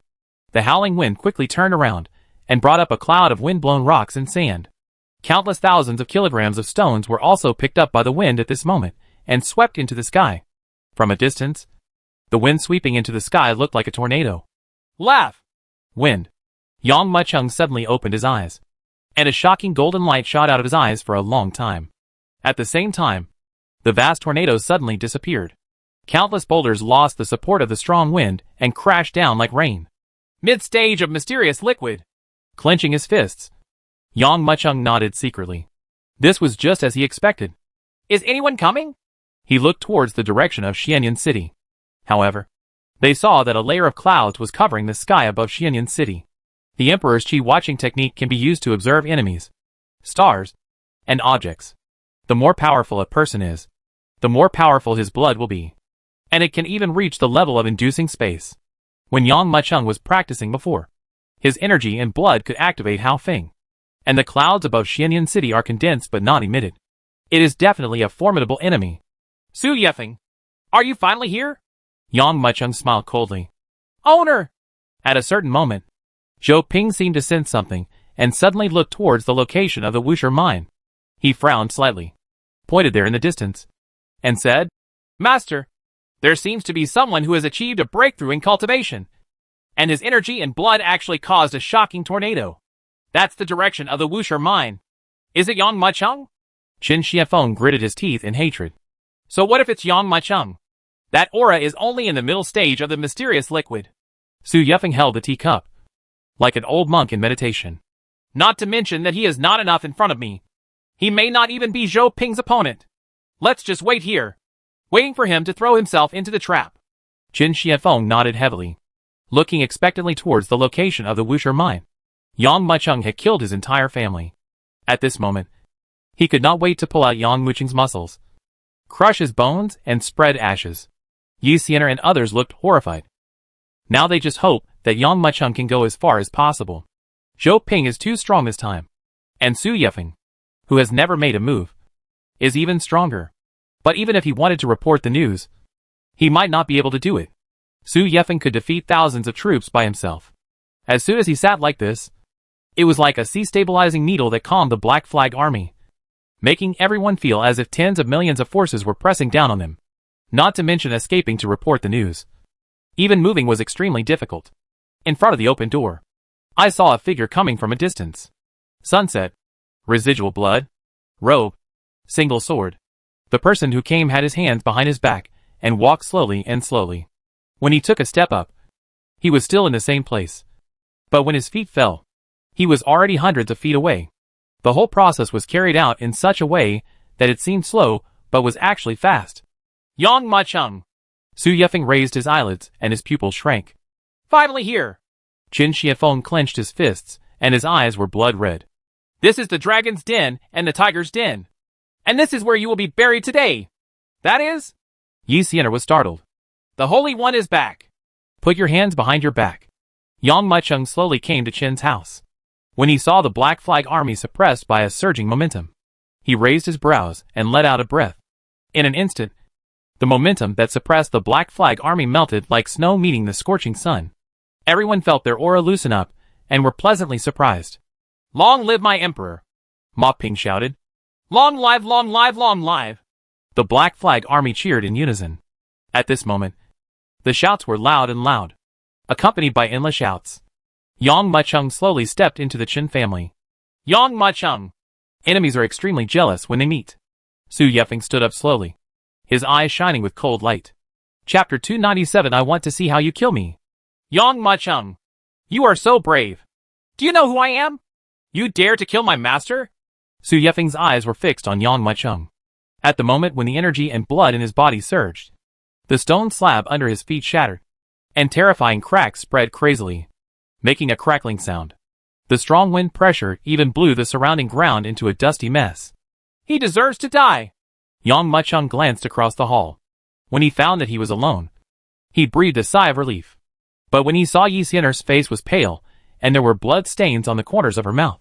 The howling wind quickly turned around and brought up a cloud of wind-blown rocks and sand. Countless thousands of kilograms of stones were also picked up by the wind at this moment and swept into the sky. From a distance, the wind sweeping into the sky looked like a tornado. Laugh! Wind. Yang Mucheng suddenly opened his eyes, and a shocking golden light shot out of his eyes for a long time. At the same time, the vast tornado suddenly disappeared. Countless boulders lost the support of the strong wind and crashed down like rain. Mid-stage of mysterious liquid. Clenching his fists, Yang Mucheng nodded secretly. This was just as he expected. Is anyone coming? He looked towards the direction of Xianyan City. However, they saw that a layer of clouds was covering the sky above Xianyan City. The Emperor's Qi watching technique can be used to observe enemies, stars, and objects. The more powerful a person is, the more powerful his blood will be. And it can even reach the level of inducing space. When Yang Mucheng was practicing before, his energy and blood could activate Hao Feng. And the clouds above Xianyan City are condensed but not emitted. It is definitely a formidable enemy. Su Yefeng, are you finally here? Yang Mucheng smiled coldly. Owner! At a certain moment, Zhou Ping seemed to sense something and suddenly looked towards the location of the Wusher mine. He frowned slightly, pointed there in the distance, and said, Master, there seems to be someone who has achieved a breakthrough in cultivation, and his energy and blood actually caused a shocking tornado. That's the direction of the Wusher mine. Is it Yang Mucheng? Qin Shiafeng gritted his teeth in hatred. So what if it's Yang Mucheng? That aura is only in the middle stage of the mysterious liquid. Su Yefeng held the teacup, like an old monk in meditation. Not to mention that he is not enough in front of me. He may not even be Zhou Ping's opponent. Let's just wait here, waiting for him to throw himself into the trap. Qin Shiafeng nodded heavily, looking expectantly towards the location of the Wusher mine. Yang Mucheng had killed his entire family. At this moment, he could not wait to pull out Yang Mucheng's muscles, crush his bones, and spread ashes. Yi Xianer and others looked horrified. Now they just hope that Yang Mucheng can go as far as possible. Zhou Ping is too strong this time. And Su Yefeng, who has never made a move, is even stronger. But even if he wanted to report the news, he might not be able to do it. Su Yefeng could defeat thousands of troops by himself. As soon as he sat like this, it was like a sea-stabilizing needle that calmed the Black Flag army, making everyone feel as if tens of millions of forces were pressing down on them. Not to mention escaping to report the news. Even moving was extremely difficult. In front of the open door, I saw a figure coming from a distance. Sunset. Residual blood. Robe. Single sword. The person who came had his hands behind his back and walked slowly and slowly. When he took a step up, he was still in the same place. But when his feet fell, he was already hundreds of feet away. The whole process was carried out in such a way that it seemed slow but was actually fast. Yang Mucheng. Su Yefeng raised his eyelids and his pupils shrank. Finally here. Qin Shiafeng clenched his fists and his eyes were blood red. This is the dragon's den and the tiger's den. And this is where you will be buried today. That is? Yi Xianer was startled. The Holy One is back. Put your hands behind your back. Yang Mucheng slowly came to Qin's house. When he saw the Black Flag army suppressed by a surging momentum, he raised his brows and let out a breath. In an instant, The momentum that suppressed the Black Flag army melted like snow meeting the scorching sun. Everyone felt their aura loosen up, and were pleasantly surprised. Long live my emperor! Ma Ping shouted. Long live, long live, long live! The Black Flag army cheered in unison. At this moment, the shouts were loud and loud, accompanied by endless shouts. Yang Mucheng slowly stepped into the Qin family. Yang Mucheng! Enemies are extremely jealous when they meet. Su Yefeng stood up slowly, his eyes shining with cold light. Chapter 297. I want to see how you kill me. Yang Mucheng! You are so brave! Do you know who I am? You dare to kill my master? Su Yefeng's eyes were fixed on Yang Mucheng. At the moment when the energy and blood in his body surged, the stone slab under his feet shattered, and terrifying cracks spread crazily, making a crackling sound. The strong wind pressure even blew the surrounding ground into a dusty mess. He deserves to die! Yang Mucheng glanced across the hall. When he found that he was alone, he breathed a sigh of relief. But when he saw Yi Xianer's face was pale, and there were blood stains on the corners of her mouth,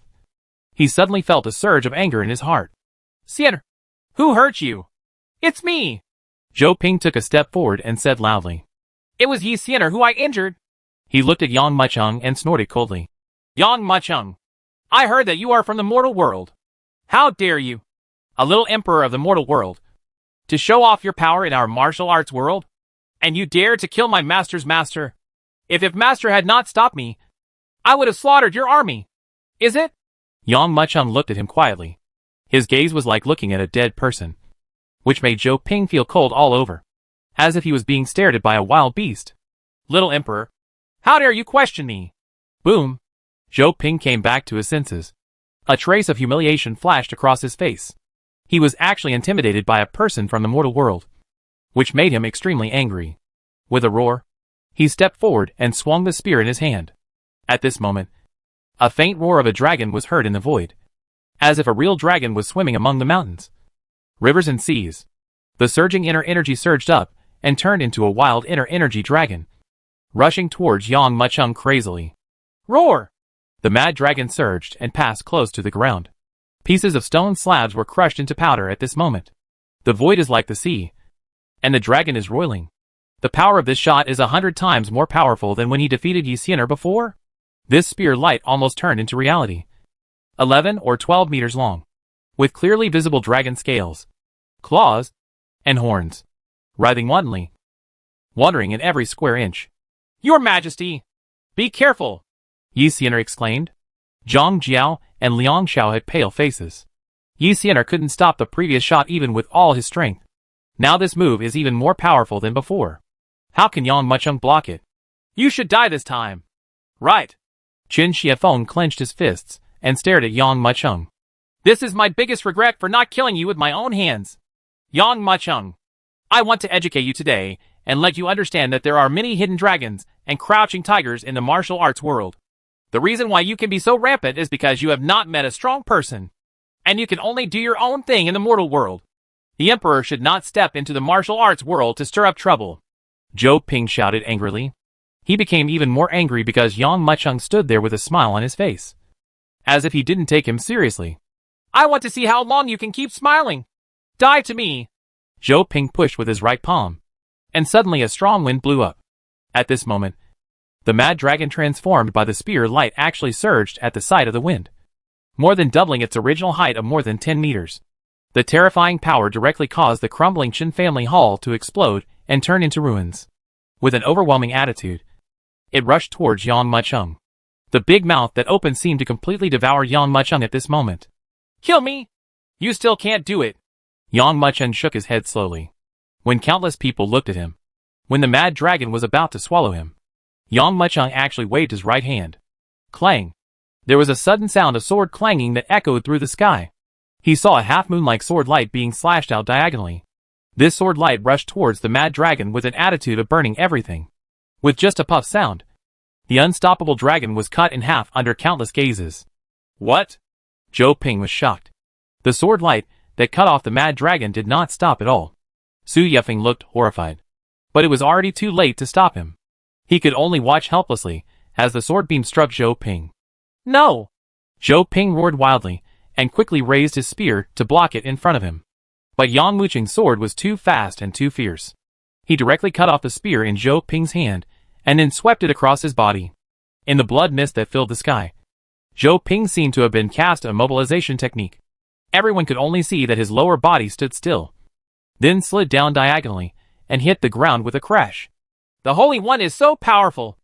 he suddenly felt a surge of anger in his heart. Xianer! Who hurt you? It's me! Zhou Ping took a step forward and said loudly. It was Yi Xianer who I injured! He looked at Yang Mucheng and snorted coldly. Yang Mucheng! I heard that you are from the mortal world. How dare you, a little emperor of the mortal world, to show off your power in our martial arts world? And you dare to kill my master's master? If master had not stopped me, I would have slaughtered your army. Is it? Yang Mucheng looked at him quietly. His gaze was like looking at a dead person, which made Zhou Ping feel cold all over, as if he was being stared at by a wild beast. Little emperor, how dare you question me? Boom! Zhou Ping came back to his senses. A trace of humiliation flashed across his face. He was actually intimidated by a person from the mortal world, which made him extremely angry. With a roar, he stepped forward and swung the spear in his hand. At this moment, a faint roar of a dragon was heard in the void, as if a real dragon was swimming among the mountains, rivers and seas. The surging inner energy surged up and turned into a wild inner energy dragon, rushing towards Yang Mucheng crazily. Roar! The mad dragon surged and passed close to the ground. Pieces of stone slabs were crushed into powder at this moment. The void is like the sea, and the dragon is roiling. The power of this shot is 100 times more powerful than when he defeated Yi Xianer before. This spear light almost turned into reality. 11 or 12 meters long, with clearly visible dragon scales, claws, and horns, writhing wantonly, wandering in every square inch. Your Majesty! Be careful! Yi Xianer exclaimed. Zhang Jiao and Liang Xiao had pale faces. Yi Xianer couldn't stop the previous shot even with all his strength. Now this move is even more powerful than before. How can Yang Mucheng block it? You should die this time. Right. Qin Shiafeng clenched his fists and stared at Yang Mucheng. This is my biggest regret for not killing you with my own hands. Yang Mucheng, I want to educate you today and let you understand that there are many hidden dragons and crouching tigers in the martial arts world. The reason why you can be so rampant is because you have not met a strong person, and you can only do your own thing in the mortal world. The emperor should not step into the martial arts world to stir up trouble. Zhou Ping shouted angrily. He became even more angry because Yang Mucheng stood there with a smile on his face, as if he didn't take him seriously. I want to see how long you can keep smiling. Die to me. Zhou Ping pushed with his right palm, and suddenly a strong wind blew up. At this moment, the mad dragon transformed by the spear light actually surged at the sight of the wind, more than doubling its original height of more than 10 meters. The terrifying power directly caused the crumbling Qin family hall to explode and turn into ruins. With an overwhelming attitude, it rushed towards Yang Mucheng. The big mouth that opened seemed to completely devour Yang Mucheng at this moment. Kill me? You still can't do it. Yang Mucheng shook his head slowly. When countless people looked at him, when the mad dragon was about to swallow him, Yang Mucheng actually waved his right hand. Clang! There was a sudden sound of sword clanging that echoed through the sky. He saw a half-moon-like sword light being slashed out diagonally. This sword light rushed towards the mad dragon with an attitude of burning everything. With just a puff sound, the unstoppable dragon was cut in half under countless gazes. What? Zhou Ping was shocked. The sword light that cut off the mad dragon did not stop at all. Su Yefeng looked horrified. But it was already too late to stop him. He could only watch helplessly as the sword beam struck Zhou Ping. No! Zhou Ping roared wildly and quickly raised his spear to block it in front of him. But Yang Muqing's sword was too fast and too fierce. He directly cut off the spear in Zhou Ping's hand, and then swept it across his body. In the blood mist that filled the sky, Zhou Ping seemed to have been cast a mobilization technique. Everyone could only see that his lower body stood still, then slid down diagonally, and hit the ground with a crash. The Holy One is so powerful!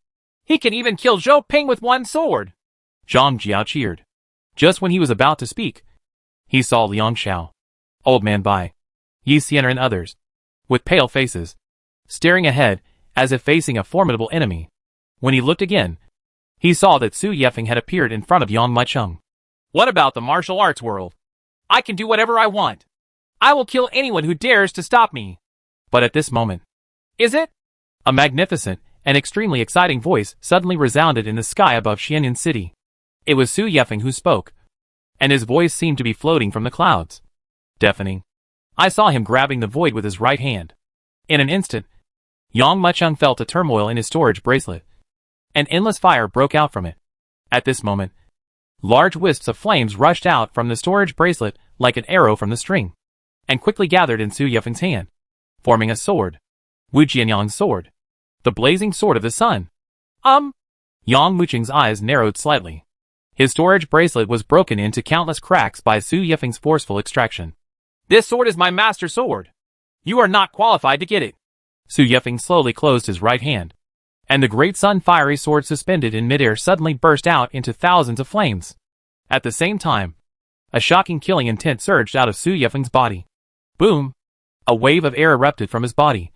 He can even kill Zhou Ping with one sword! Zhang Jiao cheered. Just when he was about to speak, he saw Liang Xiao, Old Man Bai, Yi Xianer and others, with pale faces, staring ahead as if facing a formidable enemy. When he looked again, he saw that Su Yefeng had appeared in front of Yang Mucheng. What about the martial arts world? I can do whatever I want. I will kill anyone who dares to stop me. But at this moment, is it? A magnificent and extremely exciting voice suddenly resounded in the sky above Xianyan City. It was Su Yefeng who spoke, and his voice seemed to be floating from the clouds. Deafening. I saw him grabbing the void with his right hand. In an instant, Yang Mucheng felt a turmoil in his storage bracelet. An endless fire broke out from it. At this moment, large wisps of flames rushed out from the storage bracelet like an arrow from the string, and quickly gathered in Su Yefeng's hand, forming a sword. Wu Jianyang's sword. The blazing sword of the sun. Yang Muqing's eyes narrowed slightly. His storage bracelet was broken into countless cracks by Su Yefeng's forceful extraction. This sword is my master's sword. You are not qualified to get it. Su Yefeng slowly closed his right hand, and the great sun-fiery sword suspended in midair suddenly burst out into thousands of flames. At the same time, a shocking killing intent surged out of Su Yefeng's body. Boom! A wave of air erupted from his body,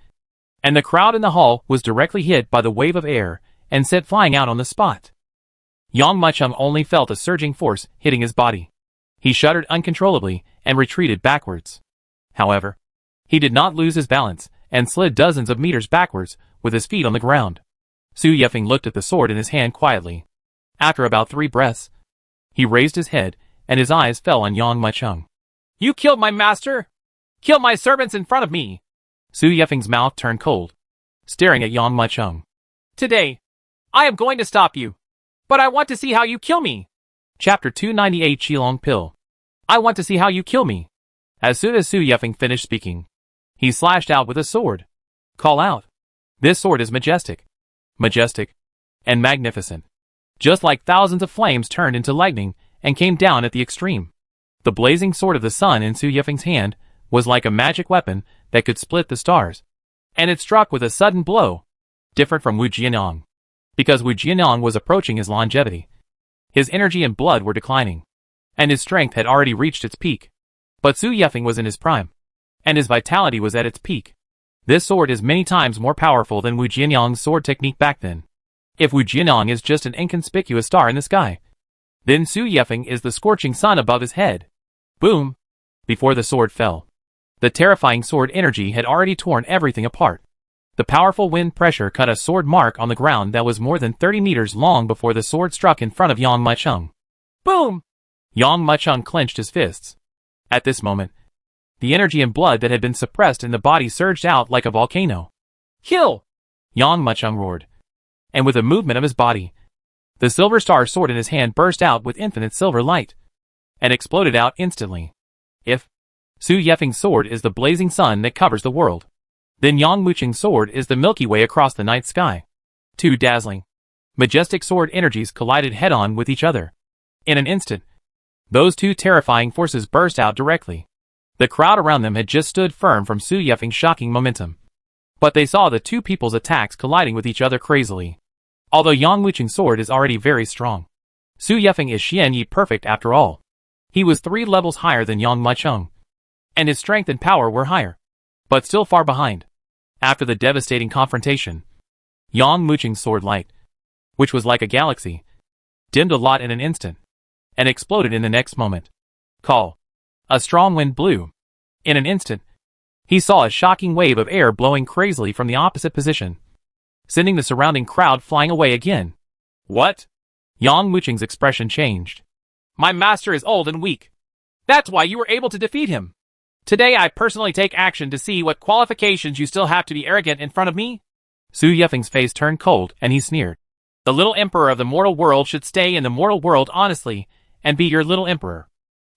and the crowd in the hall was directly hit by the wave of air and sent flying out on the spot. Yang Mucheng only felt a surging force hitting his body. He shuddered uncontrollably and retreated backwards. However, he did not lose his balance and slid dozens of meters backwards with his feet on the ground. Su Yefeng looked at the sword in his hand quietly. After about 3 breaths, he raised his head and his eyes fell on Yang Mucheng. You killed my master! Kill my servants in front of me! Su Yefeng's mouth turned cold, staring at Yang Mucheng. Today, I am going to stop you. But I want to see how you kill me. Chapter 298 Qilong Pill. I want to see how you kill me. As soon as Su Yefeng finished speaking, he slashed out with a sword. Call out. This sword is majestic. Majestic. And magnificent. Just like thousands of flames turned into lightning and came down at the extreme. The blazing sword of the sun in Su Yefeng's hand was like a magic weapon that could split the stars. And it struck with a sudden blow. Different from Wu Jianyang. Because Wu Jianyang was approaching his longevity. His energy and blood were declining, and his strength had already reached its peak. But Su Yefeng was in his prime, and his vitality was at its peak. This sword is many times more powerful than Wu Jianyang's sword technique back then. If Wu Jianyang is just an inconspicuous star in the sky, then Su Yefeng is the scorching sun above his head. Boom! Before the sword fell, the terrifying sword energy had already torn everything apart. The powerful wind pressure cut a sword mark on the ground that was more than 30 meters long before the sword struck in front of Yang Mucheng. Boom! Yang Mucheng clenched his fists. At this moment, the energy and blood that had been suppressed in the body surged out like a volcano. Kill! Yang Mucheng roared. And with a movement of his body, the silver star sword in his hand burst out with infinite silver light, and exploded out instantly. If Su Yefeng's sword is the blazing sun that covers the world, then Yang Muqing's sword is the Milky Way across the night sky. Two dazzling, majestic sword energies collided head-on with each other. In an instant, those two terrifying forces burst out directly. The crowd around them had just stood firm from Su Yefeng's shocking momentum. But they saw the two people's attacks colliding with each other crazily. Although Yang Muqing's sword is already very strong, Su Yefeng is Xian Yi perfect after all. He was 3 levels higher than Yang Mucheng, and his strength and power were higher, but still far behind. After the devastating confrontation, Yang Muqing's sword light, which was like a galaxy, dimmed a lot in an instant, and exploded in the next moment. Call. A strong wind blew. In an instant, he saw a shocking wave of air blowing crazily from the opposite position, sending the surrounding crowd flying away again. What? Yang Muqing's expression changed. My master is old and weak. That's why you were able to defeat him. Today I personally take action to see what qualifications you still have to be arrogant in front of me. Su Yefeng's face turned cold and he sneered. The little emperor of the mortal world should stay in the mortal world honestly and be your little emperor.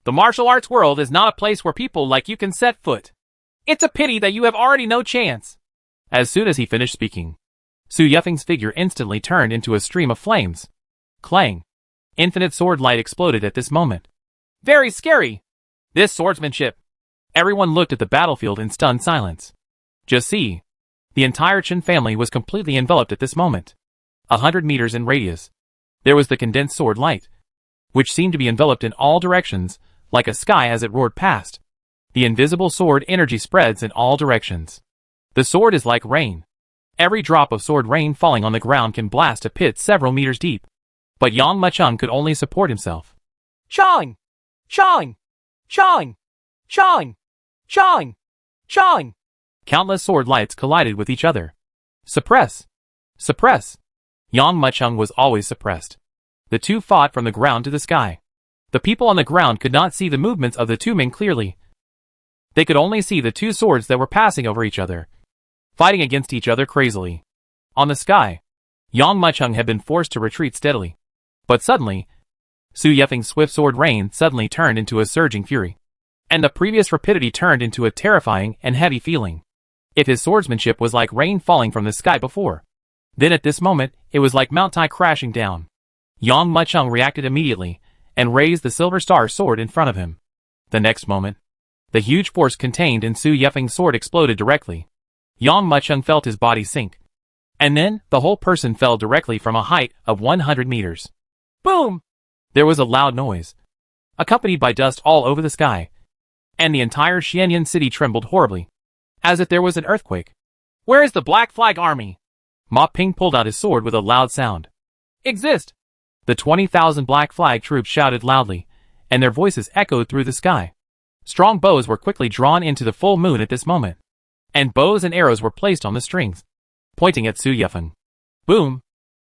The martial arts world is not a place where people like you can set foot. It's a pity that you have already no chance. As soon as he finished speaking, Su Yefeng's figure instantly turned into a stream of flames. Clang! Infinite sword light exploded at this moment. Very scary. This swordsmanship. Everyone looked at the battlefield in stunned silence. Just see. The entire Chen family was completely enveloped at this moment. 100 meters in radius. There was the condensed sword light, which seemed to be enveloped in all directions, like a sky as it roared past. The invisible sword energy spreads in all directions. The sword is like rain. Every drop of sword rain falling on the ground can blast a pit several meters deep. But Yang Mucheng could only support himself. Chong! Chong! Chong! Chong! Chong! Chong! Countless sword lights collided with each other. Suppress! Suppress! Yang Mucheng was always suppressed. The two fought from the ground to the sky. The people on the ground could not see the movements of the two men clearly. They could only see the two swords that were passing over each other, fighting against each other crazily. On the sky, Yang Mucheng had been forced to retreat steadily. But suddenly, Su Yefeng's swift sword rain suddenly turned into a surging fury. And the previous rapidity turned into a terrifying and heavy feeling. If his swordsmanship was like rain falling from the sky before, then at this moment, it was like Mount Tai crashing down. Yang Mucheng reacted immediately, and raised the Silver Star sword in front of him. The next moment, the huge force contained in Su Yefeng's sword exploded directly. Yang Mucheng felt his body sink. And then, the whole person fell directly from a height of 100 meters. Boom! There was a loud noise, accompanied by dust all over the sky. And the entire Xianyan city trembled horribly, as if there was an earthquake. Where is the Black Flag Army? Ma Ping pulled out his sword with a loud sound. Exist! The 20,000 Black Flag troops shouted loudly, and their voices echoed through the sky. Strong bows were quickly drawn into the full moon at this moment, and bows and arrows were placed on the strings, pointing at Su Yefeng. Boom!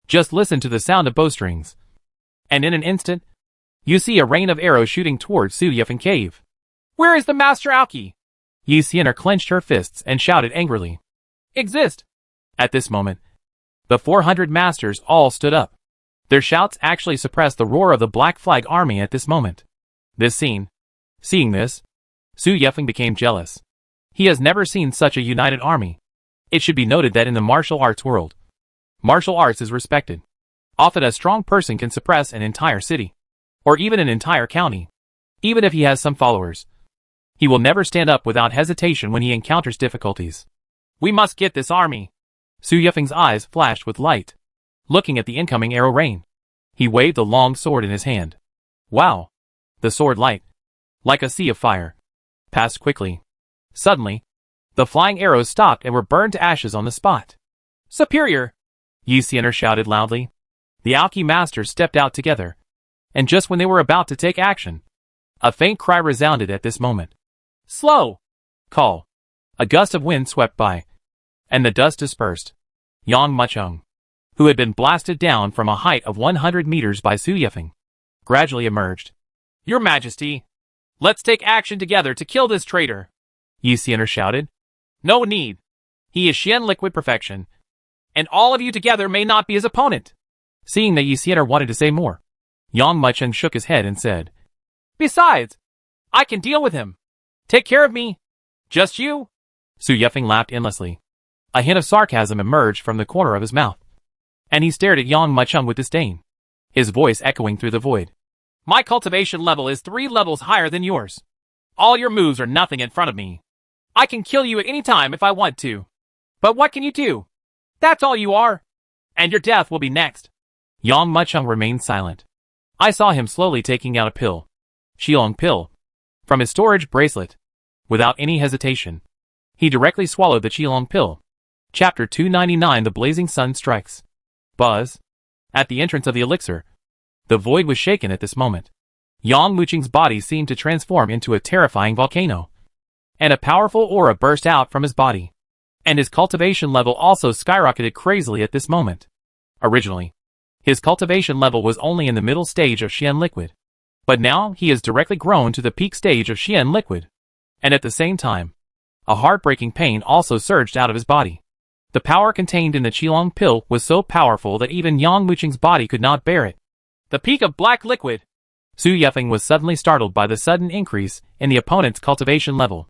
Just listen to the sound of bowstrings. And in an instant, you see a rain of arrows shooting towards Su Yefeng cave. Where is the Master Aoki? Yi Xianer clenched her fists and shouted angrily. Exist! At this moment, the 400 masters all stood up. Their shouts actually suppressed the roar of the Black Flag Army at this moment. Seeing this, Su Yefeng became jealous. He has never seen such a united army. It should be noted that in the martial arts world, martial arts is respected. Often a strong person can suppress an entire city, or even an entire county. Even if he has some followers, he will never stand up without hesitation when he encounters difficulties. We must get this army. Su Yefeng's eyes flashed with light. Looking at the incoming arrow rain, he waved the long sword in his hand. Wow! The sword light, like a sea of fire, passed quickly. Suddenly, the flying arrows stopped and were burned to ashes on the spot. Superior! Yi Xianer shouted loudly. The Aoki masters stepped out together, and just when they were about to take action, a faint cry resounded at this moment. Slow! Call! A gust of wind swept by, and the dust dispersed. Yang Mucheng, who had been blasted down from a height of 100 meters by Su Yefeng, gradually emerged. Your Majesty, let's take action together to kill this traitor. Yi Xianer shouted. No need. He is Xian liquid perfection, and all of you together may not be his opponent. Seeing that Yi Xianer wanted to say more, Yang Mucheng shook his head and said, Besides, I can deal with him. Take care of me. Just you. Su Yefeng laughed endlessly. A hint of sarcasm emerged from the corner of his mouth, and he stared at Yang Mucheng with disdain, his voice echoing through the void. My cultivation level is 3 levels higher than yours. All your moves are nothing in front of me. I can kill you at any time if I want to. But what can you do? That's all you are. And your death will be next. Yang Mucheng remained silent. I saw him slowly taking out a pill, Qilong pill, from his storage bracelet. Without any hesitation, he directly swallowed the Qilong pill. Chapter 299 The Blazing Sun Strikes. Buzz. At the entrance of the elixir, the void was shaken at this moment. Yang Mucheng's body seemed to transform into a terrifying volcano, and a powerful aura burst out from his body. And his cultivation level also skyrocketed crazily at this moment. Originally, his cultivation level was only in the middle stage of Xian liquid, but now he has directly grown to the peak stage of Xian liquid. And at the same time, a heartbreaking pain also surged out of his body. The power contained in the Qilong pill was so powerful that even Yang Mucheng's body could not bear it. The peak of black liquid. Su Yefeng was suddenly startled by the sudden increase in the opponent's cultivation level.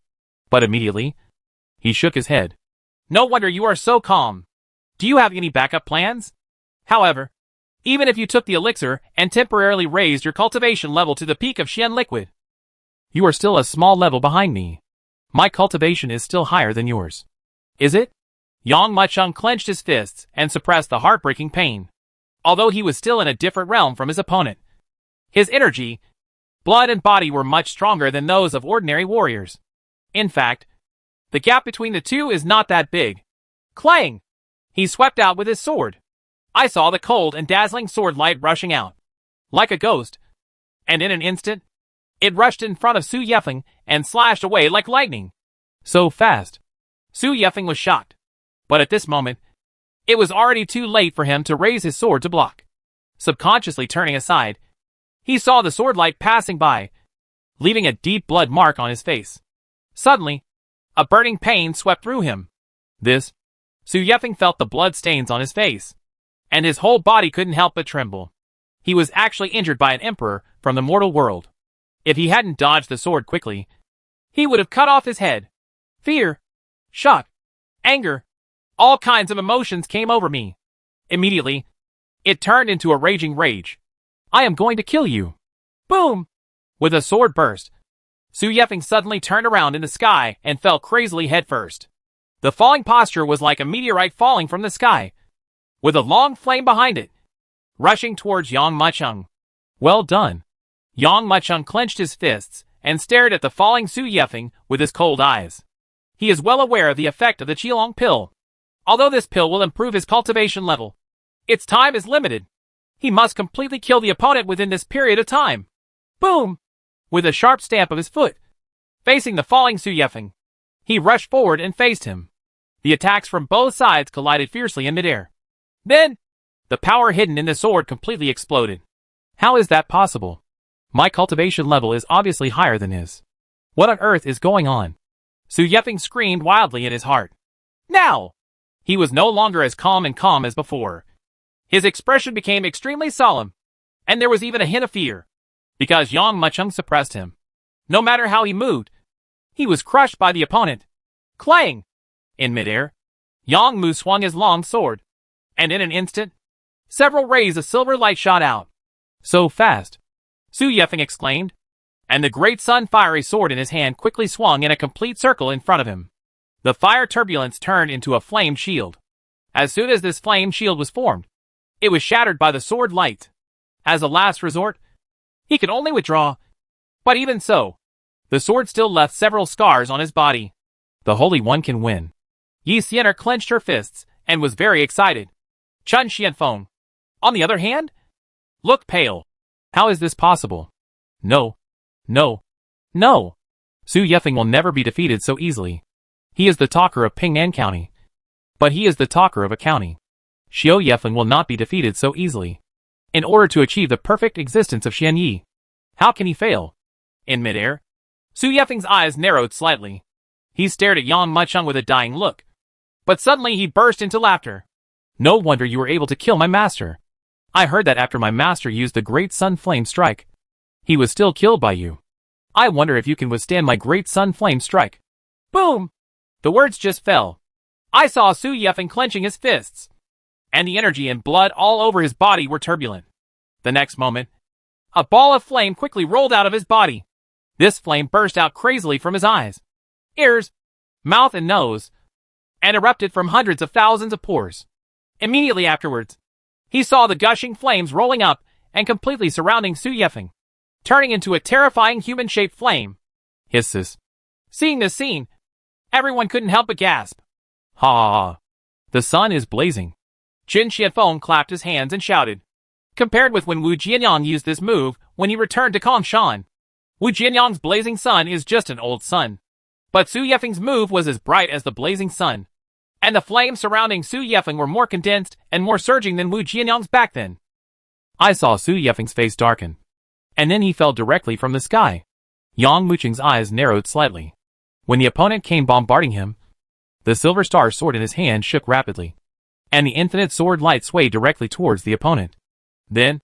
But immediately, he shook his head. No wonder you are so calm. Do you have any backup plans? However, even if you took the elixir and temporarily raised your cultivation level to the peak of Xian liquid, you are still a small level behind me. My cultivation is still higher than yours. Is it? Yang Mucheng clenched his fists and suppressed the heartbreaking pain. Although he was still in a different realm from his opponent, his energy, blood and body were much stronger than those of ordinary warriors. In fact, the gap between the two is not that big. Clang! He swept out with his sword. I saw the cold and dazzling sword light rushing out, like a ghost, and in an instant, it rushed in front of Su Yefeng and slashed away like lightning. So fast. Su Yefeng was shocked. But at this moment, it was already too late for him to raise his sword to block. Subconsciously turning aside, he saw the sword light passing by, leaving a deep blood mark on his face. Suddenly, a burning pain swept through him. Su Yefeng felt the blood stains on his face, and his whole body couldn't help but tremble. He was actually injured by an emperor from the mortal world. If he hadn't dodged the sword quickly, he would have cut off his head. Fear, shock, anger, all kinds of emotions came over me. Immediately, it turned into a raging rage. I am going to kill you. Boom! With a sword burst, Su Yefeng suddenly turned around in the sky and fell crazily headfirst. The falling posture was like a meteorite falling from the sky, with a long flame behind it, rushing towards Yang Mucheng. Well done. Yang Mucheng clenched his fists and stared at the falling Su Yefeng with his cold eyes. He is well aware of the effect of the Qilong pill. Although this pill will improve his cultivation level, its time is limited. He must completely kill the opponent within this period of time. Boom! With a sharp stamp of his foot, facing the falling Su Yefeng, he rushed forward and faced him. The attacks from both sides collided fiercely in midair. Then, the power hidden in the sword completely exploded. How is that possible? My cultivation level is obviously higher than his. What on earth is going on? Su Yefeng screamed wildly in his heart. Now! He was no longer as calm as before. His expression became extremely solemn, and there was even a hint of fear, because Yang Mucheng suppressed him. No matter how he moved, he was crushed by the opponent. Clang! In midair, Yang Mu swung his long sword, and in an instant, several rays of silver light shot out. So fast! Su Yefeng exclaimed, and the great sun fiery sword in his hand quickly swung in a complete circle in front of him. The fire turbulence turned into a flame shield. As soon as this flame shield was formed, it was shattered by the sword light. As a last resort, he could only withdraw. But even so, the sword still left several scars on his body. The Holy One can win. Yi Xian'er clenched her fists and was very excited. Chen Xianfeng, on the other hand, looked pale. How is this possible? No. No. No! Su Yefeng will never be defeated so easily. He is the talker of Pingnan County. But he is the talker of a county. Xiao Yefeng will not be defeated so easily. In order to achieve the perfect existence of Xian Yi, how can he fail? In midair, Su Yefeng's eyes narrowed slightly. He stared at Yang Mucheng with a dying look. But suddenly he burst into laughter. No wonder you were able to kill my master. I heard that after my master used the Great Sun Flame Strike, he was still killed by you. I wonder if you can withstand my Great Sun Flame Strike. Boom! The words just fell. I saw Su Yefeng clenching his fists, and the energy and blood all over his body were turbulent. The next moment, a ball of flame quickly rolled out of his body. This flame burst out crazily from his eyes, ears, mouth and nose, and erupted from hundreds of thousands of pores. Immediately afterwards, he saw the gushing flames rolling up and completely surrounding Su Yefeng, turning into a terrifying human-shaped flame. Hisses. Seeing this scene, everyone couldn't help but gasp. Ha ha ha. The sun is blazing. Chen Xianfeng clapped his hands and shouted. Compared with when Wu Jianyang used this move when he returned to Kongshan, Wu Jianyang's blazing sun is just an old sun. But Su Yefeng's move was as bright as the blazing sun, and the flames surrounding Su Yefeng were more condensed and more surging than Wu Jianyang's back then. I saw Su Yefeng's face darken, and then he fell directly from the sky. Yang Mucheng's eyes narrowed slightly. When the opponent came bombarding him, the silver star sword in his hand shook rapidly, and the infinite sword light swayed directly towards the opponent. Then,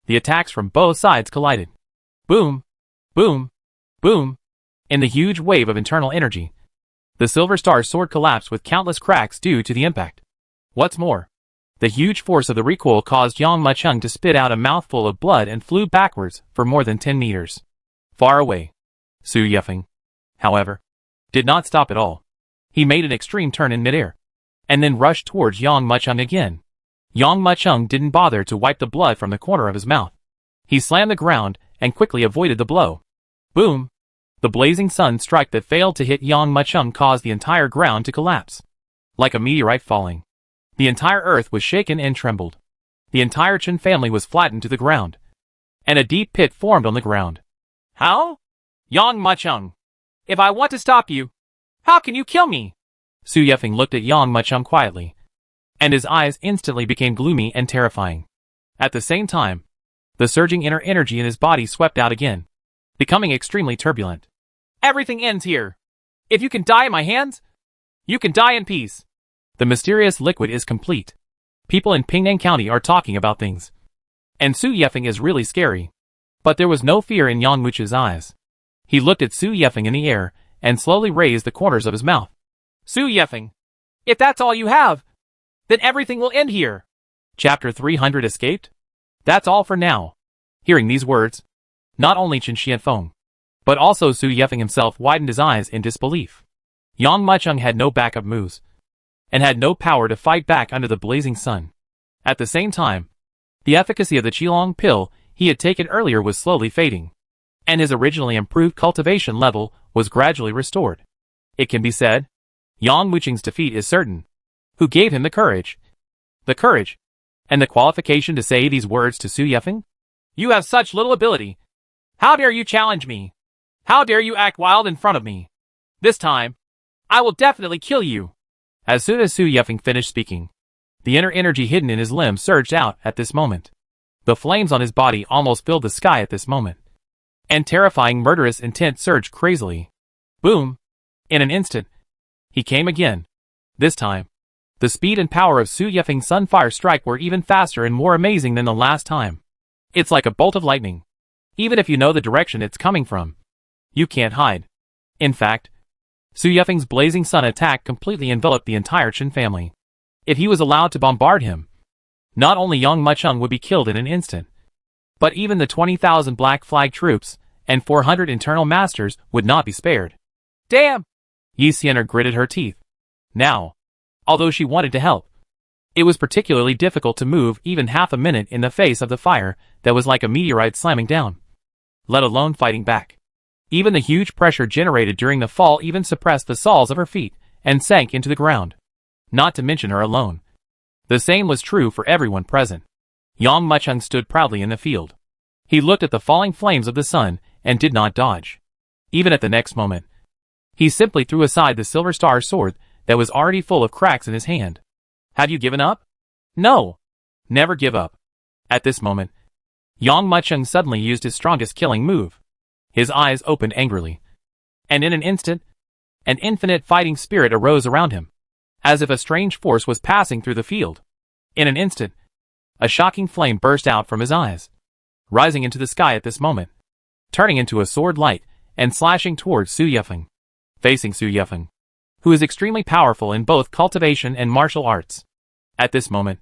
the attacks from both sides collided. Boom! Boom! Boom! In the huge wave of internal energy, the Silver Star's sword collapsed with countless cracks due to the impact. What's more, the huge force of the recoil caused Yang Mucheng to spit out a mouthful of blood and flew backwards for more than 10 meters. Far away. Su Yefeng, however, did not stop at all. He made an extreme turn in midair, and then rushed towards Yang Mucheng again. Yang Mucheng didn't bother to wipe the blood from the corner of his mouth. He slammed the ground and quickly avoided the blow. Boom! The blazing sun strike that failed to hit Yang Mucheng caused the entire ground to collapse. Like a meteorite falling. The entire earth was shaken and trembled. The entire Chen family was flattened to the ground. And a deep pit formed on the ground. How? Yang Mucheng, if I want to stop you, how can you kill me? Su Yefeng looked at Yang Mucheng quietly, and his eyes instantly became gloomy and terrifying. At the same time, the surging inner energy in his body swept out again, becoming extremely turbulent. Everything ends here. If you can die in my hands, you can die in peace. The mysterious liquid is complete. People in Pingnan County are talking about things. And Su Yefeng is really scary. But there was no fear in Yang Much's eyes. He looked at Su Yefeng in the air and slowly raised the corners of his mouth. Su Yefeng, if that's all you have, then everything will end here. Chapter 300 Escaped? That's all for now. Hearing these words, not only Chen Xianfeng, but also Su Yefeng himself widened his eyes in disbelief. Yang Mucheng had no backup moves, and had no power to fight back under the blazing sun. At the same time, the efficacy of the Qilong pill he had taken earlier was slowly fading, and his originally improved cultivation level was gradually restored. It can be said, Yang Mucheng's defeat is certain. Who gave him the courage? The courage, and the qualification to say these words to Su Yefeng? You have such little ability. How dare you challenge me? How dare you act wild in front of me? This time, I will definitely kill you. As soon as Su Yefeng finished speaking, the inner energy hidden in his limbs surged out at this moment. The flames on his body almost filled the sky at this moment. And terrifying murderous intent surged crazily. Boom! In an instant, he came again. This time, the speed and power of Su Yefeng's Sunfire Strike were even faster and more amazing than the last time. It's like a bolt of lightning. Even if you know the direction it's coming from, you can't hide. In fact, Su Yefeng's blazing sun attack completely enveloped the entire Chen family. If he was allowed to bombard him, not only Yang Mucheng would be killed in an instant, but even the 20,000 Black Flag troops and 400 internal masters would not be spared. Damn! Yi Xianer gritted her teeth. Now, although she wanted to help, it was particularly difficult to move even half a minute in the face of the fire that was like a meteorite slamming down, let alone fighting back. Even the huge pressure generated during the fall even suppressed the soles of her feet and sank into the ground. Not to mention her alone. The same was true for everyone present. Yang Mucheng stood proudly in the field. He looked at the falling flames of the sun and did not dodge. Even at the next moment, he simply threw aside the Silver Star sword that was already full of cracks in his hand. Have you given up? No. Never give up. At this moment, Yang Mucheng suddenly used his strongest killing move. His eyes opened angrily. And in an instant, an infinite fighting spirit arose around him, as if a strange force was passing through the field. In an instant, a shocking flame burst out from his eyes, rising into the sky at this moment, turning into a sword light and slashing towards Su Yefeng. Facing Su Yefeng, who is extremely powerful in both cultivation and martial arts. At this moment,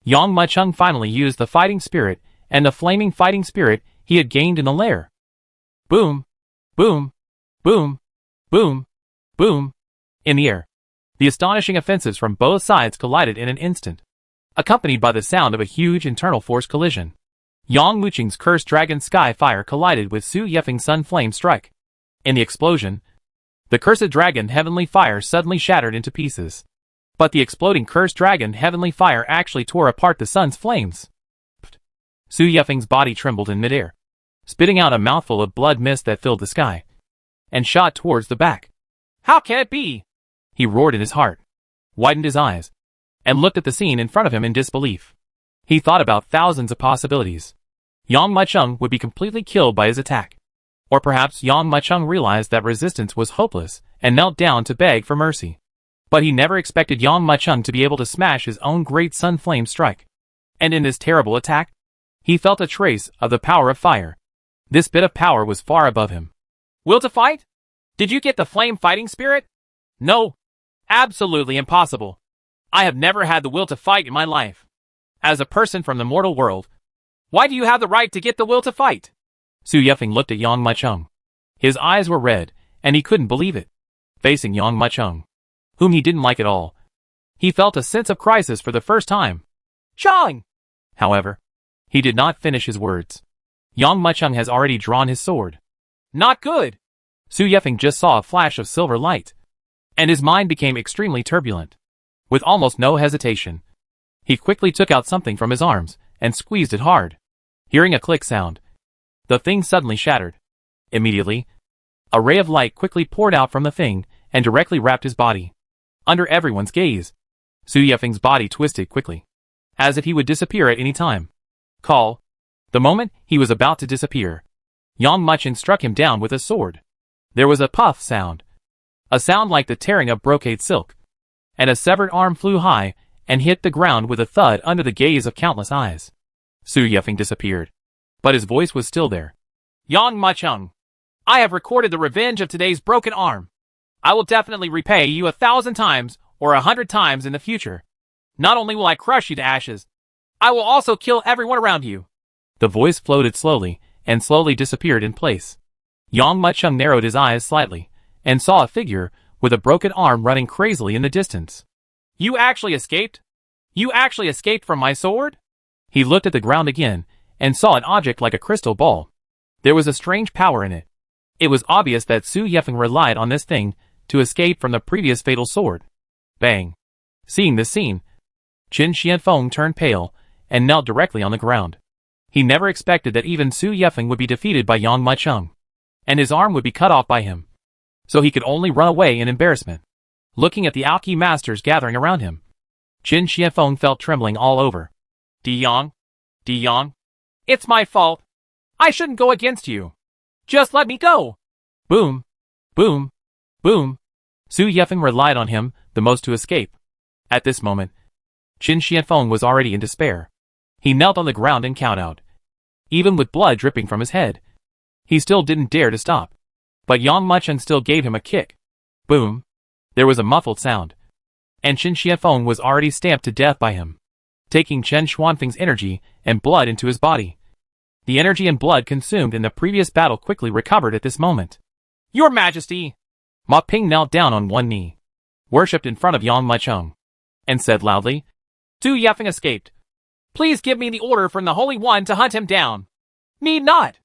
Yang Mucheng finally used the fighting spirit and the flaming fighting spirit he had gained in the lair. Boom! Boom! Boom! Boom! Boom! In the air, the astonishing offensives from both sides collided in an instant, accompanied by the sound of a huge internal force collision. Yang Mucheng's cursed dragon sky fire collided with Su Yefeng's sun flame strike. In the explosion, the cursed dragon heavenly fire suddenly shattered into pieces. But the exploding cursed dragon heavenly fire actually tore apart the sun's flames. Su Yefeng's body trembled in midair, spitting out a mouthful of blood mist that filled the sky, and shot towards the back. How can it be? He roared in his heart, widened his eyes, and looked at the scene in front of him in disbelief. He thought about thousands of possibilities. Yang Mucheng would be completely killed by his attack. Or perhaps Yang Mucheng realized that resistance was hopeless and knelt down to beg for mercy. But he never expected Yang Mucheng to be able to smash his own great sun flame strike. And in this terrible attack, he felt a trace of the power of fire. This bit of power was far above him. Will to fight? Did you get the flame fighting spirit? No. Absolutely impossible. I have never had the will to fight in my life. As a person from the mortal world, why do you have the right to get the will to fight? Su Yefeng looked at Yang Mucheng. His eyes were red, and he couldn't believe it. Facing Yang Mucheng, whom he didn't like at all, he felt a sense of crisis for the first time. Chang! However, he did not finish his words. Yang Mucheng has already drawn his sword. Not good! Su Yefeng just saw a flash of silver light, and his mind became extremely turbulent. With almost no hesitation, he quickly took out something from his arms and squeezed it hard. Hearing a click sound, the thing suddenly shattered. Immediately, a ray of light quickly poured out from the thing and directly wrapped his body. Under everyone's gaze, Su Yefeng's body twisted quickly, as if he would disappear at any time. Call. The moment he was about to disappear, Yang Mucheng struck him down with a sword. There was a puff sound, a sound like the tearing of brocade silk, and a severed arm flew high and hit the ground with a thud under the gaze of countless eyes. Su Yefeng disappeared, but his voice was still there. Yang Mucheng, I have recorded the revenge of today's broken arm. I will definitely repay you 1,000 times or 100 times in the future. Not only will I crush you to ashes, I will also kill everyone around you. The voice floated slowly and slowly disappeared in place. Yang Mucheng narrowed his eyes slightly and saw a figure with a broken arm running crazily in the distance. You actually escaped? You actually escaped from my sword? He looked at the ground again and saw an object like a crystal ball. There was a strange power in it. It was obvious that Su Yefeng relied on this thing to escape from the previous fatal sword. Bang! Seeing this scene, Qin Xianfeng turned pale and knelt directly on the ground. He never expected that even Su Yefeng would be defeated by Yang Mucheng, and his arm would be cut off by him. So he could only run away in embarrassment. Looking at the alchemy masters gathering around him, Qin Xianfeng felt trembling all over. Di Yang? It's my fault. I shouldn't go against you. Just let me go. Boom! Boom! Boom! Su Yefeng relied on him the most to escape. At this moment, Qin Xianfeng was already in despair. He knelt on the ground and counted out. Even with blood dripping from his head, he still didn't dare to stop. But Yang Mucheng still gave him a kick. Boom! There was a muffled sound, and Qin Xianfeng was already stamped to death by him, taking Chen Xuanfeng's energy and blood into his body. The energy and blood consumed in the previous battle quickly recovered at this moment. Your Majesty! Ma Ping knelt down on one knee, worshipped in front of Yang Mucheng, and said loudly, Su Yefeng escaped. Please give me the order from the Holy One to hunt him down. Need not.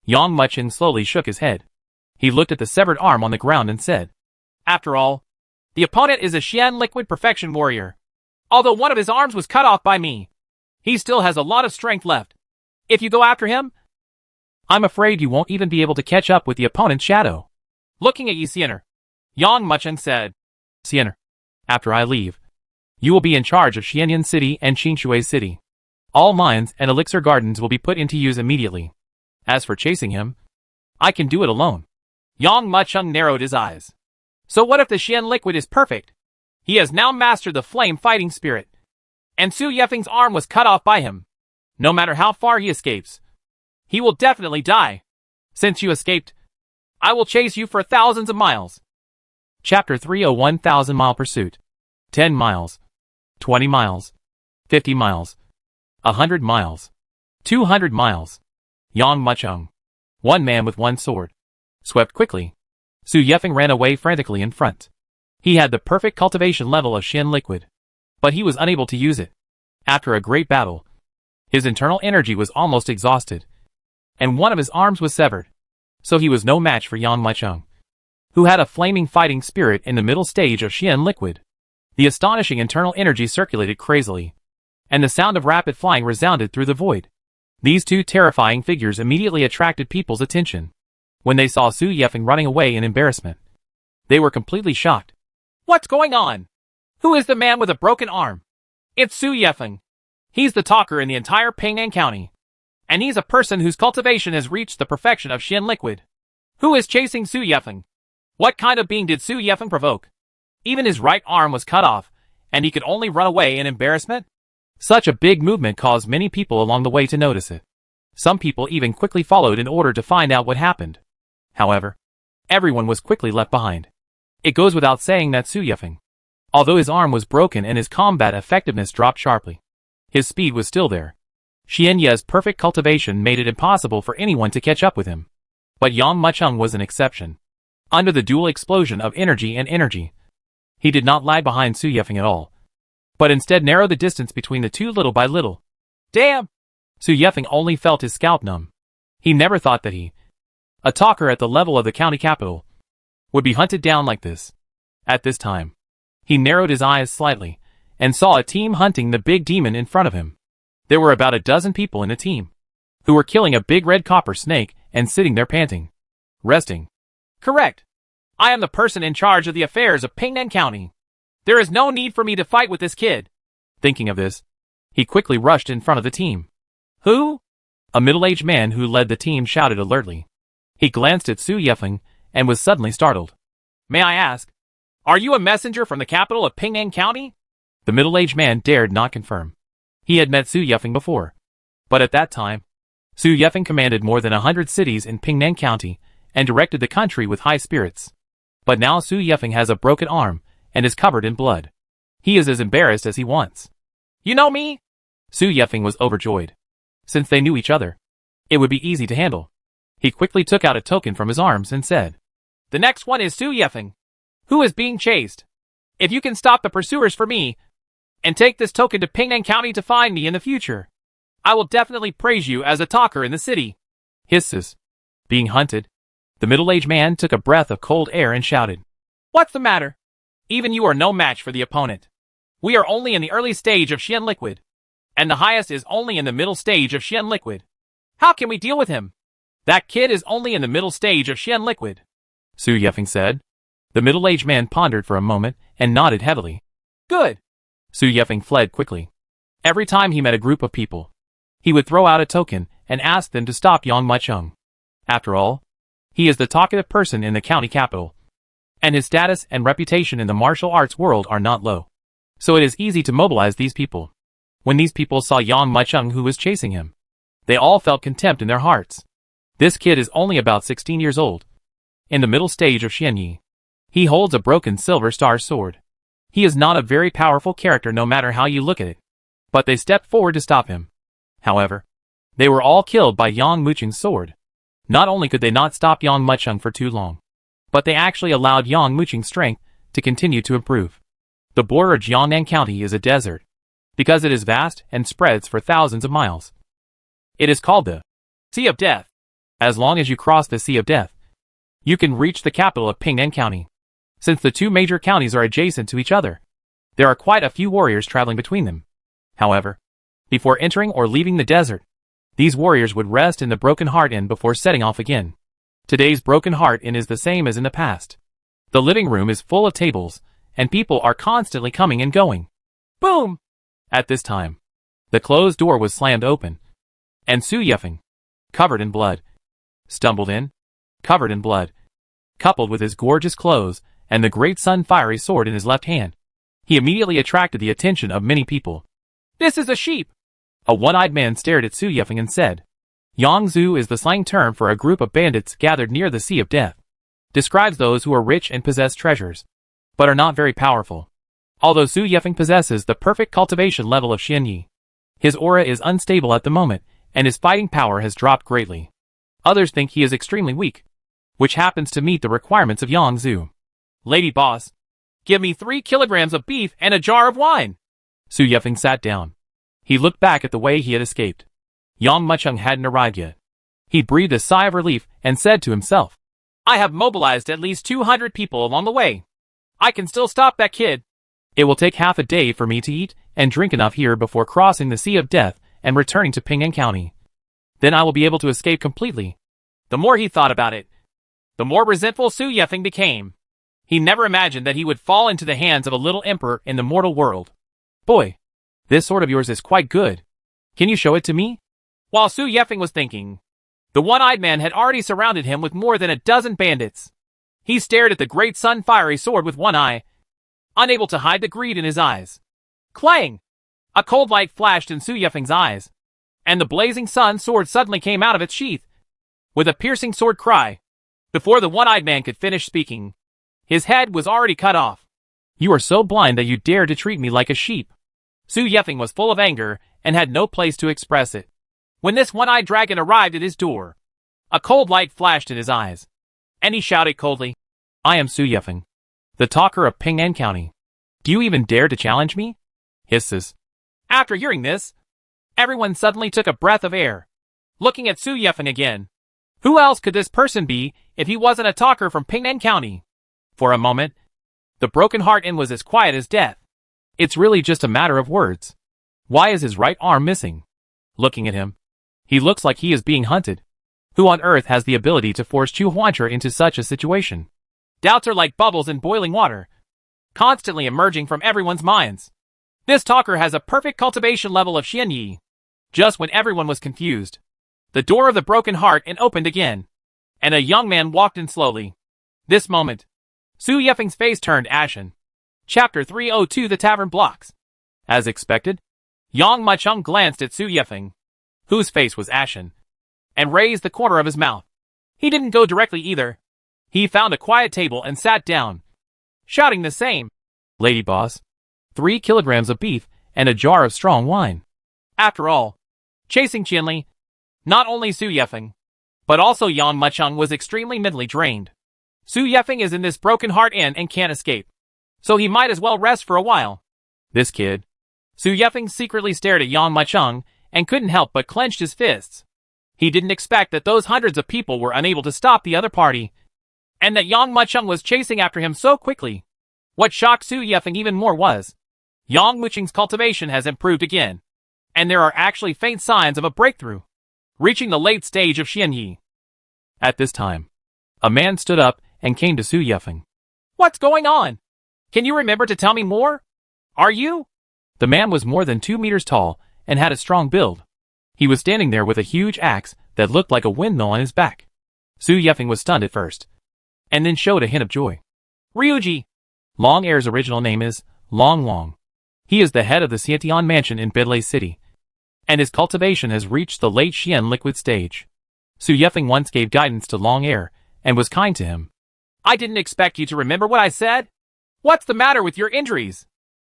Yang Mucheng slowly shook his head. He looked at the severed arm on the ground and said, After all, the opponent is a Xian liquid perfection warrior. Although one of his arms was cut off by me, he still has a lot of strength left. If you go after him, I'm afraid you won't even be able to catch up with the opponent's shadow. Looking at you, Xiener, Yang Mucheng said, Xiener, after I leave, you will be in charge of Xianyan City and Qingshui City. All mines and elixir gardens will be put into use immediately. As for chasing him, I can do it alone. Yang Mucheng narrowed his eyes. So what if the Xian liquid is perfect? He has now mastered the flame fighting spirit, and Su Yefeng's arm was cut off by him. No matter how far he escapes, he will definitely die. Since you escaped, I will chase you for thousands of miles. Chapter 301 1,000-mile pursuit. 10 miles. 20 miles. 50 miles. 100 miles. 200 miles. Yang Mucheng, one man with one sword, swept quickly. Su Yefeng ran away frantically in front. He had the perfect cultivation level of Xian liquid, but he was unable to use it. After a great battle, his internal energy was almost exhausted, and one of his arms was severed. So he was no match for Yang Mucheng, who had a flaming fighting spirit in the middle stage of Xian liquid. The astonishing internal energy circulated crazily, and the sound of rapid flying resounded through the void. These two terrifying figures immediately attracted people's attention. When they saw Su Yefeng running away in embarrassment, they were completely shocked. What's going on? Who is the man with a broken arm? It's Su Yefeng. He's the talker in the entire Ping'an County, and he's a person whose cultivation has reached the perfection of Xian liquid. Who is chasing Su Yefeng? What kind of being did Su Yefeng provoke? Even his right arm was cut off, and he could only run away in embarrassment? Such a big movement caused many people along the way to notice it. Some people even quickly followed in order to find out what happened. However, everyone was quickly left behind. It goes without saying that Su Yefeng, although his arm was broken and his combat effectiveness dropped sharply, his speed was still there. Xian Ye's perfect cultivation made it impossible for anyone to catch up with him. But Yang Mucheng was an exception. Under the dual explosion of energy and energy, he did not lag behind Su Yefeng at all, but instead narrowed the distance between the two little by little. Damn! Su Yefeng only felt his scalp numb. He never thought that he, a talker at the level of the county capital, would be hunted down like this. At this time, he narrowed his eyes slightly, and saw a team hunting the big demon in front of him. There were about a dozen people in a team, who were killing a big red copper snake and sitting there panting. Resting. Correct. I am the person in charge of the affairs of Pingnan County. There is no need for me to fight with this kid. Thinking of this, he quickly rushed in front of the team. Who? A middle-aged man who led the team shouted alertly. He glanced at Su Yefeng and was suddenly startled. May I ask, are you a messenger from the capital of Pingnan County? The middle-aged man dared not confirm. He had met Su Yefeng before. But at that time, Su Yefeng commanded more than 100 cities in Pingnan County and directed the country with high spirits. But now Su Yefeng has a broken arm and is covered in blood. He is as embarrassed as he wants. You know me? Su Yefeng was overjoyed. Since they knew each other, it would be easy to handle. He quickly took out a token from his arms and said, The next one is Su Yefeng, who is being chased. If you can stop the pursuers for me, and take this token to Pingnan County to find me in the future, I will definitely praise you as a talker in the city. Hisses. Being hunted. The middle-aged man took a breath of cold air and shouted, What's the matter? Even you are no match for the opponent. We are only in the early stage of Xian Liquid, and the highest is only in the middle stage of Xian Liquid. How can we deal with him? That kid is only in the middle stage of Xian Liquid, Su Yefeng said. The middle-aged man pondered for a moment and nodded heavily. Good. Su Yefeng fled quickly. Every time he met a group of people, he would throw out a token and ask them to stop Yang Mucheng. After all, he is the talkative person in the county capital, and his status and reputation in the martial arts world are not low. So it is easy to mobilize these people. When these people saw Yang Mucheng who was chasing him, they all felt contempt in their hearts. This kid is only about 16 years old, in the middle stage of Xianyi. He holds a broken silver star sword. He is not a very powerful character no matter how you look at it. But they stepped forward to stop him. However, they were all killed by Yang Mucheng's sword. Not only could they not stop Yang Mucheng for too long, but they actually allowed Yang Mucheng's strength to continue to improve. The border of Jiangnan County is a desert, because it is vast and spreads for thousands of miles. It is called the Sea of Death. As long as you cross the Sea of Death, you can reach the capital of Pingnan County. Since the two major counties are adjacent to each other, there are quite a few warriors traveling between them. However, before entering or leaving the desert, these warriors would rest in the Broken Heart Inn before setting off again. Today's Broken Heart Inn is the same as in the past. The living room is full of tables, and people are constantly coming and going. Boom! At this time, the closed door was slammed open, and Su Yefeng, covered in blood, stumbled in, covered in blood. Coupled with his gorgeous clothes and the great sun-fiery sword in his left hand, he immediately attracted the attention of many people. This is a sheep! A one-eyed man stared at Su Yefeng and said, Yang Zhu is the slang term for a group of bandits gathered near the Sea of Death. Describes those who are rich and possess treasures, but are not very powerful. Although Su Yefeng possesses the perfect cultivation level of Xianyi, his aura is unstable at the moment, and his fighting power has dropped greatly. Others think he is extremely weak, which happens to meet the requirements of Yang Zhu. Lady boss, give me 3 kilograms of beef and a jar of wine. Su Yefeng sat down. He looked back at the way he had escaped. Yang Mucheng hadn't arrived yet. He breathed a sigh of relief and said to himself, I have mobilized at least 200 people along the way. I can still stop that kid. It will take half a day for me to eat and drink enough here before crossing the Sea of Death and returning to Pingnan County. Then I will be able to escape completely. The more he thought about it, the more resentful Su Yefeng became. He never imagined that he would fall into the hands of a little emperor in the mortal world. Boy, this sword of yours is quite good. Can you show it to me? While Su Yefeng was thinking, the one-eyed man had already surrounded him with more than a dozen bandits. He stared at the great sun-fiery sword with one eye, unable to hide the greed in his eyes. Clang! A cold light flashed in Su Yefeng's eyes. and the blazing sun sword suddenly came out of its sheath. With a piercing sword cry, before the one-eyed man could finish speaking, his head was already cut off. You are so blind that you dare to treat me like a sheep. Su Yefeng was full of anger and had no place to express it. When this one-eyed dragon arrived at his door, a cold light flashed in his eyes, and he shouted coldly, I am Su Yefeng, the talker of Ping'an County. Do you even dare to challenge me? Hisses. After hearing this, everyone suddenly took a breath of air, looking at Su Yefeng again. Who else could this person be if he wasn't a talker from Ping'an County? For a moment, the broken heart was as quiet as death. It's really just a matter of words. Why is his right arm missing? Looking at him, he looks like he is being hunted. Who on earth has the ability to force Chu Huancha into such a situation? Doubts are like bubbles in boiling water, constantly emerging from everyone's minds. This talker has a perfect cultivation level of Xianyi. Just when everyone was confused, the door of the broken heart opened again, and a young man walked in slowly. This moment, Su Yefeng's face turned ashen. Chapter 302 The Tavern Blocks. As expected, Yang Macheng glanced at Su Yefeng, whose face was ashen, and raised the corner of his mouth. He didn't go directly either. He found a quiet table and sat down, shouting the same. Lady boss, 3 kilograms of beef and a jar of strong wine. After all, chasing Qianli, not only Su Yefeng, but also Yang Macheng was extremely mentally drained. Su Yefeng is in this broken heart inn and can't escape, so he might as well rest for a while. This kid. Su Yefeng secretly stared at Yang Macheng and couldn't help but clenched his fists. He didn't expect that those hundreds of people were unable to stop the other party, and that Yang Macheng was chasing after him so quickly. What shocked Su Yefeng even more was, Yang Macheng's cultivation has improved again, and there are actually faint signs of a breakthrough, reaching the late stage of Xianyi. At this time, a man stood up and came to Su Yefeng. What's going on? Can you remember to tell me more? Are you? The man was more than 2 meters tall and had a strong build. He was standing there with a huge axe that looked like a windmill on his back. Su Yefeng was stunned at first, and then showed a hint of joy. Ryuji. Long Air's original name is Long Long. He is the head of the Xietian Mansion in Bidlei City, and his cultivation has reached the late Xian liquid stage. Su Yefeng once gave guidance to Long Air and was kind to him. I didn't expect you to remember what I said. What's the matter with your injuries?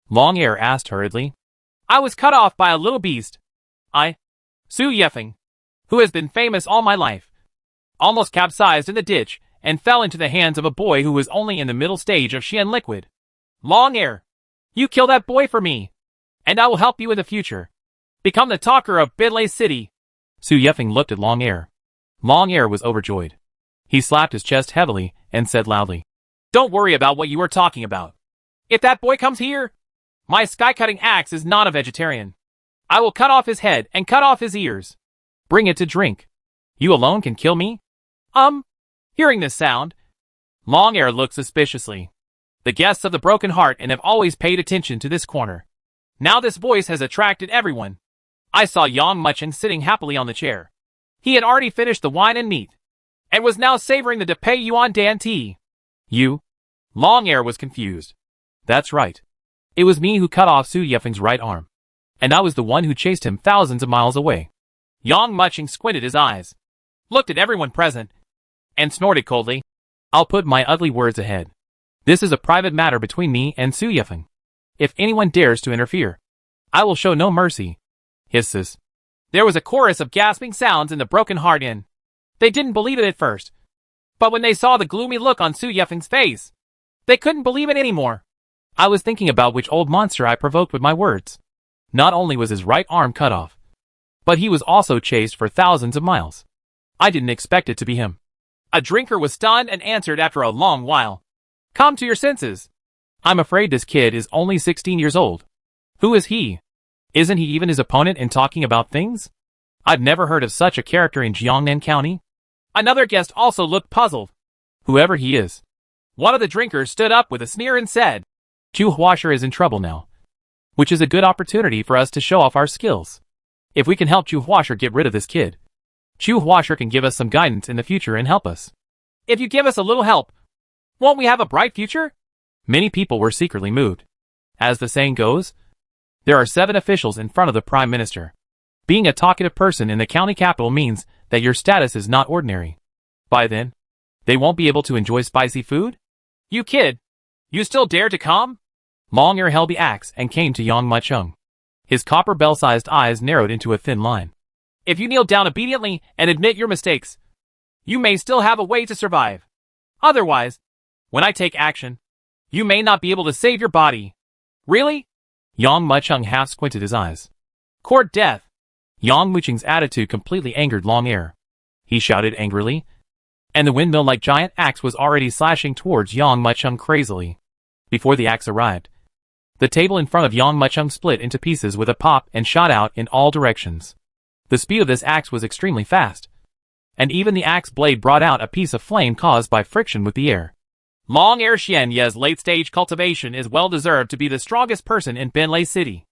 Long Air asked hurriedly. I was cut off by a little beast. Su Yefeng, who has been famous all my life, almost capsized in the ditch and fell into the hands of a boy who was only in the middle stage of Xian liquid. Long Air, you kill that boy for me, and I will help you in the future. Become the talker of Bidlei City. Su Yefeng looked at Long Air. Long Air was overjoyed. He slapped his chest heavily and said loudly, Don't worry about what you are talking about. If that boy comes here, my sky-cutting axe is not a vegetarian. I will cut off his head and cut off his ears. Bring it to drink. You alone can kill me? Hearing this sound, Long Air looked suspiciously. The guests of the Broken Heart have always paid attention to this corner. Now this voice has attracted everyone. I saw Yang Macheng sitting happily on the chair. He had already finished the wine and meat, and was now savoring the Depei Yuan Dan tea. You? Long Air was confused. That's right. It was me who cut off Su Yefeng's right arm, and I was the one who chased him thousands of miles away. Yang Macheng squinted his eyes, looked at everyone present, and snorted coldly. I'll put my ugly words ahead. This is a private matter between me and Su Yefeng. If anyone dares to interfere, I will show no mercy. Hisses. There was a chorus of gasping sounds in the Broken Heart Inn. They didn't believe it at first, but when they saw the gloomy look on Su Yefeng's face, they couldn't believe it anymore. I was thinking about which old monster I provoked with my words. Not only was his right arm cut off, but he was also chased for thousands of miles. I didn't expect it to be him. A drinker was stunned and answered after a long while. Come to your senses. I'm afraid this kid is only 16 years old. Who is he? Isn't he even his opponent in talking about things? I've never heard of such a character in Jiangnan County. Another guest also looked puzzled. Whoever he is. One of the drinkers stood up with a sneer and said, Chu Huasher is in trouble now, which is a good opportunity for us to show off our skills. If we can help Chu Huasher get rid of this kid, Chu Huasher can give us some guidance in the future and help us. If you give us a little help, won't we have a bright future? Many people were secretly moved. As the saying goes, there are 7 officials in front of the Prime Minister. Being a talkative person in the county capital means that your status is not ordinary. By then, they won't be able to enjoy spicy food? You kid! You still dare to come? Long Air held the axe and came to Yang Muchung. His copper bell-sized eyes narrowed into a thin line. If you kneel down obediently and admit your mistakes, you may still have a way to survive. Otherwise, when I take action, you may not be able to save your body. Really? Yang Muchung half squinted his eyes. Court death. Yang Muchung's attitude completely angered Long Air. He shouted angrily, and the windmill-like giant axe was already slashing towards Yang Muchung crazily. Before the axe arrived, the table in front of Yang Muchung split into pieces with a pop and shot out in all directions. The speed of this axe was extremely fast, and even the axe blade brought out a piece of flame caused by friction with the air. Long Air Xian Ye's late-stage cultivation is well-deserved to be the strongest person in Benlei City.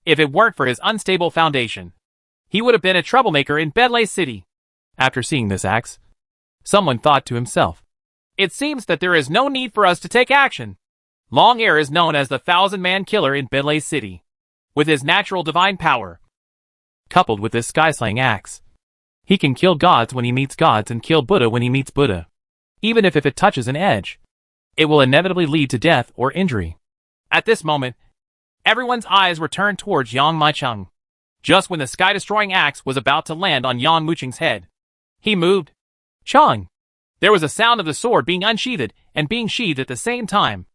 If it weren't for his unstable foundation, he would have been a troublemaker in Benlei City. After seeing this axe, someone thought to himself, it seems that there is no need for us to take action. Long Air is known as the 1,000-man killer in Benlei City. With his natural divine power, coupled with this sky-slaying axe, he can kill gods when he meets gods and kill Buddha when he meets Buddha. Even if it touches an edge, it will inevitably lead to death or injury. At this moment, everyone's eyes were turned towards Yang Muchung. Just when the sky-destroying axe was about to land on Yang Muchung's head, he moved. Chong! There was a sound of the sword being unsheathed and being sheathed at the same time.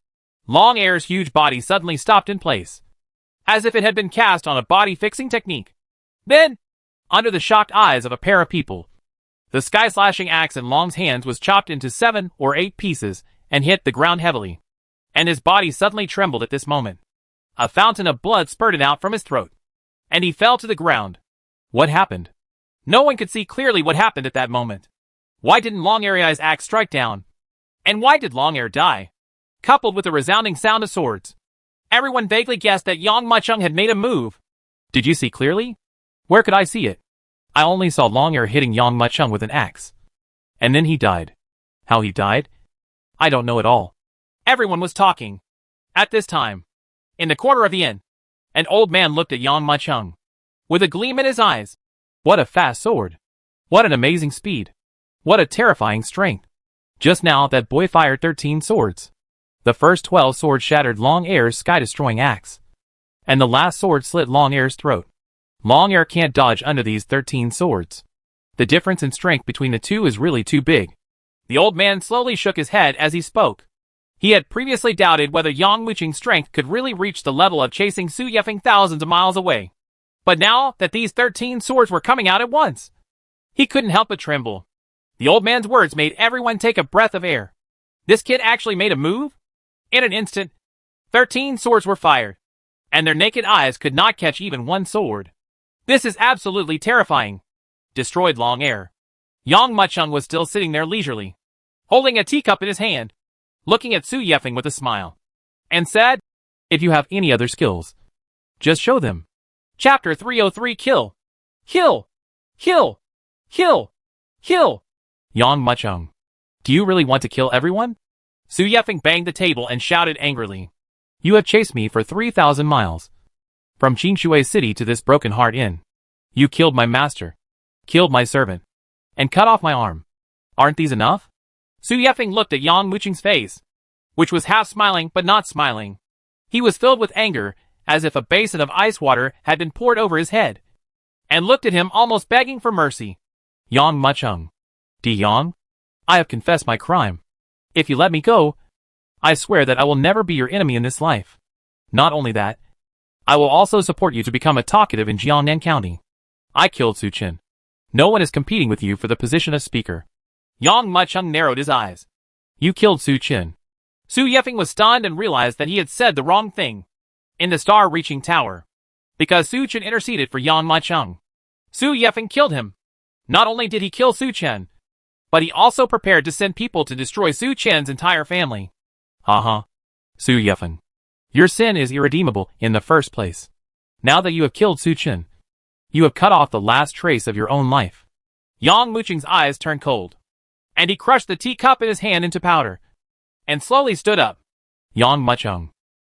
Long Air's huge body suddenly stopped in place, as if it had been cast on a body-fixing technique. Then, under the shocked eyes of a pair of people, the sky-slashing axe in Long's hands was chopped into 7 or 8 pieces and hit the ground heavily, and his body suddenly trembled at this moment. A fountain of blood spurted out from his throat, and he fell to the ground. What happened? No one could see clearly what happened at that moment. Why didn't Long Air's axe strike down? And why did Long Air die? Coupled with the resounding sound of swords, everyone vaguely guessed that Yang Muchung had made a move. Did you see clearly? Where could I see it? I only saw Long Air hitting Yang Muchung with an axe. And then he died. How he died? I don't know at all. Everyone was talking. At this time, in the corner of the inn, an old man looked at Yang Muchung with a gleam in his eyes. What a fast sword. What an amazing speed. What a terrifying strength. Just now that boy fired 13 swords. The first 12 swords shattered Long Air's sky-destroying axe, and the last sword slit Long Air's throat. Long Air can't dodge under these 13 swords. The difference in strength between the two is really too big. The old man slowly shook his head as he spoke. He had previously doubted whether Yang Muchung's strength could really reach the level of chasing Su Yefeng thousands of miles away. But now that these 13 swords were coming out at once, he couldn't help but tremble. The old man's words made everyone take a breath of air. This kid actually made a move? In an instant, 13 swords were fired, and their naked eyes could not catch even one sword. This is absolutely terrifying. Destroyed Long Air. Yang Muchung was still sitting there leisurely, holding a teacup in his hand, looking at Su Yefeng with a smile, and said, if you have any other skills, just show them. Chapter 303 Kill. Kill. Kill. Kill. Kill. Yang Muchung, do you really want to kill everyone? Su Yefeng banged the table and shouted angrily. You have chased me for 3,000 miles. From Qingshui City to this Broken Heart Inn. You killed my master, killed my servant, and cut off my arm. Aren't these enough? Su Yefeng looked at Yang Muchung's face, which was half smiling but not smiling. He was filled with anger, as if a basin of ice water had been poured over his head, and looked at him almost begging for mercy. Yang Muchung. Di Yang, I have confessed my crime. If you let me go, I swear that I will never be your enemy in this life. Not only that, I will also support you to become a talkative in Jiangnan County. I killed Su Qin. No one is competing with you for the position of speaker. Yang Muchung narrowed his eyes. You killed Su Qin. Su Yefeng was stunned and realized that he had said the wrong thing. In the star-reaching tower, because Su Qin interceded for Yang Muchung, Su Yefeng killed him. Not only did he kill Su Qin, but he also prepared to send people to destroy Su Qin's entire family. Su Yefeng. Your sin is irredeemable in the first place. Now that you have killed Su Qin, you have cut off the last trace of your own life. Yang Muchung's eyes turned cold, and he crushed the teacup in his hand into powder, and slowly stood up. Yang Muchung,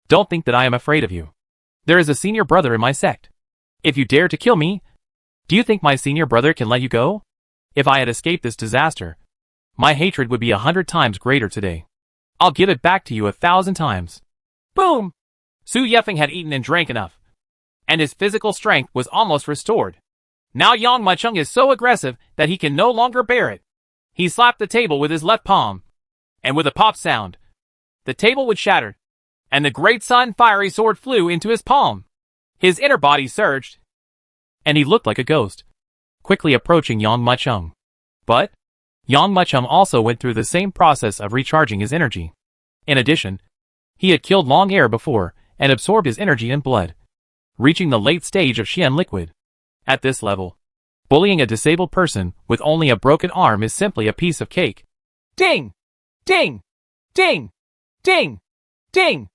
don't think that I am afraid of you. There is a senior brother in my sect. If you dare to kill me, Do you think my senior brother can let you go? If I had escaped this disaster, my hatred would be 100 times greater today. I'll give it back to you 1,000 times. Boom! Su Yefeng had eaten and drank enough, and his physical strength was almost restored. Now Yang Machung is so aggressive that he can no longer bear it. He slapped the table with his left palm, and with a pop sound, the table would shatter, and the great sun fiery sword flew into his palm. His inner body surged, and he looked like a ghost, quickly approaching Yang Machung. But Yang Machung also went through the same process of recharging his energy. In addition, he had killed Long Air before and absorbed his energy and blood, reaching the late stage of Xian liquid. At this level, bullying a disabled person with only a broken arm is simply a piece of cake. Ding! Ding! Ding! Ding! Ding!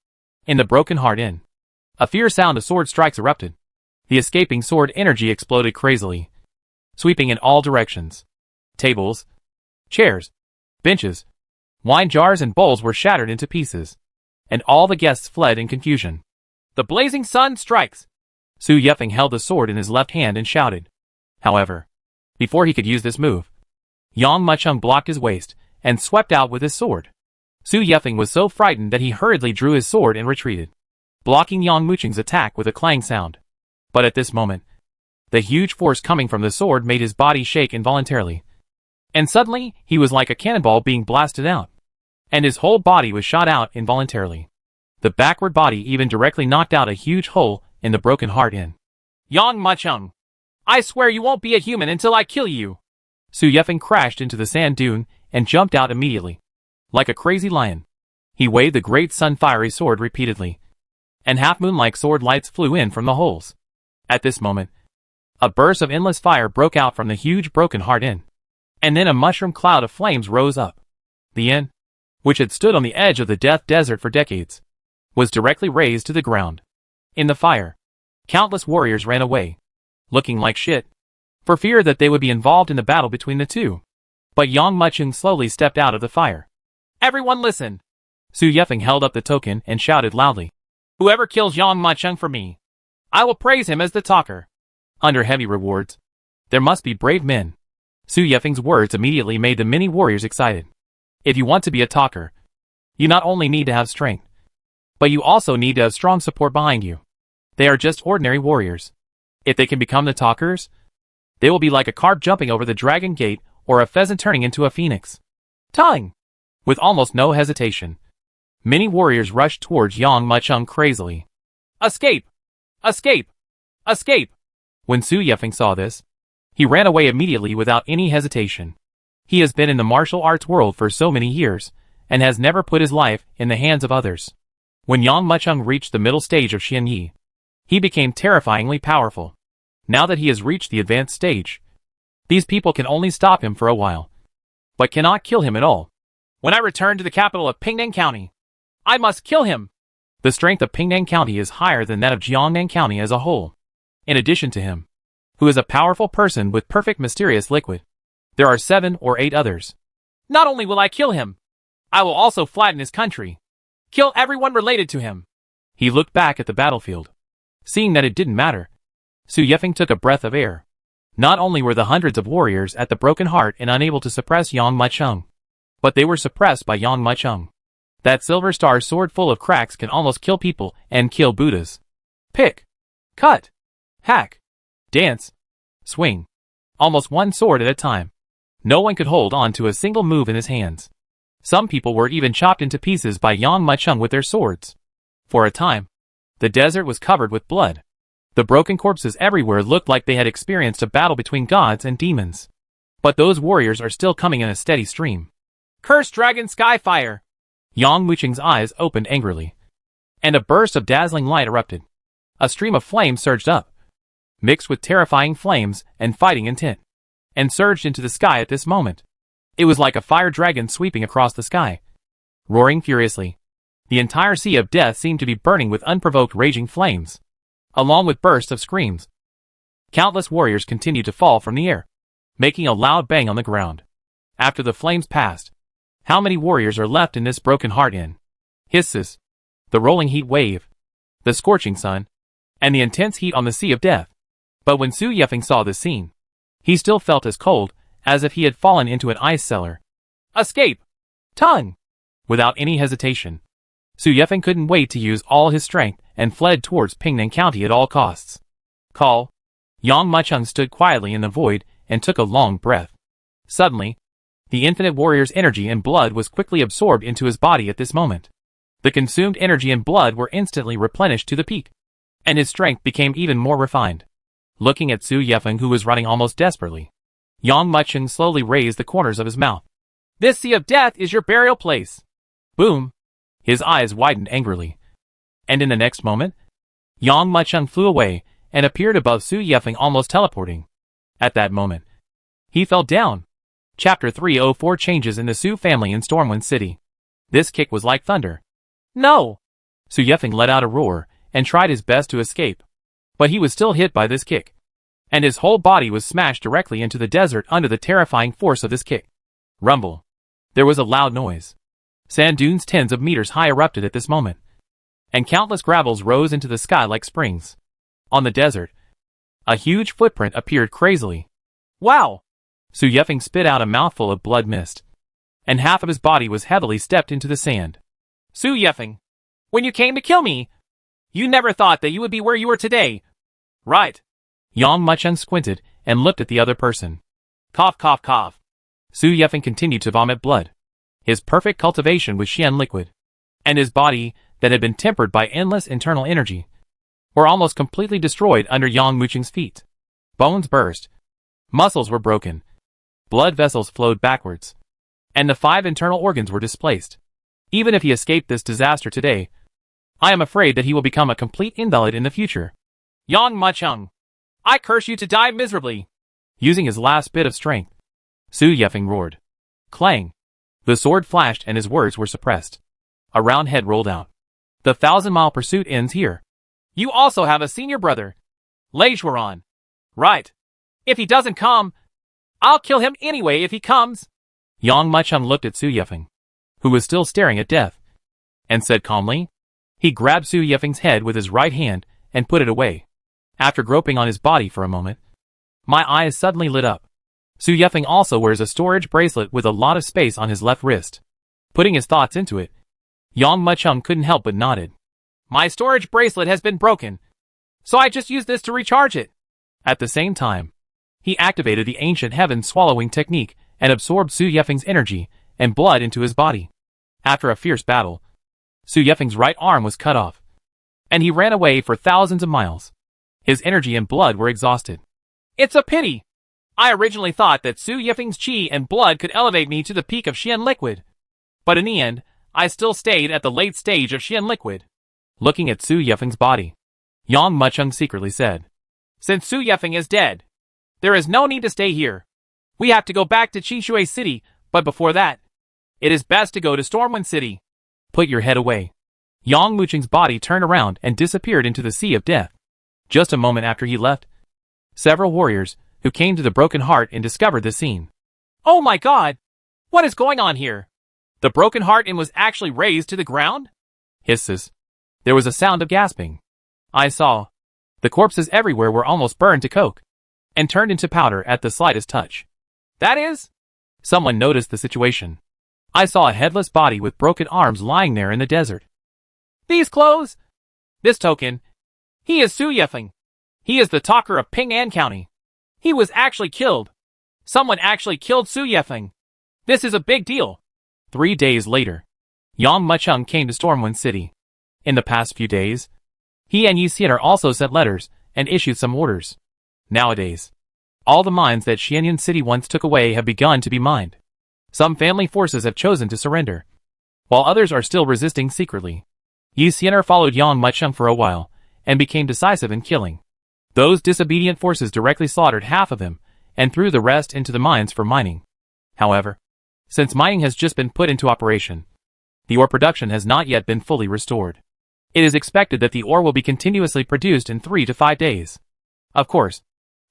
In the Broken Heart Inn, a fierce sound of sword strikes erupted. The escaping sword energy exploded crazily, sweeping in all directions. Tables, chairs, benches, wine jars and bowls were shattered into pieces, and all the guests fled in confusion. The blazing sun strikes! Su Yefeng held the sword in his left hand and shouted. However, before he could use this move, Yang Machung blocked his waist and swept out with his sword. Su Yefeng was so frightened that he hurriedly drew his sword and retreated, blocking Yang Machung's attack with a clang sound. But at this moment, the huge force coming from the sword made his body shake involuntarily, and suddenly he was like a cannonball being blasted out, and his whole body was shot out involuntarily. The backward body even directly knocked out a huge hole in the Broken Heart Inn. Yang Machung, I swear you won't be a human until I kill you! Su Yefeng crashed into the sand dune and jumped out immediately. Like a crazy lion, he waved the great sun-fiery sword repeatedly, and half-moon-like sword lights flew in from the holes. At this moment, a burst of endless fire broke out from the huge Broken Heart Inn, and then a mushroom cloud of flames rose up. The inn, which had stood on the edge of the Death Desert for decades, was directly razed to the ground. In the fire, countless warriors ran away, looking like shit, for fear that they would be involved in the battle between the two. But Yang Machung slowly stepped out of the fire. Everyone listen! Su Yefeng held up the token and shouted loudly. Whoever kills Yang Machung for me, I will praise him as the talker. Under heavy rewards, there must be brave men. Su Yefeng's words immediately made the many warriors excited. If you want to be a talker, you not only need to have strength, but you also need to have strong support behind you. They are just ordinary warriors. If they can become the talkers, they will be like a carp jumping over the dragon gate or a pheasant turning into a phoenix. Tongue! With almost no hesitation, many warriors rushed towards Yang Machung crazily. Escape! Escape! Escape! When Su Yefeng saw this, he ran away immediately without any hesitation. He has been in the martial arts world for so many years, and has never put his life in the hands of others. When Yang Machung reached the middle stage of Xian Yi, he became terrifyingly powerful. Now that he has reached the advanced stage, these people can only stop him for a while, but cannot kill him at all. When I return to the capital of Pingnan County, I must kill him! The strength of Pingnan County is higher than that of Jiangnan County as a whole. In addition to him, who is a powerful person with perfect mysterious liquid, there are 7 or 8 others. Not only will I kill him, I will also flatten his country. Kill everyone related to him. He looked back at the battlefield. Seeing that it didn't matter, Su Yefeng took a breath of air. Not only were the hundreds of warriors at the Broken Heart and unable to suppress Yang Machung, but they were suppressed by Yang Machung. That silver star sword full of cracks can almost kill people and kill Buddhas. Pick, cut, hack, dance, swing. Almost one sword at a time. No one could hold on to a single move in his hands. Some people were even chopped into pieces by Yang Machung with their swords. For a time, the desert was covered with blood. The broken corpses everywhere looked like they had experienced a battle between gods and demons. But those warriors are still coming in a steady stream. Cursed dragon skyfire! Yang Machung's eyes opened angrily, and a burst of dazzling light erupted. A stream of flame surged up, mixed with terrifying flames and fighting intent, and surged into the sky at this moment. It was like a fire dragon sweeping across the sky, roaring furiously. The entire sea of death seemed to be burning with unprovoked raging flames, along with bursts of screams. Countless warriors continued to fall from the air, making a loud bang on the ground. After the flames passed, how many warriors are left in this Broken Heart Inn? Hisses, the rolling heat wave, the scorching sun, and the intense heat on the sea of death. But when Su Yefeng saw this scene, he still felt as cold as if he had fallen into an ice cellar. Escape! Tongue! Without any hesitation, Su Yefeng couldn't wait to use all his strength and fled towards Pingnan County at all costs. Call. Yang Mucheng stood quietly in the void and took a long breath. Suddenly, the infinite warrior's energy and blood was quickly absorbed into his body at this moment. The consumed energy and blood were instantly replenished to the peak, and his strength became even more refined. Looking at Su Yefeng, who was running almost desperately, Yang Mucheng slowly raised the corners of his mouth. This sea of death is your burial place. Boom! His eyes widened angrily. And in the next moment, Yang Mucheng flew away and appeared above Su Yefeng, almost teleporting. At that moment, he fell down. Chapter 304 Changes in the Su family in Stormwind City. This kick was like thunder. No! Su Yefeng let out a roar and tried his best to escape. But he was still hit by this kick, and his whole body was smashed directly into the desert under the terrifying force of this kick. Rumble. There was a loud noise. Sand dunes tens of meters high erupted at this moment, and countless gravels rose into the sky like springs. On the desert, a huge footprint appeared crazily. Wow! Su Yefeng spit out a mouthful of blood mist, and half of his body was heavily stepped into the sand. Su Yefeng, when you came to kill me, you never thought that you would be where you are today. Right. Yang Mucheng squinted and looked at the other person. Cough, cough, cough. Su Yefeng continued to vomit blood. His perfect cultivation with Xian liquid, and his body, that had been tempered by endless internal energy, were almost completely destroyed under Yang Mucheng's feet. Bones burst. Muscles were broken. Blood vessels flowed backwards, and the 5 internal organs were displaced. Even if he escaped this disaster today, I am afraid that he will become a complete invalid in the future. Yang Mucheng, I curse you to die miserably. Using his last bit of strength, Su Yefeng roared. Clang! The sword flashed and his words were suppressed. A round head rolled out. The 1,000-mile pursuit ends here. You also have a senior brother, Reborn. Right. If he doesn't come, I'll kill him anyway if he comes. Yang Mucheng looked at Su Yefeng, who was still staring at death, and said calmly. He grabbed Su Yefeng's head with his right hand and put it away. After groping on his body for a moment, my eyes suddenly lit up. Su Yefeng also wears a storage bracelet with a lot of space on his left wrist. Putting his thoughts into it, Yang Mucheng couldn't help but nodded. My storage bracelet has been broken, so I just used this to recharge it. At the same time, he activated the ancient heaven swallowing technique and absorbed Su Yefeng's energy and blood into his body. After a fierce battle, Su Yefeng's right arm was cut off, and he ran away for thousands of miles. His energy and blood were exhausted. It's a pity. I originally thought that Su Yefeng's chi and blood could elevate me to the peak of Xian liquid. But in the end, I still stayed at the late stage of Xian liquid. Looking at Su Yefeng's body, Yang Mucheng secretly said, Since Su Yefeng is dead, there is no need to stay here. We have to go back to Qishui City, but before that, it is best to go to Stormwind City. Put your head away. Yang Mucheng's body turned around and disappeared into the sea of death. Just a moment after he left, several warriors who came to the Broken Heart and discovered the scene. Oh my god! What is going on here? The Broken Heart Inn was actually razed to the ground? Hisses. There was a sound of gasping. I saw. The corpses everywhere were almost burned to coke, and turned into powder at the slightest touch. That is? Someone noticed the situation. I saw a headless body with broken arms lying there in the desert. These clothes? This token. He is Su Yefeng. He is the talker of Pingnan County. He was actually killed. Someone actually killed Su Yefeng. This is a big deal. 3 days later, Yang Mucheng came to Stormwind City. In the past few days, he and Yi Xianer also sent letters and issued some orders. Nowadays, all the mines that Xianyan City once took away have begun to be mined. Some family forces have chosen to surrender, while others are still resisting secretly. Yi Xianer followed Yang Mucheng for a while, and became decisive in killing. Those disobedient forces directly slaughtered half of them, and threw the rest into the mines for mining. However, since mining has just been put into operation, the ore production has not yet been fully restored. It is expected that the ore will be continuously produced in 3 to 5 days. Of course,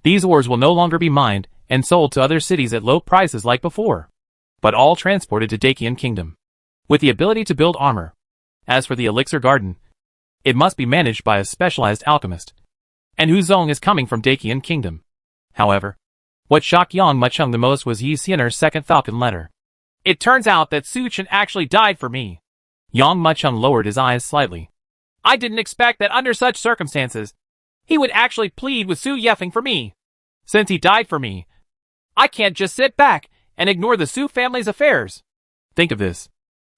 these ores will no longer be mined and sold to other cities at low prices like before, but all transported to Dakian Kingdom, with the ability to build armor. As for the elixir garden, it must be managed by a specialized alchemist. and Hu Zong is coming from Dakian Kingdom. However, what shocked Yang Mucheng the most was Yi Xianer's second Falcon letter. It turns out that Su Chen actually died for me. Yang Mucheng lowered his eyes slightly. I didn't expect that under such circumstances, he would actually plead with Su Yefeng for me. Since he died for me, I can't just sit back and ignore the Su family's affairs. Think of this.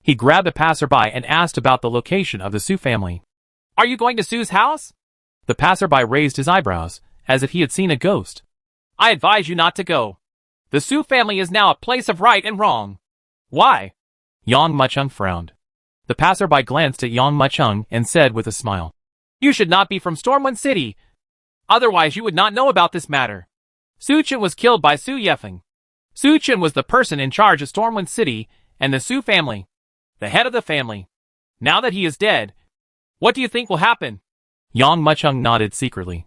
He grabbed a passerby and asked about the location of the Su family. Are you going to Su's house? The passerby raised his eyebrows, as if he had seen a ghost. I advise you not to go. The Su family is now a place of right and wrong. Why? Yang Mucheng frowned. The passerby glanced at Yang Mucheng and said with a smile, You should not be from Stormwind City. Otherwise you would not know about this matter. Su Chen was killed by Su Yefeng. Su Chen was the person in charge of Stormwind City and the Su family, the head of the family. Now that he is dead, what do you think will happen? Yang Mucheng nodded secretly.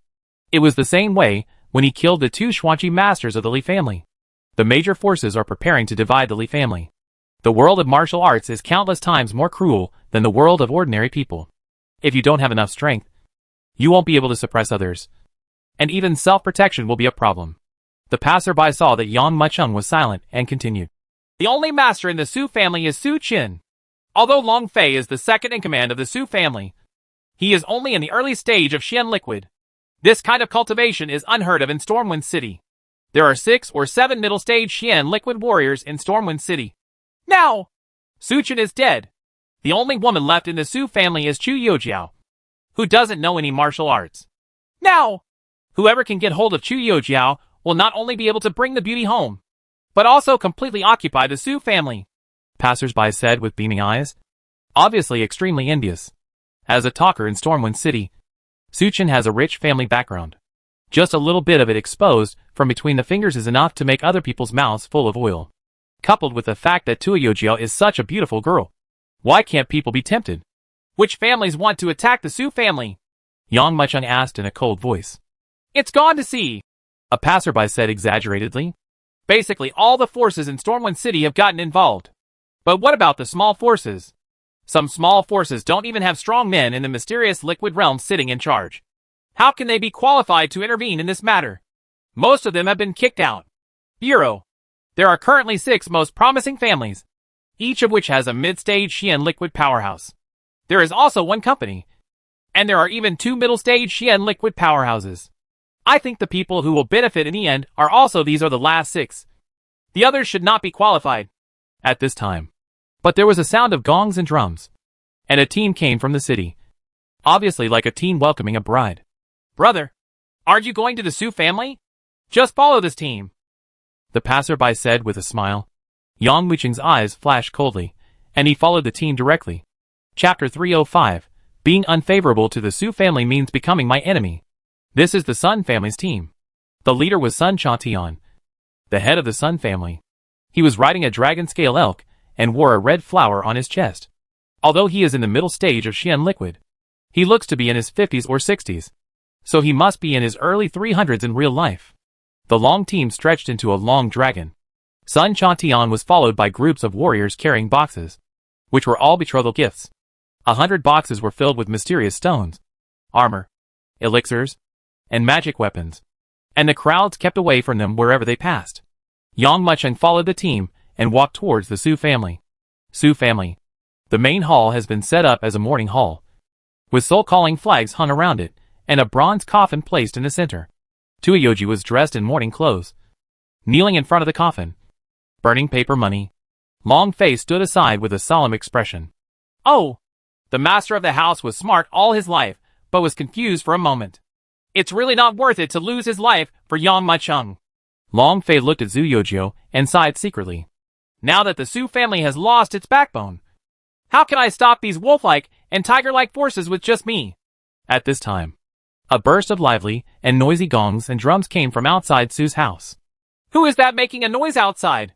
It was the same way when he killed the two Xuanqi masters of the Li family. The major forces are preparing to divide the Li family. The world of martial arts is countless times more cruel than the world of ordinary people. If you don't have enough strength, you won't be able to suppress others. And even self-protection will be a problem. The passerby saw that Yang Mucheng was silent and continued. The only master in the Su family is Su Chen. Although Long Fei is the second in command of the Su family, he is only in the early stage of Xian liquid. This kind of cultivation is unheard of in Stormwind City. There are 6 or 7 middle-stage Xian liquid warriors in Stormwind City. Now, Su Chen is dead. The only woman left in the Su family is Chu Youjiao, who doesn't know any martial arts. Now, whoever can get hold of Chu Youjiao will not only be able to bring the beauty home, but also completely occupy the Su family. Passersby said with beaming eyes, obviously extremely envious. As a talker in Stormwind City, Su Chen has a rich family background. Just a little bit of it exposed from between the fingers is enough to make other people's mouths full of oil. Coupled with the fact that Tu Youjiao is such a beautiful girl. Why can't people be tempted? Which families want to attack the Su family? Yang Mucheng asked in a cold voice. It's gone to sea, a passerby said exaggeratedly. Basically all the forces in Stormwind City have gotten involved. But what about the small forces? Some small forces don't even have strong men in the mysterious liquid realm sitting in charge. How can they be qualified to intervene in this matter? Most of them have been kicked out. Bureau. There are currently 6 most promising families, each of which has a mid-stage Xian liquid powerhouse. There is also 1 company, and there are even 2 middle-stage Xian liquid powerhouses. I think the people who will benefit in the end are also these are the last 6. The others should not be qualified. At this time. But there was a sound of gongs and drums. And a team came from the city. Obviously like a teen welcoming a bride. Brother, aren't you going to the Su family? Just follow this team, the passerby said with a smile. Yang Mucheng's eyes flashed coldly, and he followed the team directly. Chapter 305. Being unfavorable to the Su family means becoming my enemy. This is the Sun family's team. The leader was Sun Chantian, the head of the Sun family. He was riding a dragon-scale elk and wore a red flower on his chest. Although he is in the middle stage of Xian liquid, he looks to be in his 50s or 60s. So he must be in his early 300s in real life. The long team stretched into a long dragon. Sun Chantian was followed by groups of warriors carrying boxes, which were all betrothal gifts. 100 boxes were filled with mysterious stones, armor, elixirs, and magic weapons. And the crowds kept away from them wherever they passed. Yang Mucheng followed the team and walked towards the Su family. Su family. The main hall has been set up as a mourning hall, with soul-calling flags hung around it, and a bronze coffin placed in the center. Tuiyoji was dressed in mourning clothes, kneeling in front of the coffin, burning paper money. Long Fei stood aside with a solemn expression. Oh! The master of the house was smart all his life, but was confused for a moment. It's really not worth it to lose his life for Yang Mucheng. Long Fei looked at Zhu Yojiao and sighed secretly. Now that the Su family has lost its backbone, how can I stop these wolf-like and tiger-like forces with just me? At this time, a burst of lively and noisy gongs and drums came from outside Su's house. Who is that making a noise outside?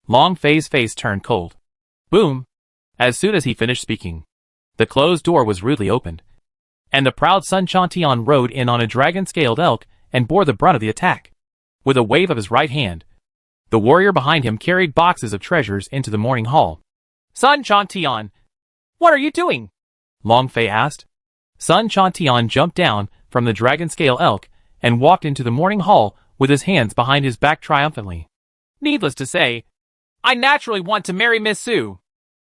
Long Fei's face turned cold. Boom! As soon as he finished speaking, the closed door was rudely opened, and the proud Sun Chantian rode in on a dragon-scaled elk and bore the brunt of the attack. With a wave of his right hand, the warrior behind him carried boxes of treasures into the mourning hall. Sun Chantian, what are you doing? Long Fei asked. Sun Chantian jumped down from the dragon scale elk and walked into the morning hall with his hands behind his back triumphantly. Needless to say, I naturally want to marry Miss Su.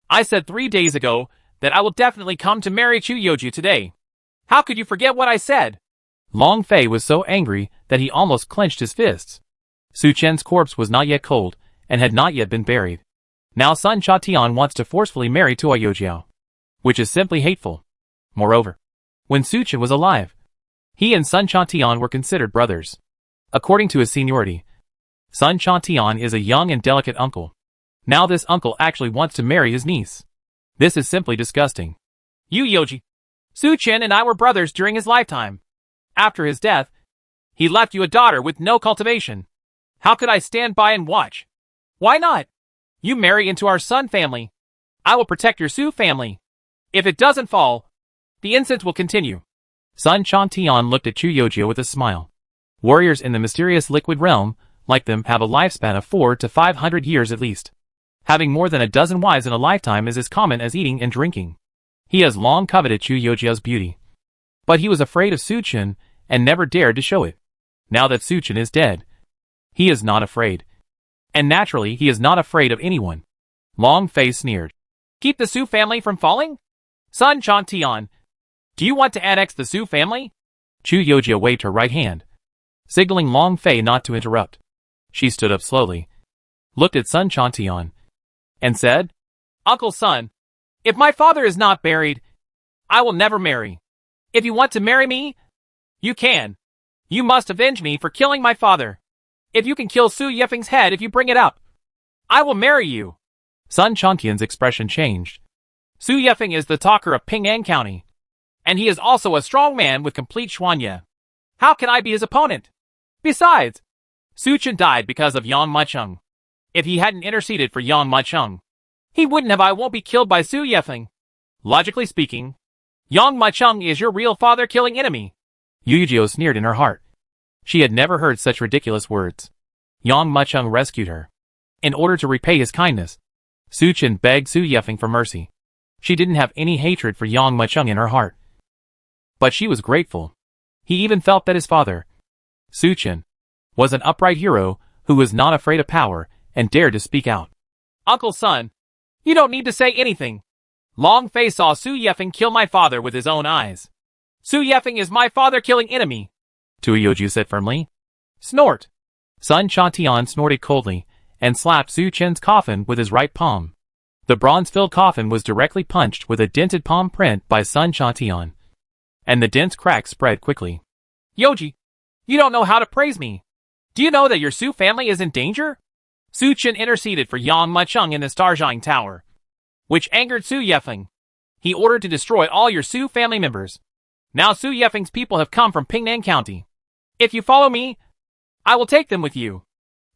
I said 3 days ago that I will definitely come to marry Chuyoju today. How could you forget what I said? Long Fei was so angry that he almost clenched his fists. Su Chen's corpse was not yet cold and had not yet been buried. Now Sun Chatian wants to forcefully marry Tua Yojiao, which is simply hateful. Moreover, when Su Chen was alive, he and Sun Chatian were considered brothers. According to his seniority, Sun Chatian is a young and delicate uncle. Now this uncle actually wants to marry his niece. This is simply disgusting. You Yoji. Su Chen and I were brothers during his lifetime. After his death, he left you a daughter with no cultivation. How could I stand by and watch? Why not? You marry into our Sun family. I will protect your Su family. If it doesn't fall, the incense will continue. Sun Chatian looked at Chuyojiao with a smile. Warriors in the mysterious liquid realm, like them, have a lifespan of 400 to 500 years at least. Having more than a dozen wives in a lifetime is as common as eating and drinking. He has long coveted Chuyojiao's beauty. But he was afraid of Su Chen and never dared to show it. Now that Su Chen is dead, he is not afraid. And naturally, he is not afraid of anyone. Long Fei sneered. Keep the Su family from falling? Sun Chatian, do you want to annex the Su family? Chuyojiao waved her right hand, signaling Long Fei not to interrupt. She stood up slowly, looked at Sun Chatian, and said, Uncle Sun, if my father is not buried, I will never marry. If you want to marry me, you can. You must avenge me for killing my father. If you can kill Su Yefeng's head if you bring it up, I will marry you. Sun Chongqian's expression changed. Su Yefeng is the talker of Ping'an County, and he is also a strong man with complete Xuanye. How can I be his opponent? Besides, Su Chen died because of Yang Macheng. If he hadn't interceded for Yang Macheng, he wouldn't have. I won't be killed by Su Yefeng. Logically speaking, Yang Macheng is your real father-killing enemy. Yujiao sneered in her heart. She had never heard such ridiculous words. Yang Macheng rescued her. In order to repay his kindness, Su Chen begged Su Yefeng for mercy. She didn't have any hatred for Yang Macheng in her heart. But she was grateful. He even felt that his father, Su Chen, was an upright hero who was not afraid of power and dared to speak out. Uncle Sun, you don't need to say anything. Long Fei saw Su Yefeng kill my father with his own eyes. Su Yefeng is my father-killing enemy. Tuyoju said firmly. Snort. Sun Chatian snorted coldly and slapped Su Chen's coffin with his right palm. The bronze-filled coffin was directly punched with a dented palm print by Sun Chatian, and the dense cracks spread quickly. Yoji, you don't know how to praise me. Do you know that your Su family is in danger? Su Chen interceded for Yang Macheng in the Starjiang Tower, which angered Su Yefeng. He ordered to destroy all your Su family members. Now Su Yefeng's people have come from Ping'an County. If you follow me, I will take them with you.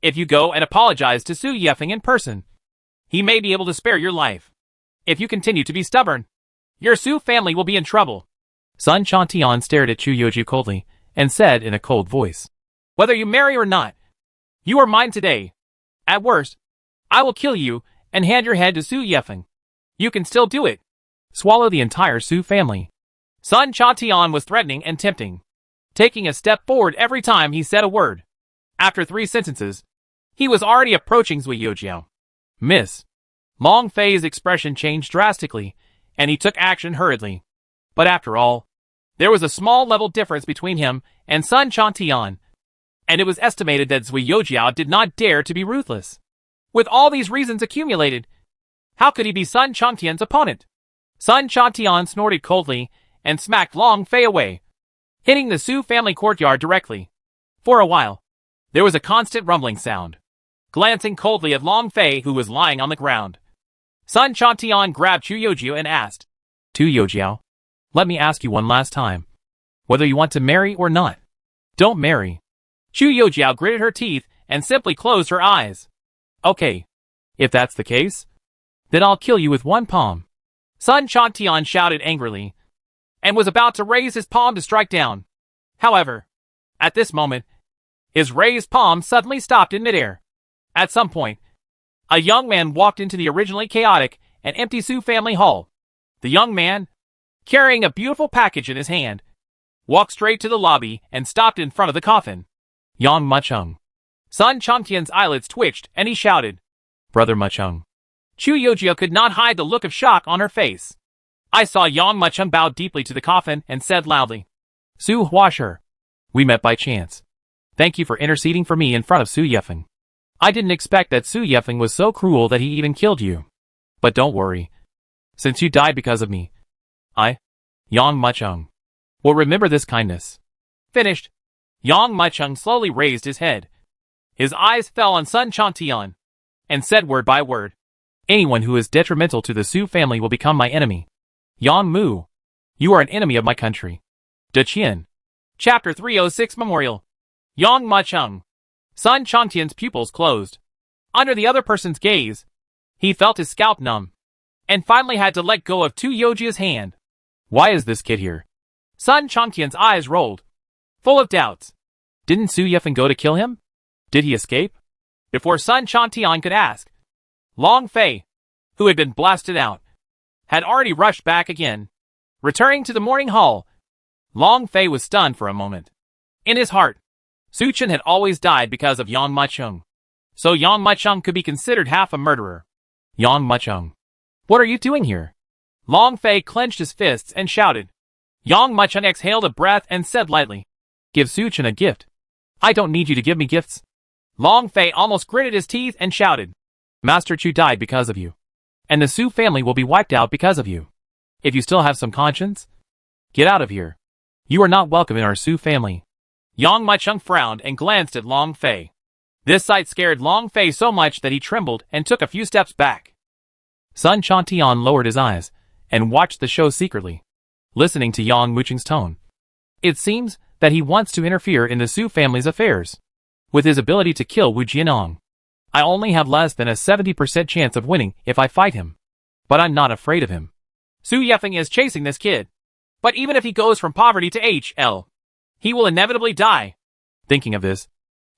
If you go and apologize to Su Yefeng in person, he may be able to spare your life. If you continue to be stubborn, your Su family will be in trouble. Sun Chatian stared at Chuyoju coldly and said in a cold voice, Whether you marry or not, you are mine today. At worst, I will kill you and hand your head to Su Yefeng. You can still do it. Swallow the entire Su family. Sun Chatian was threatening and tempting, taking a step forward every time he said a word. After 3 sentences, he was already approaching Zui Yojiao. Miss. Long Fei's expression changed drastically, and he took action hurriedly. But after all, there was a small level difference between him and Sun Chatian, and it was estimated that Zui Yojiao did not dare to be ruthless. With all these reasons accumulated, how could he be Sun Chongqian's opponent? Sun Chatian snorted coldly and smacked Long Fei away, hitting the Su family courtyard directly. For a while, there was a constant rumbling sound. Glancing coldly at Long Fei, who was lying on the ground, Sun Chatian grabbed Chuyojiao and asked, Tuyojiao, let me ask you one last time, whether you want to marry or not. Don't marry. Chuyojiao gritted her teeth and simply closed her eyes. Okay. If that's the case, then I'll kill you with one palm. Sun Chongqian shouted angrily, and was about to raise his palm to strike down. However, at this moment, his raised palm suddenly stopped in midair. At some point, a young man walked into the originally chaotic and empty Su family hall. The young man, carrying a beautiful package in his hand, walked straight to the lobby and stopped in front of the coffin. Yang Mucheng. Sun Changtian's eyelids twitched and he shouted, Brother Mucheng. Chu Yojia could not hide the look of shock on her face. I saw Yang Mucheng bow deeply to the coffin and said loudly, Su Huasher. We met by chance. Thank you for interceding for me in front of Su Yefeng. I didn't expect that Su Yefeng was so cruel that he even killed you. But don't worry. Since you died because of me, I, Yang Mucheng, will remember this kindness. Finished. Yang Mucheng slowly raised his head. His eyes fell on Sun Changtian and said word by word, Anyone who is detrimental to the Su family will become my enemy. Yang Mu, you are an enemy of my country. De Qian. Chapter 306 Memorial. Yang Mucheng. Sun Changtian's pupils closed. Under the other person's gaze, he felt his scalp numb, and finally had to let go of Tu Yojia's hand. Why is this kid here? Sun Changtian's eyes rolled, full of doubts. Didn't Su Yefeng go to kill him? Did he escape? Before Sun Changtian could ask, Long Fei, who had been blasted out, had already rushed back again. Returning to the morning hall, Long Fei was stunned for a moment. In his heart, Su Chen had always died because of Yang Mucheng, so Yang Mucheng could be considered half a murderer. Yang Mucheng, what are you doing here? Long Fei clenched his fists and shouted. Yang Mucheng exhaled a breath and said lightly, Give Su Chen a gift. I don't need you to give me gifts. Long Fei almost gritted his teeth and shouted, Master Chu died because of you, and the Su family will be wiped out because of you. If you still have some conscience, get out of here. You are not welcome in our Su family. Yang Mucheng frowned and glanced at Long Fei. This sight scared Long Fei so much that he trembled and took a few steps back. Sun Changtian lowered his eyes and watched the show secretly, listening to Yang Mucheng's tone. It seems that he wants to interfere in the Su family's affairs. With his ability to kill Wu Jianong, I only have less than a 70% chance of winning if I fight him. But I'm not afraid of him. Su Yefeng is chasing this kid. But even if he goes from poverty to HL, he will inevitably die. Thinking of this,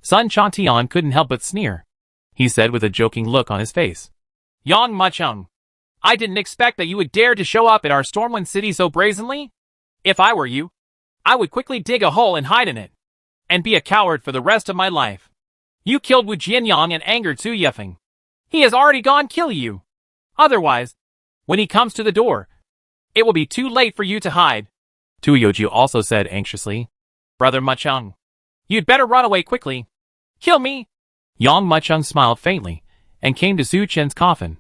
Sun Changtian couldn't help but sneer. He said with a joking look on his face, Yang Mucheng, I didn't expect that you would dare to show up at our Stormwind City so brazenly. If I were you, I would quickly dig a hole and hide in it, and be a coward for the rest of my life. You killed Wu Jianyang and angered Su Yefeng. He has already gone kill you. Otherwise, when he comes to the door, it will be too late for you to hide. Tu Yoji also said anxiously, Brother Mucheng, you'd better run away quickly. Kill me. Yang Mucheng smiled faintly and came to Su Chen's coffin.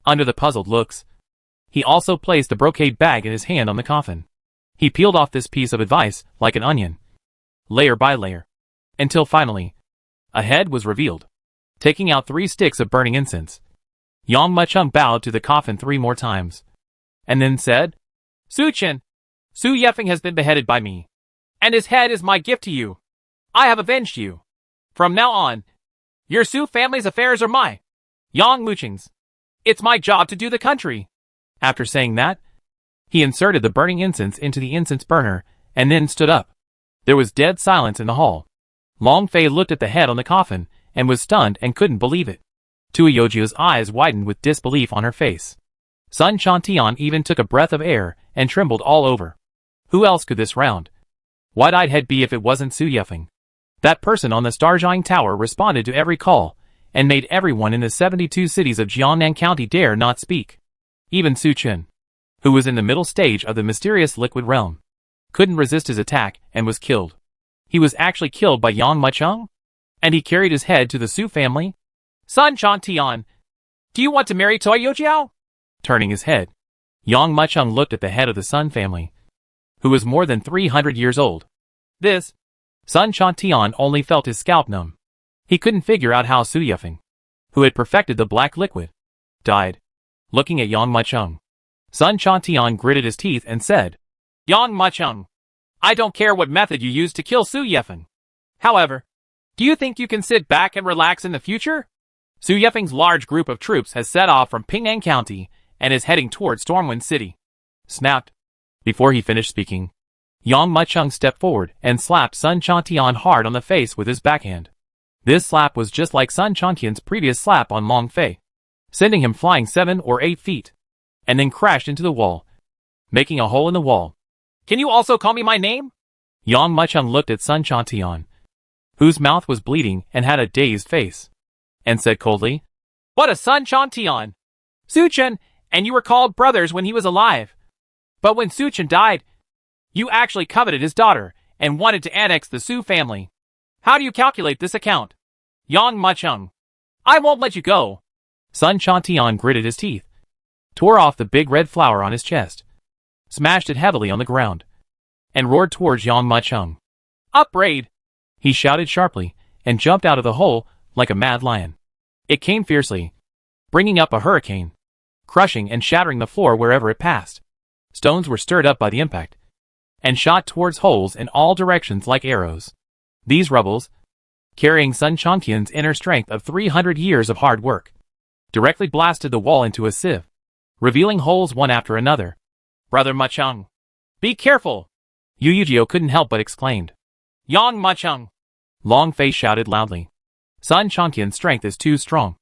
Under the puzzled looks, he also placed the brocade bag in his hand on the coffin. He peeled off this piece of advice like an onion, layer by layer, until finally, a head was revealed. Taking out 3 sticks of burning incense, Yang Mucheng bowed to the coffin 3 more times, and then said, Su Chen, Su Yefeng has been beheaded by me, and his head is my gift to you. I have avenged you. From now on, your Su family's affairs are my, Yang Mucheng's. It's my job to do the country. After saying that, he inserted the burning incense into the incense burner, and then stood up. There was dead silence in the hall. Long Fei looked at the head on the coffin, and was stunned and couldn't believe it. Tu Yoji's eyes widened with disbelief on her face. Sun Changtian even took a breath of air, and trembled all over. Who else could this round, wide-eyed head be if it wasn't Su Yefeng? That person on the Starshine Tower responded to every call, and made everyone in the 72 cities of Jiangnan County dare not speak. Even Su Chen, who was in the middle stage of the mysterious liquid realm, couldn't resist his attack and was killed. He was actually killed by Yang Mucheng? And he carried his head to the Su family? Sun Changtian, do you want to marry Toi Yojiao? Turning his head, Yang Mucheng looked at the head of the Sun family, who was more than 300 years old. This, Sun Changtian only felt his scalp numb. He couldn't figure out how Su Yefeng, who had perfected the black liquid, died. Looking at Yang Mucheng, Sun Changtian gritted his teeth and said, Yang Mucheng, I don't care what method you use to kill Su Yefeng. However, do you think you can sit back and relax in the future? Su Yefeng's large group of troops has set off from Pingnan County and is heading toward Stormwind City. Snapped. Before he finished speaking, Yang Mucheng stepped forward and slapped Sun Changtian hard on the face with his backhand. This slap was just like Sun Changtian's previous slap on Long Fei, sending him flying 7 or 8 feet, and then crashed into the wall, making a hole in the wall. Can you also call me my name? Yang Mucheng looked at Sun Chantian, whose mouth was bleeding and had a dazed face, and said coldly, What a Sun Chantian! Suchen, and you were called brothers when he was alive. But when Suchen died, you actually coveted his daughter and wanted to annex the Su family. How do you calculate this account? Yang Mucheng, I won't let you go. Sun Chantian gritted his teeth, tore off the big red flower on his chest, smashed it heavily on the ground, and roared towards Yang Mucheng. Upbraid! He shouted sharply and jumped out of the hole like a mad lion. It came fiercely, bringing up a hurricane, crushing and shattering the floor wherever it passed. Stones were stirred up by the impact and shot towards holes in all directions like arrows. These rubbles, carrying Sun Chantian's inner strength of 300 years of hard work, directly blasted the wall into a sieve, revealing holes one after another. Brother Mucheng, be careful! Yu Yujio couldn't help but exclaimed. Yang Mucheng! Long Fei shouted loudly. Sun Chantian's strength is too strong,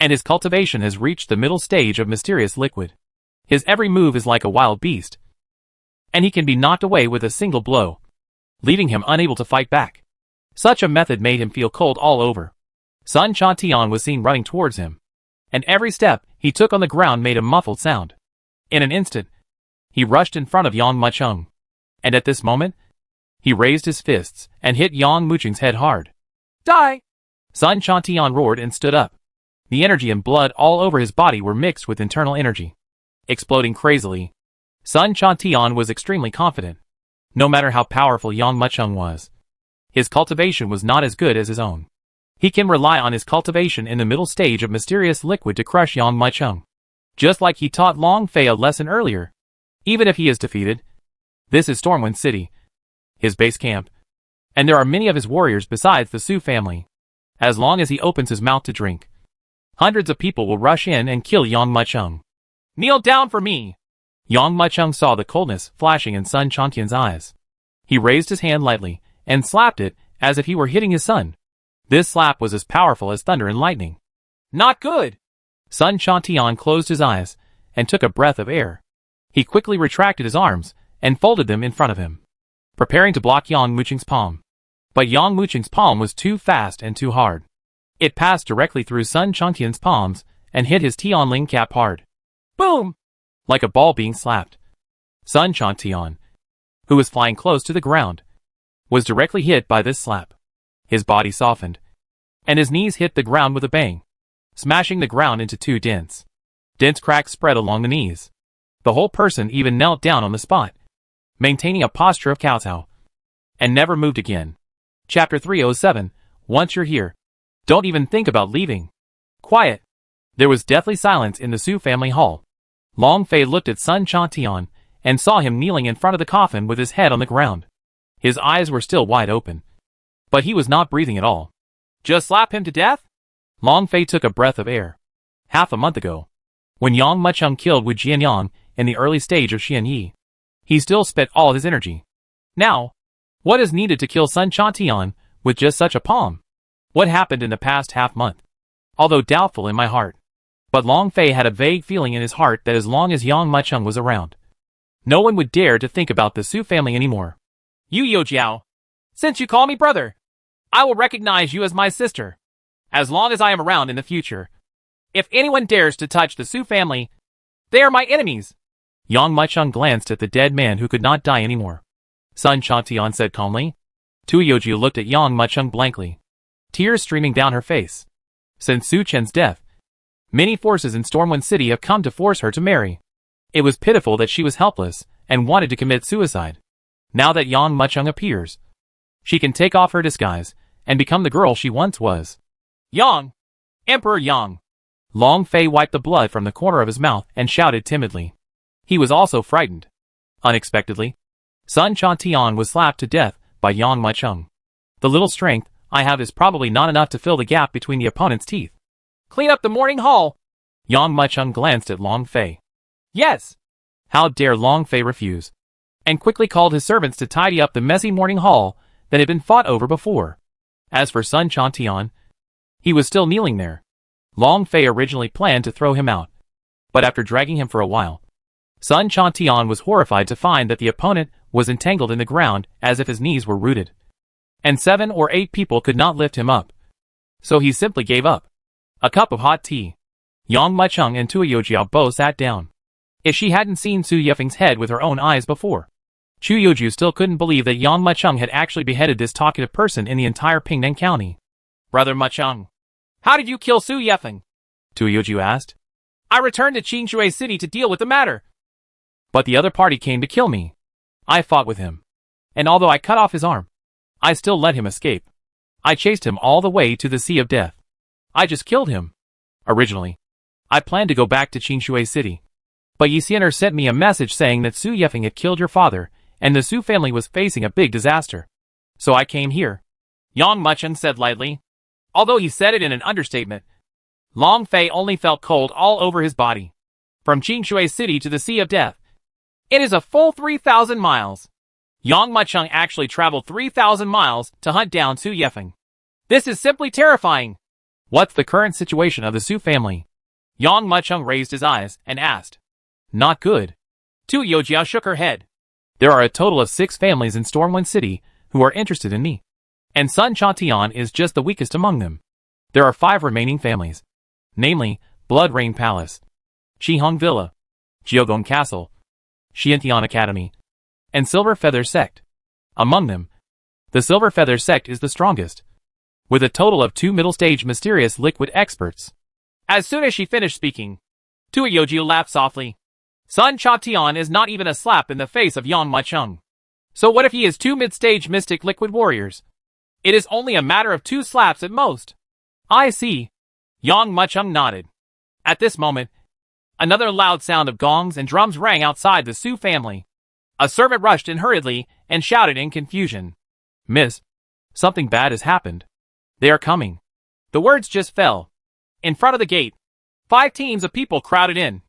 and his cultivation has reached the middle stage of mysterious liquid. His every move is like a wild beast, and he can be knocked away with a single blow, leaving him unable to fight back. Such a method made him feel cold all over. Sun Chantian was seen running towards him, and every step he took on the ground made a muffled sound. In an instant, he rushed in front of Yang Mucheng, and at this moment, he raised his fists and hit Yang Mucheng's head hard. Die! Sun Chantian roared and stood up. The energy and blood all over his body were mixed with internal energy, exploding crazily. Sun Chantian was extremely confident. No matter how powerful Yang Mucheng was, his cultivation was not as good as his own. He can rely on his cultivation in the middle stage of mysterious liquid to crush Yang Mucheng, just like he taught Long Fei a lesson earlier. Even if he is defeated, this is Stormwind City, his base camp, and there are many of his warriors besides the Su family. As long as he opens his mouth to drink, hundreds of people will rush in and kill Yang Mucheng. Kneel down for me! Yang Mucheng saw the coldness flashing in Sun Chantian's eyes. He raised his hand lightly and slapped it as if he were hitting his son. This slap was as powerful as thunder and lightning. Not good! Sun Chantian closed his eyes and took a breath of air. He quickly retracted his arms and folded them in front of him, preparing to block Yang Mucheng's palm. But Yang Mucheng's palm was too fast and too hard. It passed directly through Sun Chantian's palms and hit his Tianling cap hard. Boom! Like a ball being slapped. Sun Chantian, who was flying close to the ground, was directly hit by this slap. His body softened, and his knees hit the ground with a bang, smashing the ground into two dense cracks spread along the knees. The whole person even knelt down on the spot, maintaining a posture of kowtow, and never moved again. Chapter 307, Once you're here, don't even think about leaving. Quiet. There was deathly silence in the Su family hall. Long Fei looked at Sun Chantian and saw him kneeling in front of the coffin with his head on the ground. His eyes were still wide open, but he was not breathing at all. Just slap him to death? Long Fei took a breath of air. Half a month ago, when Yang Mucheng killed Wu Jianyang in the early stage of Xianyi, he still spent all his energy. Now, what is needed to kill Sun Chantian with just such a palm? What happened in the past half-month? Although doubtful in my heart, but Long Fei had a vague feeling in his heart that as long as Yang Mucheng was around, no one would dare to think about the Su family anymore. Yu Yojiao, since you call me brother, I will recognize you as my sister, as long as I am around in the future. If anyone dares to touch the Su family, they are my enemies. Yang Mucheng glanced at the dead man who could not die anymore. Sun Chantian said calmly. Tuyoji looked at Yang Mucheng blankly, tears streaming down her face. Since Su Chen's death, many forces in Stormwind City have come to force her to marry. It was pitiful that she was helpless and wanted to commit suicide. Now that Yang Mucheng appears, she can take off her disguise and become the girl she once was. Yang! Emperor Yang! Long Fei wiped the blood from the corner of his mouth and shouted timidly. He was also frightened. Unexpectedly, Sun Chantian was slapped to death by Yang Mucheng. The little strength I have is probably not enough to fill the gap between the opponent's teeth. Clean up the morning hall! Yang Mucheng glanced at Long Fei. Yes! How dare Long Fei refuse? And quickly called his servants to tidy up the messy morning hall that had been fought over before. As for Sun Chantian, he was still kneeling there. Long Fei originally planned to throw him out, but after dragging him for a while, Sun Chantian was horrified to find that the opponent was entangled in the ground as if his knees were rooted. And 7 or 8 people could not lift him up. So he simply gave up. A cup of hot tea. Yang Mucheng and Tui Yojiao both sat down. If she hadn't seen Su Yifeng's head with her own eyes before, Chu Yoju still couldn't believe that Yang Mucheng had actually beheaded this talkative person in the entire Pingnan County. Brother Mucheng, how did you kill Su Yifeng? Tui Yoju asked. I returned to Qingshui City to deal with the matter. But the other party came to kill me. I fought with him. And although I cut off his arm, I still let him escape. I chased him all the way to the Sea of Death. I just killed him. Originally, I planned to go back to Qingshui City. But Yi Xianer sent me a message saying that Su Yifeng had killed your father, and the Su family was facing a big disaster. So I came here. Yang Mucheng said lightly. Although he said it in an understatement, Long Fei only felt cold all over his body. From Qingshui City to the Sea of Death, it is a full 3,000 miles. Yang Mucheng actually traveled 3,000 miles to hunt down Su Yifeng. This is simply terrifying. What's the current situation of the Su family? Yang Mucheng raised his eyes and asked. Not good. Tu Yojiao shook her head. There are a total of 6 families in Stormwind City who are interested in me. And Sun Chantian is just the weakest among them. There are 5 remaining families. Namely, Blood Rain Palace, Qihong Villa, Jiogong Castle, Xiantian Academy, and Silver Feather Sect. Among them, the Silver Feather Sect is the strongest, with a total of 2 middle-stage mysterious liquid experts. As soon as she finished speaking, Tui Yojiao laughed softly. Sun Chantian is not even a slap in the face of Yang Mucheng. So what if he is 2 mid-stage mystic liquid warriors? It is only a matter of 2 slaps at most. I see. Yang Mucheng nodded. At this moment, another loud sound of gongs and drums rang outside the Su family. A servant rushed in hurriedly and shouted in confusion. Miss, something bad has happened. They are coming. The words just fell. In front of the gate, 5 teams of people crowded in.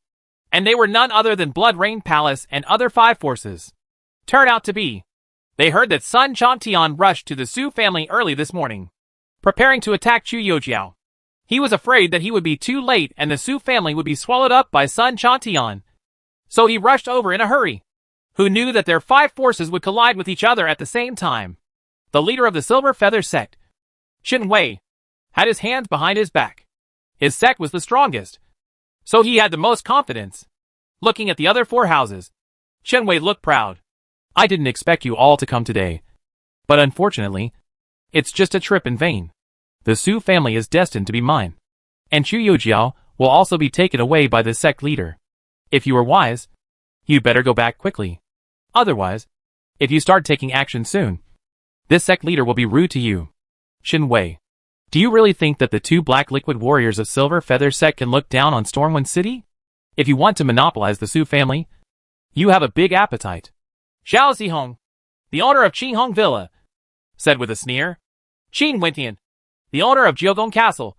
And they were none other than Blood Rain Palace and other 5 forces. Turn out to be. They heard that Sun Chantian rushed to the Su family early this morning, preparing to attack Chu Yojiao. He was afraid that he would be too late and the Su family would be swallowed up by Sun Chantian. So he rushed over in a hurry. Who knew that their 5 forces would collide with each other at the same time? The leader of the Silver Feather Sect, Shen Wei, had his hands behind his back. His sect was the strongest, so he had the most confidence. Looking at the other 4 houses, Shen Wei looked proud. I didn't expect you all to come today. But unfortunately, it's just a trip in vain. The Su family is destined to be mine. And Chu Yojiao will also be taken away by the sect leader. If you are wise, you'd better go back quickly. Otherwise, if you start taking action soon, this sect leader will be rude to you. Shen Wei, do you really think that the 2 black liquid warriors of Silver Feather Sect can look down on Stormwind City? If you want to monopolize the Su family, you have a big appetite. Zhao Zihong, the owner of Qihong Villa, said with a sneer. Qin Wentian, the owner of Jiogong Castle,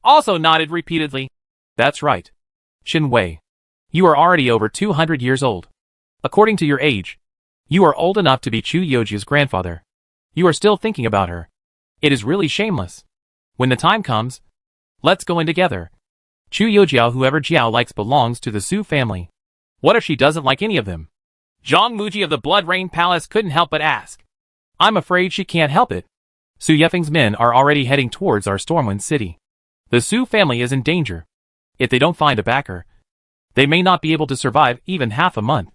also nodded repeatedly. That's right. Shen Wei, you are already over 200 years old. According to your age, you are old enough to be Chu Yoji's grandfather. You are still thinking about her. It is really shameless. When the time comes, let's go in together. Chu Yojiao, whoever Jiao likes, belongs to the Su family. What if she doesn't like any of them? Zhang Muji of the Blood Rain Palace couldn't help but ask. I'm afraid she can't help it. Su Yifeng's men are already heading towards our Stormwind City. The Su family is in danger. If they don't find a backer, they may not be able to survive even half a month.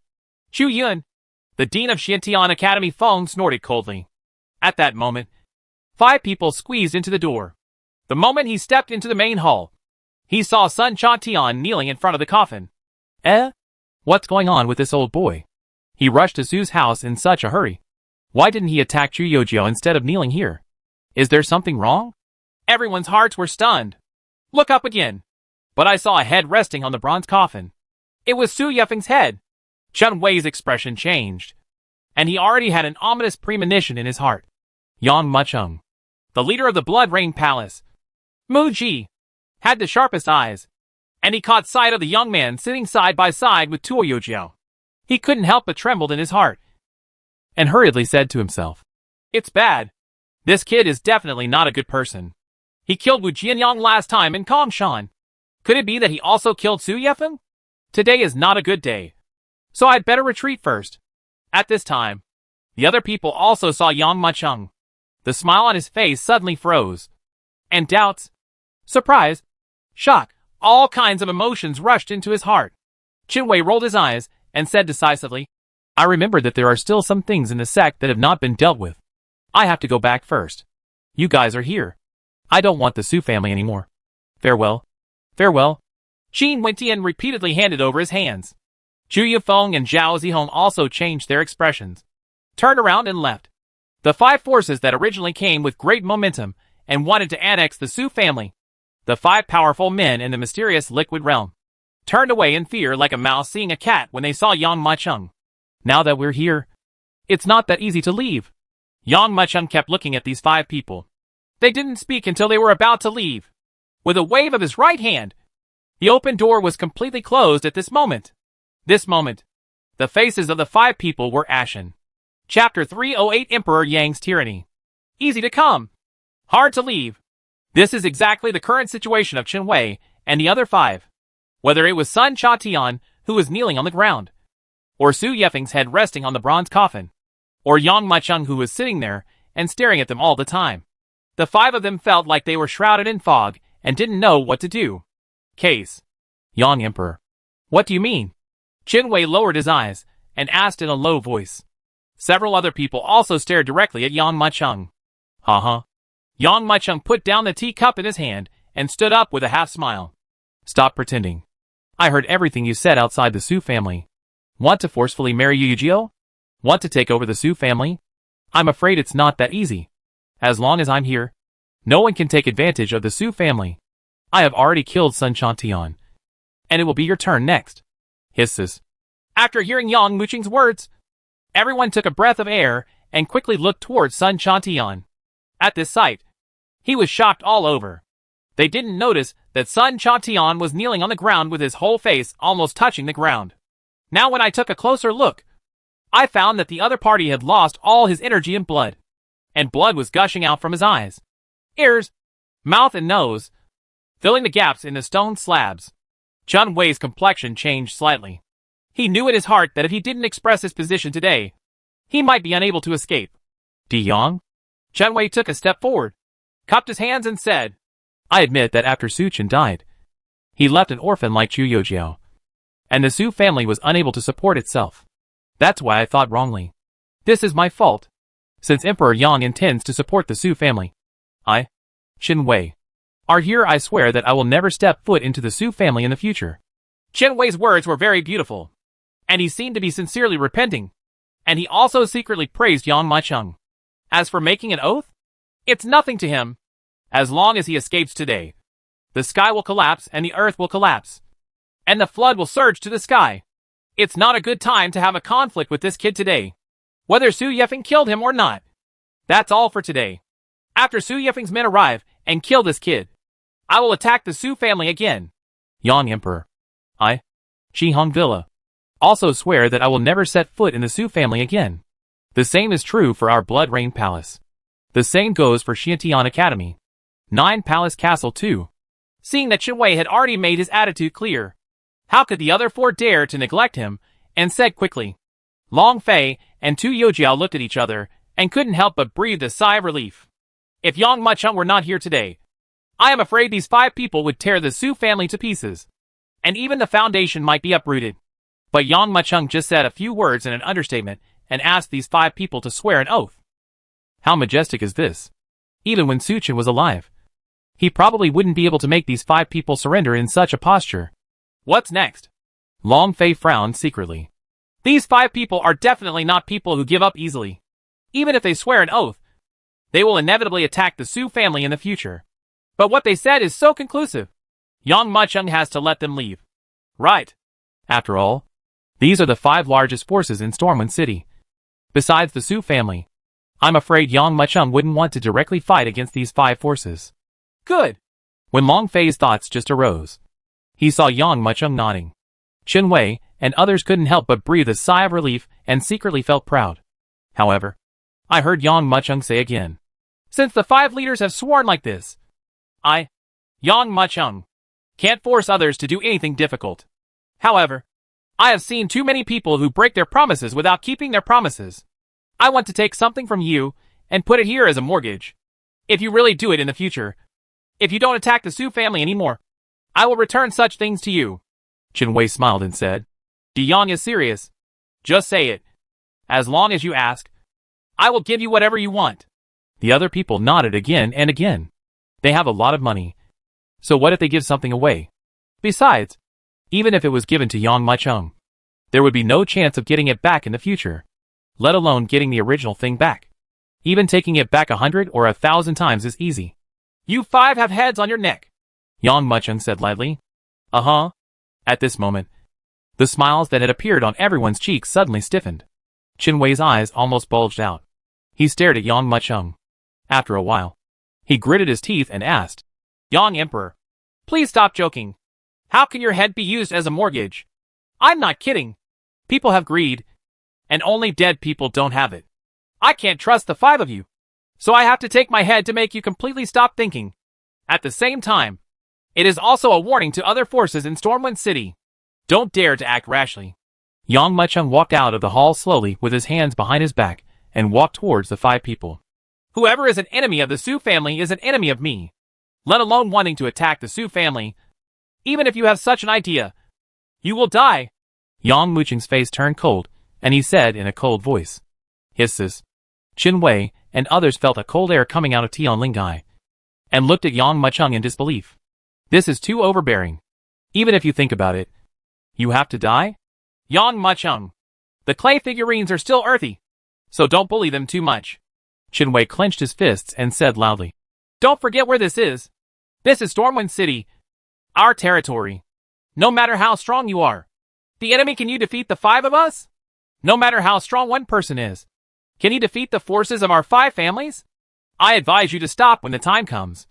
Chu Yun, the dean of Xiantian Academy, Feng snorted coldly. At that moment, 5 people squeezed into the door. The moment he stepped into the main hall, he saw Sun Chantian kneeling in front of the coffin. What's going on with this old boy? He rushed to Su's house in such a hurry. Why didn't he attack Chu Yojiao instead of kneeling here? Is there something wrong? Everyone's hearts were stunned. Look up again. But I saw a head resting on the bronze coffin. It was Su Yifeng's head. Shen Wei's expression changed, and he already had an ominous premonition in his heart. Yang Mucheng, the leader of the Blood Rain Palace, Mu Ji, had the sharpest eyes, and he caught sight of the young man sitting side by side with Tui Yojiao. He couldn't help but trembled in his heart, and hurriedly said to himself, "It's bad. This kid is definitely not a good person. He killed Wu Jianyang last time in Kongshan. Could it be that he also killed Su Yifeng? Today is not a good day, so I'd better retreat first." At this time, the other people also saw Yang Macheng. The smile on his face suddenly froze. And doubts, surprise, shock, all kinds of emotions rushed into his heart. Qinwei rolled his eyes and said decisively, I remember that there are still some things in the sect that have not been dealt with. I have to go back first. You guys are here. I don't want the Su family anymore. Farewell. Farewell. Qin Wentian repeatedly handed over his hands. Zhu Yifeng and Zhao Zihong also changed their expressions, turned around and left. The 5 forces that originally came with great momentum and wanted to annex the Su family, the 5 powerful men in the mysterious liquid realm, turned away in fear like a mouse seeing a cat when they saw Yang Macheng. Now that we're here, it's not that easy to leave. Yang Macheng kept looking at these 5 people. They didn't speak until they were about to leave. With a wave of his right hand, the open door was completely closed at this moment. This moment, the faces of the 5 people were ashen. Chapter 308 Emperor Yang's Tyranny. Easy to come, hard to leave. This is exactly the current situation of Qinwei and the other 5. Whether it was Sun Chatian, who was kneeling on the ground, or Su Yifeng's head resting on the bronze coffin, or Yang Macheng who was sitting there and staring at them all the time. The 5 of them felt like they were shrouded in fog and didn't know what to do. Case. Yang Emperor. What do you mean? Qinwei lowered his eyes and asked in a low voice. Several other people also stared directly at Yang Macheng. Yang Macheng put down the teacup in his hand and stood up with a half smile. Stop pretending. I heard everything you said outside the Su family. Want to forcefully marry Yu Yujio? Want to take over the Su family? I'm afraid it's not that easy. As long as I'm here, no one can take advantage of the Su family. I have already killed Sun Changtian, and it will be your turn next. Hisses. After hearing Yang Macheng's words, everyone took a breath of air and quickly looked towards Sun Changtian. At this sight, he was shocked all over. They didn't notice that Sun Changtian was kneeling on the ground with his whole face almost touching the ground. Now when I took a closer look, I found that the other party had lost all his energy and blood was gushing out from his eyes, ears, mouth and nose, filling the gaps in the stone slabs. Chun Wei's complexion changed slightly. He knew in his heart that if he didn't express his position today, he might be unable to escape. Di Yang? Chun Wei took a step forward, cupped his hands and said, I admit that after Su Chen died, he left an orphan like Chu Yojiao, and the Su family was unable to support itself. That's why I thought wrongly. This is my fault, since Emperor Yang intends to support the Su family. I, Qin Wei, are here. I swear that I will never step foot into the Su family in the future. Qin Wei's words were very beautiful, and he seemed to be sincerely repenting, and he also secretly praised Yang Macheng. As for making an oath, it's nothing to him. As long as he escapes today, the sky will collapse and the earth will collapse, and the flood will surge to the sky. It's not a good time to have a conflict with this kid today, whether Su Yifeng killed him or not. That's all for today. After Su Yifeng's men arrive and kill this kid, I will attack the Su family again. Yang Emperor. I, Shi Hong Villa, also swear that I will never set foot in the Su family again. The same is true for our Blood Rain Palace. The same goes for Xiantian Academy. 9 Palace Castle too. Seeing that Qin Wei had already made his attitude clear, how could the other 4 dare to neglect him, and said quickly. Long Fei and Tu Yojiao looked at each other and couldn't help but breathe a sigh of relief. If Yang Macheng were not here today, I am afraid these 5 people would tear the Su family to pieces, and even the foundation might be uprooted. But Yang Macheng just said a few words in an understatement and asked these 5 people to swear an oath. How majestic is this? Even when Su Chen was alive, he probably wouldn't be able to make these 5 people surrender in such a posture. What's next? Long Fei frowned secretly. These 5 people are definitely not people who give up easily. Even if they swear an oath, they will inevitably attack the Su family in the future. But what they said is so conclusive. Yang Macheng has to let them leave. Right. After all, these are the 5 largest forces in Stormwind City. Besides the Su family, I'm afraid Yang Macheng wouldn't want to directly fight against these 5 forces. Good. When Long Fei's thoughts just arose, he saw Yang Macheng nodding. Qin Wei and others couldn't help but breathe a sigh of relief and secretly felt proud. However, I heard Yang Macheng say again, since the 5 leaders have sworn like this, I, Yang Macheng, can't force others to do anything difficult. However, I have seen too many people who break their promises without keeping their promises. I want to take something from you and put it here as a mortgage. If you really do it in the future, if you don't attack the Su family anymore, I will return such things to you. Qin Wei smiled and said, Yang is serious. Just say it. As long as you ask, I will give you whatever you want. The other people nodded again and again. They have a lot of money. So what if they give something away? Besides, even if it was given to Yang Maicheng, there would be no chance of getting it back in the future, let alone getting the original thing back. Even taking it back 100 or 1,000 times is easy. You 5 have heads on your neck, Yang Maicheng said lightly. Uh-huh. At this moment, the smiles that had appeared on everyone's cheeks suddenly stiffened. Qin Wei's eyes almost bulged out. He stared at Yang Maicheng. After a while, he gritted his teeth and asked, Yang Emperor, please stop joking. How can your head be used as a mortgage? I'm not kidding. People have greed, and only dead people don't have it. I can't trust the 5 of you, so I have to take my head to make you completely stop thinking. At the same time, it is also a warning to other forces in Stormwind City. Don't dare to act rashly. Yang Maicheng walked out of the hall slowly with his hands behind his back and walked towards the 5 people. Whoever is an enemy of the Su family is an enemy of me, let alone wanting to attack the Su family. Even if you have such an idea, you will die. Yang Maicheng's face turned cold, and he said in a cold voice, Hisses. Qin Wei and others felt a cold air coming out of Tianlingai, and looked at Yang Maicheng in disbelief. This is too overbearing. Even if you think about it, you have to die? Yang Maicheng, the clay figurines are still earthy, so don't bully them too much. Qin Wei clenched his fists and said loudly, Don't forget where this is. This is Stormwind City, our territory. No matter how strong you are, the enemy, can you defeat the 5 of us? No matter how strong one person is, can he defeat the forces of our 5 families? I advise you to stop when the time comes,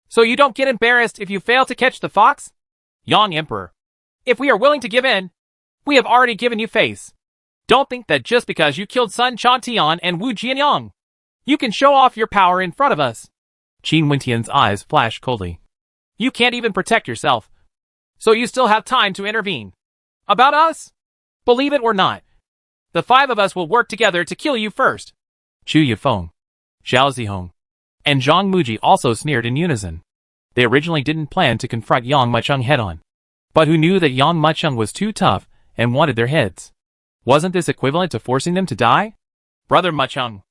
so you don't get embarrassed if you fail to catch the fox. Yang Emperor, if we are willing to give in, we have already given you face. Don't think that just because you killed Sun Chantian and Wu Jianyang, you can show off your power in front of us. Qin Wentian's eyes flashed coldly. You can't even protect yourself, so you still have time to intervene. About us? Believe it or not, the 5 of us will work together to kill you first. Chu Yifeng, Zhao Zihong, and Zhang Muji also sneered in unison. They originally didn't plan to confront Yang Maicheng head-on, but who knew that Yang Maicheng was too tough and wanted their heads. Wasn't this equivalent to forcing them to die? Brother Maicheng.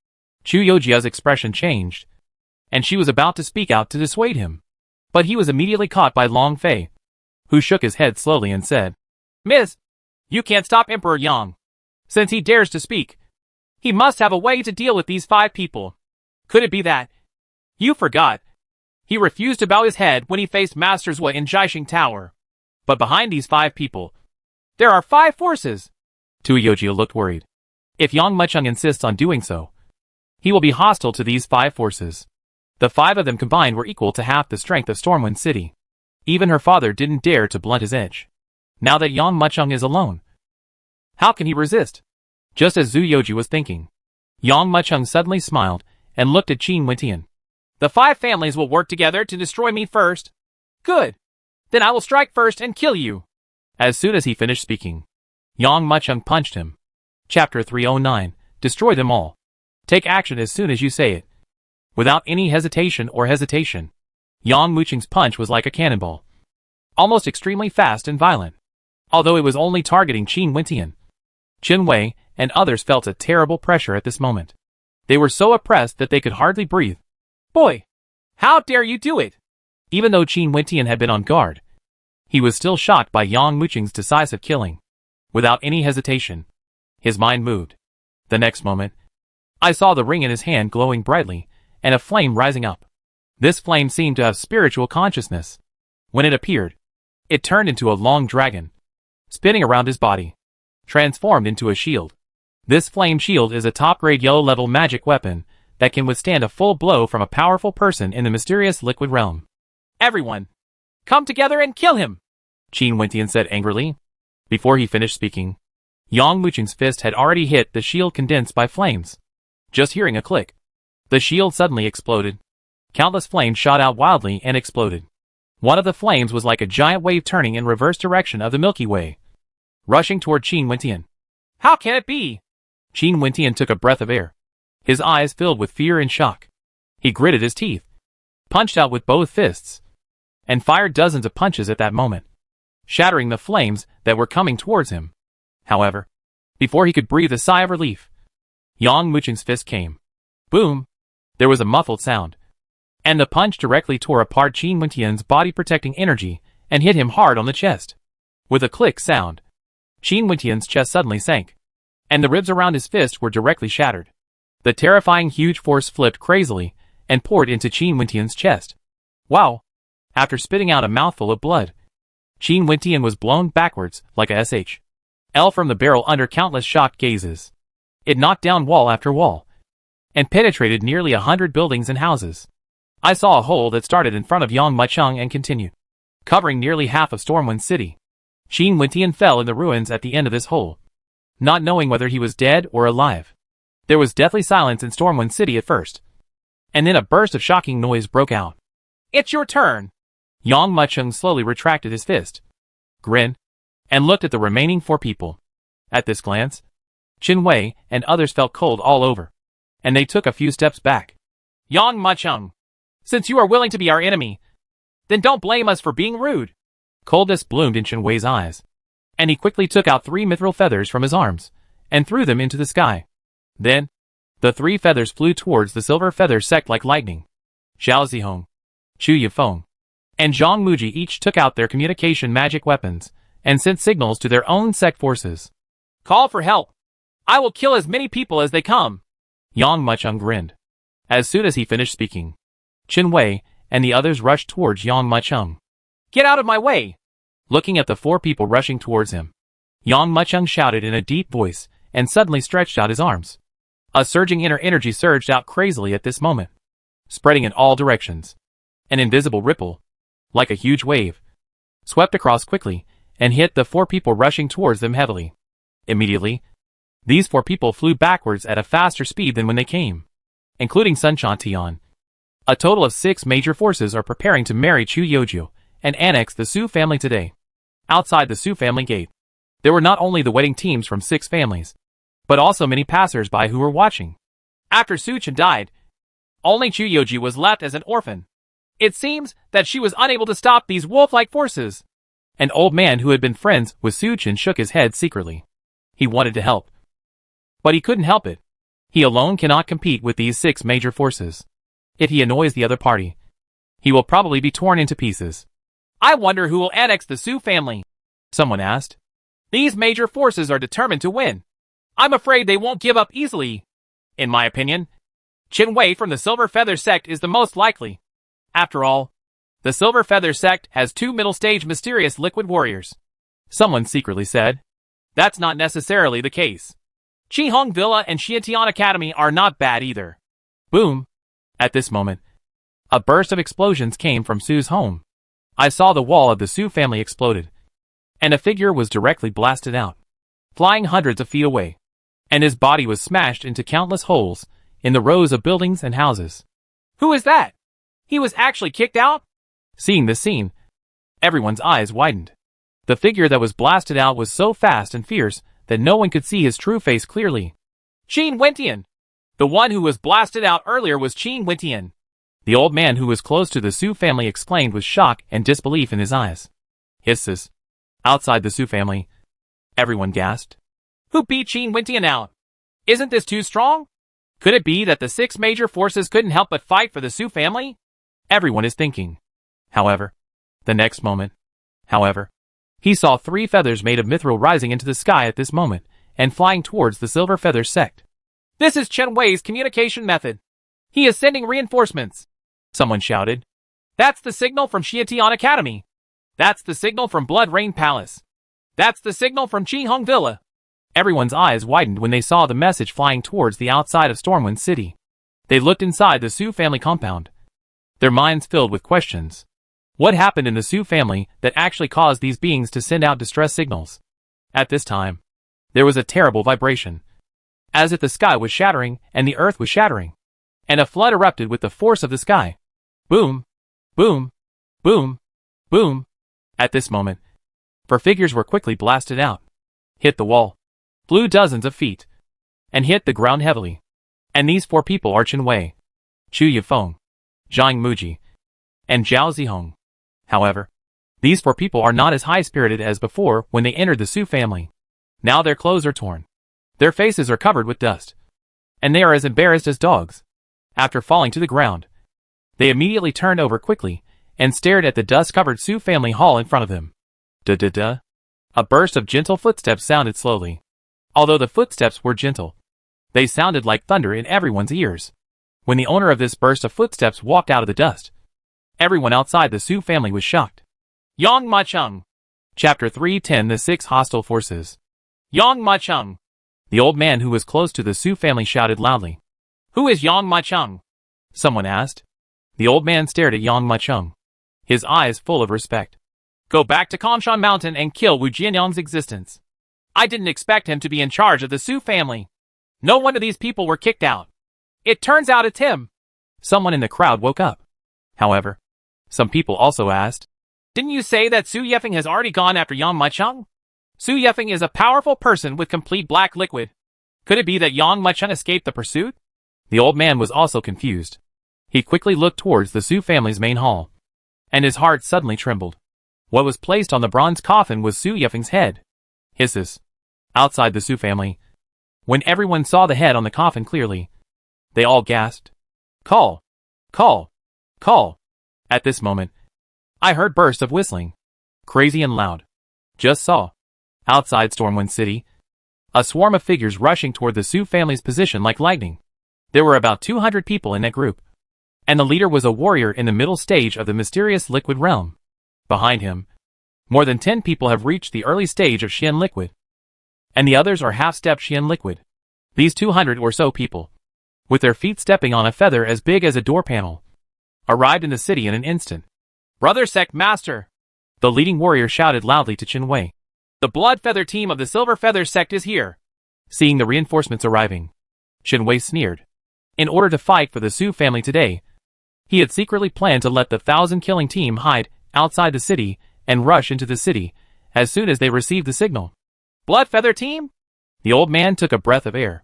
Chu Youjia's expression changed, and she was about to speak out to dissuade him. But he was immediately caught by Long Fei, who shook his head slowly and said, Miss, you can't stop Emperor Yang. Since he dares to speak, he must have a way to deal with these 5 people. Could it be that? You forgot. He refused to bow his head when he faced Master Zhua in Jiaxing Tower. But behind these 5 people, there are 5 forces. Tu Youjia looked worried. If Yang Maicheng insists on doing so, he will be hostile to these 5 forces. The 5 of them combined were equal to half the strength of Stormwind City. Even her father didn't dare to blunt his edge. Now that Yang Maicheng is alone, how can he resist? Just as Zhu Youji was thinking, Yang Maicheng suddenly smiled and looked at Qin Wentian. The 5 families will work together to destroy me first. Good. Then I will strike first and kill you. As soon as he finished speaking, Yang Maicheng punched him. Chapter 309, Destroy them all. Take action as soon as you say it. Without any hesitation, Yang Maicheng's punch was like a cannonball. Almost extremely fast and violent. Although it was only targeting Qin Wentian, Qin Wei and others felt a terrible pressure at this moment. They were so oppressed that they could hardly breathe. Boy, how dare you do it? Even though Qin Wentian had been on guard, he was still shocked by Yang Maicheng's decisive killing. Without any hesitation, his mind moved. The next moment, I saw the ring in his hand glowing brightly, and a flame rising up. This flame seemed to have spiritual consciousness. When it appeared, it turned into a long dragon, spinning around his body, transformed into a shield. This flame shield is a top-grade yellow-level magic weapon that can withstand a full blow from a powerful person in the mysterious liquid realm. Everyone, come together and kill him, Qin Wentian said angrily. Before he finished speaking, Yang Maicheng's fist had already hit the shield condensed by flames. Just hearing a click, the shield suddenly exploded. Countless flames shot out wildly and exploded. One of the flames was like a giant wave turning in reverse direction of the Milky Way. rushing toward Qin Wentian. How can it be? Qin Wentian took a breath of air. His eyes filled with fear and shock. He gritted his teeth, punched out with both fists, and fired dozens of punches at that moment, shattering the flames that were coming towards him. However, before he could breathe a sigh of relief, Yang Muqing's fist came. Boom! There was a muffled sound, and the punch directly tore apart Qin Wentian's body-protecting energy and hit him hard on the chest. With a click sound, Qin Wentian's chest suddenly sank, and the ribs around his fist were directly shattered. The terrifying huge force flipped crazily and poured into Qin Wentian's chest. Wow! After spitting out a mouthful of blood, Qin Wentian was blown backwards like a SHL from the barrel under countless shocked gazes. It knocked down wall after wall, and penetrated nearly 100 buildings and houses. I saw a hole that started in front of Yang Mucheng and continued, covering nearly half of Stormwind City. Qin Wentian fell in the ruins at the end of this hole, not knowing whether he was dead or alive. There was deathly silence in Stormwind City at first, and then a burst of shocking noise broke out. It's your turn! Yang Mucheng slowly retracted his fist, grinned, and looked at the remaining 4 people. At this glance, Qin Wei and others felt cold all over, and they took a few steps back. Yang Mucheng, since you are willing to be our enemy, then don't blame us for being rude. Coldness bloomed in Qin Wei's eyes, and he quickly took out 3 mithril feathers from his arms and threw them into the sky. Then, the 3 feathers flew towards the silver feather sect like lightning. Xiao Zihong, Chu Yifeng, and Zhang Muji each took out their communication magic weapons and sent signals to their own sect forces. Call for help. I will kill as many people as they come. Yang Mucheng grinned. As soon as he finished speaking, Qin Wei and the others rushed towards Yang Mucheng. Get out of my way! Looking at the 4 people rushing towards him, Yang Mucheng shouted in a deep voice and suddenly stretched out his arms. A surging inner energy surged out crazily at this moment, spreading in all directions. An invisible ripple, like a huge wave, swept across quickly and hit the 4 people rushing towards them heavily. Immediately, these 4 people flew backwards at a faster speed than when they came, including Sun Tian. A total of 6 major forces are preparing to marry Chu Yojiu and annex the Su family today. Outside the Su family gate, there were not only the wedding teams from 6 families, but also many passers-by who were watching. After Su Chen died, only Chu Yoji was left as an orphan. It seems that she was unable to stop these wolf-like forces. An old man who had been friends with Su Chen shook his head secretly. He wanted to help, but he couldn't help it. He alone cannot compete with these 6 major forces. If he annoys the other party, he will probably be torn into pieces. I wonder who will annex the Su family, someone asked. These major forces are determined to win. I'm afraid they won't give up easily. In my opinion, Qin Wei from the Silver Feather sect is the most likely. After all, the Silver Feather sect has 2 middle-stage mysterious liquid warriors. Someone secretly said. That's not necessarily the case. Qihong Villa and Xietian Academy are not bad either. Boom! At this moment, a burst of explosions came from Su's home. I saw the wall of the Su family exploded, and a figure was directly blasted out, flying hundreds of feet away, and his body was smashed into countless holes in the rows of buildings and houses. Who is that? He was actually kicked out? Seeing this scene, everyone's eyes widened. The figure that was blasted out was so fast and fierce that no one could see his true face clearly. Qin Wentian! The one who was blasted out earlier was Qin Wentian. The old man who was close to the Su family exclaimed with shock and disbelief in his eyes. Hisses. Outside the Su family, everyone gasped. Who beat Qin Wentian out? Isn't this too strong? Could it be that the 6 major forces couldn't help but fight for the Su family? Everyone is thinking. However, the next moment, he saw 3 feathers made of mithril rising into the sky at this moment and flying towards the Silver Feather sect. This is Qin Wei's communication method. He is sending reinforcements. Someone shouted. That's the signal from Xietian Academy. That's the signal from Blood Rain Palace. That's the signal from Qihong Villa. Everyone's eyes widened when they saw the message flying towards the outside of Stormwind City. They looked inside the Su family compound, their minds filled with questions. What happened in the Su family that actually caused these beings to send out distress signals? At this time, there was a terrible vibration, as if the sky was shattering and the earth was shattering, and a flood erupted with the force of the sky. Boom! Boom! Boom! Boom! At this moment, 4 figures were quickly blasted out, hit the wall, flew dozens of feet, and hit the ground heavily. And these 4 people are Chen Wei, Chu Yifeng, Zhang Muji, and Zhao Zihong. However, these 4 people are not as high-spirited as before when they entered the Su family. Now their clothes are torn. Their faces are covered with dust. And they are as embarrassed as dogs. After falling to the ground, they immediately turned over quickly and stared at the dust-covered Su family hall in front of them. Da-da-da. A burst of gentle footsteps sounded slowly. Although the footsteps were gentle, they sounded like thunder in everyone's ears. When the owner of this burst of footsteps walked out of the dust, everyone outside the Su family was shocked. Yang Ma-chung. Chapter 310 The 6 Hostile Forces. Yang Ma-chung. The old man who was close to the Su family shouted loudly. Who is Yang Ma-chung? Someone asked. The old man stared at Yang Ma-chung, his eyes full of respect. Go back to Kangshan Mountain and kill Wu Jianyang's existence. I didn't expect him to be in charge of the Su family. No wonder these people were kicked out. It turns out it's him. Someone in the crowd woke up. However, some people also asked, didn't you say that Su Yifeng has already gone after Yang Ma-chung? Su Yifeng is a powerful person with complete black liquid. Could it be that Yang Ma-chung escaped the pursuit? The old man was also confused. He quickly looked towards the Su family's main hall, and his heart suddenly trembled. What was placed on the bronze coffin was Su Yifeng's head. Hisses. Outside the Su family, when everyone saw the head on the coffin clearly, they all gasped. Call! Call! Call! At this moment, I heard bursts of whistling, crazy and loud. Just saw, outside Stormwind City, a swarm of figures rushing toward the Su family's position like lightning. There were about 200 people in that group, and the leader was a warrior in the middle stage of the mysterious liquid realm. Behind him, more than 10 people have reached the early stage of Xian liquid, and the others are half-step Xian liquid. These 200 or so people, with their feet stepping on a feather as big as a door panel, arrived in the city in an instant. Brother Sect Master! The leading warrior shouted loudly to Chen Wei. The Blood Feather team of the Silver Feather Sect is here. Seeing the reinforcements arriving, Chen Wei sneered. In order to fight for the Su family today, he had secretly planned to let the 1,000-killing team hide outside the city and rush into the city as soon as they received the signal. Blood Feather team? The old man took a breath of air.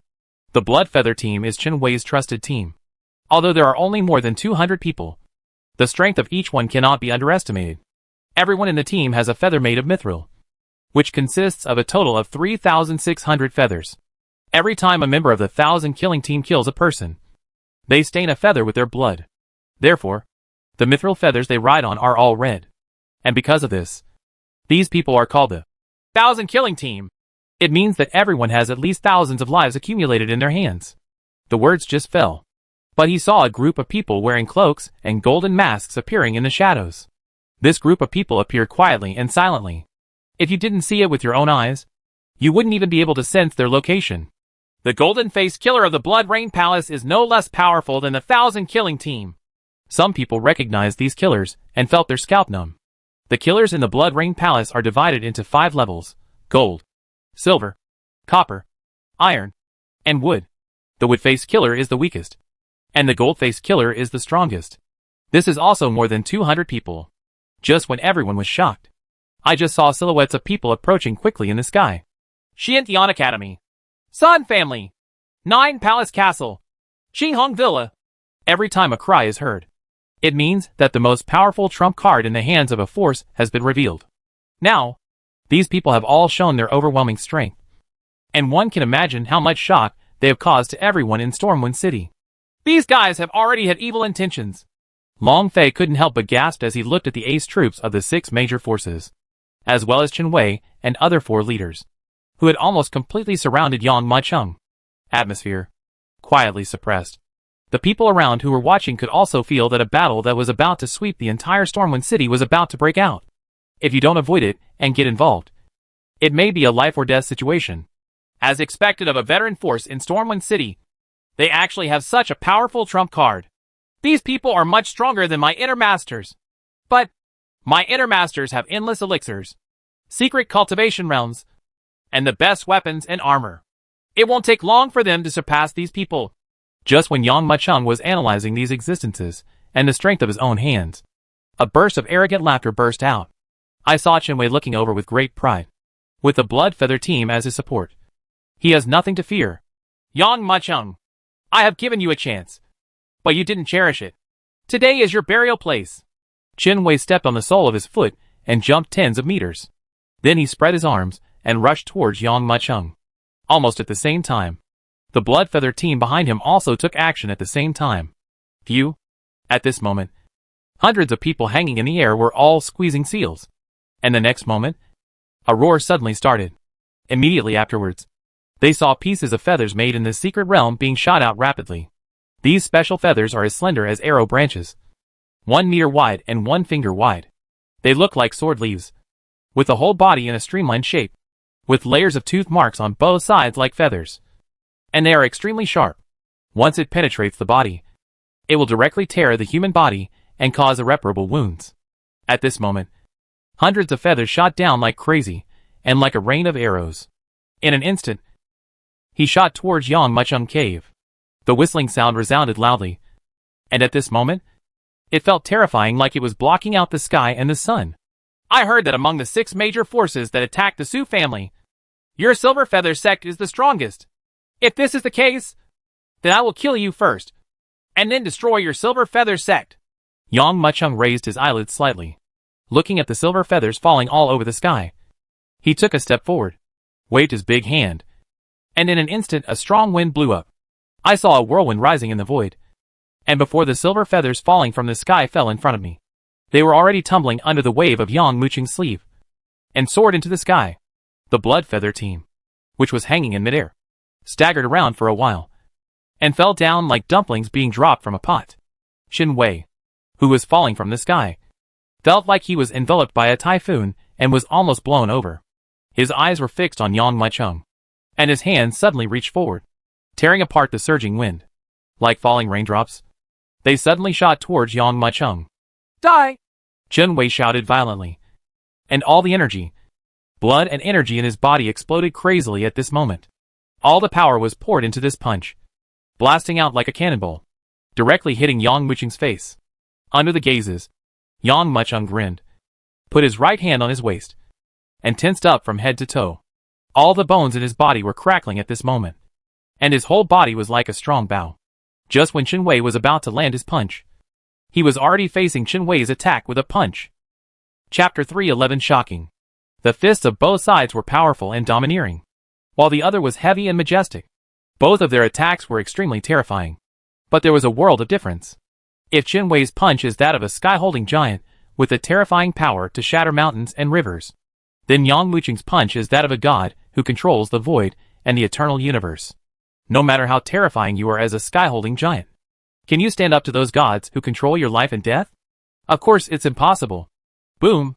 The Blood Feather team is Chen Wei's trusted team. Although there are only more than 200 people, the strength of each one cannot be underestimated. Everyone in the team has a feather made of mithril, which consists of a total of 3,600 feathers. Every time a member of the 1,000-killing team kills a person, they stain a feather with their blood. Therefore, the mithril feathers they ride on are all red. And because of this, these people are called the 1,000-killing team. It means that everyone has at least thousands of lives accumulated in their hands. The words just fell, but he saw a group of people wearing cloaks and golden masks appearing in the shadows. This group of people appeared quietly and silently. If you didn't see it with your own eyes, you wouldn't even be able to sense their location. The golden-faced killer of the Blood Rain Palace is no less powerful than the 1,000-killing team. Some people recognized these killers and felt their scalp numb. The killers in the Blood Rain Palace are divided into 5 levels: gold, silver, copper, iron, and wood. The wood-faced killer is the weakest, and the gold-faced killer is the strongest. This is also more than 200 people. Just when everyone was shocked, I just saw silhouettes of people approaching quickly in the sky. Xiantian Academy, Sun Family, 9 Palace Castle, Qinghong Villa. Every time a cry is heard, it means that the most powerful trump card in the hands of a force has been revealed. Now, these people have all shown their overwhelming strength, and one can imagine how much shock they have caused to everyone in Stormwind City. These guys have already had evil intentions. Long Fei couldn't help but gasp as he looked at the ace troops of the 6 major forces, as well as Chen Wei and other 4 leaders, who had almost completely surrounded Yang Ma-chung. Atmosphere quietly suppressed. The people around who were watching could also feel that a battle that was about to sweep the entire Stormwind City was about to break out. If you don't avoid it and get involved, it may be a life or death situation. As expected of a veteran force in Stormwind City, they actually have such a powerful trump card. These people are much stronger than my inner masters. But my inner masters have endless elixirs, secret cultivation realms, and the best weapons and armor. It won't take long for them to surpass these people. Just when Yang Ma-chung was analyzing these existences and the strength of his own hands, a burst of arrogant laughter burst out. I saw Chen Wei looking over with great pride. with the Blood Feather team as his support. He has nothing to fear. Yang Machung, I have given you a chance, but you didn't cherish it. Today is your burial place. Chen Wei stepped on the sole of his foot and jumped tens of meters. Then he spread his arms and rushed towards Yang Machung. Almost at the same time, the Blood Feather team behind him also took action at the same time. Phew! At this moment, hundreds of people hanging in the air were all squeezing seals. And the next moment, a roar suddenly started. Immediately afterwards, they saw pieces of feathers made in the secret realm being shot out rapidly. These special feathers are as slender as arrow branches, 1 meter wide and 1 finger wide. They look like sword leaves, with the whole body in a streamlined shape, with layers of tooth marks on both sides like feathers. And they are extremely sharp. Once it penetrates the body, it will directly tear the human body and cause irreparable wounds. At this moment, hundreds of feathers shot down like crazy, and like a rain of arrows. In an instant, he shot towards Yang Machung cave. The whistling sound resounded loudly, and at this moment, it felt terrifying, like it was blocking out the sky and the sun. I heard that among the 6 major forces that attacked the Su family, your Silver Feather sect is the strongest. If this is the case, then I will kill you first, and then destroy your Silver Feather sect. Yang Machung raised his eyelids slightly, looking at the silver feathers falling all over the sky. He took a step forward, waved his big hand, and in an instant a strong wind blew up. I saw a whirlwind rising in the void, and before the silver feathers falling from the sky fell in front of me, they were already tumbling under the wave of Yang Machung's sleeve, and soared into the sky. The Blood Feather team, which was hanging in midair, staggered around for a while, and fell down like dumplings being dropped from a pot. Chen Wei, who was falling from the sky, felt like he was enveloped by a typhoon and was almost blown over. His eyes were fixed on Yang Machung, and his hands suddenly reached forward, tearing apart the surging wind. Like falling raindrops, they suddenly shot towards Yang Machung. Die! Chen Wei shouted violently, and all the energy, blood and energy in his body exploded crazily at this moment. All the power was poured into this punch, blasting out like a cannonball, directly hitting Yang Machung's face. Under the gazes, Yang Machung grinned, put his right hand on his waist, and tensed up from head to toe. All the bones in his body were crackling at this moment, and his whole body was like a strong bow. Just when Chen Wei was about to land his punch, he was already facing Chen Wei's attack with a punch. Chapter 311 Shocking. The fists of both sides were powerful and domineering, while the other was heavy and majestic. Both of their attacks were extremely terrifying, but there was a world of difference. If Chen Wei's punch is that of a sky-holding giant with a terrifying power to shatter mountains and rivers, then Yang Machung's punch is that of a god who controls the void and the eternal universe. No matter how terrifying you are as a sky-holding giant, can you stand up to those gods who control your life and death? Of course it's impossible. Boom!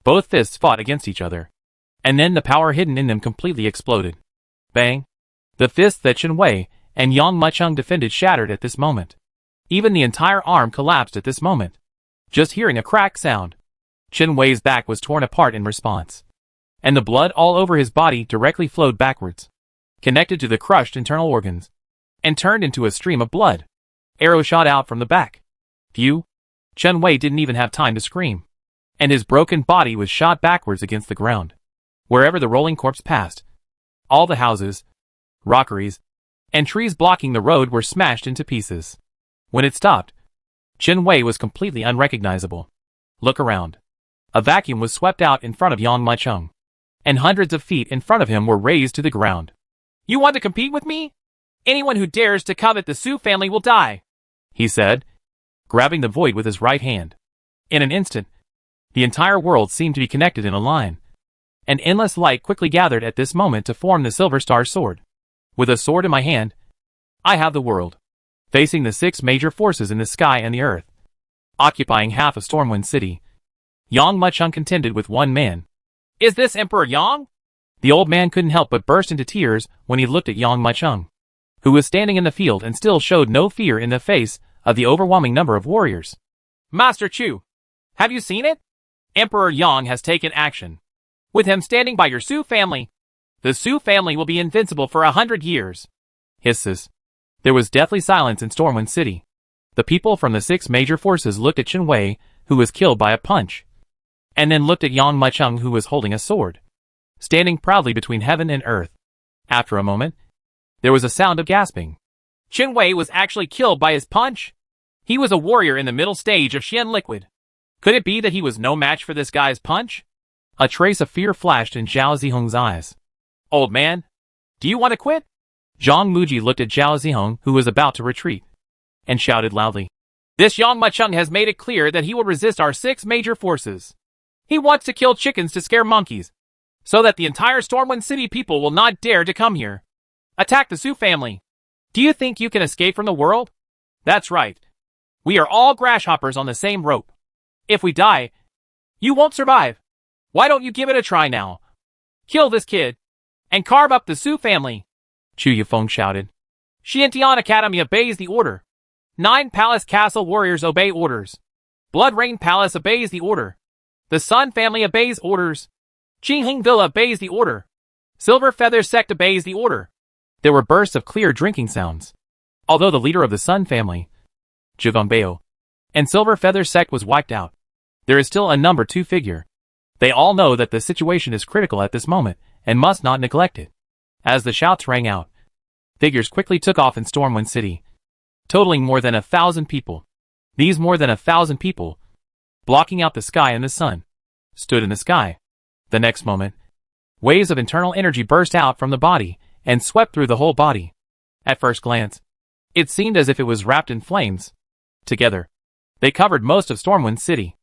Both fists fought against each other, and then the power hidden in them completely exploded. Bang! The fists that Chen Wei and Yang Machung defended shattered at this moment. Even the entire arm collapsed at this moment. Just hearing a crack sound, Chen Wei's back was torn apart in response, and the blood all over his body directly flowed backwards, connected to the crushed internal organs, and turned into a stream of blood. Arrows shot out from the back. Phew! Chen Wei didn't even have time to scream, and his broken body was shot backwards against the ground. Wherever the rolling corpse passed, all the houses, rockeries, and trees blocking the road were smashed into pieces. When it stopped, Chen Wei was completely unrecognizable. Look around. A vacuum was swept out in front of Yang Machung, and hundreds of feet in front of him were razed to the ground. You want to compete with me? Anyone who dares to covet the Su family will die, he said, grabbing the void with his right hand. In an instant, the entire world seemed to be connected in a line. An endless light quickly gathered at this moment to form the Silver Star Sword. With a sword in my hand, I have the world, facing the 6 major forces in the sky and the earth, occupying half of Stormwind City. Yang Machung contended with one man. Is this Emperor Yang? The old man couldn't help but burst into tears when he looked at Yang Machung, who was standing in the field and still showed no fear in the face of the overwhelming number of warriors. Master Chu, have you seen it? Emperor Yang has taken action. With him standing by your Su family, the Su family will be invincible for 100 years. Hisses. There was deathly silence in Stormwind City. The people from the 6 major forces looked at Chen Wei, who was killed by a punch, and then looked at Yang Machung, who was holding a sword. standing proudly between heaven and earth. After a moment, there was a sound of gasping. Chen Wei was actually killed by his punch? He was a warrior in the middle stage of Xian Liquid. Could it be that he was no match for this guy's punch? A trace of fear flashed in Zhao Zihong's eyes. Old man, do you want to quit? Zhang Muji looked at Zhao Zihong, who was about to retreat, and shouted loudly. This Yang Macheng has made it clear that he will resist our 6 major forces. He wants to kill chickens to scare monkeys, so that the entire Stormwind City people will not dare to come here. Attack the Su family. Do you think you can escape from the world? That's right. We are all grasshoppers on the same rope. If we die, you won't survive. Why don't you give it a try now? Kill this kid, and carve up the Su family. Chu Yifeng shouted. Xiantian Academy obeys the order. 9 Palace Castle warriors obey orders. Blood Rain Palace obeys the order. The Sun family obeys orders. Qingheng Villa obeys the order. Silver Feather Sect obeys the order. There were bursts of clear drinking sounds. Although the leader of the Sun family, Jivanbeo, and Silver Feather Sect was wiped out, there is still a number 2 figure. They all know that the situation is critical at this moment, and must not neglect it. As the shouts rang out, figures quickly took off in Stormwind City, totaling more than 1,000 people. These more than 1,000 people, blocking out the sky and the sun, stood in the sky. The next moment, waves of internal energy burst out from the body, and swept through the whole body. At first glance, it seemed as if it was wrapped in flames. Together, they covered most of Stormwind City.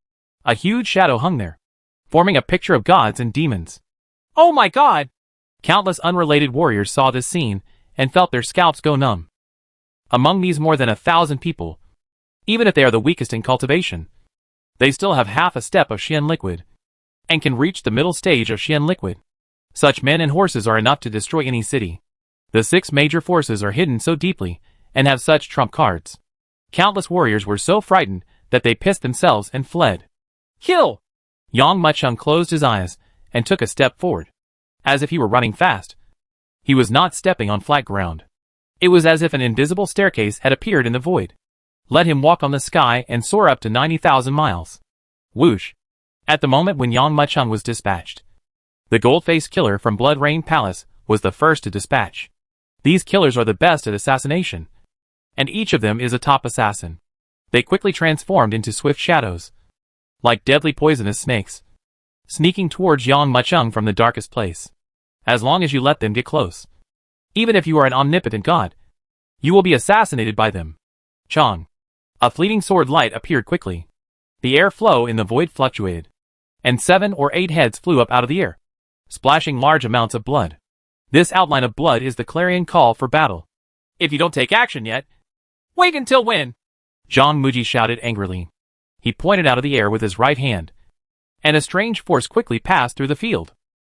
A huge shadow hung there, forming a picture of gods and demons. Oh my god! Countless unrelated warriors saw this scene, and felt their scalps go numb. Among these more than 1,000 people, even if they are the weakest in cultivation, they still have half a step of Xian Liquid, and can reach the middle stage of Xian Liquid. Such men and horses are enough to destroy any city. The 6 major forces are hidden so deeply, and have such trump cards. Countless warriors were so frightened that they pissed themselves and fled. Kill! Yang Macheng closed his eyes, and took a step forward, as if he were running fast. He was not stepping on flat ground. It was as if an invisible staircase had appeared in the void. Let him walk on the sky and soar up to 90,000 miles. Whoosh! At the moment when Yang Macheng was dispatched, the gold-faced killer from Blood Rain Palace was the first to dispatch. These killers are the best at assassination, and each of them is a top assassin. They quickly transformed into swift shadows, like deadly poisonous snakes, sneaking towards Yang Macheng from the darkest place. As long as you let them get close, even if you are an omnipotent god, you will be assassinated by them. Chong. A fleeting sword light appeared quickly. The air flow in the void fluctuated, and 7 or 8 heads flew up out of the air, splashing large amounts of blood. This outline of blood is the clarion call for battle. If you don't take action yet, wait until when? Zhang Muji shouted angrily. He pointed out of the air with his right hand, and a strange force quickly passed through the field.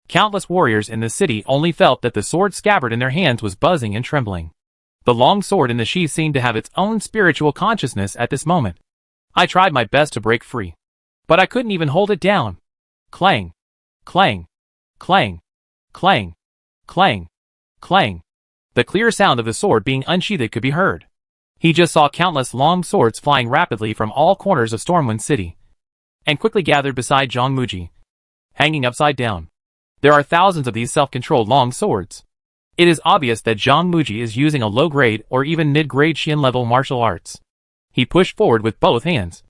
Countless warriors in the city only felt that the sword scabbard in their hands was buzzing and trembling. The long sword in the sheath seemed to have its own spiritual consciousness at this moment. I tried my best to break free, but I couldn't even hold it down. Clang, clang, clang, clang, clang, clang. The clear sound of the sword being unsheathed could be heard. He just saw countless long swords flying rapidly from all corners of Stormwind City, and quickly gathered beside Zhang Muji, hanging upside down. There are thousands of these self-controlled long swords. It is obvious that Zhang Muji is using a low-grade or even mid-grade Xian-level martial arts. He pushed forward with both hands,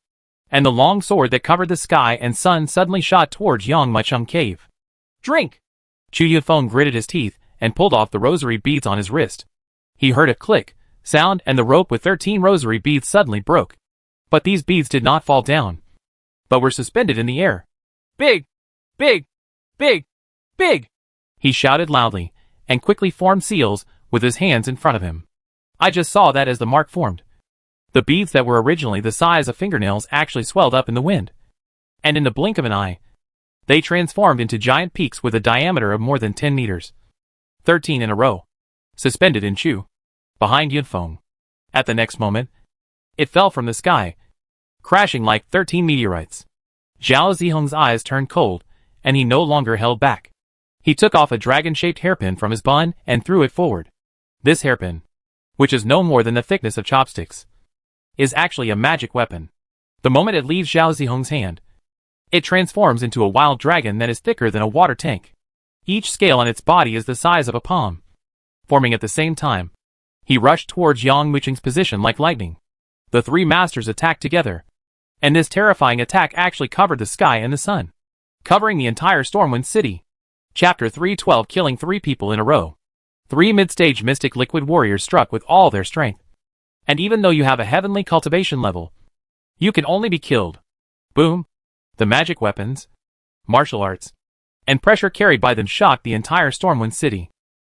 and the long sword that covered the sky and sun suddenly shot towards Yang Macheng cave. Drink! Chu Yifeng gritted his teeth and pulled off the rosary beads on his wrist. He heard a click, sound, and the rope with 13 rosary beads suddenly broke. But these beads did not fall down, but were suspended in the air. Big! Big! Big! Big! He shouted loudly, and quickly formed seals with his hands in front of him. I just saw that as the mark formed. The beads that were originally the size of fingernails actually swelled up in the wind, and in the blink of an eye, they transformed into giant peaks with a diameter of more than 10 meters. 13 in a row, suspended in Chu, behind Yunfeng. At the next moment, it fell from the sky, crashing like 13 meteorites. Zhao Zihong's eyes turned cold, and he no longer held back. He took off a dragon-shaped hairpin from his bun and threw it forward. This hairpin, which is no more than the thickness of chopsticks, is actually a magic weapon. The moment it leaves Zhao Zihong's hand, it transforms into a wild dragon that is thicker than a water tank. Each scale on its body is the size of a palm. Forming at the same time, he rushed towards Yang Mucheng's position like lightning. The three masters attacked together, and this terrifying attack actually covered the sky and the sun, covering the entire Stormwind City. Chapter 312 Killing 3 people in a row. 3 mid-stage mystic liquid warriors struck with all their strength. And even though you have a heavenly cultivation level, you can only be killed. Boom! The magic weapons, martial arts, and pressure carried by them shocked the entire Stormwind City.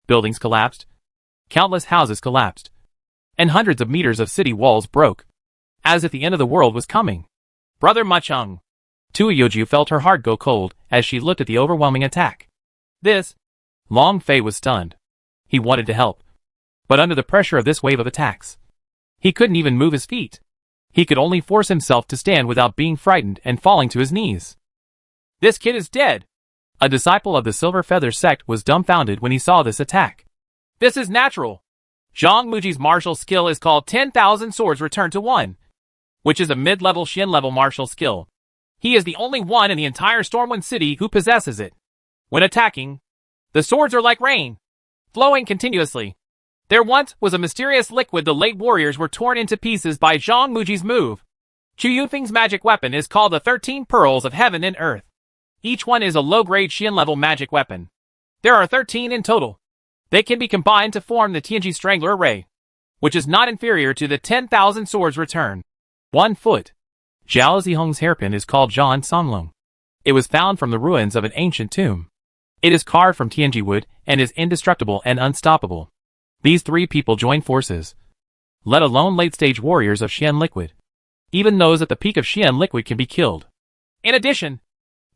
Buildings collapsed, countless houses collapsed, and hundreds of meters of city walls broke, as if the end of the world was coming. Brother Mucheng. Tuoyoju felt her heart go cold as she looked at the overwhelming attack. Long Fei was stunned. He wanted to help, but under the pressure of this wave of attacks, he couldn't even move his feet. He could only force himself to stand without being frightened and falling to his knees. This kid is dead. A disciple of the Silver Feather sect was dumbfounded when he saw this attack. This is natural. Zhang Muji's martial skill is called 10,000 Swords Returned to 1, which is a mid-level Xin-level martial skill. He is the only one in the entire Stormwind City who possesses it. When attacking, the swords are like rain, flowing continuously. There once was a mysterious liquid the late warriors were torn into pieces by Zhang Muji's move. Chu Yufeng's magic weapon is called the 13 Pearls of Heaven and Earth. Each one is a low-grade Xian-level magic weapon. There are 13 in total. They can be combined to form the Tianji Strangler Array, which is not inferior to the 10,000 Swords Return. 1 foot. Zhao Zihong's hairpin is called Zhan Songlong. It was found from the ruins of an ancient tomb. It is carved from Tianji wood and is indestructible and unstoppable. These 3 people join forces, let alone late-stage warriors of Xian Liquid. Even those at the peak of Xian Liquid can be killed. In addition,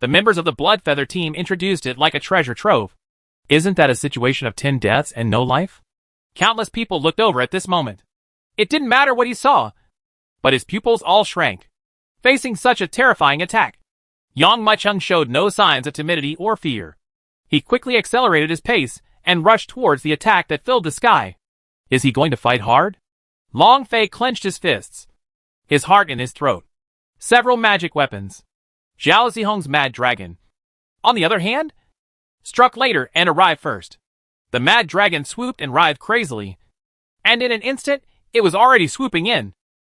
the members of the Blood Feather team introduced it like a treasure trove. Isn't that a situation of 10 deaths and no life? Countless people looked over at this moment. It didn't matter what he saw, but his pupils all shrank, facing such a terrifying attack. Yang Mucheng showed no signs of timidity or fear. He quickly accelerated his pace and rushed towards the attack that filled the sky. Is he going to fight hard? Long Fei clenched his fists, his heart in his throat. Several magic weapons. Zhao Zihong's Mad Dragon, on the other hand, struck later and arrived first. The Mad Dragon swooped and writhed crazily, and in an instant, it was already swooping in.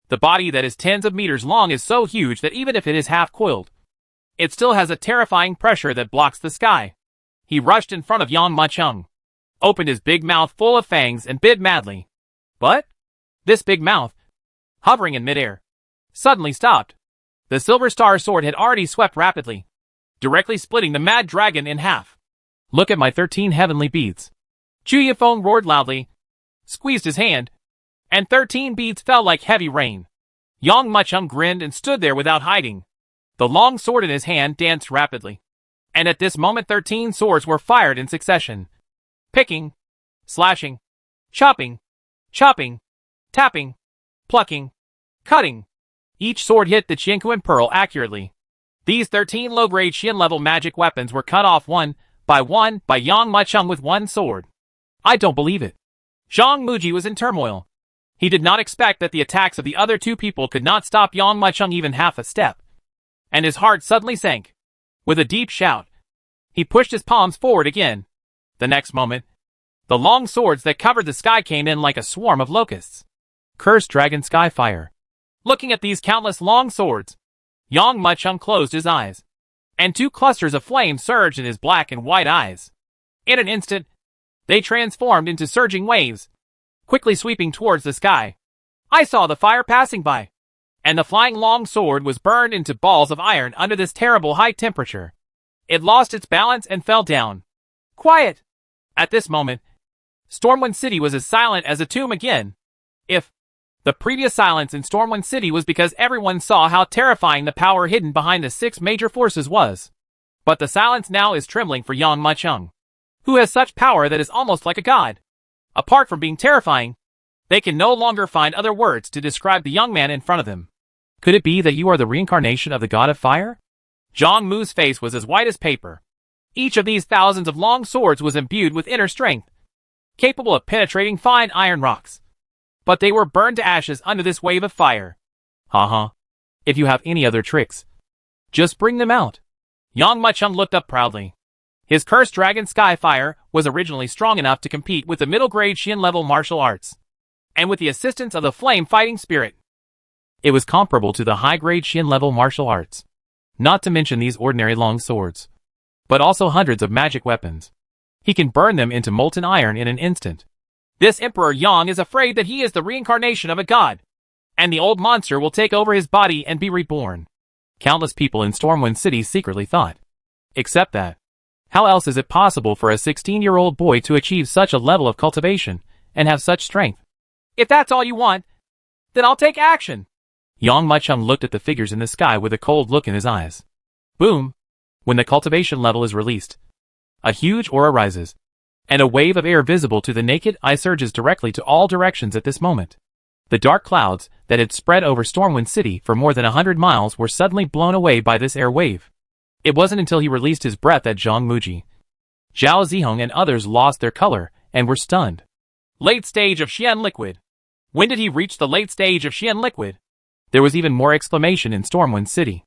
The body that is tens of meters long is so huge that even if it is half-coiled, it still has a terrifying pressure that blocks the sky. He rushed in front of Yang Mucheng, opened his big mouth full of fangs and bit madly. But this big mouth, hovering in midair, suddenly stopped. The Silver Star Sword had already swept rapidly, directly splitting the Mad Dragon in half. Look at my 13 heavenly beads. Chu Yifeng roared loudly, squeezed his hand, and 13 beads fell like heavy rain. Yang Mucheng grinned and stood there without hiding. The long sword in his hand danced rapidly, and at this moment 13 swords were fired in succession. Picking, slashing, chopping, tapping, plucking, cutting. Each sword hit the Qiankuan Pearl accurately. These 13 low-grade Xian-level magic weapons were cut off one by Yang Mucheng with one sword. I don't believe it. Zhang Muji was in turmoil. He did not expect that the attacks of the other 2 people could not stop Yang Mucheng even half a step. And his heart suddenly sank. With a deep shout, he pushed his palms forward again. The next moment, the long swords that covered the sky came in like a swarm of locusts. Cursed Dragon Skyfire. Looking at these countless long swords, Yang Mucheng closed his eyes, and 2 clusters of flame surged in his black and white eyes. In an instant, they transformed into surging waves, quickly sweeping towards the sky. I saw the fire passing by, and the flying long sword was burned into balls of iron under this terrible high temperature. It lost its balance and fell down. Quiet! At this moment, Stormwind City was as silent as a tomb again. If the previous silence in Stormwind City was because everyone saw how terrifying the power hidden behind the 6 major forces was. But the silence now is trembling for Yang Mucheng, who has such power that is almost like a god. Apart from being terrifying, they can no longer find other words to describe the young man in front of them. Could it be that you are the reincarnation of the god of fire? Zhang Mu's face was as white as paper. Each of these thousands of long swords was imbued with inner strength, capable of penetrating fine iron rocks. But they were burned to ashes under this wave of fire. If you have any other tricks, just bring them out. Yang Mucheng looked up proudly. His cursed dragon Skyfire was originally strong enough to compete with the middle-grade Xian-level martial arts, and with the assistance of the flame fighting spirit, it was comparable to the high-grade Xian-level martial arts. Not to mention these ordinary long swords, but also hundreds of magic weapons. He can burn them into molten iron in an instant. This Emperor Yang is afraid that he is the reincarnation of a god, and the old monster will take over his body and be reborn. Countless people in Stormwind City secretly thought. Except that, how else is it possible for a 16-year-old boy to achieve such a level of cultivation and have such strength? If that's all you want, then I'll take action. Yang Macheng looked at the figures in the sky with a cold look in his eyes. Boom! When the cultivation level is released, a huge aura rises, and a wave of air visible to the naked eye surges directly to all directions at this moment. The dark clouds that had spread over Stormwind City for more than 100 miles were suddenly blown away by this air wave. It wasn't until he released his breath that Zhang Muji, Zhao Zihong and others lost their color and were stunned. Late stage of Xian Liquid. When did he reach the late stage of Xian Liquid? There was even more exclamation in Stormwind City.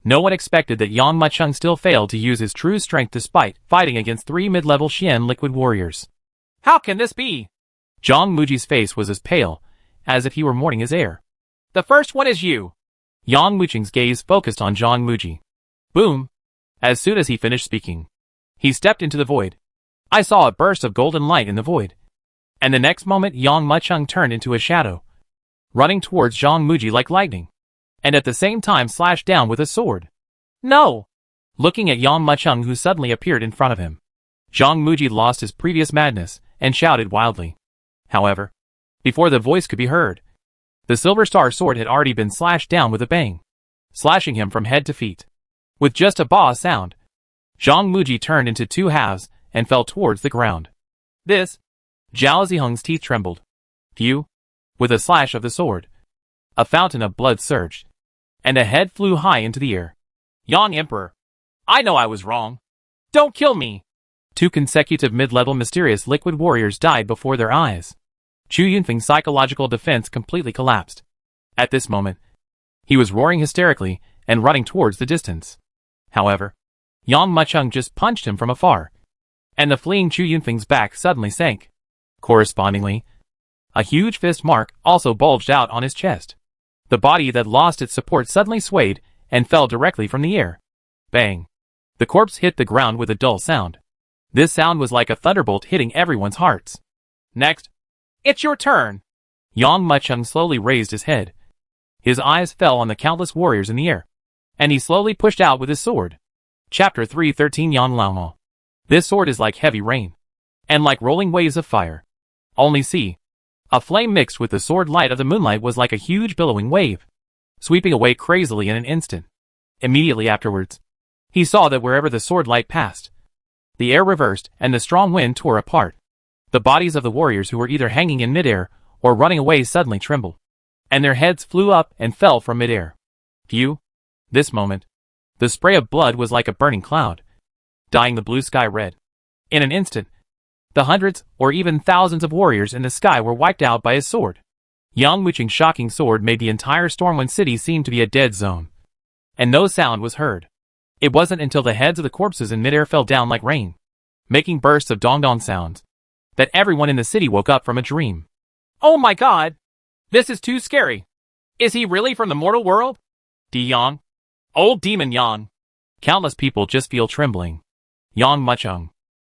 No one expected that Yang Macheng still failed to use his true strength despite fighting against 3 mid-level Xian Liquid warriors. How can this be? Zhang Muji's face was as pale as if he were mourning his heir. The first one is you. Yang Mucheng's gaze focused on Zhang Muji. Boom! As soon as he finished speaking, he stepped into the void. I saw a burst of golden light in the void. And the next moment Yang Macheng turned into a shadow, running towards Zhang Muji like lightning, and at the same time slashed down with a sword. No! Looking at Yang Macheng who suddenly appeared in front of him, Zhang Muji lost his previous madness and shouted wildly. However, before the voice could be heard, the Silver Star sword had already been slashed down with a bang, slashing him from head to feet. With just a "bah" sound, Zhang Muji turned into 2 halves and fell towards the ground. This? Zhao Zihong's teeth trembled. Phew! With a slash of the sword, a fountain of blood surged, and a head flew high into the air. Yang Emperor, I know I was wrong. Don't kill me! 2 consecutive mid-level mysterious liquid warriors died before their eyes. Chu Yunfeng's psychological defense completely collapsed. At this moment, he was roaring hysterically and running towards the distance. However, Yang Macheng just punched him from afar, and the fleeing Chu Yunfeng's back suddenly sank. Correspondingly, a huge fist mark also bulged out on his chest. The body that lost its support suddenly swayed and fell directly from the air. Bang! The corpse hit the ground with a dull sound. This sound was like a thunderbolt hitting everyone's hearts. Next, it's your turn. Yang Macheng slowly raised his head. His eyes fell on the countless warriors in the air, and he slowly pushed out with his sword. Chapter 313 Yan Laomo. This sword is like heavy rain, and like rolling waves of fire. Only see. A flame mixed with the sword light of the moonlight was like a huge billowing wave, sweeping away crazily in an instant. Immediately afterwards, he saw that wherever the sword light passed, the air reversed and the strong wind tore apart. The bodies of the warriors who were either hanging in midair or running away suddenly trembled, and their heads flew up and fell from midair. Phew! This moment, the spray of blood was like a burning cloud, dyeing the blue sky red. In an instant, the hundreds or even thousands of warriors in the sky were wiped out by his sword. Yang Mucheng's shocking sword made the entire Stormwind City seem to be a dead zone, and no sound was heard. It wasn't until the heads of the corpses in midair fell down like rain, making bursts of dong-dong sounds, that everyone in the city woke up from a dream. Oh my god! This is too scary. Is he really from the mortal world? Yang? Old demon Yang. Countless people just feel trembling. Yang Macheng,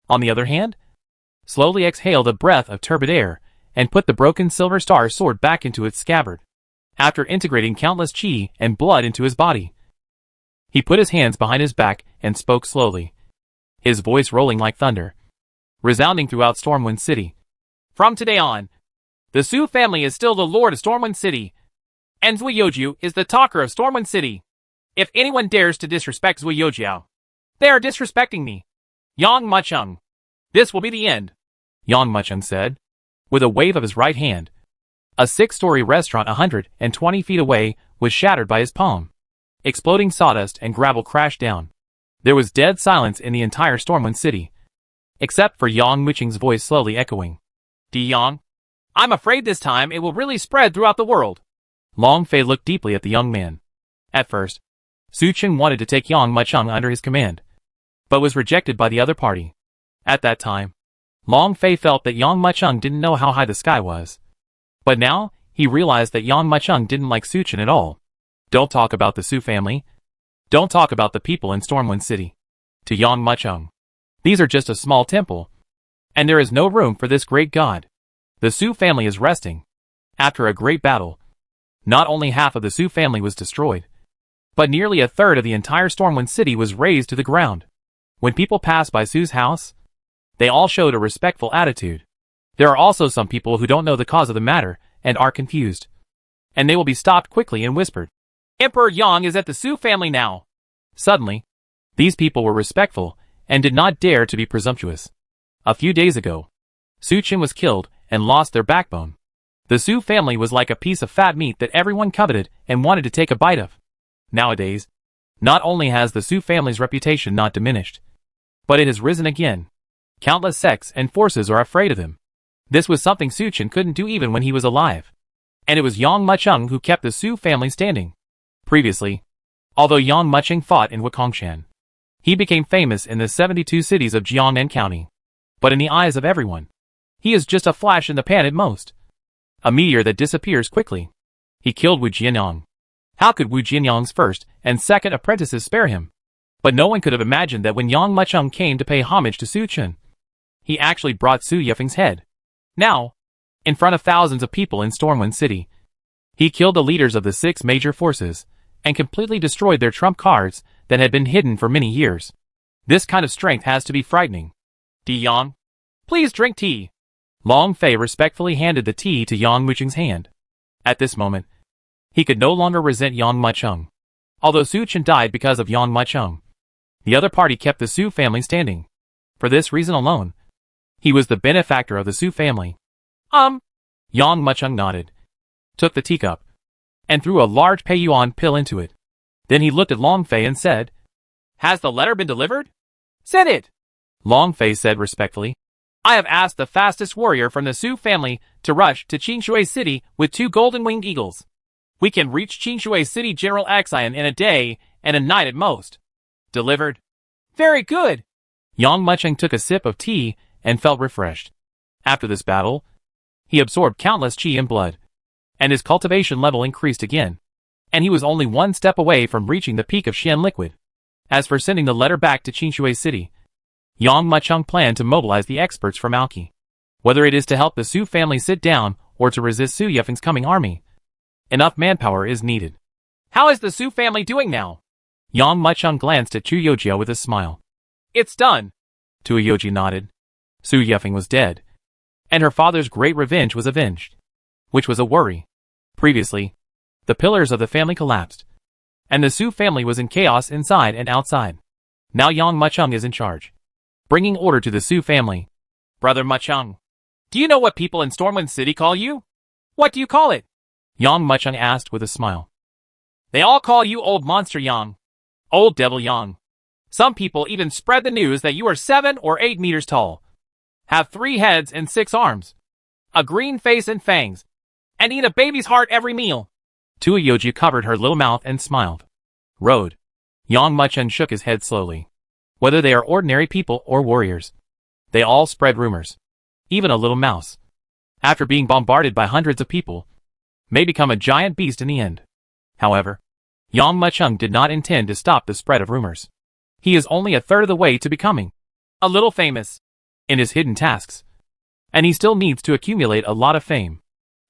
on the other hand, slowly exhaled a breath of turbid air and put the broken Silver Star sword back into its scabbard. After integrating countless chi and blood into his body, he put his hands behind his back and spoke slowly, his voice rolling like thunder, resounding throughout Stormwind City. From today on, the Su family is still the lord of Stormwind City, and Zui Yojiu is the talker of Stormwind City. If anyone dares to disrespect Zui Yojiao, they are disrespecting me. Yang Macheng. This will be the end. Yang Macheng said, with a wave of his right hand. A 6-story restaurant 120 feet away was shattered by his palm. Exploding sawdust and gravel crashed down. There was dead silence in the entire Stormwind City, except for Yang Mucheng's voice slowly echoing. Yang, I'm afraid this time it will really spread throughout the world. Long Fei looked deeply at the young man. At first, Su Cheng wanted to take Yang Macheng under his command, but was rejected by the other party. At that time, Long Fei felt that Yang Mucheng didn't know how high the sky was. But now, he realized that Yang Mucheng didn't like Su Chen at all. Don't talk about the Su family. Don't talk about the people in Stormwind City. To Yang Mucheng, these are just a small temple, and there is no room for this great god. The Su family is resting. After a great battle, not only half of the Su family was destroyed, but nearly a third of the entire Stormwind City was razed to the ground. When people passed by Su's house, they all showed a respectful attitude. There are also some people who don't know the cause of the matter and are confused, and they will be stopped quickly and whispered, Emperor Yang is at the Su family now. Suddenly, these people were respectful and did not dare to be presumptuous. A few days ago, Su Chen was killed and lost their backbone. The Su family was like a piece of fat meat that everyone coveted and wanted to take a bite of. Nowadays, not only has the Su family's reputation not diminished, but it has risen again. Countless sects and forces are afraid of him. This was something Su Chen couldn't do even when he was alive. And it was Yang Mucheng who kept the Su family standing. Previously, although Yang Mucheng fought in Wukongshan, he became famous in the 72 cities of Jiangnan County. But in the eyes of everyone, he is just a flash in the pan at most. A meteor that disappears quickly. He killed Wu Jianyang. How could Wu Jianyang's first and second apprentices spare him? But no one could have imagined that when Yang Mucheng came to pay homage to Su Chen, he actually brought Su Yifeng's head. Now, in front of thousands of people in Stormwind City, he killed the leaders of the 6 major forces and completely destroyed their trump cards that had been hidden for many years. This kind of strength has to be frightening. Di Yang, please drink tea. Long Fei respectfully handed the tea to Yang Mucheng's hand. At this moment, he could no longer resent Yang Mucheng. Although Su Chen died because of Yang Mucheng, the other party kept the Su family standing. For this reason alone, he was the benefactor of the Su family. Yang Mucheng nodded, took the teacup, and threw a large Peiyuan pill into it. Then he looked at Long Fei and said, Has the letter been delivered? Send it. Long Fei said respectfully, I have asked the fastest warrior from the Su family to rush to Qingshui City with 2 golden-winged eagles. We can reach Qingshui City General Xian in a day and a night at most. Delivered. Very good. Yang Mucheng took a sip of tea and felt refreshed. After this battle, he absorbed countless qi and blood, and his cultivation level increased again, and he was only 1 step away from reaching the peak of Xian liquid. As for sending the letter back to Qingshui City, Yang Mucheng planned to mobilize the experts from alchemy. Whether it is to help the Su family sit down or to resist Su Yifeng's coming army, enough manpower is needed. How is the Su family doing now? Yang Mucheng glanced at Chu Yojia with a smile. It's done. Tu Yoji nodded. Su Yifeng was dead, and her father's great revenge was avenged, which was a worry. Previously, the pillars of the family collapsed, and the Su family was in chaos inside and outside. Now Yang Mucheng is in charge, bringing order to the Su family. Brother Mucheng, do you know what people in Stormwind City call you? What do you call it? Yang Mucheng asked with a smile. They all call you Old Monster Yang. Old Devil Yang. Some people even spread the news that you are 7 or 8 meters tall, have 3 heads and 6 arms, a green face and fangs, and eat a baby's heart every meal. Tu Yoji covered her little mouth and smiled. Road. Yang Mucheng shook his head slowly. Whether they are ordinary people or warriors, they all spread rumors. Even a little mouse, after being bombarded by hundreds of people, may become a giant beast in the end. However, Yang Mucheng did not intend to stop the spread of rumors. He is only a third of the way to becoming a little famous in his hidden tasks, and he still needs to accumulate a lot of fame.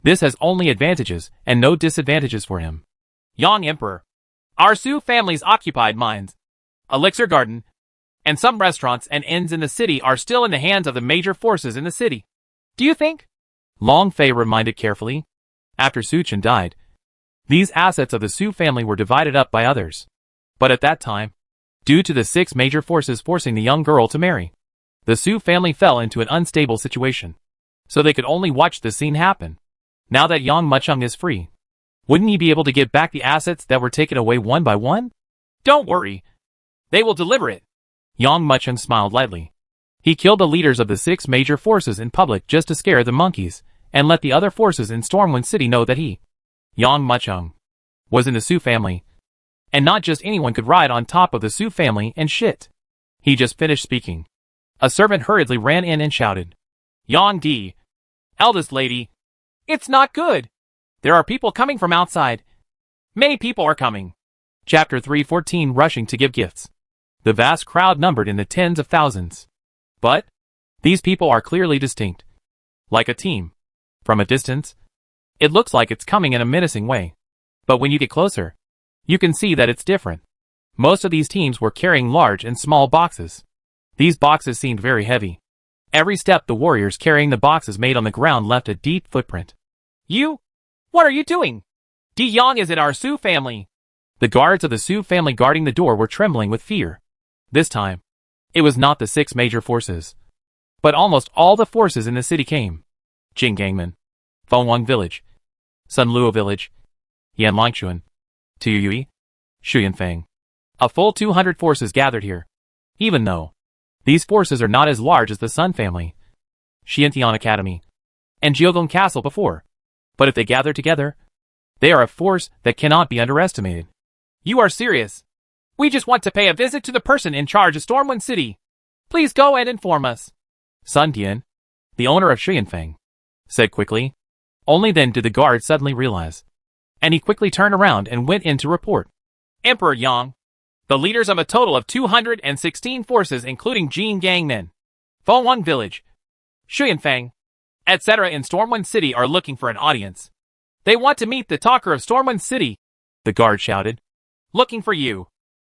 This has only advantages and no disadvantages for him. Yang Emperor, our Su family's occupied mines, Elixir Garden, and some restaurants and inns in the city are still in the hands of the major forces in the city. Do you think? Long Fei reminded carefully. After Su Chen died, these assets of the Su family were divided up by others. But at that time, due to the 6 major forces forcing the young girl to marry, the Su family fell into an unstable situation. So they could only watch the scene happen. Now that Yang Mucheng is free, wouldn't he be able to get back the assets that were taken away one by one? Don't worry. They will deliver it. Yang Mucheng smiled lightly. He killed the leaders of the 6 major forces in public just to scare the monkeys, and let the other forces in Stormwind City know that he, Yang Mucheng, was in the Su family. And not just anyone could ride on top of the Su family and shit. He just finished speaking. A servant hurriedly ran in and shouted, Yang Di, eldest lady, it's not good. There are people coming from outside. Many people are coming. Chapter 314 Rushing to give gifts. The vast crowd numbered in the tens of thousands. But these people are clearly distinct. Like a team. From a distance, it looks like it's coming in a menacing way. But when you get closer, you can see that it's different. Most of these teams were carrying large and small boxes. These boxes seemed very heavy. Every step the warriors carrying the boxes made on the ground left a deep footprint. You? What are you doing? Di Yang is in our Su family. The guards of the Su family guarding the door were trembling with fear. This time, it was not the 6 major forces, but almost all the forces in the city came. Jinggangmen, Fengwang Village, Sunluo Village, Yanlangchuan, Tuyuyui, Shuyanfang. A full 200 forces gathered here. Even though these forces are not as large as the Sun family, Xiantian Academy, and Jiogong Castle before, but if they gather together, they are a force that cannot be underestimated. You are serious? We just want to pay a visit to the person in charge of Stormwind City. Please go and inform us. Sun Tian, the owner of Shuyanfang, said quickly. Only then did the guard suddenly realize, and he quickly turned around and went in to report. Emperor Yang, the leaders of a total of 216 forces including Jinggangmen, Fengwang Village, Shuyanfang, etc. in Stormwind City are looking for an audience. They want to meet the talker of Stormwind City, the guard shouted. Looking for you.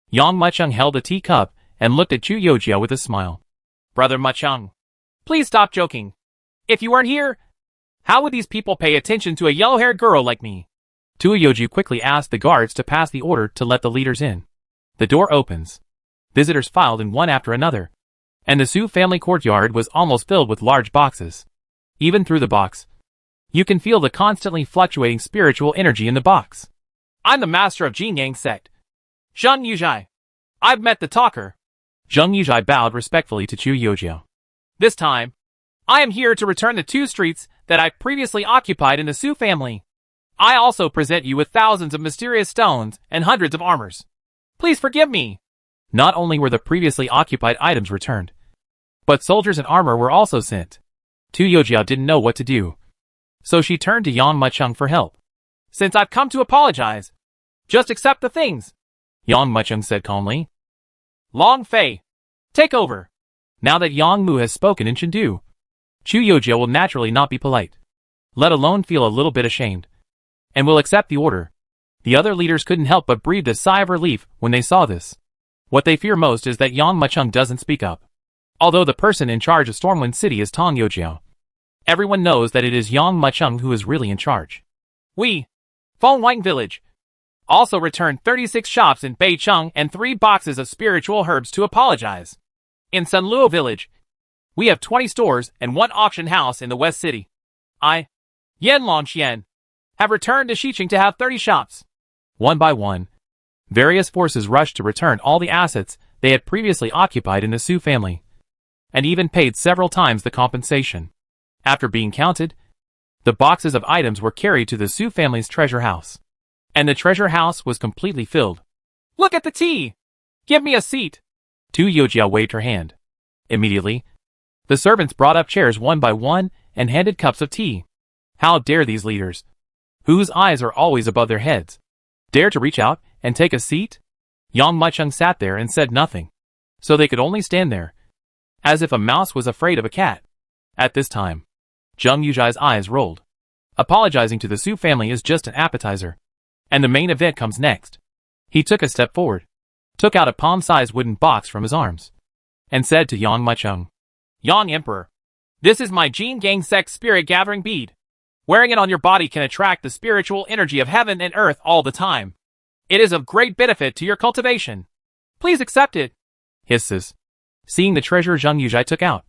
Yang Mucheng held a teacup and looked at Chu Yojiao with a smile. Brother Mucheng, please stop joking. If you weren't here, how would these people pay attention to a yellow-haired girl like me? Tu Yojiao quickly asked the guards to pass the order to let the leaders in. The door opens. Visitors filed in one after another, and the Su family courtyard was almost filled with large boxes. Even through the box, you can feel the constantly fluctuating spiritual energy in the box. I'm the master of Jingyang sect, Zheng Yuzhai. I've met the talker. Zheng Yuzhai bowed respectfully to Chu Yojiao. This time, I am here to return the 2 streets that I previously occupied in the Su family. I also present you with thousands of mysterious stones and hundreds of armors. Please forgive me. Not only were the previously occupied items returned, but soldiers and armor were also sent. Tu Yojiao didn't know what to do, so she turned to Yang Mucheng for help. Since I've come to apologize, just accept the things, Yang Mucheng said calmly. Long Fei, take over. Now that Yang Mu has spoken in Chengdu, Chu Yojiao will naturally not be polite, let alone feel a little bit ashamed, and will accept the order. The other leaders couldn't help but breathe a sigh of relief when they saw this. What they fear most is that Yang Mucheng doesn't speak up. Although the person in charge of Stormwind City is Tong Yojiao, everyone knows that it is Yang Mucheng who is really in charge. We, Fengwang Village, also returned 36 shops in Beicheng and 3 boxes of spiritual herbs to apologize. In Sunluo Village, we have 20 stores and 1 auction house in the West City. I, Yan Longxian, have returned to Xiqing to have 30 shops. One by one, various forces rushed to return all the assets they had previously occupied in the Su family, and even paid several times the compensation. After being counted, the boxes of items were carried to the Su family's treasure house, and the treasure house was completely filled. Look at the tea! Give me a seat! Tu Yojiao waved her hand. Immediately, the servants brought up chairs one by one and handed cups of tea. How dare these leaders, whose eyes are always above their heads, dare to reach out and take a seat? Yang Mucheng sat there and said nothing, so they could only stand there, as if a mouse was afraid of a cat. At this time, Zheng Yuzhai's eyes rolled. Apologizing to the Su family is just an appetizer, and the main event comes next. He took a step forward, took out a palm-sized wooden box from his arms, and said to Yang Mucheng, Yang Emperor, this is my Jingang sect spirit gathering bead. Wearing it on your body can attract the spiritual energy of heaven and earth all the time. It is of great benefit to your cultivation. Please accept it. Hisses. Seeing the treasure Zheng Yuzhai took out,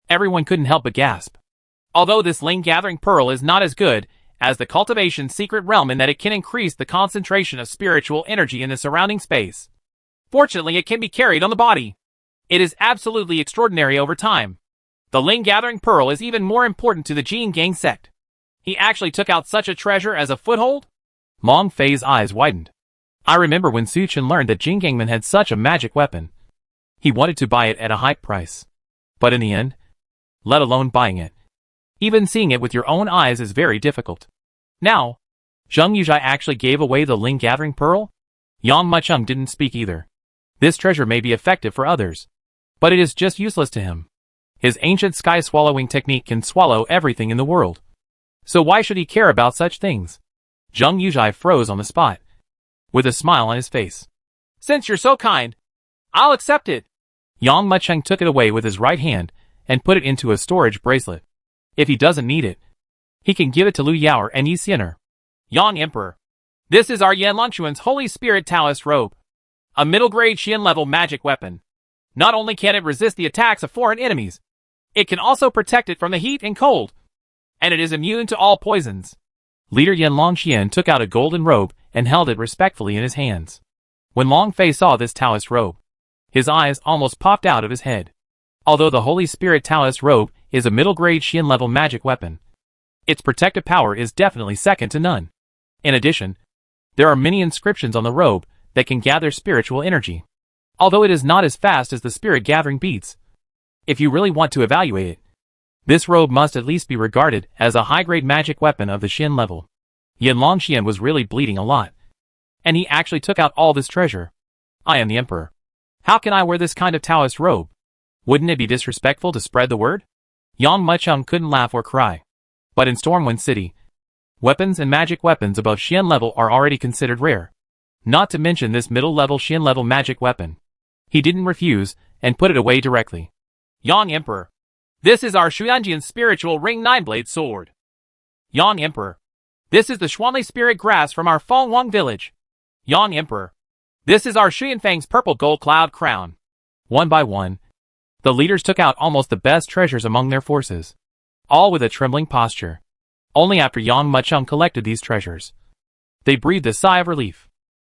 everyone couldn't help but gasp. Although this ling-gathering pearl is not as good as the cultivation secret realm in that it can increase the concentration of spiritual energy in the surrounding space, fortunately it can be carried on the body. It is absolutely extraordinary over time. The ling-gathering pearl is even more important to the Jingang sect. He actually took out such a treasure as a foothold? Mong Fei's eyes widened. I remember when Su Chen learned that Jinggangmen had such a magic weapon. He wanted to buy it at a high price. But in the end, let alone buying it, even seeing it with your own eyes is very difficult. Now, Zheng Yuzhai actually gave away the Ling Gathering Pearl? Yang Mucheng didn't speak either. This treasure may be effective for others, but it is just useless to him. His ancient sky swallowing technique can swallow everything in the world. So why should he care about such things? Zheng Yuzhai froze on the spot, with a smile on his face. Since you're so kind, I'll accept it. Yang Mucheng took it away with his right hand and put it into a storage bracelet. If he doesn't need it, he can give it to Lu Yaoer and Yi Xianer. Yang Emperor, this is our Yan Longquan's Holy Spirit Taoist robe. A middle-grade Xian-level magic weapon. Not only can it resist the attacks of foreign enemies, it can also protect it from the heat and cold. And it is immune to all poisons. Leader Yan Longqian took out a golden robe and held it respectfully in his hands. When Long Fei saw this Taoist robe, his eyes almost popped out of his head. Although the Holy Spirit Taoist robe is a middle-grade Xian-level magic weapon, its protective power is definitely second to none. In addition, there are many inscriptions on the robe that can gather spiritual energy. Although it is not as fast as the spirit gathering beads, if you really want to evaluate it, this robe must at least be regarded as a high-grade magic weapon of the Xian level. Yan Longqian was really bleeding a lot, and he actually took out all this treasure. I am the Emperor. How can I wear this kind of Taoist robe? Wouldn't it be disrespectful to spread the word? Yang Mucheng couldn't laugh or cry. But in Stormwind City, weapons and magic weapons above Xian level are already considered rare. Not to mention this middle-level Xian level magic weapon. He didn't refuse, and put it away directly. Yang Emperor, this is our Xuyanjian spiritual ring 9-blade sword. Yang Emperor, this is the Xuanli spirit grass from our Fengwang village. Yang Emperor, this is our Xuyanfang's purple gold cloud crown. One by one, the leaders took out almost the best treasures among their forces, all with a trembling posture. Only after Yang Mucheng collected these treasures, they breathed a sigh of relief.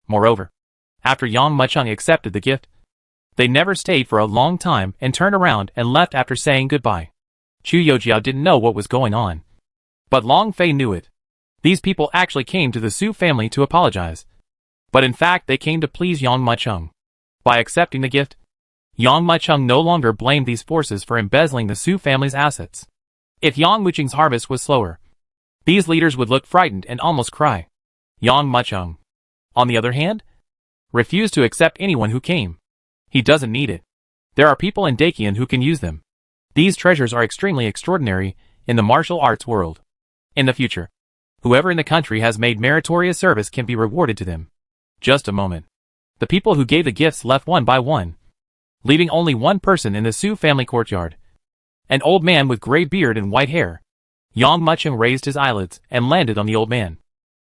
Moreover, after Yang Mucheng accepted the gift, they never stayed for a long time and turned around and left after saying goodbye. Chu Youjiao didn't know what was going on, but Long Fei knew it. These people actually came to the Su family to apologize, but in fact they came to please Yang Mucheng. By accepting the gift, Yang Mucheng no longer blamed these forces for embezzling the Su family's assets. If Yang Mucheng's harvest was slower, these leaders would look frightened and almost cry. Yang Mucheng, on the other hand, refused to accept anyone who came. He doesn't need it. There are people in Dakian who can use them. These treasures are extremely extraordinary in the martial arts world. In the future, whoever in the country has made meritorious service can be rewarded to them. Just a moment. The people who gave the gifts left one by one, leaving only one person in the Su family courtyard. An old man with gray beard and white hair. Yang Mucheng raised his eyelids and landed on the old man.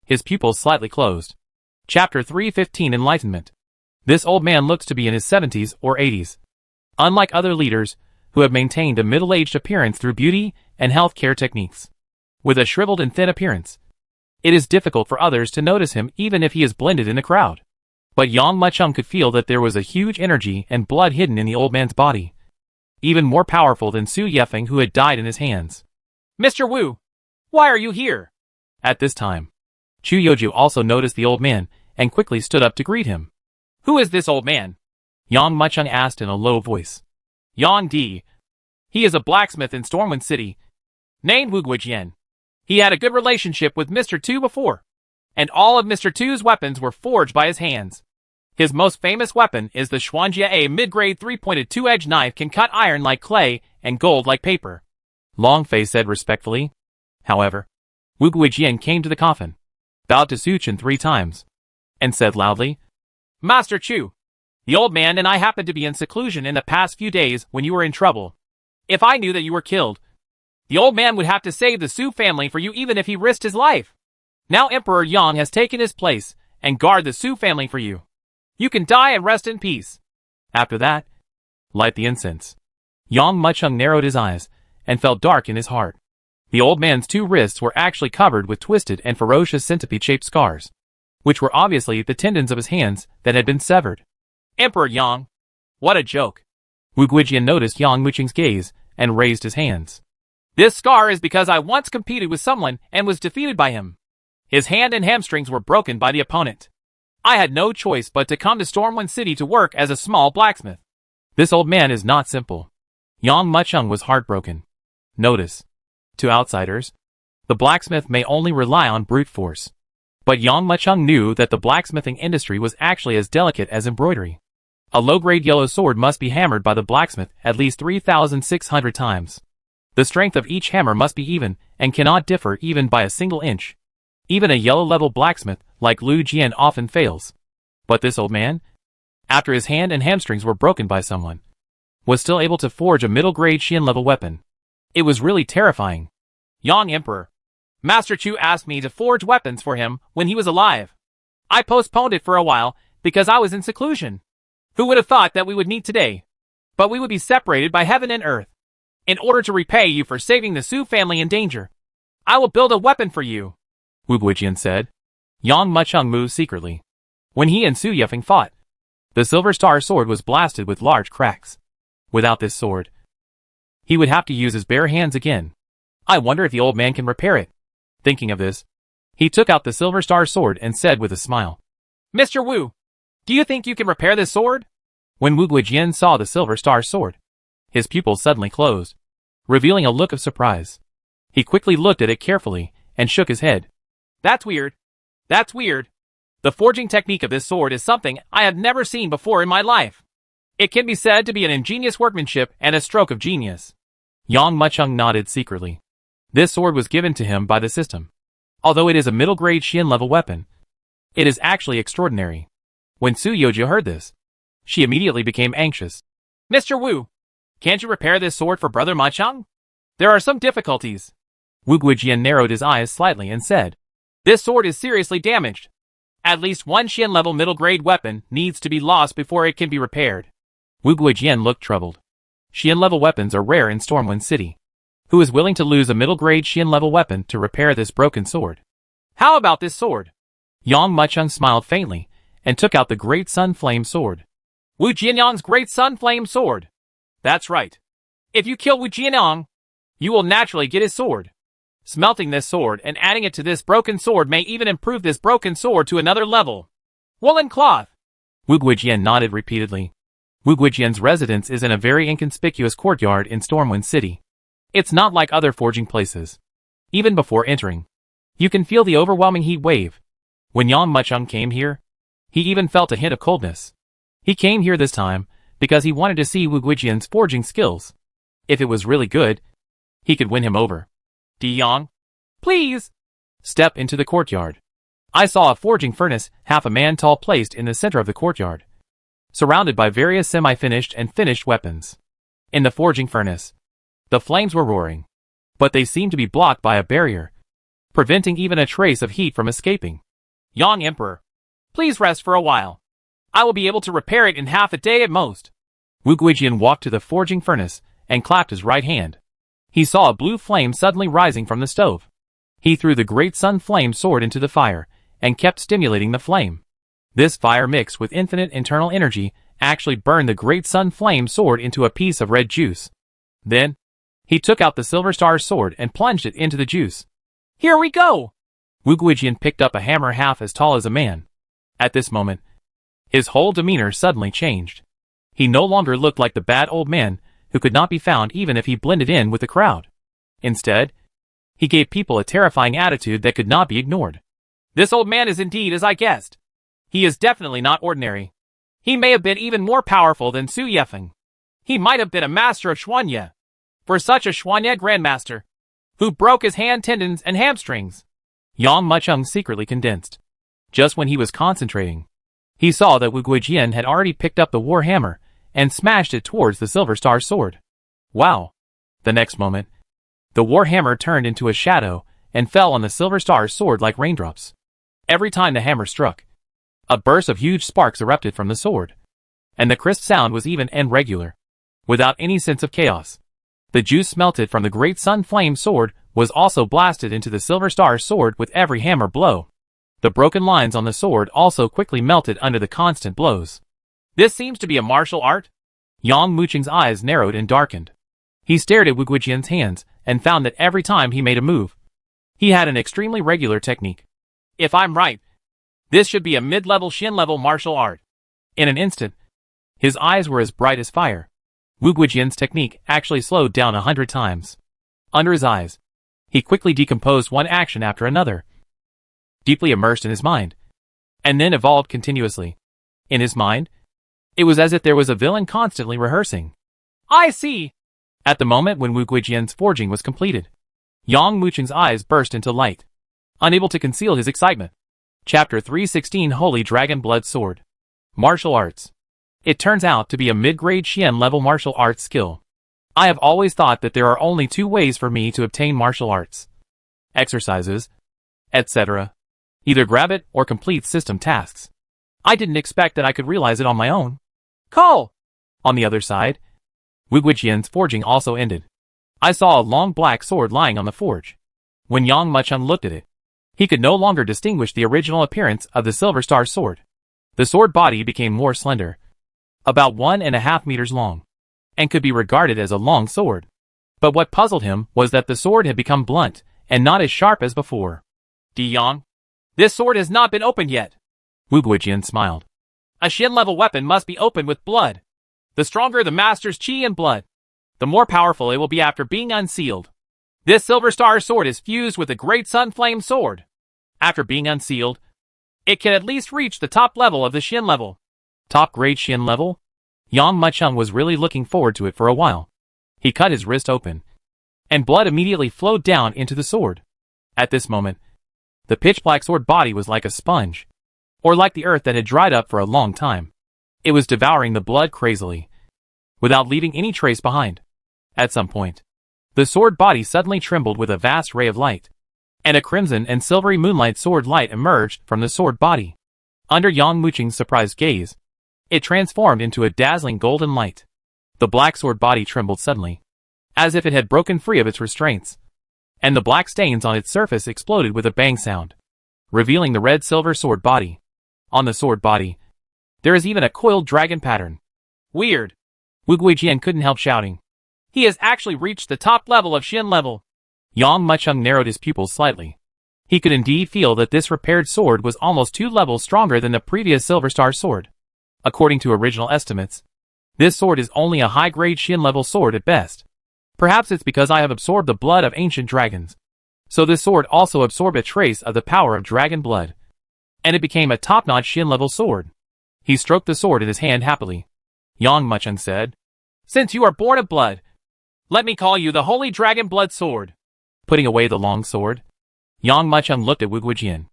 His pupils slightly closed. Chapter 315 Enlightenment. This old man looks to be in his 70s or 80s. Unlike other leaders, who have maintained a middle-aged appearance through beauty and health care techniques. With a shriveled and thin appearance, it is difficult for others to notice him even if he is blended in the crowd. But Yang Mucheng could feel that there was a huge energy and blood hidden in the old man's body. Even more powerful than Su Yefeng, who had died in his hands. Mr. Wu, why are you here? At this time, Chu Youjiao also noticed the old man and quickly stood up to greet him. Who is this old man? Yang Mucheng asked in a low voice. Yang Di. He is a blacksmith in Stormwind City, named Wu Guijian. He had a good relationship with Mr. Tu before, and all of Mr. Tu's weapons were forged by his hands. His most famous weapon is the Xuanjia A mid-grade 3-pointed 2-edged knife, can cut iron like clay and gold like paper. Long Fei said respectfully. However, Wu Guijian came to the coffin, bowed to Su Chen 3 times, and said loudly, Master Chu, the old man and I happened to be in seclusion in the past few days when you were in trouble. If I knew that you were killed, the old man would have to save the Su family for you even if he risked his life. Now Emperor Yang has taken his place and guard the Su family for you. You can die and rest in peace. After that, light the incense. Yang Mucheng narrowed his eyes and felt dark in his heart. The old man's 2 wrists were actually covered with twisted and ferocious centipede-shaped scars, which were obviously the tendons of his hands that had been severed. Emperor Yang, what a joke. Wu Guijian noticed Yang Mucheng's gaze and raised his hands. This scar is because I once competed with someone and was defeated by him. His hand and hamstrings were broken by the opponent. I had no choice but to come to Stormwind City to work as a small blacksmith. This old man is not simple. Yang Muchung was heartbroken. Notice. To outsiders, the blacksmith may only rely on brute force. But Yang Muchung knew that the blacksmithing industry was actually as delicate as embroidery. A low-grade yellow sword must be hammered by the blacksmith at least 3,600 times. The strength of each hammer must be even and cannot differ even by a single inch. Even a yellow-level blacksmith like Lu Jian often fails. But this old man, after his hand and hamstrings were broken by someone, was still able to forge a middle-grade Xian-level weapon. It was really terrifying. Yang Emperor. Master Chu asked me to forge weapons for him when he was alive. I postponed it for a while because I was in seclusion. Who would have thought that we would meet today? But we would be separated by heaven and earth. In order to repay you for saving the Su family in danger, I will build a weapon for you, Wu Guijian said. Yang Muchung moved secretly. When he and Su Yefeng fought, the Silver Star sword was blasted with large cracks. Without this sword, he would have to use his bare hands again. I wonder if the old man can repair it. Thinking of this, he took out the Silver Star sword and said with a smile, Mr. Wu, do you think you can repair this sword? When Wu Guijian saw the Silver Star sword, his pupils suddenly closed, revealing a look of surprise. He quickly looked at it carefully and shook his head. That's weird. That's weird. The forging technique of this sword is something I have never seen before in my life. It can be said to be an ingenious workmanship and a stroke of genius. Yang Muchung nodded secretly. This sword was given to him by the system. Although it is a middle-grade Xian-level weapon, it is actually extraordinary. When Su Yoju heard this, she immediately became anxious. Mr. Wu, can't you repair this sword for Brother Muchung? There are some difficulties. Wu Guijian narrowed his eyes slightly and said, This sword is seriously damaged. At least one Xian-level middle-grade weapon needs to be lost before it can be repaired. Wu Guijian looked troubled. Xian-level weapons are rare in Stormwind City. Who is willing to lose a middle-grade Xian-level weapon to repair this broken sword? How about this sword? Yang Muchung smiled faintly and took out the Great Sun Flame sword. Wu Jianyang's Great Sun Flame sword. That's right. If you kill Wu Jianyang, you will naturally get his sword. Smelting this sword and adding it to this broken sword may even improve this broken sword to another level. Woolen cloth. Wu Guijian nodded repeatedly. Wu Guijian's residence is in a very inconspicuous courtyard in Stormwind City. It's not like other forging places. Even before entering, you can feel the overwhelming heat wave. When Yang Muchung came here, he even felt a hint of coldness. He came here this time because he wanted to see Wu Guijian's forging skills. If it was really good, he could win him over. Di Yang, please step into the courtyard. I saw a forging furnace half a man tall placed in the center of the courtyard, surrounded by various semi-finished and finished weapons. In the forging furnace, the flames were roaring, but they seemed to be blocked by a barrier, preventing even a trace of heat from escaping. Yang Emperor, please rest for a while. I will be able to repair it in half a day at most. Wu Guijian walked to the forging furnace and clapped his right hand. He saw a blue flame suddenly rising from the stove. He threw the Great Sun Flame sword into the fire and kept stimulating the flame. This fire mixed with infinite internal energy actually burned the Great Sun Flame sword into a piece of red juice. Then, he took out the Silver Star sword and plunged it into the juice. Here we go! Wu Guijian picked up a hammer half as tall as a man. At this moment, his whole demeanor suddenly changed. He no longer looked like the bad old man who could not be found even if he blended in with the crowd. Instead, he gave people a terrifying attitude that could not be ignored. This old man is indeed as I guessed. He is definitely not ordinary. He may have been even more powerful than Su Yefeng. He might have been a master of Xuanye. For such a Xuanye grandmaster, who broke his hand tendons and hamstrings. Yang Muchung secretly condensed. Just when he was concentrating, he saw that Wu Guijian had already picked up the war hammer and smashed it towards the Silver Star sword. Wow! The next moment, the war hammer turned into a shadow and fell on the Silver Star sword like raindrops. Every time the hammer struck, a burst of huge sparks erupted from the sword, and the crisp sound was even and regular, without any sense of chaos. The juice melted from the Great Sun Flame sword was also blasted into the Silver Star sword with every hammer blow. The broken lines on the sword also quickly melted under the constant blows. This seems to be a martial art? Yang Muchung's eyes narrowed and darkened. He stared at Wu Guijian's hands and found that every time he made a move, he had an extremely regular technique. If I'm right, this should be a mid-level Shin-level martial art. In an instant, his eyes were as bright as fire. Wu Guijian's technique actually slowed down 100 times. Under his eyes, he quickly decomposed one action after another, deeply immersed in his mind, and then evolved continuously. In his mind, it was as if there was a villain constantly rehearsing. I see. At the moment when Wu Guijian's forging was completed, Yang Mucheng's eyes burst into light, unable to conceal his excitement. Chapter 316 Holy Dragon Blood Sword. Martial Arts. It turns out to be a mid-grade Xian level martial arts skill. I have always thought that there are only two ways for me to obtain martial arts. Exercises, etc. Either grab it or complete system tasks. I didn't expect that I could realize it on my own. Call! On the other side, Wu Guijian's forging also ended. I saw a long black sword lying on the forge. When Yang Mucheng looked at it, he could no longer distinguish the original appearance of the Silver Star sword. The sword body became more slender, about 1.5 meters long, and could be regarded as a long sword. But what puzzled him was that the sword had become blunt and not as sharp as before. Yang, this sword has not been opened yet. Wu Guijian smiled. A Xian level weapon must be opened with blood. The stronger the master's qi and blood, the more powerful it will be after being unsealed. This Silver Star sword is fused with the Great Sun Flame sword. After being unsealed, it can at least reach the top level of the Xian level. Top grade Xian level? Yang Mucheng was really looking forward to it for a while. He cut his wrist open, and blood immediately flowed down into the sword. At this moment, the pitch-black sword body was like a sponge, or like the earth that had dried up for a long time. It was devouring the blood crazily, without leaving any trace behind. At some point, the sword body suddenly trembled with a vast ray of light, and a crimson and silvery moonlight sword light emerged from the sword body. Under Yang Mucheng's surprised gaze, it transformed into a dazzling golden light. The black sword body trembled suddenly, as if it had broken free of its restraints, and the black stains on its surface exploded with a bang sound, revealing the red-silver sword body. On the sword body, there is even a coiled dragon pattern. Weird. Wu Guijian couldn't help shouting. He has actually reached the top level of Xian level. Yang Mucheng narrowed his pupils slightly. He could indeed feel that this repaired sword was almost 2 levels stronger than the previous Silver Star sword. According to original estimates, this sword is only a high-grade Xian level sword at best. Perhaps it's because I have absorbed the blood of ancient dragons. So this sword also absorbed a trace of the power of dragon blood, and it became a top-notch Xian level sword. He stroked the sword in his hand happily. Yang Mucheng said, "Since you are born of blood, let me call you the Holy Dragon Blood Sword." Putting away the long sword, Yang Mucheng looked at Wu Guijian.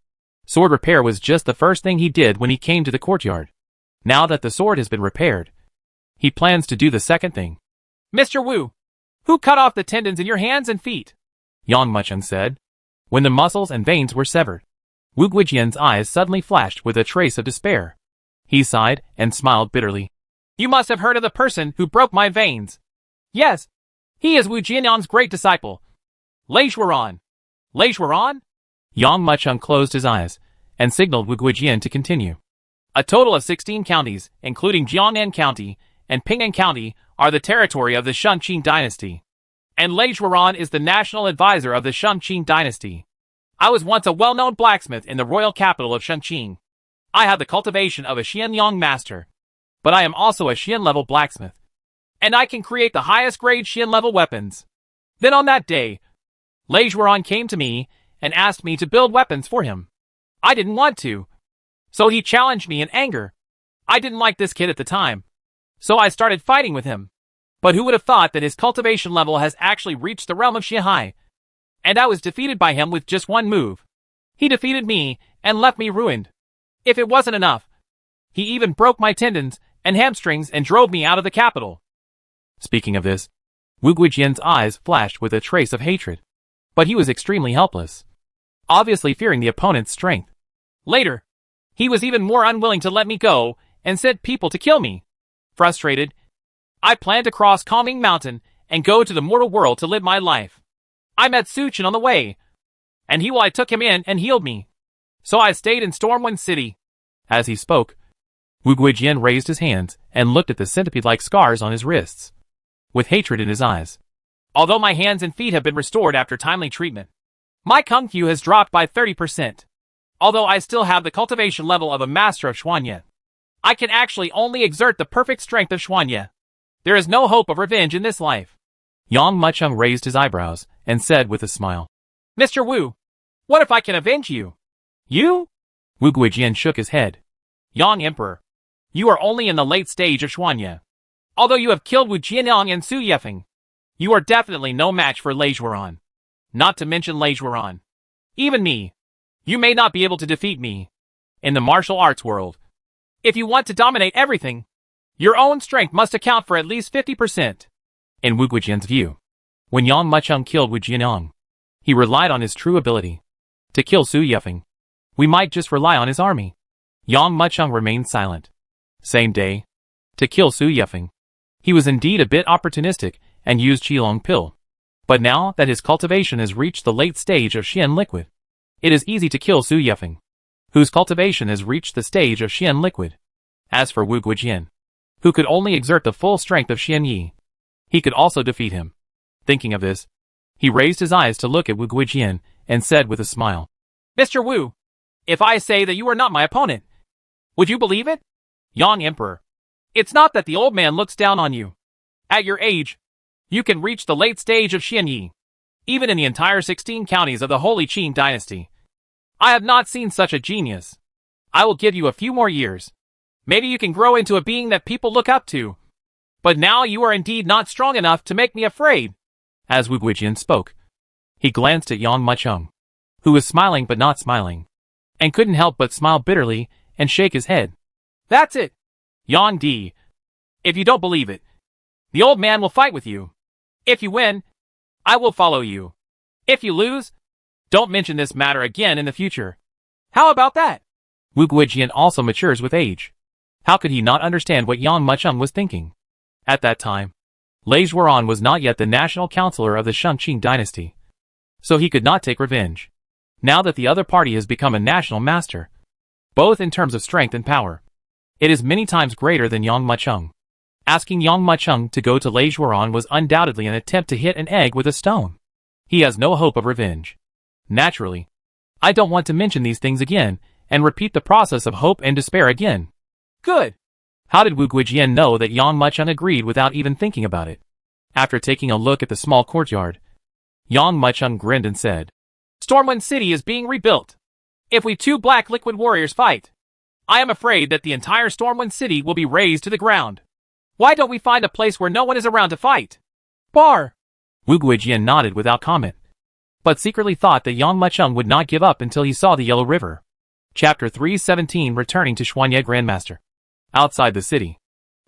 Sword repair was just the first thing he did when he came to the courtyard. Now that the sword has been repaired, he plans to do the second thing. "Mr. Wu, who cut off the tendons in your hands and feet?" Yang Mucheng said. When the muscles and veins were severed, Wu Guijian's eyes suddenly flashed with a trace of despair. He sighed and smiled bitterly. "You must have heard of the person who broke my veins." "Yes, he is Wu Jianyang's great disciple, Lei Xueran." "Lei Xueran?" Yang Mucheng closed his eyes and signaled Wu Guijian to continue. "A total of 16 counties, including Jiangnan County and Ping'an County, are the territory of the Shangqing dynasty. And Lei Xueran is the national advisor of the Shangqing dynasty. I was once a well-known blacksmith in the royal capital of Shangqing. I have the cultivation of a Xianyang master, but I am also a Xian-level blacksmith, and I can create the highest-grade Xian-level weapons." Then on that day, Lei Xueran came to me and asked me to build weapons for him. I didn't want to, so he challenged me in anger. I didn't like this kid at the time, so I started fighting with him. But who would have thought that his cultivation level has actually reached the realm of Xihai? And I was defeated by him with just one move. He defeated me and left me ruined. If it wasn't enough, he even broke my tendons and hamstrings and drove me out of the capital. Speaking of this, Wu Guijian's eyes flashed with a trace of hatred. But he was extremely helpless, obviously fearing the opponent's strength. Later, he was even more unwilling to let me go and sent people to kill me. Frustrated, I planned to cross Calming Mountain and go to the mortal world to live my life. I met Suchin on the way, and I took him in and healed me. So I stayed in Stormwind City. As he spoke, Wu Guijian raised his hands and looked at the centipede-like scars on his wrists, with hatred in his eyes. Although my hands and feet have been restored after timely treatment, my Kung Fu has dropped by 30%. Although I still have the cultivation level of a master of Xuanye, I can actually only exert the perfect strength of Xuanye. There is no hope of revenge in this life. Yang Mucheng raised his eyebrows and said with a smile. Mr. Wu, what if I can avenge you? You? Wu Guijian shook his head. Yang Emperor, you are only in the late stage of Xuanye. Although you have killed Wu Jianyang and Su Yefeng, you are definitely no match for Lei Zhuoran. Not to mention Lei Zhuoran. Even me. You may not be able to defeat me. In the martial arts world, if you want to dominate everything, your own strength must account for at least 50%. In Wu Guijian's view, when Yang Mucheng killed Wu Jianyang, he relied on his true ability. To kill Su Yefeng, we might just rely on his army. Yang Mucheng remained silent. Same day, to kill Su Yefeng, he was indeed a bit opportunistic and used Qilong pill. But now that his cultivation has reached the late stage of Xian liquid, it is easy to kill Su Yefeng, whose cultivation has reached the stage of Xian liquid. As for Wu Guijian, who could only exert the full strength of Xian Yi, he could also defeat him. Thinking of this, he raised his eyes to look at Wu Guijian and said with a smile, Mr. Wu, if I say that you are not my opponent, would you believe it? Yang Emperor, it's not that the old man looks down on you. At your age, you can reach the late stage of Xian Yi, even in the entire 16 counties of the Holy Qing dynasty. I have not seen such a genius. I will give you a few more years. Maybe you can grow into a being that people look up to. But now you are indeed not strong enough to make me afraid. As Wu Guijian spoke, he glanced at Yang Mucheng, who was smiling but not smiling, and couldn't help but smile bitterly and shake his head. That's it. Yang Di. If you don't believe it, the old man will fight with you. If you win, I will follow you. If you lose, don't mention this matter again in the future. How about that? Wu Guijian also matures with age. How could he not understand what Yang Mucheng was thinking? At that time, Lei Zhuoran was not yet the national counselor of the Shangqing dynasty, so he could not take revenge. Now that the other party has become a national master, both in terms of strength and power, it is many times greater than Yang Mucheng. Asking Yang Mucheng to go to Lei Zhuoran was undoubtedly an attempt to hit an egg with a stone. He has no hope of revenge. Naturally, I don't want to mention these things again and repeat the process of hope and despair again. Good. How did Wu Guijian know that Yang Mucheng agreed without even thinking about it? After taking a look at the small courtyard, Yang Mucheng grinned and said, Stormwind City is being rebuilt. If we two black liquid warriors fight, I am afraid that the entire Stormwind City will be razed to the ground. Why don't we find a place where no one is around to fight? Bar. Wu Guijian nodded without comment, but secretly thought that Yang Mucheng would not give up until he saw the Yellow River. Chapter 317 Returning to Xuanye Grandmaster. Outside the city,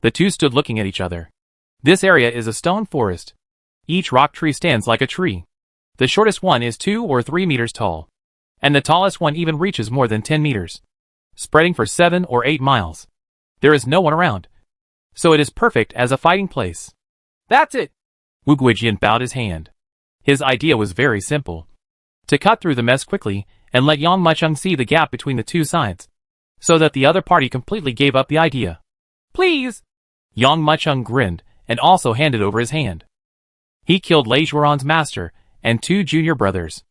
the two stood looking at each other. This area is a stone forest. Each rock tree stands like a tree. The shortest one is 2 or 3 meters tall, and the tallest one even reaches more than 10 meters, spreading for 7 or 8 miles. There is no one around, so it is perfect as a fighting place. That's it. Wu Guijian bowed his hand. His idea was very simple. To cut through the mess quickly and let Yang Mucheng see the gap between the two sides, so that the other party completely gave up the idea. Please! Yang Mucheng grinned and also handed over his hand. He killed Lei Zhuoran's master and 2 junior brothers.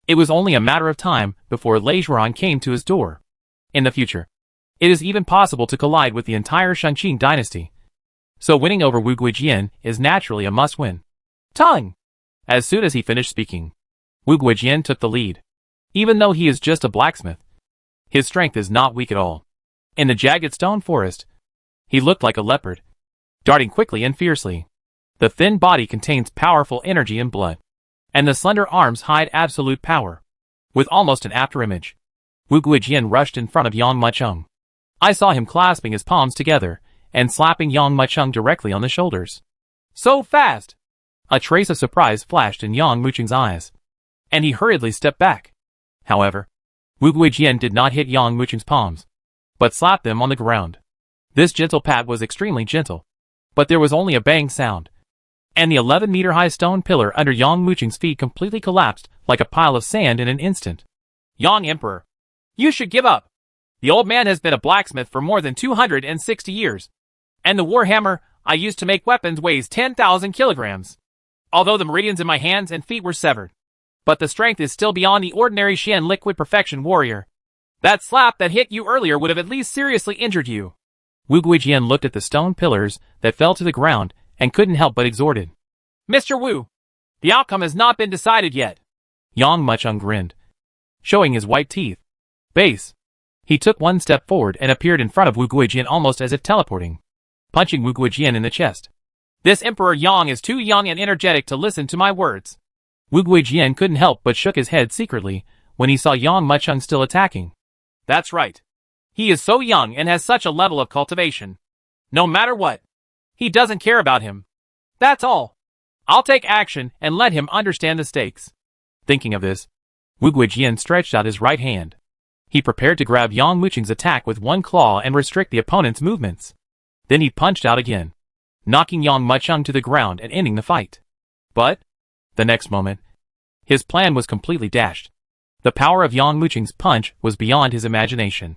It was only a matter of time before Lei Zhuoran came to his door. In the future, it is even possible to collide with the entire Shangqing dynasty. So winning over Wu Guijian is naturally a must-win. Tongue! As soon as he finished speaking, Wu Guijian took the lead. Even though he is just a blacksmith, his strength is not weak at all. In the jagged stone forest, he looked like a leopard, darting quickly and fiercely. The thin body contains powerful energy and blood, and the slender arms hide absolute power. With almost an afterimage, Wu Guijian rushed in front of Yang Mucheng. I saw him clasping his palms together and slapping Yang Mucheng directly on the shoulders. So fast! A trace of surprise flashed in Yang Mucheng's eyes, and he hurriedly stepped back. However, Wu Guijian did not hit Yang Mucheng's palms, but slapped them on the ground. This gentle pat was extremely gentle, but there was only a bang sound, and the 11-meter-high stone pillar under Yang Mucheng's feet completely collapsed like a pile of sand in an instant. Yang Emperor, you should give up. The old man has been a blacksmith for more than 260 years, and the warhammer I used to make weapons weighs 10,000 kilograms. Although the meridians in my hands and feet were severed, but the strength is still beyond the ordinary Xian liquid perfection warrior. That slap that hit you earlier would have at least seriously injured you. Wu Guijian looked at the stone pillars that fell to the ground and couldn't help but exhorted. Mr. Wu, the outcome has not been decided yet. Yang Muchung grinned, showing his white teeth. Base. He took one step forward and appeared in front of Wu Guijian almost as if teleporting, punching Wu Guijian in the chest. This Emperor Yang is too young and energetic to listen to my words. Wu Guijian couldn't help but shook his head secretly when he saw Yang Muchung still attacking. That's right. He is so young and has such a level of cultivation. No matter what, he doesn't care about him. That's all. I'll take action and let him understand the stakes. Thinking of this, Wu Guijian stretched out his right hand. He prepared to grab Yang Muchung's attack with one claw and restrict the opponent's movements. Then he punched out again, knocking Yang Muchung to the ground and ending the fight. But, the next moment, his plan was completely dashed. The power of Yang Muchung's punch was beyond his imagination.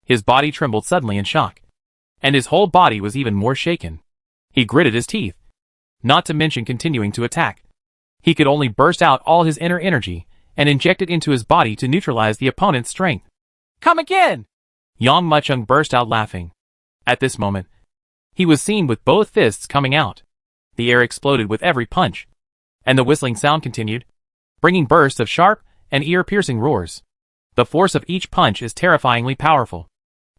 His body trembled suddenly in shock, and his whole body was even more shaken. He gritted his teeth, not to mention continuing to attack. He could only burst out all his inner energy and inject it into his body to neutralize the opponent's strength. Come again! Yang Muchung burst out laughing. At this moment, he was seen with both fists coming out. The air exploded with every punch, and the whistling sound continued, bringing bursts of sharp and ear-piercing roars. The force of each punch is terrifyingly powerful,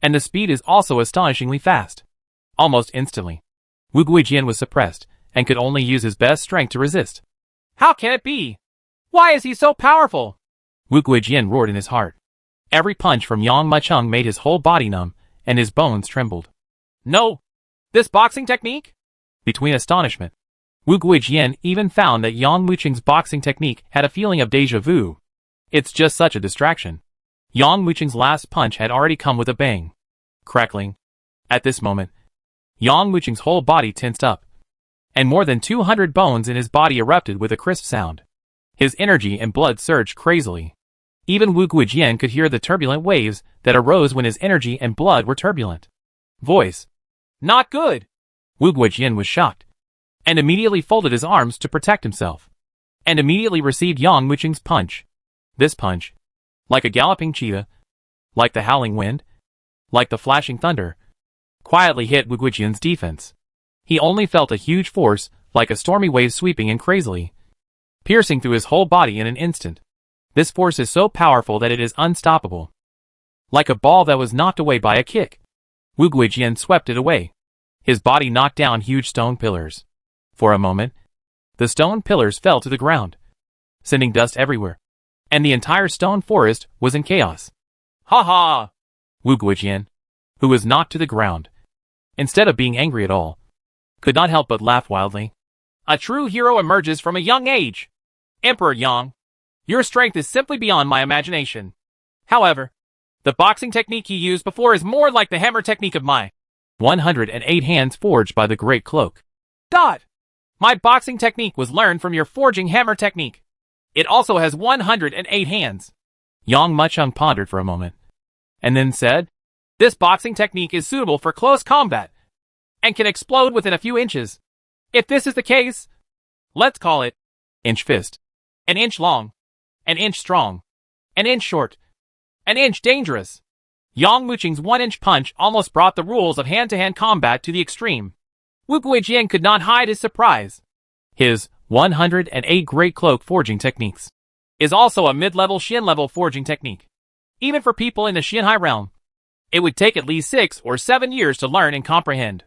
and the speed is also astonishingly fast. Almost instantly, Wu Guijian was suppressed and could only use his best strength to resist. How can it be? Why is he so powerful? Wu Guijian roared in his heart. Every punch from Yang Muchung made his whole body numb, and his bones trembled. No! This boxing technique? Between astonishment, Wu Guijian even found that Yang Muchung's boxing technique had a feeling of déjà vu. It's just such a distraction. Yang Muchung's last punch had already come with a bang. Crackling. At this moment, Yang Muchung's whole body tensed up, and more than 200 bones in his body erupted with a crisp sound. His energy and blood surged crazily. Even Wu Guijian could hear the turbulent waves that arose when his energy and blood were turbulent. Voice. Not good. Wu Guijian was shocked, and immediately folded his arms to protect himself, and immediately received Yang Muchung's punch. This punch, like a galloping cheetah, like the howling wind, like the flashing thunder, quietly hit Wu Guijian's defense. He only felt a huge force, like a stormy wave sweeping in crazily, piercing through his whole body in an instant. This force is so powerful that it is unstoppable. Like a ball that was knocked away by a kick, Wu Guijian swept it away. His body knocked down huge stone pillars. For a moment, the stone pillars fell to the ground, sending dust everywhere, and the entire stone forest was in chaos. Ha ha! Wu Guijian, who was knocked to the ground, instead of being angry at all, could not help but laugh wildly. A true hero emerges from a young age. Emperor Yang, your strength is simply beyond my imagination. However, the boxing technique you used before is more like the hammer technique of my 108 hands forged by the Great Cloak. My boxing technique was learned from your forging hammer technique. It also has 108 hands. Yang Muchung pondered for a moment, and then said, This boxing technique is suitable for close combat, and can explode within a few inches. If this is the case, let's call it inch fist. An inch long, an inch strong, an inch short, an inch dangerous. Yang Muchung's 1-inch punch almost brought the rules of hand-to-hand combat to the extreme. Wu Guijian could not hide his surprise. His 108 Great Cloak forging techniques is also a mid-level Xin-level forging technique. Even for people in the Xin-Hai realm, it would take at least 6 or 7 years to learn and comprehend.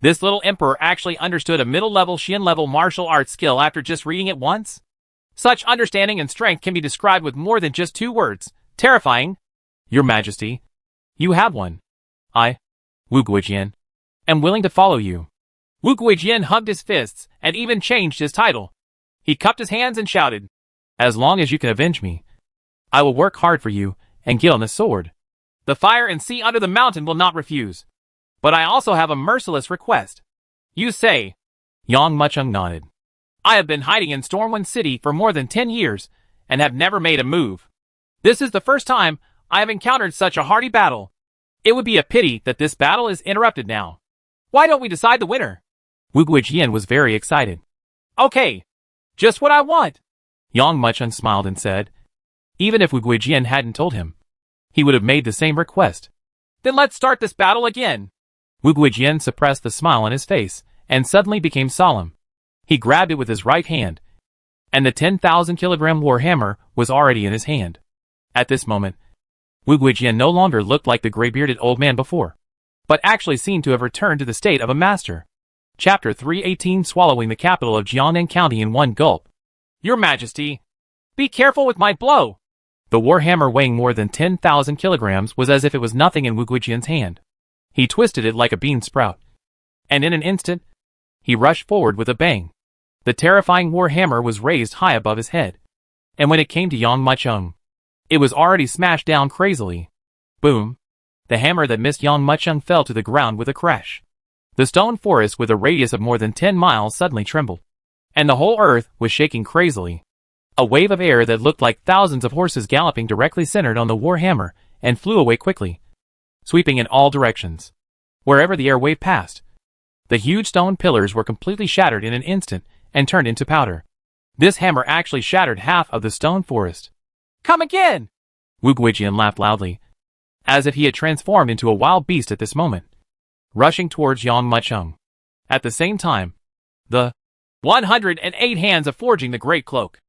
This little emperor actually understood a middle-level Xin-level martial arts skill after just reading it once. Such understanding and strength can be described with more than just 2 words. Terrifying. Your Majesty, you have one. I, Wu Guijian, am willing to follow you. Wu Guijian hugged his fists and even changed his title. He cupped his hands and shouted, As long as you can avenge me, I will work hard for you and get on the sword. The fire and sea under the mountain will not refuse. But I also have a merciless request. You say. Yang Muchung nodded. I have been hiding in Stormwind City for more than 10 years, and have never made a move. This is the first time I have encountered such a hardy battle. It would be a pity that this battle is interrupted now. Why don't we decide the winner? Wu Guijian was very excited. Okay. Just what I want. Yang Muchung smiled and said, even if Wu Guijian hadn't told him, he would have made the same request. Then let's start this battle again. Wu Guijian suppressed the smile on his face and suddenly became solemn. He grabbed it with his right hand, and the 10,000-kilogram war hammer was already in his hand. At this moment, Wu Guijian no longer looked like the gray-bearded old man before, but actually seemed to have returned to the state of a master. Chapter 318 Swallowing the capital of Jiangnan County in one gulp. Your Majesty, be careful with my blow. The war hammer weighing more than 10,000 kilograms was as if it was nothing in Wu Guijian's hand. He twisted it like a bean sprout, and in an instant, he rushed forward with a bang. The terrifying war hammer was raised high above his head, and when it came to Yang Mucheng, it was already smashed down crazily. Boom! The hammer that missed Yang Mucheng fell to the ground with a crash. The stone forest with a radius of more than 10 miles suddenly trembled, and the whole earth was shaking crazily. A wave of air that looked like thousands of horses galloping directly centered on the war hammer and flew away quickly, sweeping in all directions. Wherever the air wave passed, the huge stone pillars were completely shattered in an instant and turned into powder. This hammer actually shattered half of the stone forest. Come again! Wu Guijian laughed loudly, as if he had transformed into a wild beast at this moment, rushing towards Yang Mucheng. At the same time, the 108 hands of forging the great cloak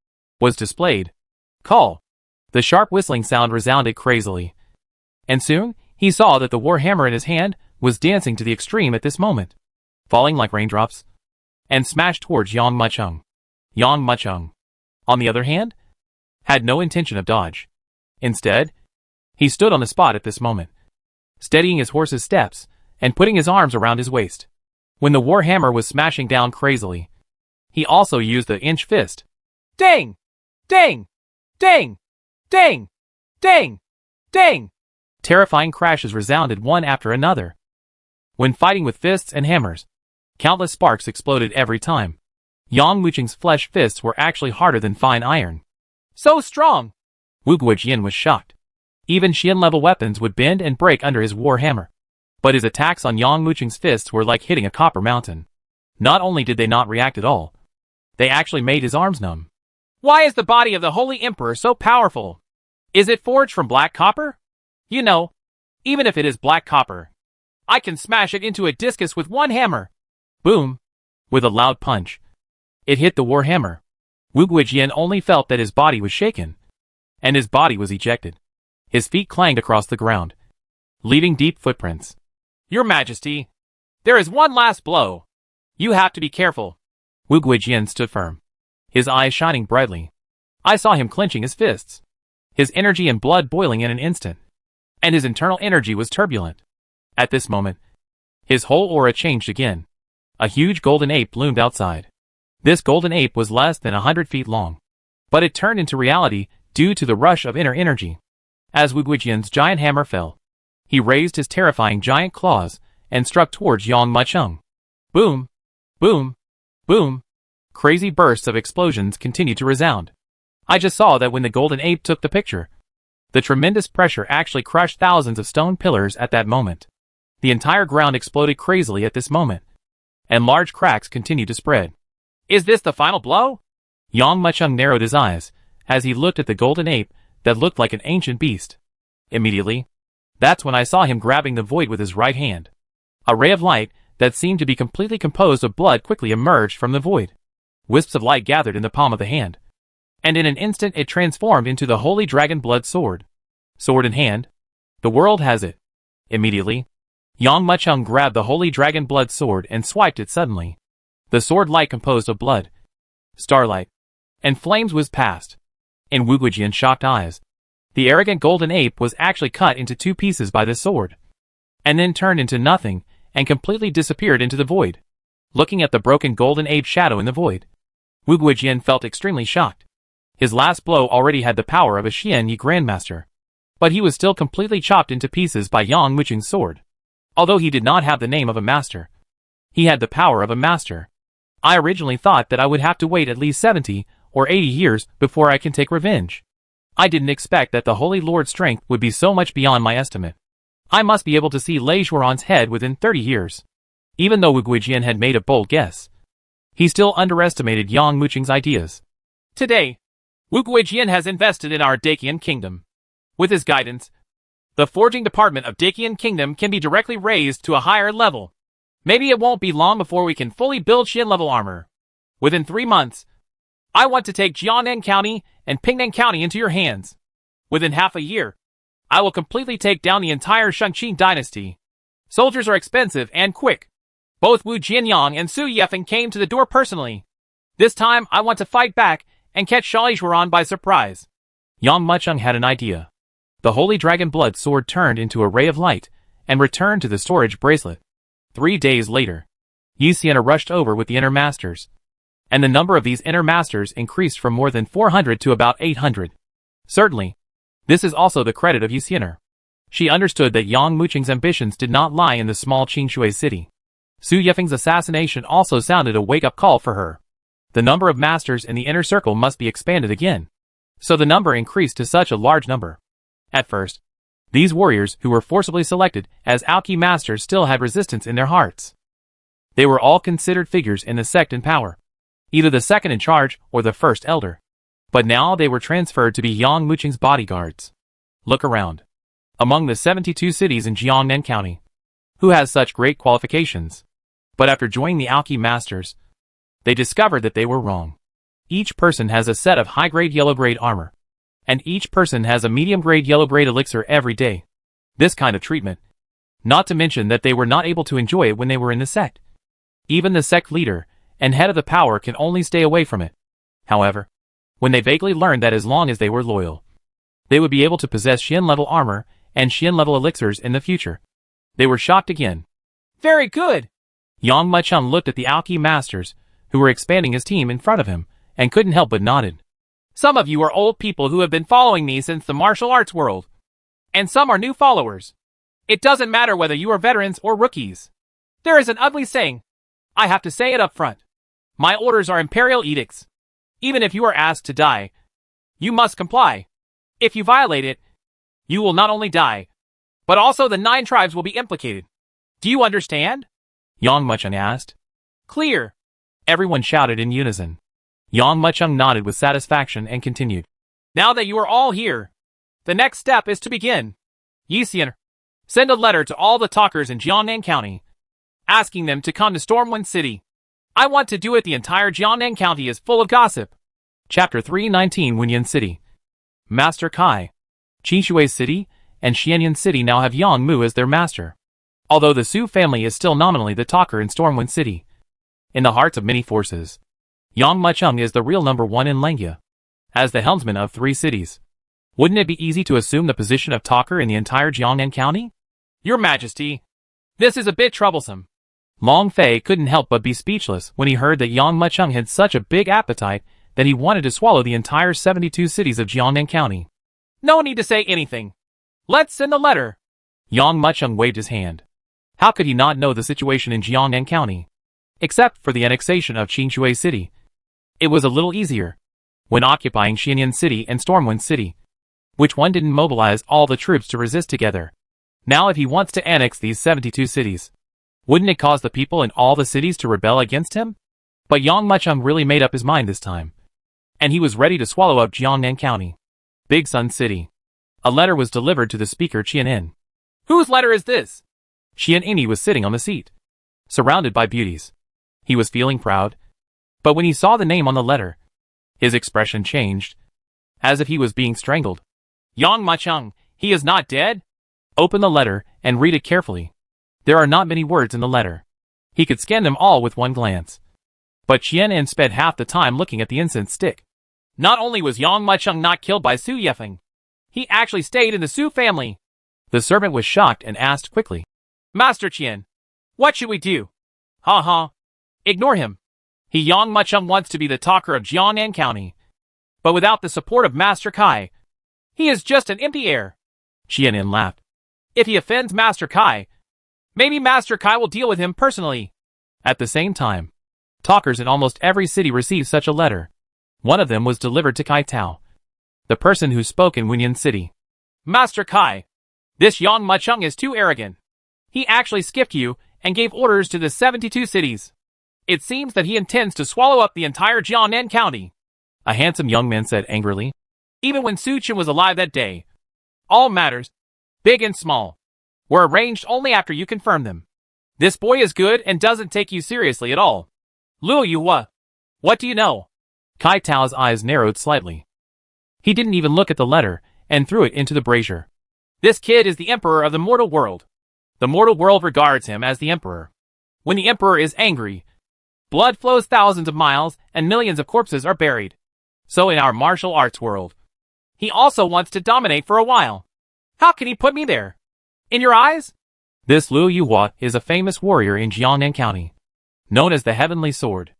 was displayed. Call! The sharp whistling sound resounded crazily, and soon he saw that the war hammer in his hand was dancing to the extreme at this moment, falling like raindrops, and smashed towards Yang Mucheng. Yang Mucheng, on the other hand, had no intention of dodge. Instead, he stood on the spot at this moment, steadying his horse's steps and putting his arms around his waist. When the war hammer was smashing down crazily, he also used the inch fist. Dang! Dang! Dang! Dang! Dang! Dang! Terrifying crashes resounded one after another. When fighting with fists and hammers, countless sparks exploded every time. Yang Mucheng's flesh fists were actually harder than fine iron. So strong! Wu Guijian was shocked. Even Xian-level weapons would bend and break under his war hammer. But his attacks on Yang Mucheng's fists were like hitting a copper mountain. Not only did they not react at all, they actually made his arms numb. Why is the body of the Holy Emperor so powerful? Is it forged from black copper? You know, even if it is black copper, I can smash it into a discus with one hammer. Boom! With a loud punch, it hit the war hammer. Wu Guijian only felt that his body was shaken, and his body was ejected. His feet clanged across the ground, leaving deep footprints. Your Majesty, there is one last blow. You have to be careful. Wu Guijian stood firm, his eyes shining brightly. I saw him clenching his fists, his energy and blood boiling in an instant, and his internal energy was turbulent. At this moment, his whole aura changed again. A huge golden ape loomed outside. This golden ape was less than 100 feet long, but it turned into reality due to the rush of inner energy. As Wu Guijian's giant hammer fell, he raised his terrifying giant claws and struck towards Yang Mucheng. Boom! Boom! Boom! Crazy bursts of explosions continued to resound. I just saw that when the golden ape took the picture, the tremendous pressure actually crushed thousands of stone pillars at that moment. The entire ground exploded crazily at this moment, and large cracks continued to spread. Is this the final blow? Yang Mucheng narrowed his eyes as he looked at the golden ape that looked like an ancient beast. Immediately, that's when I saw him grabbing the void with his right hand. A ray of light that seemed to be completely composed of blood quickly emerged from the void. Wisps of light gathered in the palm of the hand, and in an instant it transformed into the holy dragon blood sword. Sword in hand, the world has it. Immediately, Yang Mucheng grabbed the holy dragon blood sword and swiped it suddenly. The sword light composed of blood, starlight, and flames was passed. In Wu Guijian's shocked eyes, the arrogant golden ape was actually cut into 2 pieces by the sword, and then turned into nothing and completely disappeared into the void. Looking at the broken golden ape shadow in the void, Wu Guijian felt extremely shocked. His last blow already had the power of a Xian Yi Grandmaster, but he was still completely chopped into pieces by Yang Mucheng's sword. Although he did not have the name of a master, he had the power of a master. I originally thought that I would have to wait at least 70 or 80 years before I can take revenge. I didn't expect that the Holy Lord's strength would be so much beyond my estimate. I must be able to see Lei Xueran's head within 30 years. Even though Wu Guijian had made a bold guess, he still underestimated Yang Mucheng's ideas. Today, Wu Guijian has invested in our Dacian kingdom. With his guidance, the forging department of Dacian kingdom can be directly raised to a higher level. Maybe it won't be long before we can fully build Xian-level armor. Within 3 months, I want to take Jiangnan County and Pingnan County into your hands. Within half a year, I will completely take down the entire Shangqing dynasty. Soldiers are expensive and quick. Both Wu Jianyang and Su Yefeng came to the door personally. This time, I want to fight back and catch Shali Zhuaran by surprise. Yang Mucheng had an idea. The Holy Dragon Blood Sword turned into a ray of light and returned to the storage bracelet. 3 days later, Yi Xian rushed over with the Inner Masters, and the number of these Inner Masters increased from more than 400 to about 800. Certainly, this is also the credit of Yi Xian. She understood that Yang Mucheng's ambitions did not lie in the small Qingshui city. Su Yefeng's assassination also sounded a wake-up call for her. The number of masters in the inner circle must be expanded again. So the number increased to such a large number. At first, these warriors who were forcibly selected as Alki masters still had resistance in their hearts. They were all considered figures in the sect in power, either the second in charge or the first elder. But now they were transferred to be Yang Mucheng's bodyguards. Look around. Among the 72 cities in Jiangnan County, who has such great qualifications? But after joining the Alki masters, they discovered that they were wrong. Each person has a set of high-grade yellow-grade armor, and each person has a medium-grade yellow-grade elixir every day. This kind of treatment. Not to mention that they were not able to enjoy it when they were in the sect. Even the sect leader and head of the power can only stay away from it. However, when they vaguely learned that as long as they were loyal, they would be able to possess Xian-level armor and Xian-level elixirs in the future, they were shocked again. Very good! Yang Mucheng looked at the Alki masters, who were expanding his team in front of him, and couldn't help but nodded. Some of you are old people who have been following me since the martial arts world. And some are new followers. It doesn't matter whether you are veterans or rookies. There is an ugly saying. I have to say it up front. My orders are imperial edicts. Even if you are asked to die, you must comply. If you violate it, you will not only die, but also the 9 tribes will be implicated. Do you understand? Yang Mucheng asked. Clear. Everyone shouted in unison. Yang Mucheng nodded with satisfaction and continued. Now that you are all here, the next step is to begin. Yi Xian, send a letter to all the talkers in Jiangnan County, asking them to come to Stormwind City. I want to do it. The entire Jiangnan County is full of gossip. Chapter 319 Wenyan City. Master Kai. Qingshui City and Xianyan City now have Yang Mu as their master. Although the Su family is still nominally the talker in Stormwind City, in the hearts of many forces, Yang Mucheng is the real number 1 in Lengia. As the helmsman of 3 cities, wouldn't it be easy to assume the position of talker in the entire Jiangnan County? Your Majesty, this is a bit troublesome. Long Fei couldn't help but be speechless when he heard that Yang Mucheng had such a big appetite that he wanted to swallow the entire 72 cities of Jiangnan County. No need to say anything. Let's send a letter. Yang Mucheng waved his hand. How could he not know the situation in Jiangnan County? Except for the annexation of Qingshui City. It was a little easier. When occupying Xianyan City and Stormwind City, which one didn't mobilize all the troops to resist together? Now if he wants to annex these 72 cities, wouldn't it cause the people in all the cities to rebel against him? But Yang Mucheng really made up his mind this time, and he was ready to swallow up Jiangnan County. Big Sun City. A letter was delivered to the speaker Qian In. Whose letter is this? Qian Ini was sitting on the seat, surrounded by beauties. He was feeling proud, but when he saw the name on the letter, his expression changed, as if he was being strangled. Yang Mucheng, he is not dead? Open the letter and read it carefully. There are not many words in the letter. He could scan them all with one glance. But Qian In spent half the time looking at the incense stick. Not only was Yang Mucheng not killed by Su Yefeng, he actually stayed in the Su family. The servant was shocked and asked quickly. Master Qian, what should we do? Ha. Ignore him. He Yang Mucheng wants to be the talker of Jiangnan County. But without the support of Master Kai, he is just an empty air. Qian In laughed. If he offends Master Kai, maybe Master Kai will deal with him personally. At the same time, talkers in almost every city received such a letter. One of them was delivered to Kai Tao, the person who spoke in Wenyan City. Master Kai, this Yang Mucheng is too arrogant. He actually skipped you and gave orders to the 72 cities. It seems that he intends to swallow up the entire Jiangnan County. A handsome young man said angrily. Even when Su Chen was alive that day, all matters, big and small, were arranged only after you confirmed them. This boy is good and doesn't take you seriously at all. Luo Yuhua, what do you know? Kai Tao's eyes narrowed slightly. He didn't even look at the letter and threw it into the brazier. This kid is the emperor of the mortal world. The mortal world regards him as the emperor. When the emperor is angry, blood flows thousands of miles and millions of corpses are buried. So in our martial arts world, he also wants to dominate for a while. How can he put me there? In your eyes? This Luo Yuhua is a famous warrior in Jiangnan County, known as the Heavenly Sword.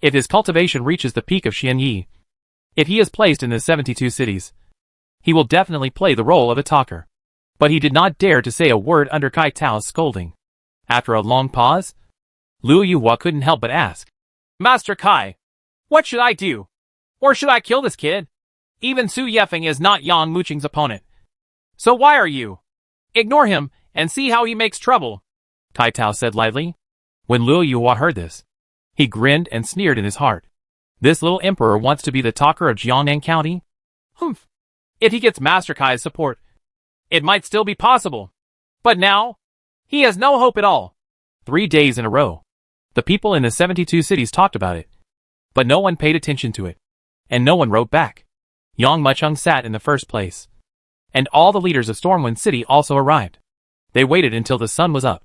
If his cultivation reaches the peak of Xianyi, if he is placed in the 72 cities, he will definitely play the role of a talker. But he did not dare to say a word under Kai Tao's scolding. After a long pause, Luo Yuhua couldn't help but ask, Master Kai, what should I do? Or should I kill this kid? Even Su Yefeng is not Yang Muqing's opponent. So why are you? Ignore him and see how he makes trouble, Kai Tao said lightly. When Luo Yuhua heard this, he grinned and sneered in his heart. This little emperor wants to be the talker of Jiangnan County? Humph. If he gets Master Kai's support, it might still be possible. But now, he has no hope at all. 3 days in a row, the people in the 72 cities talked about it. But no one paid attention to it. And no one wrote back. Yang Mucheng sat in the first place. And all the leaders of Stormwind City also arrived. They waited until the sun was up.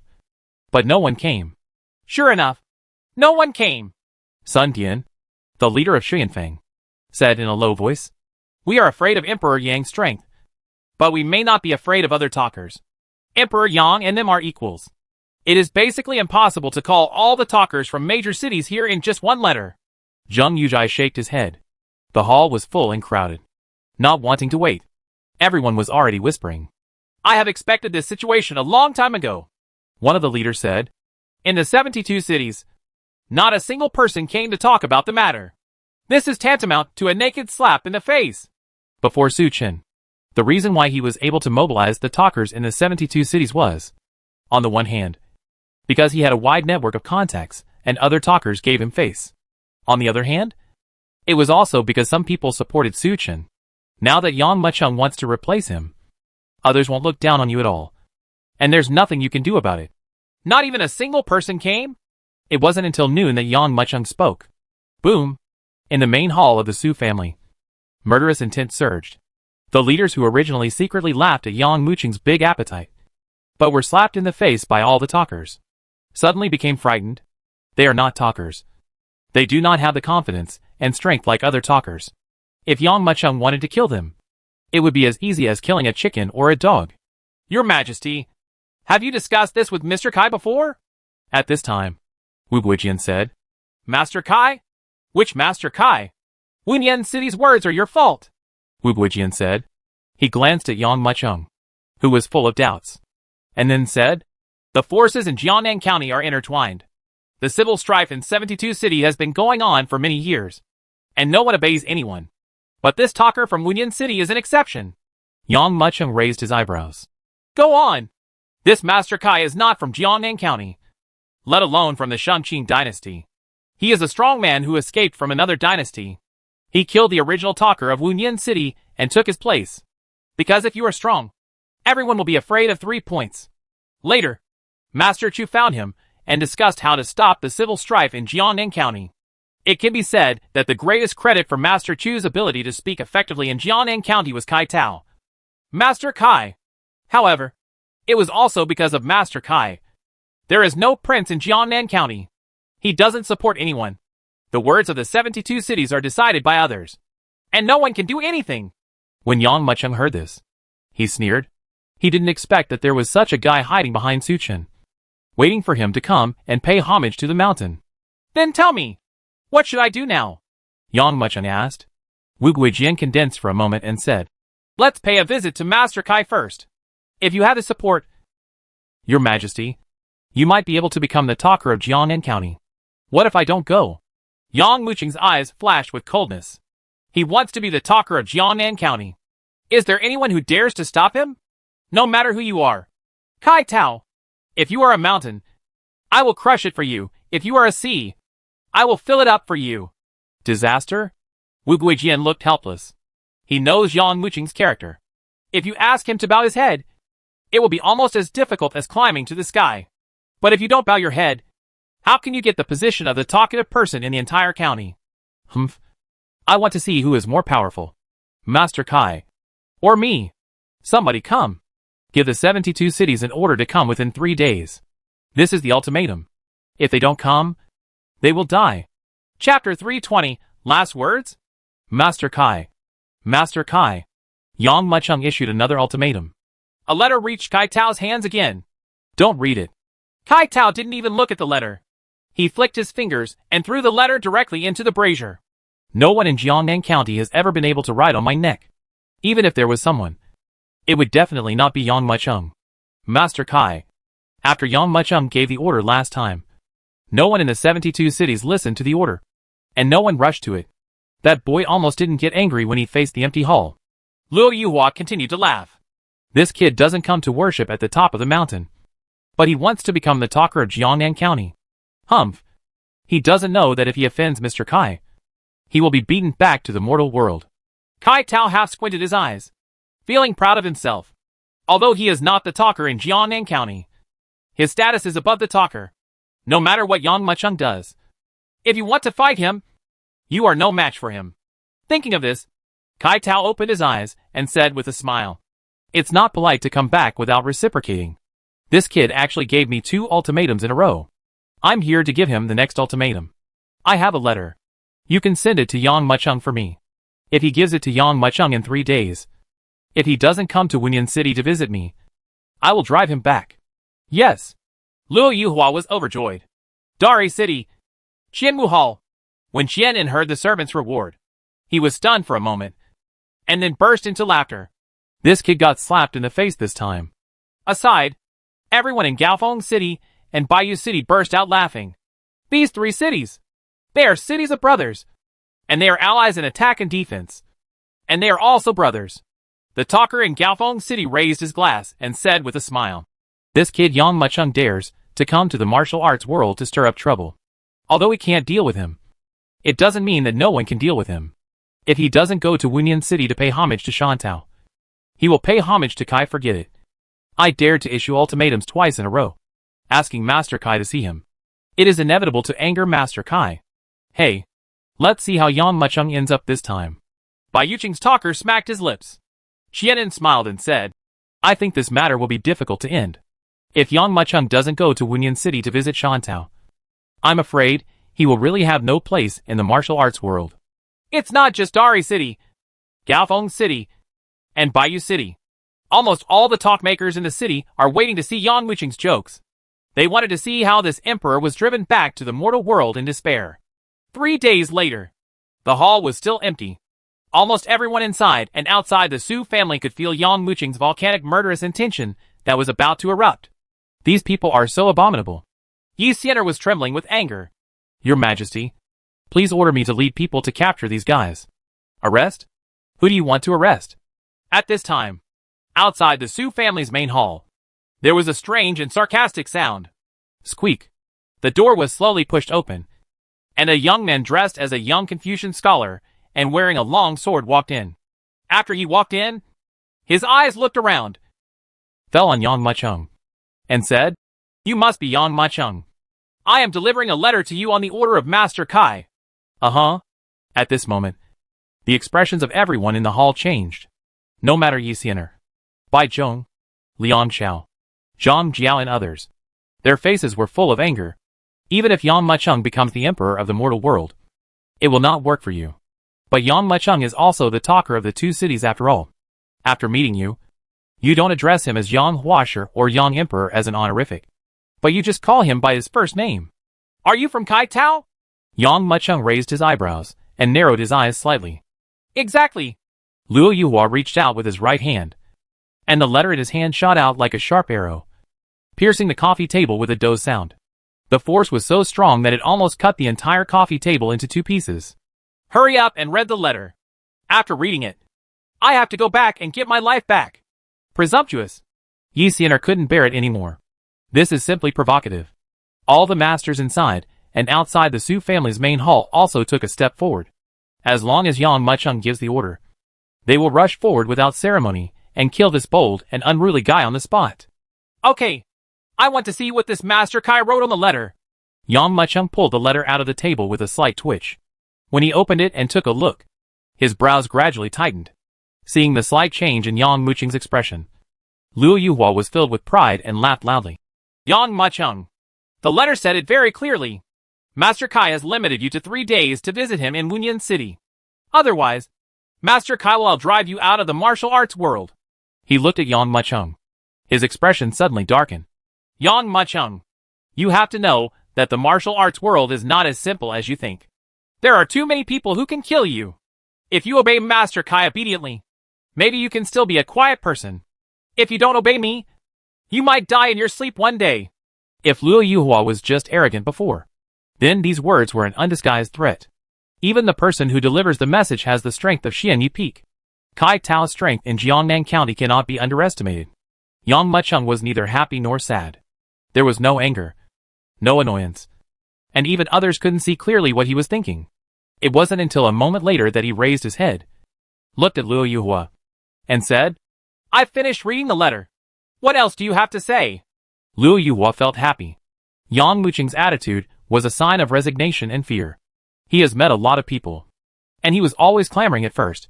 But no one came. Sure enough, no one came. Sun Tian, the leader of Xuanfeng, said in a low voice, We are afraid of Emperor Yang's strength. But we may not be afraid of other talkers. Emperor Yang and them are equals. It is basically impossible to call all the talkers from major cities here in just one letter. Zheng Yuzhai shook his head. The hall was full and crowded. Not wanting to wait, everyone was already whispering. I have expected this situation a long time ago. One of the leaders said. In the 72 cities, not a single person came to talk about the matter. This is tantamount to a naked slap in the face. Before Su Chen, the reason why he was able to mobilize the talkers in the 72 cities was, on the one hand, because he had a wide network of contacts and other talkers gave him face. On the other hand, it was also because some people supported Su Chen. Now that Yang Mucheng wants to replace him, others won't look down on you at all. And there's nothing you can do about it. Not even a single person came? It wasn't until noon that Yang Mucheng spoke. Boom! In the main hall of the Su family, murderous intent surged. The leaders who originally secretly laughed at Yang Mucheng's big appetite, but were slapped in the face by all the talkers, suddenly became frightened. They are not talkers. They do not have the confidence and strength like other talkers. If Yang Mucheng wanted to kill them, it would be as easy as killing a chicken or a dog. Your Majesty, have you discussed this with Mr. Kai before? At this time, Wu Guijian said. Master Kai? Which Master Kai? Wunyan City's words are your fault, Wu Guijian said. He glanced at Yang Mucheng, who was full of doubts, and then said, The forces in Jiangnan County are intertwined. The civil strife in 72 City has been going on for many years, and no one obeys anyone. But this talker from Wunyan City is an exception. Yang Mucheng raised his eyebrows. Go on! This Master Kai is not from Jiangnan County, let alone from the Shangqing dynasty. He is a strong man who escaped from another dynasty. He killed the original talker of Wunyan City and took his place. Because if you are strong, everyone will be afraid of 3 points. Later, Master Chu found him and discussed how to stop the civil strife in Jiangnan County. It can be said that the greatest credit for Master Chu's ability to speak effectively in Jiangnan County was Kai Tao. Master Kai. However, it was also because of Master Kai. There is no prince in Jiangnan County. He doesn't support anyone. The words of the 72 cities are decided by others. And no one can do anything. When Yang Mucheng heard this, he sneered. He didn't expect that there was such a guy hiding behind Su Chen, waiting for him to come and pay homage to the mountain. Then tell me, what should I do now? Yang Mucheng asked. Wu Guijian condensed for a moment and said, Let's pay a visit to Master Kai first. If you have his support, Your Majesty, you might be able to become the talker of Jiangnan County. What if I don't go? Yang Mucheng's eyes flashed with coldness. He wants to be the talker of Jiangnan County. Is there anyone who dares to stop him? No matter who you are. Kai Tao, if you are a mountain, I will crush it for you. If you are a sea, I will fill it up for you. Disaster? Wu Guijian looked helpless. He knows Yang Mucheng's character. If you ask him to bow his head, it will be almost as difficult as climbing to the sky. But if you don't bow your head, how can you get the position of the talkative person in the entire county? Humph. I want to see who is more powerful. Master Kai. Or me. Somebody come. Give the 72 cities an order to come within 3 days. This is the ultimatum. If they don't come, they will die. Chapter 320, Last Words? Master Kai. Master Kai. Yang Muchung issued another ultimatum. A letter reached Kai Tao's hands again. Don't read it. Kai Tao didn't even look at the letter. He flicked his fingers and threw the letter directly into the brazier. No one in Jiangnan County has ever been able to ride on my neck. Even if there was someone, it would definitely not be Yang Muchung. Master Kai. After Yang Muchung gave the order last time, no one in the 72 cities listened to the order, and no one rushed to it. That boy almost didn't get angry when he faced the empty hall. Luo Yuhua continued to laugh. This kid doesn't come to worship at the top of the mountain, but he wants to become the talker of Jiangnan County. Humph. He doesn't know that if he offends Mr. Kai, he will be beaten back to the mortal world. Kai Tao half squinted his eyes, feeling proud of himself. Although he is not the talker in Jiangnan County, his status is above the talker, no matter what Yang Muchung does. If you want to fight him, you are no match for him. Thinking of this, Kai Tao opened his eyes and said with a smile, It's not polite to come back without reciprocating. This kid actually gave me 2 ultimatums in a row. I'm here to give him the next ultimatum. I have a letter. You can send it to Yang Muchung for me. If he gives it to Yang Muchung in 3 days, if he doesn't come to Wunyan City to visit me, I will drive him back. Yes. Luo Yuhua was overjoyed. Dari City. Qianwu Hall. When Qianin heard the servant's reward, he was stunned for a moment, and then burst into laughter. This kid got slapped in the face this time. Aside, everyone in Gaofeng City and Baiyu City burst out laughing. These 3 cities. They are cities of brothers. And they are allies in attack and defense. And they are also brothers. The talker in Gaofeng City raised his glass and said with a smile, This kid Yang Muchung dares to come to the martial arts world to stir up trouble. Although we can't deal with him, it doesn't mean that no one can deal with him. If he doesn't go to Wunyan City to pay homage to Shantao, he will pay homage to Kai. Forget it. I dared to issue ultimatums twice in a row, asking Master Kai to see him. It is inevitable to anger Master Kai. Hey, let's see how Yang Muchung ends up this time. Bai Yuqing's talker smacked his lips. Qianin smiled and said, I think this matter will be difficult to end. If Yang Muchung doesn't go to Wunyan City to visit Shantao, I'm afraid he will really have no place in the martial arts world. It's not just Dari City, Gaofeng City, and Baiyu City. Almost all the talk makers in the city are waiting to see Yang Muchung's jokes. They wanted to see how this emperor was driven back to the mortal world in despair. 3 days later, the hall was still empty. Almost everyone inside and outside the Su family could feel Yang Muchung's volcanic murderous intention that was about to erupt. These people are so abominable. Yi Xianer was trembling with anger. Your Majesty, please order me to lead people to capture these guys. Arrest? Who do you want to arrest? At this time, outside the Su family's main hall, there was a strange and sarcastic sound. Squeak. The door was slowly pushed open, and a young man dressed as a young Confucian scholar and wearing a long sword walked in. After he walked in, his eyes looked around, fell on Yang Muchung, and said, You must be Yang Muchung. I am delivering a letter to you on the order of Master Kai. Uh-huh. At this moment, the expressions of everyone in the hall changed. No matter Yi Xianer, Bai Zhong, Liang Xiao, Zhang Jiao and others, their faces were full of anger. Even if Yang Muchung becomes the emperor of the mortal world, it will not work for you. But Yang Muchung is also the talker of the 2 cities after all. After meeting you, you don't address him as Yang Huasher or Yang Emperor as an honorific, but you just call him by his first name. Are you from Kai Tao? Yang Muchung raised his eyebrows and narrowed his eyes slightly. Exactly. Luo Yuhua reached out with his right hand, and the letter in his hand shot out like a sharp arrow, piercing the coffee table with a doze sound. The force was so strong that it almost cut the entire coffee table into 2 pieces. Hurry up and read the letter. After reading it, I have to go back and get my life back. Presumptuous. Yi Xianer couldn't bear it anymore. This is simply provocative. All the masters inside and outside the Su family's main hall also took a step forward. As long as Yang Muchung gives the order, they will rush forward without ceremony and kill this bold and unruly guy on the spot. Okay. I want to see what this Master Kai wrote on the letter. Yang Mucheng pulled the letter out of the table with a slight twitch. When he opened it and took a look, his brows gradually tightened. Seeing the slight change in Yang Mucheng's expression, Liu Yuhua was filled with pride and laughed loudly. Yang Mucheng. The letter said it very clearly. Master Kai has limited you to 3 days to visit him in Wunyan City. Otherwise, Master Kai will drive you out of the martial arts world. He looked at Yang Mucheng. His expression suddenly darkened. Yang Mucheng. You have to know that the martial arts world is not as simple as you think. There are too many people who can kill you. If you obey Master Kai obediently, maybe you can still be a quiet person. If you don't obey me, you might die in your sleep one day. If Liu Yuhua was just arrogant before, then these words were an undisguised threat. Even the person who delivers the message has the strength of Xianyi Peak. Kai Tao's strength in Jiangnan County cannot be underestimated. Yang Mucheng was neither happy nor sad. There was no anger, no annoyance, and even others couldn't see clearly what he was thinking. It wasn't until a moment later that he raised his head, looked at Liu Yuhua, and said, I've finished reading the letter. What else do you have to say? Liu Yuhua felt happy. Yang Mucheng's attitude was a sign of resignation and fear. He has met a lot of people, and he was always clamoring at first,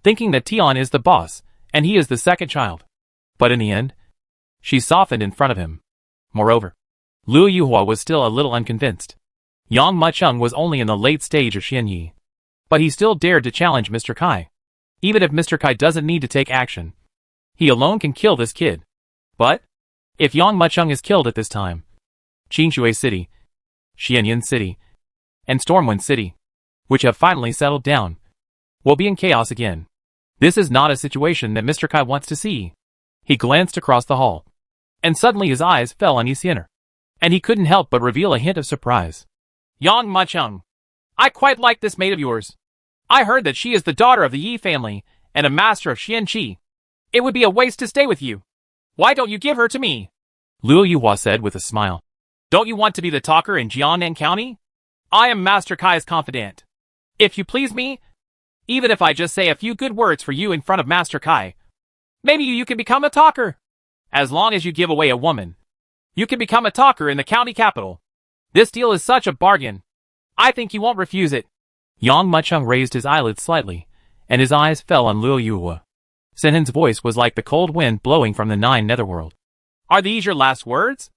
thinking that Tian is the boss, and he is the second child. But in the end, she softened in front of him. Moreover, Liu Yuhua was still a little unconvinced. Yang Mucheng was only in the late stage of Xianyi, but he still dared to challenge Mr. Kai. Even if Mr. Kai doesn't need to take action, he alone can kill this kid. But if Yang Mucheng is killed at this time, Qingshui City, Xianyan City, and Stormwind City, which have finally settled down, will be in chaos again. This is not a situation that Mr. Kai wants to see. He glanced across the hall, and suddenly his eyes fell on Yi Xian'er, and he couldn't help but reveal a hint of surprise. Yang Mucheng. I quite like this maid of yours. I heard that she is the daughter of the Yi family and a master of Xianqi. It would be a waste to stay with you. Why don't you give her to me? Liu Yuhua said with a smile. Don't you want to be the talker in Jiangnan County? I am Master Kai's confidant. If you please me, even if I just say a few good words for you in front of Master Kai, maybe you can become a talker. As long as you give away a woman, you can become a talker in the county capital. This deal is such a bargain. I think you won't refuse it. Yang Mucheng raised his eyelids slightly, and his eyes fell on Liu Yuhua. Senhen's voice was like the cold wind blowing from the 9 netherworld. Are these your last words?